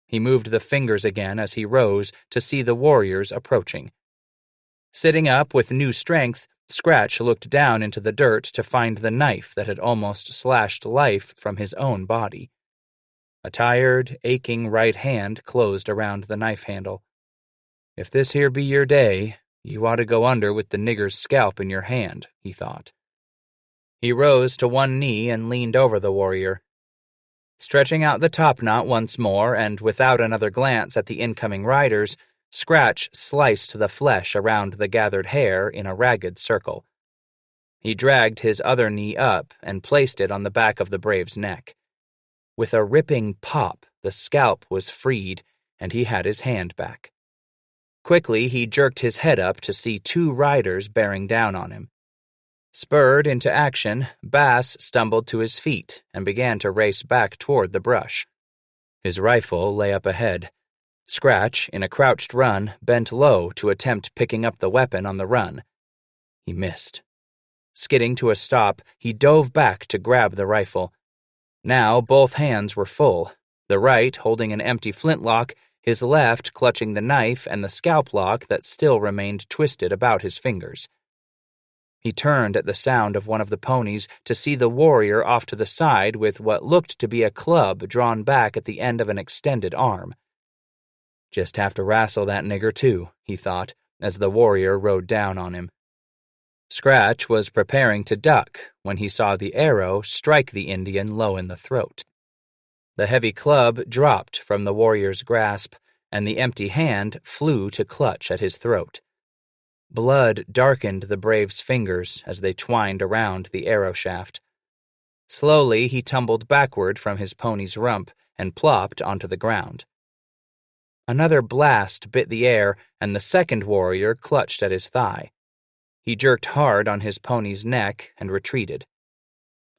He moved the fingers again as he rose to see the warriors approaching. Sitting up with new strength, Scratch looked down into the dirt to find the knife that had almost slashed life from his own body. A tired, aching right hand closed around the knife handle. "If this here be your day, you ought to go under with the nigger's scalp in your hand," he thought. He rose to one knee and leaned over the warrior. Stretching out the topknot once more and without another glance at the incoming riders, Scratch sliced the flesh around the gathered hair in a ragged circle. He dragged his other knee up and placed it on the back of the brave's neck. With a ripping pop, the scalp was freed, and he had his hand back. Quickly, he jerked his head up to see 2 riders bearing down on him. Spurred into action, Bass stumbled to his feet and began to race back toward the brush. His rifle lay up ahead. Scratch, in a crouched run, bent low to attempt picking up the weapon on the run. He missed. Skidding to a stop, he dove back to grab the rifle. Now both hands were full, the right holding an empty flintlock, his left clutching the knife and the scalp lock that still remained twisted about his fingers. He turned at the sound of one of the ponies to see the warrior off to the side with what looked to be a club drawn back at the end of an extended arm. "Just have to wrestle that nigger too," he thought, as the warrior rode down on him. Scratch was preparing to duck when he saw the arrow strike the Indian low in the throat. The heavy club dropped from the warrior's grasp, and the empty hand flew to clutch at his throat. Blood darkened the brave's fingers as they twined around the arrow shaft. Slowly, he tumbled backward from his pony's rump and plopped onto the ground. Another blast bit the air, and the second warrior clutched at his thigh. He jerked hard on his pony's neck and retreated.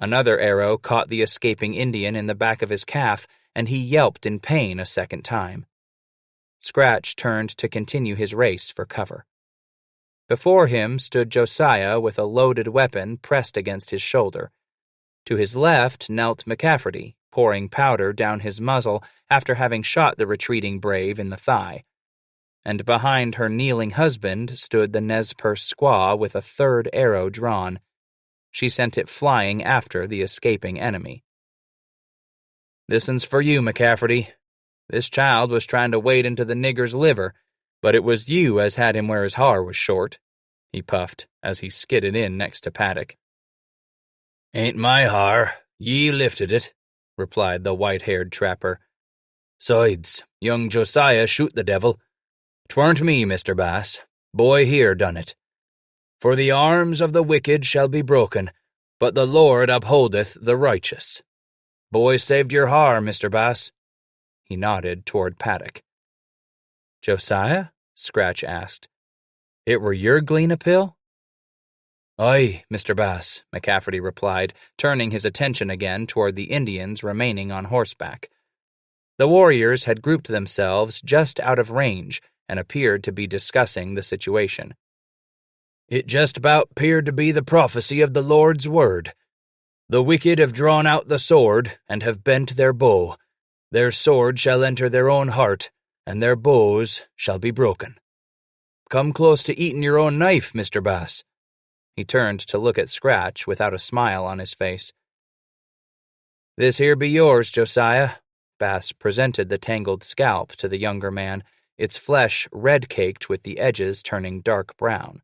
Another arrow caught the escaping Indian in the back of his calf, and he yelped in pain a second time. Scratch turned to continue his race for cover. Before him stood Josiah with a loaded weapon pressed against his shoulder. To his left knelt McCafferty, pouring powder down his muzzle after having shot the retreating brave in the thigh. And behind her kneeling husband stood the Nez Perce squaw with a third arrow drawn. She sent it flying after the escaping enemy. "This one's for you, McCafferty. This child was trying to wade into the nigger's liver, but it was you as had him where his har was short," he puffed as he skidded in next to Paddock. "Ain't my har. Ye lifted it," replied the white-haired trapper. "Sides, young Josiah shoot the devil. 'Tweren't me, Mr. Bass. Boy here done it. For the arms of the wicked shall be broken, but the Lord upholdeth the righteous. Boy saved your har, Mr. Bass." He nodded toward Paddock. "Josiah?" Scratch asked. "It were your glean pill?" "Aye, Mr. Bass," McCafferty replied, turning his attention again toward the Indians remaining on horseback. The warriors had grouped themselves just out of range and appeared to be discussing the situation. "It just about 'peared to be the prophecy of the Lord's word. The wicked have drawn out the sword and have bent their bow. Their sword shall enter their own heart, and their bows shall be broken. Come close to eating your own knife, Mr. Bass." He turned to look at Scratch without a smile on his face. This here be yours, Josiah. Bass presented the tangled scalp to the younger man, its flesh red-caked with the edges turning dark brown.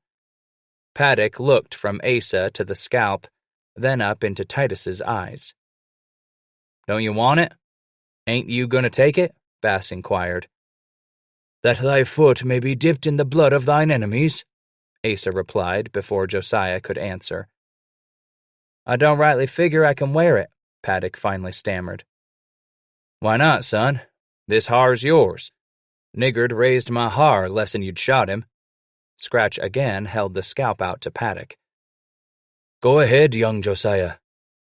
Paddock looked from Asa to the scalp, then up into Titus's eyes. Don't you want it? Ain't you gonna take it? Bass inquired. That thy foot may be dipped in the blood of thine enemies, Asa replied before Josiah could answer. I don't rightly figure I can wear it, Paddock finally stammered. Why not, son? This har's yours. Niggard raised my har less'n you'd shot him. Scratch again held the scalp out to Paddock. Go ahead, young Josiah.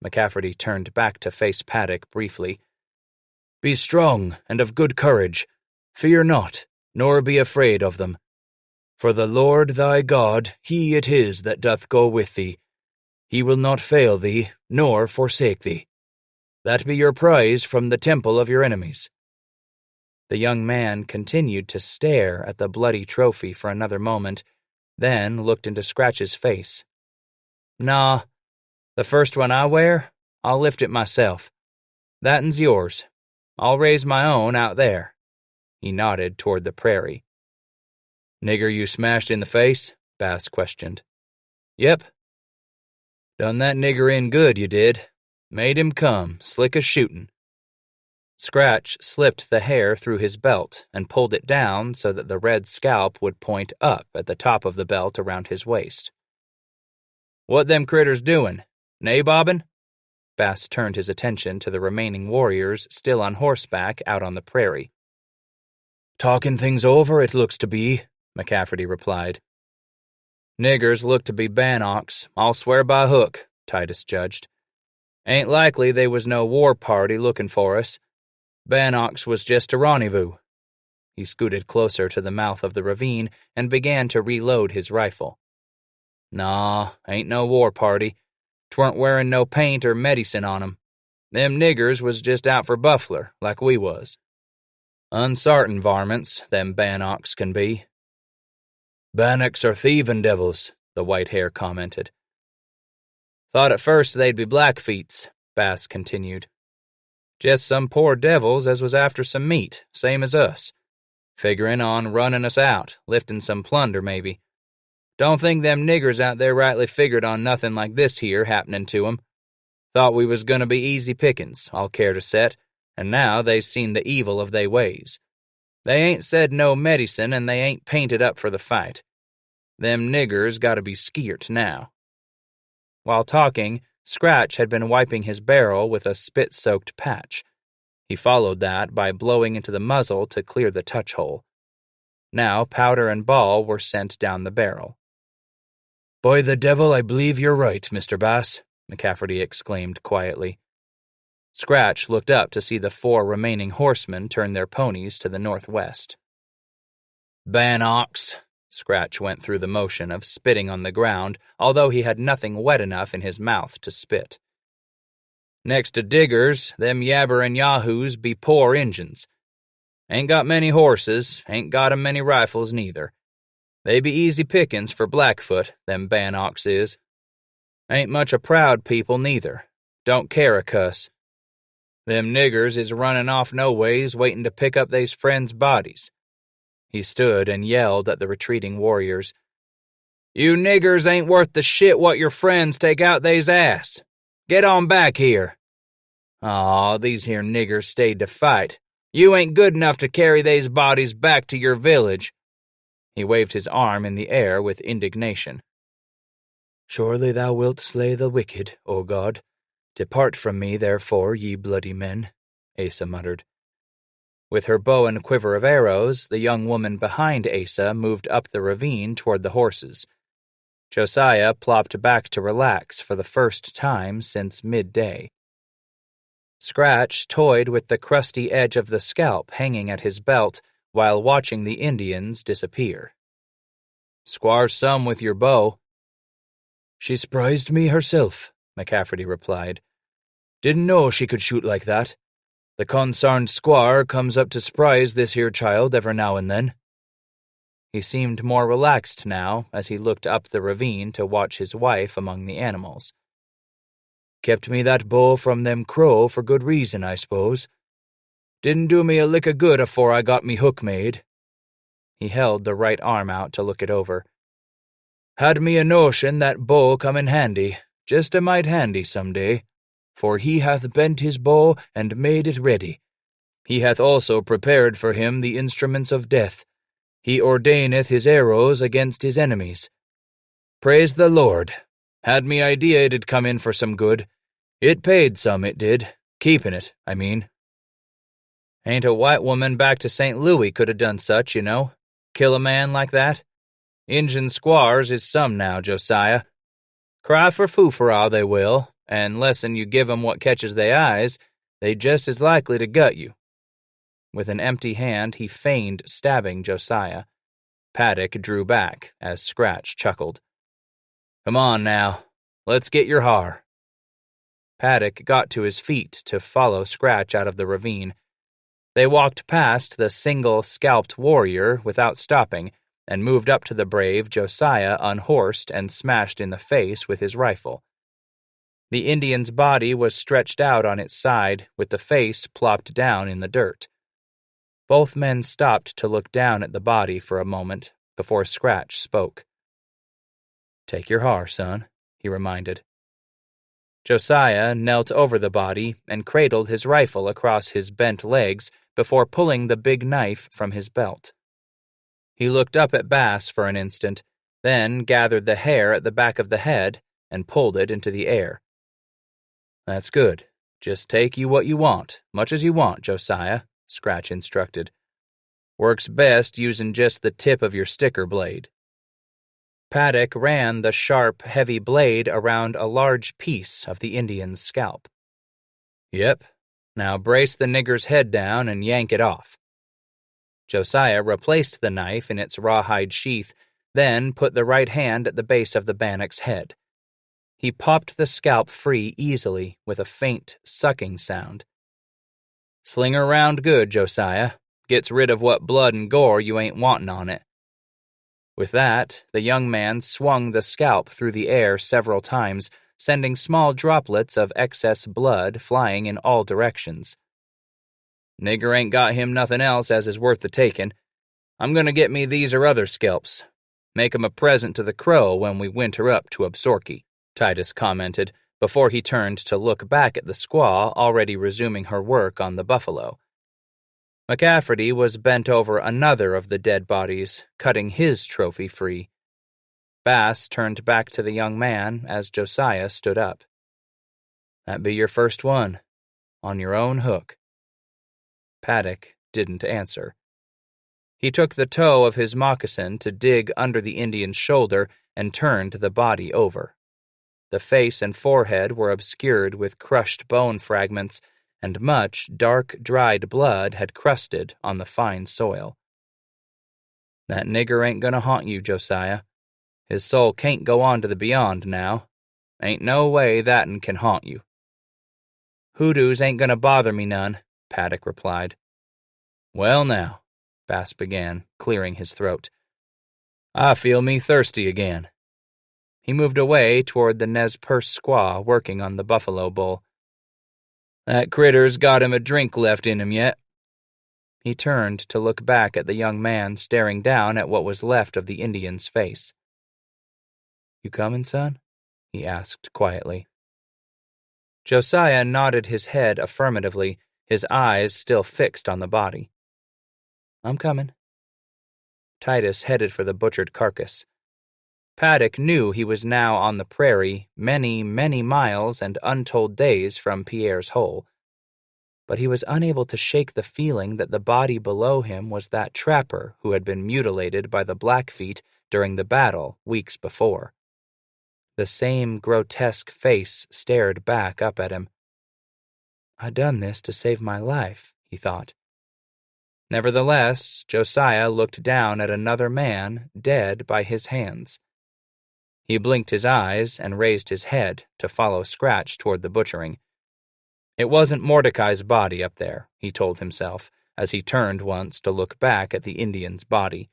McCafferty turned back to face Paddock briefly. Be strong and of good courage. Fear not, nor be afraid of them. For the Lord thy God, he it is that doth go with thee. He will not fail thee, nor forsake thee. That be your prize from the temple of your enemies. The young man continued to stare at the bloody trophy for another moment, then looked into Scratch's face. Nah, the first one I wear, I'll lift it myself. That one's yours. I'll raise my own out there. He nodded toward the prairie. Nigger you smashed in the face? Bass questioned. Yep. Done that nigger in good, you did. Made him come, slick as shootin'. Scratch slipped the hair through his belt and pulled it down so that the red scalp would point up at the top of the belt around his waist. What them critters doin'? Nabobbin'? Bass turned his attention to the remaining warriors still on horseback out on the prairie. Talking things over, it looks to be, McCafferty replied. Niggers look to be Bannocks, I'll swear by hook, Titus judged. Ain't likely they was no war party looking for us. Bannocks was just a rendezvous. He scooted closer to the mouth of the ravine and began to reload his rifle. Nah, ain't no war party. 'Tweren't wearing no paint or medicine on 'em. Them niggers was just out for buffler, like we was. Unsartain varmints, them Bannocks can be. Bannocks are thievin' devils, the white-hair commented. Thought at first they'd be Blackfeets, Bass continued. Just some poor devils as was after some meat, same as us. Figuring on running us out, lifting some plunder maybe. Don't think them niggers out there rightly figured on nothing like this here happening to 'em. Thought we was gonna be easy pickings, I'll care to set, and now they've seen the evil of they ways. They ain't said no medicine and they ain't painted up for the fight. Them niggers gotta be skeert now. While talking, Scratch had been wiping his barrel with a spit-soaked patch. He followed that by blowing into the muzzle to clear the touch hole. Now powder and ball were sent down the barrel. By the devil, I believe you're right, Mr. Bass, McCafferty exclaimed quietly. Scratch looked up to see the 4 remaining horsemen turn their ponies to the northwest. Bannocks, Scratch went through the motion of spitting on the ground, although he had nothing wet enough in his mouth to spit. Next to diggers, them yabberin' yahoos be poor Injuns. Ain't got many horses, ain't got 'em many rifles neither. They be easy pickin's for Blackfoot, them Bannocks is. Ain't much a proud people neither. Don't care a cuss. Them niggers is runnin' off no ways waitin' to pick up they's friends' bodies. He stood and yelled at the retreating warriors. You niggers ain't worth the shit what your friends take out they's ass. Get on back here. Aw, these here niggers stayed to fight. You ain't good enough to carry they's bodies back to your village. He waved his arm in the air with indignation. Surely thou wilt slay the wicked, O God. Depart from me, therefore, ye bloody men, Asa muttered. With her bow and quiver of arrows, the young woman behind Asa moved up the ravine toward the horses. Josiah plopped back to relax for the first time since midday. Scratch toyed with the crusty edge of the scalp hanging at his belt while watching the Indians disappear. Squar some with your bow. She surprised me herself, McCafferty replied. Didn't know she could shoot like that. The consarned squaw comes up to surprise this here child every now and then. He seemed more relaxed now as he looked up the ravine to watch his wife among the animals. Kept me that bow from them crow for good reason, I suppose. Didn't do me a lick of good afore I got me hook made." He held the right arm out to look it over. "Had me a notion that bow come in handy, just a mite handy some day, for he hath bent his bow and made it ready. He hath also prepared for him the instruments of death. He ordaineth his arrows against his enemies. Praise the Lord. Had me idea it'd come in for some good. It paid some, it did. Keepin' it, I mean." Ain't a white woman back to St. Louis could have done such, you know. Kill a man like that. Injun squaws is some now, Josiah. Cry for foo-for-all they will, and lessen you give 'em what catches they eyes, they just as likely to gut you. With an empty hand, he feigned stabbing Josiah. Paddock drew back as Scratch chuckled. "Come on now, let's get your har." Paddock got to his feet to follow Scratch out of the ravine. They walked past the single scalped warrior without stopping and moved up to the brave Josiah unhorsed and smashed in the face with his rifle. The Indian's body was stretched out on its side with the face plopped down in the dirt. Both men stopped to look down at the body for a moment before Scratch spoke. "Take your har, son," he reminded. Josiah knelt over the body and cradled his rifle across his bent legs before pulling the big knife from his belt. He looked up at Bass for an instant, then gathered the hair at the back of the head and pulled it into the air. "That's good. Just take you what you want, much as you want, Josiah," Scratch instructed. "Works best using just the tip of your sticker blade." Paddock ran the sharp, heavy blade around a large piece of the Indian's scalp. "Yep. Now brace the nigger's head down and yank it off." Josiah replaced the knife in its rawhide sheath, then put the right hand at the base of the bannock's head. He popped the scalp free easily with a faint, sucking sound. "Sling her round good, Josiah. Gets rid of what blood and gore you ain't wantin' on it." With that, the young man swung the scalp through the air several times, sending small droplets of excess blood flying in all directions. "Nigger ain't got him nothin' else as is worth the takin'. I'm gonna get me these or other scalps. Make 'em a present to the crow when we winter up to Absorki," Titus commented, before he turned to look back at the squaw already resuming her work on the buffalo. McCafferty was bent over another of the dead bodies, cutting his trophy free. Bass turned back to the young man as Josiah stood up. "That be your first one, on your own hook." Paddock didn't answer. He took the toe of his moccasin to dig under the Indian's shoulder and turned the body over. The face and forehead were obscured with crushed bone fragments, and much dark, dried blood had crusted on the fine soil. "That nigger ain't gonna haunt you, Josiah. His soul can't go on to the beyond now. Ain't no way that'n can haunt you." "Hoodoos ain't gonna bother me none," Paddock replied. "Well now," Bass began, clearing his throat. "I feel me thirsty again." He moved away toward the Nez Perce squaw working on the buffalo bull. "That critter's got him a drink left in him yet." He turned to look back at the young man staring down at what was left of the Indian's face. "You comin', son?" he asked quietly. Josiah nodded his head affirmatively, his eyes still fixed on the body. "I'm comin'." Titus headed for the butchered carcass. Paddock knew he was now on the prairie, many, many miles and untold days from Pierre's hole. But he was unable to shake the feeling that the body below him was that trapper who had been mutilated by the Blackfeet during the battle weeks before. The same grotesque face stared back up at him. "I done this to save my life," he thought. Nevertheless, Josiah looked down at another man dead by his hands. He blinked his eyes and raised his head to follow Scratch toward the butchering. It wasn't Mordecai's body up there, he told himself, as he turned once to look back at the Indian's body.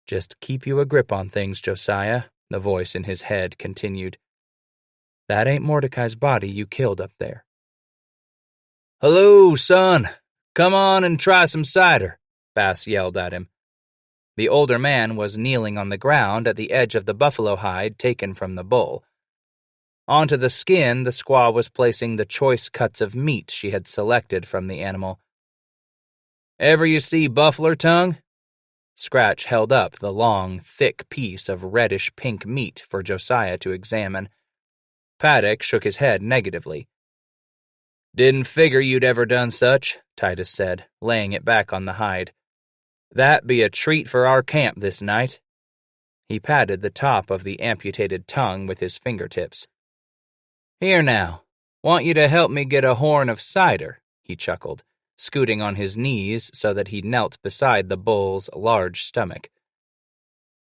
"Just keep you a grip on things, Josiah," the voice in his head continued. That ain't Mordecai's body you killed up there. "Hello, son. Come on and try some cider," Bass yelled at him. The older man was kneeling on the ground at the edge of the buffalo hide taken from the bull. Onto the skin, the squaw was placing the choice cuts of meat she had selected from the animal. "Ever you see buffler tongue?" Scratch held up the long, thick piece of reddish-pink meat for Josiah to examine. Paddock shook his head negatively. "Didn't figure you'd ever done such," Titus said, laying it back on the hide. "That be a treat for our camp this night." He patted the top of the amputated tongue with his fingertips. "Here now, want you to help me get a horn of cider," he chuckled, scooting on his knees so that he knelt beside the bull's large stomach.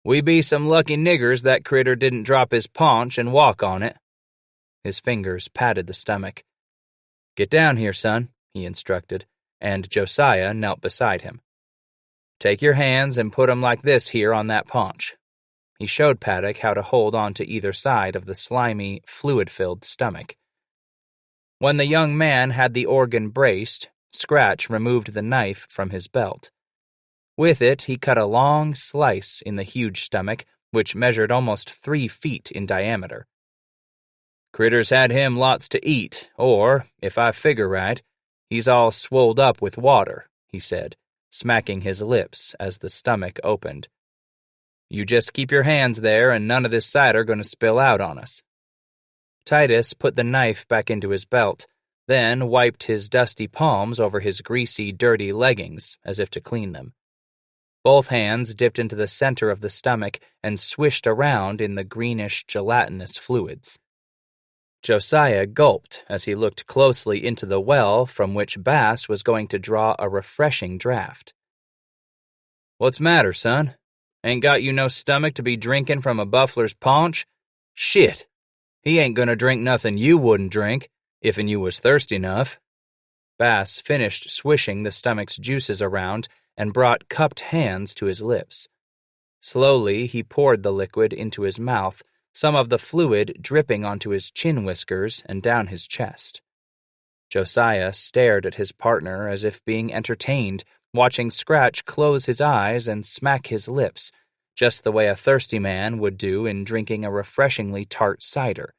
"We be some lucky niggers that critter didn't drop his paunch and walk on it." His fingers patted the stomach. "Get down here, son," he instructed, and Josiah knelt beside him. "Take your hands and put 'em like this here on that paunch." He showed Paddock how to hold on to either side of the slimy, fluid-filled stomach. When the young man had the organ braced, Scratch removed the knife from his belt. With it, he cut a long slice in the huge stomach, which measured almost 3 feet in diameter. "Critter's had him lots to eat, or, if I figure right, he's all swolled up with water," he said, smacking his lips as the stomach opened. "You just keep your hands there and none of this cider gonna spill out on us." Titus put the knife back into his belt, then wiped his dusty palms over his greasy, dirty leggings as if to clean them. Both hands dipped into the center of the stomach and swished around in the greenish, gelatinous fluids. Josiah gulped as he looked closely into the well from which Bass was going to draw a refreshing draft. "What's matter, son? Ain't got you no stomach to be drinking from a buffler's paunch? Shit! He ain't gonna drink nothing you wouldn't drink, if'n you was thirsty enough." Bass finished swishing the stomach's juices around and brought cupped hands to his lips. Slowly, he poured the liquid into his mouth, some of the fluid dripping onto his chin whiskers and down his chest. Josiah stared at his partner as if being entertained, watching Scratch close his eyes and smack his lips, just the way a thirsty man would do in drinking a refreshingly tart cider.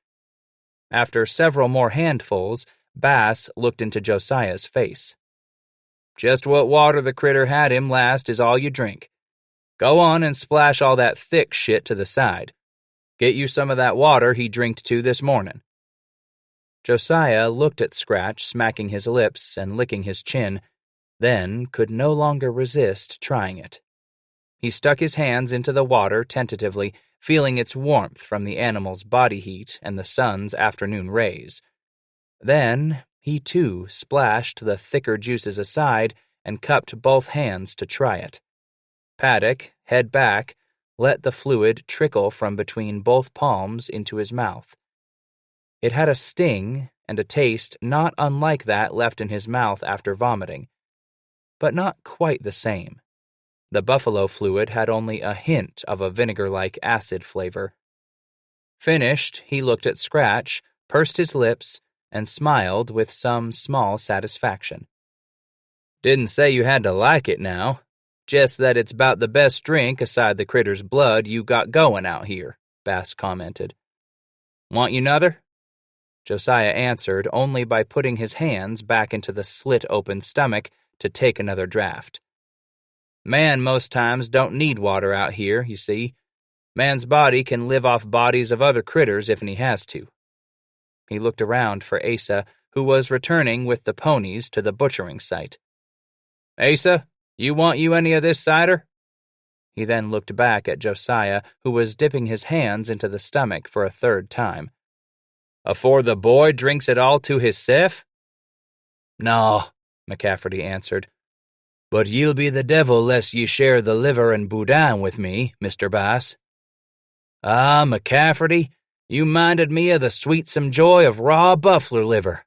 After several more handfuls, Bass looked into Josiah's face. "Just what water the critter had him last is all you drink. Go on and splash all that thick shit to the side. Get you some of that water he drinked to this morning." Josiah looked at Scratch smacking his lips and licking his chin, then could no longer resist trying it. He stuck his hands into the water tentatively, feeling its warmth from the animal's body heat and the sun's afternoon rays. Then he too splashed the thicker juices aside and cupped both hands to try it. Paddock, head back, let the fluid trickle from between both palms into his mouth. It had a sting and a taste not unlike that left in his mouth after vomiting, but not quite the same. The buffalo fluid had only a hint of a vinegar-like acid flavor. Finished, he looked at Scratch, pursed his lips, and smiled with some small satisfaction. "Didn't say you had to like it now. Just that it's about the best drink aside the critter's blood you got going out here," Bass commented. "Want you nother?" Josiah answered only by putting his hands back into the slit-open stomach to take another draft. "Man most times don't need water out here, you see. Man's body can live off bodies of other critters if'n he has to." He looked around for Asa, who was returning with the ponies to the butchering site. "Asa, you want you any of this cider?" He then looked back at Josiah, who was dipping his hands into the stomach for a third time. "Afore the boy drinks it all to hisself?" "No," McCafferty answered. "But ye'll be the devil lest ye share the liver and boudin with me, Mr. Bass." "Ah, McCafferty, you minded me of the sweetsome joy of raw buffler liver."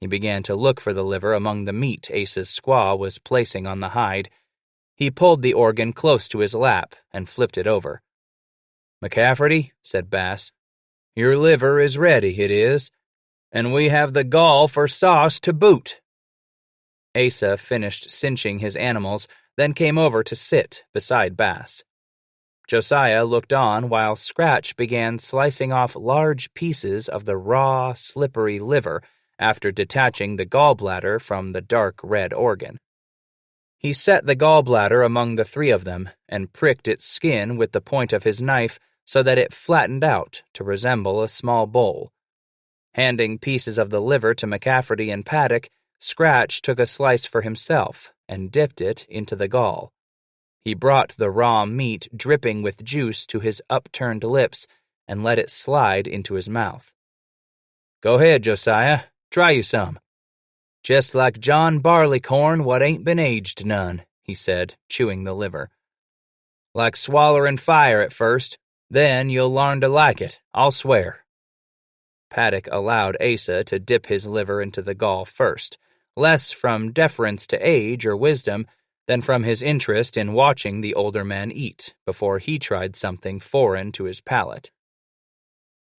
He began to look for the liver among the meat Ace's squaw was placing on the hide. He pulled the organ close to his lap and flipped it over. "McCafferty," said Bass, Your liver is ready, it is, and we have the gall for sauce to boot." Asa finished cinching his animals, then came over to sit beside Bass. Josiah looked on while Scratch began slicing off large pieces of the raw, slippery liver after detaching the gallbladder from the dark red organ. He set the gallbladder among the three of them and pricked its skin with the point of his knife so that it flattened out to resemble a small bowl. Handing pieces of the liver to McCafferty and Paddock, Scratch took a slice for himself and dipped it into the gall. He brought the raw meat dripping with juice to his upturned lips and let it slide into his mouth. "Go ahead, Josiah. Try you some. Just like John Barleycorn what ain't been aged none," he said, chewing the liver. "Like swallerin' fire at first, then you'll larn to like it, I'll swear." Paddock allowed Asa to dip his liver into the gall first, less from deference to age or wisdom than from his interest in watching the older man eat before he tried something foreign to his palate.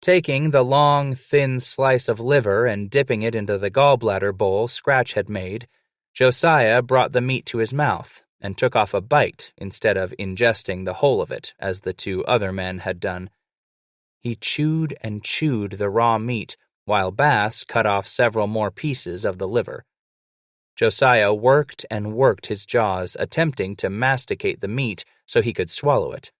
Taking the long, thin slice of liver and dipping it into the gallbladder bowl Scratch had made, Josiah brought the meat to his mouth and took off a bite instead of ingesting the whole of it as the two other men had done. He chewed and chewed the raw meat while Bass cut off several more pieces of the liver. Josiah worked and worked his jaws, attempting to masticate the meat so he could swallow it.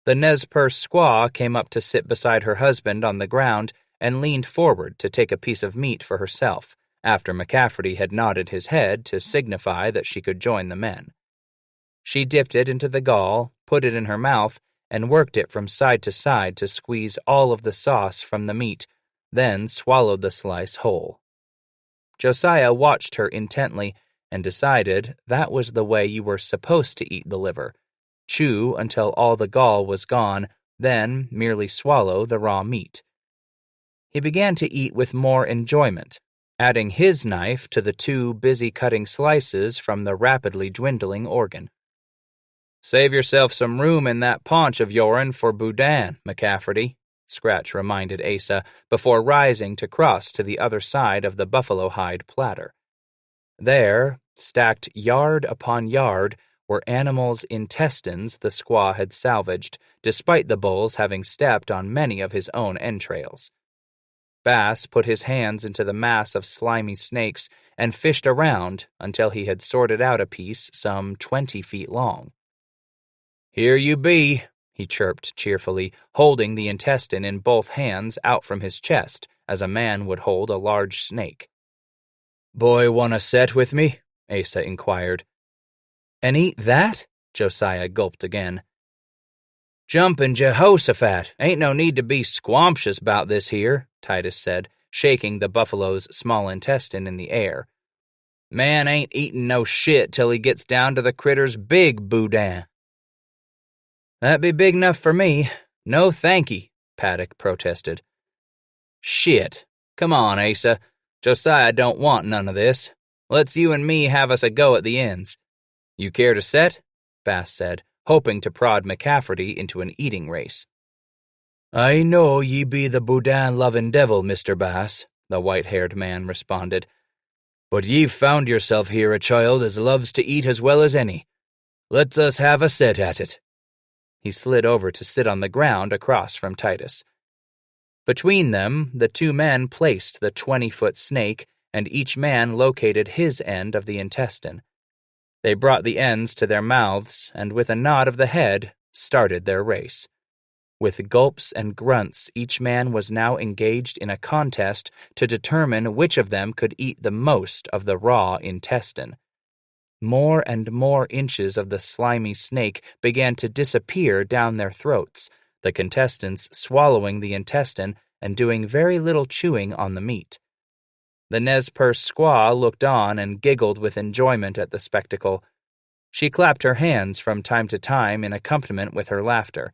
The Nez Perce squaw came up to sit beside her husband on the ground and leaned forward to take a piece of meat for herself, after McCafferty had nodded his head to signify that she could join the men. She dipped it into the gall, put it in her mouth, and worked it from side to side to squeeze all of the sauce from the meat, then swallowed the slice whole. Josiah watched her intently and decided that was the way you were supposed to eat the liver. Chew until all the gall was gone, then merely swallow the raw meat. He began to eat with more enjoyment, adding his knife to the two busy cutting slices from the rapidly dwindling organ. "Save yourself some room in that paunch of your'n for boudin, McCafferty," Scratch reminded Asa before rising to cross to the other side of the buffalo hide platter. There, stacked yard upon yard, were animals' intestines the squaw had salvaged, despite the bulls having stepped on many of his own entrails. Bass put his hands into the mass of slimy snakes and fished around until he had sorted out a piece some 20 feet long. "Here you be," he chirped cheerfully, holding the intestine in both hands out from his chest, as a man would hold a large snake. "Boy wanna set with me?" Asa inquired. "And eat that?" Josiah gulped again. "Jumpin' Jehoshaphat, ain't no need to be squamptious 'bout this here," Titus said, shaking the buffalo's small intestine in the air. "Man ain't eatin' no shit till he gets down to the critter's big boudin." "That be big enough for me. No thanky," Paddock protested. "Shit. Come on, Asa. Josiah don't want none of this. Let's you and me have us a go at the ends. You care to set?" Bass said, hoping to prod McCafferty into an eating race. "I know ye be the boudin-lovin' devil, Mr. Bass," the white-haired man responded. "But ye've found yourself here a child as loves to eat as well as any. Let's us have a set at it." He slid over to sit on the ground across from Titus. Between them, the two men placed the 20-foot snake, and each man located his end of the intestine. They brought the ends to their mouths, and with a nod of the head, started their race. With gulps and grunts, each man was now engaged in a contest to determine which of them could eat the most of the raw intestine. More and more inches of the slimy snake began to disappear down their throats, the contestants swallowing the intestine and doing very little chewing on the meat. The Nez Perce squaw looked on and giggled with enjoyment at the spectacle. She clapped her hands from time to time in accompaniment with her laughter.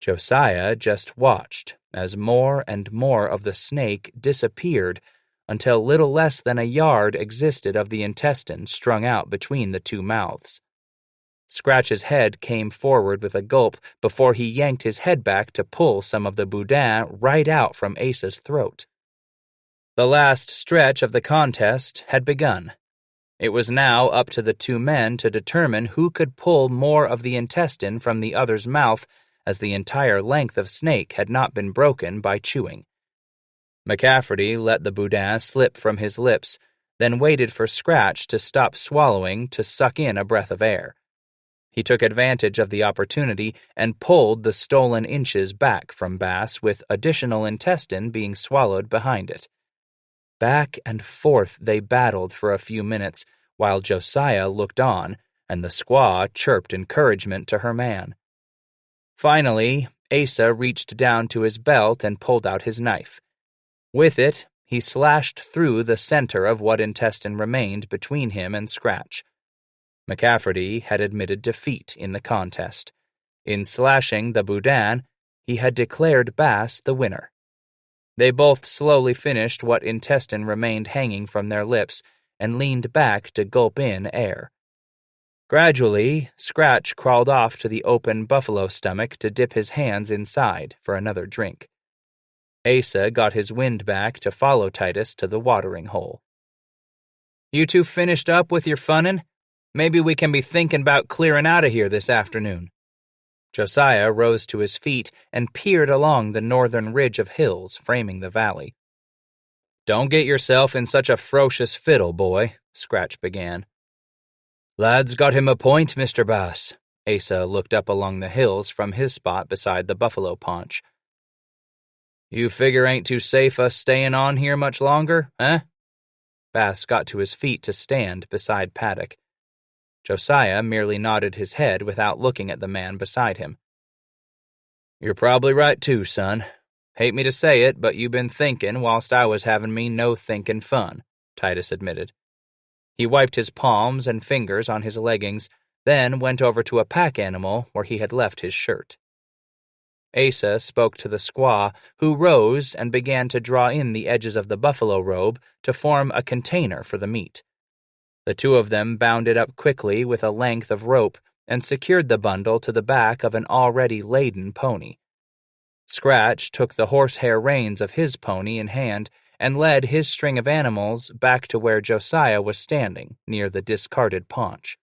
Josiah just watched as more and more of the snake disappeared until little less than a yard existed of the intestine strung out between the two mouths. Scratch's head came forward with a gulp before he yanked his head back to pull some of the boudin right out from Asa's throat. The last stretch of the contest had begun. It was now up to the two men to determine who could pull more of the intestine from the other's mouth, as the entire length of snake had not been broken by chewing. McCafferty let the boudin slip from his lips, then waited for Scratch to stop swallowing to suck in a breath of air. He took advantage of the opportunity and pulled the stolen inches back from Bass, with additional intestine being swallowed behind it. Back and forth they battled for a few minutes, while Josiah looked on, and the squaw chirped encouragement to her man. Finally, Asa reached down to his belt and pulled out his knife. With it, he slashed through the center of what intestine remained between him and Scratch. McCafferty had admitted defeat in the contest. In slashing the boudin, he had declared Bass the winner. They both slowly finished what intestine remained hanging from their lips and leaned back to gulp in air. Gradually, Scratch crawled off to the open buffalo stomach to dip his hands inside for another drink. Asa got his wind back to follow Titus to the watering hole. "You two finished up with your funnin'? Maybe we can be thinking about clearing out of here this afternoon." Josiah rose to his feet and peered along the northern ridge of hills framing the valley. "Don't get yourself in such a ferocious fiddle, boy," Scratch began. "Lad's got him a point, Mr. Bass." Asa looked up along the hills from his spot beside the buffalo paunch. "You figure ain't too safe us staying on here much longer, eh?" Bass got to his feet to stand beside Paddock. Josiah merely nodded his head without looking at the man beside him. "You're probably right too, son. Hate me to say it, but you been thinking whilst I was having me no-thinking fun," Titus admitted. He wiped his palms and fingers on his leggings, then went over to a pack animal where he had left his shirt. Asa spoke to the squaw, who rose and began to draw in the edges of the buffalo robe to form a container for the meat. The two of them bound it up quickly with a length of rope and secured the bundle to the back of an already laden pony. Scratch took the horsehair reins of his pony in hand and led his string of animals back to where Josiah was standing, near the discarded paunch.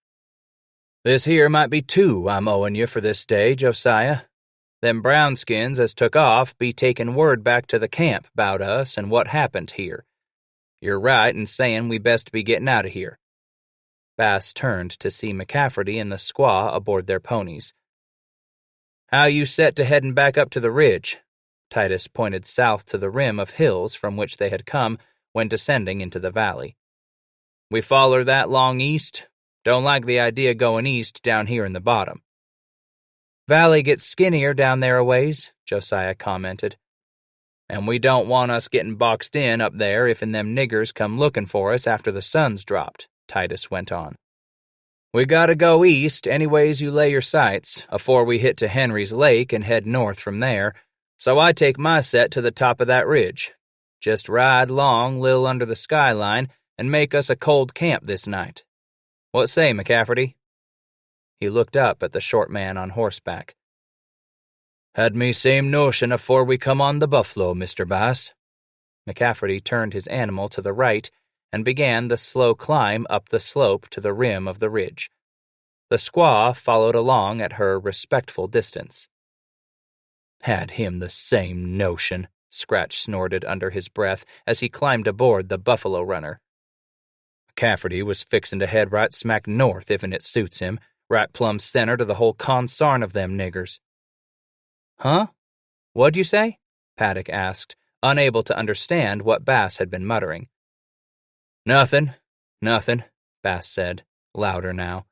"This here might be two I'm owing you for this day, Josiah. Them brownskins as took off be taking word back to the camp 'bout us and what happened here. You're right in saying we best be getting out of here." Bass turned to see McCafferty and the squaw aboard their ponies. "How you set to heading back up to the ridge?" Titus pointed south to the rim of hills from which they had come when descending into the valley. "We foller that long east. Don't like the idea going east down here in the bottom." "Valley gets skinnier down there a ways," Josiah commented. "And we don't want us getting boxed in up there if and them niggers come looking for us after the sun's dropped," Titus went on. "We gotta go east anyways you lay your sights, afore we hit to Henry's Lake and head north from there, so I take my set to the top of that ridge. Just ride long lil under the skyline and make us a cold camp this night. What say, McCafferty?" He looked up at the short man on horseback. "Had me same notion afore we come on the buffalo, Mr. Bass." McCafferty turned his animal to the right and began the slow climb up the slope to the rim of the ridge. The squaw followed along at her respectful distance. "Had him the same notion," Scratch snorted under his breath as he climbed aboard the buffalo runner. "McCafferty was fixin' to head right smack north if'n it suits him, right plumb center to the whole consarn of them niggers." "Huh? What'd you say?" Paddock asked, unable to understand what Bass had been muttering. Nothing, Bass said, louder now.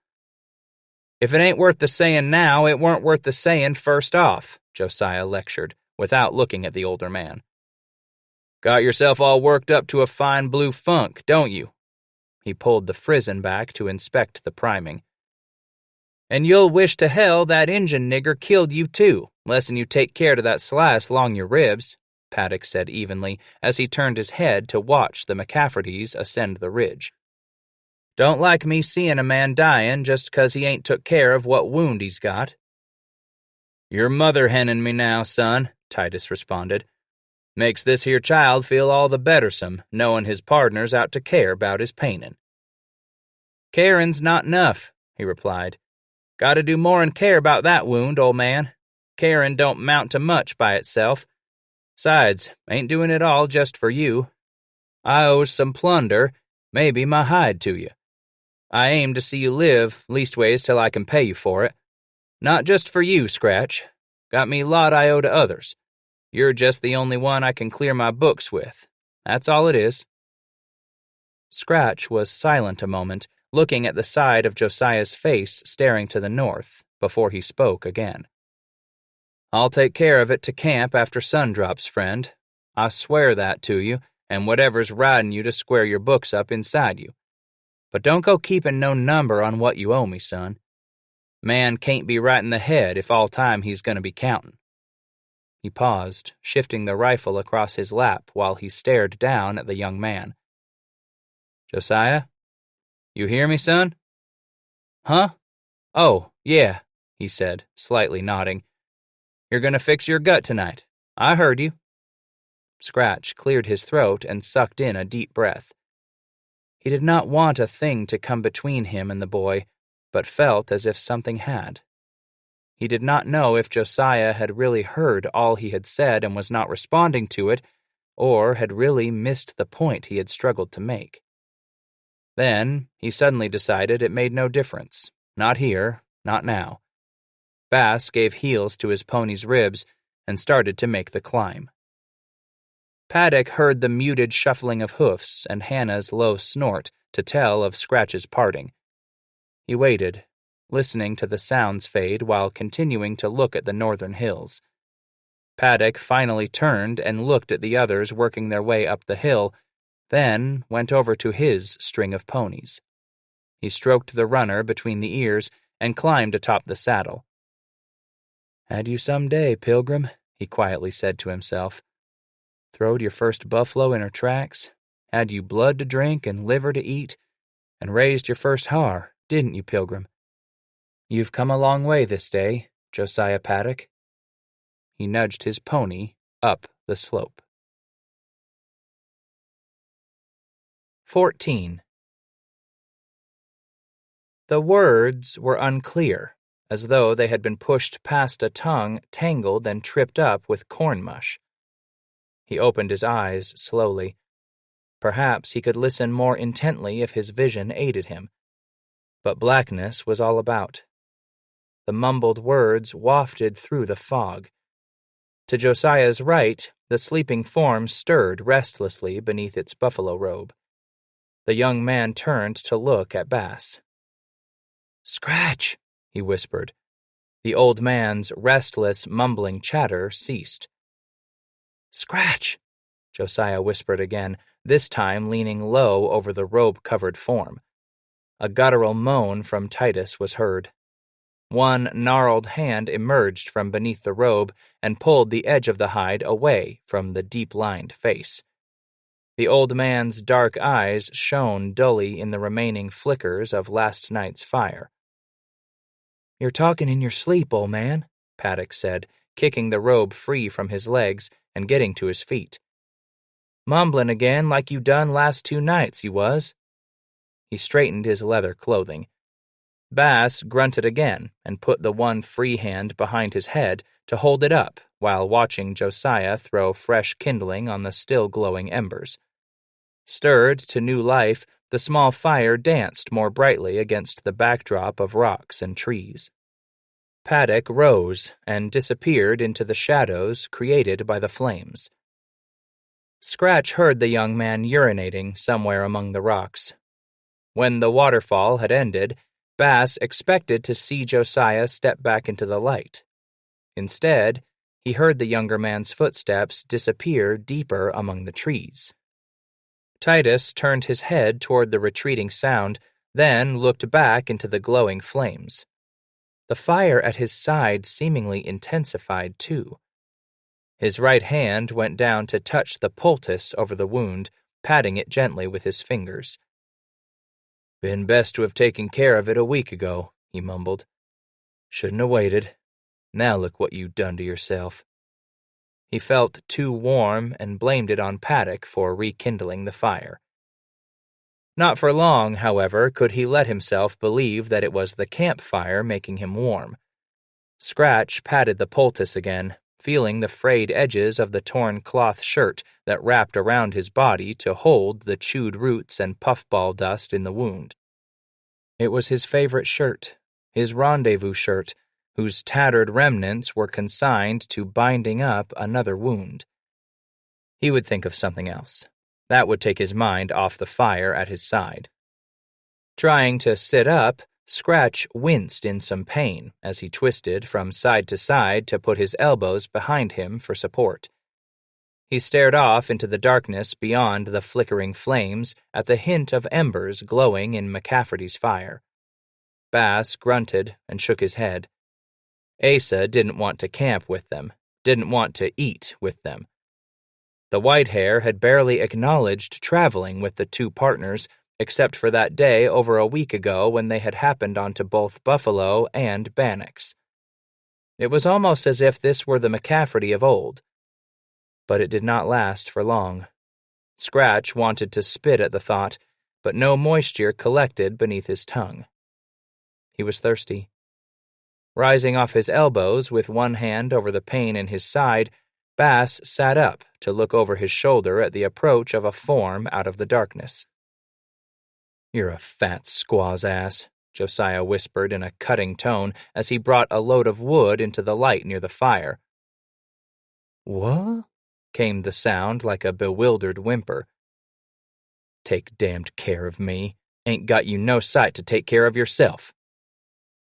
"If it ain't worth the sayin' now, it weren't worth the sayin' first off," Josiah lectured, without looking at the older man. "Got yourself all worked up to a fine blue funk, don't you?" He pulled the frizzen back to inspect the priming. "And you'll wish to hell that Injun nigger killed you too, less'n you take care to that slice along your ribs," Paddock said evenly as he turned his head to watch the McCaffertys ascend the ridge. Don't like me seeing a man dyin' just 'cause he ain't took care of what wound he's got. You're mother-henning me now, son, Titus responded. Makes this here child feel all the bettersome, knowing his pardner's out to care about his painin'. Carin's not enough, he replied. Gotta do more'n care about that wound, old man. Carin don't mount to much by itself. Sides, ain't doing it all just for you. I owes some plunder, maybe my hide to you. I aim to see you live, leastways till I can pay you for it. Not just for you, Scratch. Got me lot I owe to others. You're just the only one I can clear my books with. That's all it is. Scratch was silent a moment, looking at the side of Josiah's face staring to the north, before he spoke again. I'll take care of it to camp after sun drops, friend. I swear that to you, and whatever's riding you to square your books up inside you. But don't go keeping no number on what you owe me, son. Man can't be right in the head if all time he's going to be counting. He paused, shifting the rifle across his lap while he stared down at the young man. Josiah? You hear me, son? Huh? Oh, yeah, he said, slightly nodding. You're going to fix your gut tonight. I heard you. Scratch cleared his throat and sucked in a deep breath. He did not want a thing to come between him and the boy, but felt as if something had. He did not know if Josiah had really heard all he had said and was not responding to it, or had really missed the point he had struggled to make. Then, he suddenly decided it made no difference. Not here, not now. Bass gave heels to his pony's ribs and started to make the climb. Paddock heard the muted shuffling of hoofs and Hannah's low snort to tell of Scratch's parting. He waited, listening to the sounds fade while continuing to look at the northern hills. Paddock finally turned and looked at the others working their way up the hill, then went over to his string of ponies. He stroked the runner between the ears and climbed atop the saddle. Had you some day, Pilgrim, he quietly said to himself. Throwed your first buffalo in her tracks, had you blood to drink and liver to eat, and raised your first har, didn't you, Pilgrim? You've come a long way this day, Josiah Paddock. He nudged his pony up the slope. 14. The words were unclear, as though they had been pushed past a tongue tangled and tripped up with corn mush. He opened his eyes slowly. Perhaps he could listen more intently if his vision aided him. But blackness was all about. The mumbled words wafted through the fog. To Josiah's right, the sleeping form stirred restlessly beneath its buffalo robe. The young man turned to look at Bass. Scratch, he whispered. The old man's restless, mumbling chatter ceased. Scratch, Josiah whispered again, this time leaning low over the robe-covered form. A guttural moan from Titus was heard. One gnarled hand emerged from beneath the robe and pulled the edge of the hide away from the deep-lined face. The old man's dark eyes shone dully in the remaining flickers of last night's fire. You're talking in your sleep, old man, Paddock said, kicking the robe free from his legs and getting to his feet. Mumbling again like you done last 2 nights, you was. He straightened his leather clothing. Bass grunted again and put the one free hand behind his head to hold it up while watching Josiah throw fresh kindling on the still glowing embers. Stirred to new life, the small fire danced more brightly against the backdrop of rocks and trees. Paddock rose and disappeared into the shadows created by the flames. Scratch heard the young man urinating somewhere among the rocks. When the waterfall had ended, Bass expected to see Josiah step back into the light. Instead, he heard the younger man's footsteps disappear deeper among the trees. Titus turned his head toward the retreating sound, then looked back into the glowing flames. The fire at his side seemingly intensified too. His right hand went down to touch the poultice over the wound, patting it gently with his fingers. Been best to have taken care of it a week ago, he mumbled. Shouldn't have waited. Now look what you've done to yourself. He felt too warm and blamed it on Paddock for rekindling the fire. Not for long, however, could he let himself believe that it was the campfire making him warm. Scratch patted the poultice again, feeling the frayed edges of the torn cloth shirt that wrapped around his body to hold the chewed roots and puffball dust in the wound. It was his favorite shirt, his rendezvous shirt, whose tattered remnants were consigned to binding up another wound. He would think of something else. That would take his mind off the fire at his side. Trying to sit up, Scratch winced in some pain as he twisted from side to side to put his elbows behind him for support. He stared off into the darkness beyond the flickering flames at the hint of embers glowing in McCafferty's fire. Bass grunted and shook his head. Asa didn't want to camp with them, didn't want to eat with them. The white-hair had barely acknowledged traveling with the two partners, except for that day over a week ago when they had happened onto both Buffalo and Bannock's. It was almost as if this were the McCafferty of old. But it did not last for long. Scratch wanted to spit at the thought, but no moisture collected beneath his tongue. He was thirsty. Rising off his elbows with one hand over the pain in his side, Bass sat up to look over his shoulder at the approach of a form out of the darkness. "You're a fat squaw's ass," Josiah whispered in a cutting tone as he brought a load of wood into the light near the fire. "What?" came the sound like a bewildered whimper. "Take damned care of me. Ain't got you no sight to take care of yourself."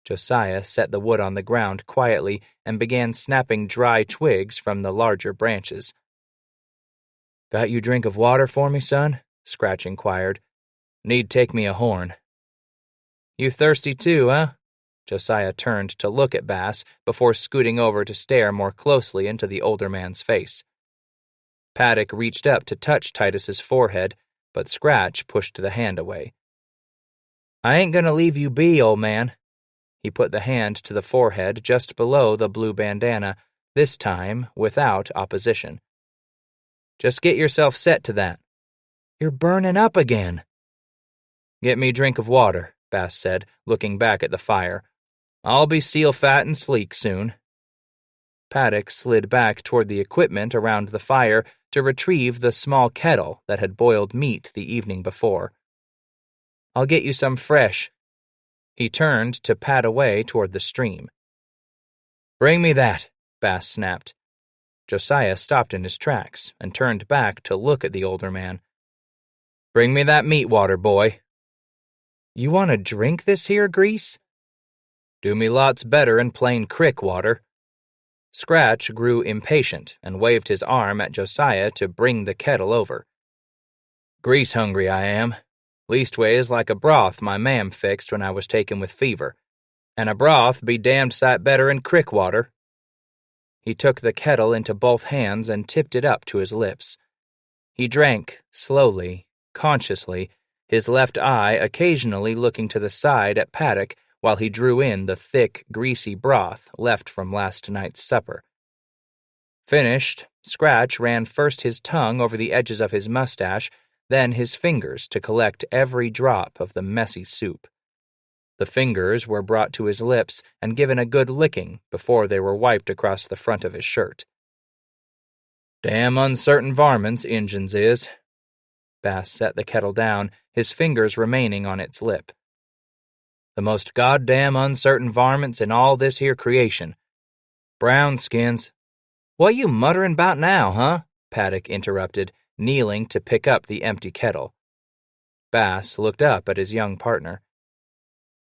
Josiah set the wood on the ground quietly and began snapping dry twigs from the larger branches. "Got you drink of water for me, son?" Scratch inquired. "Need take me a horn." "You thirsty too, huh?" Josiah turned to look at Bass before scooting over to stare more closely into the older man's face. Paddock reached up to touch Titus's forehead, but Scratch pushed the hand away. "I ain't gonna leave you be, old man." He put the hand to the forehead just below the blue bandana, this time without opposition. "Just get yourself set to that." "You're burning up again." "Get me a drink of water," Bass said, looking back at the fire. "I'll be seal fat and sleek soon." Paddock slid back toward the equipment around the fire to retrieve the small kettle that had boiled meat the evening before. "I'll get you some fresh." He turned to pad away toward the stream. "Bring me that," Bass snapped. Josiah stopped in his tracks and turned back to look at the older man. "Bring me that meat water, boy." "You want to drink this here grease?" "Do me lots better in plain crick water." Scratch grew impatient and waved his arm at Josiah to bring the kettle over. "Grease hungry I am. Leastways like a broth my mam fixed when I was taken with fever. And a broth be damned sight better in crick water." He took the kettle into both hands and tipped it up to his lips. He drank, slowly, consciously, his left eye occasionally looking to the side at Paddock while he drew in the thick, greasy broth left from last night's supper. Finished, Scratch ran first his tongue over the edges of his mustache, then his fingers to collect every drop of the messy soup. The fingers were brought to his lips and given a good licking before they were wiped across the front of his shirt. "Damn uncertain varmints, Injuns is." Bass set the kettle down, his fingers remaining on its lip. "The most goddamn uncertain varmints in all this here creation. Brown skins." "What you mutterin' about now, huh?" Paddock interrupted, kneeling to pick up the empty kettle. Bass looked up at his young partner.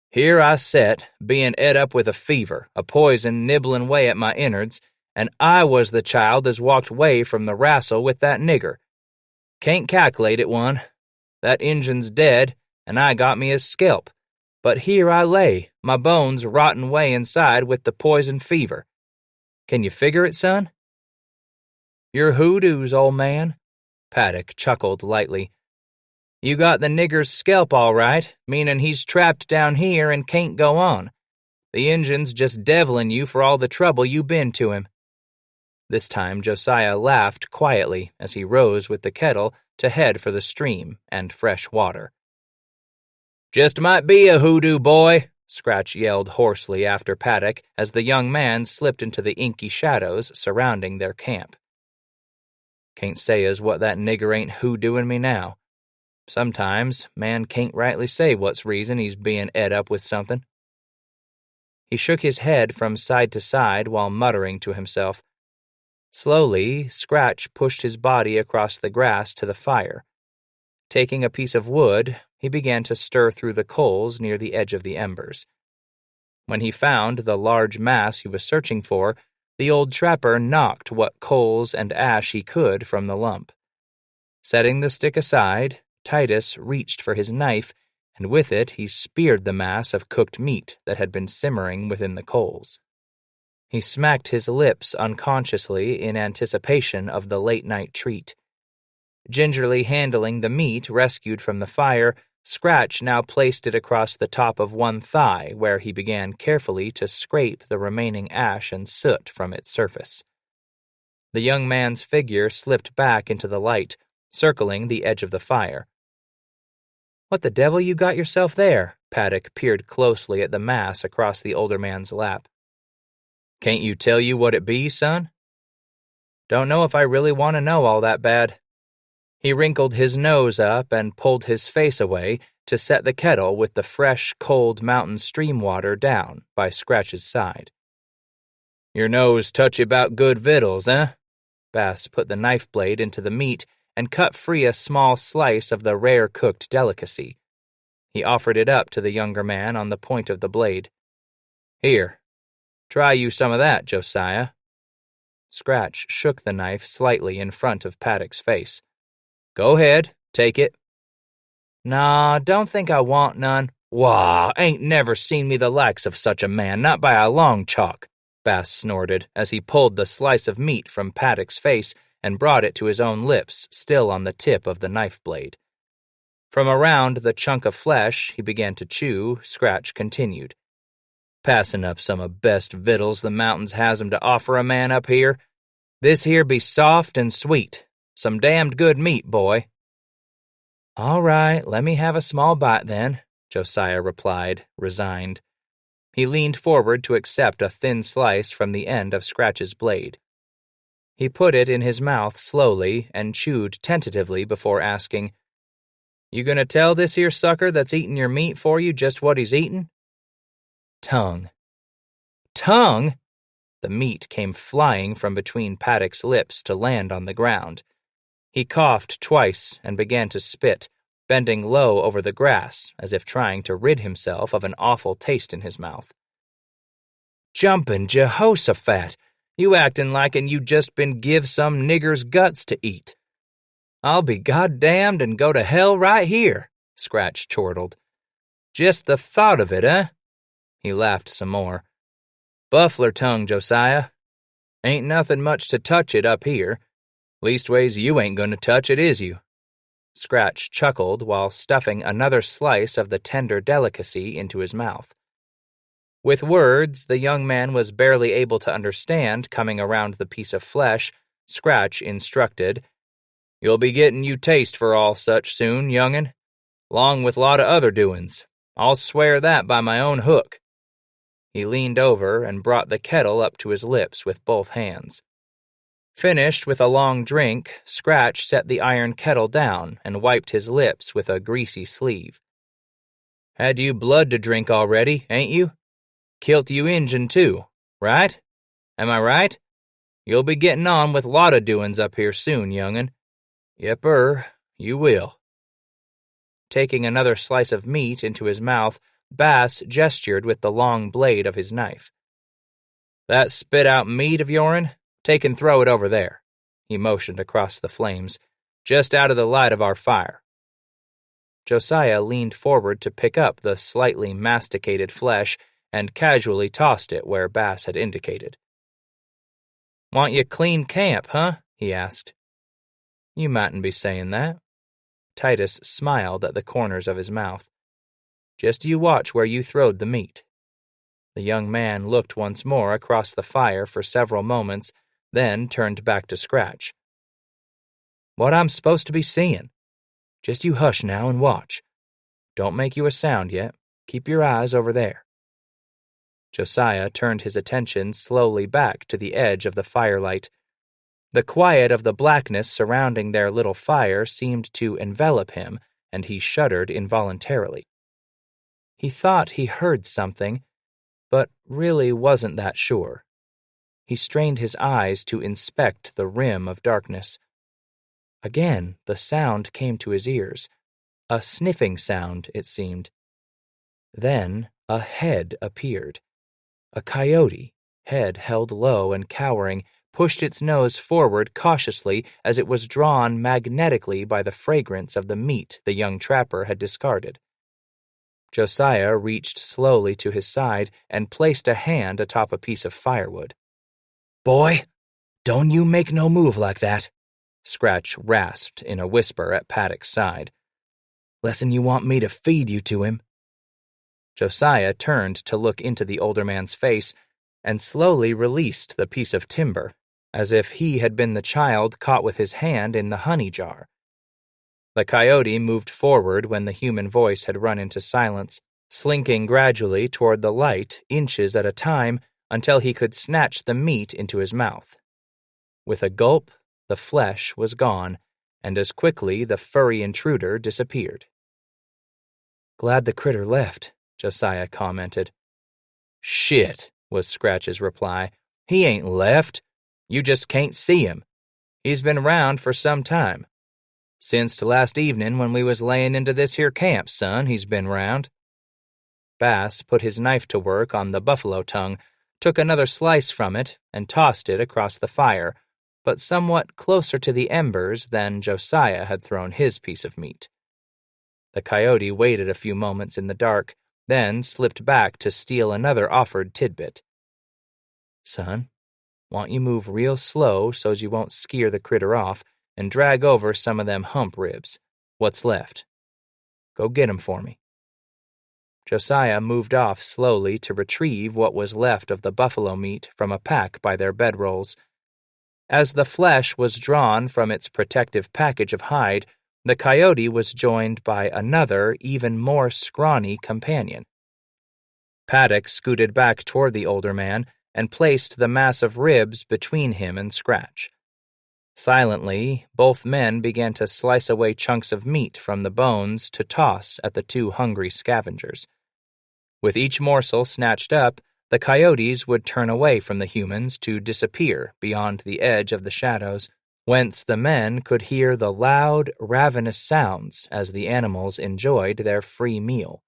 "Here I set, bein' et up with a fever, a poison nibblin' way at my innards, and I was the child as walked way from the wrastle with that nigger. Can't calculate it, one. That Injun's dead, and I got me his scalp. But here I lay, my bones rottin' way inside with the poison fever. Can you figure it, son?" "You're hoodoos, old man." Paddock chuckled lightly. You got the nigger's scalp all right, meanin' he's trapped down here and can't go on. The Injun's just devilin' you for all the trouble you been to him." This time Josiah laughed quietly as he rose with the kettle to head for the stream and fresh water. "Just might be a hoodoo boy," Scratch yelled hoarsely after Paddock as the young man slipped into the inky shadows surrounding their camp. "Can't say as what that nigger ain't hoodooing me now. Sometimes man can't rightly say what's reason he's bein' ed up with something." He shook his head from side to side while muttering to himself. Slowly, Scratch pushed his body across the grass to the fire. Taking a piece of wood, he began to stir through the coals near the edge of the embers. When he found the large mass he was searching for, the old trapper knocked what coals and ash he could from the lump. Setting the stick aside, Titus reached for his knife, and with it he speared the mass of cooked meat that had been simmering within the coals. He smacked his lips unconsciously in anticipation of the late-night treat. Gingerly handling the meat rescued from the fire, Scratch now placed it across the top of one thigh, where he began carefully to scrape the remaining ash and soot from its surface. The young man's figure slipped back into the light, circling the edge of the fire. "What the devil you got yourself there?" Paddock peered closely at the mass across the older man's lap. "Can't you tell you what it be, son?" "Don't know if I really want to know all that bad." He wrinkled his nose up and pulled his face away to set the kettle with the fresh, cold mountain stream water down by Scratch's side. "Your nose touchy about good victuals, eh?" Bass put the knife blade into the meat and cut free a small slice of the rare-cooked delicacy. He offered it up to the younger man on the point of the blade. "Here, try you some of that, Josiah." Scratch shook the knife slightly in front of Paddock's face. "Go ahead, take it." "Nah, don't think I want none." "Wah, ain't never seen me the likes of such a man, not by a long chalk," Bass snorted as he pulled the slice of meat from Paddock's face and brought it to his own lips, still on the tip of the knife blade. From around the chunk of flesh he began to chew, Scratch continued. "Passin' up some of best victuals the mountains has 'em to offer a man up here. This here be soft and sweet. Some damned good meat, boy." "All right, let me have a small bite then," Josiah replied, resigned. He leaned forward to accept a thin slice from the end of Scratch's blade. He put it in his mouth slowly and chewed tentatively before asking, "You gonna tell this here sucker that's eatin' your meat for you just what he's eatin'?" "Tongue." "Tongue?" The meat came flying from between Paddock's lips to land on the ground. He coughed twice and began to spit, bending low over the grass as if trying to rid himself of an awful taste in his mouth. "Jumpin' Jehoshaphat! You actin' like'n you just been give some nigger's guts to eat." "I'll be goddamned and go to hell right here," Scratch chortled. "Just the thought of it, eh?" He laughed some more. "Buffler tongue, Josiah. Ain't nothin' much to touch it up here. Leastways, you ain't gonna touch it, is you?" Scratch chuckled while stuffing another slice of the tender delicacy into his mouth. With words the young man was barely able to understand coming around the piece of flesh, Scratch instructed, "You'll be gettin' you taste for all such soon, young'un, 'long with lot of other doin's. I'll swear that by my own hook." He leaned over and brought the kettle up to his lips with both hands. Finished with a long drink, Scratch set the iron kettle down and wiped his lips with a greasy sleeve. "Had you blood to drink already, ain't you? Kilt you Injun too, right? Am I right? You'll be gettin' on with lot of doin's up here soon, young'un. Yepper, you will." Taking another slice of meat into his mouth, Bass gestured with the long blade of his knife. "That spit-out meat of your'n, take and throw it over there." He motioned across the flames, "just out of the light of our fire." Josiah leaned forward to pick up the slightly masticated flesh and casually tossed it where Bass had indicated. "Want you clean camp, huh?" he asked. "You mightn't be saying that." Titus smiled at the corners of his mouth. "Just you watch where you throwed the meat." The young man looked once more across the fire for several moments, then turned back to Scratch. "What I'm supposed to be seeing? Just you hush now and watch. Don't make you a sound yet. Keep your eyes over there." Josiah turned his attention slowly back to the edge of the firelight. The quiet of the blackness surrounding their little fire seemed to envelop him, and he shuddered involuntarily. He thought he heard something, but really wasn't that sure. He strained his eyes to inspect the rim of darkness. Again, the sound came to his ears. A sniffing sound, it seemed. Then a head appeared. A coyote, head held low and cowering, pushed its nose forward cautiously as it was drawn magnetically by the fragrance of the meat the young trapper had discarded. Josiah reached slowly to his side and placed a hand atop a piece of firewood. "Boy, don't you make no move like that," Scratch rasped in a whisper at Paddock's side. "Less'n you want me to feed you to him." Josiah turned to look into the older man's face and slowly released the piece of timber, as if he had been the child caught with his hand in the honey jar. The coyote moved forward when the human voice had run into silence, slinking gradually toward the light inches at a time until he could snatch the meat into his mouth. With a gulp, the flesh was gone, and as quickly the furry intruder disappeared. "Glad the critter left," Josiah commented. "Shit," was Scratch's reply. "He ain't left. You just can't see him. He's been around for some time. Since last evening when we was layin' into this here camp, son, he's been round." Bass put his knife to work on the buffalo tongue, took another slice from it, and tossed it across the fire, but somewhat closer to the embers than Josiah had thrown his piece of meat. The coyote waited a few moments in the dark, then slipped back to steal another offered tidbit. "Son, want you move real slow so's you won't skeer the critter off, and drag over some of them hump ribs. What's left? Go get 'em for me." Josiah moved off slowly to retrieve what was left of the buffalo meat from a pack by their bedrolls. As the flesh was drawn from its protective package of hide, the coyote was joined by another, even more scrawny companion. Paddock scooted back toward the older man and placed the mass of ribs between him and Scratch. Silently, both men began to slice away chunks of meat from the bones to toss at the two hungry scavengers. With each morsel snatched up, the coyotes would turn away from the humans to disappear beyond the edge of the shadows, whence the men could hear the loud, ravenous sounds as the animals enjoyed their free meal.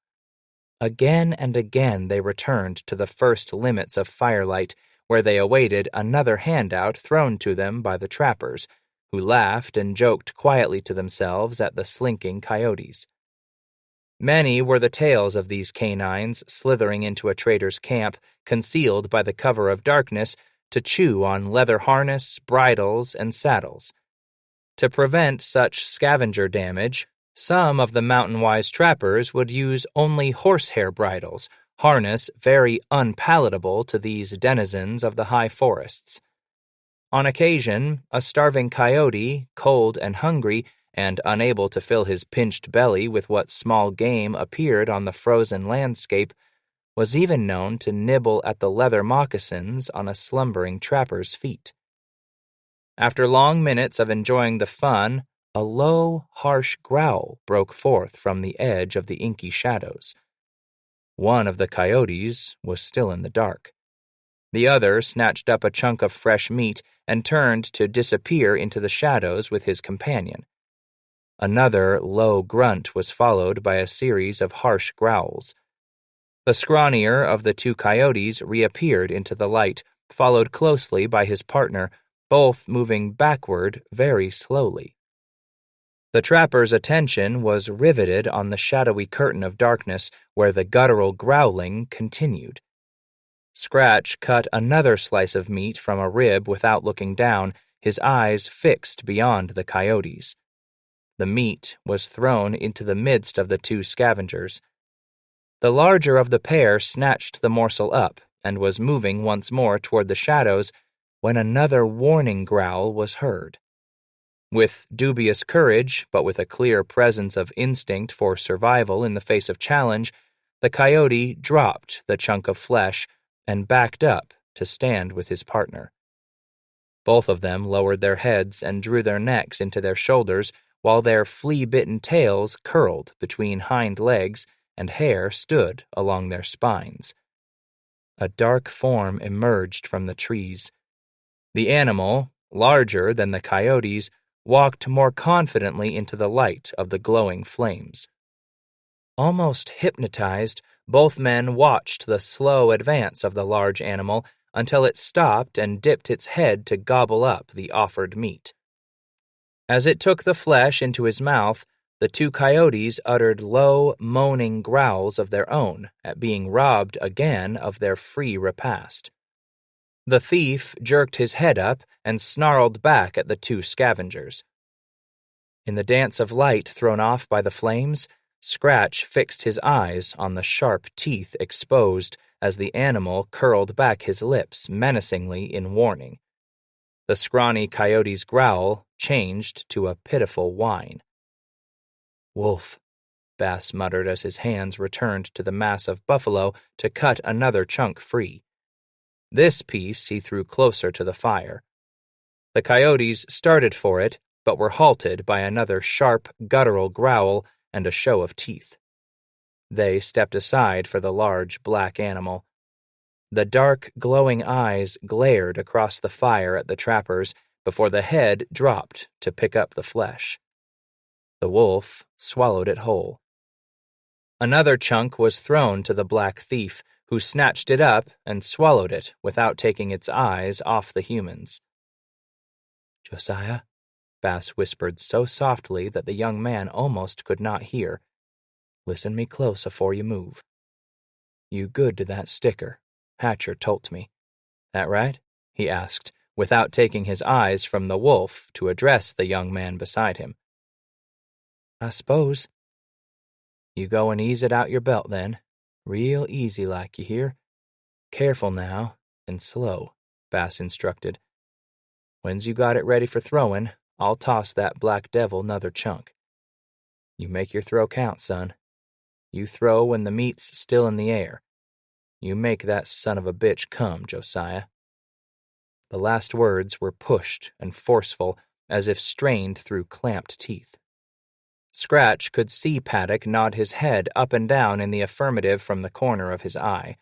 Again and again they returned to the first limits of firelight, where they awaited another handout thrown to them by the trappers, who laughed and joked quietly to themselves at the slinking coyotes. Many were the tales of these canines slithering into a trader's camp, concealed by the cover of darkness, to chew on leather harness, bridles, and saddles. To prevent such scavenger damage, some of the mountain-wise trappers would use only horsehair bridles, harness very unpalatable to these denizens of the high forests. On occasion, a starving coyote, cold and hungry, and unable to fill his pinched belly with what small game appeared on the frozen landscape, was even known to nibble at the leather moccasins on a slumbering trapper's feet. After long minutes of enjoying the fun, a low, harsh growl broke forth from the edge of the inky shadows. One of the coyotes was still in the dark. The other snatched up a chunk of fresh meat and turned to disappear into the shadows with his companion. Another low grunt was followed by a series of harsh growls. The scrawnier of the two coyotes reappeared into the light, followed closely by his partner, both moving backward very slowly. The trapper's attention was riveted on the shadowy curtain of darkness where the guttural growling continued. Scratch cut another slice of meat from a rib without looking down, his eyes fixed beyond the coyotes. The meat was thrown into the midst of the two scavengers. The larger of the pair snatched the morsel up and was moving once more toward the shadows when another warning growl was heard. With dubious courage, but with a clear presence of instinct for survival in the face of challenge, the coyote dropped the chunk of flesh and backed up to stand with his partner. Both of them lowered their heads and drew their necks into their shoulders while their flea-bitten tails curled between hind legs and hair stood along their spines. A dark form emerged from the trees. The animal, larger than the coyotes, walked more confidently into the light of the glowing flames. Almost hypnotized, both men watched the slow advance of the large animal until it stopped and dipped its head to gobble up the offered meat. As it took the flesh into his mouth, the two coyotes uttered low, moaning growls of their own at being robbed again of their free repast. The thief jerked his head up and snarled back at the two scavengers. In the dance of light thrown off by the flames, Scratch fixed his eyes on the sharp teeth exposed as the animal curled back his lips menacingly in warning. The scrawny coyote's growl changed to a pitiful whine. "Wolf," Bass muttered as his hands returned to the mass of buffalo to cut another chunk free. This piece he threw closer to the fire. The coyotes started for it, but were halted by another sharp, guttural growl and a show of teeth. They stepped aside for the large black animal. The dark, glowing eyes glared across the fire at the trappers before the head dropped to pick up the flesh. The wolf swallowed it whole. Another chunk was thrown to the black thief, who snatched it up and swallowed it without taking its eyes off the humans. "Josiah," Bass whispered so softly that the young man almost could not hear, "listen me close afore you move. You good to that sticker, Hatcher told me. That right?" he asked, without taking his eyes from the wolf to address the young man beside him. "I s'pose." "You go and ease it out your belt, then. Real easy like, you hear? Careful now, and slow," Bass instructed. "When's you got it ready for throwing, I'll toss that black devil 'nother chunk. You make your throw count, son. You throw when the meat's still in the air. You make that son of a bitch come, Josiah." The last words were pushed and forceful, as if strained through clamped teeth. Scratch could see Paddock nod his head up and down in the affirmative from the corner of his eye.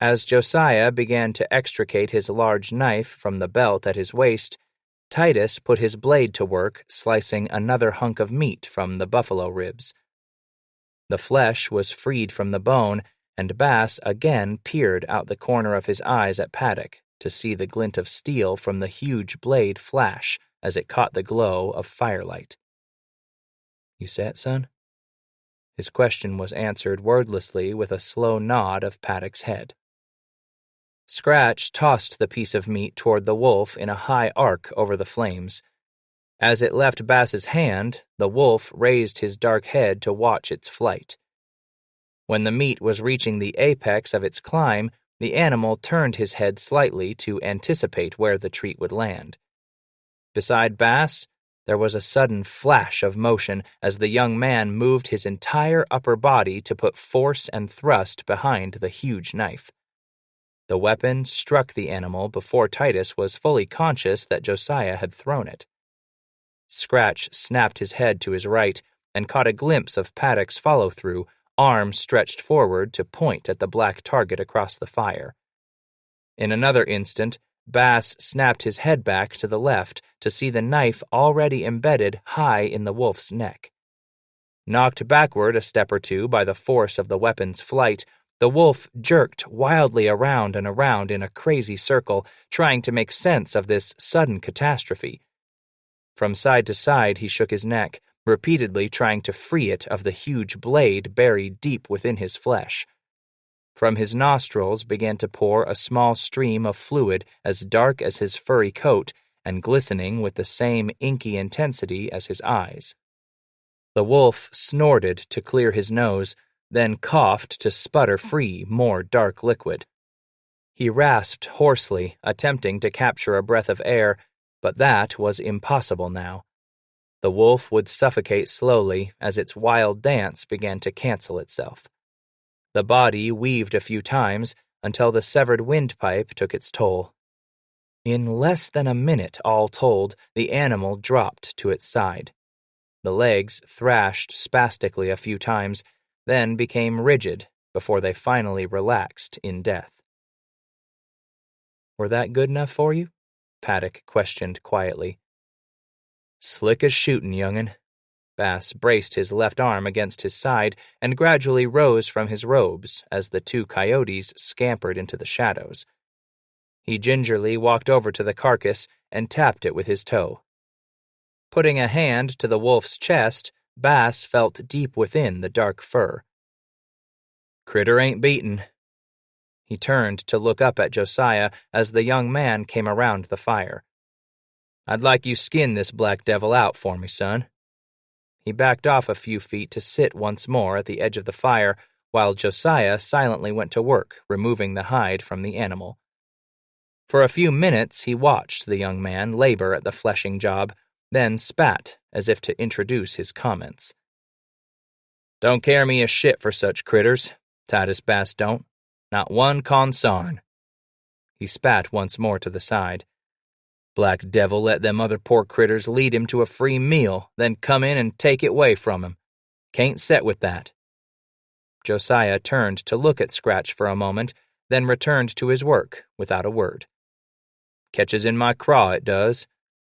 As Josiah began to extricate his large knife from the belt at his waist, Titus put his blade to work slicing another hunk of meat from the buffalo ribs. The flesh was freed from the bone, and Bass again peered out the corner of his eyes at Paddock to see the glint of steel from the huge blade flash as it caught the glow of firelight. "You set, son?" His question was answered wordlessly with a slow nod of Paddock's head. Scratch tossed the piece of meat toward the wolf in a high arc over the flames. As it left Bass's hand, the wolf raised his dark head to watch its flight. When the meat was reaching the apex of its climb, the animal turned his head slightly to anticipate where the treat would land. Beside Bass, there was a sudden flash of motion as the young man moved his entire upper body to put force and thrust behind the huge knife. The weapon struck the animal before Titus was fully conscious that Josiah had thrown it. Scratch snapped his head to his right and caught a glimpse of Paddock's follow-through, arm stretched forward to point at the black target across the fire. In another instant, Bass snapped his head back to the left to see the knife already embedded high in the wolf's neck. Knocked backward a step or two by the force of the weapon's flight, the wolf jerked wildly around and around in a crazy circle, trying to make sense of this sudden catastrophe. From side to side he shook his neck, repeatedly trying to free it of the huge blade buried deep within his flesh. From his nostrils began to pour a small stream of fluid as dark as his furry coat, and glistening with the same inky intensity as his eyes. The wolf snorted to clear his nose, then coughed to sputter free more dark liquid. He rasped hoarsely, attempting to capture a breath of air, but that was impossible now. The wolf would suffocate slowly as its wild dance began to cancel itself. The body weaved a few times until the severed windpipe took its toll. In less than a minute, all told, the animal dropped to its side. The legs thrashed spastically a few times, then became rigid before they finally relaxed in death. "Were that good enough for you?" Paddock questioned quietly. "Slick as shootin', young'un." Bass braced his left arm against his side and gradually rose from his robes as the two coyotes scampered into the shadows. He gingerly walked over to the carcass and tapped it with his toe. Putting a hand to the wolf's chest, Bass felt deep within the dark fur. "Critter ain't beaten." He turned to look up at Josiah as the young man came around the fire. "I'd like you skin this black devil out for me, son." He backed off a few feet to sit once more at the edge of the fire, while Josiah silently went to work removing the hide from the animal. For a few minutes he watched the young man labor at the fleshing job, then spat as if to introduce his comments. "Don't care me a shit for such critters. Titus Bass don't. Not one consarn." He spat once more to the side. "Black devil let them other poor critters lead him to a free meal, then come in and take it away from him. Can't set with that." Josiah turned to look at Scratch for a moment, then returned to his work without a word. "Catches in my craw, it does.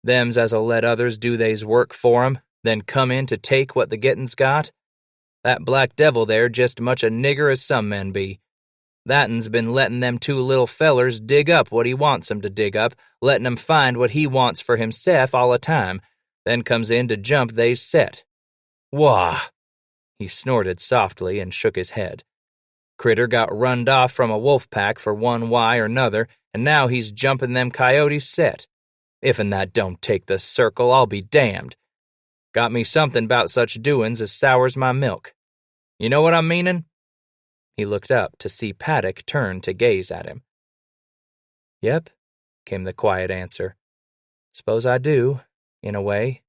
Thems as'll let others do they's work for 'em, then come in to take what the gettin's got. That black devil there just much a nigger as some men be. That'n's been lettin' them two little fellers dig up what he wants 'em to dig up, lettin' 'em find what he wants for himself all the time, then comes in to jump they's set. Wah!" He snorted softly and shook his head. "Critter got runned off from a wolf pack for one why or nother, and now he's jumpin' them coyotes set. If'n that don't take the circle, I'll be damned. Got me something 'bout such doin's as sours my milk. You know what I'm meanin'?" He looked up to see Paddock turn to gaze at him. "Yep," came the quiet answer. "Suppose I do, in a way."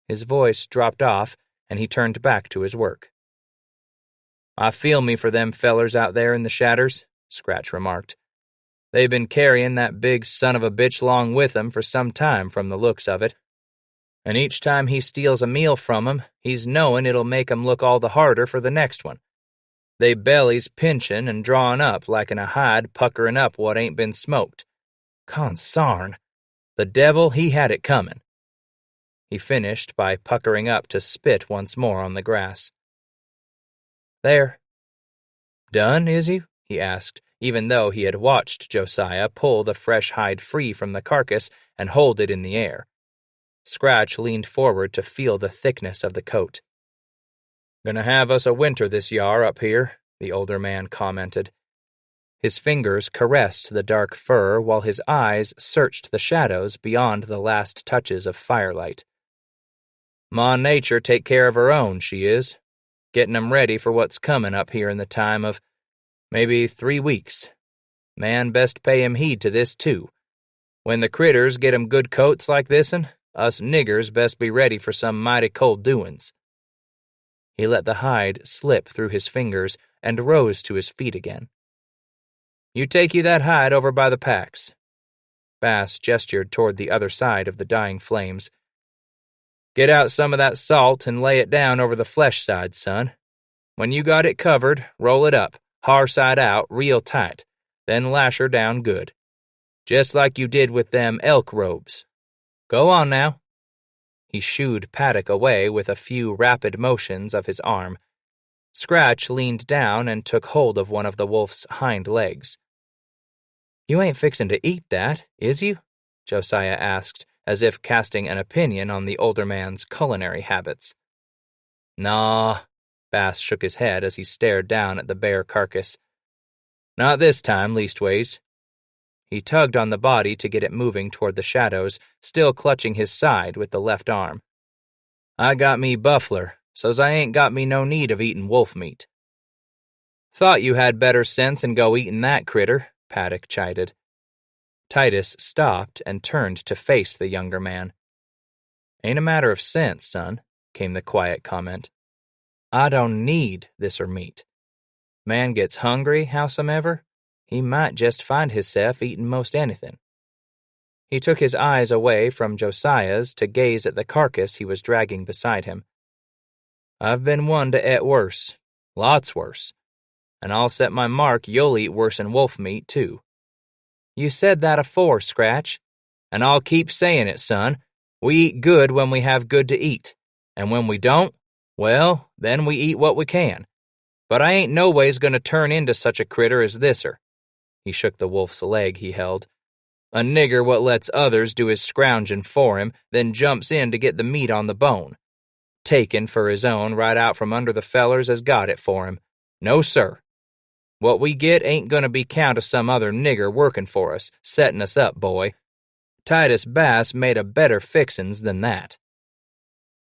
His voice dropped off, and he turned back to his work. "I feel me for them fellers out there in the shadders," Scratch remarked. "They've been carrying that big son of a bitch along with 'em for some time from the looks of it. And each time he steals a meal from 'em, he's knowin' it'll make 'em look all the harder for the next one. They bellies pinchin' and drawin' up like in a hide puckerin' up what ain't been smoked. Consarn! The devil, he had it comin'." He finished by puckering up to spit once more on the grass. "There." "Done, is you?" he asked, even though he had watched Josiah pull the fresh hide free from the carcass and hold it in the air. Scratch leaned forward to feel the thickness of the coat. "Gonna have us a winter this yar up here," the older man commented. His fingers caressed the dark fur while his eyes searched the shadows beyond the last touches of firelight. "Ma Nature take care of her own, she is. Getting 'em ready for what's comin' up here in the time of maybe 3 weeks. Man best pay him heed to this, too. When the critters get 'em good coats like this'n, us niggers best be ready for some mighty cold doin's." He let the hide slip through his fingers and rose to his feet again. "You take you that hide over by the packs." Bass gestured toward the other side of the dying flames. "Get out some of that salt and lay it down over the flesh side, son. When you got it covered, roll it up, har side out, real tight, then lash her down good. Just like you did with them elk robes. Go on now." He shooed Paddock away with a few rapid motions of his arm. Scratch leaned down and took hold of one of the wolf's hind legs. "You ain't fixin' to eat that, is you?" Josiah asked, as if casting an opinion on the older man's culinary habits. "Naw," Bass shook his head as he stared down at the bare carcass. "Not this time, leastways." He tugged on the body to get it moving toward the shadows, still clutching his side with the left arm. I got me buffler, so's I ain't got me no need of eatin' wolf meat. Thought you had better sense and go eatin' that critter, Paddock chided. Titus stopped and turned to face the younger man. Ain't a matter of sense, son, came the quiet comment. I don't need thisser meat. Man gets hungry, howsomever, he might jest find hisself eatin' most anything. He took his eyes away from Josiah's to gaze at the carcass he was dragging beside him. I've been one to et worse, lots worse, and I'll set my mark you'll eat worse'n wolf meat, too. You said that afore, Scratch, and I'll keep sayin' it, son. We eat good when we have good to eat, and when we don't, well, then we eat what we can. But I ain't no ways going to turn into such a critter as thisser. He shook the wolf's leg he held. A nigger what lets others do his scroungin' for him, then jumps in to get the meat on the bone. Taken for his own right out from under the fellers as got it for him. No, sir. What we get ain't going to be count of some other nigger workin' for us, settin' us up, boy. Titus Bass made a better fixin's than that.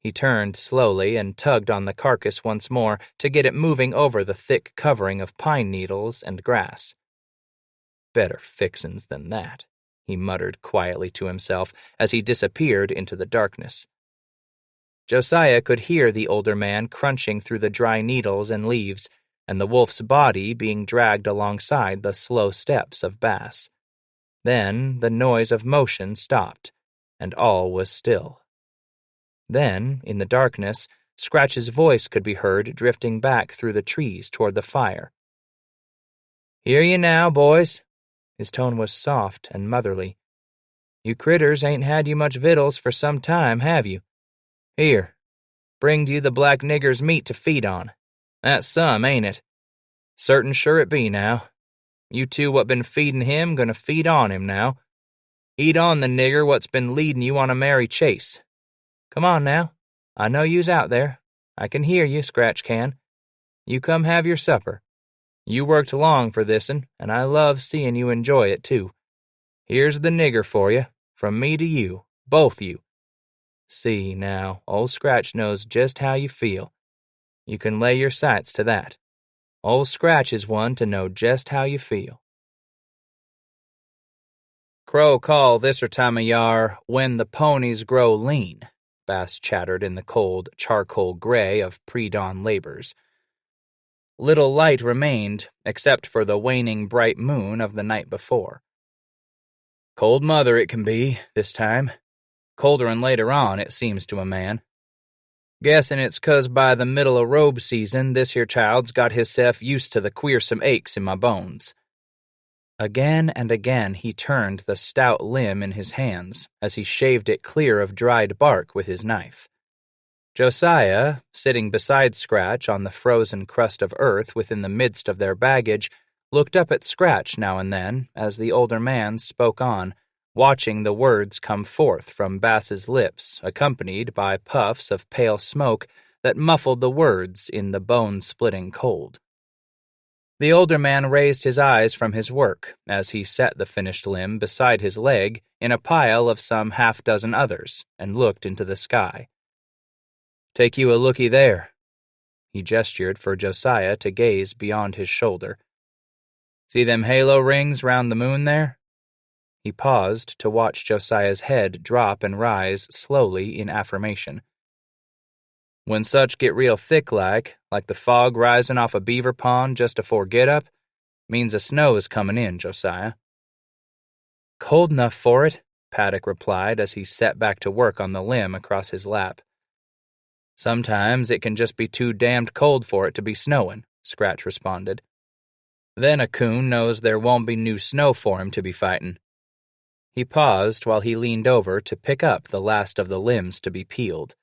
He turned slowly and tugged on the carcass once more to get it moving over the thick covering of pine needles and grass. Better fixin's than that, he muttered quietly to himself as he disappeared into the darkness. Josiah could hear the older man crunching through the dry needles and leaves, and the wolf's body being dragged alongside the slow steps of Bass. Then the noise of motion stopped, and all was still. Then, in the darkness, Scratch's voice could be heard drifting back through the trees toward the fire. Hear ye now, boys? His tone was soft and motherly. You critters ain't had you much victuals for some time, have you? Here, bringed you the black nigger's meat to feed on. That's some, ain't it? Certain sure it be now. You two what been feedin' him gonna feed on him now. Eat on the nigger what's been leadin' you on a merry chase. Come on now. I know you's out there. I can hear you, Scratch can. You come have your supper. You worked long for this'n, and I love seein' you enjoy it, too. Here's the nigger for you, from me to you, both you. See, now, Old Scratch knows just how you feel. You can lay your sights to that. Old Scratch is one to know just how you feel. Crow call thisser time o' yar when the ponies grow lean, Bass chattered in the cold charcoal gray of pre-dawn labors. Little light remained, except for the waning bright moon of the night before. Cold mother it can be, this time. Colder'n later on, it seems to a man. Guessin' it's 'cause by the middle o' robe season this here child's got hisself used to the queersome aches in my bones. Again and again he turned the stout limb in his hands as he shaved it clear of dried bark with his knife. Josiah, sitting beside Scratch on the frozen crust of earth within the midst of their baggage, looked up at Scratch now and then as the older man spoke on, watching the words come forth from Bass's lips, accompanied by puffs of pale smoke that muffled the words in the bone-splitting cold. The older man raised his eyes from his work as he set the finished limb beside his leg in a pile of some half-dozen others and looked into the sky. Take you a looky there. He gestured for Josiah to gaze beyond his shoulder. See them halo rings round the moon there? He paused to watch Josiah's head drop and rise slowly in affirmation. When such get real thick like the fog risin' off a beaver pond just afore get-up, means a snow's comin' in, Josiah. Cold enough for it, Paddock replied as he set back to work on the limb across his lap. Sometimes it can just be too damned cold for it to be snowin', Scratch responded. Then a coon knows there won't be new snow for him to be fightin'. He paused while he leaned over to pick up the last of the limbs to be peeled.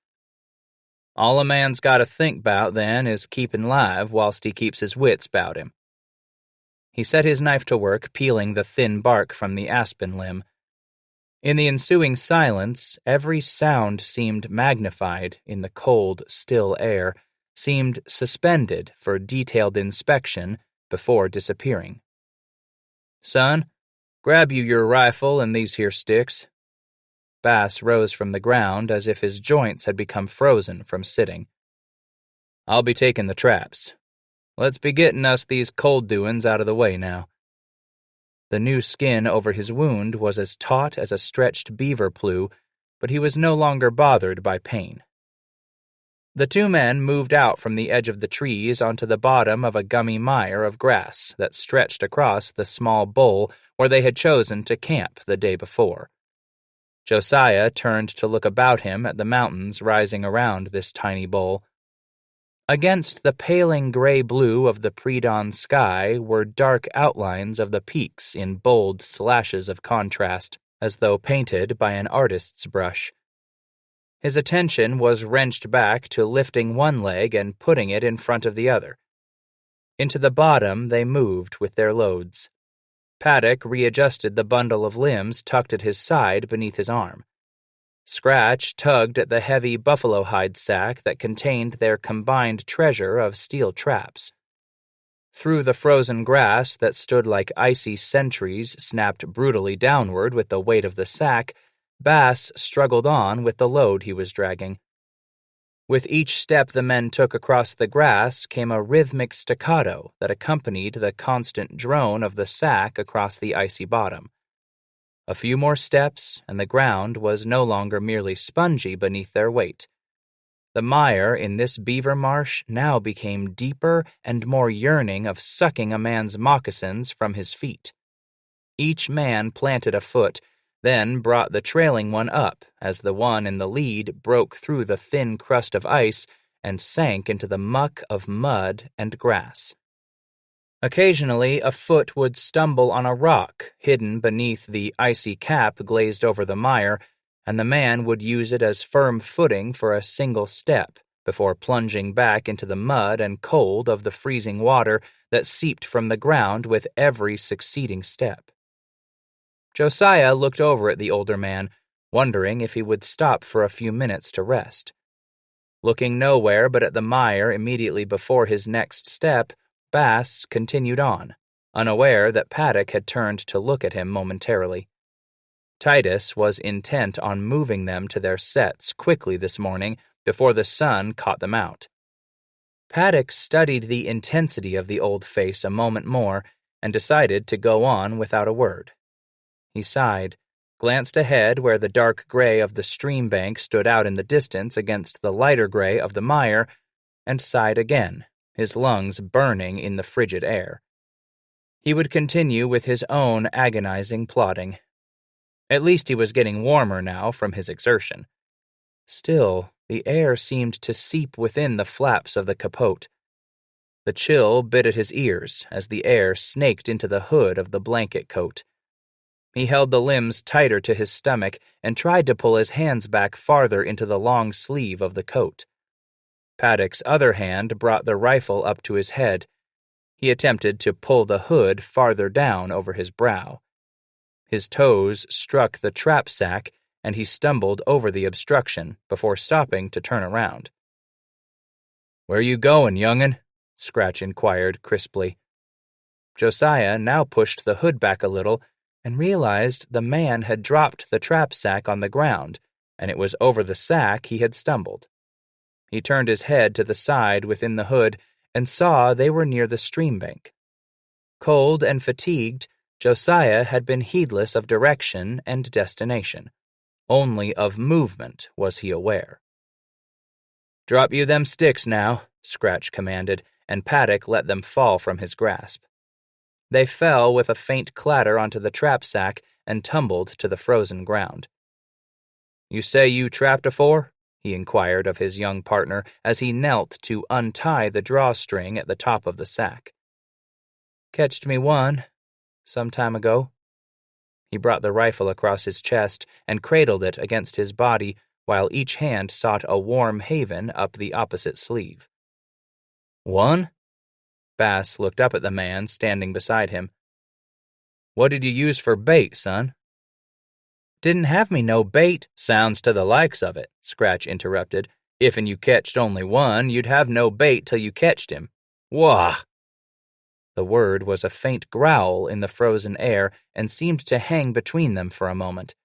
All a man's got to think 'bout then is keepin' live whilst he keeps his wits 'bout him. He set his knife to work peeling the thin bark from the aspen limb. In the ensuing silence, every sound seemed magnified in the cold, still air, seemed suspended for detailed inspection before disappearing. Son, Grab you your rifle and these here sticks." Bass rose from the ground as if his joints had become frozen from sitting. "I'll be taking the traps. Let's be getting us these cold doin's out of the way now." The new skin over his wound was as taut as a stretched beaver plume, but he was no longer bothered by pain. The two men moved out from the edge of the trees onto the bottom of a gummy mire of grass that stretched across the small bowl where they had chosen to camp the day before. Josiah turned to look about him at the mountains rising around this tiny bowl. Against the paling gray blue of the pre-dawn sky were dark outlines of the peaks in bold slashes of contrast, as though painted by an artist's brush. His attention was wrenched back to lifting one leg and putting it in front of the other. Into the bottom they moved with their loads. Paddock readjusted the bundle of limbs tucked at his side beneath his arm. Scratch tugged at the heavy buffalo hide sack that contained their combined treasure of steel traps. Through the frozen grass that stood like icy sentries snapped brutally downward with the weight of the sack, Bass struggled on with the load he was dragging. With each step the men took across the grass came a rhythmic staccato that accompanied the constant drone of the sack across the icy bottom. A few more steps, and the ground was no longer merely spongy beneath their weight. The mire in this beaver marsh now became deeper and more yearning of sucking a man's moccasins from his feet. Each man planted a foot, then brought the trailing one up as the one in the lead broke through the thin crust of ice and sank into the muck of mud and grass. Occasionally, a foot would stumble on a rock hidden beneath the icy cap glazed over the mire, and the man would use it as firm footing for a single step before plunging back into the mud and cold of the freezing water that seeped from the ground with every succeeding step. Josiah looked over at the older man, wondering if he would stop for a few minutes to rest. Looking nowhere but at the mire immediately before his next step, Bass continued on, unaware that Paddock had turned to look at him momentarily. Titus was intent on moving them to their sets quickly this morning before the sun caught them out. Paddock studied the intensity of the old face a moment more and decided to go on without a word. He sighed, glanced ahead where the dark gray of the stream bank stood out in the distance against the lighter gray of the mire, and sighed again, his lungs burning in the frigid air. He would continue with his own agonizing plodding. At least he was getting warmer now from his exertion. Still, the air seemed to seep within the flaps of the capote. The chill bit at his ears as the air snaked into the hood of the blanket coat. He held the limbs tighter to his stomach and tried to pull his hands back farther into the long sleeve of the coat. Paddock's other hand brought the rifle up to his head. He attempted to pull the hood farther down over his brow. His toes struck the trap sack, and he stumbled over the obstruction before stopping to turn around. "Where you going, young'un?" Scratch inquired crisply. Josiah now pushed the hood back a little and realized the man had dropped the trap sack on the ground, and it was over the sack he had stumbled. He turned his head to the side within the hood and saw they were near the stream bank. Cold and fatigued, Josiah had been heedless of direction and destination. Only of movement was he aware. "Drop you them sticks now," Scratch commanded, and Paddock let them fall from his grasp. They fell with a faint clatter onto the trap sack and tumbled to the frozen ground. "You say you trapped afore?" he inquired of his young partner as he knelt to untie the drawstring at the top of the sack. "Catched me one, some time ago." He brought the rifle across his chest and cradled it against his body while each hand sought a warm haven up the opposite sleeve. "One?" Bass looked up at the man standing beside him. "What did you use for bait, son?" "Didn't have me no bait." "Sounds to the likes of it," Scratch interrupted. "If'n you catched only one, you'd have no bait till you catched him. Wah!" The word was a faint growl in the frozen air and seemed to hang between them for a moment.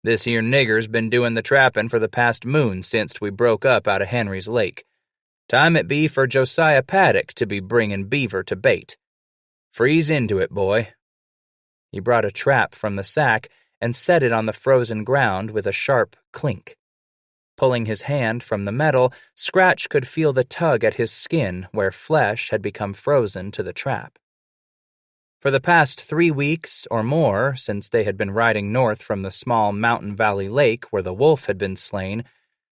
This here nigger's been doing the trappin' for the past moon since we broke up out of Henry's Lake. Time it be for Josiah Paddock to be bringin' beaver to bait. Freeze into it, boy." He brought a trap from the sack and set it on the frozen ground with a sharp clink. Pulling his hand from the metal, Scratch could feel the tug at his skin where flesh had become frozen to the trap. For the past 3 weeks or more, since they had been riding north from the small mountain valley lake where the wolf had been slain,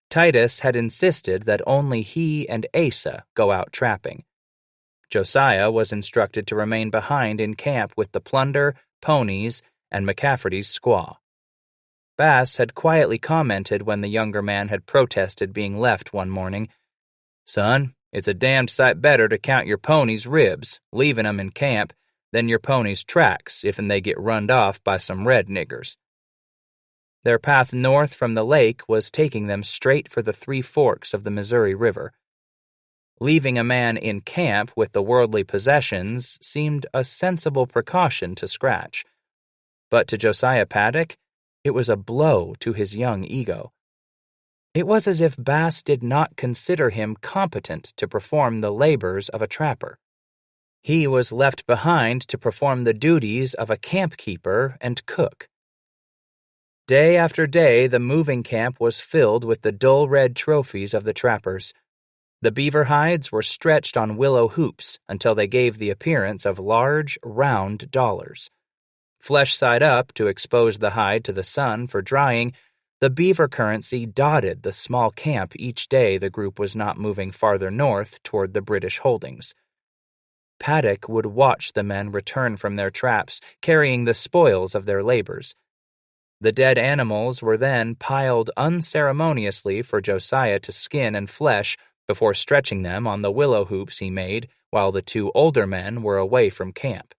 Titus had insisted that only he and Asa go out trapping. Josiah was instructed to remain behind in camp with the plunder, ponies, and McCafferty's squaw. Bass had quietly commented when the younger man had protested being left one morning, "Son, it's a damned sight better to count your pony's ribs, leaving 'em in camp, than your pony's tracks if'n they get runned off by some red niggers." Their path north from the lake was taking them straight for the 3 forks of the Missouri River. Leaving a man in camp with the worldly possessions seemed a sensible precaution to Scratch. But to Josiah Paddock, it was a blow to his young ego. It was as if Bass did not consider him competent to perform the labors of a trapper. He was left behind to perform the duties of a camp keeper and cook. Day after day, the moving camp was filled with the dull red trophies of the trappers. The beaver hides were stretched on willow hoops until they gave the appearance of large, round dollars. Flesh side up to expose the hide to the sun for drying, the beaver currency dotted the small camp each day the group was not moving farther north toward the British holdings. Paddock would watch the men return from their traps, carrying the spoils of their labors. The dead animals were then piled unceremoniously for Josiah to skin and flesh before stretching them on the willow hoops he made while the 2 older men were away from camp.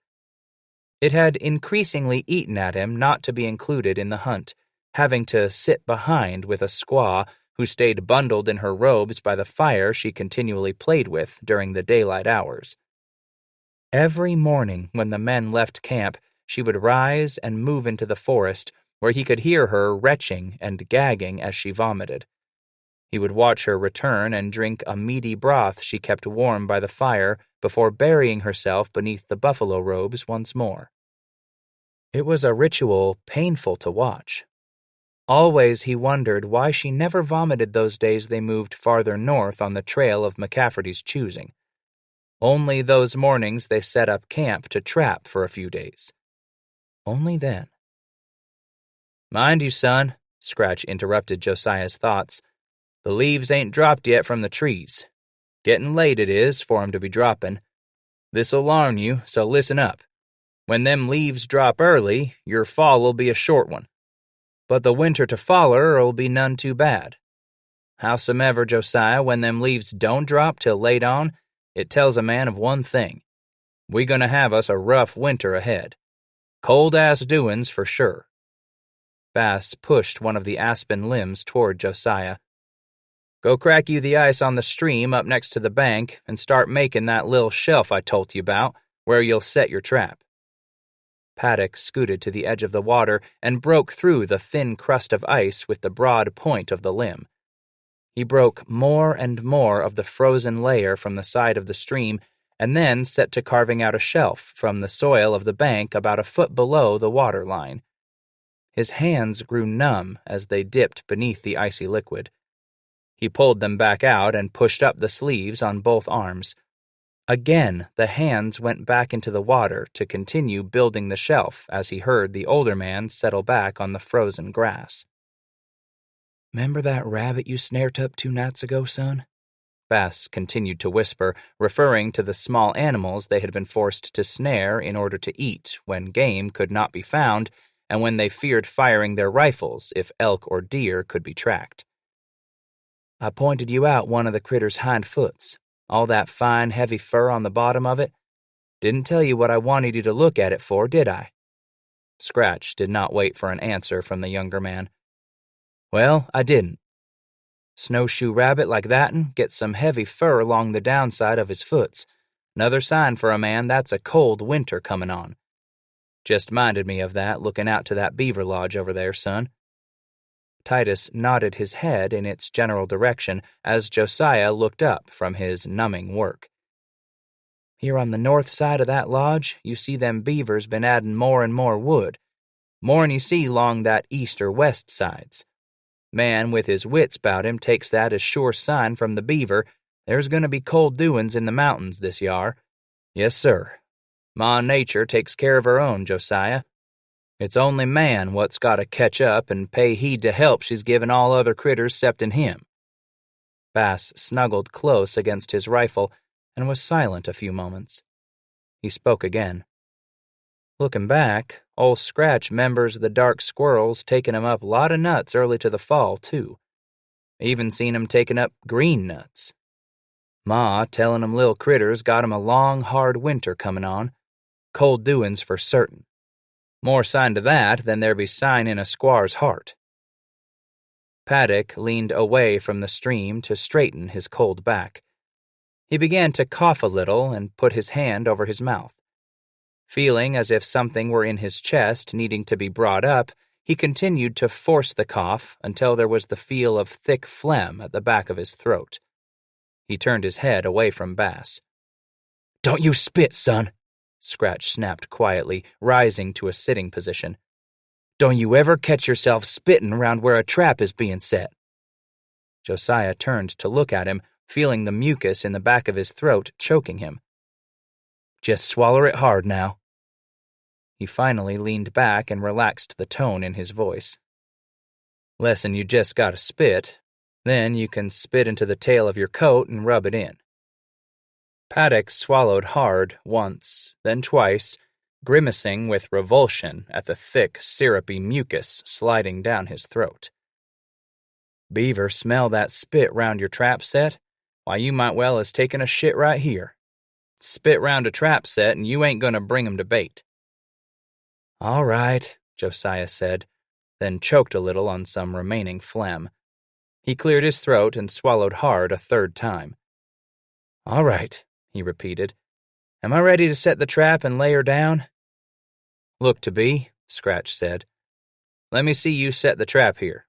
It had increasingly eaten at him not to be included in the hunt, having to sit behind with a squaw who stayed bundled in her robes by the fire she continually played with during the daylight hours. Every morning when the men left camp, she would rise and move into the forest, where he could hear her retching and gagging as she vomited. He would watch her return and drink a meaty broth she kept warm by the fire before burying herself beneath the buffalo robes once more. It was a ritual painful to watch. Always he wondered why she never vomited those days they moved farther north on the trail of McCafferty's choosing. Only those mornings they set up camp to trap for a few days. Only then. "Mind you, son," Scratch interrupted Josiah's thoughts, "the leaves ain't dropped yet from the trees. Gettin' late it is for 'em to be droppin'. This'll larn you, so listen up. When them leaves drop early, your fall'll be a short one. But the winter to foller'll be none too bad. Howsomever, Josiah, when them leaves don't drop till late on, it tells a man of one thing. We gonna have us a rough winter ahead. Cold-ass doin's for sure." Bass pushed one of the aspen limbs toward Josiah. "Go crack you the ice on the stream up next to the bank and start making that little shelf I told you about, where you'll set your trap." Paddock scooted to the edge of the water and broke through the thin crust of ice with the broad point of the limb. He broke more and more of the frozen layer from the side of the stream and then set to carving out a shelf from the soil of the bank about a foot below the water line. His hands grew numb as they dipped beneath the icy liquid. He pulled them back out and pushed up the sleeves on both arms. Again, the hands went back into the water to continue building the shelf as he heard the older man settle back on the frozen grass. "'Member that rabbit you snared up 2 nights ago, son?" Bass continued to whisper, referring to the small animals they had been forced to snare in order to eat when game could not be found and when they feared firing their rifles if elk or deer could be tracked. "I pointed you out one of the critter's hind foots. All that fine, heavy fur on the bottom of it. Didn't tell you what I wanted you to look at it for, did I?" Scratch did not wait for an answer from the younger man. "Well, I didn't. Snowshoe rabbit like that'n gets some heavy fur along the downside of his foots. Another sign for a man that's a cold winter coming on. Just minded me of that looking out to that beaver lodge over there, son." Titus nodded his head in its general direction as Josiah looked up from his numbing work. "Here on the north side of that lodge, you see them beavers been addin' more and more wood, more'n you see 'long that east or west sides. Man with his wits 'bout him takes that as sure sign from the beaver there's going to be cold doin's in the mountains this yar. Yes, sir. Ma Nature takes care of her own, Josiah. It's only man what's got to catch up and pay heed to help she's given all other critters 'ceptin' him." Bass snuggled close against his rifle and was silent a few moments. He spoke again. "Looking back, Ol' Scratch members the dark squirrels taking 'em up lot of nuts early to the fall, too. Even seen 'em taking up green nuts. Ma telling 'em little critters got 'em a long, hard winter comin' on. Cold doin's for certain. More sign to that than there be sign in a squaw's heart." Paddock leaned away from the stream to straighten his cold back. He began to cough a little and put his hand over his mouth. Feeling as if something were in his chest needing to be brought up, he continued to force the cough until there was the feel of thick phlegm at the back of his throat. He turned his head away from Bass. "Don't you spit, son," Scratch snapped quietly, rising to a sitting position. "Don't you ever catch yourself spittin' round where a trap is being set." Josiah turned to look at him, feeling the mucus in the back of his throat choking him. "Just swaller it hard now." He finally leaned back and relaxed the tone in his voice. "Lessen you just gotta spit, then you can spit into the tail of your coat and rub it in." Paddock swallowed hard once, then twice, grimacing with revulsion at the thick, syrupy mucus sliding down his throat. "Beaver smell that spit round your trap set? Why, you might well as taken a shit right here. Spit round a trap set and you ain't gonna bring 'em to bait." "All right," Josiah said, then choked a little on some remaining phlegm. He cleared his throat and swallowed hard a third time. "All right," he repeated. "Am I ready to set the trap and lay her down?" "Look to be," Scratch said. "Let me see you set the trap here."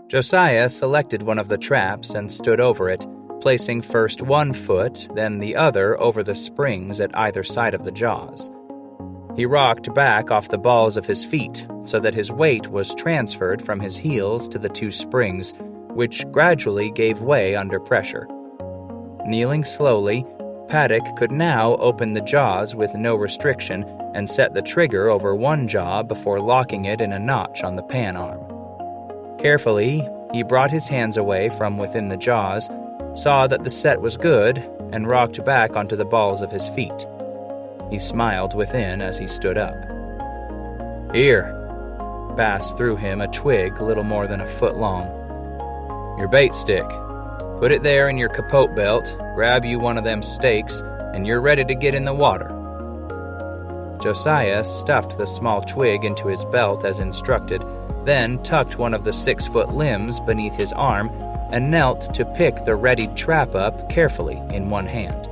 Josiah selected one of the traps and stood over it, placing first one foot, then the other over the springs at either side of the jaws. He rocked back off the balls of his feet so that his weight was transferred from his heels to the two springs, which gradually gave way under pressure. Kneeling slowly, Paddock could now open the jaws with no restriction and set the trigger over one jaw before locking it in a notch on the pan arm. Carefully, he brought his hands away from within the jaws, saw that the set was good, and rocked back onto the balls of his feet. He smiled within as he stood up. "Here." Bass threw him a twig little more than a foot long. "Your bait stick. Put it there in your capote belt, grab you one of them stakes, and you're ready to get in the water." Josiah stuffed the small twig into his belt as instructed, then tucked one of the 6-foot limbs beneath his arm and knelt to pick the readied trap up carefully in one hand.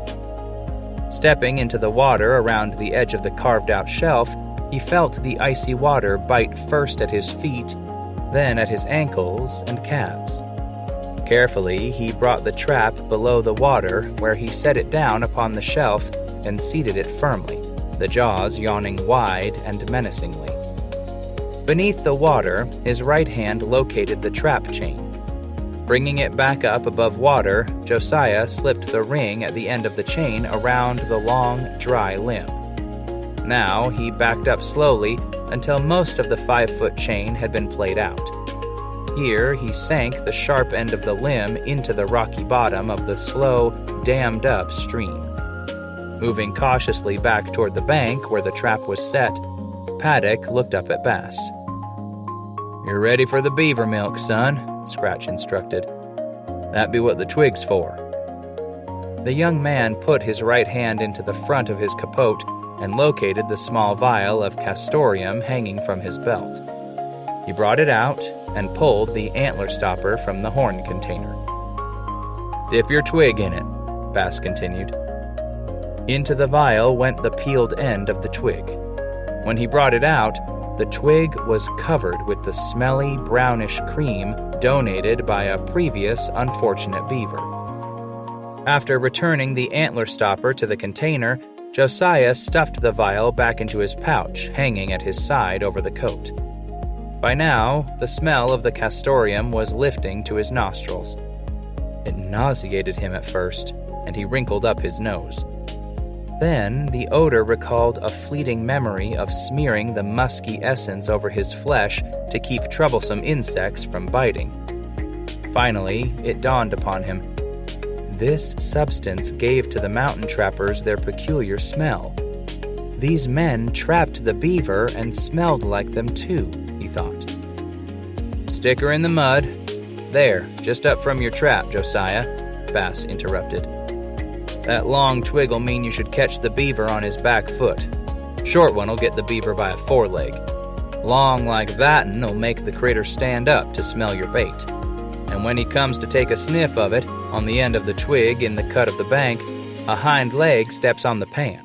Stepping into the water around the edge of the carved-out shelf, he felt the icy water bite first at his feet, then at his ankles and calves. Carefully, he brought the trap below the water, where he set it down upon the shelf and seated it firmly, the jaws yawning wide and menacingly. Beneath the water, his right hand located the trap chain. Bringing it back up above water, Josiah slipped the ring at the end of the chain around the long, dry limb. Now he backed up slowly until most of the 5-foot chain had been played out. Here he sank the sharp end of the limb into the rocky bottom of the slow, dammed-up stream. Moving cautiously back toward the bank where the trap was set, Paddock looked up at Bass. "You're ready for the beaver milk, son," Scratch instructed. "That be what the twig's for." The young man put his right hand into the front of his capote and located the small vial of castoreum hanging from his belt. He brought it out and pulled the antler stopper from the horn container. "Dip your twig in it," Bass continued. Into the vial went the peeled end of the twig. When he brought it out, the twig was covered with the smelly brownish cream donated by a previous unfortunate beaver. After returning the antler stopper to the container, Josiah stuffed the vial back into his pouch, hanging at his side over the coat. By now, the smell of the castoreum was lifting to his nostrils. It nauseated him at first, and he wrinkled up his nose. Then the odor recalled a fleeting memory of smearing the musky essence over his flesh to keep troublesome insects from biting. Finally, it dawned upon him. This substance gave to the mountain trappers their peculiar smell. These men trapped the beaver and smelled like them too, he thought. "Stick her in the mud. There, just up from your trap, Josiah," Bass interrupted. "That long twig'll mean you should catch the beaver on his back foot. Short one'll get the beaver by a foreleg. Long like that'n'll make the critter stand up to smell your bait. And when he comes to take a sniff of it, on the end of the twig in the cut of the bank, a hind leg steps on the pan."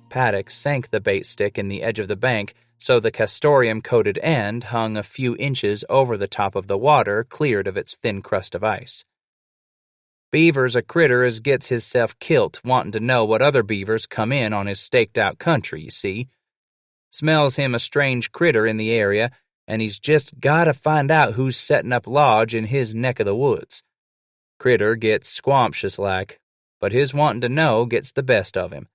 Paddock sank the bait stick in the edge of the bank so the castoreum-coated end hung a few inches over the top of the water cleared of its thin crust of ice. "Beaver's a critter as gets hisself kilt wantin' to know what other beavers come in on his staked-out country, you see. Smells him a strange critter in the area, and he's just gotta find out who's settin' up lodge in his neck of the woods. Critter gets squamptious-like, but his wantin' to know gets the best of him.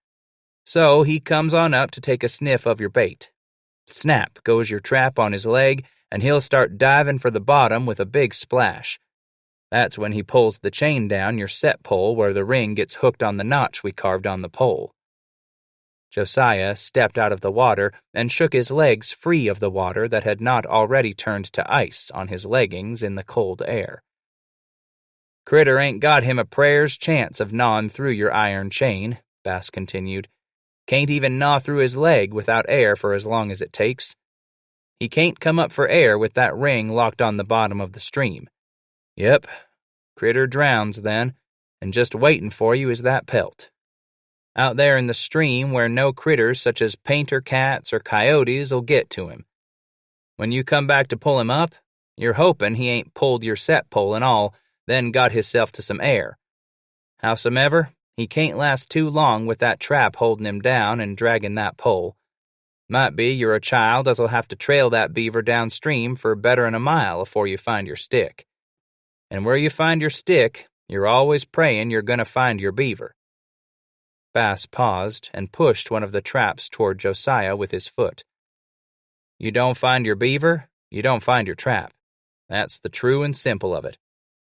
So he comes on up to take a sniff of your bait. Snap goes your trap on his leg, and he'll start diving for the bottom with a big splash. That's when he pulls the chain down your set pole where the ring gets hooked on the notch we carved on the pole." Josiah stepped out of the water and shook his legs free of the water that had not already turned to ice on his leggings in the cold air. "Critter ain't got him a prayer's chance of gnawing through your iron chain," Bass continued. "Can't even gnaw through his leg without air for as long as it takes. He can't come up for air with that ring locked on the bottom of the stream. Yep, critter drowns then, and just waiting for you is that pelt. Out there in the stream where no critters such as painter cats or coyotes'll get to him. When you come back to pull him up, You're hopin' he ain't pulled your set pole and all, then got hisself to some air. Howsomever, he can't last too long with that trap holdin' him down and draggin' that pole. Might be you're a child as'll have to trail that beaver downstream for better'n a mile afore you find your stick. And where you find your stick, you're always prayin' you're gonna find your beaver." Bass paused and pushed one of the traps toward Josiah with his foot. "You don't find your beaver, you don't find your trap. That's the true and simple of it.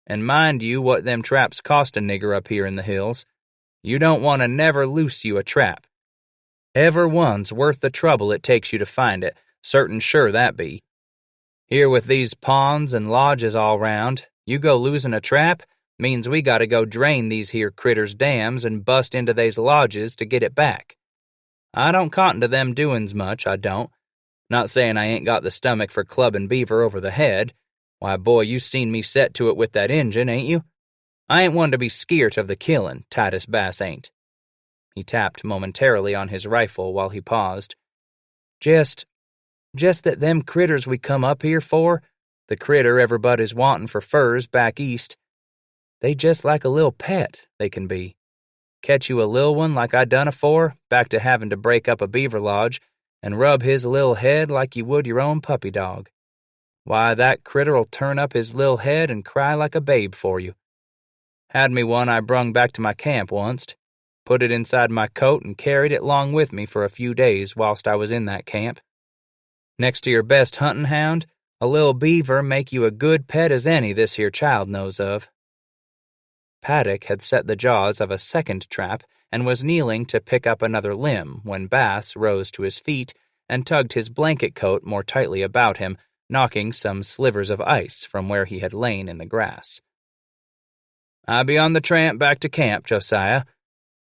And mind you what them traps cost a nigger up here in the hills. You don't want to never loose you a trap. Ever one's worth the trouble it takes you to find it, certain sure that be. Here with these ponds and lodges all round, you go losing a trap, means we gotta go drain these here critters' dams and bust into these lodges to get it back. I don't cotton to them doin's much, I don't. Not sayin' I ain't got the stomach for clubbin' beaver over the head. Why, boy, you seen me set to it with that Injun, ain't you? I ain't one to be skeert of the killin', Titus Bass ain't." He tapped momentarily on his rifle while he paused. Just that them critters we come up here for, the critter everybody's wantin' for furs back east, they just like a lil pet, they can be. Catch you a lil one like I done afore, back to havin' to break up a beaver lodge, and rub his lil head like you would your own puppy dog. Why, that critter'll turn up his lil head and cry like a babe for you. Had me one I brung back to my camp onct, put it inside my coat and carried it long with me for a few days whilst I was in that camp. Next to your best huntin' hound, a lil beaver make you a good pet as any this here child knows of. Paddock had set the jaws of a second trap and was kneeling to pick up another limb when Bass rose to his feet and tugged his blanket coat more tightly about him, knocking some slivers of ice from where he had lain in the grass. "I be on the tramp back to camp, Josiah.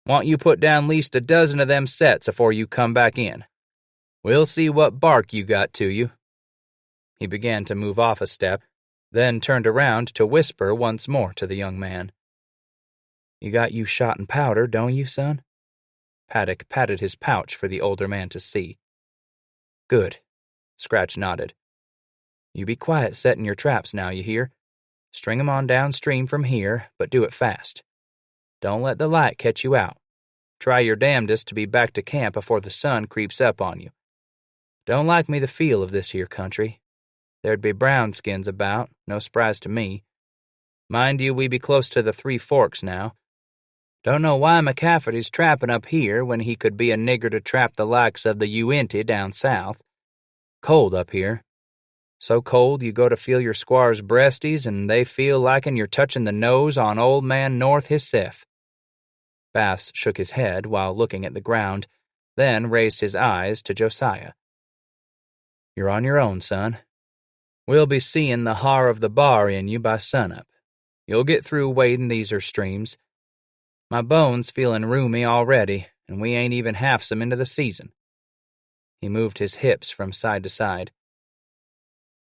Want you put down least a dozen of them sets afore you come back in. We'll see what bark you got to you." He began to move off a step, then turned around to whisper once more to the young man. "You got you shot and powder, don't you, son?" Paddock patted his pouch for the older man to see. "Good," Scratch nodded. "You be quiet setting your traps now, you hear? String 'em on downstream from here, but do it fast. Don't let the light catch you out. Try your damnedest to be back to camp before the sun creeps up on you. Don't like me the feel of this here country. There'd be brown skins about, no surprise to me. Mind you, we be close to the Three Forks now. Don't know why McCafferty's trappin' up here when he could be a nigger to trap the likes of the Uinty down south. Cold up here. So cold you go to feel your squaws' breasties and they feel liken you're touchin' the nose on Old Man North hissef." Bass shook his head while looking at the ground, then raised his eyes to Josiah. "You're on your own, son. We'll be seein' the har of the bar in you by sunup. You'll get through wadin' these streams. My bones feelin' roomy already, and we ain't even half some into the season." He moved his hips from side to side.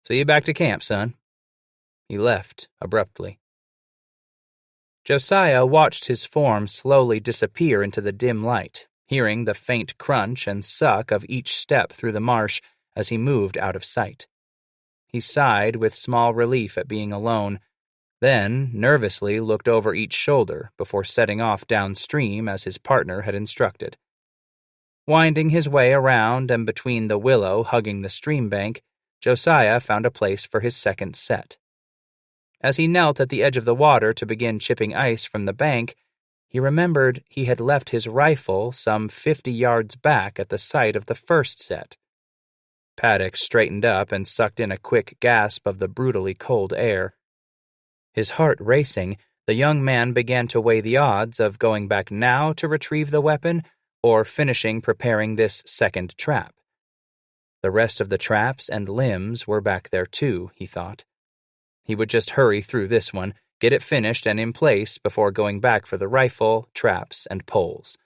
"See you back to camp, son." He left abruptly. Josiah watched his form slowly disappear into the dim light, hearing the faint crunch and suck of each step through the marsh as he moved out of sight. He sighed with small relief at being alone, then nervously looked over each shoulder before setting off downstream as his partner had instructed. Winding his way around and between the willow hugging the stream bank, Josiah found a place for his second set. As he knelt at the edge of the water to begin chipping ice from the bank, he remembered he had left his rifle some 50 yards back at the site of the first set. Paddock straightened up and sucked in a quick gasp of the brutally cold air. His heart racing, the young man began to weigh the odds of going back now to retrieve the weapon or finishing preparing this second trap. The rest of the traps and limbs were back there too, he thought. He would just hurry through this one, get it finished and in place before going back for the rifle, traps, and poles.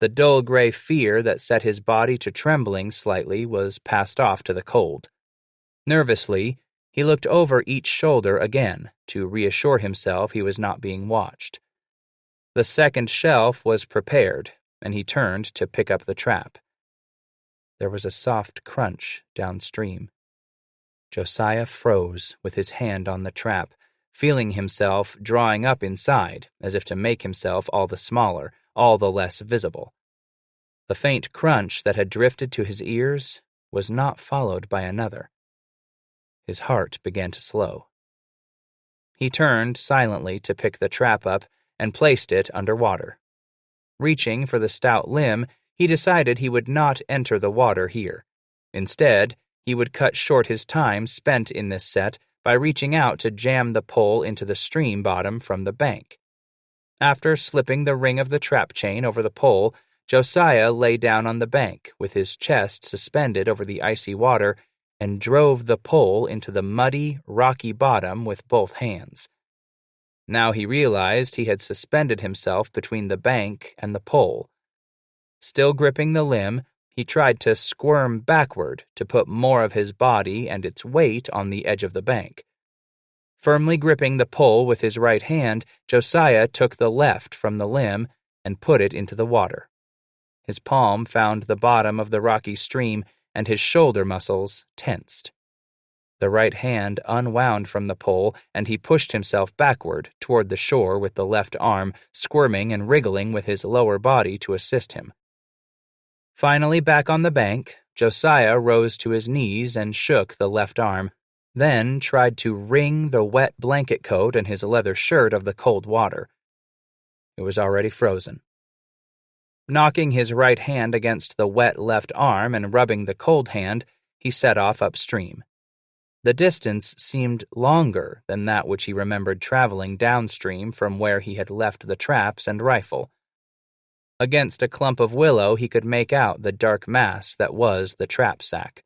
The dull gray fear that set his body to trembling slightly was passed off to the cold. Nervously, he looked over each shoulder again to reassure himself he was not being watched. The second shelf was prepared, and he turned to pick up the trap. There was a soft crunch downstream. Josiah froze with his hand on the trap, feeling himself drawing up inside as if to make himself all the smaller, all the less visible. The faint crunch that had drifted to his ears was not followed by another. His heart began to slow. He turned silently to pick the trap up and placed it under water. Reaching for the stout limb, he decided he would not enter the water here. Instead, he would cut short his time spent in this set by reaching out to jam the pole into the stream bottom from the bank. After slipping the ring of the trap chain over the pole, Josiah lay down on the bank with his chest suspended over the icy water and drove the pole into the muddy, rocky bottom with both hands. Now he realized he had suspended himself between the bank and the pole. Still gripping the limb, he tried to squirm backward to put more of his body and its weight on the edge of the bank. Firmly gripping the pole with his right hand, Josiah took the left from the limb and put it into the water. His palm found the bottom of the rocky stream, and his shoulder muscles tensed. The right hand unwound from the pole, and he pushed himself backward toward the shore with the left arm, squirming and wriggling with his lower body to assist him. Finally back on the bank, Josiah rose to his knees and shook the left arm, then tried to wring the wet blanket coat and his leather shirt of the cold water. It was already frozen. Knocking his right hand against the wet left arm and rubbing the cold hand, he set off upstream. The distance seemed longer than that which he remembered traveling downstream from where he had left the traps and rifle. Against a clump of willow he could make out the dark mass that was the trap sack.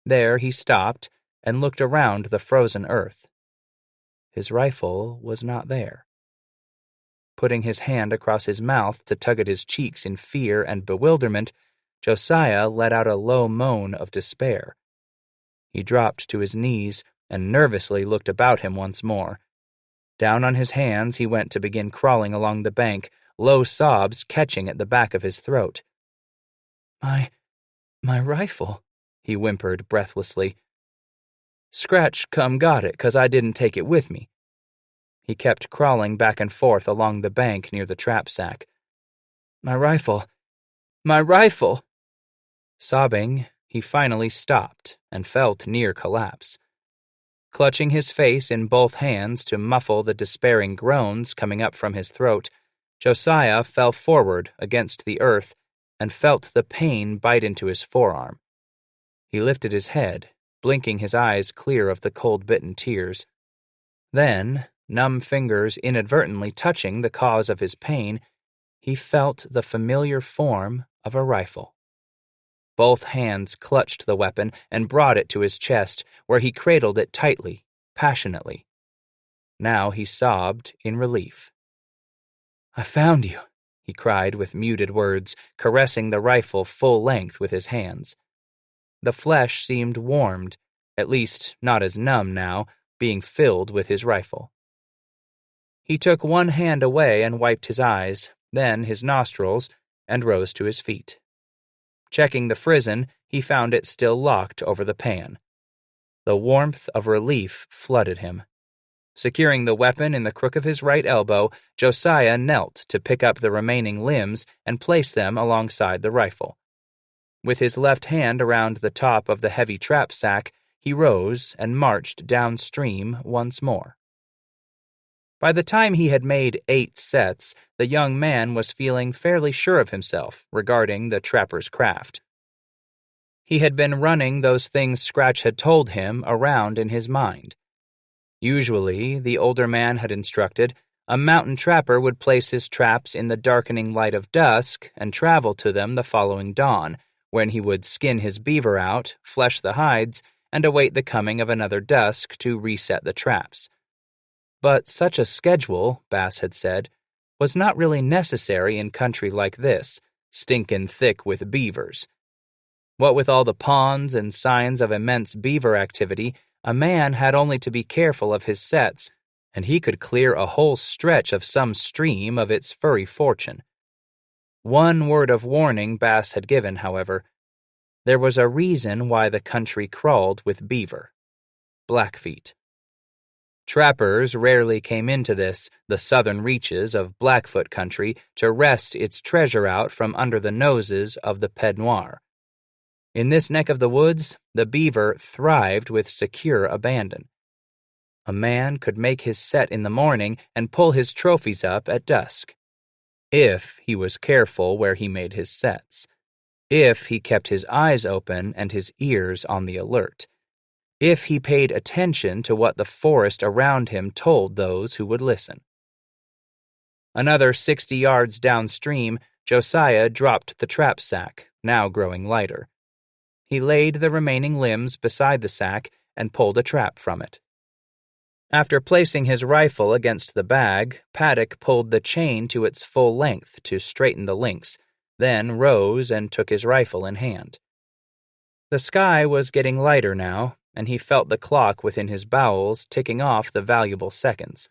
There he stopped and looked around the frozen earth. His rifle was not there. Putting his hand across his mouth to tug at his cheeks in fear and bewilderment, Josiah let out a low moan of despair. He dropped to his knees and nervously looked about him once more. Down on his hands he went to begin crawling along the bank, low sobs catching at the back of his throat. My rifle," he whimpered breathlessly. "Scratch come got it 'cause I didn't take it with me." He kept crawling back and forth along the bank near the trap sack. My rifle! Sobbing, he finally stopped and felt near collapse. Clutching his face in both hands to muffle the despairing groans coming up from his throat, Josiah fell forward against the earth and felt the pain bite into his forearm. He lifted his head, blinking his eyes clear of the cold-bitten tears. Then, numb fingers inadvertently touching the cause of his pain, he felt the familiar form of a rifle. Both hands clutched the weapon and brought it to his chest, where he cradled it tightly, passionately. Now he sobbed in relief. "I found you," he cried with muted words, caressing the rifle full length with his hands. The flesh seemed warmed, at least not as numb now, being filled with his rifle. He took one hand away and wiped his eyes, then his nostrils, and rose to his feet. Checking the frizzen, he found it still locked over the pan. The warmth of relief flooded him. Securing the weapon in the crook of his right elbow, Josiah knelt to pick up the remaining limbs and place them alongside the rifle. With his left hand around the top of the heavy trap sack, he rose and marched downstream once more. By the time he had made 8 sets, the young man was feeling fairly sure of himself regarding the trapper's craft. He had been running those things Scratch had told him around in his mind. Usually, the older man had instructed, a mountain trapper would place his traps in the darkening light of dusk and travel to them the following dawn, when he would skin his beaver out, flesh the hides, and await the coming of another dusk to reset the traps. But such a schedule, Bass had said, was not really necessary in country like this, stinkin' thick with beavers. What with all the ponds and signs of immense beaver activity, a man had only to be careful of his sets, and he could clear a whole stretch of some stream of its furry fortune. One word of warning Bass had given, however. There was a reason why the country crawled with beaver. Blackfeet. Trappers rarely came into the southern reaches of Blackfoot country to wrest its treasure out from under the noses of the Ped Noir. In this neck of the woods, the beaver thrived with secure abandon. A man could make his set in the morning and pull his trophies up at dusk, if he was careful where he made his sets, if he kept his eyes open and his ears on the alert, if he paid attention to what the forest around him told those who would listen. Another 60 yards downstream, Josiah dropped the trap sack, now growing lighter. He laid the remaining limbs beside the sack and pulled a trap from it. After placing his rifle against the bag, Paddock pulled the chain to its full length to straighten the links, then rose and took his rifle in hand. The sky was getting lighter now, and he felt the clock within his bowels ticking off the valuable seconds.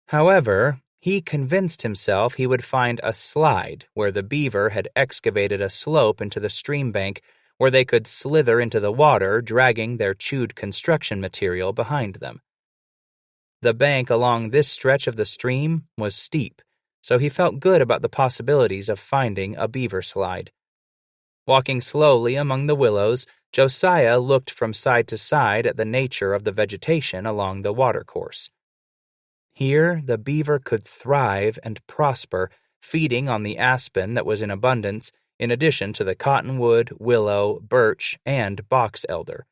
However, he convinced himself he would find a slide where the beaver had excavated a slope into the stream bank where they could slither into the water, dragging their chewed construction material behind them. The bank along this stretch of the stream was steep, so he felt good about the possibilities of finding a beaver slide. Walking slowly among the willows, Josiah looked from side to side at the nature of the vegetation along the watercourse. Here, the beaver could thrive and prosper, feeding on the aspen that was in abundance, in addition to the cottonwood, willow, birch, and box elder.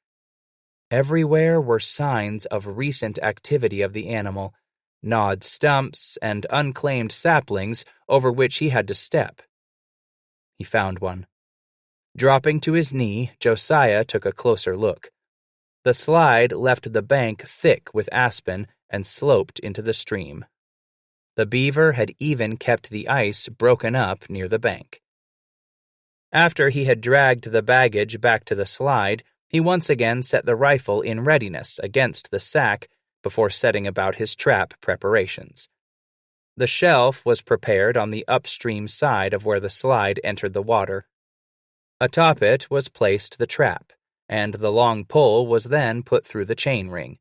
Everywhere were signs of recent activity of the animal, gnawed stumps and unclaimed saplings over which he had to step. He found one. Dropping to his knee, Josiah took a closer look. The slide left the bank thick with aspen and sloped into the stream. The beaver had even kept the ice broken up near the bank. After he had dragged the baggage back to the slide, he once again set the rifle in readiness against the sack before setting about his trap preparations. The shelf was prepared on the upstream side of where the slide entered the water. Atop it was placed the trap, and the long pole was then put through the chain ring.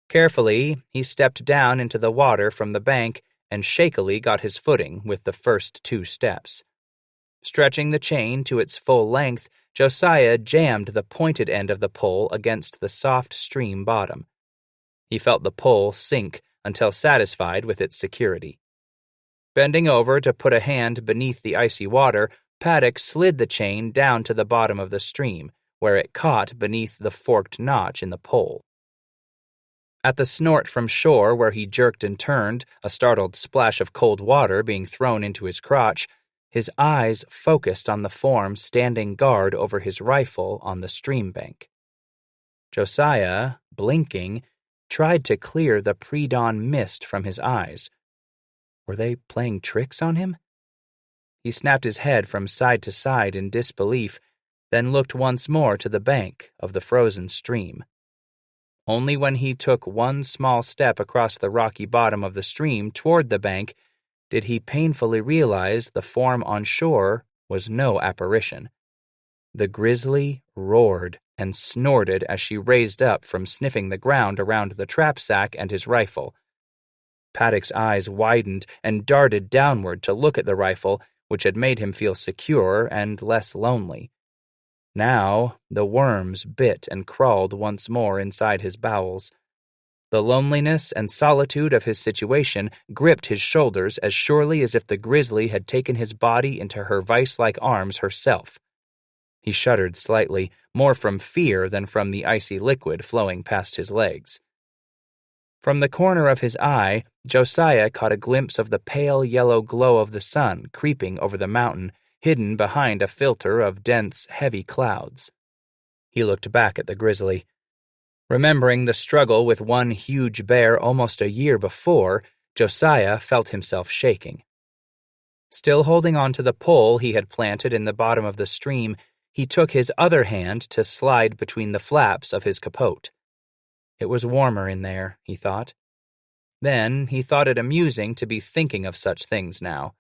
Carefully, he stepped down into the water from the bank and shakily got his footing with the first 2 steps. Stretching the chain to its full length, Josiah jammed the pointed end of the pole against the soft stream bottom. He felt the pole sink until satisfied with its security. Bending over to put a hand beneath the icy water, Paddock slid the chain down to the bottom of the stream, where it caught beneath the forked notch in the pole. At the snort from shore where he jerked and turned, a startled splash of cold water being thrown into his crotch, his eyes focused on the form standing guard over his rifle on the stream bank. Josiah, blinking, tried to clear the pre-dawn mist from his eyes. Were they playing tricks on him? He snapped his head from side to side in disbelief, then looked once more to the bank of the frozen stream. Only when he took one small step across the rocky bottom of the stream toward the bank did he painfully realize the form on shore was no apparition. The grizzly roared and snorted as she raised up from sniffing the ground around the trap sack and his rifle. Paddock's eyes widened and darted downward to look at the rifle, which had made him feel secure and less lonely. Now, the worms bit and crawled once more inside his bowels. The loneliness and solitude of his situation gripped his shoulders as surely as if the grizzly had taken his body into her vice-like arms herself. He shuddered slightly, more from fear than from the icy liquid flowing past his legs. From the corner of his eye, Josiah caught a glimpse of the pale yellow glow of the sun creeping over the mountain, hidden behind a filter of dense, heavy clouds. He looked back at the grizzly. Remembering the struggle with one huge bear almost a year before, Josiah felt himself shaking. Still holding on to the pole he had planted in the bottom of the stream, he took his other hand to slide between the flaps of his capote. It was warmer in there, he thought. Then he thought it amusing to be thinking of such things now.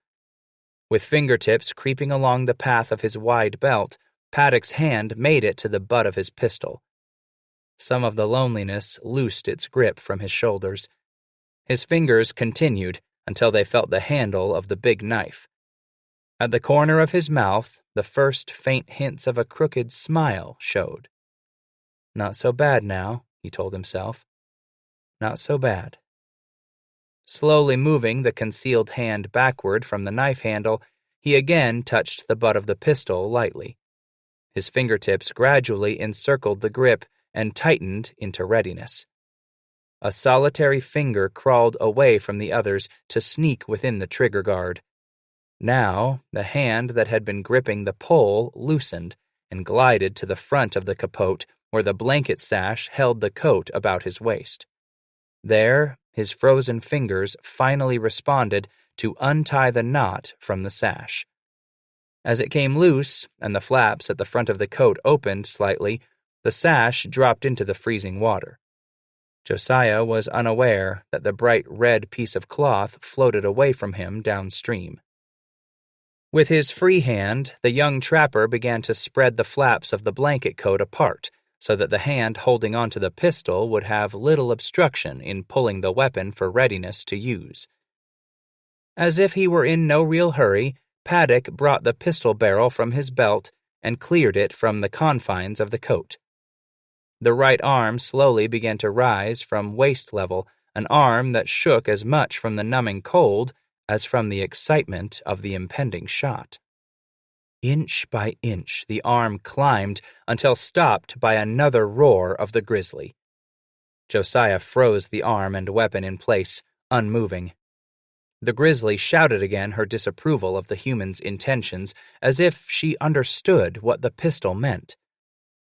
With fingertips creeping along the path of his wide belt, Paddock's hand made it to the butt of his pistol. Some of the loneliness loosed its grip from his shoulders. His fingers continued until they felt the handle of the big knife. At the corner of his mouth, the first faint hints of a crooked smile showed. Not so bad now, he told himself. Not so bad. Slowly moving the concealed hand backward from the knife handle, he again touched the butt of the pistol lightly. His fingertips gradually encircled the grip and tightened into readiness. A solitary finger crawled away from the others to sneak within the trigger guard. Now, the hand that had been gripping the pole loosened and glided to the front of the capote where the blanket sash held the coat about his waist. There, his frozen fingers finally responded to untie the knot from the sash. As it came loose and the flaps at the front of the coat opened slightly, the sash dropped into the freezing water. Josiah was unaware that the bright red piece of cloth floated away from him downstream. With his free hand, the young trapper began to spread the flaps of the blanket coat apart so that the hand holding onto the pistol would have little obstruction in pulling the weapon for readiness to use. As if he were in no real hurry, Paddock brought the pistol barrel from his belt and cleared it from the confines of the coat. The right arm slowly began to rise from waist level, an arm that shook as much from the numbing cold as from the excitement of the impending shot. Inch by inch the arm climbed until stopped by another roar of the grizzly. Josiah froze the arm and weapon in place, unmoving. The grizzly shouted again her disapproval of the human's intentions, as if she understood what the pistol meant.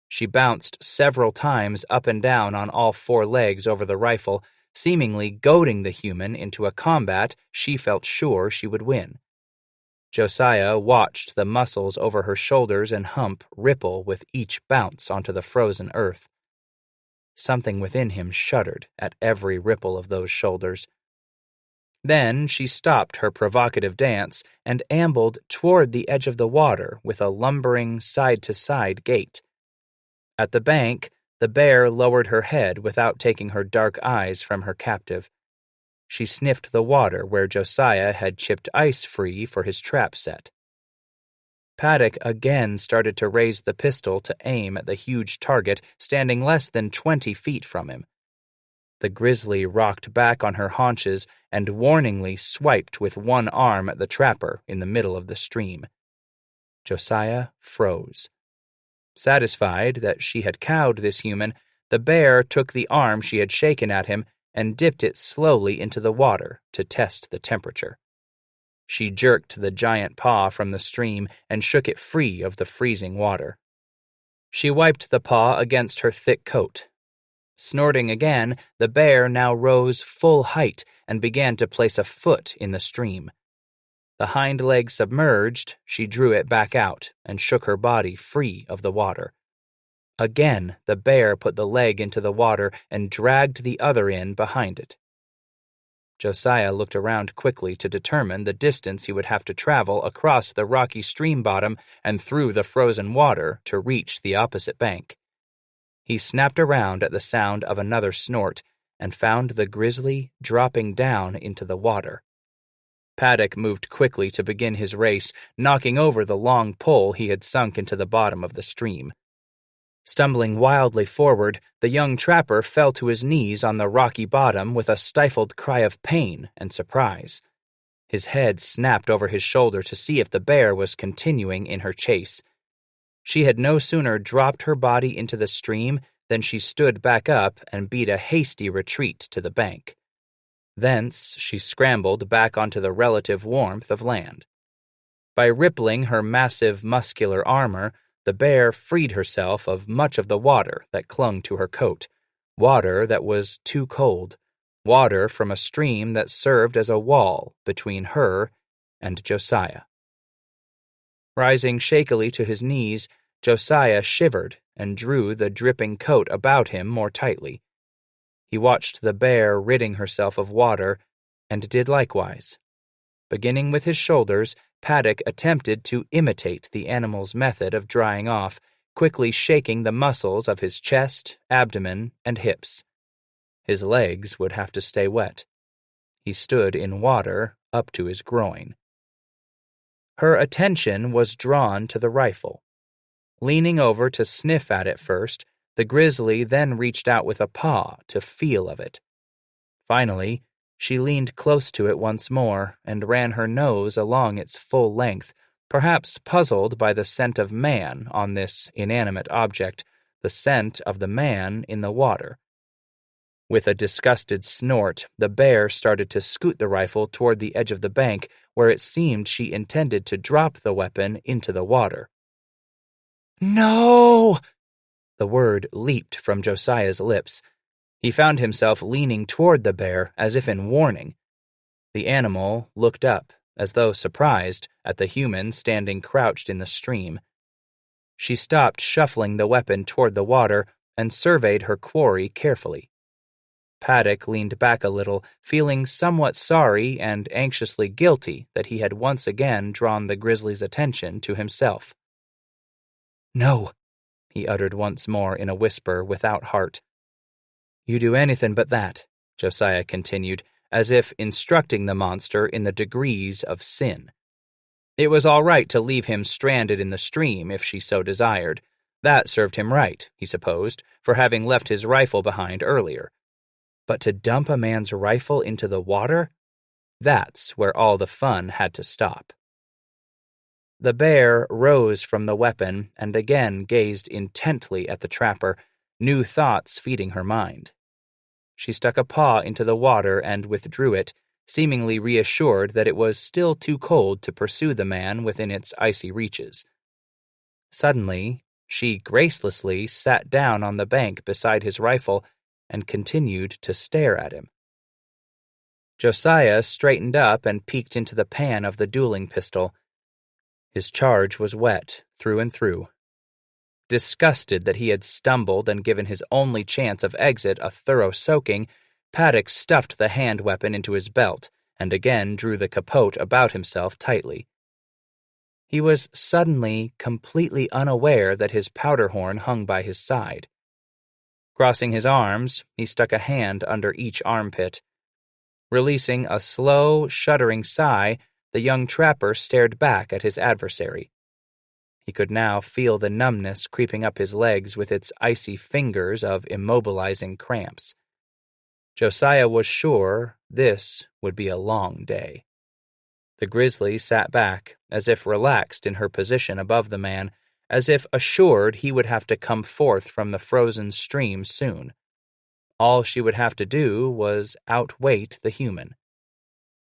She bounced several times up and down on all four legs over the rifle, seemingly goading the human into a combat she felt sure she would win. Josiah watched the muscles over her shoulders and hump ripple with each bounce onto the frozen earth. Something within him shuddered at every ripple of those shoulders. Then she stopped her provocative dance and ambled toward the edge of the water with a lumbering side-to-side gait. At the bank, the bear lowered her head without taking her dark eyes from her captive. She sniffed the water where Josiah had chipped ice free for his trap set. Paddock again started to raise the pistol to aim at the huge target standing less than 20 feet from him. The grizzly rocked back on her haunches and warningly swiped with one arm at the trapper in the middle of the stream. Josiah froze. Satisfied that she had cowed this human, the bear took the arm she had shaken at him and dipped it slowly into the water to test the temperature. She jerked the giant paw from the stream and shook it free of the freezing water. She wiped the paw against her thick coat. Snorting again, the bear now rose full height and began to place a foot in the stream. The hind leg submerged, she drew it back out and shook her body free of the water. Again, the bear put the leg into the water and dragged the other in behind it. Josiah looked around quickly to determine the distance he would have to travel across the rocky stream bottom and through the frozen water to reach the opposite bank. He snapped around at the sound of another snort and found the grizzly dropping down into the water. Paddock moved quickly to begin his race, knocking over the long pole he had sunk into the bottom of the stream. Stumbling wildly forward, the young trapper fell to his knees on the rocky bottom with a stifled cry of pain and surprise. His head snapped over his shoulder to see if the bear was continuing in her chase. She had no sooner dropped her body into the stream than she stood back up and beat a hasty retreat to the bank. Thence she scrambled back onto the relative warmth of land. By rippling her massive muscular armor, the bear freed herself of much of the water that clung to her coat, water that was too cold, water from a stream that served as a wall between her and Josiah. Rising shakily to his knees, Josiah shivered and drew the dripping coat about him more tightly. He watched the bear ridding herself of water and did likewise. Beginning with his shoulders, Paddock attempted to imitate the animal's method of drying off, quickly shaking the muscles of his chest, abdomen, and hips. His legs would have to stay wet. He stood in water up to his groin. Her attention was drawn to the rifle. Leaning over to sniff at it first, the grizzly then reached out with a paw to feel of it. Finally, she leaned close to it once more and ran her nose along its full length, perhaps puzzled by the scent of man on this inanimate object, the scent of the man in the water. With a disgusted snort, the bear started to scoot the rifle toward the edge of the bank, where it seemed she intended to drop the weapon into the water. No! The word leaped from Josiah's lips. He found himself leaning toward the bear as if in warning. The animal looked up, as though surprised, at the human standing crouched in the stream. She stopped shuffling the weapon toward the water and surveyed her quarry carefully. Paddock leaned back a little, feeling somewhat sorry and anxiously guilty that he had once again drawn the grizzly's attention to himself. No, he uttered once more in a whisper without heart. You do anything but that, Josiah continued, as if instructing the monster in the degrees of sin. It was all right to leave him stranded in the stream if she so desired. That served him right, he supposed, for having left his rifle behind earlier. But to dump a man's rifle into the water? That's where all the fun had to stop. The bear rose from the weapon and again gazed intently at the trapper, new thoughts feeding her mind. She stuck a paw into the water and withdrew it, seemingly reassured that it was still too cold to pursue the man within its icy reaches. Suddenly, she gracelessly sat down on the bank beside his rifle and continued to stare at him. Josiah straightened up and peeked into the pan of the dueling pistol. His charge was wet through and through. Disgusted that he had stumbled and given his only chance of exit a thorough soaking, Paddock stuffed the hand weapon into his belt and again drew the capote about himself tightly. He was suddenly completely unaware that his powder horn hung by his side. Crossing his arms, he stuck a hand under each armpit. Releasing a slow, shuddering sigh, the young trapper stared back at his adversary. He could now feel the numbness creeping up his legs with its icy fingers of immobilizing cramps. Josiah was sure this would be a long day. The grizzly sat back, as if relaxed in her position above the man, as if assured he would have to come forth from the frozen stream soon. All she would have to do was outwait the human.